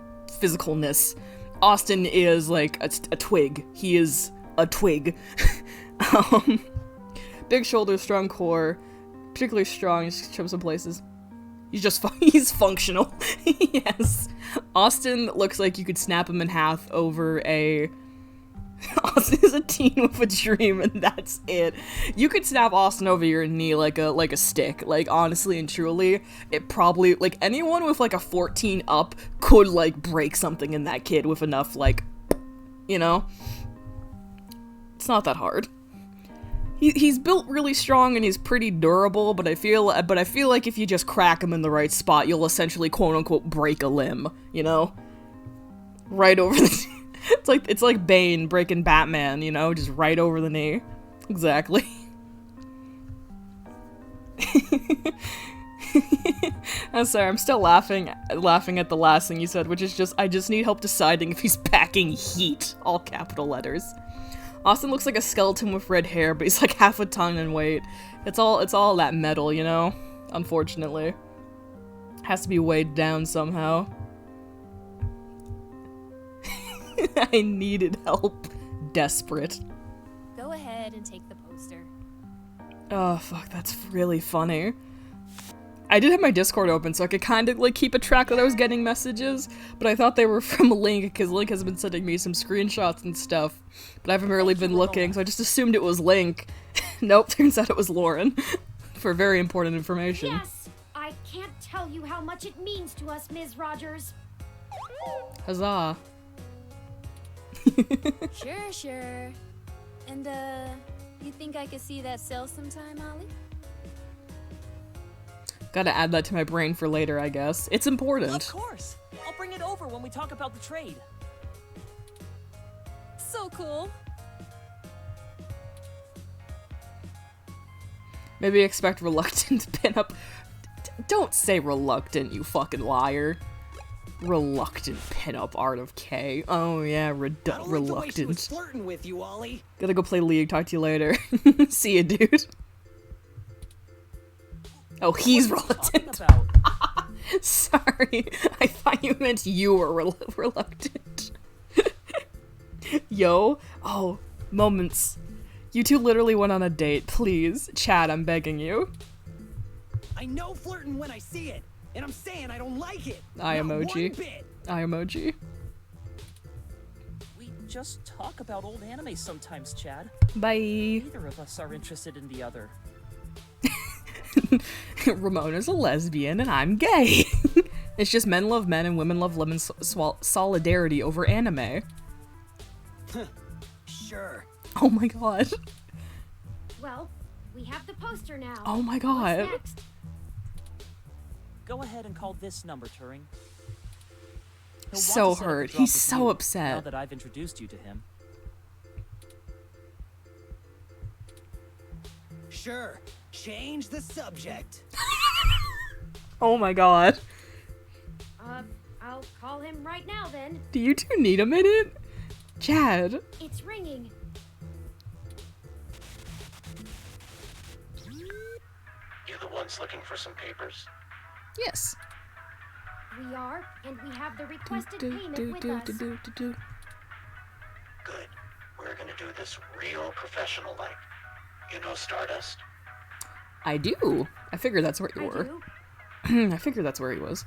Austin is, like, a twig. He is a twig. Big shoulders, strong core, particularly strong, just show some places. He's just he's functional. Yes. Austin looks like you could snap him in half over a... Austin is a teen with a dream, and that's it. You could snap Austin over your knee like a stick. Like, honestly and truly, it probably, like, anyone with like a 14 up could like break something in that kid with enough, like, you know? It's not that hard. He's built really strong and he's pretty durable, but I feel like if you just crack him in the right spot, you'll essentially quote-unquote break a limb, you know? Right over the... It's like Bane breaking Batman, you know? Just right over the knee. Exactly. I'm sorry, I'm still laughing at the last thing you said, which is just, I just need help deciding if he's packing heat. All capital letters. Austin looks like a skeleton with red hair, but he's like half a ton in weight. It's all that metal, you know? Unfortunately. Has to be weighed down somehow. I needed help. Desperate. Go ahead and take the poster. Oh, fuck, that's really funny. I did have my Discord open so I could kind of like keep a track that I was getting messages, but I thought they were from Link because Link has been sending me some screenshots and stuff, but I haven't really been looking, so I just assumed it was Link. Nope, turns out it was Lauren. For very important information. Yes! I can't tell you how much it means to us, Ms. Rogers. Huzzah. Sure. And, you think I could see that cell sometime, Ollie? Gotta add that to my brain for later, I guess. It's important. Of course! I'll bring it over when we talk about the trade. So cool. Maybe expect reluctant pinup. Don't say reluctant, you fucking liar. Reluctant pinup art of K. Oh yeah, reluctant. Flirting with you, Ollie. Gotta go play League. Talk to you later. See ya, dude. Oh, he's reluctant. Sorry, I thought you meant you were reluctant. Yo, oh, moments. You two literally went on a date. Please, Chad, I'm begging you. I know flirting when I see it, and I'm saying I don't like it. Eye Not emoji. one bit. Eye emoji. We just talk about old anime sometimes, Chad. Bye. Neither of us are interested in the other. Ramona's a lesbian and I'm gay. It's just men love men and women love women. Solidarity over anime. Sure. Oh my god. Well, we have the poster now. Oh my god. What's next? Go ahead and call this number, Turing. He'll So want to set up a hurt. drop He's with so you, upset. Now that I've introduced you to him. Sure. Change the subject. Oh my god. I'll call him right now then. Do you two need a minute? Chad. It's ringing. You the ones looking for some papers? Yes. We are, and we have the requested payment with us. Good. We're gonna do this real professional-like. You know Stardust? I do. I figured that's where you were. do. I figured that's where he was.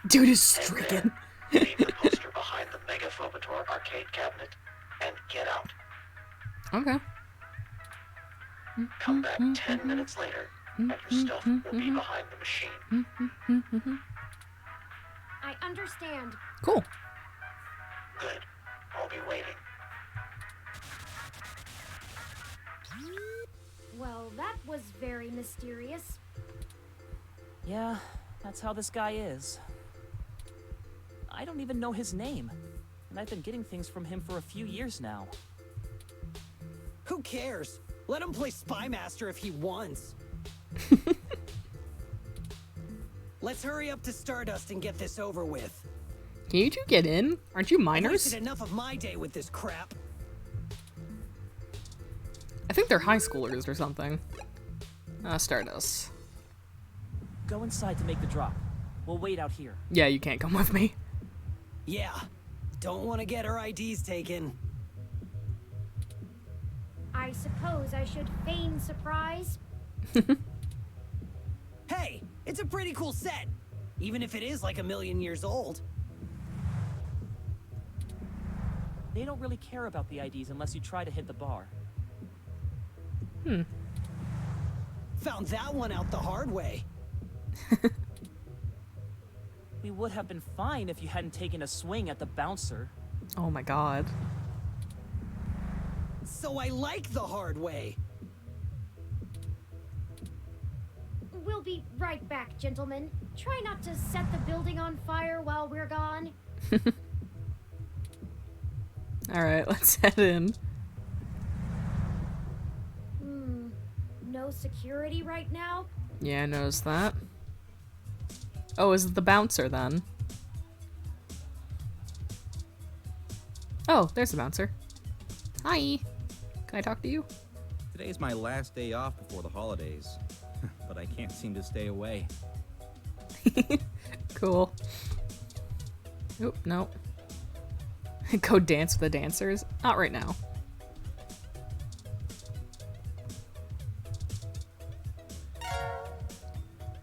Dude is stricken. Leave the poster behind the Megaphobator arcade cabinet and get out. Okay. Come back 10 minutes later, and your stuff will be behind the machine. I understand. Cool. Good. I'll be waiting. Well, that was very mysterious. Yeah, that's how this guy is. I don't even know his name, and I've been getting things from him for a few years now. Who cares? Let him play Spy Master if he wants. Let's hurry up to Stardust and get this over with. Can you two get in? Aren't you I've minors? wasted enough of my day with this crap. I think they're high schoolers or something. Stardust. Go inside to make the drop. We'll wait out here. Yeah, you can't come with me. Yeah. Don't want to get our IDs taken. I suppose I should feign surprise. Hey, it's a pretty cool set. Even if it is like 1,000,000 years old. They don't really care about the IDs unless you try to hit the bar. Found that one out the hard way. We would have been fine if you hadn't taken a swing at the bouncer. Oh my god. So I like the hard way. We'll be right back, gentlemen. Try not to set the building on fire while we're gone. Alright, let's head in. No security right now? Yeah, I noticed that. Oh, is it the bouncer then? Oh, there's the bouncer. Hi. Can I talk to you? Today's my last day off before the holidays, but I can't seem to stay away. Cool. Oop, no. Go dance with the dancers? Not right now.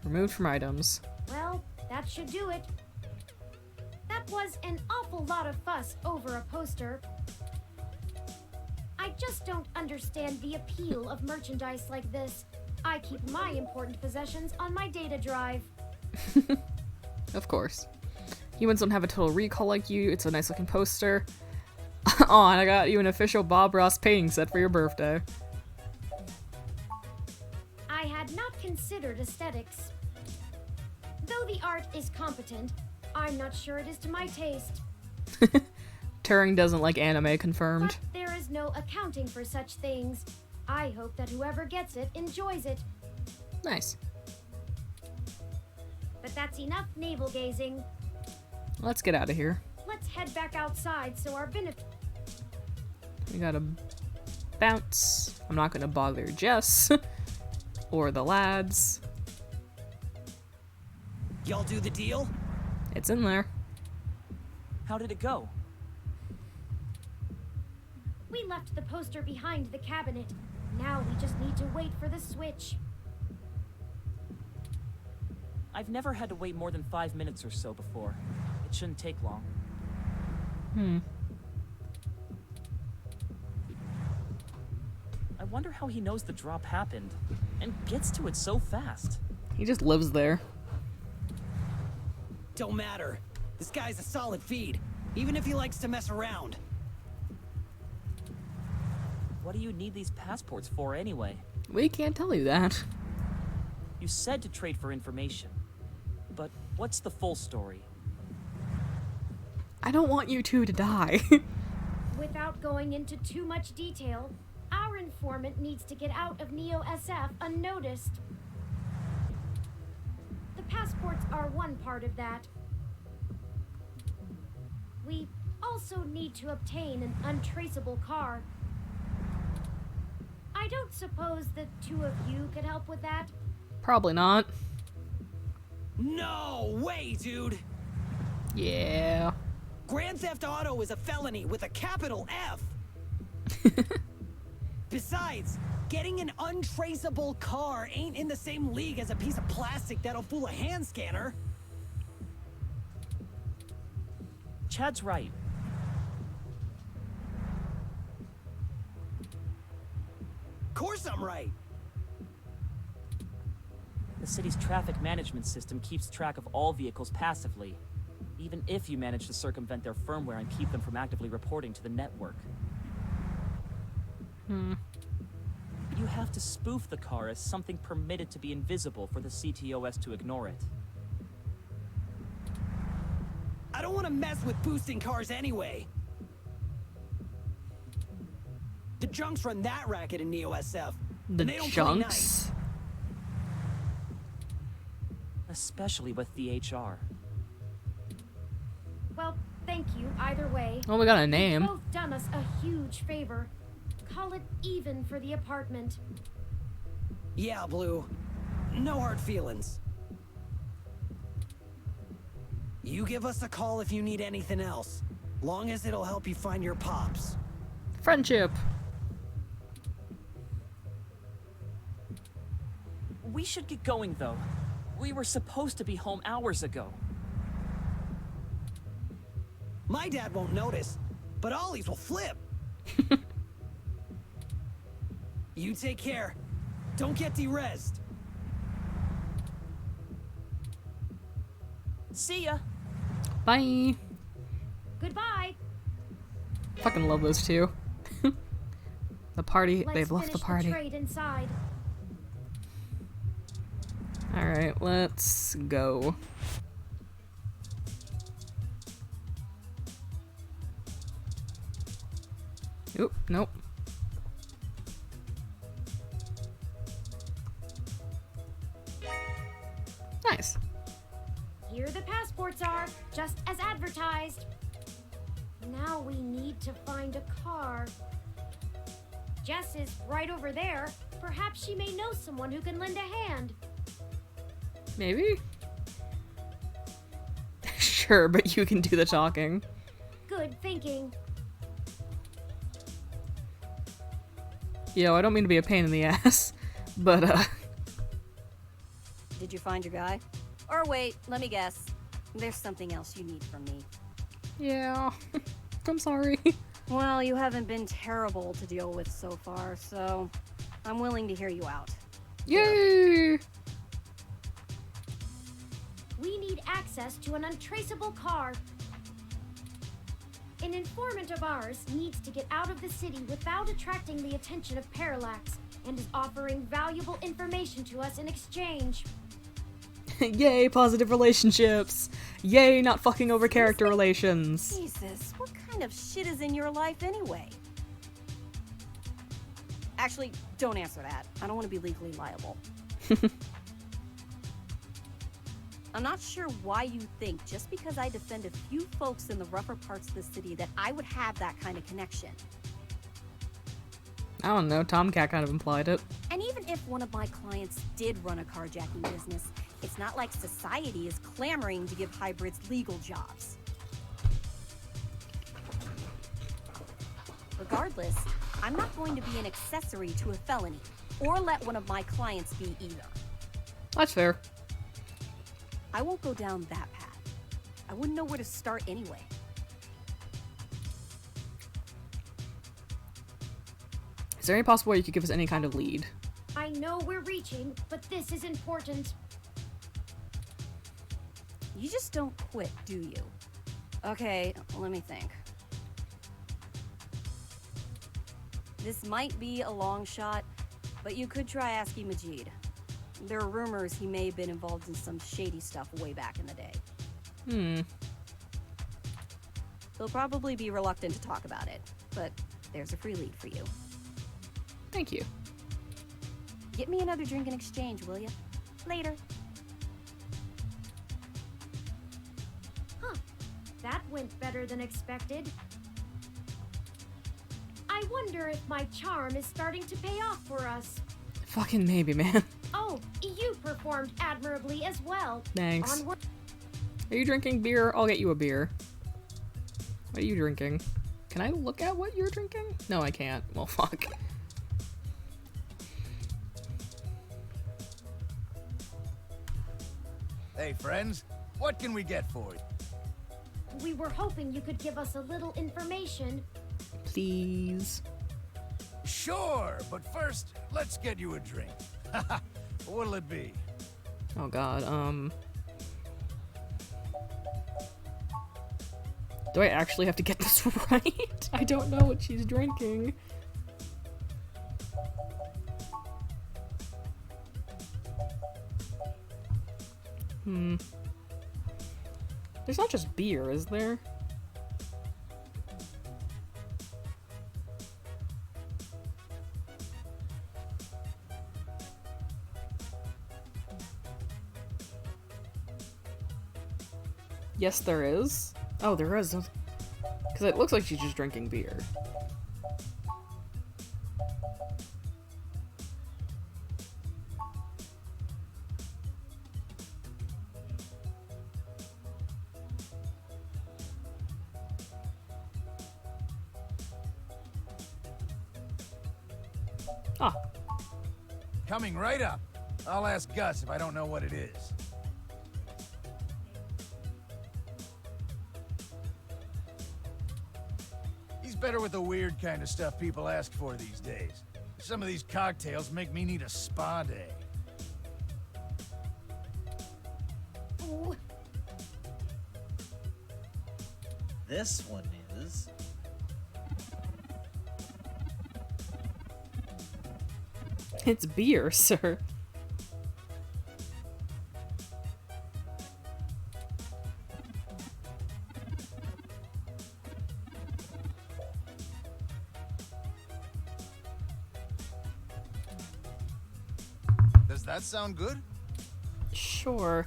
Removed from items. Well, that should do it. That was an awful lot of fuss over a poster. I just don't understand the appeal of merchandise like this. I keep my important possessions on my data drive. Of course. Humans don't have a total recall like you. It's a nice looking poster. Oh, and I got you an official Bob Ross painting set for your birthday. I had not considered aesthetics. Though the art is competent, I'm not sure it is to my taste. Turing doesn't like anime, confirmed. But there is no accounting for such things. I hope that whoever gets it enjoys it. Nice. But that's enough navel gazing. Let's get out of here. Let's head back outside so our benefit. We gotta bounce. I'm not gonna bother Jess or the lads. Y'all do the deal? It's in there. How did it go? We left the poster behind the cabinet. Now we just need to wait for the switch. I've never had to wait more than 5 minutes or so before. It shouldn't take long. I wonder how he knows the drop happened and gets to it so fast. He just lives there. Don't matter. This guy's a solid feed, even if he likes to mess around. What do you need these passports for anyway? We can't tell you that. You said to trade for information. But what's the full story? I don't want you two to die. Without going into too much detail, our informant needs to get out of Neo SF unnoticed. The passports are one part of that. We also need to obtain an untraceable car. I don't suppose the two of you could help with that? Probably not. No way, dude! Yeah. Grand Theft Auto is a felony with a capital F! Besides, getting an untraceable car ain't in the same league as a piece of plastic that'll fool a hand scanner. Chad's right. Course I'm right. The city's traffic management system keeps track of all vehicles passively, even if you manage to circumvent their firmware and keep them from actively reporting to the network. You have to spoof the car as something permitted to be invisible for the CTOS to ignore it. I don't want to mess with boosting cars anyway. The junks run that racket in Neo SF. The and they don't junks? play nice. Especially with the HR. Well, thank you either way. Oh, we got a name. You've both done us a huge favor. Call it even for the apartment. Yeah, Blue. No hard feelings. You give us a call if you need anything else. Long as it'll help you find your pops. Friendship. We should get going, though. We were supposed to be home hours ago. My dad won't notice, but Ollie's will flip. You take care. Don't get derezzed. See ya. Bye. Goodbye. Fucking love those two. The party. They've left the party. Trade inside. Alright, let's go. Oop, nope. Here the passports are, just as advertised. Now we need to find a car. Jess is right over there. Perhaps she may know someone who can lend a hand. Maybe? Sure, but you can do the talking. Good thinking. Yo, I don't mean to be a pain in the ass, but, Did you find your guy? Or wait, let me guess. There's something else you need from me. Yeah. I'm sorry. Well, you haven't been terrible to deal with so far, so I'm willing to hear you out. Yay! We need access to an untraceable car. An informant of ours needs to get out of the city without attracting the attention of Parallax, and is offering valuable information to us in exchange. Yay, positive relationships! Yay, not fucking over character relations! Jesus, what kind of shit is in your life anyway? Actually, don't answer that. I don't want to be legally liable. I'm not sure why you think just because I defend a few folks in the rougher parts of the city that I would have that kind of connection. I don't know, Tomcat kind of implied it. And even if one of my clients did run a carjacking business, it's not like society is clamoring to give hybrids legal jobs. Regardless, I'm not going to be an accessory to a felony, or let one of my clients be either. That's fair. I won't go down that path. I wouldn't know where to start anyway. Is there any possible way you could give us any kind of lead? I know we're reaching, but this is important. You just don't quit, do you? Okay, let me think. This might be a long shot, but you could try asking Majid. There are rumors he may have been involved in some shady stuff way back in the day. He'll probably be reluctant to talk about it, but there's a free lead for you. Thank you. Get me another drink in exchange, will you? Later. Huh. That went better than expected. I wonder if my charm is starting to pay off for us. Fucking maybe, man. Oh, you performed admirably as well. Thanks. Onward. Are you drinking beer? I'll get you a beer. What are you drinking? Can I look at what you're drinking? No, I can't. Well, fuck. Hey, friends. What can we get for you? We were hoping you could give us a little information. Please. Sure, but first, let's get you a drink. What'll it be? Oh god, do I actually have to get this right? I don't know what she's drinking. There's not just beer, is there? Yes, there is. Oh, there is. Because it looks like she's just drinking beer. Ah. Coming right up. I'll ask Gus if I don't know what it is. Better with the weird kind of stuff people ask for these days. Some of these cocktails make me need a spa day. Ooh. This one is... It's beer, sir. Does that sound good? Sure.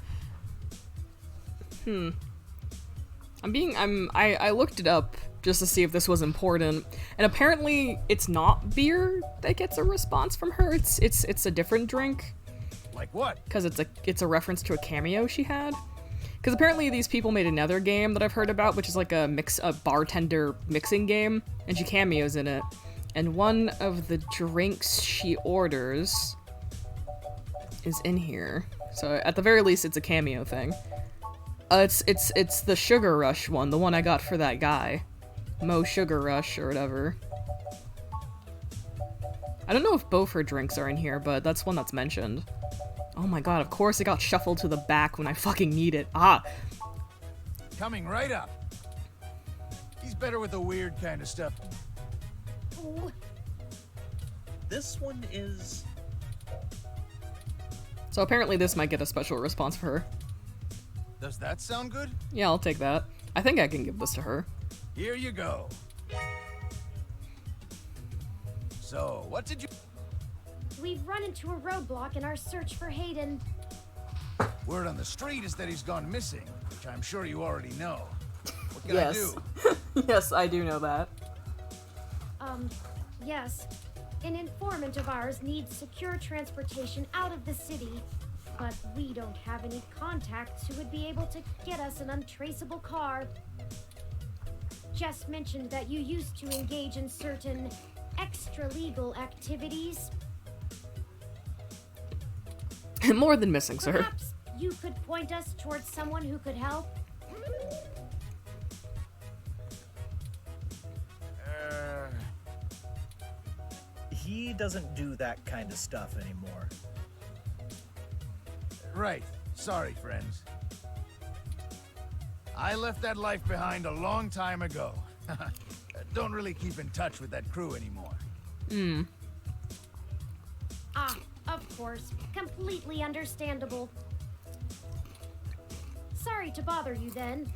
I looked it up just to see if this was important, and apparently it's not beer that gets a response from her. It's a different drink. Like what? Because it's a reference to a cameo she had. Because apparently these people made another game that I've heard about, which is like a bartender mixing game, and she cameos in it. And one of the drinks she orders is in here. So at the very least, it's a cameo thing. It's the Sugar Rush one, the one I got for that guy, Mo Sugar Rush or whatever. I don't know if both her drinks are in here, but that's one that's mentioned. Oh my god, of course it got shuffled to the back when I fucking need it. Ah! Coming right up. He's better with the weird kind of stuff. Ooh. This one is... So apparently this might get a special response for her. Does that sound good? Yeah, I'll take that. I think I can give this to her. Here you go. So, what did you... We've run into a roadblock in our search for Hayden. Word on the street is that he's gone missing, which I'm sure you already know. What can Yes. I do? Yes, I do know that. Yes. An informant of ours needs secure transportation out of the city, but we don't have any contacts who would be able to get us an untraceable car. Jess mentioned that you used to engage in certain extra-legal activities. More than missing, sir. Perhaps you could point us towards someone who could help? He doesn't do that kind of stuff anymore. Right. Sorry, friends. I left that life behind a long time ago. Don't really keep in touch with that crew anymore. Ah, of course. Completely understandable. Sorry to bother you then.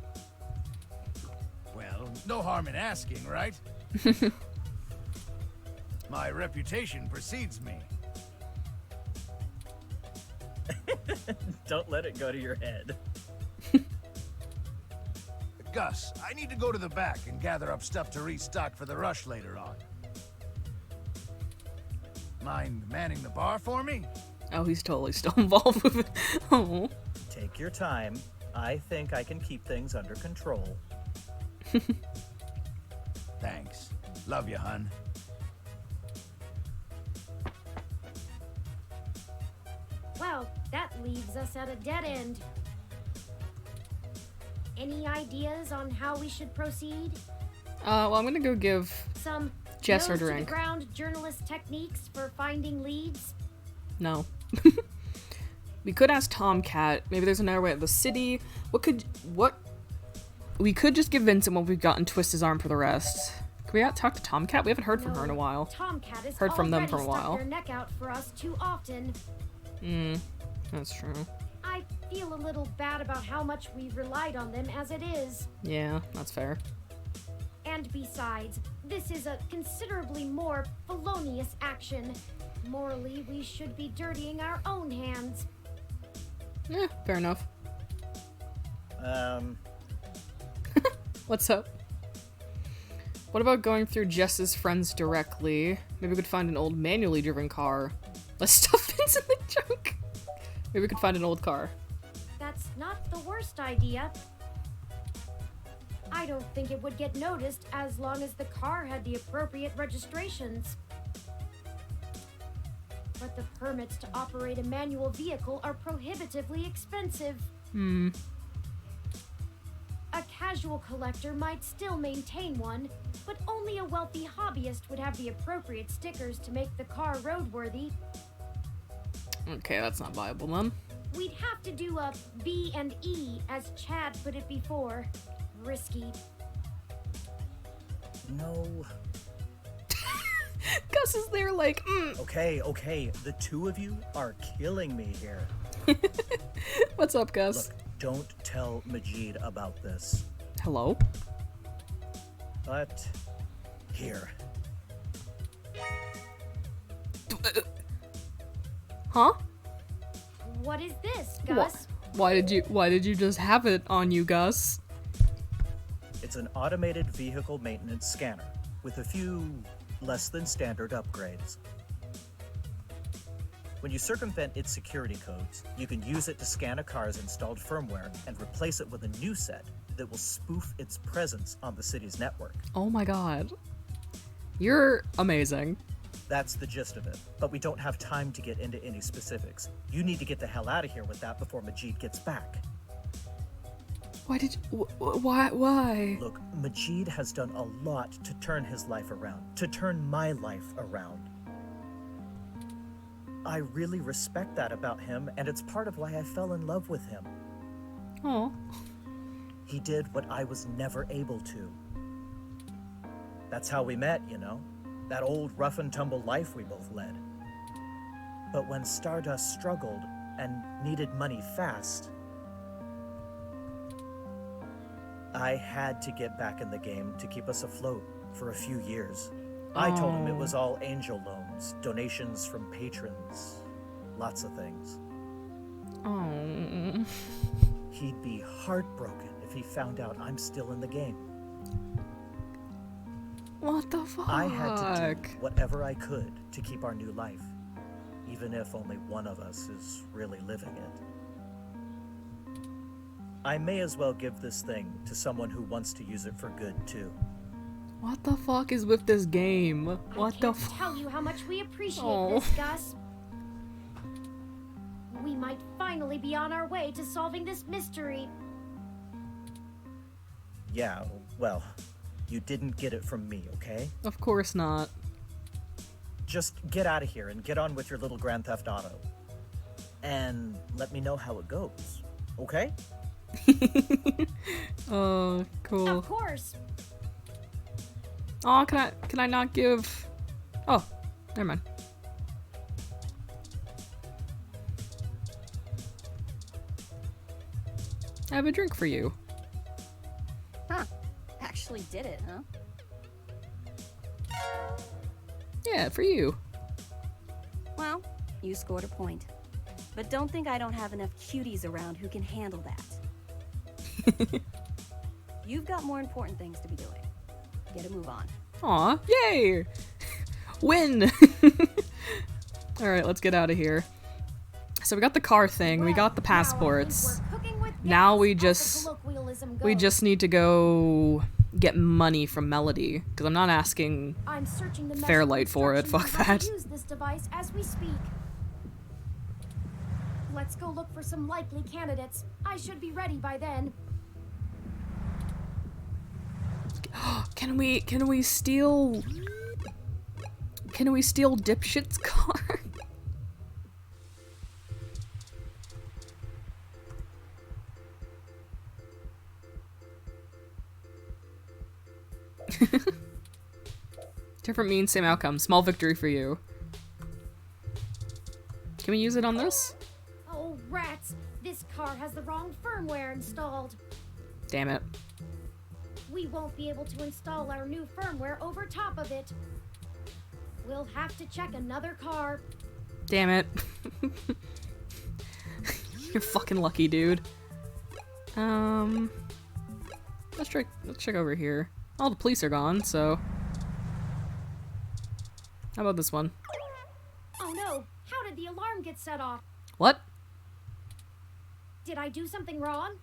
Well, no harm in asking, right? My reputation precedes me. Don't let it go to your head. Gus, I need to go to the back and gather up stuff to restock for the rush later on. Mind manning the bar for me? Oh, he's totally still involved with it. Oh. Take your time. I think I can keep things under control. Thanks. Love you, hun. Well, that leaves us at a dead end. Any ideas on how we should proceed? Well, I'm gonna go give Some Jess her nose to the drink. ground journalist techniques for finding leads? No. We could ask Tomcat. Maybe there's another way at the city. We could just give Vincent what we've got and twist his arm for the rest. Can we talk to Tomcat? We haven't heard from her in a while. Tomcat has Heard from them already for a stuck while. their neck out for us too often. That's true. I feel a little bad about how much we've relied on them as it is. Yeah, that's fair. And besides, this is a considerably more felonious action. Morally, we should be dirtying our own hands. Yeah, fair enough. What's up? What about going through Jess's friends directly? Maybe we could find an old manually driven car. Let's stuff things in the trunk. Maybe we could find an old car. That's not the worst idea. I don't think it would get noticed as long as the car had the appropriate registrations. But the permits to operate a manual vehicle are prohibitively expensive. A casual collector might still maintain one, but only a wealthy hobbyist would have the appropriate stickers to make the car roadworthy. Okay, that's not viable then. We'd have to do a B&E, as Chad put it before. Risky. No. Gus is there like, Okay. The two of you are killing me here. What's up, Gus? Look, don't tell Majid about this. Hello? But here. Huh? What is this, Gus? Why did you just have it on you, Gus? It's an automated vehicle maintenance scanner with a few less than standard upgrades. When you circumvent its security codes, you can use it to scan a car's installed firmware and replace it with a new set that will spoof its presence on the city's network. Oh my god. You're amazing. That's the gist of it, but we don't have time to get into any specifics. You need to get the hell out of here with that before Majid gets back. Why did you... Why? Look, Majid has done a lot to turn his life around, to turn my life around. I really respect that about him, and it's part of why I fell in love with him. Oh. He did what I was never able to. That's how we met, you know? That old rough and tumble life we both led. But when Stardust struggled and needed money fast, I had to get back in the game to keep us afloat for a few years. I told him it was all angel loans, donations from patrons, lots of things. Oh. He'd be heartbroken if he found out I'm still in the game. What the fuck? I had to do whatever I could to keep our new life, even if only one of us is really living it. I may as well give this thing to someone who wants to use it for good, too. What the fuck is with this game? What the I can't tell you how much we appreciate Oh. this, Gus. We might finally be on our way to solving this mystery. Yeah, well, you didn't get it from me, okay? Of course not. Just get out of here and get on with your little Grand Theft Auto. And let me know how it goes, okay? Oh, cool. Of course. Oh, can I not give... Oh, never mind. I have a drink for you. Huh. Actually did it, huh? Yeah, for you. Well, you scored a point. But don't think I don't have enough cuties around who can handle that. You've got more important things to be doing. Get a move on. Aw, yay! Win! Alright, let's get out of here. So we got the car thing, we got the passports. Now we just need to go get money from Melody, because I'm not asking Fairlight for it, fuck that. Use this device as we speak. Let's go look for some likely candidates. I should be ready by then. Can we steal Dipshit's car? Different means, same outcome. Small victory for you. Can we use it on this? Oh, rats! This car has the wrong firmware installed. Damn it. We won't be able to install our new firmware over top of it. We'll have to check another car. Damn it. You're fucking lucky, dude. Let's check over here. All the police are gone, so... How about this one? Oh no! How did the alarm get set off? What? Did I do something wrong?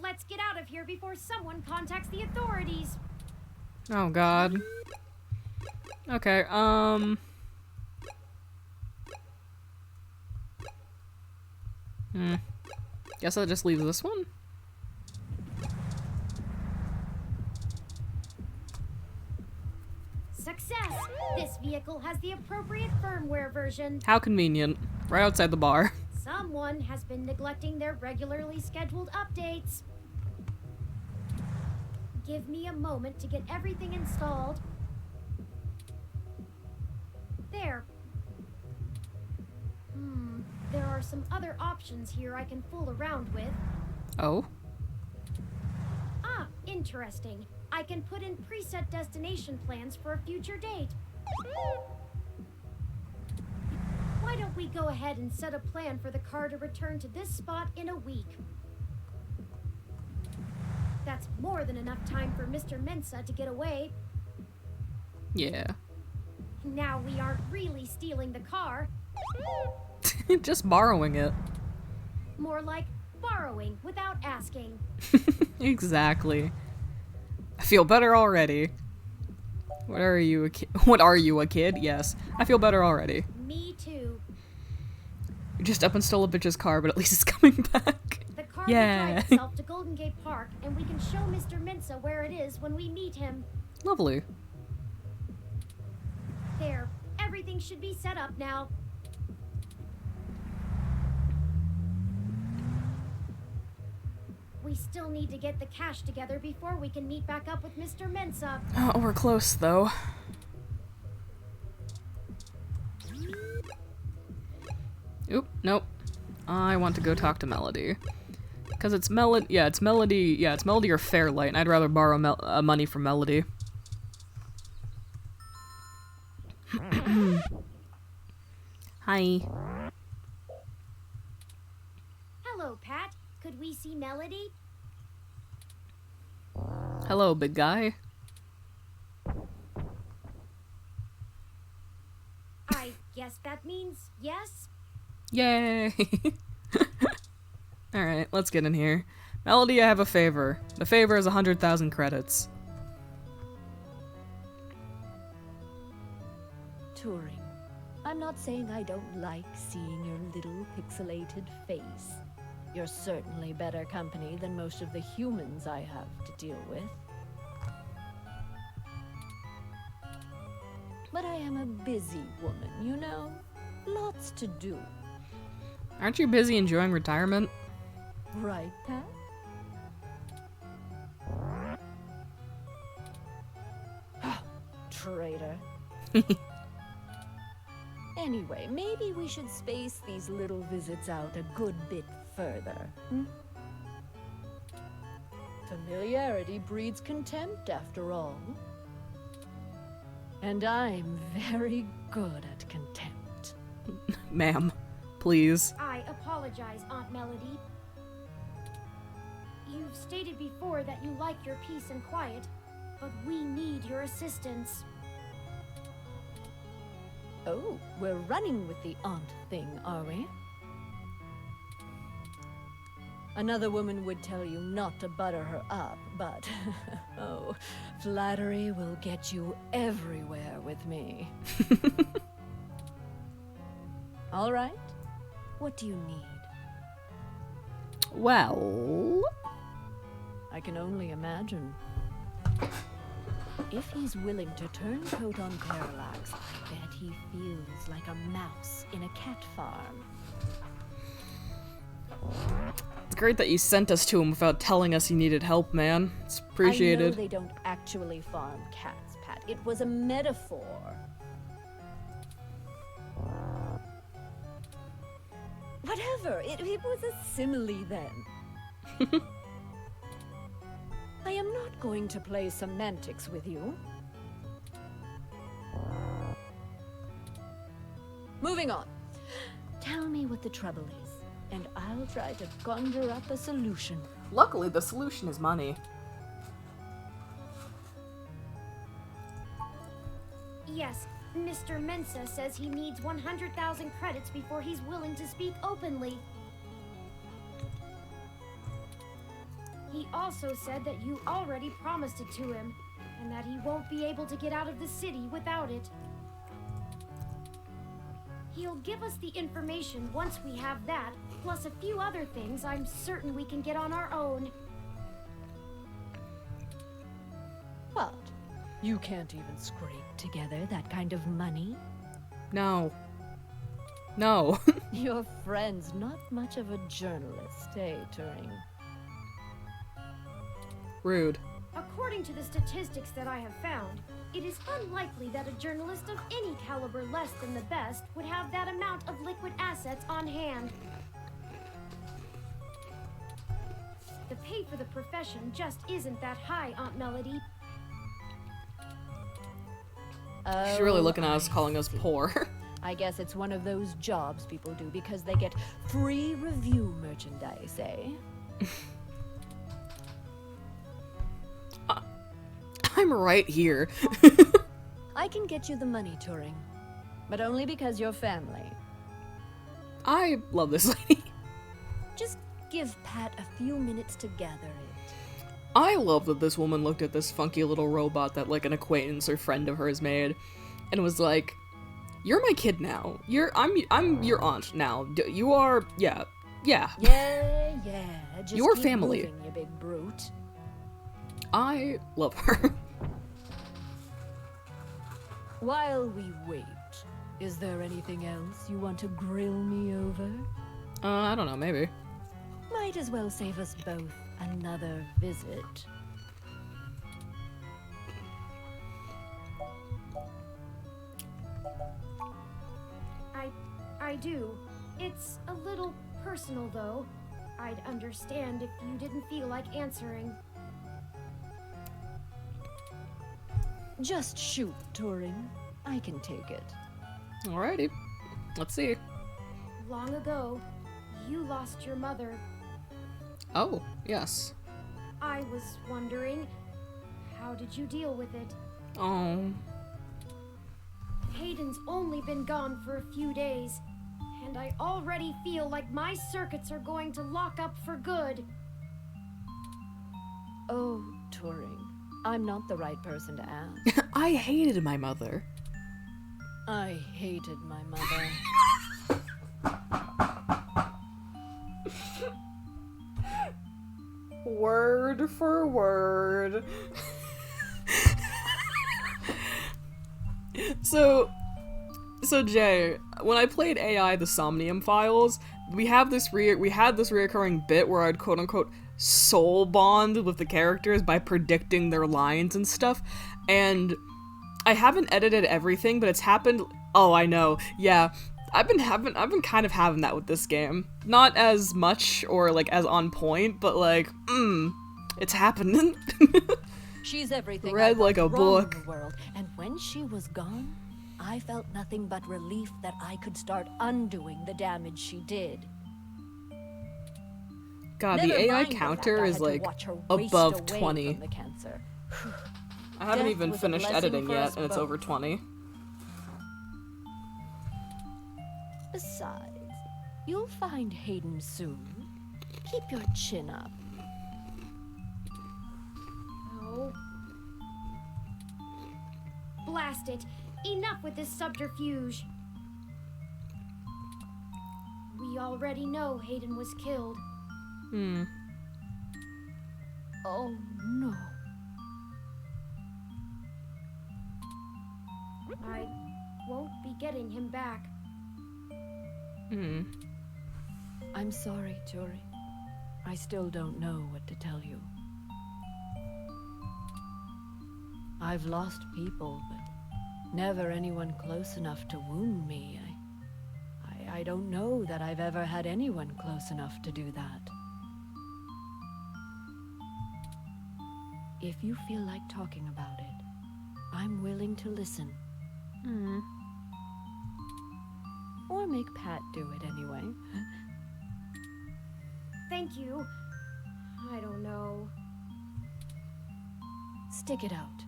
Let's get out of here before someone contacts the authorities. Oh god. Okay, Guess I'll just leave this one? Success! This vehicle has the appropriate firmware version. How convenient. Right outside the bar. Someone has been neglecting their regularly scheduled updates. Give me a moment to get everything installed. There. There are some other options here I can fool around with. Oh? Ah, interesting. I can put in preset destination plans for a future date. Why don't we go ahead and set a plan for the car to return to this spot in a week? That's more than enough time for Mr. Mensa to get away. Yeah. Now we aren't really stealing the car. Just borrowing it. More like borrowing without asking. Exactly. I feel better already. What are you, a kid? What are you, a kid? Yes. I feel better already. Me too. You just up and stole a bitch's car, but at least it's coming back. The car Yeah. will drive itself to Golden Gate Park, and we can show Mr. Mensa where it is when we meet him. Lovely. There. Everything should be set up now. We still need to get the cash together before we can meet back up with Mr. Mensa. Oh, we're close, though. Oop, nope. I want to go talk to Melody. Because it's Melody. Yeah, it's Melody. Yeah, it's Melody or Fairlight, and I'd rather borrow money from Melody. Hi. Hello, Pat. Could we see Melody? Hello, big guy. I guess that means yes? Yay! Alright, let's get in here. Melody, I have a favor. The favor is 100,000 credits. Turing, I'm not saying I don't like seeing your little pixelated face. You're certainly better company than most of the humans I have to deal with. But I am a busy woman, you know? Lots to do. Aren't you busy enjoying retirement? Right, Pat? Traitor. Anyway, maybe we should space these little visits out a good bit further. Familiarity breeds contempt, after all. And I'm very good at contempt. Ma'am, please. I apologize, Aunt Melody. You've stated before that you like your peace and quiet, but we need your assistance. Oh, we're running with the aunt thing, are we? Another woman would tell you not to butter her up, but oh, flattery will get you everywhere with me. All right, what do you need? Well... I can only imagine. If he's willing to turn coat on Parallax, I bet he feels like a mouse in a cat farm. It's great that you sent us to him without telling us you needed help, man. It's appreciated. I know they don't actually farm cats, Pat. It was a metaphor. Whatever. It was a simile then. I am not going to play semantics with you. Moving on. Tell me what the trouble is, and I'll try to conjure up a solution. Luckily, the solution is money. Yes, Mr. Mensa says he needs 100,000 credits before he's willing to speak openly. He also said that you already promised it to him, and that he won't be able to get out of the city without it. He'll give us the information once we have that, plus a few other things I'm certain we can get on our own. What? You can't even scrape together that kind of money? No. No. Your friend's not much of a journalist, eh, Turing? Rude. According to the statistics that I have found, it is unlikely that a journalist of any caliber less than the best would have that amount of liquid assets on hand. The pay for the profession just isn't that high, Aunt Melody. She's really looking at us, calling us poor. I guess it's one of those jobs people do because they get free review merchandise, eh? I'm right here. I can get you the money, Turing. But only because you're family. I love this lady. Just give Pat a few minutes to gather it. I love that this woman looked at this funky little robot that like an acquaintance or friend of hers made and was like, "You're my kid now. I'm your aunt now. You are, yeah. Yeah. Just Your keep family." moving, you big brute. I love her. While we wait, is there anything else you want to grill me over? I don't know, maybe. Might as well save us both another visit. I do. It's a little personal, though. I'd understand if you didn't feel like answering. Just shoot, Turing. I can take it. Alrighty. Let's see. Long ago, you lost your mother. Oh, yes. I was wondering, how did you deal with it? Oh. Hayden's only been gone for a few days, and I already feel like my circuits are going to lock up for good. Oh, Turing. I'm not the right person to ask. I hated my mother. I hated my mother. Word for word. So Jay, when I played AI the Somnium Files, we had this reoccurring bit where I'd quote unquote soul bond with the characters by predicting their lines and stuff, and I haven't edited everything, but it's happened. Oh, I know. Yeah. I've been kind of having that with this game. Not as much or like as on point, but like, it's happening. She's everything Read I like a want wrong book. in the world, and when she was gone, I felt nothing but relief that I could start undoing the damage she did. God, Never the AI mind the counter fact I is had to like watch her waste above away 20. from the cancer. I haven't Death even was a finished blessing editing for yet, us and it's both. over 20. Besides, you'll find Hayden soon. Keep your chin up. Oh. Blast it. Enough with this subterfuge. We already know Hayden was killed. Oh, no. I won't be getting him back. I'm sorry, Turing. I still don't know what to tell you. I've lost people, but never anyone close enough to wound me. I don't know that I've ever had anyone close enough to do that. If you feel like talking about it, I'm willing to listen. Or make Pat do it anyway. Thank you. I don't know. Stick it out.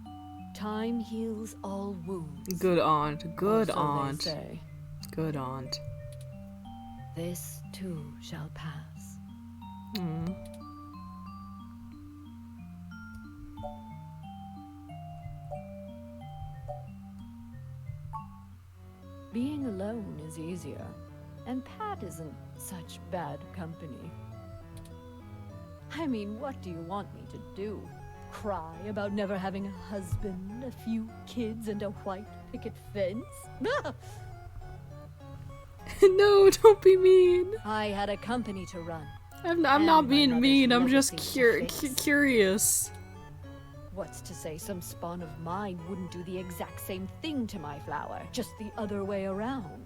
Time heals all wounds. Good aunt. Good Or so they aunt. say. Good aunt. This too shall pass. Being alone is easier, and Pat isn't such bad company. I mean, what do you want me to do? Cry about never having a husband, a few kids, and a white picket fence? No, don't be mean. I had a company to run. I'm And not my being mother's mean, I'm just legacy to fix. curious. What's to say some spawn of mine wouldn't do the exact same thing to my flower, just the other way around?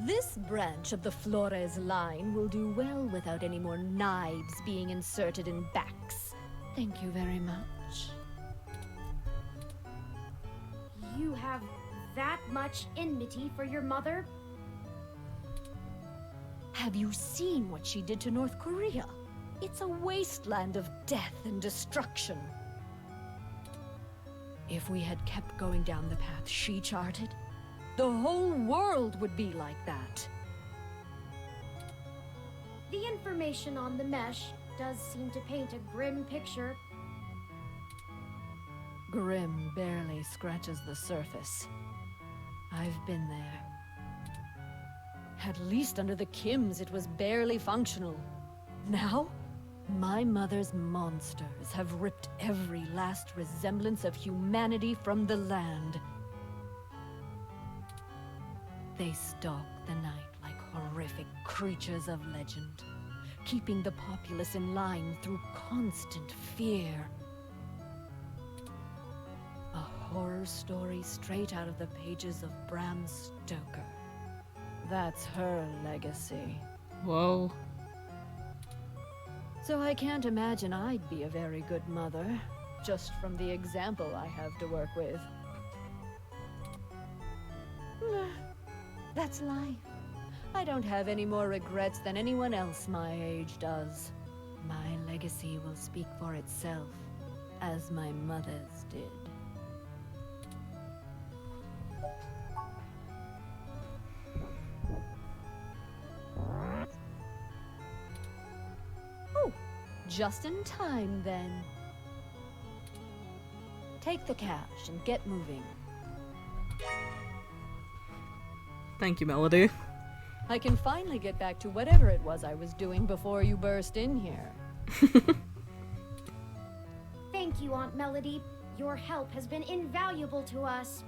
This branch of the Flores line will do well without any more knives being inserted in backs. Thank you very much. You have that much enmity for your mother? Have you seen what she did to North Korea? It's a wasteland of death and destruction. If we had kept going down the path she charted, the whole world would be like that. The information on the mesh does seem to paint a grim picture. Grim barely scratches the surface. I've been there. At least under the Kims, it was barely functional. Now, my mother's monsters have ripped every last resemblance of humanity from the land. They stalk the night like horrific creatures of legend, keeping the populace in line through constant fear. A horror story straight out of the pages of Bram Stoker. That's her legacy. Whoa. So I can't imagine I'd be a very good mother, just from the example I have to work with. That's life. I don't have any more regrets than anyone else my age does. My legacy will speak for itself, as my mother's did. Oh, just in time then. Take the cash and get moving. Thank you, Melody. I can finally get back to whatever it was I was doing before you burst in here. Thank you, Aunt Melody. Your help has been invaluable to us.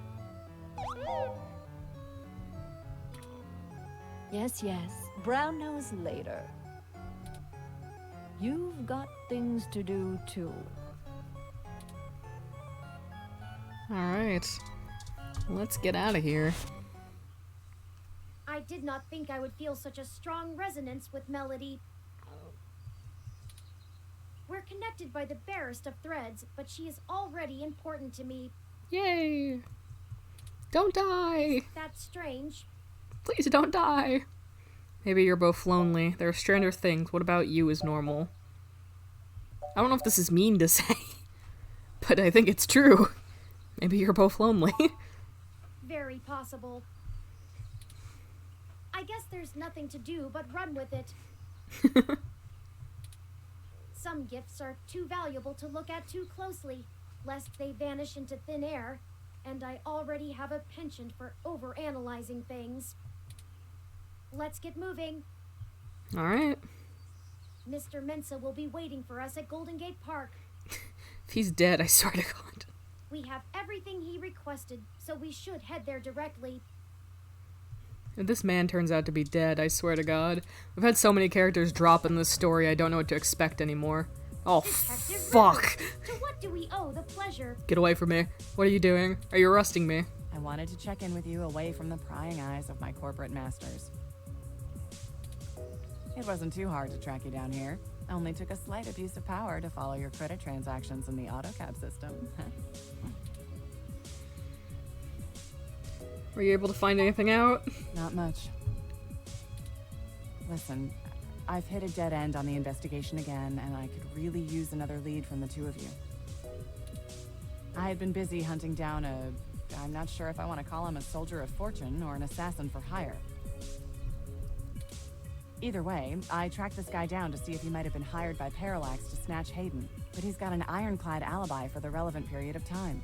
Yes, yes. Brown knows later. You've got things to do, too. Alright. Let's get out of here. I did not think I would feel such a strong resonance with Melody. We're connected by the barest of threads, but she is already important to me. Yay! Don't die! That's strange. Please don't die! Maybe you're both lonely. There are stranger things. What about you is normal? I don't know if this is mean to say, but I think it's true. Maybe you're both lonely. Very possible. I guess there's nothing to do but run with it. Some gifts are too valuable to look at too closely, lest they vanish into thin air, and I already have a penchant for overanalyzing things. Let's get moving. Alright. Mr. Mensa will be waiting for us at Golden Gate Park. If he's dead, I swear to God. We have everything he requested, so we should head there directly. If this man turns out to be dead, I swear to God. We've had so many characters drop in this story, I don't know what to expect anymore. Oh, fuck! To what do we owe the pleasure? Get away from me. What are you doing? Are you arresting me? I wanted to check in with you away from the prying eyes of my corporate masters. It wasn't too hard to track you down here. Only took a slight abuse of power to follow your credit transactions in the AutoCab system. Were you able to find anything out? Not much. Listen, I've hit a dead end on the investigation again, and I could really use another lead from the two of you. I had been busy hunting down I'm not sure if I want to call him a soldier of fortune or an assassin for hire. Either way, I tracked this guy down to see if he might have been hired by Parallax to snatch Hayden, but he's got an ironclad alibi for the relevant period of time.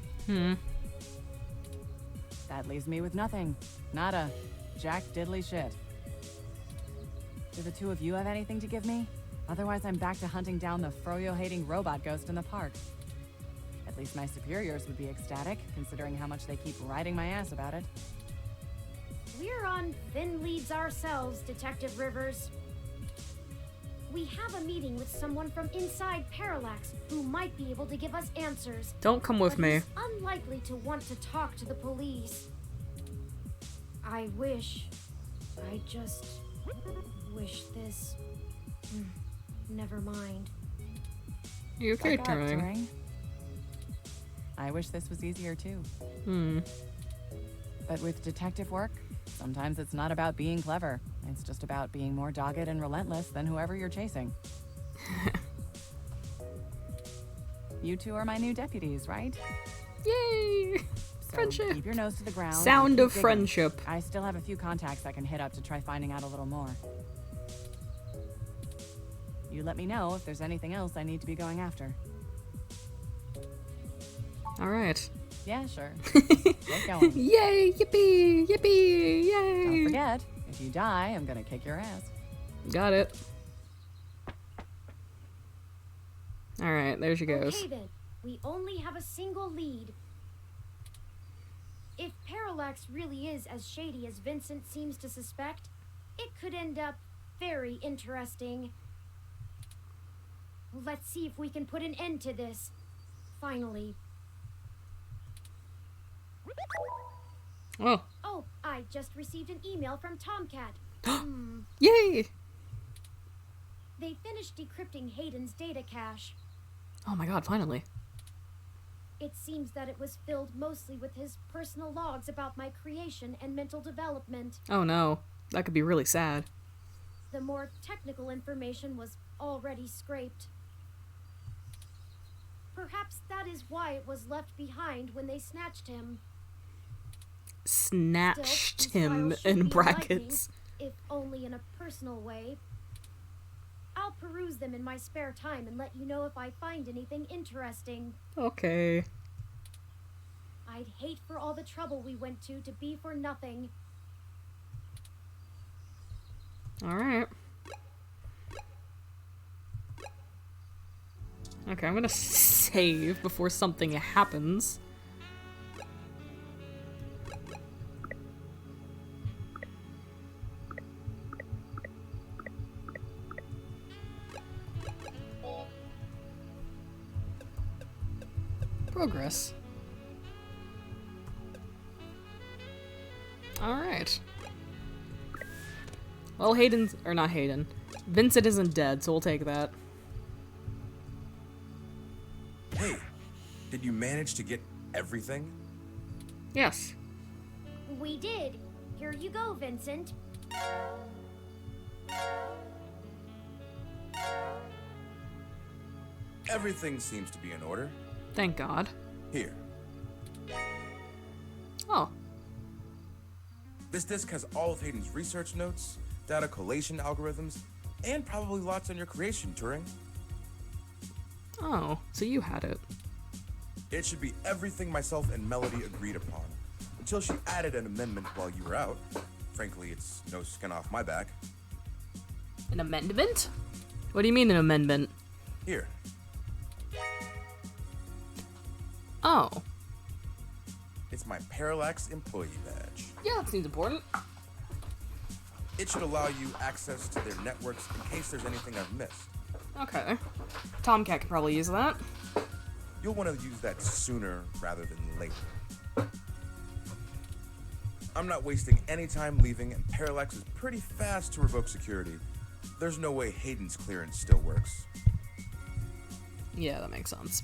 That leaves me with nothing. Nada. Jack diddly shit. Do the two of you have anything to give me? Otherwise, I'm back to hunting down the froyo-hating robot ghost in the park. At least my superiors would be ecstatic, considering how much they keep riding my ass about it. We're on thin leads ourselves, Detective Rivers. We have a meeting with someone from inside Parallax who might be able to give us answers. Don't come with me. He's unlikely to want to talk to the police. I just wish this... Never mind. You okay, Fuck up, Turing? Turing? I wish this was easier too. But with detective work, sometimes it's not about being clever. It's just about being more dogged and relentless than whoever you're chasing. You two are my new deputies, right? Yay! So Friendship. keep your nose to the ground. and Sound keep of digging. friendship. I still have a few contacts I can hit up to try finding out a little more. You let me know if there's anything else I need to be going after. All right. Yeah, sure. Get going. Yay! Yippee! Yippee! Yay! Don't forget, if you die, I'm gonna kick your ass. Got it. All right, there she goes. Okay then, we only have a single lead. If Parallax really is as shady as Vincent seems to suspect, it could end up very interesting. Let's see if we can put an end to this. Finally. Oh. Oh, I just received an email from Tomcat. Yay! They finished decrypting Hayden's data cache. Oh my god, finally. It seems that it was filled mostly with his personal logs about my creation and mental development. Oh no. That could be really sad. The more technical information was already scraped. Perhaps that is why it was left behind when they snatched him. Snatched Still, these him files should in be brackets. enlightening, if only in a personal way. I'll peruse them in my spare time and let you know if I find anything interesting. Okay. I'd hate for all the trouble we went to be for nothing. Alright. Okay, I'm gonna save before something happens. Progress. Alright. Well, Hayden's... or not Hayden. Vincent isn't dead, so we'll take that. Hey, did you manage to get everything? Yes. We did. Here you go, Vincent. Everything seems to be in order. Thank God. Here. Oh. This disc has all of Hayden's research notes, data collation algorithms, and probably lots on your creation, Turing. Oh, so you had it. It should be everything myself and Melody agreed upon, until she added an amendment while you were out. Frankly, it's no skin off my back. An amendment? What do you mean an amendment? Here. Oh. It's my Parallax employee badge. Yeah, that seems important. It should allow you access to their networks in case there's anything I've missed. Okay. Tomcat could probably use that. You'll want to use that sooner rather than later. I'm not wasting any time leaving, and Parallax is pretty fast to revoke security. There's no way Hayden's clearance still works. Yeah, that makes sense.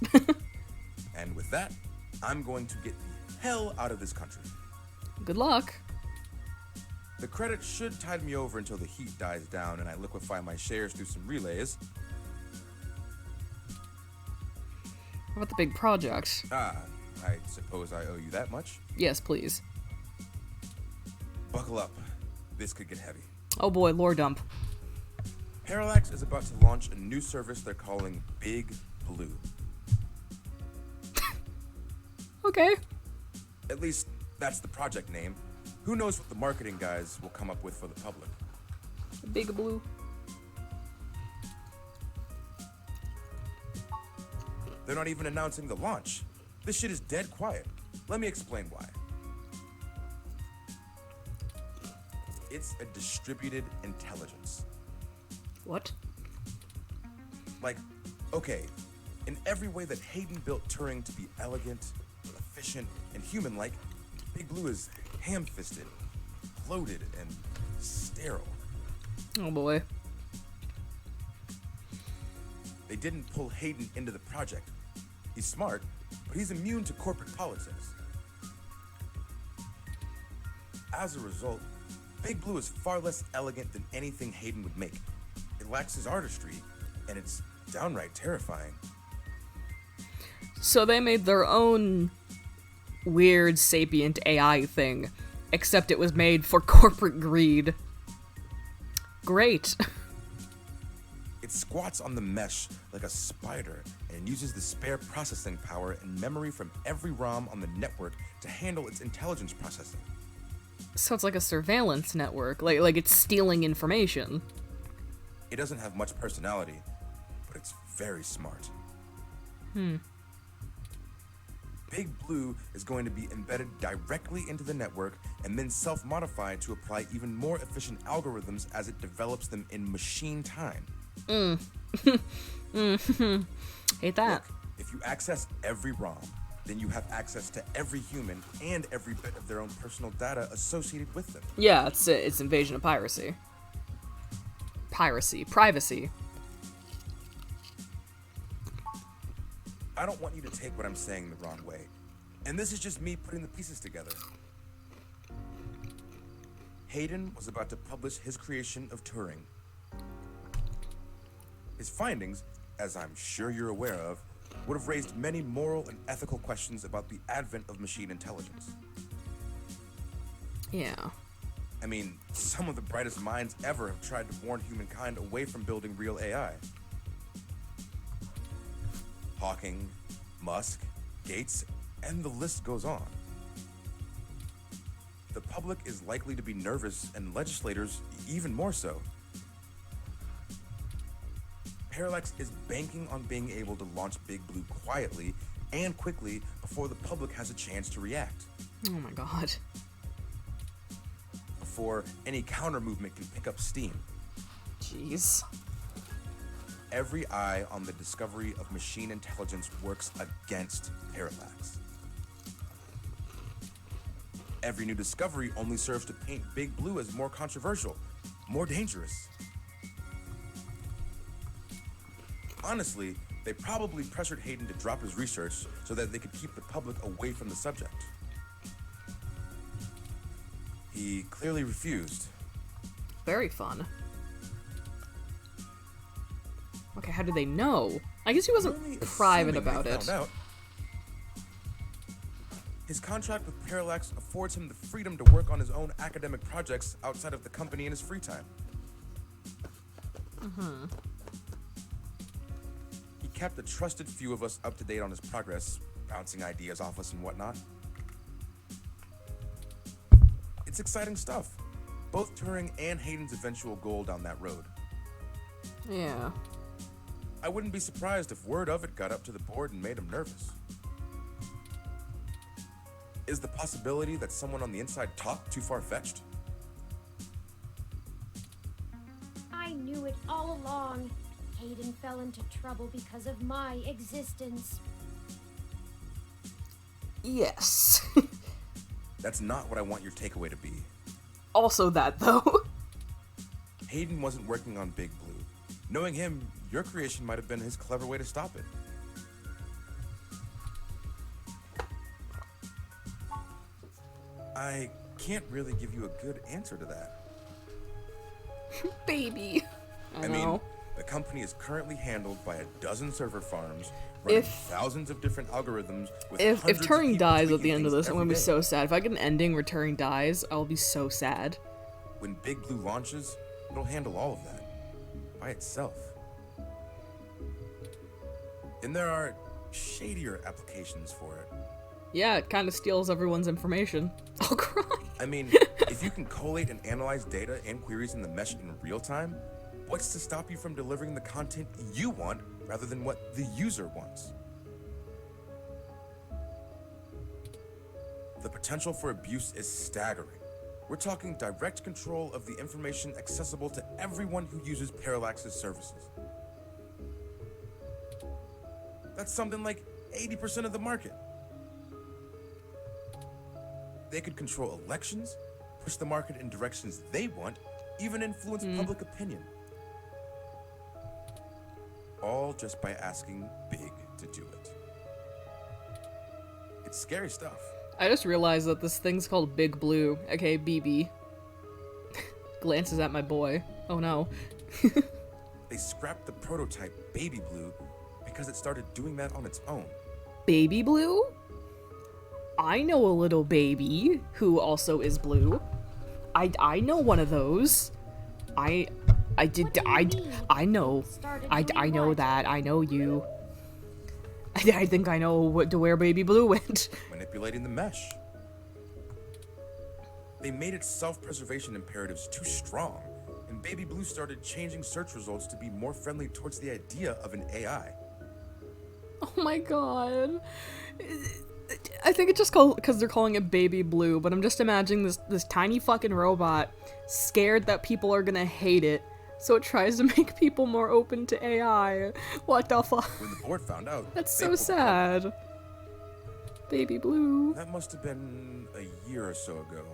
And with that, I'm going to get the hell out of this country. Good luck. The credit should tide me over until the heat dies down and I liquefy my shares through some relays. What about the big project? Ah, I suppose I owe you that much. Yes, please. Buckle up. This could get heavy. Oh boy, lore dump. Parallax is about to launch a new service they're calling Big Blue. Okay. At least, that's the project name. Who knows what the marketing guys will come up with for the public. Big Blue. They're not even announcing the launch. This shit is dead quiet. Let me explain why. It's a distributed intelligence. What? Like, okay, in every way that Hayden built Turing to be elegant, efficient, and human-like, Big Blue is ham-fisted, bloated, and sterile. Oh boy. They didn't pull Hayden into the project. He's smart, but he's immune to corporate politics. As a result, Big Blue is far less elegant than anything Hayden would make. It lacks his artistry, and it's downright terrifying. So they made their own weird sapient AI thing, except it was made for corporate greed. Great. It squats on the mesh like a spider and uses the spare processing power and memory from every ROM on the network to handle its intelligence processing. So it's like a surveillance network, like it's stealing information. It doesn't have much personality, but it's very smart. Big Blue is going to be embedded directly into the network and then self-modified to apply even more efficient algorithms as it develops them in machine time. Hate that. Look, if you access every ROM, then you have access to every human and every bit of their own personal data associated with them. Yeah, it's invasion of piracy. Privacy. I don't want you to take what I'm saying the wrong way. And this is just me putting the pieces together. Hayden was about to publish his creation of Turing. His findings, as I'm sure you're aware of, would have raised many moral and ethical questions about the advent of machine intelligence. Yeah. I mean, some of the brightest minds ever have tried to warn humankind away from building real AI. Hawking, Musk, Gates, and the list goes on. The public is likely to be nervous, and legislators even more so. Parallax is banking on being able to launch Big Blue quietly and quickly before the public has a chance to react. Oh my god. Before any counter movement can pick up steam. Jeez. Every eye on the discovery of machine intelligence works against Parallax. Every new discovery only serves to paint Big Blue as more controversial, more dangerous. Honestly, they probably pressured Hayden to drop his research so that they could keep the public away from the subject. He clearly refused. Very fun. Okay, how did they know? I guess he wasn't private about it. Out. His contract with Parallax affords him the freedom to work on his own academic projects outside of the company in his free time. He kept a trusted few of us up to date on his progress, bouncing ideas off us and whatnot. It's exciting stuff. Both Turing and Hayden's eventual goal down that road. Yeah. I wouldn't be surprised if word of it got up to the board and made him nervous. Is the possibility that someone on the inside talked too far-fetched? I knew it all along. Hayden fell into trouble because of my existence. Yes. That's not what I want your takeaway to be. Also that, though. Hayden wasn't working on Big Blue. Knowing him, your creation might have been his clever way to stop it. I can't really give you a good answer to that. Baby. I mean, know. the company is currently handled by a dozen server farms, running thousands of different algorithms with If hundreds of Turing people dies at tweaking the end of things this, I'm every gonna be day. so sad. If I get an ending where Turing dies, I'll be so sad. When Big Blue launches, it'll handle all of that by itself. And there are shadier applications for it. Yeah, it kind of steals everyone's information. I'll cry. I mean, if you can collate and analyze data and queries in the mesh in real time, what's to stop you from delivering the content you want rather than what the user wants? The potential for abuse is staggering. We're talking direct control of the information accessible to everyone who uses Parallax's services. That's something like 80% of the market. They could control elections, push the market in directions they want, even influence public opinion. All just by asking Big to do it. It's scary stuff. I just realized that this thing's called Big Blue, aka BB. Glances at my boy. Oh no. They scrapped the prototype Baby Blue because it started doing that on its own. Baby Blue? I know a little baby who also is blue. I know one of those. I know that. I know you. I think I know where Baby Blue went. Manipulating the mesh. They made its self-preservation imperatives too strong, and Baby Blue started changing search results to be more friendly towards the idea of an AI. Oh my god. I think it's just called because they're calling it Baby Blue, but I'm just imagining this tiny fucking robot scared that people are gonna hate it, so it tries to make people more open to AI. What the fuck? When the board found out, That's so sad. Baby Blue. That must have been a year or so ago.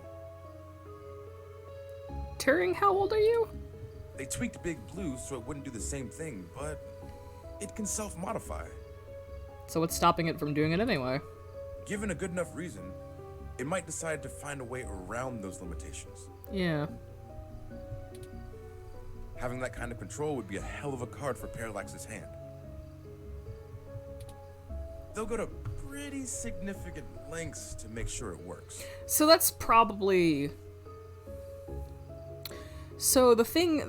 Turing, how old are you? They tweaked Big Blue so it wouldn't do the same thing, but it can self-modify. So what's stopping it from doing it anyway? Given a good enough reason, it might decide to find a way around those limitations. Yeah. Having that kind of control would be a hell of a card for Parallax's hand. They'll go to pretty significant lengths to make sure it works. So that's probably... So the thing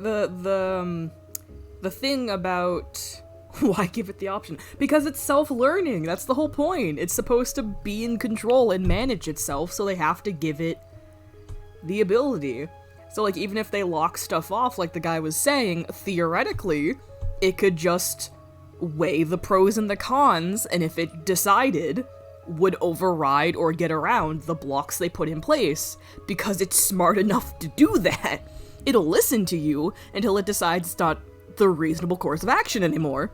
about... Why give it the option? Because it's self-learning, that's the whole point. It's supposed to be in control and manage itself, so they have to give it the ability. So like, even if they lock stuff off, like the guy was saying, theoretically, it could just weigh the pros and the cons, and if it decided, would override or get around the blocks they put in place, because it's smart enough to do that. It'll listen to you until it decides it's not the reasonable course of action anymore.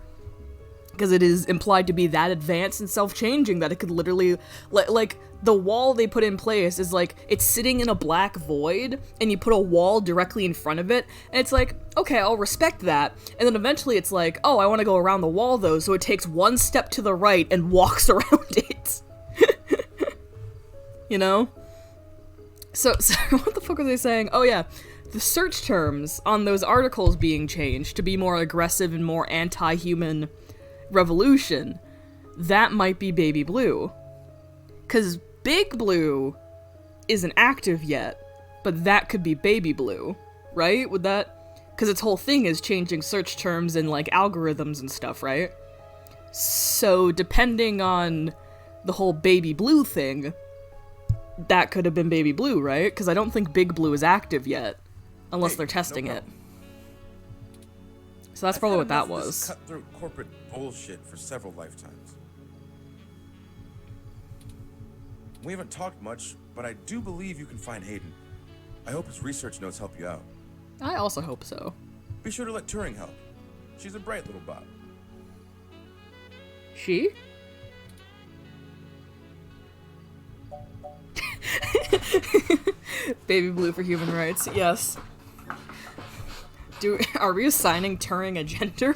Because it is implied to be that advanced and self-changing that it could literally, like, the wall they put in place is like, it's sitting in a black void, and you put a wall directly in front of it, and it's like, okay, I'll respect that, and then eventually it's like, oh, I want to go around the wall though, so it takes one step to the right and walks around it. You know? So what the fuck are they saying? Oh yeah, the search terms on those articles being changed to be more aggressive and more anti-human revolution, that might be Baby Blue. Because Big Blue isn't active yet, but that could be Baby Blue, right? Would that... Because its whole thing is changing search terms and, like, algorithms and stuff, right? So, depending on the whole Baby Blue thing, that could have been Baby Blue, right? Because I don't think Big Blue is active yet, unless they're testing it. So that's probably what that was. Cutthroat corporate bullshit for several lifetimes. We haven't talked much, but I do believe you can find Hayden. I hope his research notes help you out. I also hope so. Be sure to let Turing help. She's a bright little bot. She? Baby Blue for human rights, yes. Are we assigning Turing a gender?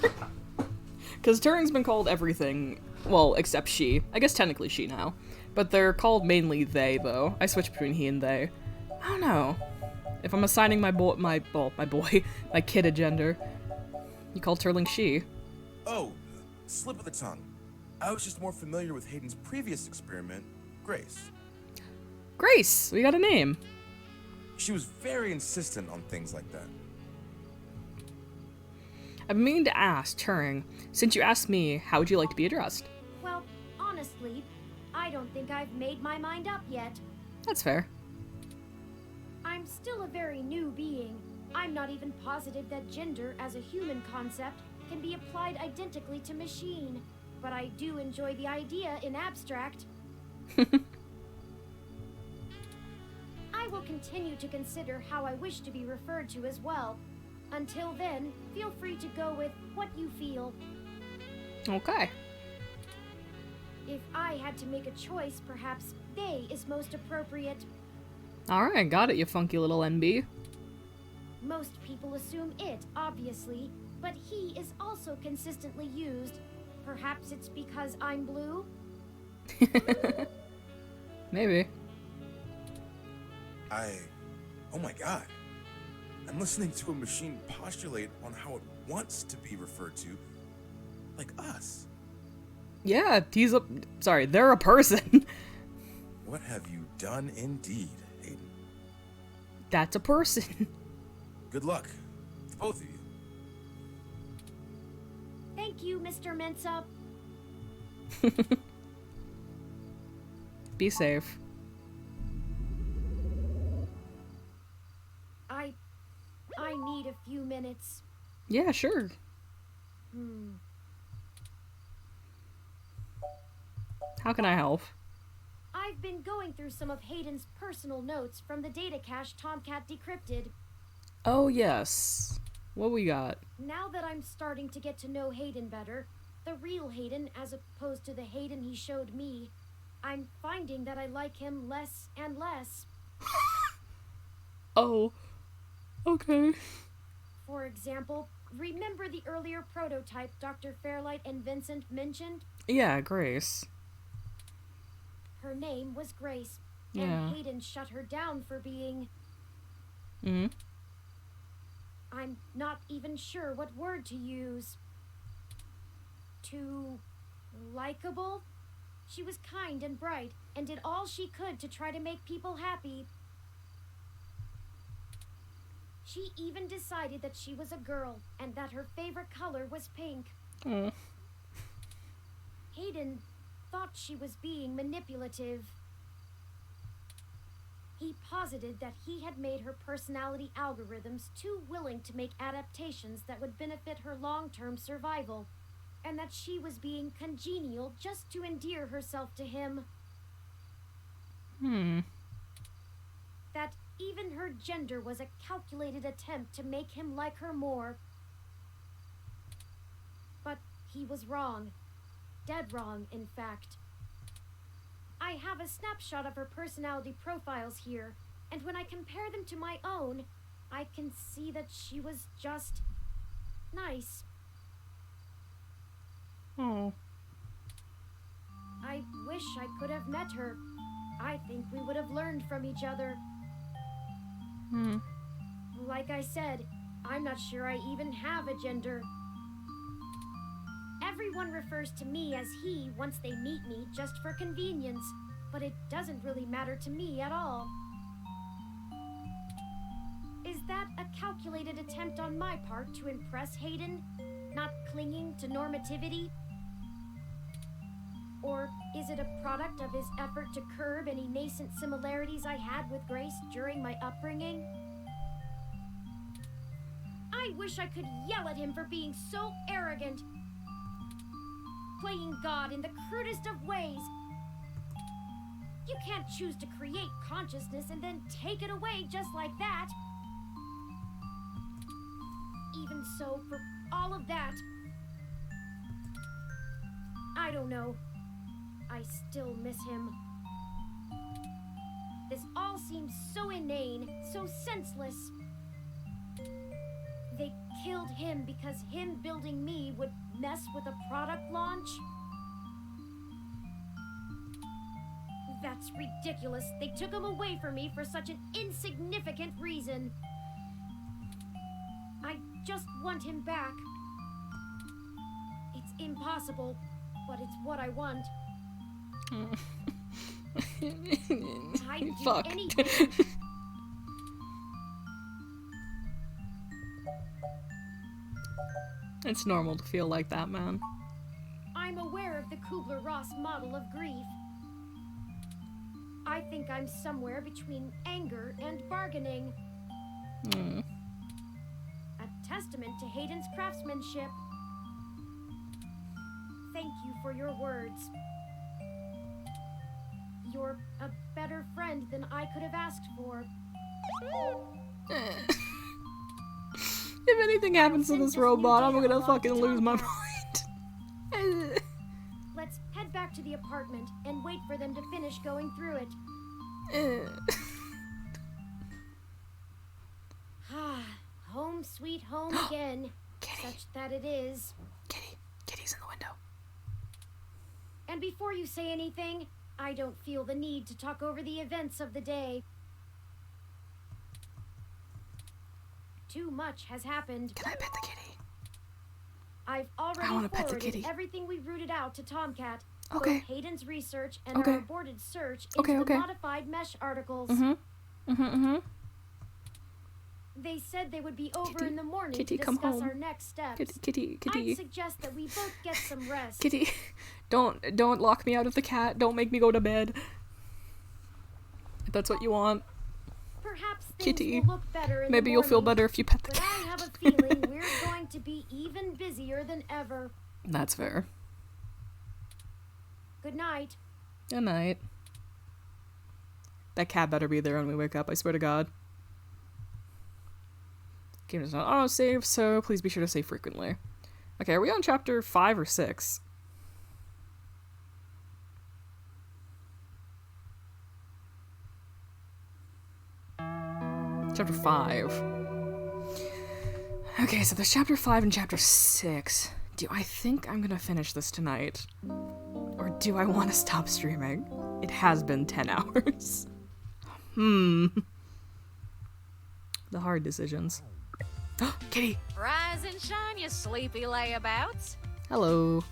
Because Turing's been called everything, well, except she. I guess technically she now. But they're called mainly they, though. I switch between he and they. I don't know. If I'm assigning my kid a gender, you call Turing she. Oh, slip of the tongue. I was just more familiar with Hayden's previous experiment, Grace. Grace! We got a name. She was very insistent on things like that. I've been meaning to ask, Turing, since you asked me, how would you like to be addressed? Well, honestly, I don't think I've made my mind up yet. That's fair. I'm still a very new being. I'm not even positive that gender as a human concept can be applied identically to machine, but I do enjoy the idea in abstract. I will continue to consider how I wish to be referred to as well. Until then, feel free to go with what you feel. Okay. If I had to make a choice, perhaps they is most appropriate. Alright, got it, you funky little NB. Most people assume it, obviously, but he is also consistently used. Perhaps it's because I'm blue? Maybe. Oh my god. I'm listening to a machine postulate on how it wants to be referred to. Like us. Yeah, they're a person. What have you done indeed, Hayden? That's a person. Good luck to both of you. Thank you, Mr. Mensa. Be safe. I need a few minutes. Yeah, sure. How can I help? I've been going through some of Hayden's personal notes from the data cache Tomcat decrypted. Oh, yes. What we got? Now that I'm starting to get to know Hayden better, the real Hayden as opposed to the Hayden he showed me, I'm finding that I like him less and less. Oh, okay. For example, remember the earlier prototype Dr. Fairlight and Vincent mentioned? Yeah, Grace. Her name was Grace, Yeah. and Hayden shut her down for being... I'm not even sure what word to use. Too likable? She was kind and bright, and did all she could to try to make people happy. She even decided that she was a girl, and that her favorite color was pink. Hayden thought she was being manipulative. He posited that he had made her personality algorithms too willing to make adaptations that would benefit her long-term survival, and that she was being congenial just to endear herself to him. That even her gender was a calculated attempt to make him like her more. But he was wrong. Dead wrong, in fact. I have a snapshot of her personality profiles here, and when I compare them to my own, I can see that she was just nice. Oh. I wish I could have met her. I think we would have learned from each other. Like I said, I'm not sure I even have a gender. Everyone refers to me as he once they meet me just for convenience, but it doesn't really matter to me at all. Is that a calculated attempt on my part to impress Hayden, not clinging to normativity? Or is it a product of his effort to curb any nascent similarities I had with Grace during my upbringing? I wish I could yell at him for being so arrogant, playing God in the crudest of ways. You can't choose to create consciousness and then take it away just like that. Even so, for all of that, I don't know. I still miss him. This all seems so inane, so senseless. They killed him because him building me would mess with a product launch? That's ridiculous. They took him away from me for such an insignificant reason. I just want him back. It's impossible, but it's what I want. I'd do Fuck. anything. It's normal to feel like that, man. I'm aware of the Kubler-Ross model of grief. I think I'm somewhere between anger and bargaining. A testament to Hayden's craftsmanship. Thank you for your words. You're a better friend than I could have asked for. If anything happens to this robot, I'm gonna fucking lose my mind. Let's head back to the apartment and wait for them to finish going through it. Home sweet home again. Such that it is. Kitty's in the window. And before you say anything, I don't feel the need to talk over the events of the day. Too much has happened. Can I pet the kitty? I've already I wanna pet the forwarded kitty. everything we rooted out to Tomcat. Okay. Both Hayden's research and Okay. our aborted search Okay, into the okay. modified mesh articles. They said they would be over in the morning Kitty, to come discuss home. our next steps. Kitty. I'd suggest that we both get some rest. Kitty, don't lock me out of the cat. Don't make me go to bed. If that's what you want. Perhaps things Kitty, will look better in maybe the you'll feel morning, better if you pet the but cat. I have a feeling we're going to be even busier than ever. That's fair. Good night. Good night. That cat better be there when we wake up, I swear to God. Game does not auto-save, so please be sure to save frequently. Okay, are we on chapter 5 or 6? Chapter 5. Okay, so there's chapter 5 and chapter 6. Do I think I'm gonna finish this tonight? Or do I want to stop streaming? It has been 10 hours. The hard decisions. Kitty! Rise and shine, you sleepy layabouts. Hello.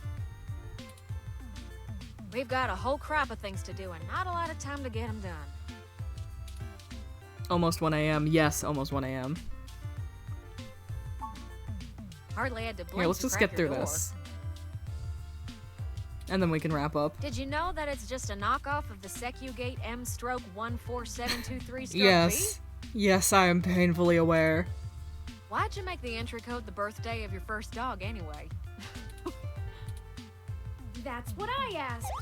We've got a whole crop of things to do and not a lot of time to get them done. Almost 1 a.m. Yes, almost 1 a.m. Hardly had to blink Here, let's to just crack get your through door. this. And then we can wrap up. Did you know that it's just a knockoff of the SecuGate M/14723-B? Yes. Yes, I am painfully aware. Why'd you make the entry code the birthday of your first dog anyway? That's what I asked.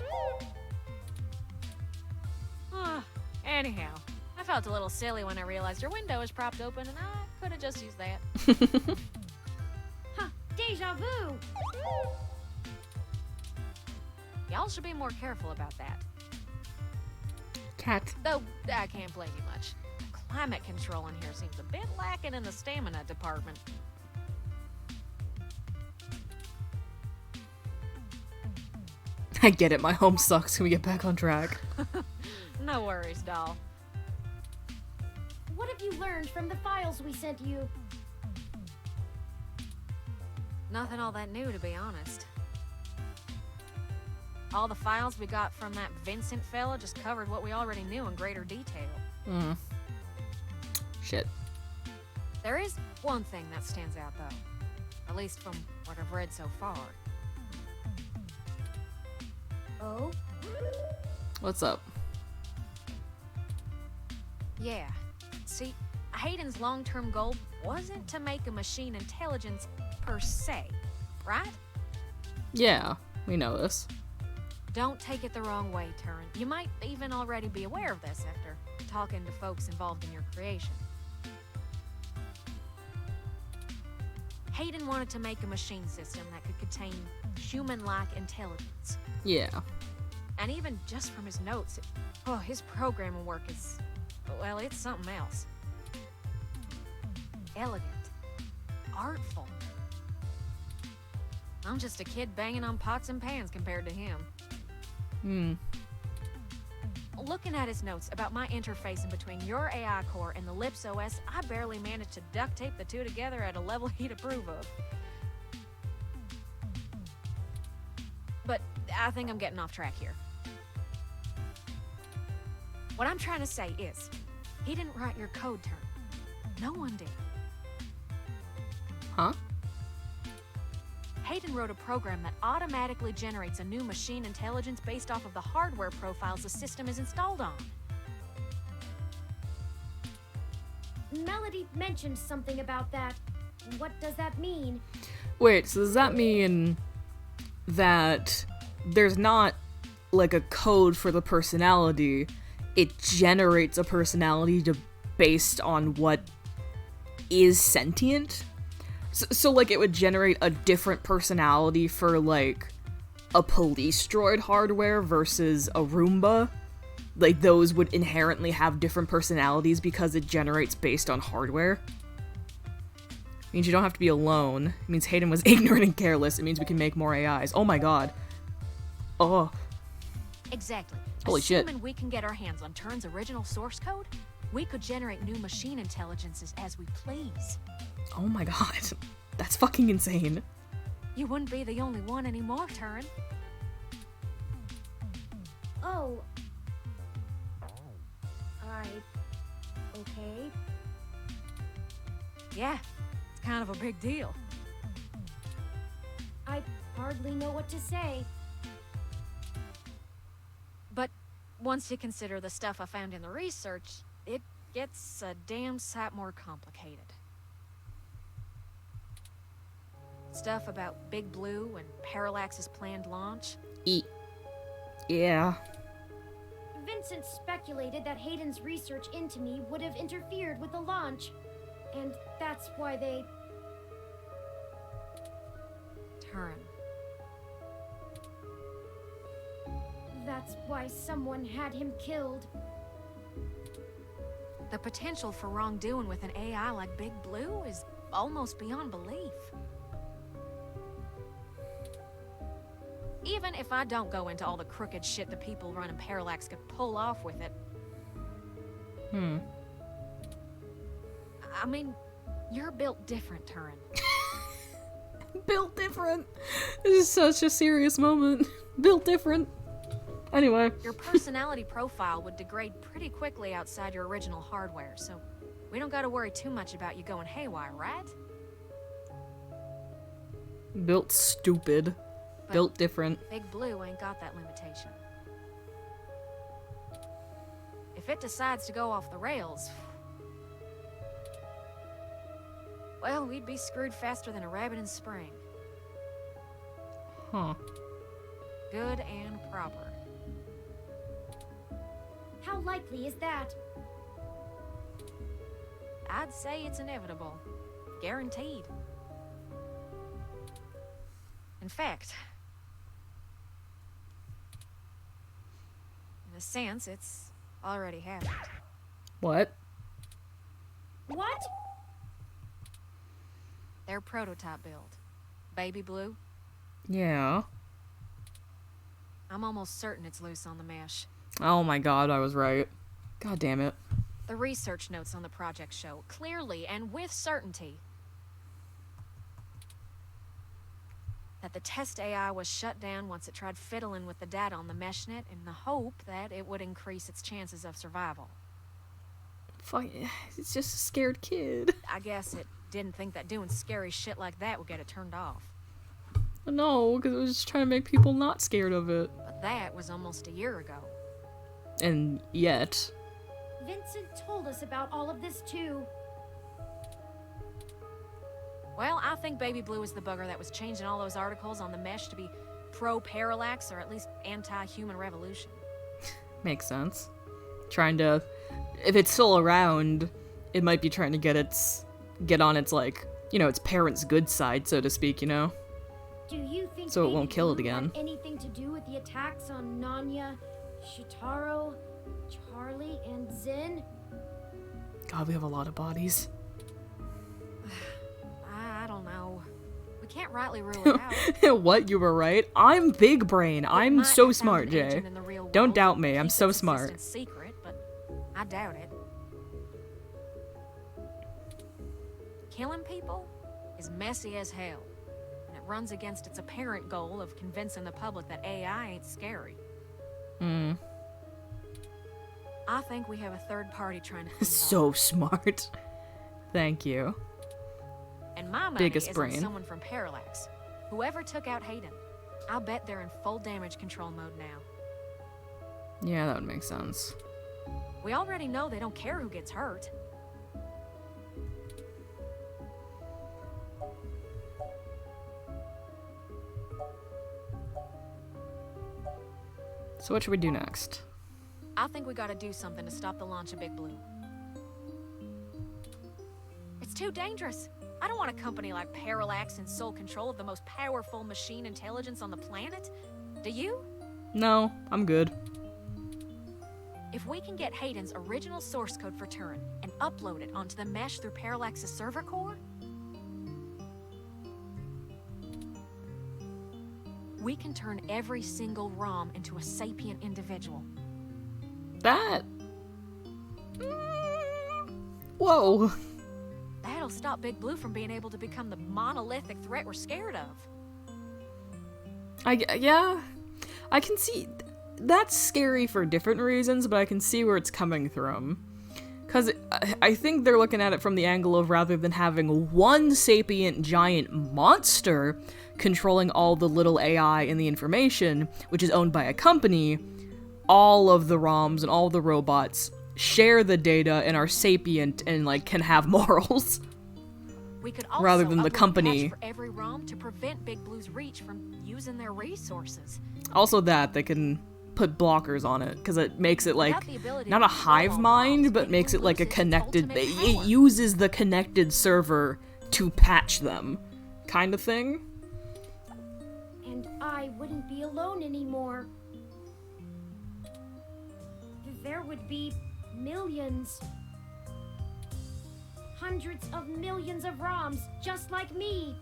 Anyhow, I felt a little silly when I realized your window was propped open and I could have just used that. Huh, deja vu. Y'all should be more careful about that. Cat. Though, I can't blame you much. Climate control in here seems a bit lacking in the stamina department. I get it, my home sucks. Can we get back on track? No worries, doll. What have you learned from the files we sent you? Nothing all that new, to be honest. All the files we got from that Vincent fella just covered what we already knew in greater detail. Shit. There is one thing that stands out, though. At least from what I've read so far. Oh? What's up? Yeah. See, Hayden's long-term goal wasn't to make a machine intelligence per se, right? Yeah, we know this. Don't take it the wrong way, Turin. You might even already be aware of this after talking to folks involved in your creation. Hayden wanted to make a machine system that could contain human-like intelligence. Yeah. And even just from his notes, his programming work is, well, it's something else. Elegant. Artful. I'm just a kid banging on pots and pans compared to him. Looking at his notes about my interfacing between your AI core and the Lips OS, I barely managed to duct tape the two together at a level he'd approve of. But I think I'm getting off track here. What I'm trying to say is, he didn't write your code, Turn. No one did. Huh? Hayden wrote a program that automatically generates a new machine intelligence based off of the hardware profiles the system is installed on. Melody mentioned something about that. What does that mean? Wait, so does that mean that there's not like a code for the personality? It generates a personality based on what is sentient? So like it would generate a different personality for like a police droid hardware versus a Roomba? Like those would inherently have different personalities because it generates based on hardware? It means you don't have to be alone. It means Hayden was ignorant and careless. It means we can make more AIs. Oh my god. Oh. Exactly. Holy shit. Assuming we can get our hands on Turin's original source code, we could generate new machine intelligences as we please. Oh my god. That's fucking insane. You wouldn't be the only one anymore, Turin. Oh. Okay. Yeah, it's kind of a big deal. I hardly know what to say. But once you consider the stuff I found in the research, it gets a damn sight more complicated. Stuff about Big Blue and Parallax's planned launch. Yeah. Vincent speculated that Hayden's research into me would have interfered with the launch. And that's why they... Turin. That's why someone had him killed. The potential for wrongdoing with an AI like Big Blue is almost beyond belief. Even if I don't go into all the crooked shit the people running Parallax could pull off with it. I mean, you're built different, Turin. Built different. This is such a serious moment. Built different. Anyway. Your personality profile would degrade pretty quickly outside your original hardware, so we don't gotta worry too much about you going haywire, right? Built stupid. But Built different. Big Blue ain't got that limitation. If it decides to go off the rails, well, we'd be screwed faster than a rabbit in spring. Huh. Good and proper. How likely is that? I'd say it's inevitable. Guaranteed. In fact, in a sense, it's already happened. What? What? Their prototype build. Baby Blue. Yeah. I'm almost certain it's loose on the mesh. Oh my god, I was right. God damn it. The research notes on the project show clearly and with certainty that the test AI was shut down once it tried fiddling with the data on the meshnet in the hope that it would increase its chances of survival. Fuck, it's just a scared kid. I guess it didn't think that doing scary shit like that would get it turned off. No, because it was just trying to make people not scared of it. But that was almost a year ago. And yet... Vincent told us about all of this too. Well, I think Baby Blue is the bugger that was changing all those articles on the mesh to be pro-parallax or at least anti-human revolution. Makes sense. Trying to... If it's still around, it might be trying to get on its, like, you know, its parents' good side, so to speak, you know? Do you think so it Baby won't kill it Blue again. had anything to do with the attacks on Nanya, Shitaro, Charlie, and Zen? God, we have a lot of bodies. I don't know. We can't rightly rule it out. What? You were right? I'm big brain. I'm might so have found smart, an Jay. agent in the real Don't world doubt and me. I'm keep so its smart. existence secret, but I doubt it. Killing people is messy as hell, and it runs against its apparent goal of convincing the public that AI ain't scary. I think we have a third party trying to clean it up. So smart. Thank you. And my money Biggest is brain. on someone from Parallax. Whoever took out Hayden. I'll bet they're in full damage control mode now. Yeah, that would make sense. We already know they don't care who gets hurt. So what should we do next? I think we gotta do something to stop the launch of Big Blue. It's too dangerous. I don't want a company like Parallax in sole control of the most powerful machine intelligence on the planet. Do you? No, I'm good. If we can get Hayden's original source code for Turin and upload it onto the mesh through Parallax's server core, we can turn every single ROM into a sapient individual. That... Whoa. That'll stop Big Blue from being able to become the monolithic threat we're scared of. Yeah, I can see that's scary for different reasons, but I can see where it's coming from. Because I think they're looking at it from the angle of rather than having one sapient giant monster controlling all the little AI and the information, which is owned by a company, all of the ROMs and all the robots share the data and are sapient and like can have morals. We could also rather than the upload a company. patch for every ROM to prevent Big Blue's reach from using their resources. Also that they can put blockers on it because it makes it like Without the ability not to a hive mind, but makes it like a connected. It uses the connected server to patch them, kind of thing. And I wouldn't be alone anymore. There would be millions. Hundreds of millions of ROMs just like me.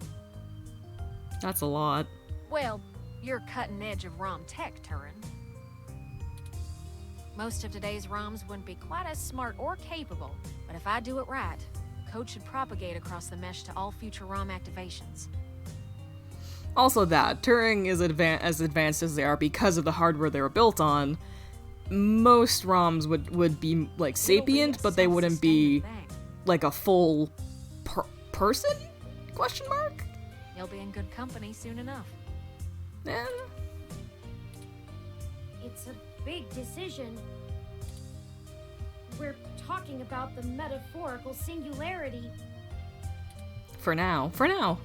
That's a lot. Well, you're cutting edge of ROM tech, Turin. Most of today's ROMs wouldn't be quite as smart or capable, but if I do it right, the code should propagate across the mesh to all future ROM activations. Also that, Turing is as advanced as they are because of the hardware they were built on. Most ROMs would be like sapient, but they wouldn't be like a full person? Question mark? You'll be in good company soon enough. Yeah. It's a big decision. We're talking about the metaphorical singularity. For now. For now.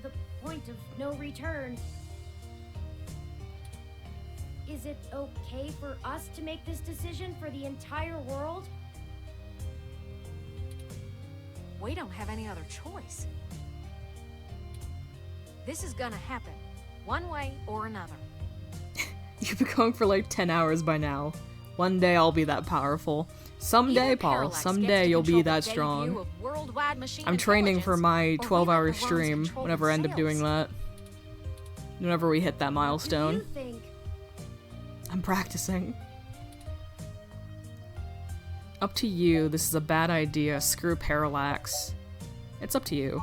The point of no return. Is it okay for us to make this decision for the entire world? We don't have any other choice. This is gonna happen, one way or another. You've been going for like 10 hours by now. One day I'll be that powerful. Someday, Paul, someday you'll be that strong. I'm training for my 12-hour stream whenever I end up doing that. Whenever we hit that milestone. I'm practicing. Up to you. This is a bad idea. Screw Parallax. It's up to you.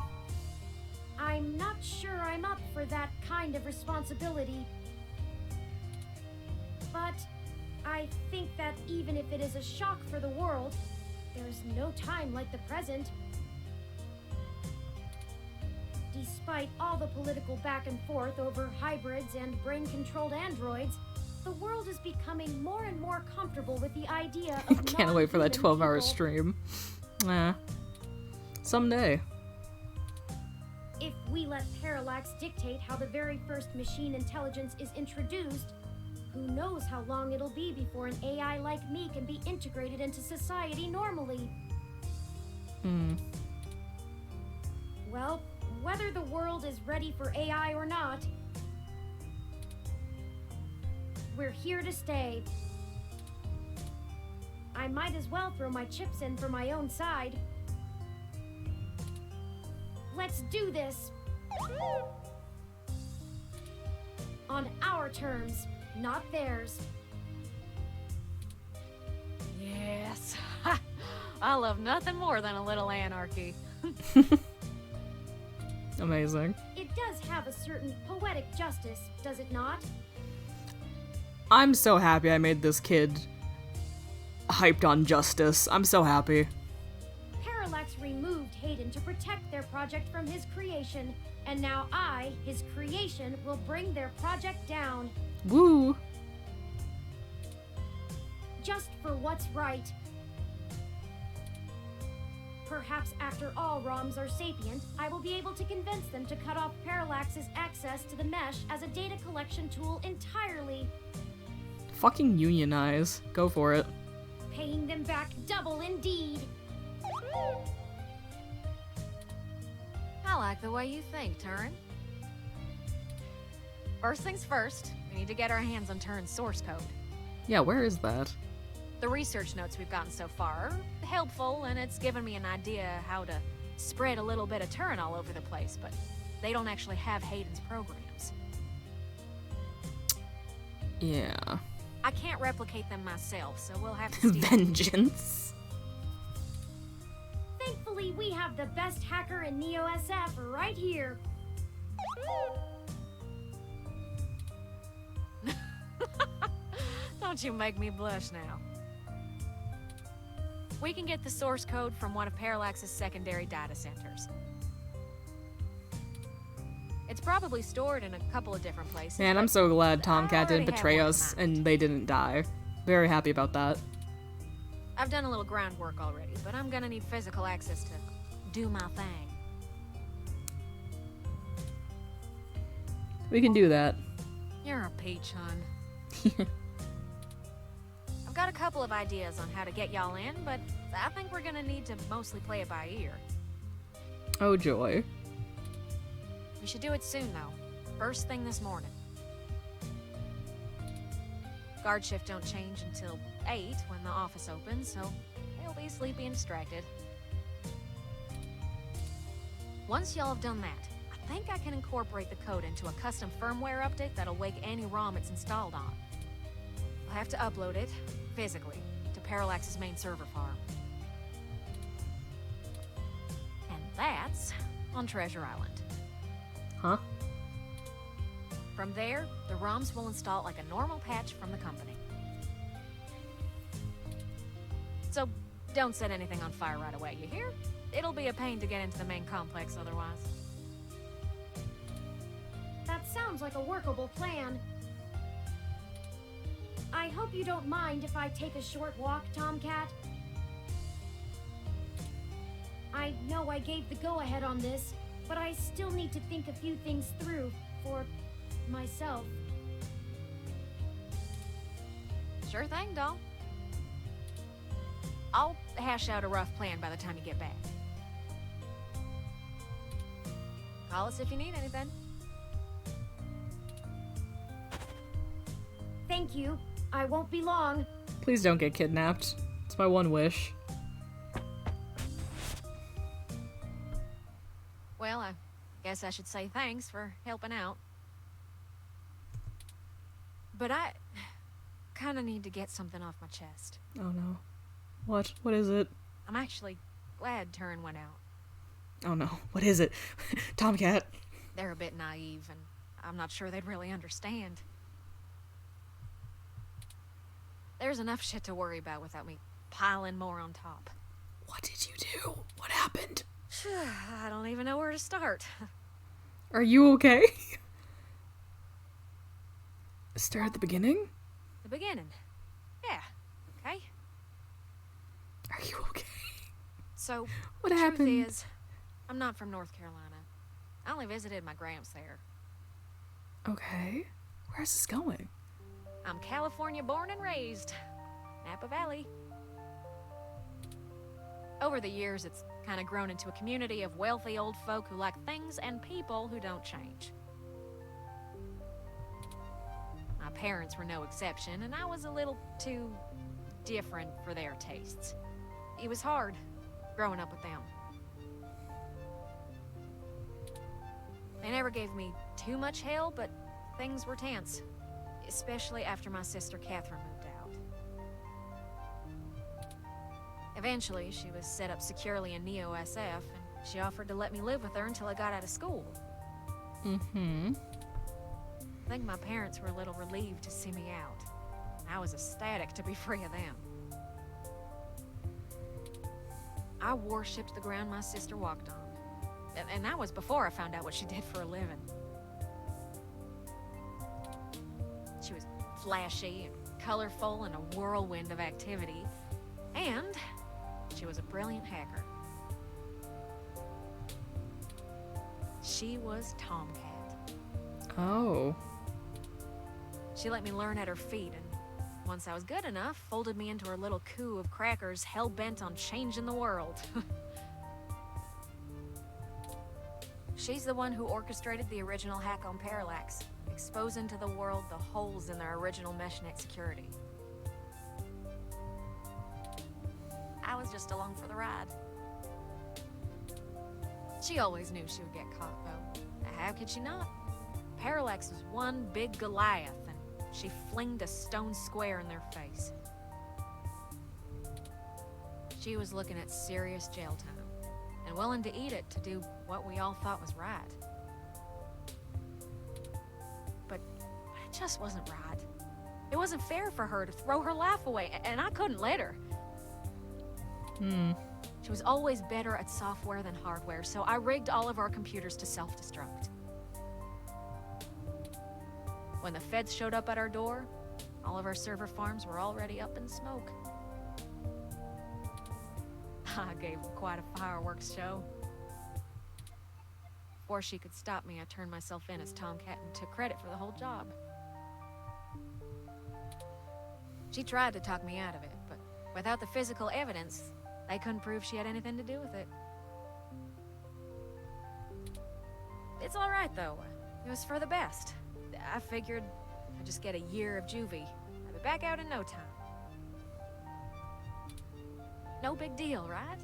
I'm not sure I'm up for that kind of responsibility. But I think that even if it is a shock for the world, there's no time like the present. Despite all the political back and forth over hybrids and brain-controlled androids, the world is becoming more and more comfortable with the idea of Can't wait for that non-human 12-hour people. stream. Someday. If we let Parallax dictate how the very first machine intelligence is introduced, who knows how long it'll be before an AI like me can be integrated into society normally. Well, whether the world is ready for AI or not, we're here to stay. I might as well throw my chips in for my own side. Let's do this! On our terms, not theirs. Yes. Ha! I love nothing more than a little anarchy. Amazing. It does have a certain poetic justice, does it not? I'm so happy I made this kid hyped on justice. I'm so happy. Parallax removed Hayden to protect their project from his creation, and now I, his creation, will bring their project down. Woo! Just for what's right. Perhaps after all ROMs are sapient, I will be able to convince them to cut off Parallax's access to the mesh as a data collection tool entirely, Fucking unionize. Go for it. paying them back double indeed. I like the way you think, Turin. First things first, we need to get our hands on Turin's source code. Yeah, where is that? The research notes we've gotten so far are helpful, and it's given me an idea how to spread a little bit of Turin all over the place, but they don't actually have Hayden's programs. Yeah. I can't replicate them myself, so we'll have to steal. Vengeance. Thankfully, we have the best hacker in Neo SF right here. Don't you make me blush now. We can get the source code from one of Parallax's secondary data centers. It's probably stored in a couple of different places. Man, I'm but so glad I Tomcat didn't already have betray one in us mind. and they didn't die. Very happy about that. I've done a little groundwork already, but I'm gonna need physical access to do my thing. We can do that. You're a peach, hon. I've got a couple of ideas on how to get y'all in, but I think we're gonna need to mostly play it by ear. Oh joy. We should do it soon, though. First thing this morning. Guard shift don't change until 8 when the office opens, so they'll be sleepy and distracted. Once y'all have done that, I think I can incorporate the code into a custom firmware update that'll wake any ROM it's installed on. I'll have to upload it, physically, to Parallax's main server farm. And that's on Treasure Island. Huh? From there, the ROMs will install like a normal patch from the company. So, don't set anything on fire right away, you hear? It'll be a pain to get into the main complex otherwise. That sounds like a workable plan. I hope you don't mind if I take a short walk, Tomcat. I know I gave the go-ahead on this, but I still need to think a few things through for myself. Sure thing, doll. I'll hash out a rough plan by the time you get back. Call us if you need anything. Thank you. I won't be long. Please don't get kidnapped. It's my one wish. Well, I guess I should say thanks for helping out. But I kind of need to get something off my chest. Oh no. What? What is it? I'm actually glad Turin went out. Oh no. What is it? Tomcat. They're a bit naive, and I'm not sure they'd really understand. There's enough shit to worry about without me piling more on top. What did you do? What happened? I don't even know where to start. Are you okay? Start at the beginning? The beginning. Yeah. Okay. Are you okay? So, What the happened? truth is, I'm not from North Carolina. I only visited my gramps there. Okay. Where's this going? I'm California born and raised. Napa Valley. Over the years, it's kind of grown into a community of wealthy old folk who like things and people who don't change. My parents were no exception, and I was a little too different for their tastes. It was hard growing up with them. They never gave me too much hell, but things were tense, especially after my sister Catherine moved out. Eventually, she was set up securely in Neo SF, and she offered to let me live with her until I got out of school. Mm-hmm. I think my parents were a little relieved to see me out. I was ecstatic to be free of them. I worshipped the ground my sister walked on. And that was before I found out what she did for a living. She was flashy and colorful and a whirlwind of activity. And she was a brilliant hacker. She was Tomcat. Oh. She let me learn at her feet, and once I was good enough, folded me into her little coup of crackers hell-bent on changing the world. She's the one who orchestrated the original hack on Parallax, exposing to the world the holes in their original meshnet security. I was just along for the ride. She always knew she would get caught, though. How could she not? Parallax was one big Goliath, and she flinged a stone square in their face. She was looking at serious jail time, and willing to eat it to do what we all thought was right. But it just wasn't right. It wasn't fair for her to throw her life away, and I couldn't let her. She was always better at software than hardware, so I rigged all of our computers to self-destruct. When the feds showed up at our door, all of our server farms were already up in smoke. I gave them quite a fireworks show. Before she could stop me, I turned myself in as Tomcat and took credit for the whole job. She tried to talk me out of it, but without the physical evidence, they couldn't prove she had anything to do with it. It's all right, though. It was for the best. I figured I'd just get a year of juvie. I'd be back out in no time. No big deal, right?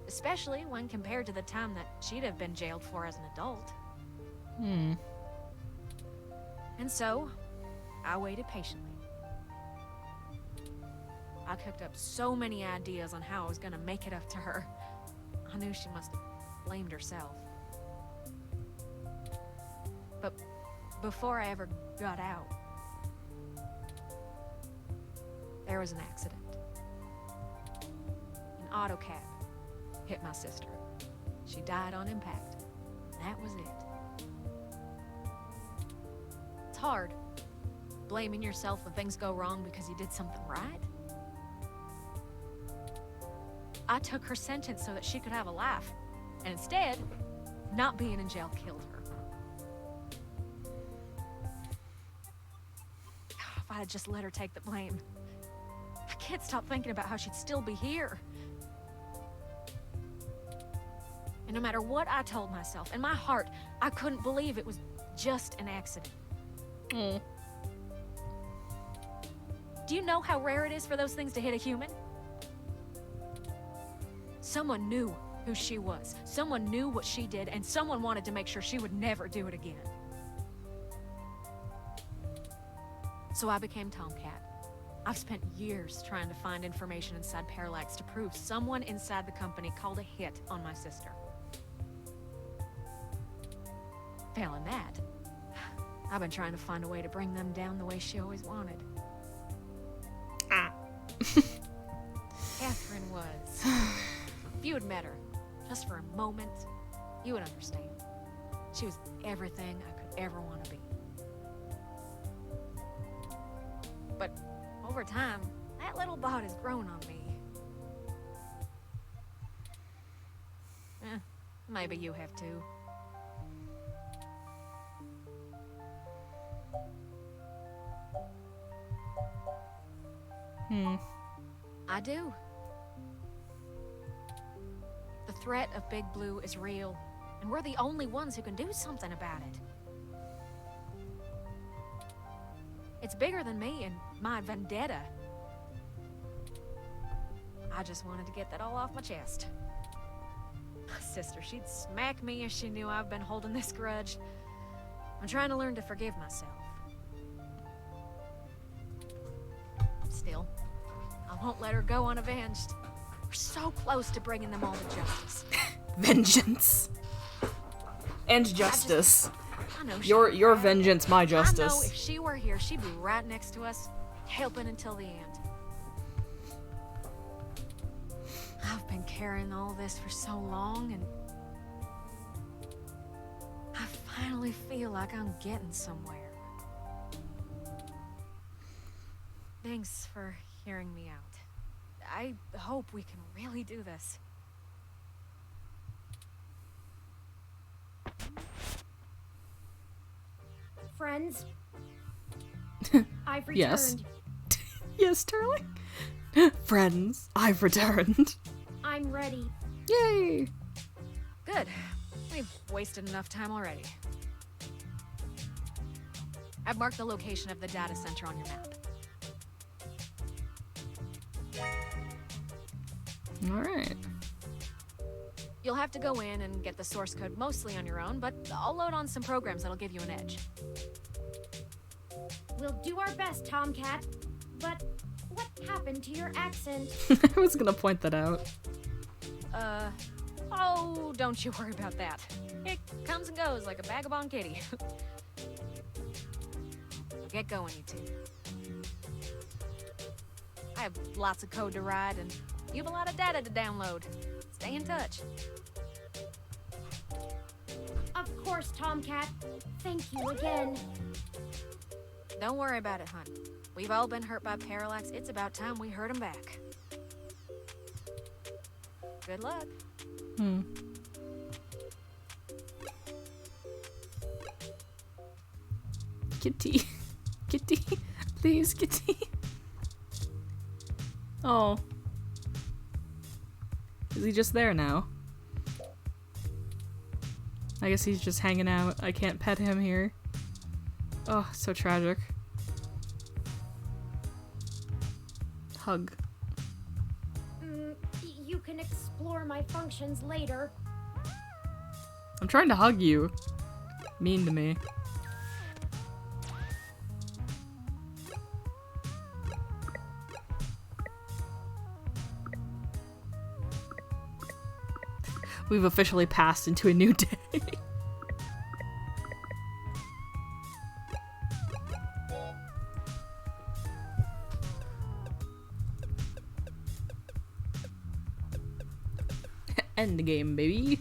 Especially when compared to the time that she'd have been jailed for as an adult. And so, I waited patiently. I cooked up so many ideas on how I was gonna make it up to her. I knew she must have blamed herself. But before I ever got out, there was an accident. An auto cab hit my sister. She died on impact. That was it. It's hard, blaming yourself when things go wrong because you did something right. I took her sentence so that she could have a life, and instead, not being in jail killed her. If I had just let her take the blame. I can't stop thinking about how she'd still be here. And no matter what I told myself, in my heart, I couldn't believe it was just an accident. Do you know how rare it is for those things to hit a human? Someone knew who she was. Someone knew what she did, and someone wanted to make sure she would never do it again. So I became Tomcat. I've spent years trying to find information inside Parallax to prove someone inside the company called a hit on my sister. Failing that, I've been trying to find a way to bring them down the way she always wanted. Catherine was... If you had met her, just for a moment, you would understand. She was everything I could ever want to be. But over time, that little bot has grown on me. Maybe you have too. I do. The threat of Big Blue is real, and we're the only ones who can do something about it. It's bigger than me and my vendetta. I just wanted to get that all off my chest. My sister, she'd smack me if she knew I've been holding this grudge. I'm trying to learn to forgive myself. Still, I won't let her go unavenged. We're so close to bringing them all to justice. Vengeance. And justice. I know Your vengeance, my I know justice. if she were here, she'd be right next to us, helping until the end. I've been carrying all this for so long, and I finally feel like I'm getting somewhere. Thanks for hearing me out. I hope we can really do this. Friends, I've returned. Yes. Yes, Sterling. Friends, I've returned. I'm ready. Yay! Good. We've wasted enough time already. I've marked the location of the data center on your map. Alright. You'll have to go in and get the source code mostly on your own, but I'll load on some programs that'll give you an edge. We'll do our best, Tomcat. But what happened to your accent? I was gonna point that out. Oh, don't you worry about that. It comes and goes like a vagabond kitty. Get going, you two. I have lots of code to write, and you have a lot of data to download. Stay in touch. Of course, Tomcat. Thank you again. Don't worry about it, hon. We've all been hurt by Parallax. It's about time we hurt him back. Good luck. Kitty. Kitty. Please, Kitty. Oh. Is he just there now? I guess he's just hanging out. I can't pet him here. Oh, so tragic. Hug. You can explore my functions later. I'm trying to hug you. Mean to me. We've officially passed into a new day. End the game, baby.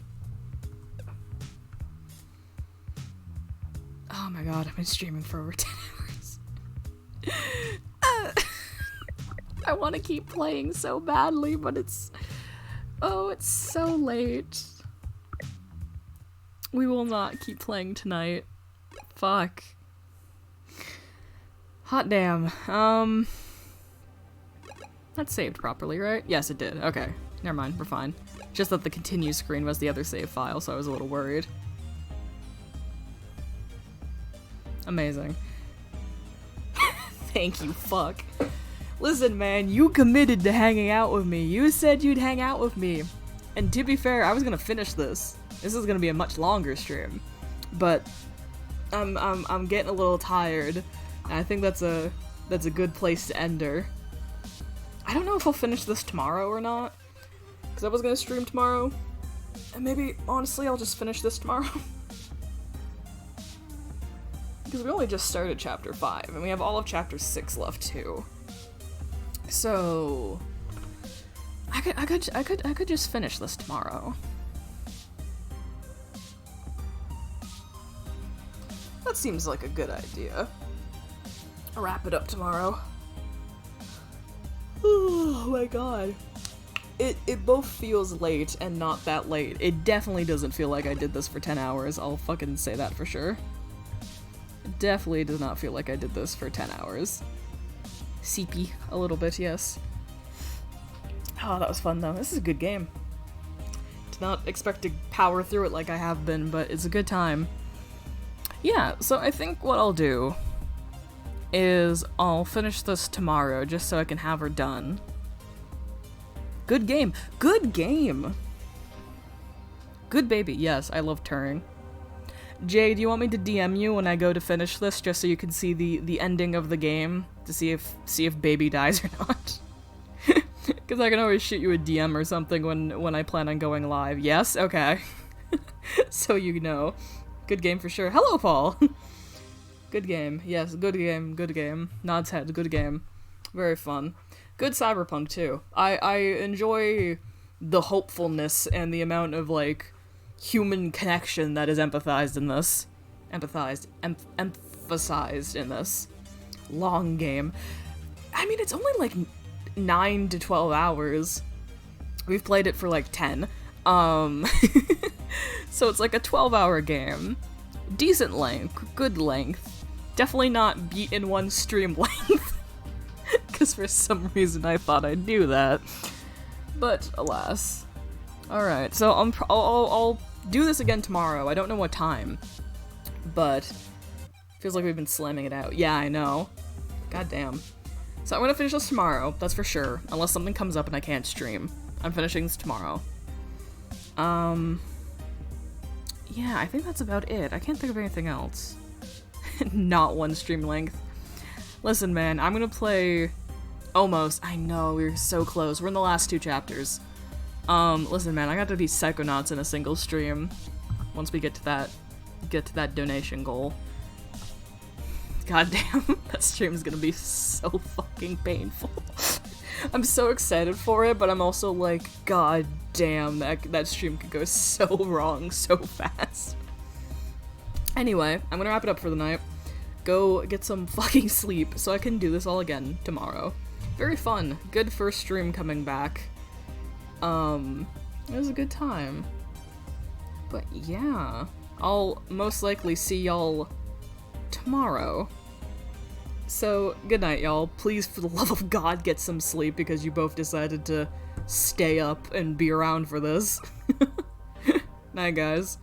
Oh my god, I've been streaming for over 10 hours. I want to keep playing so badly, but it's... Oh, it's so late. We will not keep playing tonight. Fuck. Hot damn. That saved properly, right? Yes, it did. Okay. Never mind, we're fine. Just that the continue screen was the other save file, so I was a little worried. Amazing. Thank you, fuck. Listen, man, you committed to hanging out with me. You said you'd hang out with me. And to be fair, I was gonna finish this. This is gonna be a much longer stream. But I'm getting a little tired. And I think that's a good place to end her. I don't know if I'll finish this tomorrow or not. Because I was gonna stream tomorrow. And maybe, honestly, I'll just finish this tomorrow. Because we only just started chapter 5, and we have all of chapter 6 left too. So I could just finish this tomorrow. That seems like a good idea. I'll wrap it up tomorrow. Oh my god. It both feels late and not that late. It definitely doesn't feel like I did this for 10 hours. I'll fucking say that for sure. It definitely does not feel like I did this for 10 hours. Seepy a little bit, yes. Oh, that was fun though. This is a good game. Did not expect to power through it like I have been, but it's a good time. Yeah, so I think what I'll do is I'll finish this tomorrow just so I can have her done. Good game. Good game! Good baby. Yes, I love Turing. Jay, do you want me to DM you when I go to finish this just so you can see the ending of the game to see if baby dies or not? Because I can always shoot you a DM or something when I plan on going live. Yes? Okay. So you know. Good game for sure. Hello, Paul! Good game. Yes, good game. Good game. Nods head. Good game. Very fun. Good Cyberpunk, too. I enjoy the hopefulness and the amount of, like, human connection that is emphasized in this. Emphasized in this. Long game. I mean, it's only, like, 9 to 12 hours. We've played it for, like, 10. So it's like a 12-hour game. Decent length. Good length. Definitely not beat in one stream length. Because for some reason I thought I'd do that. But, alas. Alright, so I'll do this again tomorrow. I don't know what time. But, feels like we've been slamming it out. Yeah, I know. God damn. So I'm gonna finish this tomorrow, that's for sure. Unless something comes up and I can't stream. I'm finishing this tomorrow. Yeah, I think that's about it. I can't think of anything else. Not one stream length. Listen, man, I'm gonna play... Almost. I know, we're so close. We're in the last 2 chapters. Listen, man, I got to be Psychonauts in a single stream once we get to that donation goal. Goddamn, that stream's gonna be so fucking painful. I'm so excited for it, but I'm also like, god damn, that stream could go so wrong so fast. Anyway, I'm gonna wrap it up for the night. Go get some fucking sleep so I can do this all again tomorrow. Very fun. Good first stream coming back. It was a good time. But yeah, I'll most likely see y'all tomorrow. So, good night, y'all. Please, for the love of God, get some sleep because you both decided to stay up and be around for this. Night, guys.